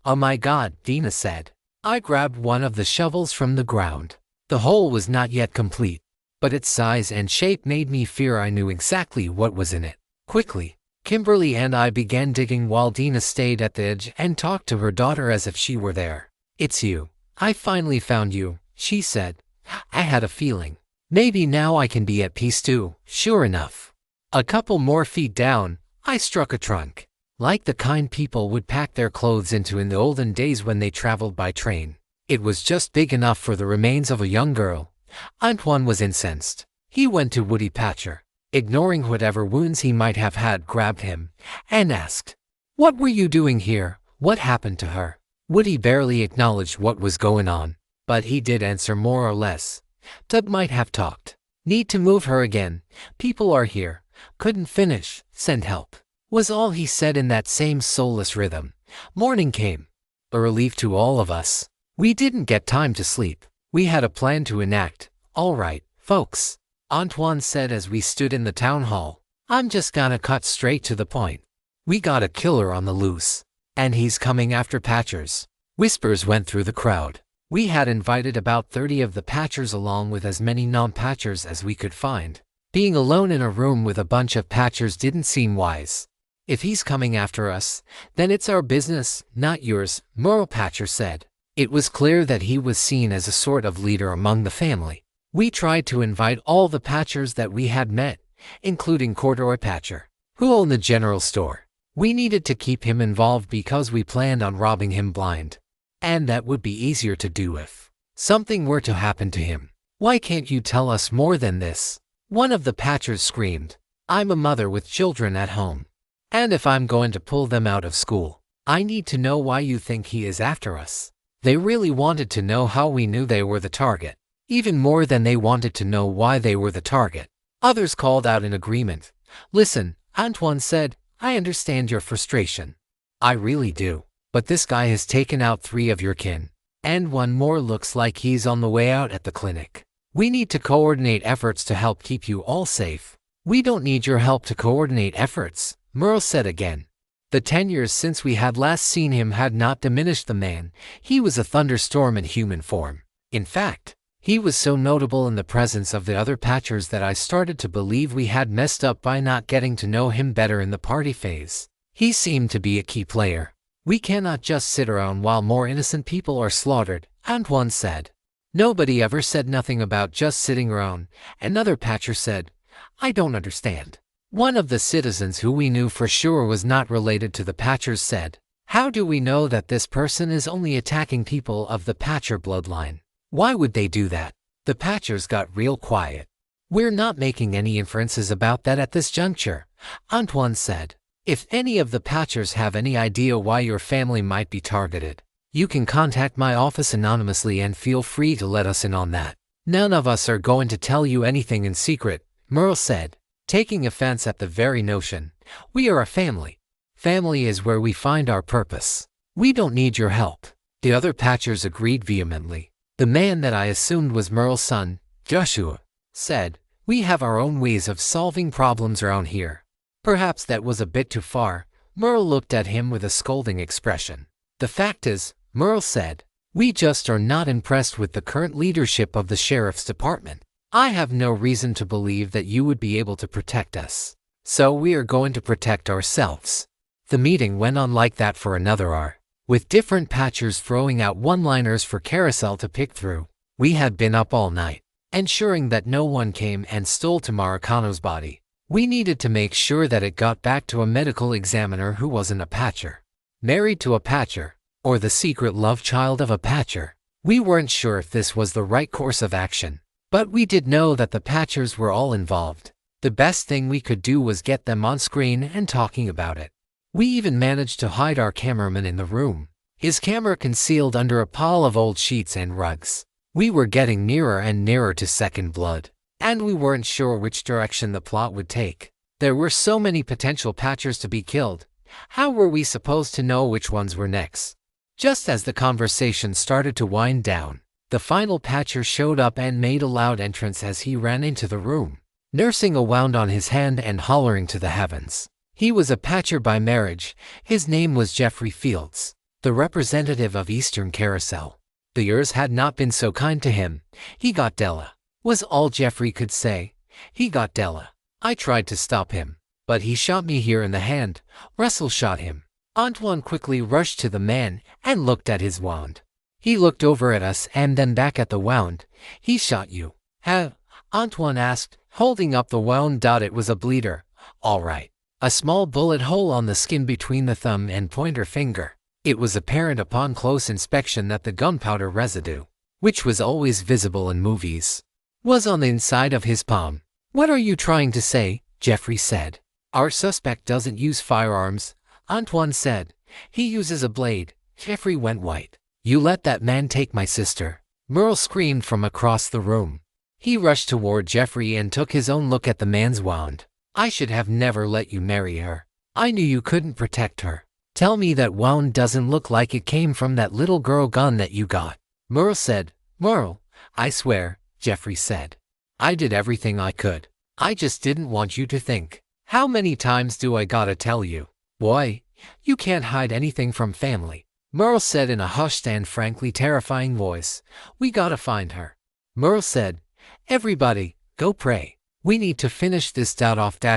"Oh my God," Dina said. I grabbed one of the shovels from the ground. The hole was not yet complete, but its size and shape made me fear I knew exactly what was in it. Quickly, Kimberly and I began digging while Dina stayed at the edge and talked to her daughter as if she were there. "It's you. I finally found you," she said. "I had a feeling. Maybe now I can be at peace too." Sure enough, a couple more feet down, I struck a trunk, like the kind people would pack their clothes into in the olden days when they traveled by train. It was just big enough for the remains of a young girl. Antoine was incensed. He went to Woody Patcher, ignoring whatever wounds he might have had, grabbed him, and asked, "What were you doing here? What happened to her?" Woody barely acknowledged what was going on, but he did answer more or less. "Doug might have talked. Need to move her again. People are here. Couldn't finish, send help," was all he said in that same soulless rhythm. Morning came, a relief to all of us. We didn't get time to sleep. We had a plan to enact. "All right, folks," Antoine said as we stood in the town hall. "I'm just gonna cut straight to the point. We got a killer on the loose, and he's coming after Patchers." Whispers went through the crowd. We had invited about 30 of the Patchers along with as many non-Patchers as we could find. Being alone in a room with a bunch of Patchers didn't seem wise. "If he's coming after us, then it's our business, not yours," Merle Patcher said. It was clear that he was seen as a sort of leader among the family. We tried to invite all the Patchers that we had met, including Corduroy Patcher, who owned the general store. We needed to keep him involved because we planned on robbing him blind. And that would be easier to do if something were to happen to him. "Why can't you tell us more than this?" one of the Patchers screamed. "I'm a mother with children at home. And if I'm going to pull them out of school, I need to know why you think he is after us." They really wanted to know how we knew they were the target, even more than they wanted to know why they were the target. Others called out in agreement. "Listen," Antoine said, "I understand your frustration. I really do. But this guy has taken out 3 of your kin, and one more looks like he's on the way out at the clinic. We need to coordinate efforts to help keep you all safe." "We don't need your help to coordinate efforts," Merle said again. The 10 years since we had last seen him had not diminished the man. He was a thunderstorm in human form. In fact, he was so notable in the presence of the other Patchers that I started to believe we had messed up by not getting to know him better in the party phase. He seemed to be a key player. "We cannot just sit around while more innocent people are slaughtered," Antoine said. "Nobody ever said nothing about just sitting around," another Patcher said. "I don't understand." One of the citizens who we knew for sure was not related to the Patchers said, "How do we know that this person is only attacking people of the Patcher bloodline? Why would they do that?" The Patchers got real quiet. "We're not making any inferences about that at this juncture," Antoine said. "If any of the Patchers have any idea why your family might be targeted, you can contact my office anonymously and feel free to let us in on that. None of us are going to tell you anything in secret," Merle said, taking offense at the very notion. "We are a family. Family is where we find our purpose. We don't need your help." The other Patchers agreed vehemently. The man that I assumed was Merle's son, Joshua, said, "We have our own ways of solving problems around here." Perhaps that was a bit too far. Merle looked at him with a scolding expression. "The fact is," Merle said, "we just are not impressed with the current leadership of the sheriff's department. I have no reason to believe that you would be able to protect us. So we are going to protect ourselves." The meeting went on like that for another hour, with different Patchers throwing out one-liners for Carousel to pick through. We had been up all night, ensuring that no one came and stole Tamaracano's body. We needed to make sure that it got back to a medical examiner who wasn't a Patcher, married to a Patcher, or the secret love child of a Patcher. We weren't sure if this was the right course of action, but we did know that the Patchers were all involved. The best thing we could do was get them on screen and talking about it. We even managed to hide our cameraman in the room, his camera concealed under a pile of old sheets and rugs. We were getting nearer and nearer to Second Blood, and we weren't sure which direction the plot would take. There were so many potential patchers to be killed. How were we supposed to know which ones were next? Just as the conversation started to wind down, the final patcher showed up and made a loud entrance as he ran into the room, nursing a wound on his hand and hollering to the heavens. He was a patcher by marriage. His name was Jeffrey Fields, the representative of Eastern Carousel. The years had not been so kind to him. He got Della, was all Jeffrey could say. He got Della. I tried to stop him, but he shot me here in the hand. Russell shot him. Antoine quickly rushed to the man and looked at his wound. He looked over at us and then back at the wound. He shot you. Have? Antoine asked, holding up the wound. It was a bleeder. All right. A small bullet hole on the skin between the thumb and pointer finger. It was apparent upon close inspection that the gunpowder residue, which was always visible in movies, was on the inside of his palm. What are you trying to say? Jeffrey said. Our suspect doesn't use firearms, Antoine said. He uses a blade. Jeffrey went white. You let that man take my sister, Merle screamed from across the room. He rushed toward Jeffrey and took his own look at the man's wound. I should have never let you marry her. I knew you couldn't protect her. Tell me that wound doesn't look like it came from that little girl gun that you got. Merle said. Merle, I swear, Jeffrey said. I did everything I could. I just didn't want you to think. How many times do I gotta tell you? Boy, you can't hide anything from family. Merle said in a hushed and frankly terrifying voice. We gotta find her. Merle said. Everybody, go pray. We need to finish this.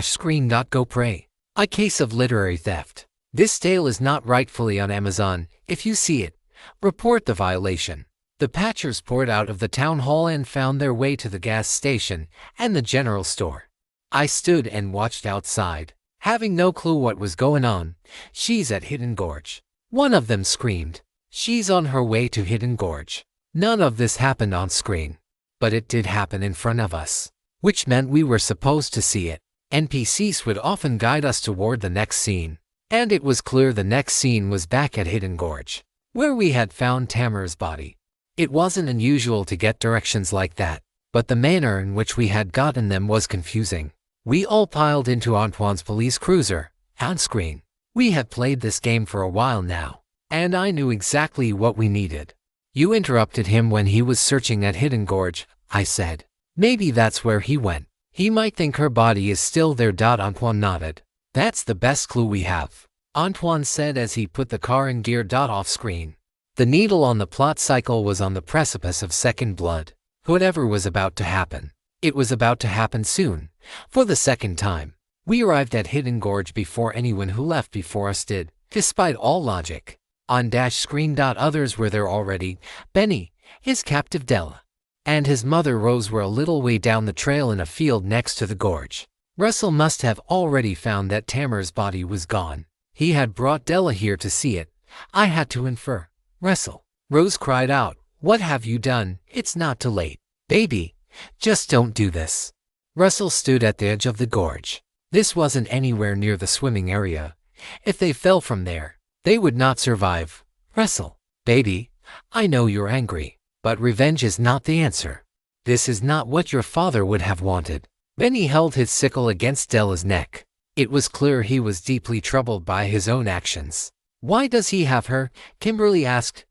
Screen. Go pray. A case of literary theft. This tale is not rightfully on Amazon. If you see it, report the violation. The patchers poured out of the town hall and found their way to the gas station and the general store. I stood and watched outside, having no clue what was going on. She's at Hidden Gorge. One of them screamed. She's on her way to Hidden Gorge. None of this happened on screen, but it did happen in front of us, which meant we were supposed to see it. NPCs would often guide us toward the next scene, and it was clear the next scene was back at Hidden Gorge, where we had found Tamar's body. It wasn't unusual to get directions like that, but the manner in which we had gotten them was confusing. We all piled into Antoine's police cruiser, on screen. We had played this game for a while now, and I knew exactly what we needed. You interrupted him when he was searching at Hidden Gorge, I said. Maybe that's where he went. He might think her body is still there. Antoine nodded. That's the best clue we have, Antoine said as he put the car in gear. Off screen. The needle on the plot cycle was on the precipice of Second Blood. Whatever was about to happen, it was about to happen soon. For the second time, we arrived at Hidden Gorge before anyone who left before us did, despite all logic. On screen. Others were there already. Benny, his captive Della, and his mother Rose were a little way down the trail in a field next to the gorge. Russell must have already found that Tamar's body was gone. He had brought Della here to see it. I had to infer. Russell. Rose cried out. What have you done? It's not too late. Baby, just don't do this. Russell stood at the edge of the gorge. This wasn't anywhere near the swimming area. If they fell from there, they would not survive. Russell. Baby, I know you're angry, but revenge is not the answer. This is not what your father would have wanted. Benny held his sickle against Della's neck. It was clear he was deeply troubled by his own actions. Why does he have her? Kimberly asked.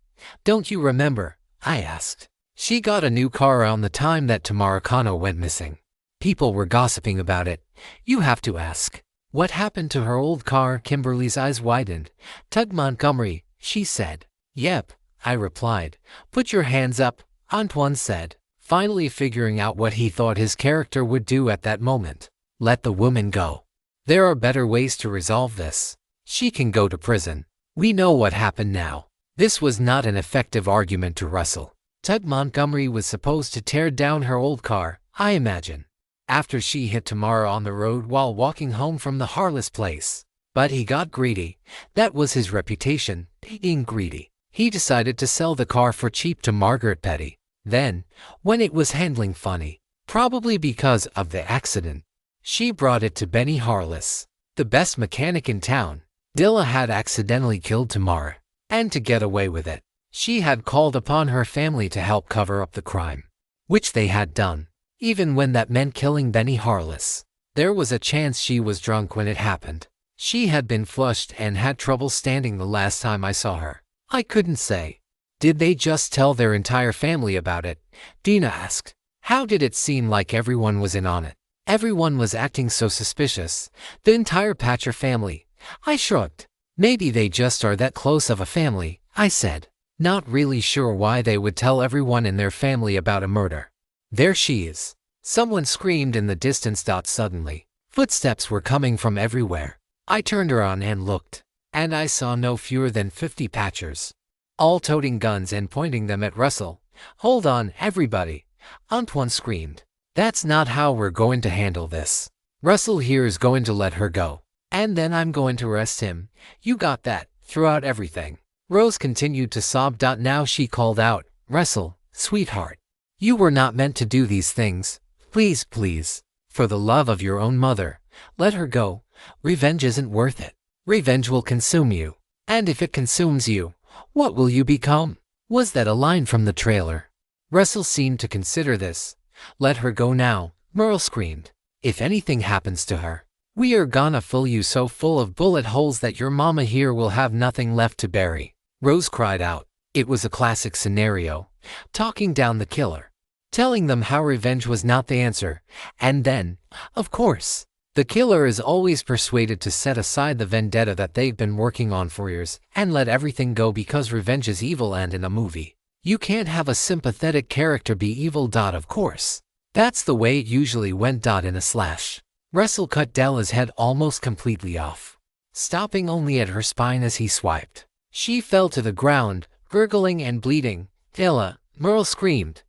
Don't you remember? I asked. She got a new car around the time that Tamara Kano went missing. People were gossiping about it. You have to ask. What happened to her old car? Kimberly's eyes widened. Tug Montgomery, she said. Yep, I replied. Put your hands up, Antoine said, finally figuring out what he thought his character would do at that moment. Let the woman go. There are better ways to resolve this. She can go to prison. We know what happened now. This was not an effective argument to Russell. Tug Montgomery was supposed to tear down her old car, I imagine, after she hit Tamara on the road while walking home from the Harless place. But he got greedy. That was his reputation, being greedy. He decided to sell the car for cheap to Margaret Petty. Then, when it was handling funny, probably because of the accident, She brought it to Benny Harless, the best mechanic in town. Dilla had accidentally killed Tamara, and to get away with it, she had called upon her family to help cover up the crime, which they had done, even when that meant killing Benny Harless. There was a chance she was drunk when it happened. She had been flushed and had trouble standing the last time I saw her. I couldn't say. Did they just tell their entire family about it? Dina asked. How did it seem like everyone was in on it? Everyone was acting so suspicious. The entire Patcher family. I shrugged. Maybe they just are that close of a family, I said. Not really sure why they would tell everyone in their family about a murder. There she is. Someone screamed in the distance. Suddenly, footsteps were coming from everywhere. I turned around and looked, and I saw no fewer than 50 Patchers, all toting guns and pointing them at Russell. Hold on, everybody, Antoine screamed. That's not how we're going to handle this. Russell here is going to let her go, and then I'm going to arrest him. You got that? Throughout everything, Rose continued to sob. Now she called out, Russell, sweetheart, you were not meant to do these things. Please, please, for the love of your own mother, let her go. Revenge isn't worth it. Revenge will consume you. And if it consumes you, what will you become? Was that a line from the trailer? Russell seemed to consider this. Let her go now, Merle screamed. If anything happens to her, we are gonna fill you so full of bullet holes that your mama here will have nothing left to bury. Rose cried out. It was a classic scenario, talking down the killer, telling them how revenge was not the answer, and then, of course, the killer is always persuaded to set aside the vendetta that they've been working on for years and let everything go because revenge is evil, and in a movie, you can't have a sympathetic character be evil. Of course, that's the way it usually went. In a slash, Russell cut Della's head almost completely off, stopping only at her spine as he swiped. She fell to the ground, gurgling and bleeding. Della, Merle screamed.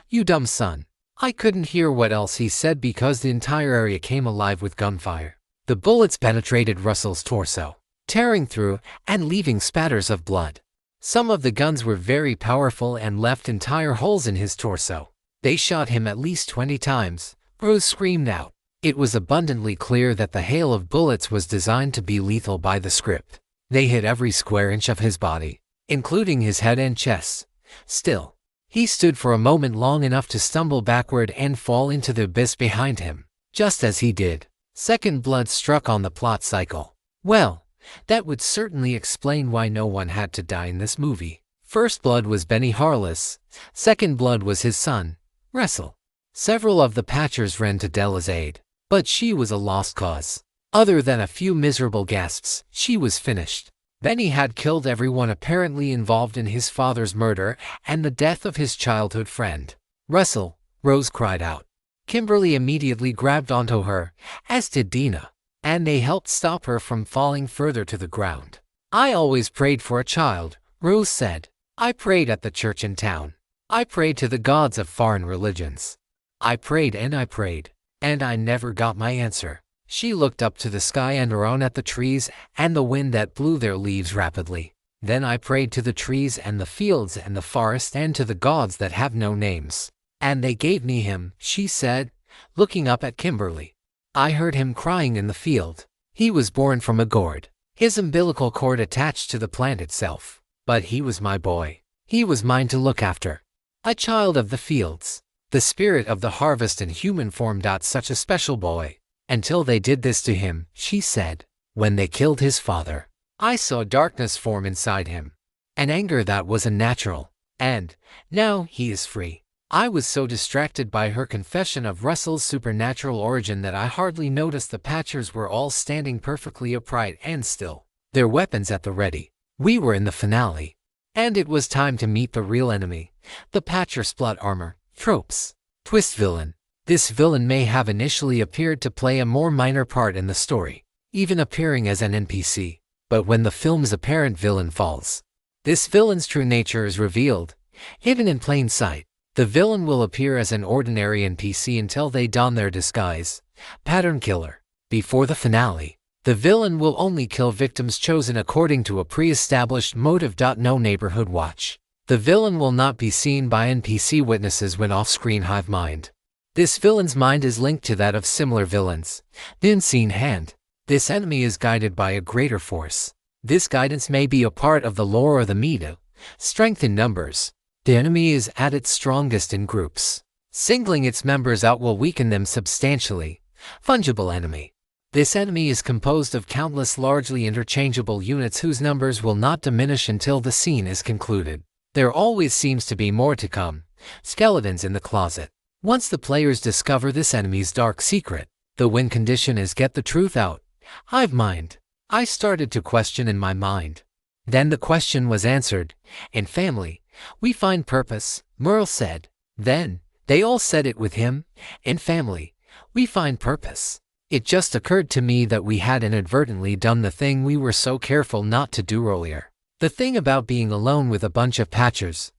You dumb son. I couldn't hear what else he said because the entire area came alive with gunfire. The bullets penetrated Russell's torso, tearing through and leaving spatters of blood. Some of the guns were very powerful and left entire holes in his torso. They shot him at least 20 times. Rose screamed out. It was abundantly clear that the hail of bullets was designed to be lethal by the script. They hit every square inch of his body, including his head and chest. Still, he stood for a moment long enough to stumble backward and fall into the abyss behind him. Just as he did, second blood struck on the plot cycle. Well, that would certainly explain why no one had to die in this movie. First blood was Benny Harless. Second blood was his son, Russell. Several of the Patchers ran to Della's aid, but she was a lost cause. Other than a few miserable gasps, she was finished. Benny had killed everyone apparently involved in his father's murder and the death of his childhood friend. Russell, Rose cried out. Kimberly immediately grabbed onto her, as did Dina, and they helped stop her from falling further to the ground. I always prayed for a child, Rose said. I prayed at the church in town. I prayed to the gods of foreign religions. I prayed, and I never got my answer. She looked up to the sky and around at the trees and the wind that blew their leaves rapidly. Then I prayed to the trees and the fields and the forest and to the gods that have no names. And they gave me him, she said, looking up at Kimberly. I heard him crying in the field. He was born from a gourd, his umbilical cord attached to the plant itself. But he was my boy. He was mine to look after. A child of the fields, the spirit of the harvest in human form. Such a special boy. Until they did this to him, she said. When they killed his father, I saw darkness form inside him, an anger that was unnatural. And now he is free. I was so distracted by her confession of Russell's supernatural origin that I hardly noticed the Patchers were all standing perfectly upright and still, their weapons at the ready. We were in the finale, and it was time to meet the real enemy, the Patcher's plot armor, tropes, twist villain. This villain may have initially appeared to play a more minor part in the story, even appearing as an NPC. But when the film's apparent villain falls, this villain's true nature is revealed, hidden in plain sight. The villain will appear as an ordinary NPC until they don their disguise, pattern killer. Before the finale, the villain will only kill victims chosen according to a pre-established motive. No neighborhood watch. The villain will not be seen by NPC witnesses when off-screen hive mind. This villain's mind is linked to that of similar villains. The unseen hand. This enemy is guided by a greater force. This guidance may be a part of the lore or the meta. Strength in numbers. The enemy is at its strongest in groups. Singling its members out will weaken them substantially. Fungible enemy. This enemy is composed of countless largely interchangeable units whose numbers will not diminish until the scene is concluded. There always seems to be more to come. Skeletons in the closet. Once the players discover this enemy's dark secret, the win condition is get the truth out. Hive mind. I started to question in my mind. Then the question was answered. In family, we find purpose, Merle said. Then, they all said it with him. In family, we find purpose. It just occurred to me that we had inadvertently done the thing we were so careful not to do earlier. The thing about being alone with a bunch of patchers.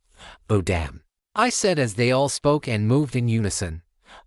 Oh damn. I said as they all spoke and moved in unison.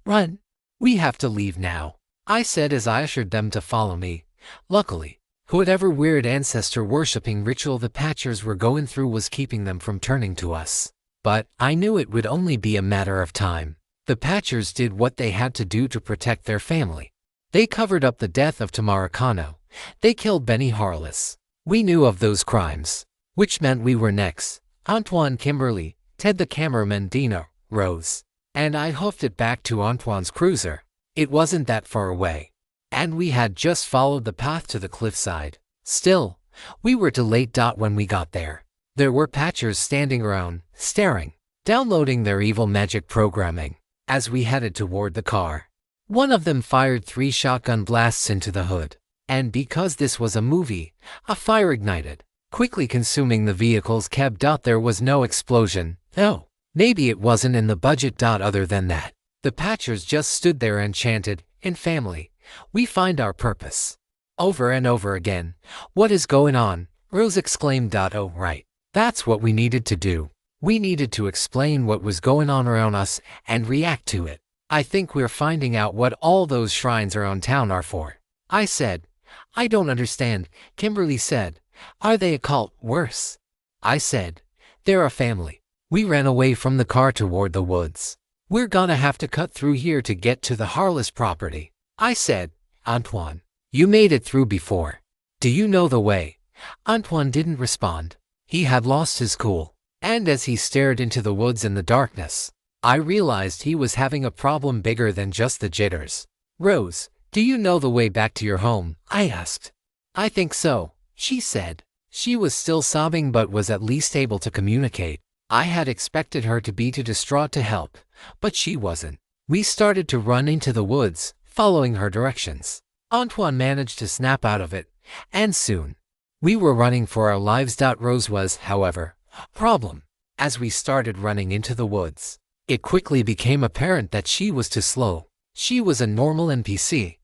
Run. We have to leave now. I said as I ushered them to follow me. Luckily, whatever weird ancestor-worshipping ritual the patchers were going through was keeping them from turning to us. But I knew it would only be a matter of time. The patchers did what they had to do to protect their family. They covered up the death of Tamara Kano. They killed Benny Harless. We knew of those crimes, which meant we were next. Antoine, Kimberly, Ted the cameraman, Dina, Rose. And I hoofed it back to Antoine's cruiser. It wasn't that far away. And we had just followed the path to the cliffside. Still, we were too late. When we got there, there were patchers standing around, staring, downloading their evil magic programming. As we headed toward the car, one of them fired 3 shotgun blasts into the hood. And because this was a movie, a fire ignited, quickly consuming the vehicle's cab. There was no explosion. No, maybe it wasn't in the budget. Other than that, the patchers just stood there and chanted, in family, we find our purpose. Over and over again. What is going on? Rose exclaimed. Oh right. That's what we needed to do. We needed to explain what was going on around us and react to it. I think we're finding out what all those shrines around town are for. I said. I don't understand, Kimberly said. Are they a cult? Worse. I said. They're a family. We ran away from the car toward the woods. We're gonna have to cut through here to get to the Harless property. I said. Antoine, you made it through before. Do you know the way? Antoine didn't respond. He had lost his cool. And as he stared into the woods in the darkness, I realized he was having a problem bigger than just the jitters. Rose, do you know the way back to your home? I asked. I think so, she said. She was still sobbing but was at least able to communicate. I had expected her to be too distraught to help, but she wasn't. We started to run into the woods, following her directions. Antoine managed to snap out of it, and soon, we were running for our lives. Rose was, however, a problem. As we started running into the woods, it quickly became apparent that she was too slow. She was a normal NPC.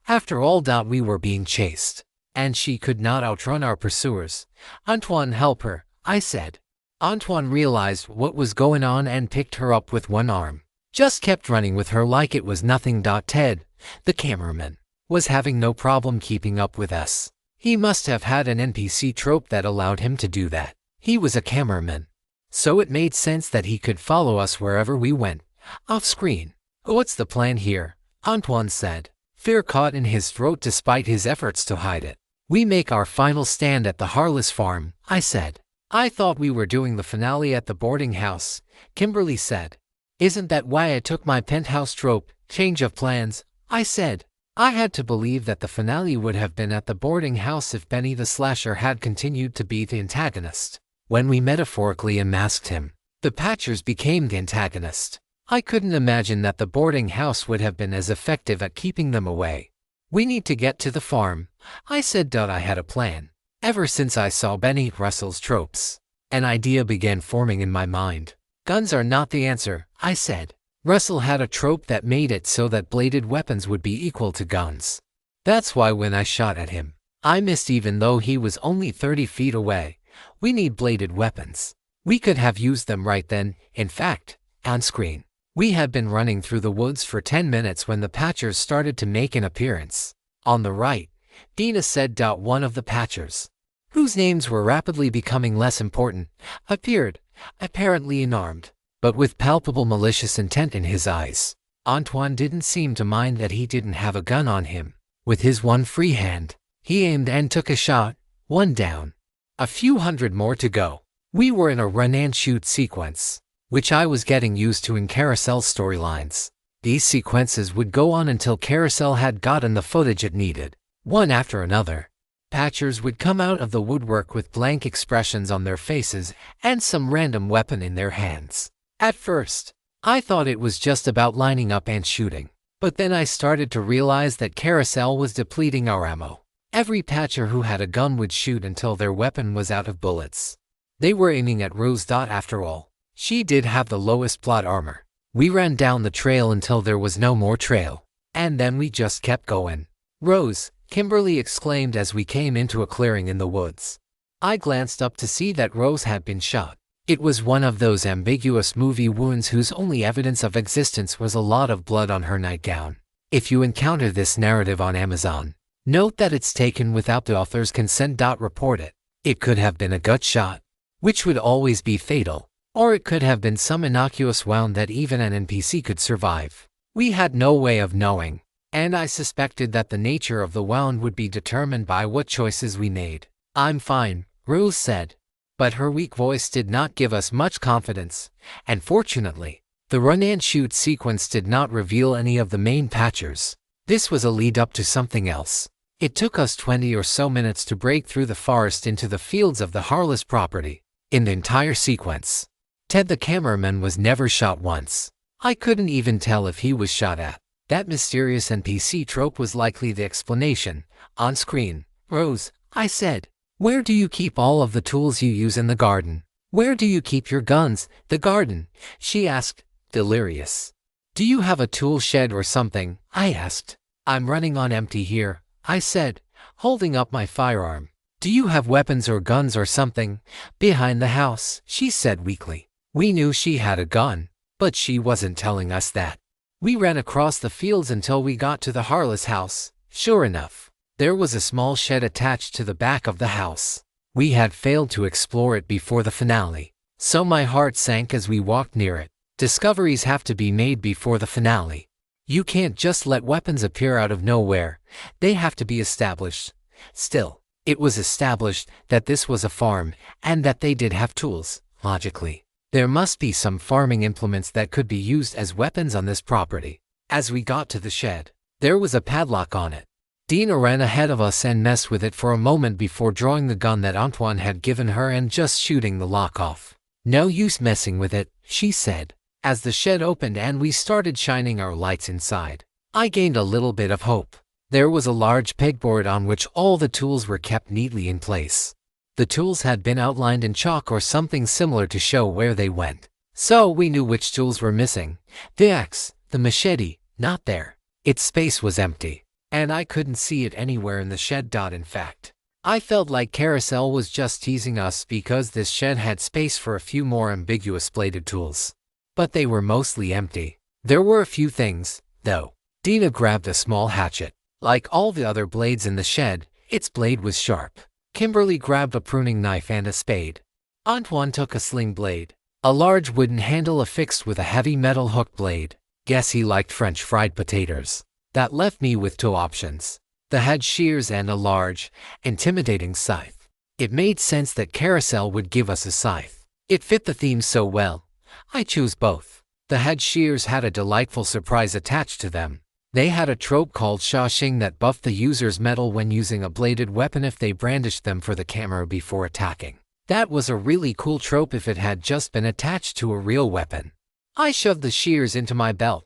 After all, we were being chased, and she could not outrun our pursuers. Antoine, help her, I said. Antoine realized what was going on and picked her up with one arm. Just kept running with her like it was nothing. Ted, the cameraman, was having no problem keeping up with us. He must have had an NPC trope that allowed him to do that. He was a cameraman, so it made sense that he could follow us wherever we went, off screen. What's the plan here? Antoine said, fear caught in his throat despite his efforts to hide it. We make our final stand at the Harless farm, I said. I thought we were doing the finale at the boarding house, Kimberly said. Isn't that why I took my penthouse trope, change of plans? I said. I had to believe that the finale would have been at the boarding house if Benny the Slasher had continued to be the antagonist. When we metaphorically unmasked him, the patchers became the antagonist. I couldn't imagine that the boarding house would have been as effective at keeping them away. We need to get to the farm, I said. I had a plan. Ever since I saw Benny Russell's tropes, an idea began forming in my mind. Guns are not the answer, I said. Russell had a trope that made it so that bladed weapons would be equal to guns. That's why when I shot at him, I missed even though he was only 30 feet away. We need bladed weapons. We could have used them right then, in fact, on screen. We had been running through the woods for 10 minutes when the patchers started to make an appearance. On the right, Dina said. One of the patchers, whose names were rapidly becoming less important, appeared, apparently unarmed, but with palpable malicious intent in his eyes. Antoine didn't seem to mind that he didn't have a gun on him. With his one free hand, he aimed and took a shot, one down. A few hundred more to go. We were in a run-and-shoot sequence, which I was getting used to in Carousel storylines. These sequences would go on until Carousel had gotten the footage it needed, one after another. Patchers would come out of the woodwork with blank expressions on their faces and some random weapon in their hands. At first, I thought it was just about lining up and shooting, but then I started to realize that Carousel was depleting our ammo. Every patcher who had a gun would shoot until their weapon was out of bullets. They were aiming at Rose. After all, she did have the lowest plot armor. We ran down the trail until there was no more trail, and then we just kept going. Rose, Kimberly exclaimed as we came into a clearing in the woods. I glanced up to see that Rose had been shot. It was one of those ambiguous movie wounds whose only evidence of existence was a lot of blood on her nightgown. If you encounter this narrative on Amazon, note that it's taken without the author's consent. Report it. It could have been a gut shot, which would always be fatal, or it could have been some innocuous wound that even an NPC could survive. We had no way of knowing, and I suspected that the nature of the wound would be determined by what choices we made. "I'm fine," Rose said. But her weak voice did not give us much confidence, and fortunately, the run-and-shoot sequence did not reveal any of the main patchers. This was a lead-up to something else. It took us 20 or so minutes to break through the forest into the fields of the Harless property. In the entire sequence, Ted the cameraman was never shot once. I couldn't even tell if he was shot at. That mysterious NPC trope was likely the explanation. On screen, "Rose," I said, "where do you keep all of the tools you use in the garden? Where do you keep your guns?" "The garden," she asked, delirious. "Do you have a tool shed or something?" I asked. "I'm running on empty here," I said, holding up my firearm. "Do you have weapons or guns or something?" "Behind the house," she said weakly. We knew she had a gun, but she wasn't telling us that. We ran across the fields until we got to the Harless house. Sure enough, there was a small shed attached to the back of the house. We had failed to explore it before the finale, so my heart sank as we walked near it. Discoveries have to be made before the finale. You can't just let weapons appear out of nowhere. They have to be established. Still, it was established that this was a farm and that they did have tools. Logically, there must be some farming implements that could be used as weapons on this property. As we got to the shed, there was a padlock on it. Dina ran ahead of us and messed with it for a moment before drawing the gun that Antoine had given her and just shooting the lock off. "No use messing with it," she said. As the shed opened and we started shining our lights inside, I gained a little bit of hope. There was a large pegboard on which all the tools were kept neatly in place. The tools had been outlined in chalk or something similar to show where they went. So we knew which tools were missing. The axe, the machete, not there. Its space was empty, and I couldn't see it anywhere in the shed. In fact, I felt like Carousel was just teasing us because this shed had space for a few more ambiguous bladed tools. But they were mostly empty. There were a few things, though. Dina grabbed a small hatchet. Like all the other blades in the shed, its blade was sharp. Kimberly grabbed a pruning knife and a spade. Antoine took a sling blade, a large wooden handle affixed with a heavy metal hook blade. Guess he liked French fried potatoes. That left me with two options: the head shears and a large, intimidating scythe. It made sense that Carousel would give us a scythe. It fit the theme so well. I chose both. The head shears had a delightful surprise attached to them. They had a trope called shashing that buffed the user's metal when using a bladed weapon if they brandished them for the camera before attacking. That was a really cool trope if it had just been attached to a real weapon. I shoved the shears into my belt.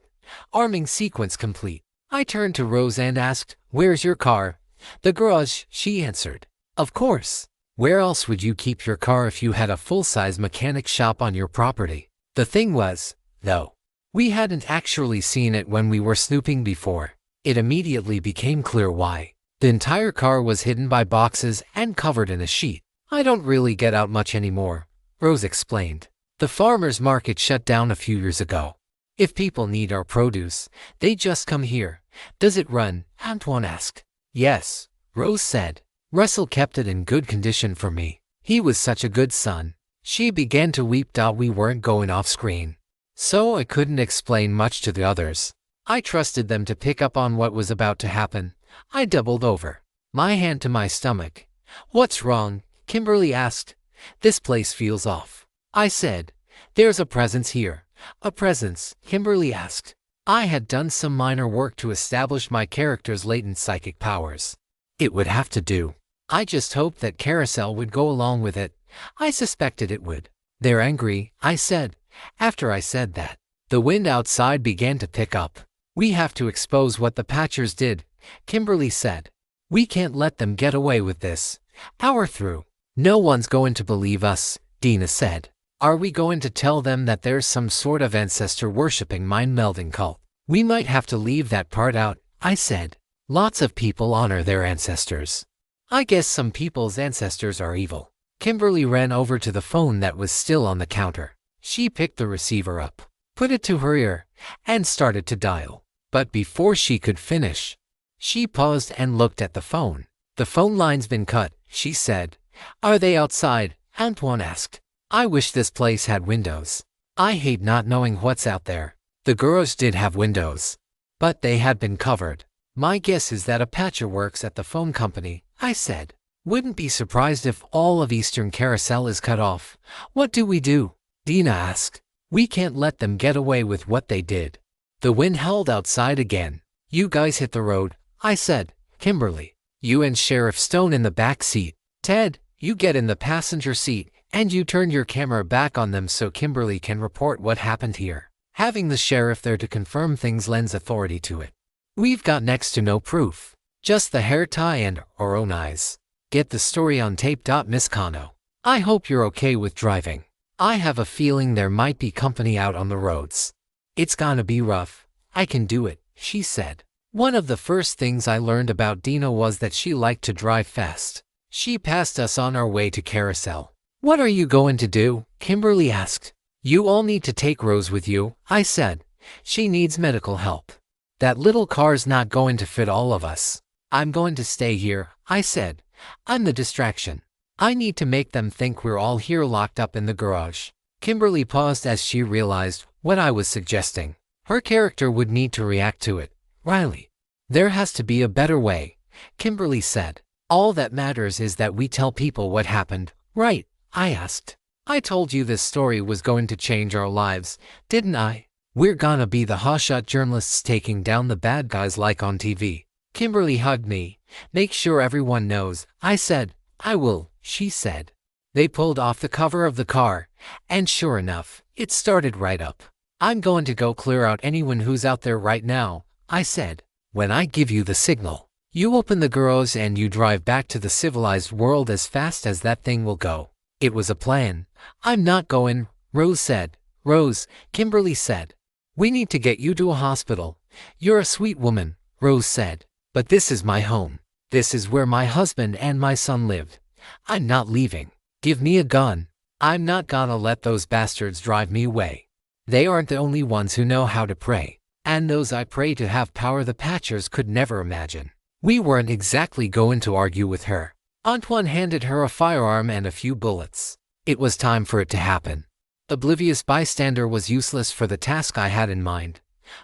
Arming sequence complete. I turned to Rose and asked, "Where's your car?" "The garage," she answered. "Of course. Where else would you keep your car if you had a full-size mechanic shop on your property?" The thing was, though, we hadn't actually seen it when we were snooping before. It immediately became clear why. The entire car was hidden by boxes and covered in a sheet. "I don't really get out much anymore," Rose explained. "The farmer's market shut down a few years ago. If people need our produce, they just come here." "Does it run?" Antoine asked. "Yes," Rose said. "Russell kept it in good condition for me. He was such a good son." She began to weep. We weren't going off screen, so I couldn't explain much to the others. I trusted them to pick up on what was about to happen. I doubled over, my hand to my stomach. "What's wrong?" Kimberly asked. "This place feels off." I said, "There's a presence here." "A presence?" Kimberly asked. I had done some minor work to establish my character's latent psychic powers. It would have to do. I just hoped that Carousel would go along with it. I suspected it would. "They're angry," I said. After I said that, the wind outside began to pick up. "We have to expose what the Patchers did," Kimberly said. "We can't let them get away with this. Power through." "No one's going to believe us," Dina said. "Are we going to tell them that there's some sort of ancestor-worshipping mind-melding cult?" "We might have to leave that part out," I said. "Lots of people honor their ancestors. I guess some people's ancestors are evil." Kimberly ran over to the phone that was still on the counter. She picked the receiver up, put it to her ear, and started to dial. But before she could finish, she paused and looked at the phone. "The phone line's been cut," she said. "Are they outside?" Antoine asked. "I wish this place had windows. I hate not knowing what's out there." The garage did have windows, but they had been covered. "My guess is that a patcher works at the phone company," I said. "Wouldn't be surprised if all of Eastern Carousel is cut off." "What do we do?" Dina asked. "We can't let them get away with what they did." The wind howled outside again. "You guys hit the road," I said. "Kimberly, you and Sheriff Stone in the back seat. Ted, you get in the passenger seat, and you turn your camera back on them so Kimberly can report what happened here." Having the sheriff there to confirm things lends authority to it. We've got next to no proof, just the hair tie and our own eyes. Get the story on tape. Miss Kano, I hope you're okay with driving. I have a feeling there might be company out on the roads. It's gonna be rough. I can do it, she said. One of the first things I learned about Dina was that she liked to drive fast. She passed us on our way to Carousel. "What are you going to do?" Kimberly asked. "You all need to take Rose with you," I said. "She needs medical help. That little car's not going to fit all of us." "I'm going to stay here," I said. "I'm the distraction. I need to make them think we're all here locked up in the garage." Kimberly paused as she realized what I was suggesting. Her character would need to react to it. "Riley, there has to be a better way," Kimberly said. "All that matters is that we tell people what happened, right?" I asked. "I told you this story was going to change our lives, didn't I? We're gonna be the hotshot journalists taking down the bad guys like on TV." Kimberly hugged me. "Make sure everyone knows," I said. "I will," she said. They pulled off the cover of the car, and sure enough, it started right up. "I'm going to go clear out anyone who's out there right now," I said. "When I give you the signal, you open the garage and you drive back to the civilized world as fast as that thing will go." It was a plan. "I'm not going," Rose said. "Rose," Kimberly said. "We need to get you to a hospital." "You're a sweet woman," Rose said. "But this is my home. This is where my husband and my son lived. I'm not leaving. Give me a gun. I'm not gonna let those bastards drive me away. They aren't the only ones who know how to pray. And those I pray to have power the Patchers could never imagine." We weren't exactly going to argue with her. Antoine handed her a firearm and a few bullets. It was time for it to happen. Oblivious bystander was useless for the task I had in mind.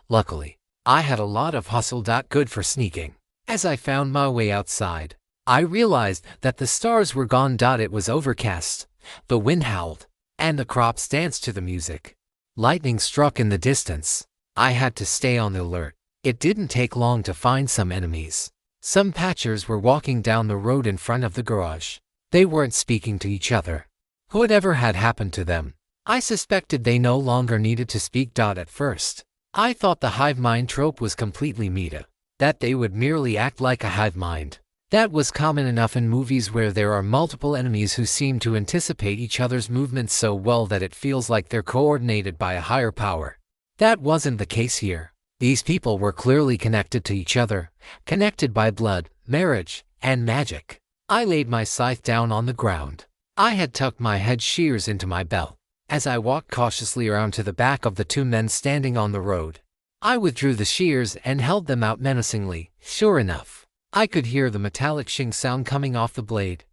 Luckily, I had a lot of hustle. Good for sneaking. As I found my way outside, I realized that the stars were gone. It was overcast, the wind howled, and the crops danced to the music. Lightning struck in the distance. I had to stay on the alert. It didn't take long to find some enemies. Some Patchers were walking down the road in front of the garage. They weren't speaking to each other. Whatever had happened to them, I suspected they no longer needed to speak. At first, I thought the hive mind trope was completely meta, that they would merely act like a hive mind. That was common enough in movies where there are multiple enemies who seem to anticipate each other's movements so well that it feels like they're coordinated by a higher power. That wasn't the case here. These people were clearly connected to each other, connected by blood, marriage, and magic. I laid my scythe down on the ground. I had tucked my head shears into my belt. As I walked cautiously around to the back of the two men standing on the road, I withdrew the shears and held them out menacingly. Sure enough, I could hear the metallic shing sound coming off the blade.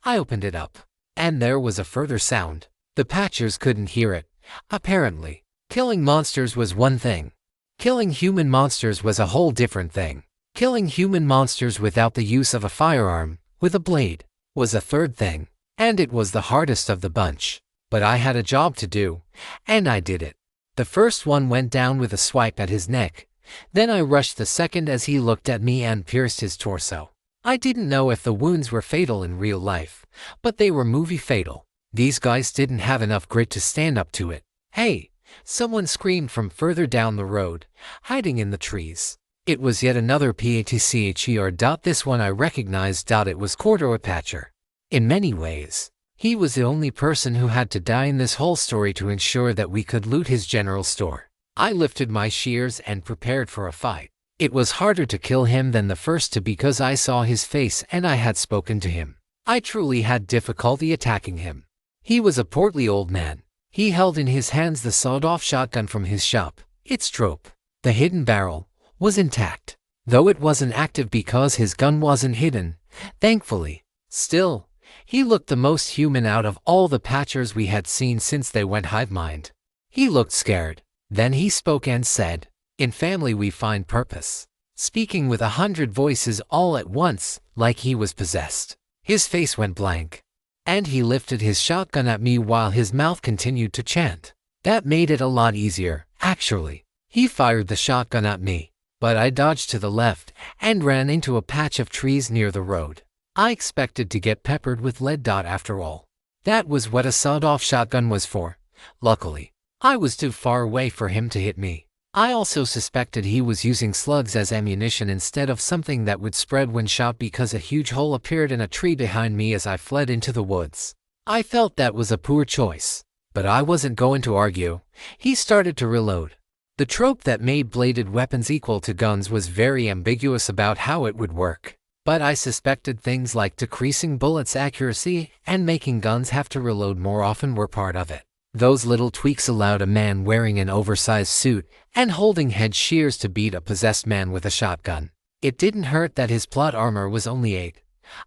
I opened it up, and there was a further sound. The Patchers couldn't hear it. Apparently, killing monsters was one thing, Killing human monsters was a whole different thing. Killing human monsters without the use of a firearm, with a blade, was a third thing, and it was the hardest of the bunch. But I had a job to do, and I did it. The first one went down with a swipe at his neck. Then I rushed the second as he looked at me and pierced his torso. I didn't know if the wounds were fatal in real life, but they were movie fatal. These guys didn't have enough grit to stand up to it. "Hey!" Someone screamed from further down the road, hiding in the trees. It was yet another patcher. This one I recognized. It was Patcher. In many ways, he was the only person who had to die in this whole story to ensure that we could loot his general store. I lifted my shears and prepared for a fight. It was harder to kill him than the first two because I saw his face and I had spoken to him. I truly had difficulty attacking him. He was a portly old man. He held in his hands the sawed-off shotgun from his shop. Its trope, the hidden barrel, was intact, though it wasn't active because his gun wasn't hidden, thankfully. Still, he looked the most human out of all the patchers we had seen since they went hive mind. He looked scared. Then he spoke and said, "In family we find purpose," speaking with 100 voices all at once, like he was possessed. His face went blank, and he lifted his shotgun at me while his mouth continued to chant. That made it a lot easier, actually. He fired the shotgun at me, but I dodged to the left and ran into a patch of trees near the road. I expected to get peppered with lead. After all, that was what a sawed-off shotgun was for. Luckily, I was too far away for him to hit me. I also suspected he was using slugs as ammunition instead of something that would spread when shot because a huge hole appeared in a tree behind me as I fled into the woods. I felt that was a poor choice, but I wasn't going to argue. He started to reload. The trope that made bladed weapons equal to guns was very ambiguous about how it would work, but I suspected things like decreasing bullets' accuracy and making guns have to reload more often were part of it. Those little tweaks allowed a man wearing an oversized suit and holding head shears to beat a possessed man with a shotgun. It didn't hurt that his plot armor was only 8.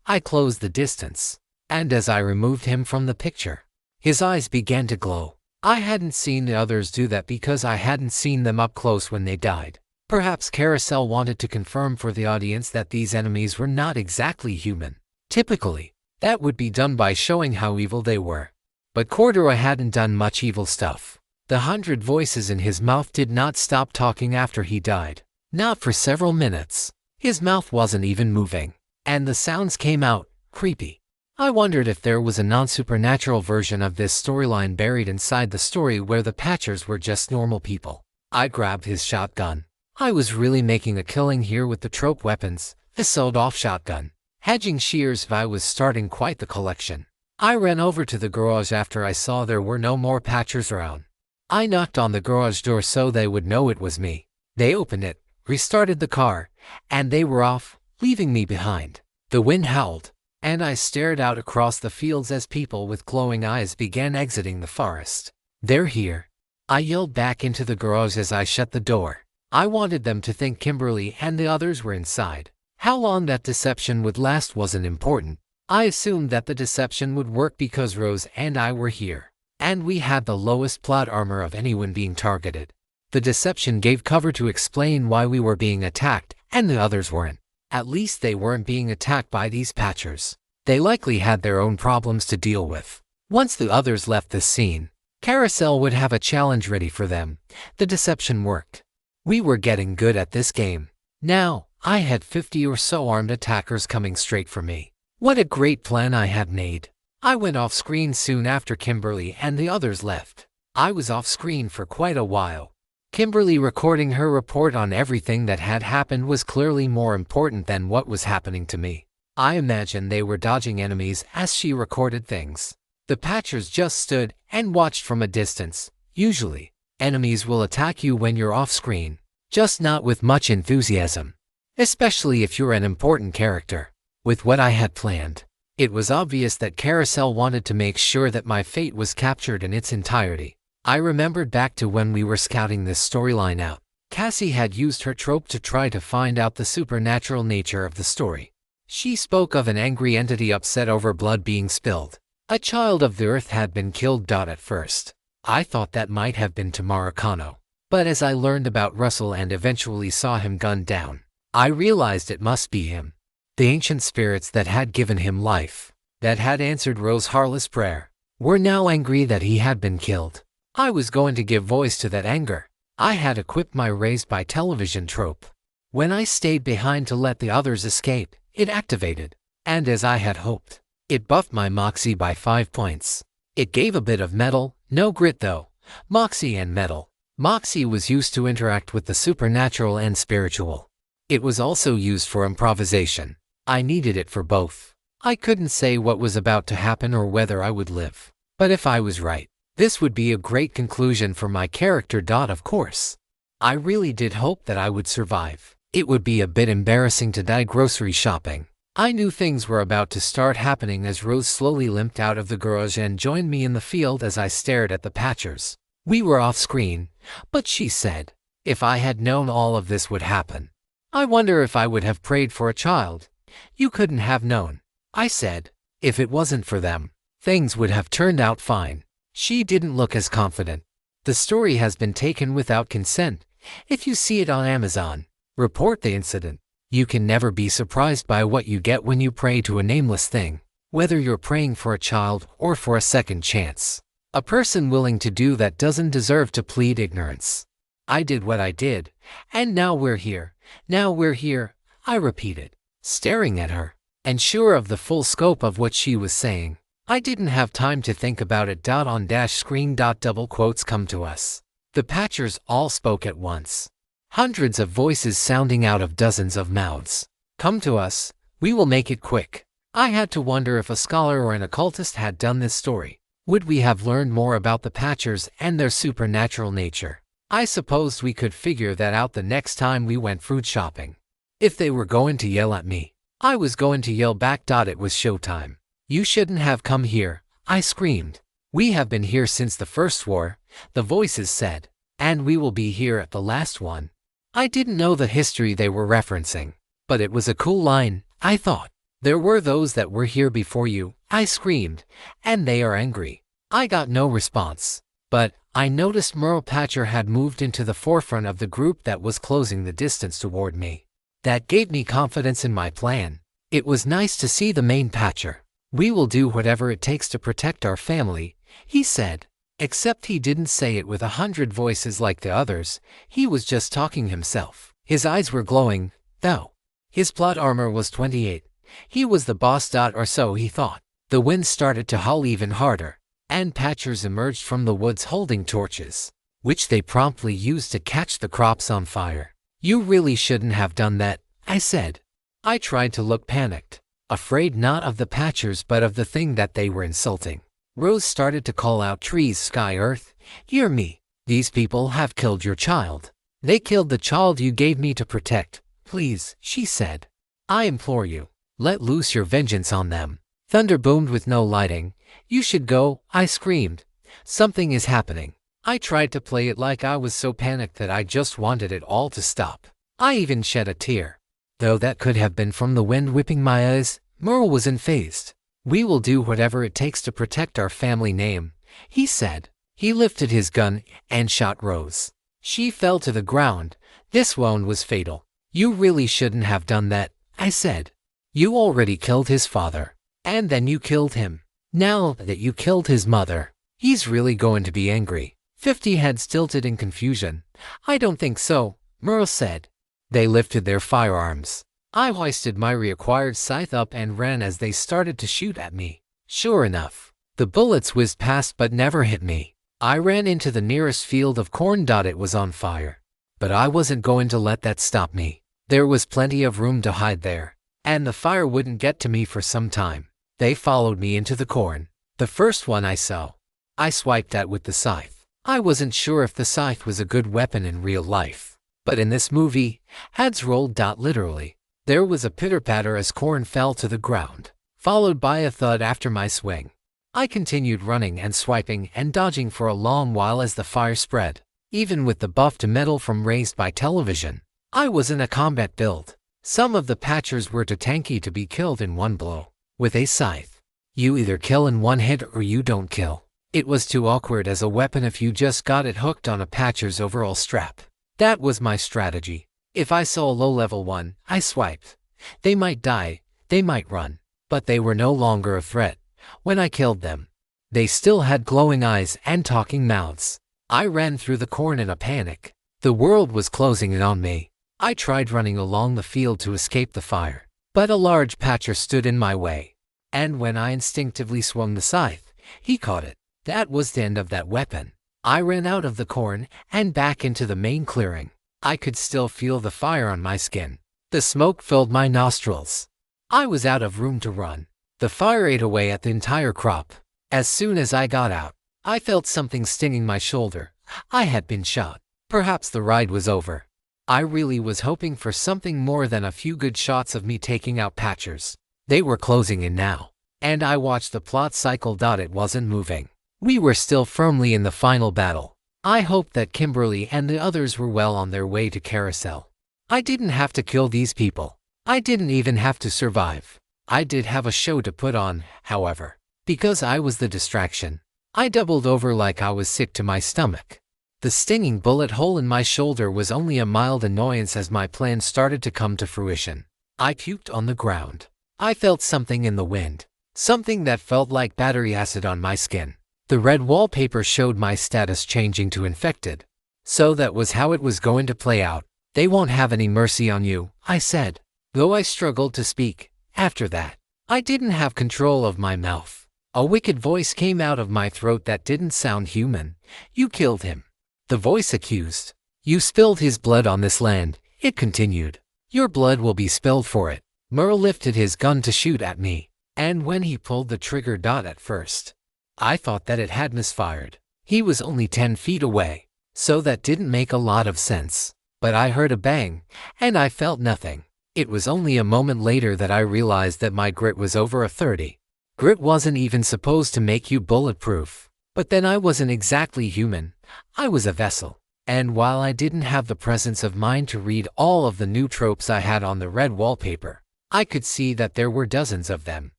I closed the distance, and as I removed him from the picture, his eyes began to glow. I hadn't seen the others do that because I hadn't seen them up close when they died. Perhaps Carousel wanted to confirm for the audience that these enemies were not exactly human. Typically, that would be done by showing how evil they were. But Corduroy hadn't done much evil stuff. The 100 voices in his mouth did not stop talking after he died. Not for several minutes. His mouth wasn't even moving, and the sounds came out creepy. I wondered if there was a non-supernatural version of this storyline buried inside the story where the patchers were just normal people. I grabbed his shotgun. I was really making a killing here with the trope weapons, the sawed-off shotgun. Hedging shears. I was starting quite the collection. I ran over to the garage after I saw there were no more patchers around. I knocked on the garage door so they would know it was me. They opened it, restarted the car, and they were off, leaving me behind. The wind howled, and I stared out across the fields as people with glowing eyes began exiting the forest. "They're here," I yelled back into the garage as I shut the door. I wanted them to think Kimberly and the others were inside. How long that deception would last wasn't important. I assumed that the deception would work because Rose and I were here, and we had the lowest plot armor of anyone being targeted. The deception gave cover to explain why we were being attacked and the others weren't. At least they weren't being attacked by these patchers. They likely had their own problems to deal with. Once the others left the scene, Carousel would have a challenge ready for them. The deception worked. We were getting good at this game. Now, I had 50 or so armed attackers coming straight for me. What a great plan I had made. I went off screen soon after Kimberly and the others left. I was off screen for quite a while. Kimberly recording her report on everything that had happened was clearly more important than what was happening to me. I imagine they were dodging enemies as she recorded things. The patchers just stood and watched from a distance. Usually, enemies will attack you when you're off screen, just not with much enthusiasm, especially if you're an important character. With what I had planned, it was obvious that Carousel wanted to make sure that my fate was captured in its entirety. I remembered back to when we were scouting this storyline out. Cassie had used her trope to try to find out the supernatural nature of the story. She spoke of an angry entity upset over blood being spilled. A child of the earth had been killed. At first, I thought that might have been Tamara Kano. But as I learned about Russell and eventually saw him gunned down, I realized it must be him. The ancient spirits that had given him life, that had answered Rose Harlow's prayer, were now angry that he had been killed. I was going to give voice to that anger. I had equipped my raised by television trope. When I stayed behind to let the others escape, it activated. And as I had hoped, it buffed my moxie by 5 points. It gave a bit of metal, no grit though. Moxie and metal. Moxie was used to interact with the supernatural and spiritual. It was also used for improvisation. I needed it for both. I couldn't say what was about to happen or whether I would live. But if I was right, this would be a great conclusion for my character. Of course, I really did hope that I would survive. It would be a bit embarrassing to die grocery shopping. I knew things were about to start happening as Rose slowly limped out of the garage and joined me in the field as I stared at the Patchers. We were off screen, but she said, if I had known all of this would happen, I wonder if I would have prayed for a child. You couldn't have known, I said. If it wasn't for them, things would have turned out fine. She didn't look as confident. The story has been taken without consent. If you see it on Amazon, report the incident. You can never be surprised by what you get when you pray to a nameless thing, whether you're praying for a child or for a second chance. A person willing to do that doesn't deserve to plead ignorance. I did what I did, and now we're here. Now we're here, I repeated, staring at her, and sure of the full scope of what she was saying. I didn't have time to think about it. On dash screen. Double quotes come to us. The Patchers all spoke at once. Hundreds of voices sounding out of dozens of mouths. Come to us, we will make it quick. I had to wonder if a scholar or an occultist had done this story. Would we have learned more about the Patchers and their supernatural nature? I supposed we could figure that out the next time we went fruit shopping. If they were going to yell at me, I was going to yell back. It was showtime. You shouldn't have come here, I screamed. We have been here since the first war, the voices said, and we will be here at the last one. I didn't know the history they were referencing, but it was a cool line, I thought. There were those that were here before you, I screamed, and they are angry. I got no response, but I noticed Merle Patcher had moved into the forefront of the group that was closing the distance toward me. That gave me confidence in my plan. It was nice to see the main Patcher. We will do whatever it takes to protect our family, he said. Except he didn't say it with 100 voices like the others. He was just talking himself. His eyes were glowing, though. His plot armor was 28. He was the boss. Or so he thought. The wind started to howl even harder, and Patchers emerged from the woods holding torches, which they promptly used to catch the crops on fire. You really shouldn't have done that, I said. I tried to look panicked, afraid not of the Patchers but of the thing that they were insulting. Rose started to call out, trees, sky, earth, hear me. These people have killed your child. They killed the child you gave me to protect. Please, she said. I implore you, let loose your vengeance on them. Thunder boomed with no lighting. You should go, I screamed. Something is happening. I tried to play it like I was so panicked that I just wanted it all to stop. I even shed a tear, though that could have been from the wind whipping my eyes. Merle was unfazed. We will do whatever it takes to protect our family name, he said. He lifted his gun and shot Rose. She fell to the ground. This wound was fatal. You really shouldn't have done that, I said. You already killed his father, and then you killed him. Now that you killed his mother, he's really going to be angry. 50 heads tilted in confusion. I don't think so, Merle said. They lifted their firearms. I hoisted my reacquired scythe up and ran as they started to shoot at me. Sure enough, the bullets whizzed past but never hit me. I ran into the nearest field of corn. It was on fire. But I wasn't going to let that stop me. There was plenty of room to hide there, and the fire wouldn't get to me for some time. They followed me into the corn. The first one I saw, I swiped at with the scythe. I wasn't sure if the scythe was a good weapon in real life, but in this movie, heads rolled. Literally. There was a pitter-patter as corn fell to the ground, followed by a thud after my swing. I continued running and swiping and dodging for a long while as the fire spread. Even with the buff to metal from raised by television, I was in a combat build. Some of the Patchers were too tanky to be killed in one blow. With a scythe, you either kill in one hit or you don't kill. It was too awkward as a weapon if you just got it hooked on a Patcher's overall strap. That was my strategy. If I saw a low-level one, I swiped. They might die, they might run, but they were no longer a threat. When I killed them, they still had glowing eyes and talking mouths. I ran through the corn in a panic. The world was closing in on me. I tried running along the field to escape the fire, but a large Patcher stood in my way. And when I instinctively swung the scythe, he caught it. That was the end of that weapon. I ran out of the corn and back into the main clearing. I could still feel the fire on my skin. The smoke filled my nostrils. I was out of room to run. The fire ate away at the entire crop. As soon as I got out, I felt something stinging my shoulder. I had been shot. Perhaps the ride was over. I really was hoping for something more than a few good shots of me taking out Patchers. They were closing in now, and I watched the plot cycle. It wasn't moving. We were still firmly in the final battle. I hoped that Kimberly and the others were well on their way to Carousel. I didn't have to kill these people. I didn't even have to survive. I did have a show to put on, however, because I was the distraction. I doubled over like I was sick to my stomach. The stinging bullet hole in my shoulder was only a mild annoyance as my plan started to come to fruition. I puked on the ground. I felt something in the wind, something that felt like battery acid on my skin. The red wallpaper showed my status changing to infected. So that was how it was going to play out. They won't have any mercy on you, I said, though I struggled to speak. After that, I didn't have control of my mouth. A wicked voice came out of my throat that didn't sound human. You killed him. The voice accused. You spilled his blood on this land, it continued. Your blood will be spilled for it. Merle lifted his gun to shoot at me, and when he pulled the trigger, at first, I thought that it had misfired. He was only 10 feet away, so that didn't make a lot of sense. But I heard a bang, and I felt nothing. It was only a moment later that I realized that my grit was over a 30. Grit wasn't even supposed to make you bulletproof. But then I wasn't exactly human. I was a vessel. And while I didn't have the presence of mind to read all of the new tropes I had on the red wallpaper, I could see that there were dozens of them.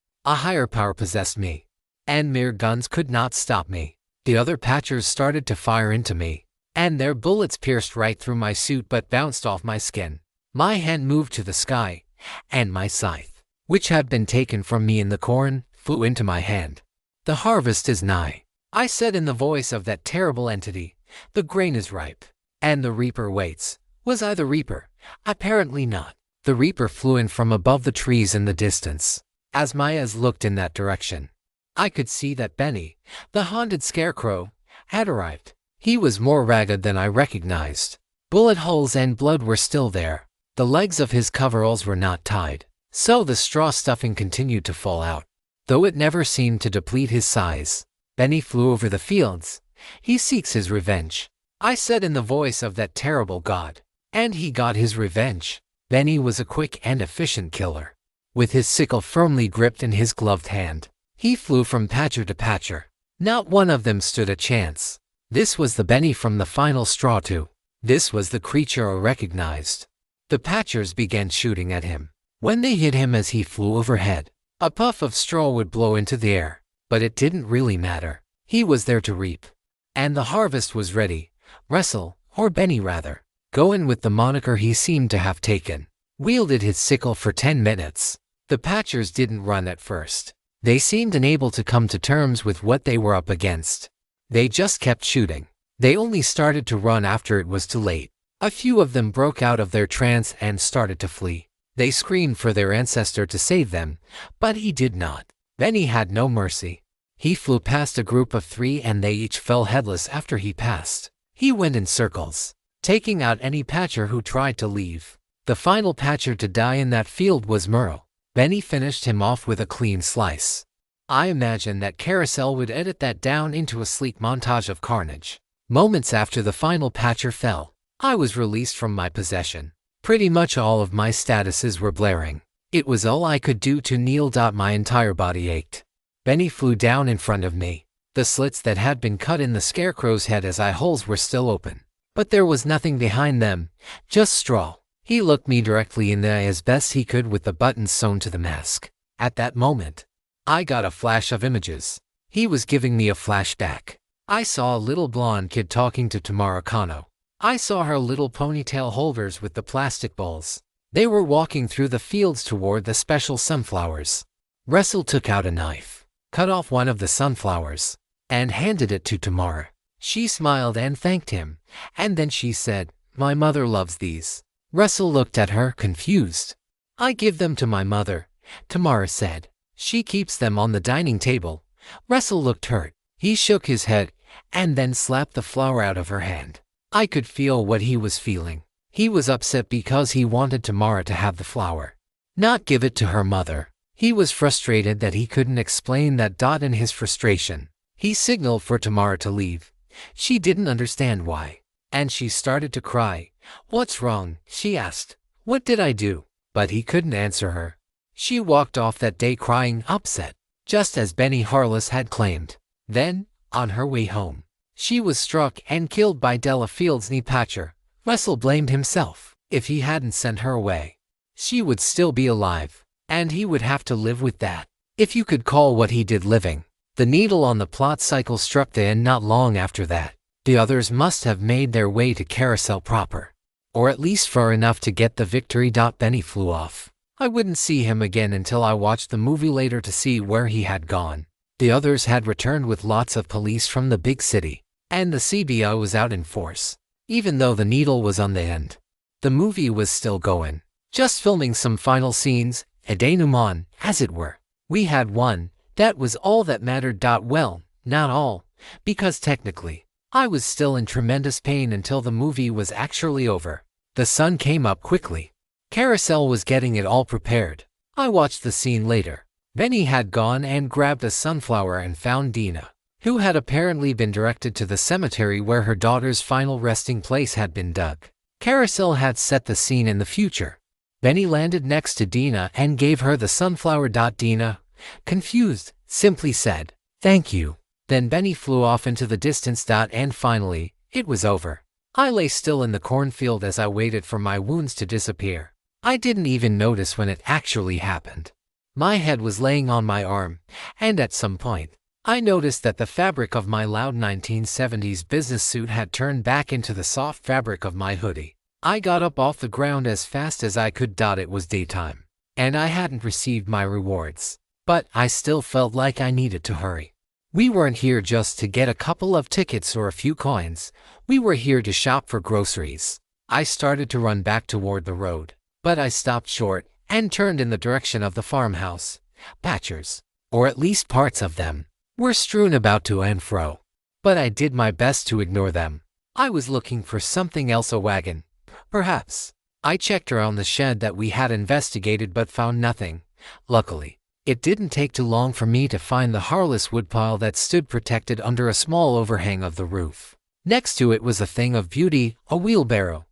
A higher power possessed me, and mere guns could not stop me. The other Patchers started to fire into me, and their bullets pierced right through my suit but bounced off my skin. My hand moved to the sky, and my scythe, which had been taken from me in the corn, flew into my hand. The harvest is nigh, I said in the voice of that terrible entity. The grain is ripe, and the reaper waits. Was I the reaper? Apparently not. The reaper flew in from above the trees in the distance. As my eyes looked in that direction, I could see that Benny, the haunted scarecrow, had arrived. He was more ragged than I recognized. Bullet holes and blood were still there. The legs of his coveralls were not tied, so the straw stuffing continued to fall out, though it never seemed to deplete his size. Benny flew over the fields. He seeks his revenge, I said in the voice of that terrible god. And he got his revenge. Benny was a quick and efficient killer. With his sickle firmly gripped in his gloved hand, he flew from Patcher to Patcher. Not one of them stood a chance. This was the Benny from the final straw too. This was the creature I recognized. The Patchers began shooting at him. When they hit him as he flew overhead, a puff of straw would blow into the air. But it didn't really matter. He was there to reap. And the harvest was ready. Russell, or Benny rather, going with the moniker he seemed to have taken, wielded his sickle for 10 minutes. The Patchers didn't run at first. They seemed unable to come to terms with what they were up against. They just kept shooting. They only started to run after it was too late. A few of them broke out of their trance and started to flee. They screamed for their ancestor to save them, but he did not. Benny had no mercy. He flew past a group of 3 and they each fell headless after he passed. He went in circles, taking out any Patcher who tried to leave. The final Patcher to die in that field was Merle. Benny finished him off with a clean slice. I imagined that Carousel would edit that down into a sleek montage of carnage. Moments after the final Patcher fell, I was released from my possession. Pretty much all of my statuses were blaring. It was all I could do to kneel. My entire body ached. Benny flew down in front of me. The slits that had been cut in the scarecrow's head as eye holes were still open, but there was nothing behind them, just straw. He looked me directly in the eye as best he could with the buttons sewn to the mask. At that moment, I got a flash of images. He was giving me a flashback. I saw a little blonde kid talking to Tamara Kano. I saw her little ponytail holders with the plastic bowls. They were walking through the fields toward the special sunflowers. Russell took out a knife, cut off one of the sunflowers, and handed it to Tamara. She smiled and thanked him, and then she said, "My mother loves these." Russell looked at her, confused. "I give them to my mother," Tamara said. "She keeps them on the dining table." Russell looked hurt. He shook his head, and then slapped the flower out of her hand. I could feel what he was feeling. He was upset because he wanted Tamara to have the flower, not give it to her mother. He was frustrated that he couldn't explain that. In his frustration, he signaled for Tamara to leave. She didn't understand why, and she started to cry. "What's wrong?" she asked. "What did I do?" But he couldn't answer her. She walked off that day crying, upset, just as Benny Harless had claimed. Then, on her way home, she was struck and killed by Della Fields' Patcher. Russell blamed himself. If he hadn't sent her away, she would still be alive, and he would have to live with that, if you could call what he did living. The needle on the plot cycle struck the end not long after that. The others must have made their way to Carousel proper, or at least far enough to get the victory. Benny flew off. I wouldn't see him again until I watched the movie later to see where he had gone. The others had returned with lots of police from the big city, and the CBI was out in force. Even though the needle was on the end, the movie was still going, just filming some final scenes, a denouement, as it were. We had one. That was all that mattered. Well, not all, because technically, I was still in tremendous pain until the movie was actually over. The sun came up quickly. Carousel was getting it all prepared. I watched the scene later. Benny had gone and grabbed a sunflower and found Dina, who had apparently been directed to the cemetery where her daughter's final resting place had been dug. Carousel had set the scene in the future. Benny landed next to Dina and gave her the sunflower. Dina, confused, simply said, "Thank you." Then Benny flew off into the distance. And finally, it was over. I lay still in the cornfield as I waited for my wounds to disappear. I didn't even notice when it actually happened. My head was laying on my arm, and at some point, I noticed that the fabric of my loud 1970s business suit had turned back into the soft fabric of my hoodie. I got up off the ground as fast as I could. It was daytime, and I hadn't received my rewards, but I still felt like I needed to hurry. We weren't here just to get a couple of tickets or a few coins. We were here to shop for groceries. I started to run back toward the road, but I stopped short and turned in the direction of the farmhouse. Patchers, or at least parts of them, were strewn about to and fro, but I did my best to ignore them. I was looking for something else, a wagon, perhaps. I checked around the shed that we had investigated but found nothing. Luckily, it didn't take too long for me to find the Harless woodpile that stood protected under a small overhang of the roof. Next to it was a thing of beauty, a wheelbarrow.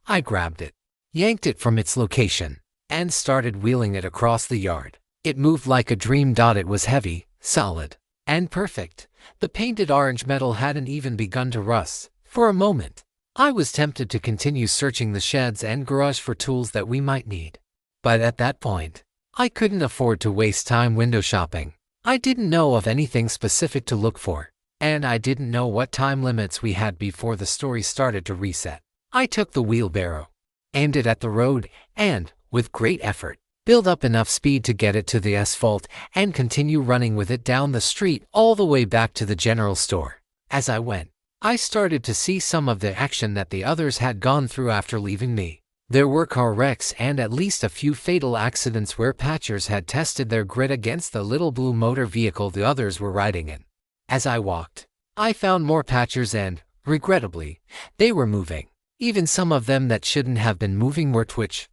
I grabbed it, yanked it from its location, and started wheeling it across the yard. It moved like a dream. It was heavy, solid, and perfect. The painted orange metal hadn't even begun to rust. For a moment, I was tempted to continue searching the sheds and garage for tools that we might need. But at that point, I couldn't afford to waste time window shopping. I didn't know of anything specific to look for, and I didn't know what time limits we had before the story started to reset. I took the wheelbarrow, aimed it at the road, and, with great effort, built up enough speed to get it to the asphalt and continue running with it down the street all the way back to the general store. As I went, I started to see some of the action that the others had gone through after leaving me. There were car wrecks and at least a few fatal accidents where Patchers had tested their grit against the little blue motor vehicle the others were riding in. As I walked, I found more Patchers and, regrettably, they were moving. Even some of them that shouldn't have been moving were twitch.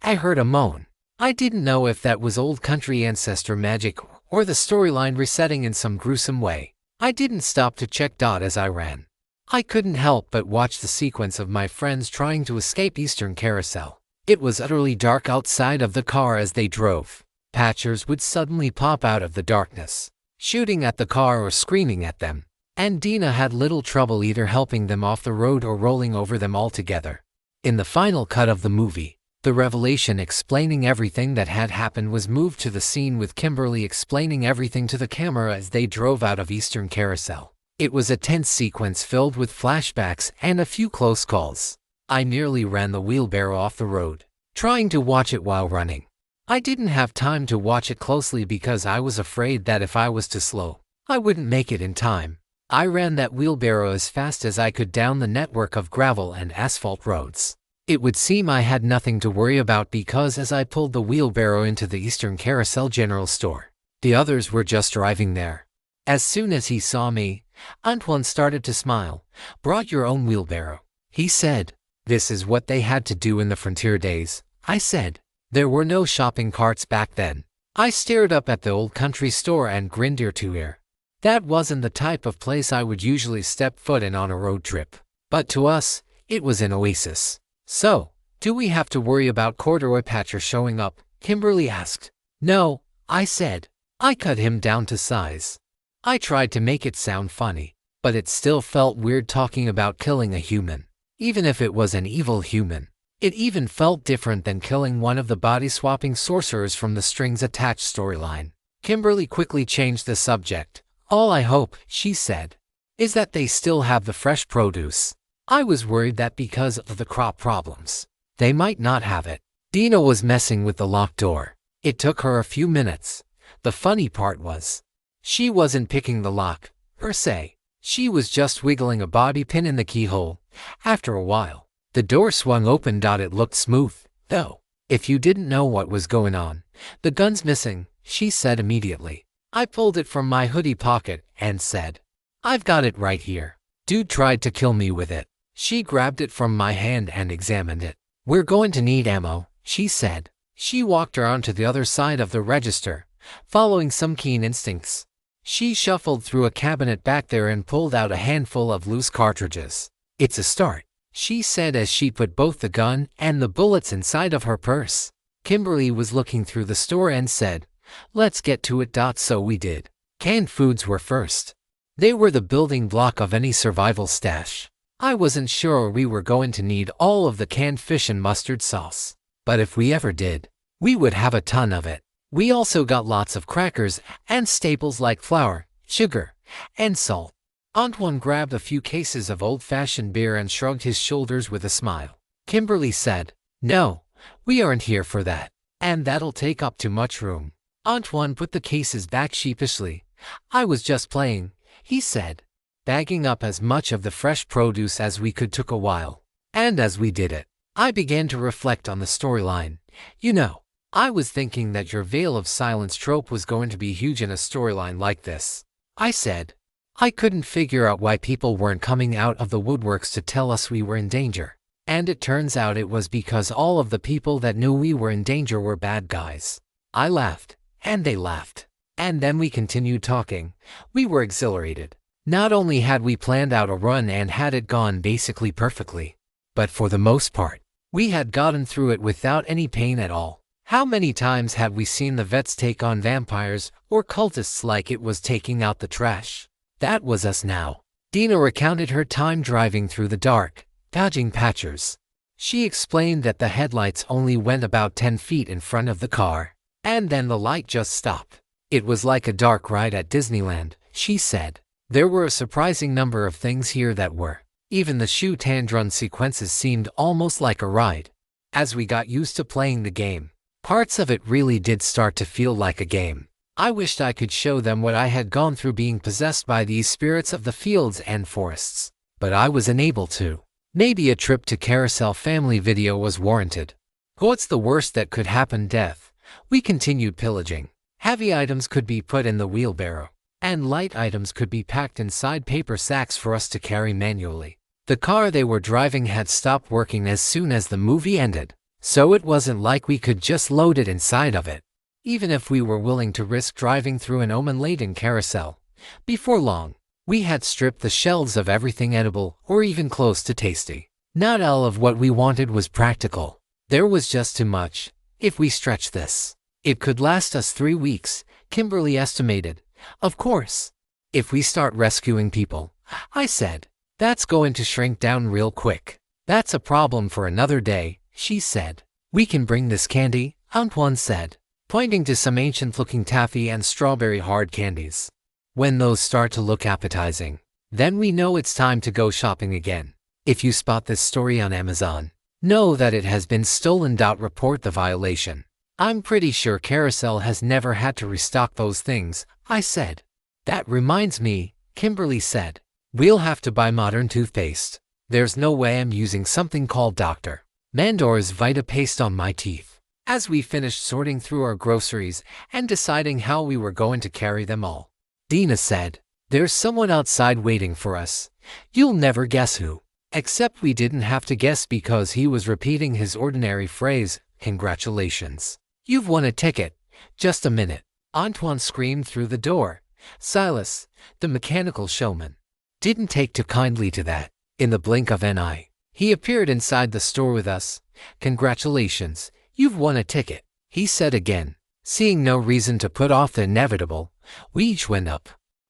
I heard a moan. I didn't know if that was old country ancestor magic or the storyline resetting in some gruesome way. I didn't stop to check. As I ran, I couldn't help but watch the sequence of my friends trying to escape Eastern Carousel. It was utterly dark outside of the car as they drove. Patchers would suddenly pop out of the darkness, shooting at the car or screaming at them, and Dina had little trouble either helping them off the road or rolling over them altogether. In the final cut of the movie, The revelation explaining everything that had happened was moved to the scene with Kimberly explaining everything to the camera as they drove out of Eastern Carousel. It was a tense sequence filled with flashbacks and a few close calls. I nearly ran the wheelbarrow off the road, trying to watch it while running. I didn't have time to watch it closely because I was afraid that if I was too slow, I wouldn't make it in time. I ran that wheelbarrow as fast as I could down the network of gravel and asphalt roads. It would seem I had nothing to worry about because as I pulled the wheelbarrow into the Eastern Carousel General Store, the others were just arriving there. As soon as he saw me, Antoine started to smile. "Brought your own wheelbarrow," he said. "This is what they had to do in the frontier days," I said. There were no shopping carts back then. I stared up at the old country store and grinned ear to ear. That wasn't the type of place I would usually step foot in on a road trip. But to us, it was an oasis. "So, do we have to worry about corduroy patcher showing up?" Kimberly asked. "No," I said. I cut him down to size. I tried to make it sound funny, but it still felt weird talking about killing a human, even if it was an evil human. It even felt different than killing one of the body-swapping sorcerers from the Strings Attached storyline. Kimberly quickly changed the subject. "All I hope," she said, "is that they still have the fresh produce." I was worried that because of the crop problems, they might not have it. Dina was messing with the locked door. It took her a few minutes. The funny part was, she wasn't picking the lock, per se. She was just wiggling a bobby pin in the keyhole. After a while, the door swung open. It looked smooth, though. "If you didn't know what was going on, the gun's missing," she said immediately. I pulled it from my hoodie pocket and said, "I've got it right here. Dude tried to kill me with it." She grabbed it from my hand and examined it. "We're going to need ammo," she said. She walked around to the other side of the register, following some keen instincts. She shuffled through a cabinet back there and pulled out a handful of loose cartridges. "It's a start," she said as she put both the gun and the bullets inside of her purse. Kimberly was looking through the store and said, "Let's get to it." So we did. Canned foods were first. They were the building block of any survival stash. I wasn't sure we were going to need all of the canned fish and mustard sauce, but if we ever did, we would have a ton of it. We also got lots of crackers and staples like flour, sugar, and salt. Antoine grabbed a few cases of old-fashioned beer and shrugged his shoulders with a smile. Kimberly said, "No, we aren't here for that, and that'll take up too much room." Antoine put the cases back sheepishly. "I was just playing," he said. Bagging up as much of the fresh produce as we could took a while, and as we did it, I began to reflect on the storyline. "You know, I was thinking that your Veil of Silence trope was going to be huge in a storyline like this," I said. I couldn't figure out why people weren't coming out of the woodworks to tell us we were in danger. And it turns out it was because all of the people that knew we were in danger were bad guys. I laughed, and they laughed. And then we continued talking. We were exhilarated. Not only had we planned out a run and had it gone basically perfectly, but for the most part, we had gotten through it without any pain at all. How many times had we seen the vets take on vampires or cultists like it was taking out the trash? That was us now. Dina recounted her time driving through the dark, dodging patchers. She explained that the headlights only went about 10 feet in front of the car, and then the light just stopped. It was like a dark ride at Disneyland, she said. There were a surprising number of things here that were. Even the shoot and run sequences seemed almost like a ride. As we got used to playing the game, parts of it really did start to feel like a game. I wished I could show them what I had gone through being possessed by these spirits of the fields and forests, but I was unable to. Maybe a trip to Carousel family video was warranted. What's the worst that could happen? Death. We continued pillaging. Heavy items could be put in the wheelbarrow, and light items could be packed inside paper sacks for us to carry manually. The car they were driving had stopped working as soon as the movie ended, so it wasn't like we could just load it inside of it. Even if we were willing to risk driving through an omen-laden carousel, before long, we had stripped the shelves of everything edible or even close to tasty. Not all of what we wanted was practical. There was just too much. If we stretched this, it could last us 3 weeks, Kimberly estimated. Of course, if we start rescuing people, I said, that's going to shrink down real quick. That's a problem for another day, she said. We can bring this candy, Antoine said, pointing to some ancient-looking taffy and strawberry hard candies. When those start to look appetizing, then we know it's time to go shopping again. If you spot this story on Amazon, know that it has been stolen. Report the violation. I'm pretty sure Carousel has never had to restock those things, I said. That reminds me, Kimberly said. We'll have to buy modern toothpaste. There's no way I'm using something called Dr. Mandor's Vita Paste on my teeth. As we finished sorting through our groceries and deciding how we were going to carry them all, Dina said, "There's someone outside waiting for us. You'll never guess who." Except we didn't have to guess because he was repeating his ordinary phrase, "Congratulations. You've won a ticket." "Just a minute," Antoine screamed through the door. Silas, the mechanical showman, didn't take too kindly to that. In the blink of an eye, he appeared inside the store with us. "Congratulations, you've won a ticket," he said again. Seeing no reason to put off the inevitable, we each went up,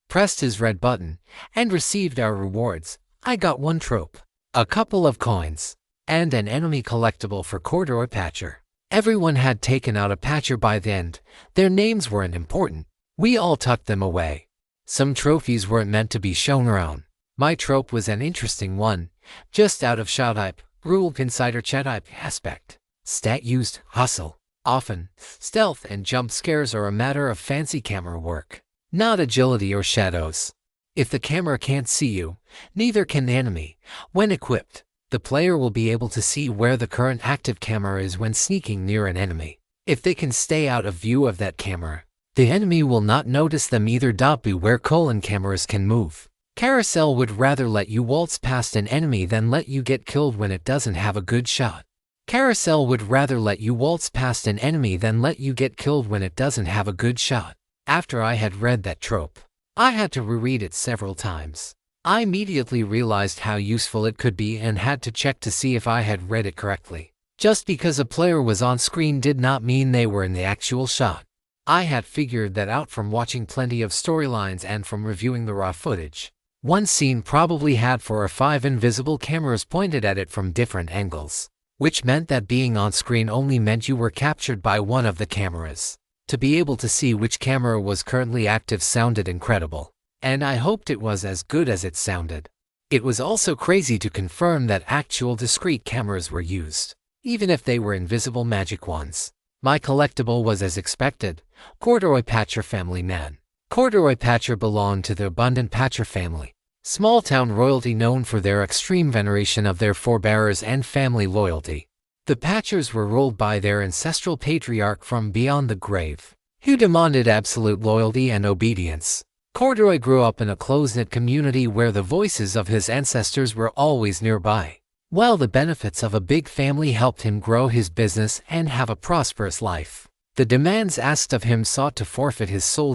pressed his red button, and received our rewards. I got one trope, a couple of coins, and an enemy collectible for Corduroy Patcher. Everyone had taken out a patcher by the end. Their names weren't important. We all tucked them away. Some trophies weren't meant to be shown around. My trope was an interesting one, just out of shot type, rule insider chat type aspect. Stat used, hustle. Often, stealth and jump scares are a matter of fancy camera work, not agility or shadows. If the camera can't see you, neither can the enemy. When equipped, the player will be able to see where the current active camera is when sneaking near an enemy. If they can stay out of view of that camera, the enemy will not notice them either. Beware cameras can move. Carousel would rather let you waltz past an enemy than let you get killed when it doesn't have a good shot. Carousel would rather let you waltz past an enemy than let you get killed when it doesn't have a good shot. After I had read that trope, I had to reread it several times. I immediately realized how useful it could be and had to check to see if I had read it correctly. Just because a player was on screen did not mean they were in the actual shot. I had figured that out from watching plenty of storylines and from reviewing the raw footage. One scene probably had 4 or 5 invisible cameras pointed at it from different angles, which meant that being on screen only meant you were captured by one of the cameras. To be able to see which camera was currently active sounded incredible, and I hoped it was as good as it sounded. It was also crazy to confirm that actual discrete cameras were used, even if they were invisible magic ones. My collectible was as expected, Corduroy Patcher Family Man. Corduroy Patcher belonged to the Abundant Patcher family, small-town royalty known for their extreme veneration of their forebears and family loyalty. The Patchers were ruled by their ancestral patriarch from beyond the grave, who demanded absolute loyalty and obedience. Corduroy grew up in a close-knit community where the voices of his ancestors were always nearby. While the benefits of a big family helped him grow his business and have a prosperous life, the demands asked of him sought to forfeit his soul.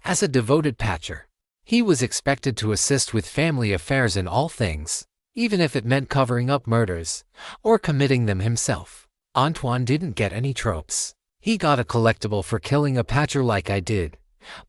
As a devoted patcher, he was expected to assist with family affairs in all things, even if it meant covering up murders or committing them himself. Antoine didn't get any tropes. He got a collectible for killing a patcher like I did,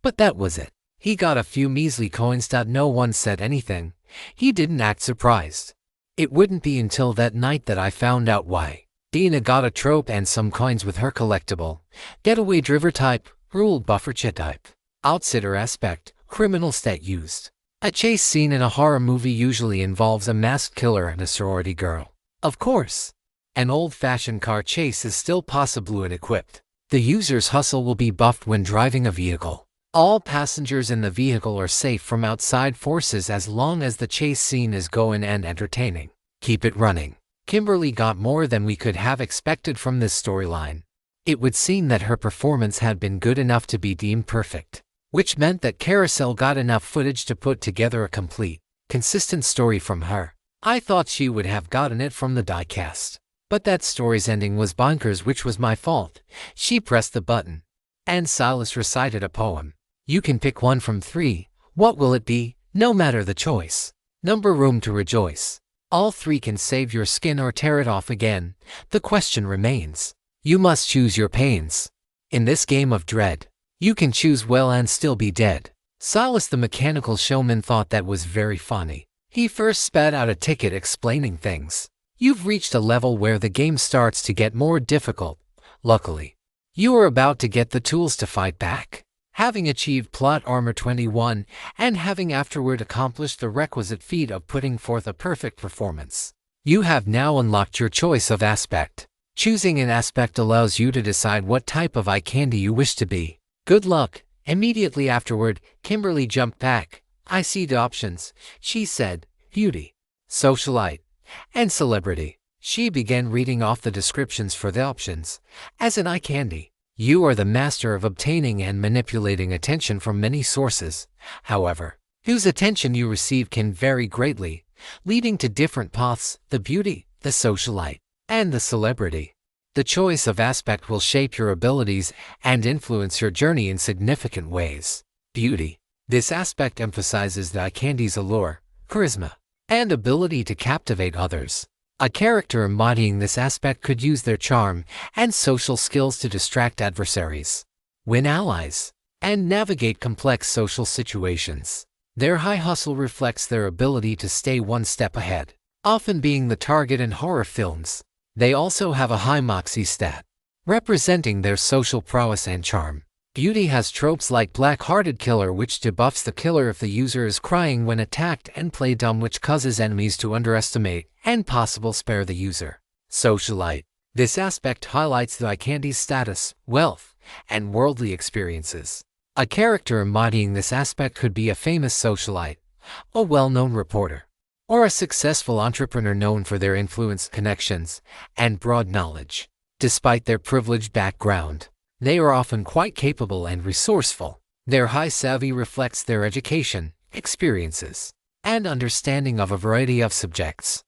but that was it. He got a few measly coins. No one said anything. He didn't act surprised. It wouldn't be until that night that I found out why. Dina got a trope and some coins with her collectible. Getaway driver type, ruled buffer chat type. Outsider aspect, criminal stat used. A chase scene in a horror movie usually involves a masked killer and a sorority girl. Of course, an old-fashioned car chase is still possible when equipped. The user's hustle will be buffed when driving a vehicle. All passengers in the vehicle are safe from outside forces as long as the chase scene is going and entertaining. Keep it running. Kimberly got more than we could have expected from this storyline. It would seem that her performance had been good enough to be deemed perfect, which meant that Carousel got enough footage to put together a complete, consistent story from her. I thought she would have gotten it from the diecast, but that story's ending was bonkers, which was my fault. She pressed the button, and Silas recited a poem. You can pick one from 3. What will it be? No matter the choice. Number room to rejoice. All 3 can save your skin or tear it off again. The question remains. You must choose your pains. In this game of dread, you can choose well and still be dead. Silas the mechanical showman thought that was very funny. He first spat out a ticket explaining things. You've reached a level where the game starts to get more difficult. Luckily, you are about to get the tools to fight back. Having achieved plot armor 21 and having afterward accomplished the requisite feat of putting forth a perfect performance, you have now unlocked your choice of aspect. Choosing an aspect allows you to decide what type of eye candy you wish to be. Good luck. Immediately afterward, Kimberly jumped back. I see the options, she said. Beauty, socialite, and celebrity. She began reading off the descriptions for the options. As an eye candy, you are the master of obtaining and manipulating attention from many sources. However, whose attention you receive can vary greatly, leading to different paths: the beauty, the socialite, and the celebrity. The choice of aspect will shape your abilities and influence your journey in significant ways. Beauty. This aspect emphasizes the eye candy's allure, charisma, and ability to captivate others. A character embodying this aspect could use their charm and social skills to distract adversaries, win allies, and navigate complex social situations. Their high hustle reflects their ability to stay one step ahead, often being the target in horror films. They also have a high moxie stat, representing their social prowess and charm. Beauty has tropes like black-hearted killer, which debuffs the killer if the user is crying when attacked, and play dumb, which causes enemies to underestimate and possible spare the user. Socialite. This aspect highlights the eye candy's status, wealth, and worldly experiences. A character embodying this aspect could be a famous socialite, a well-known reporter, or a successful entrepreneur known for their influence, connections, and broad knowledge. Despite their privileged background, they are often quite capable and resourceful. Their high savvy reflects their education, experiences, and understanding of a variety of subjects.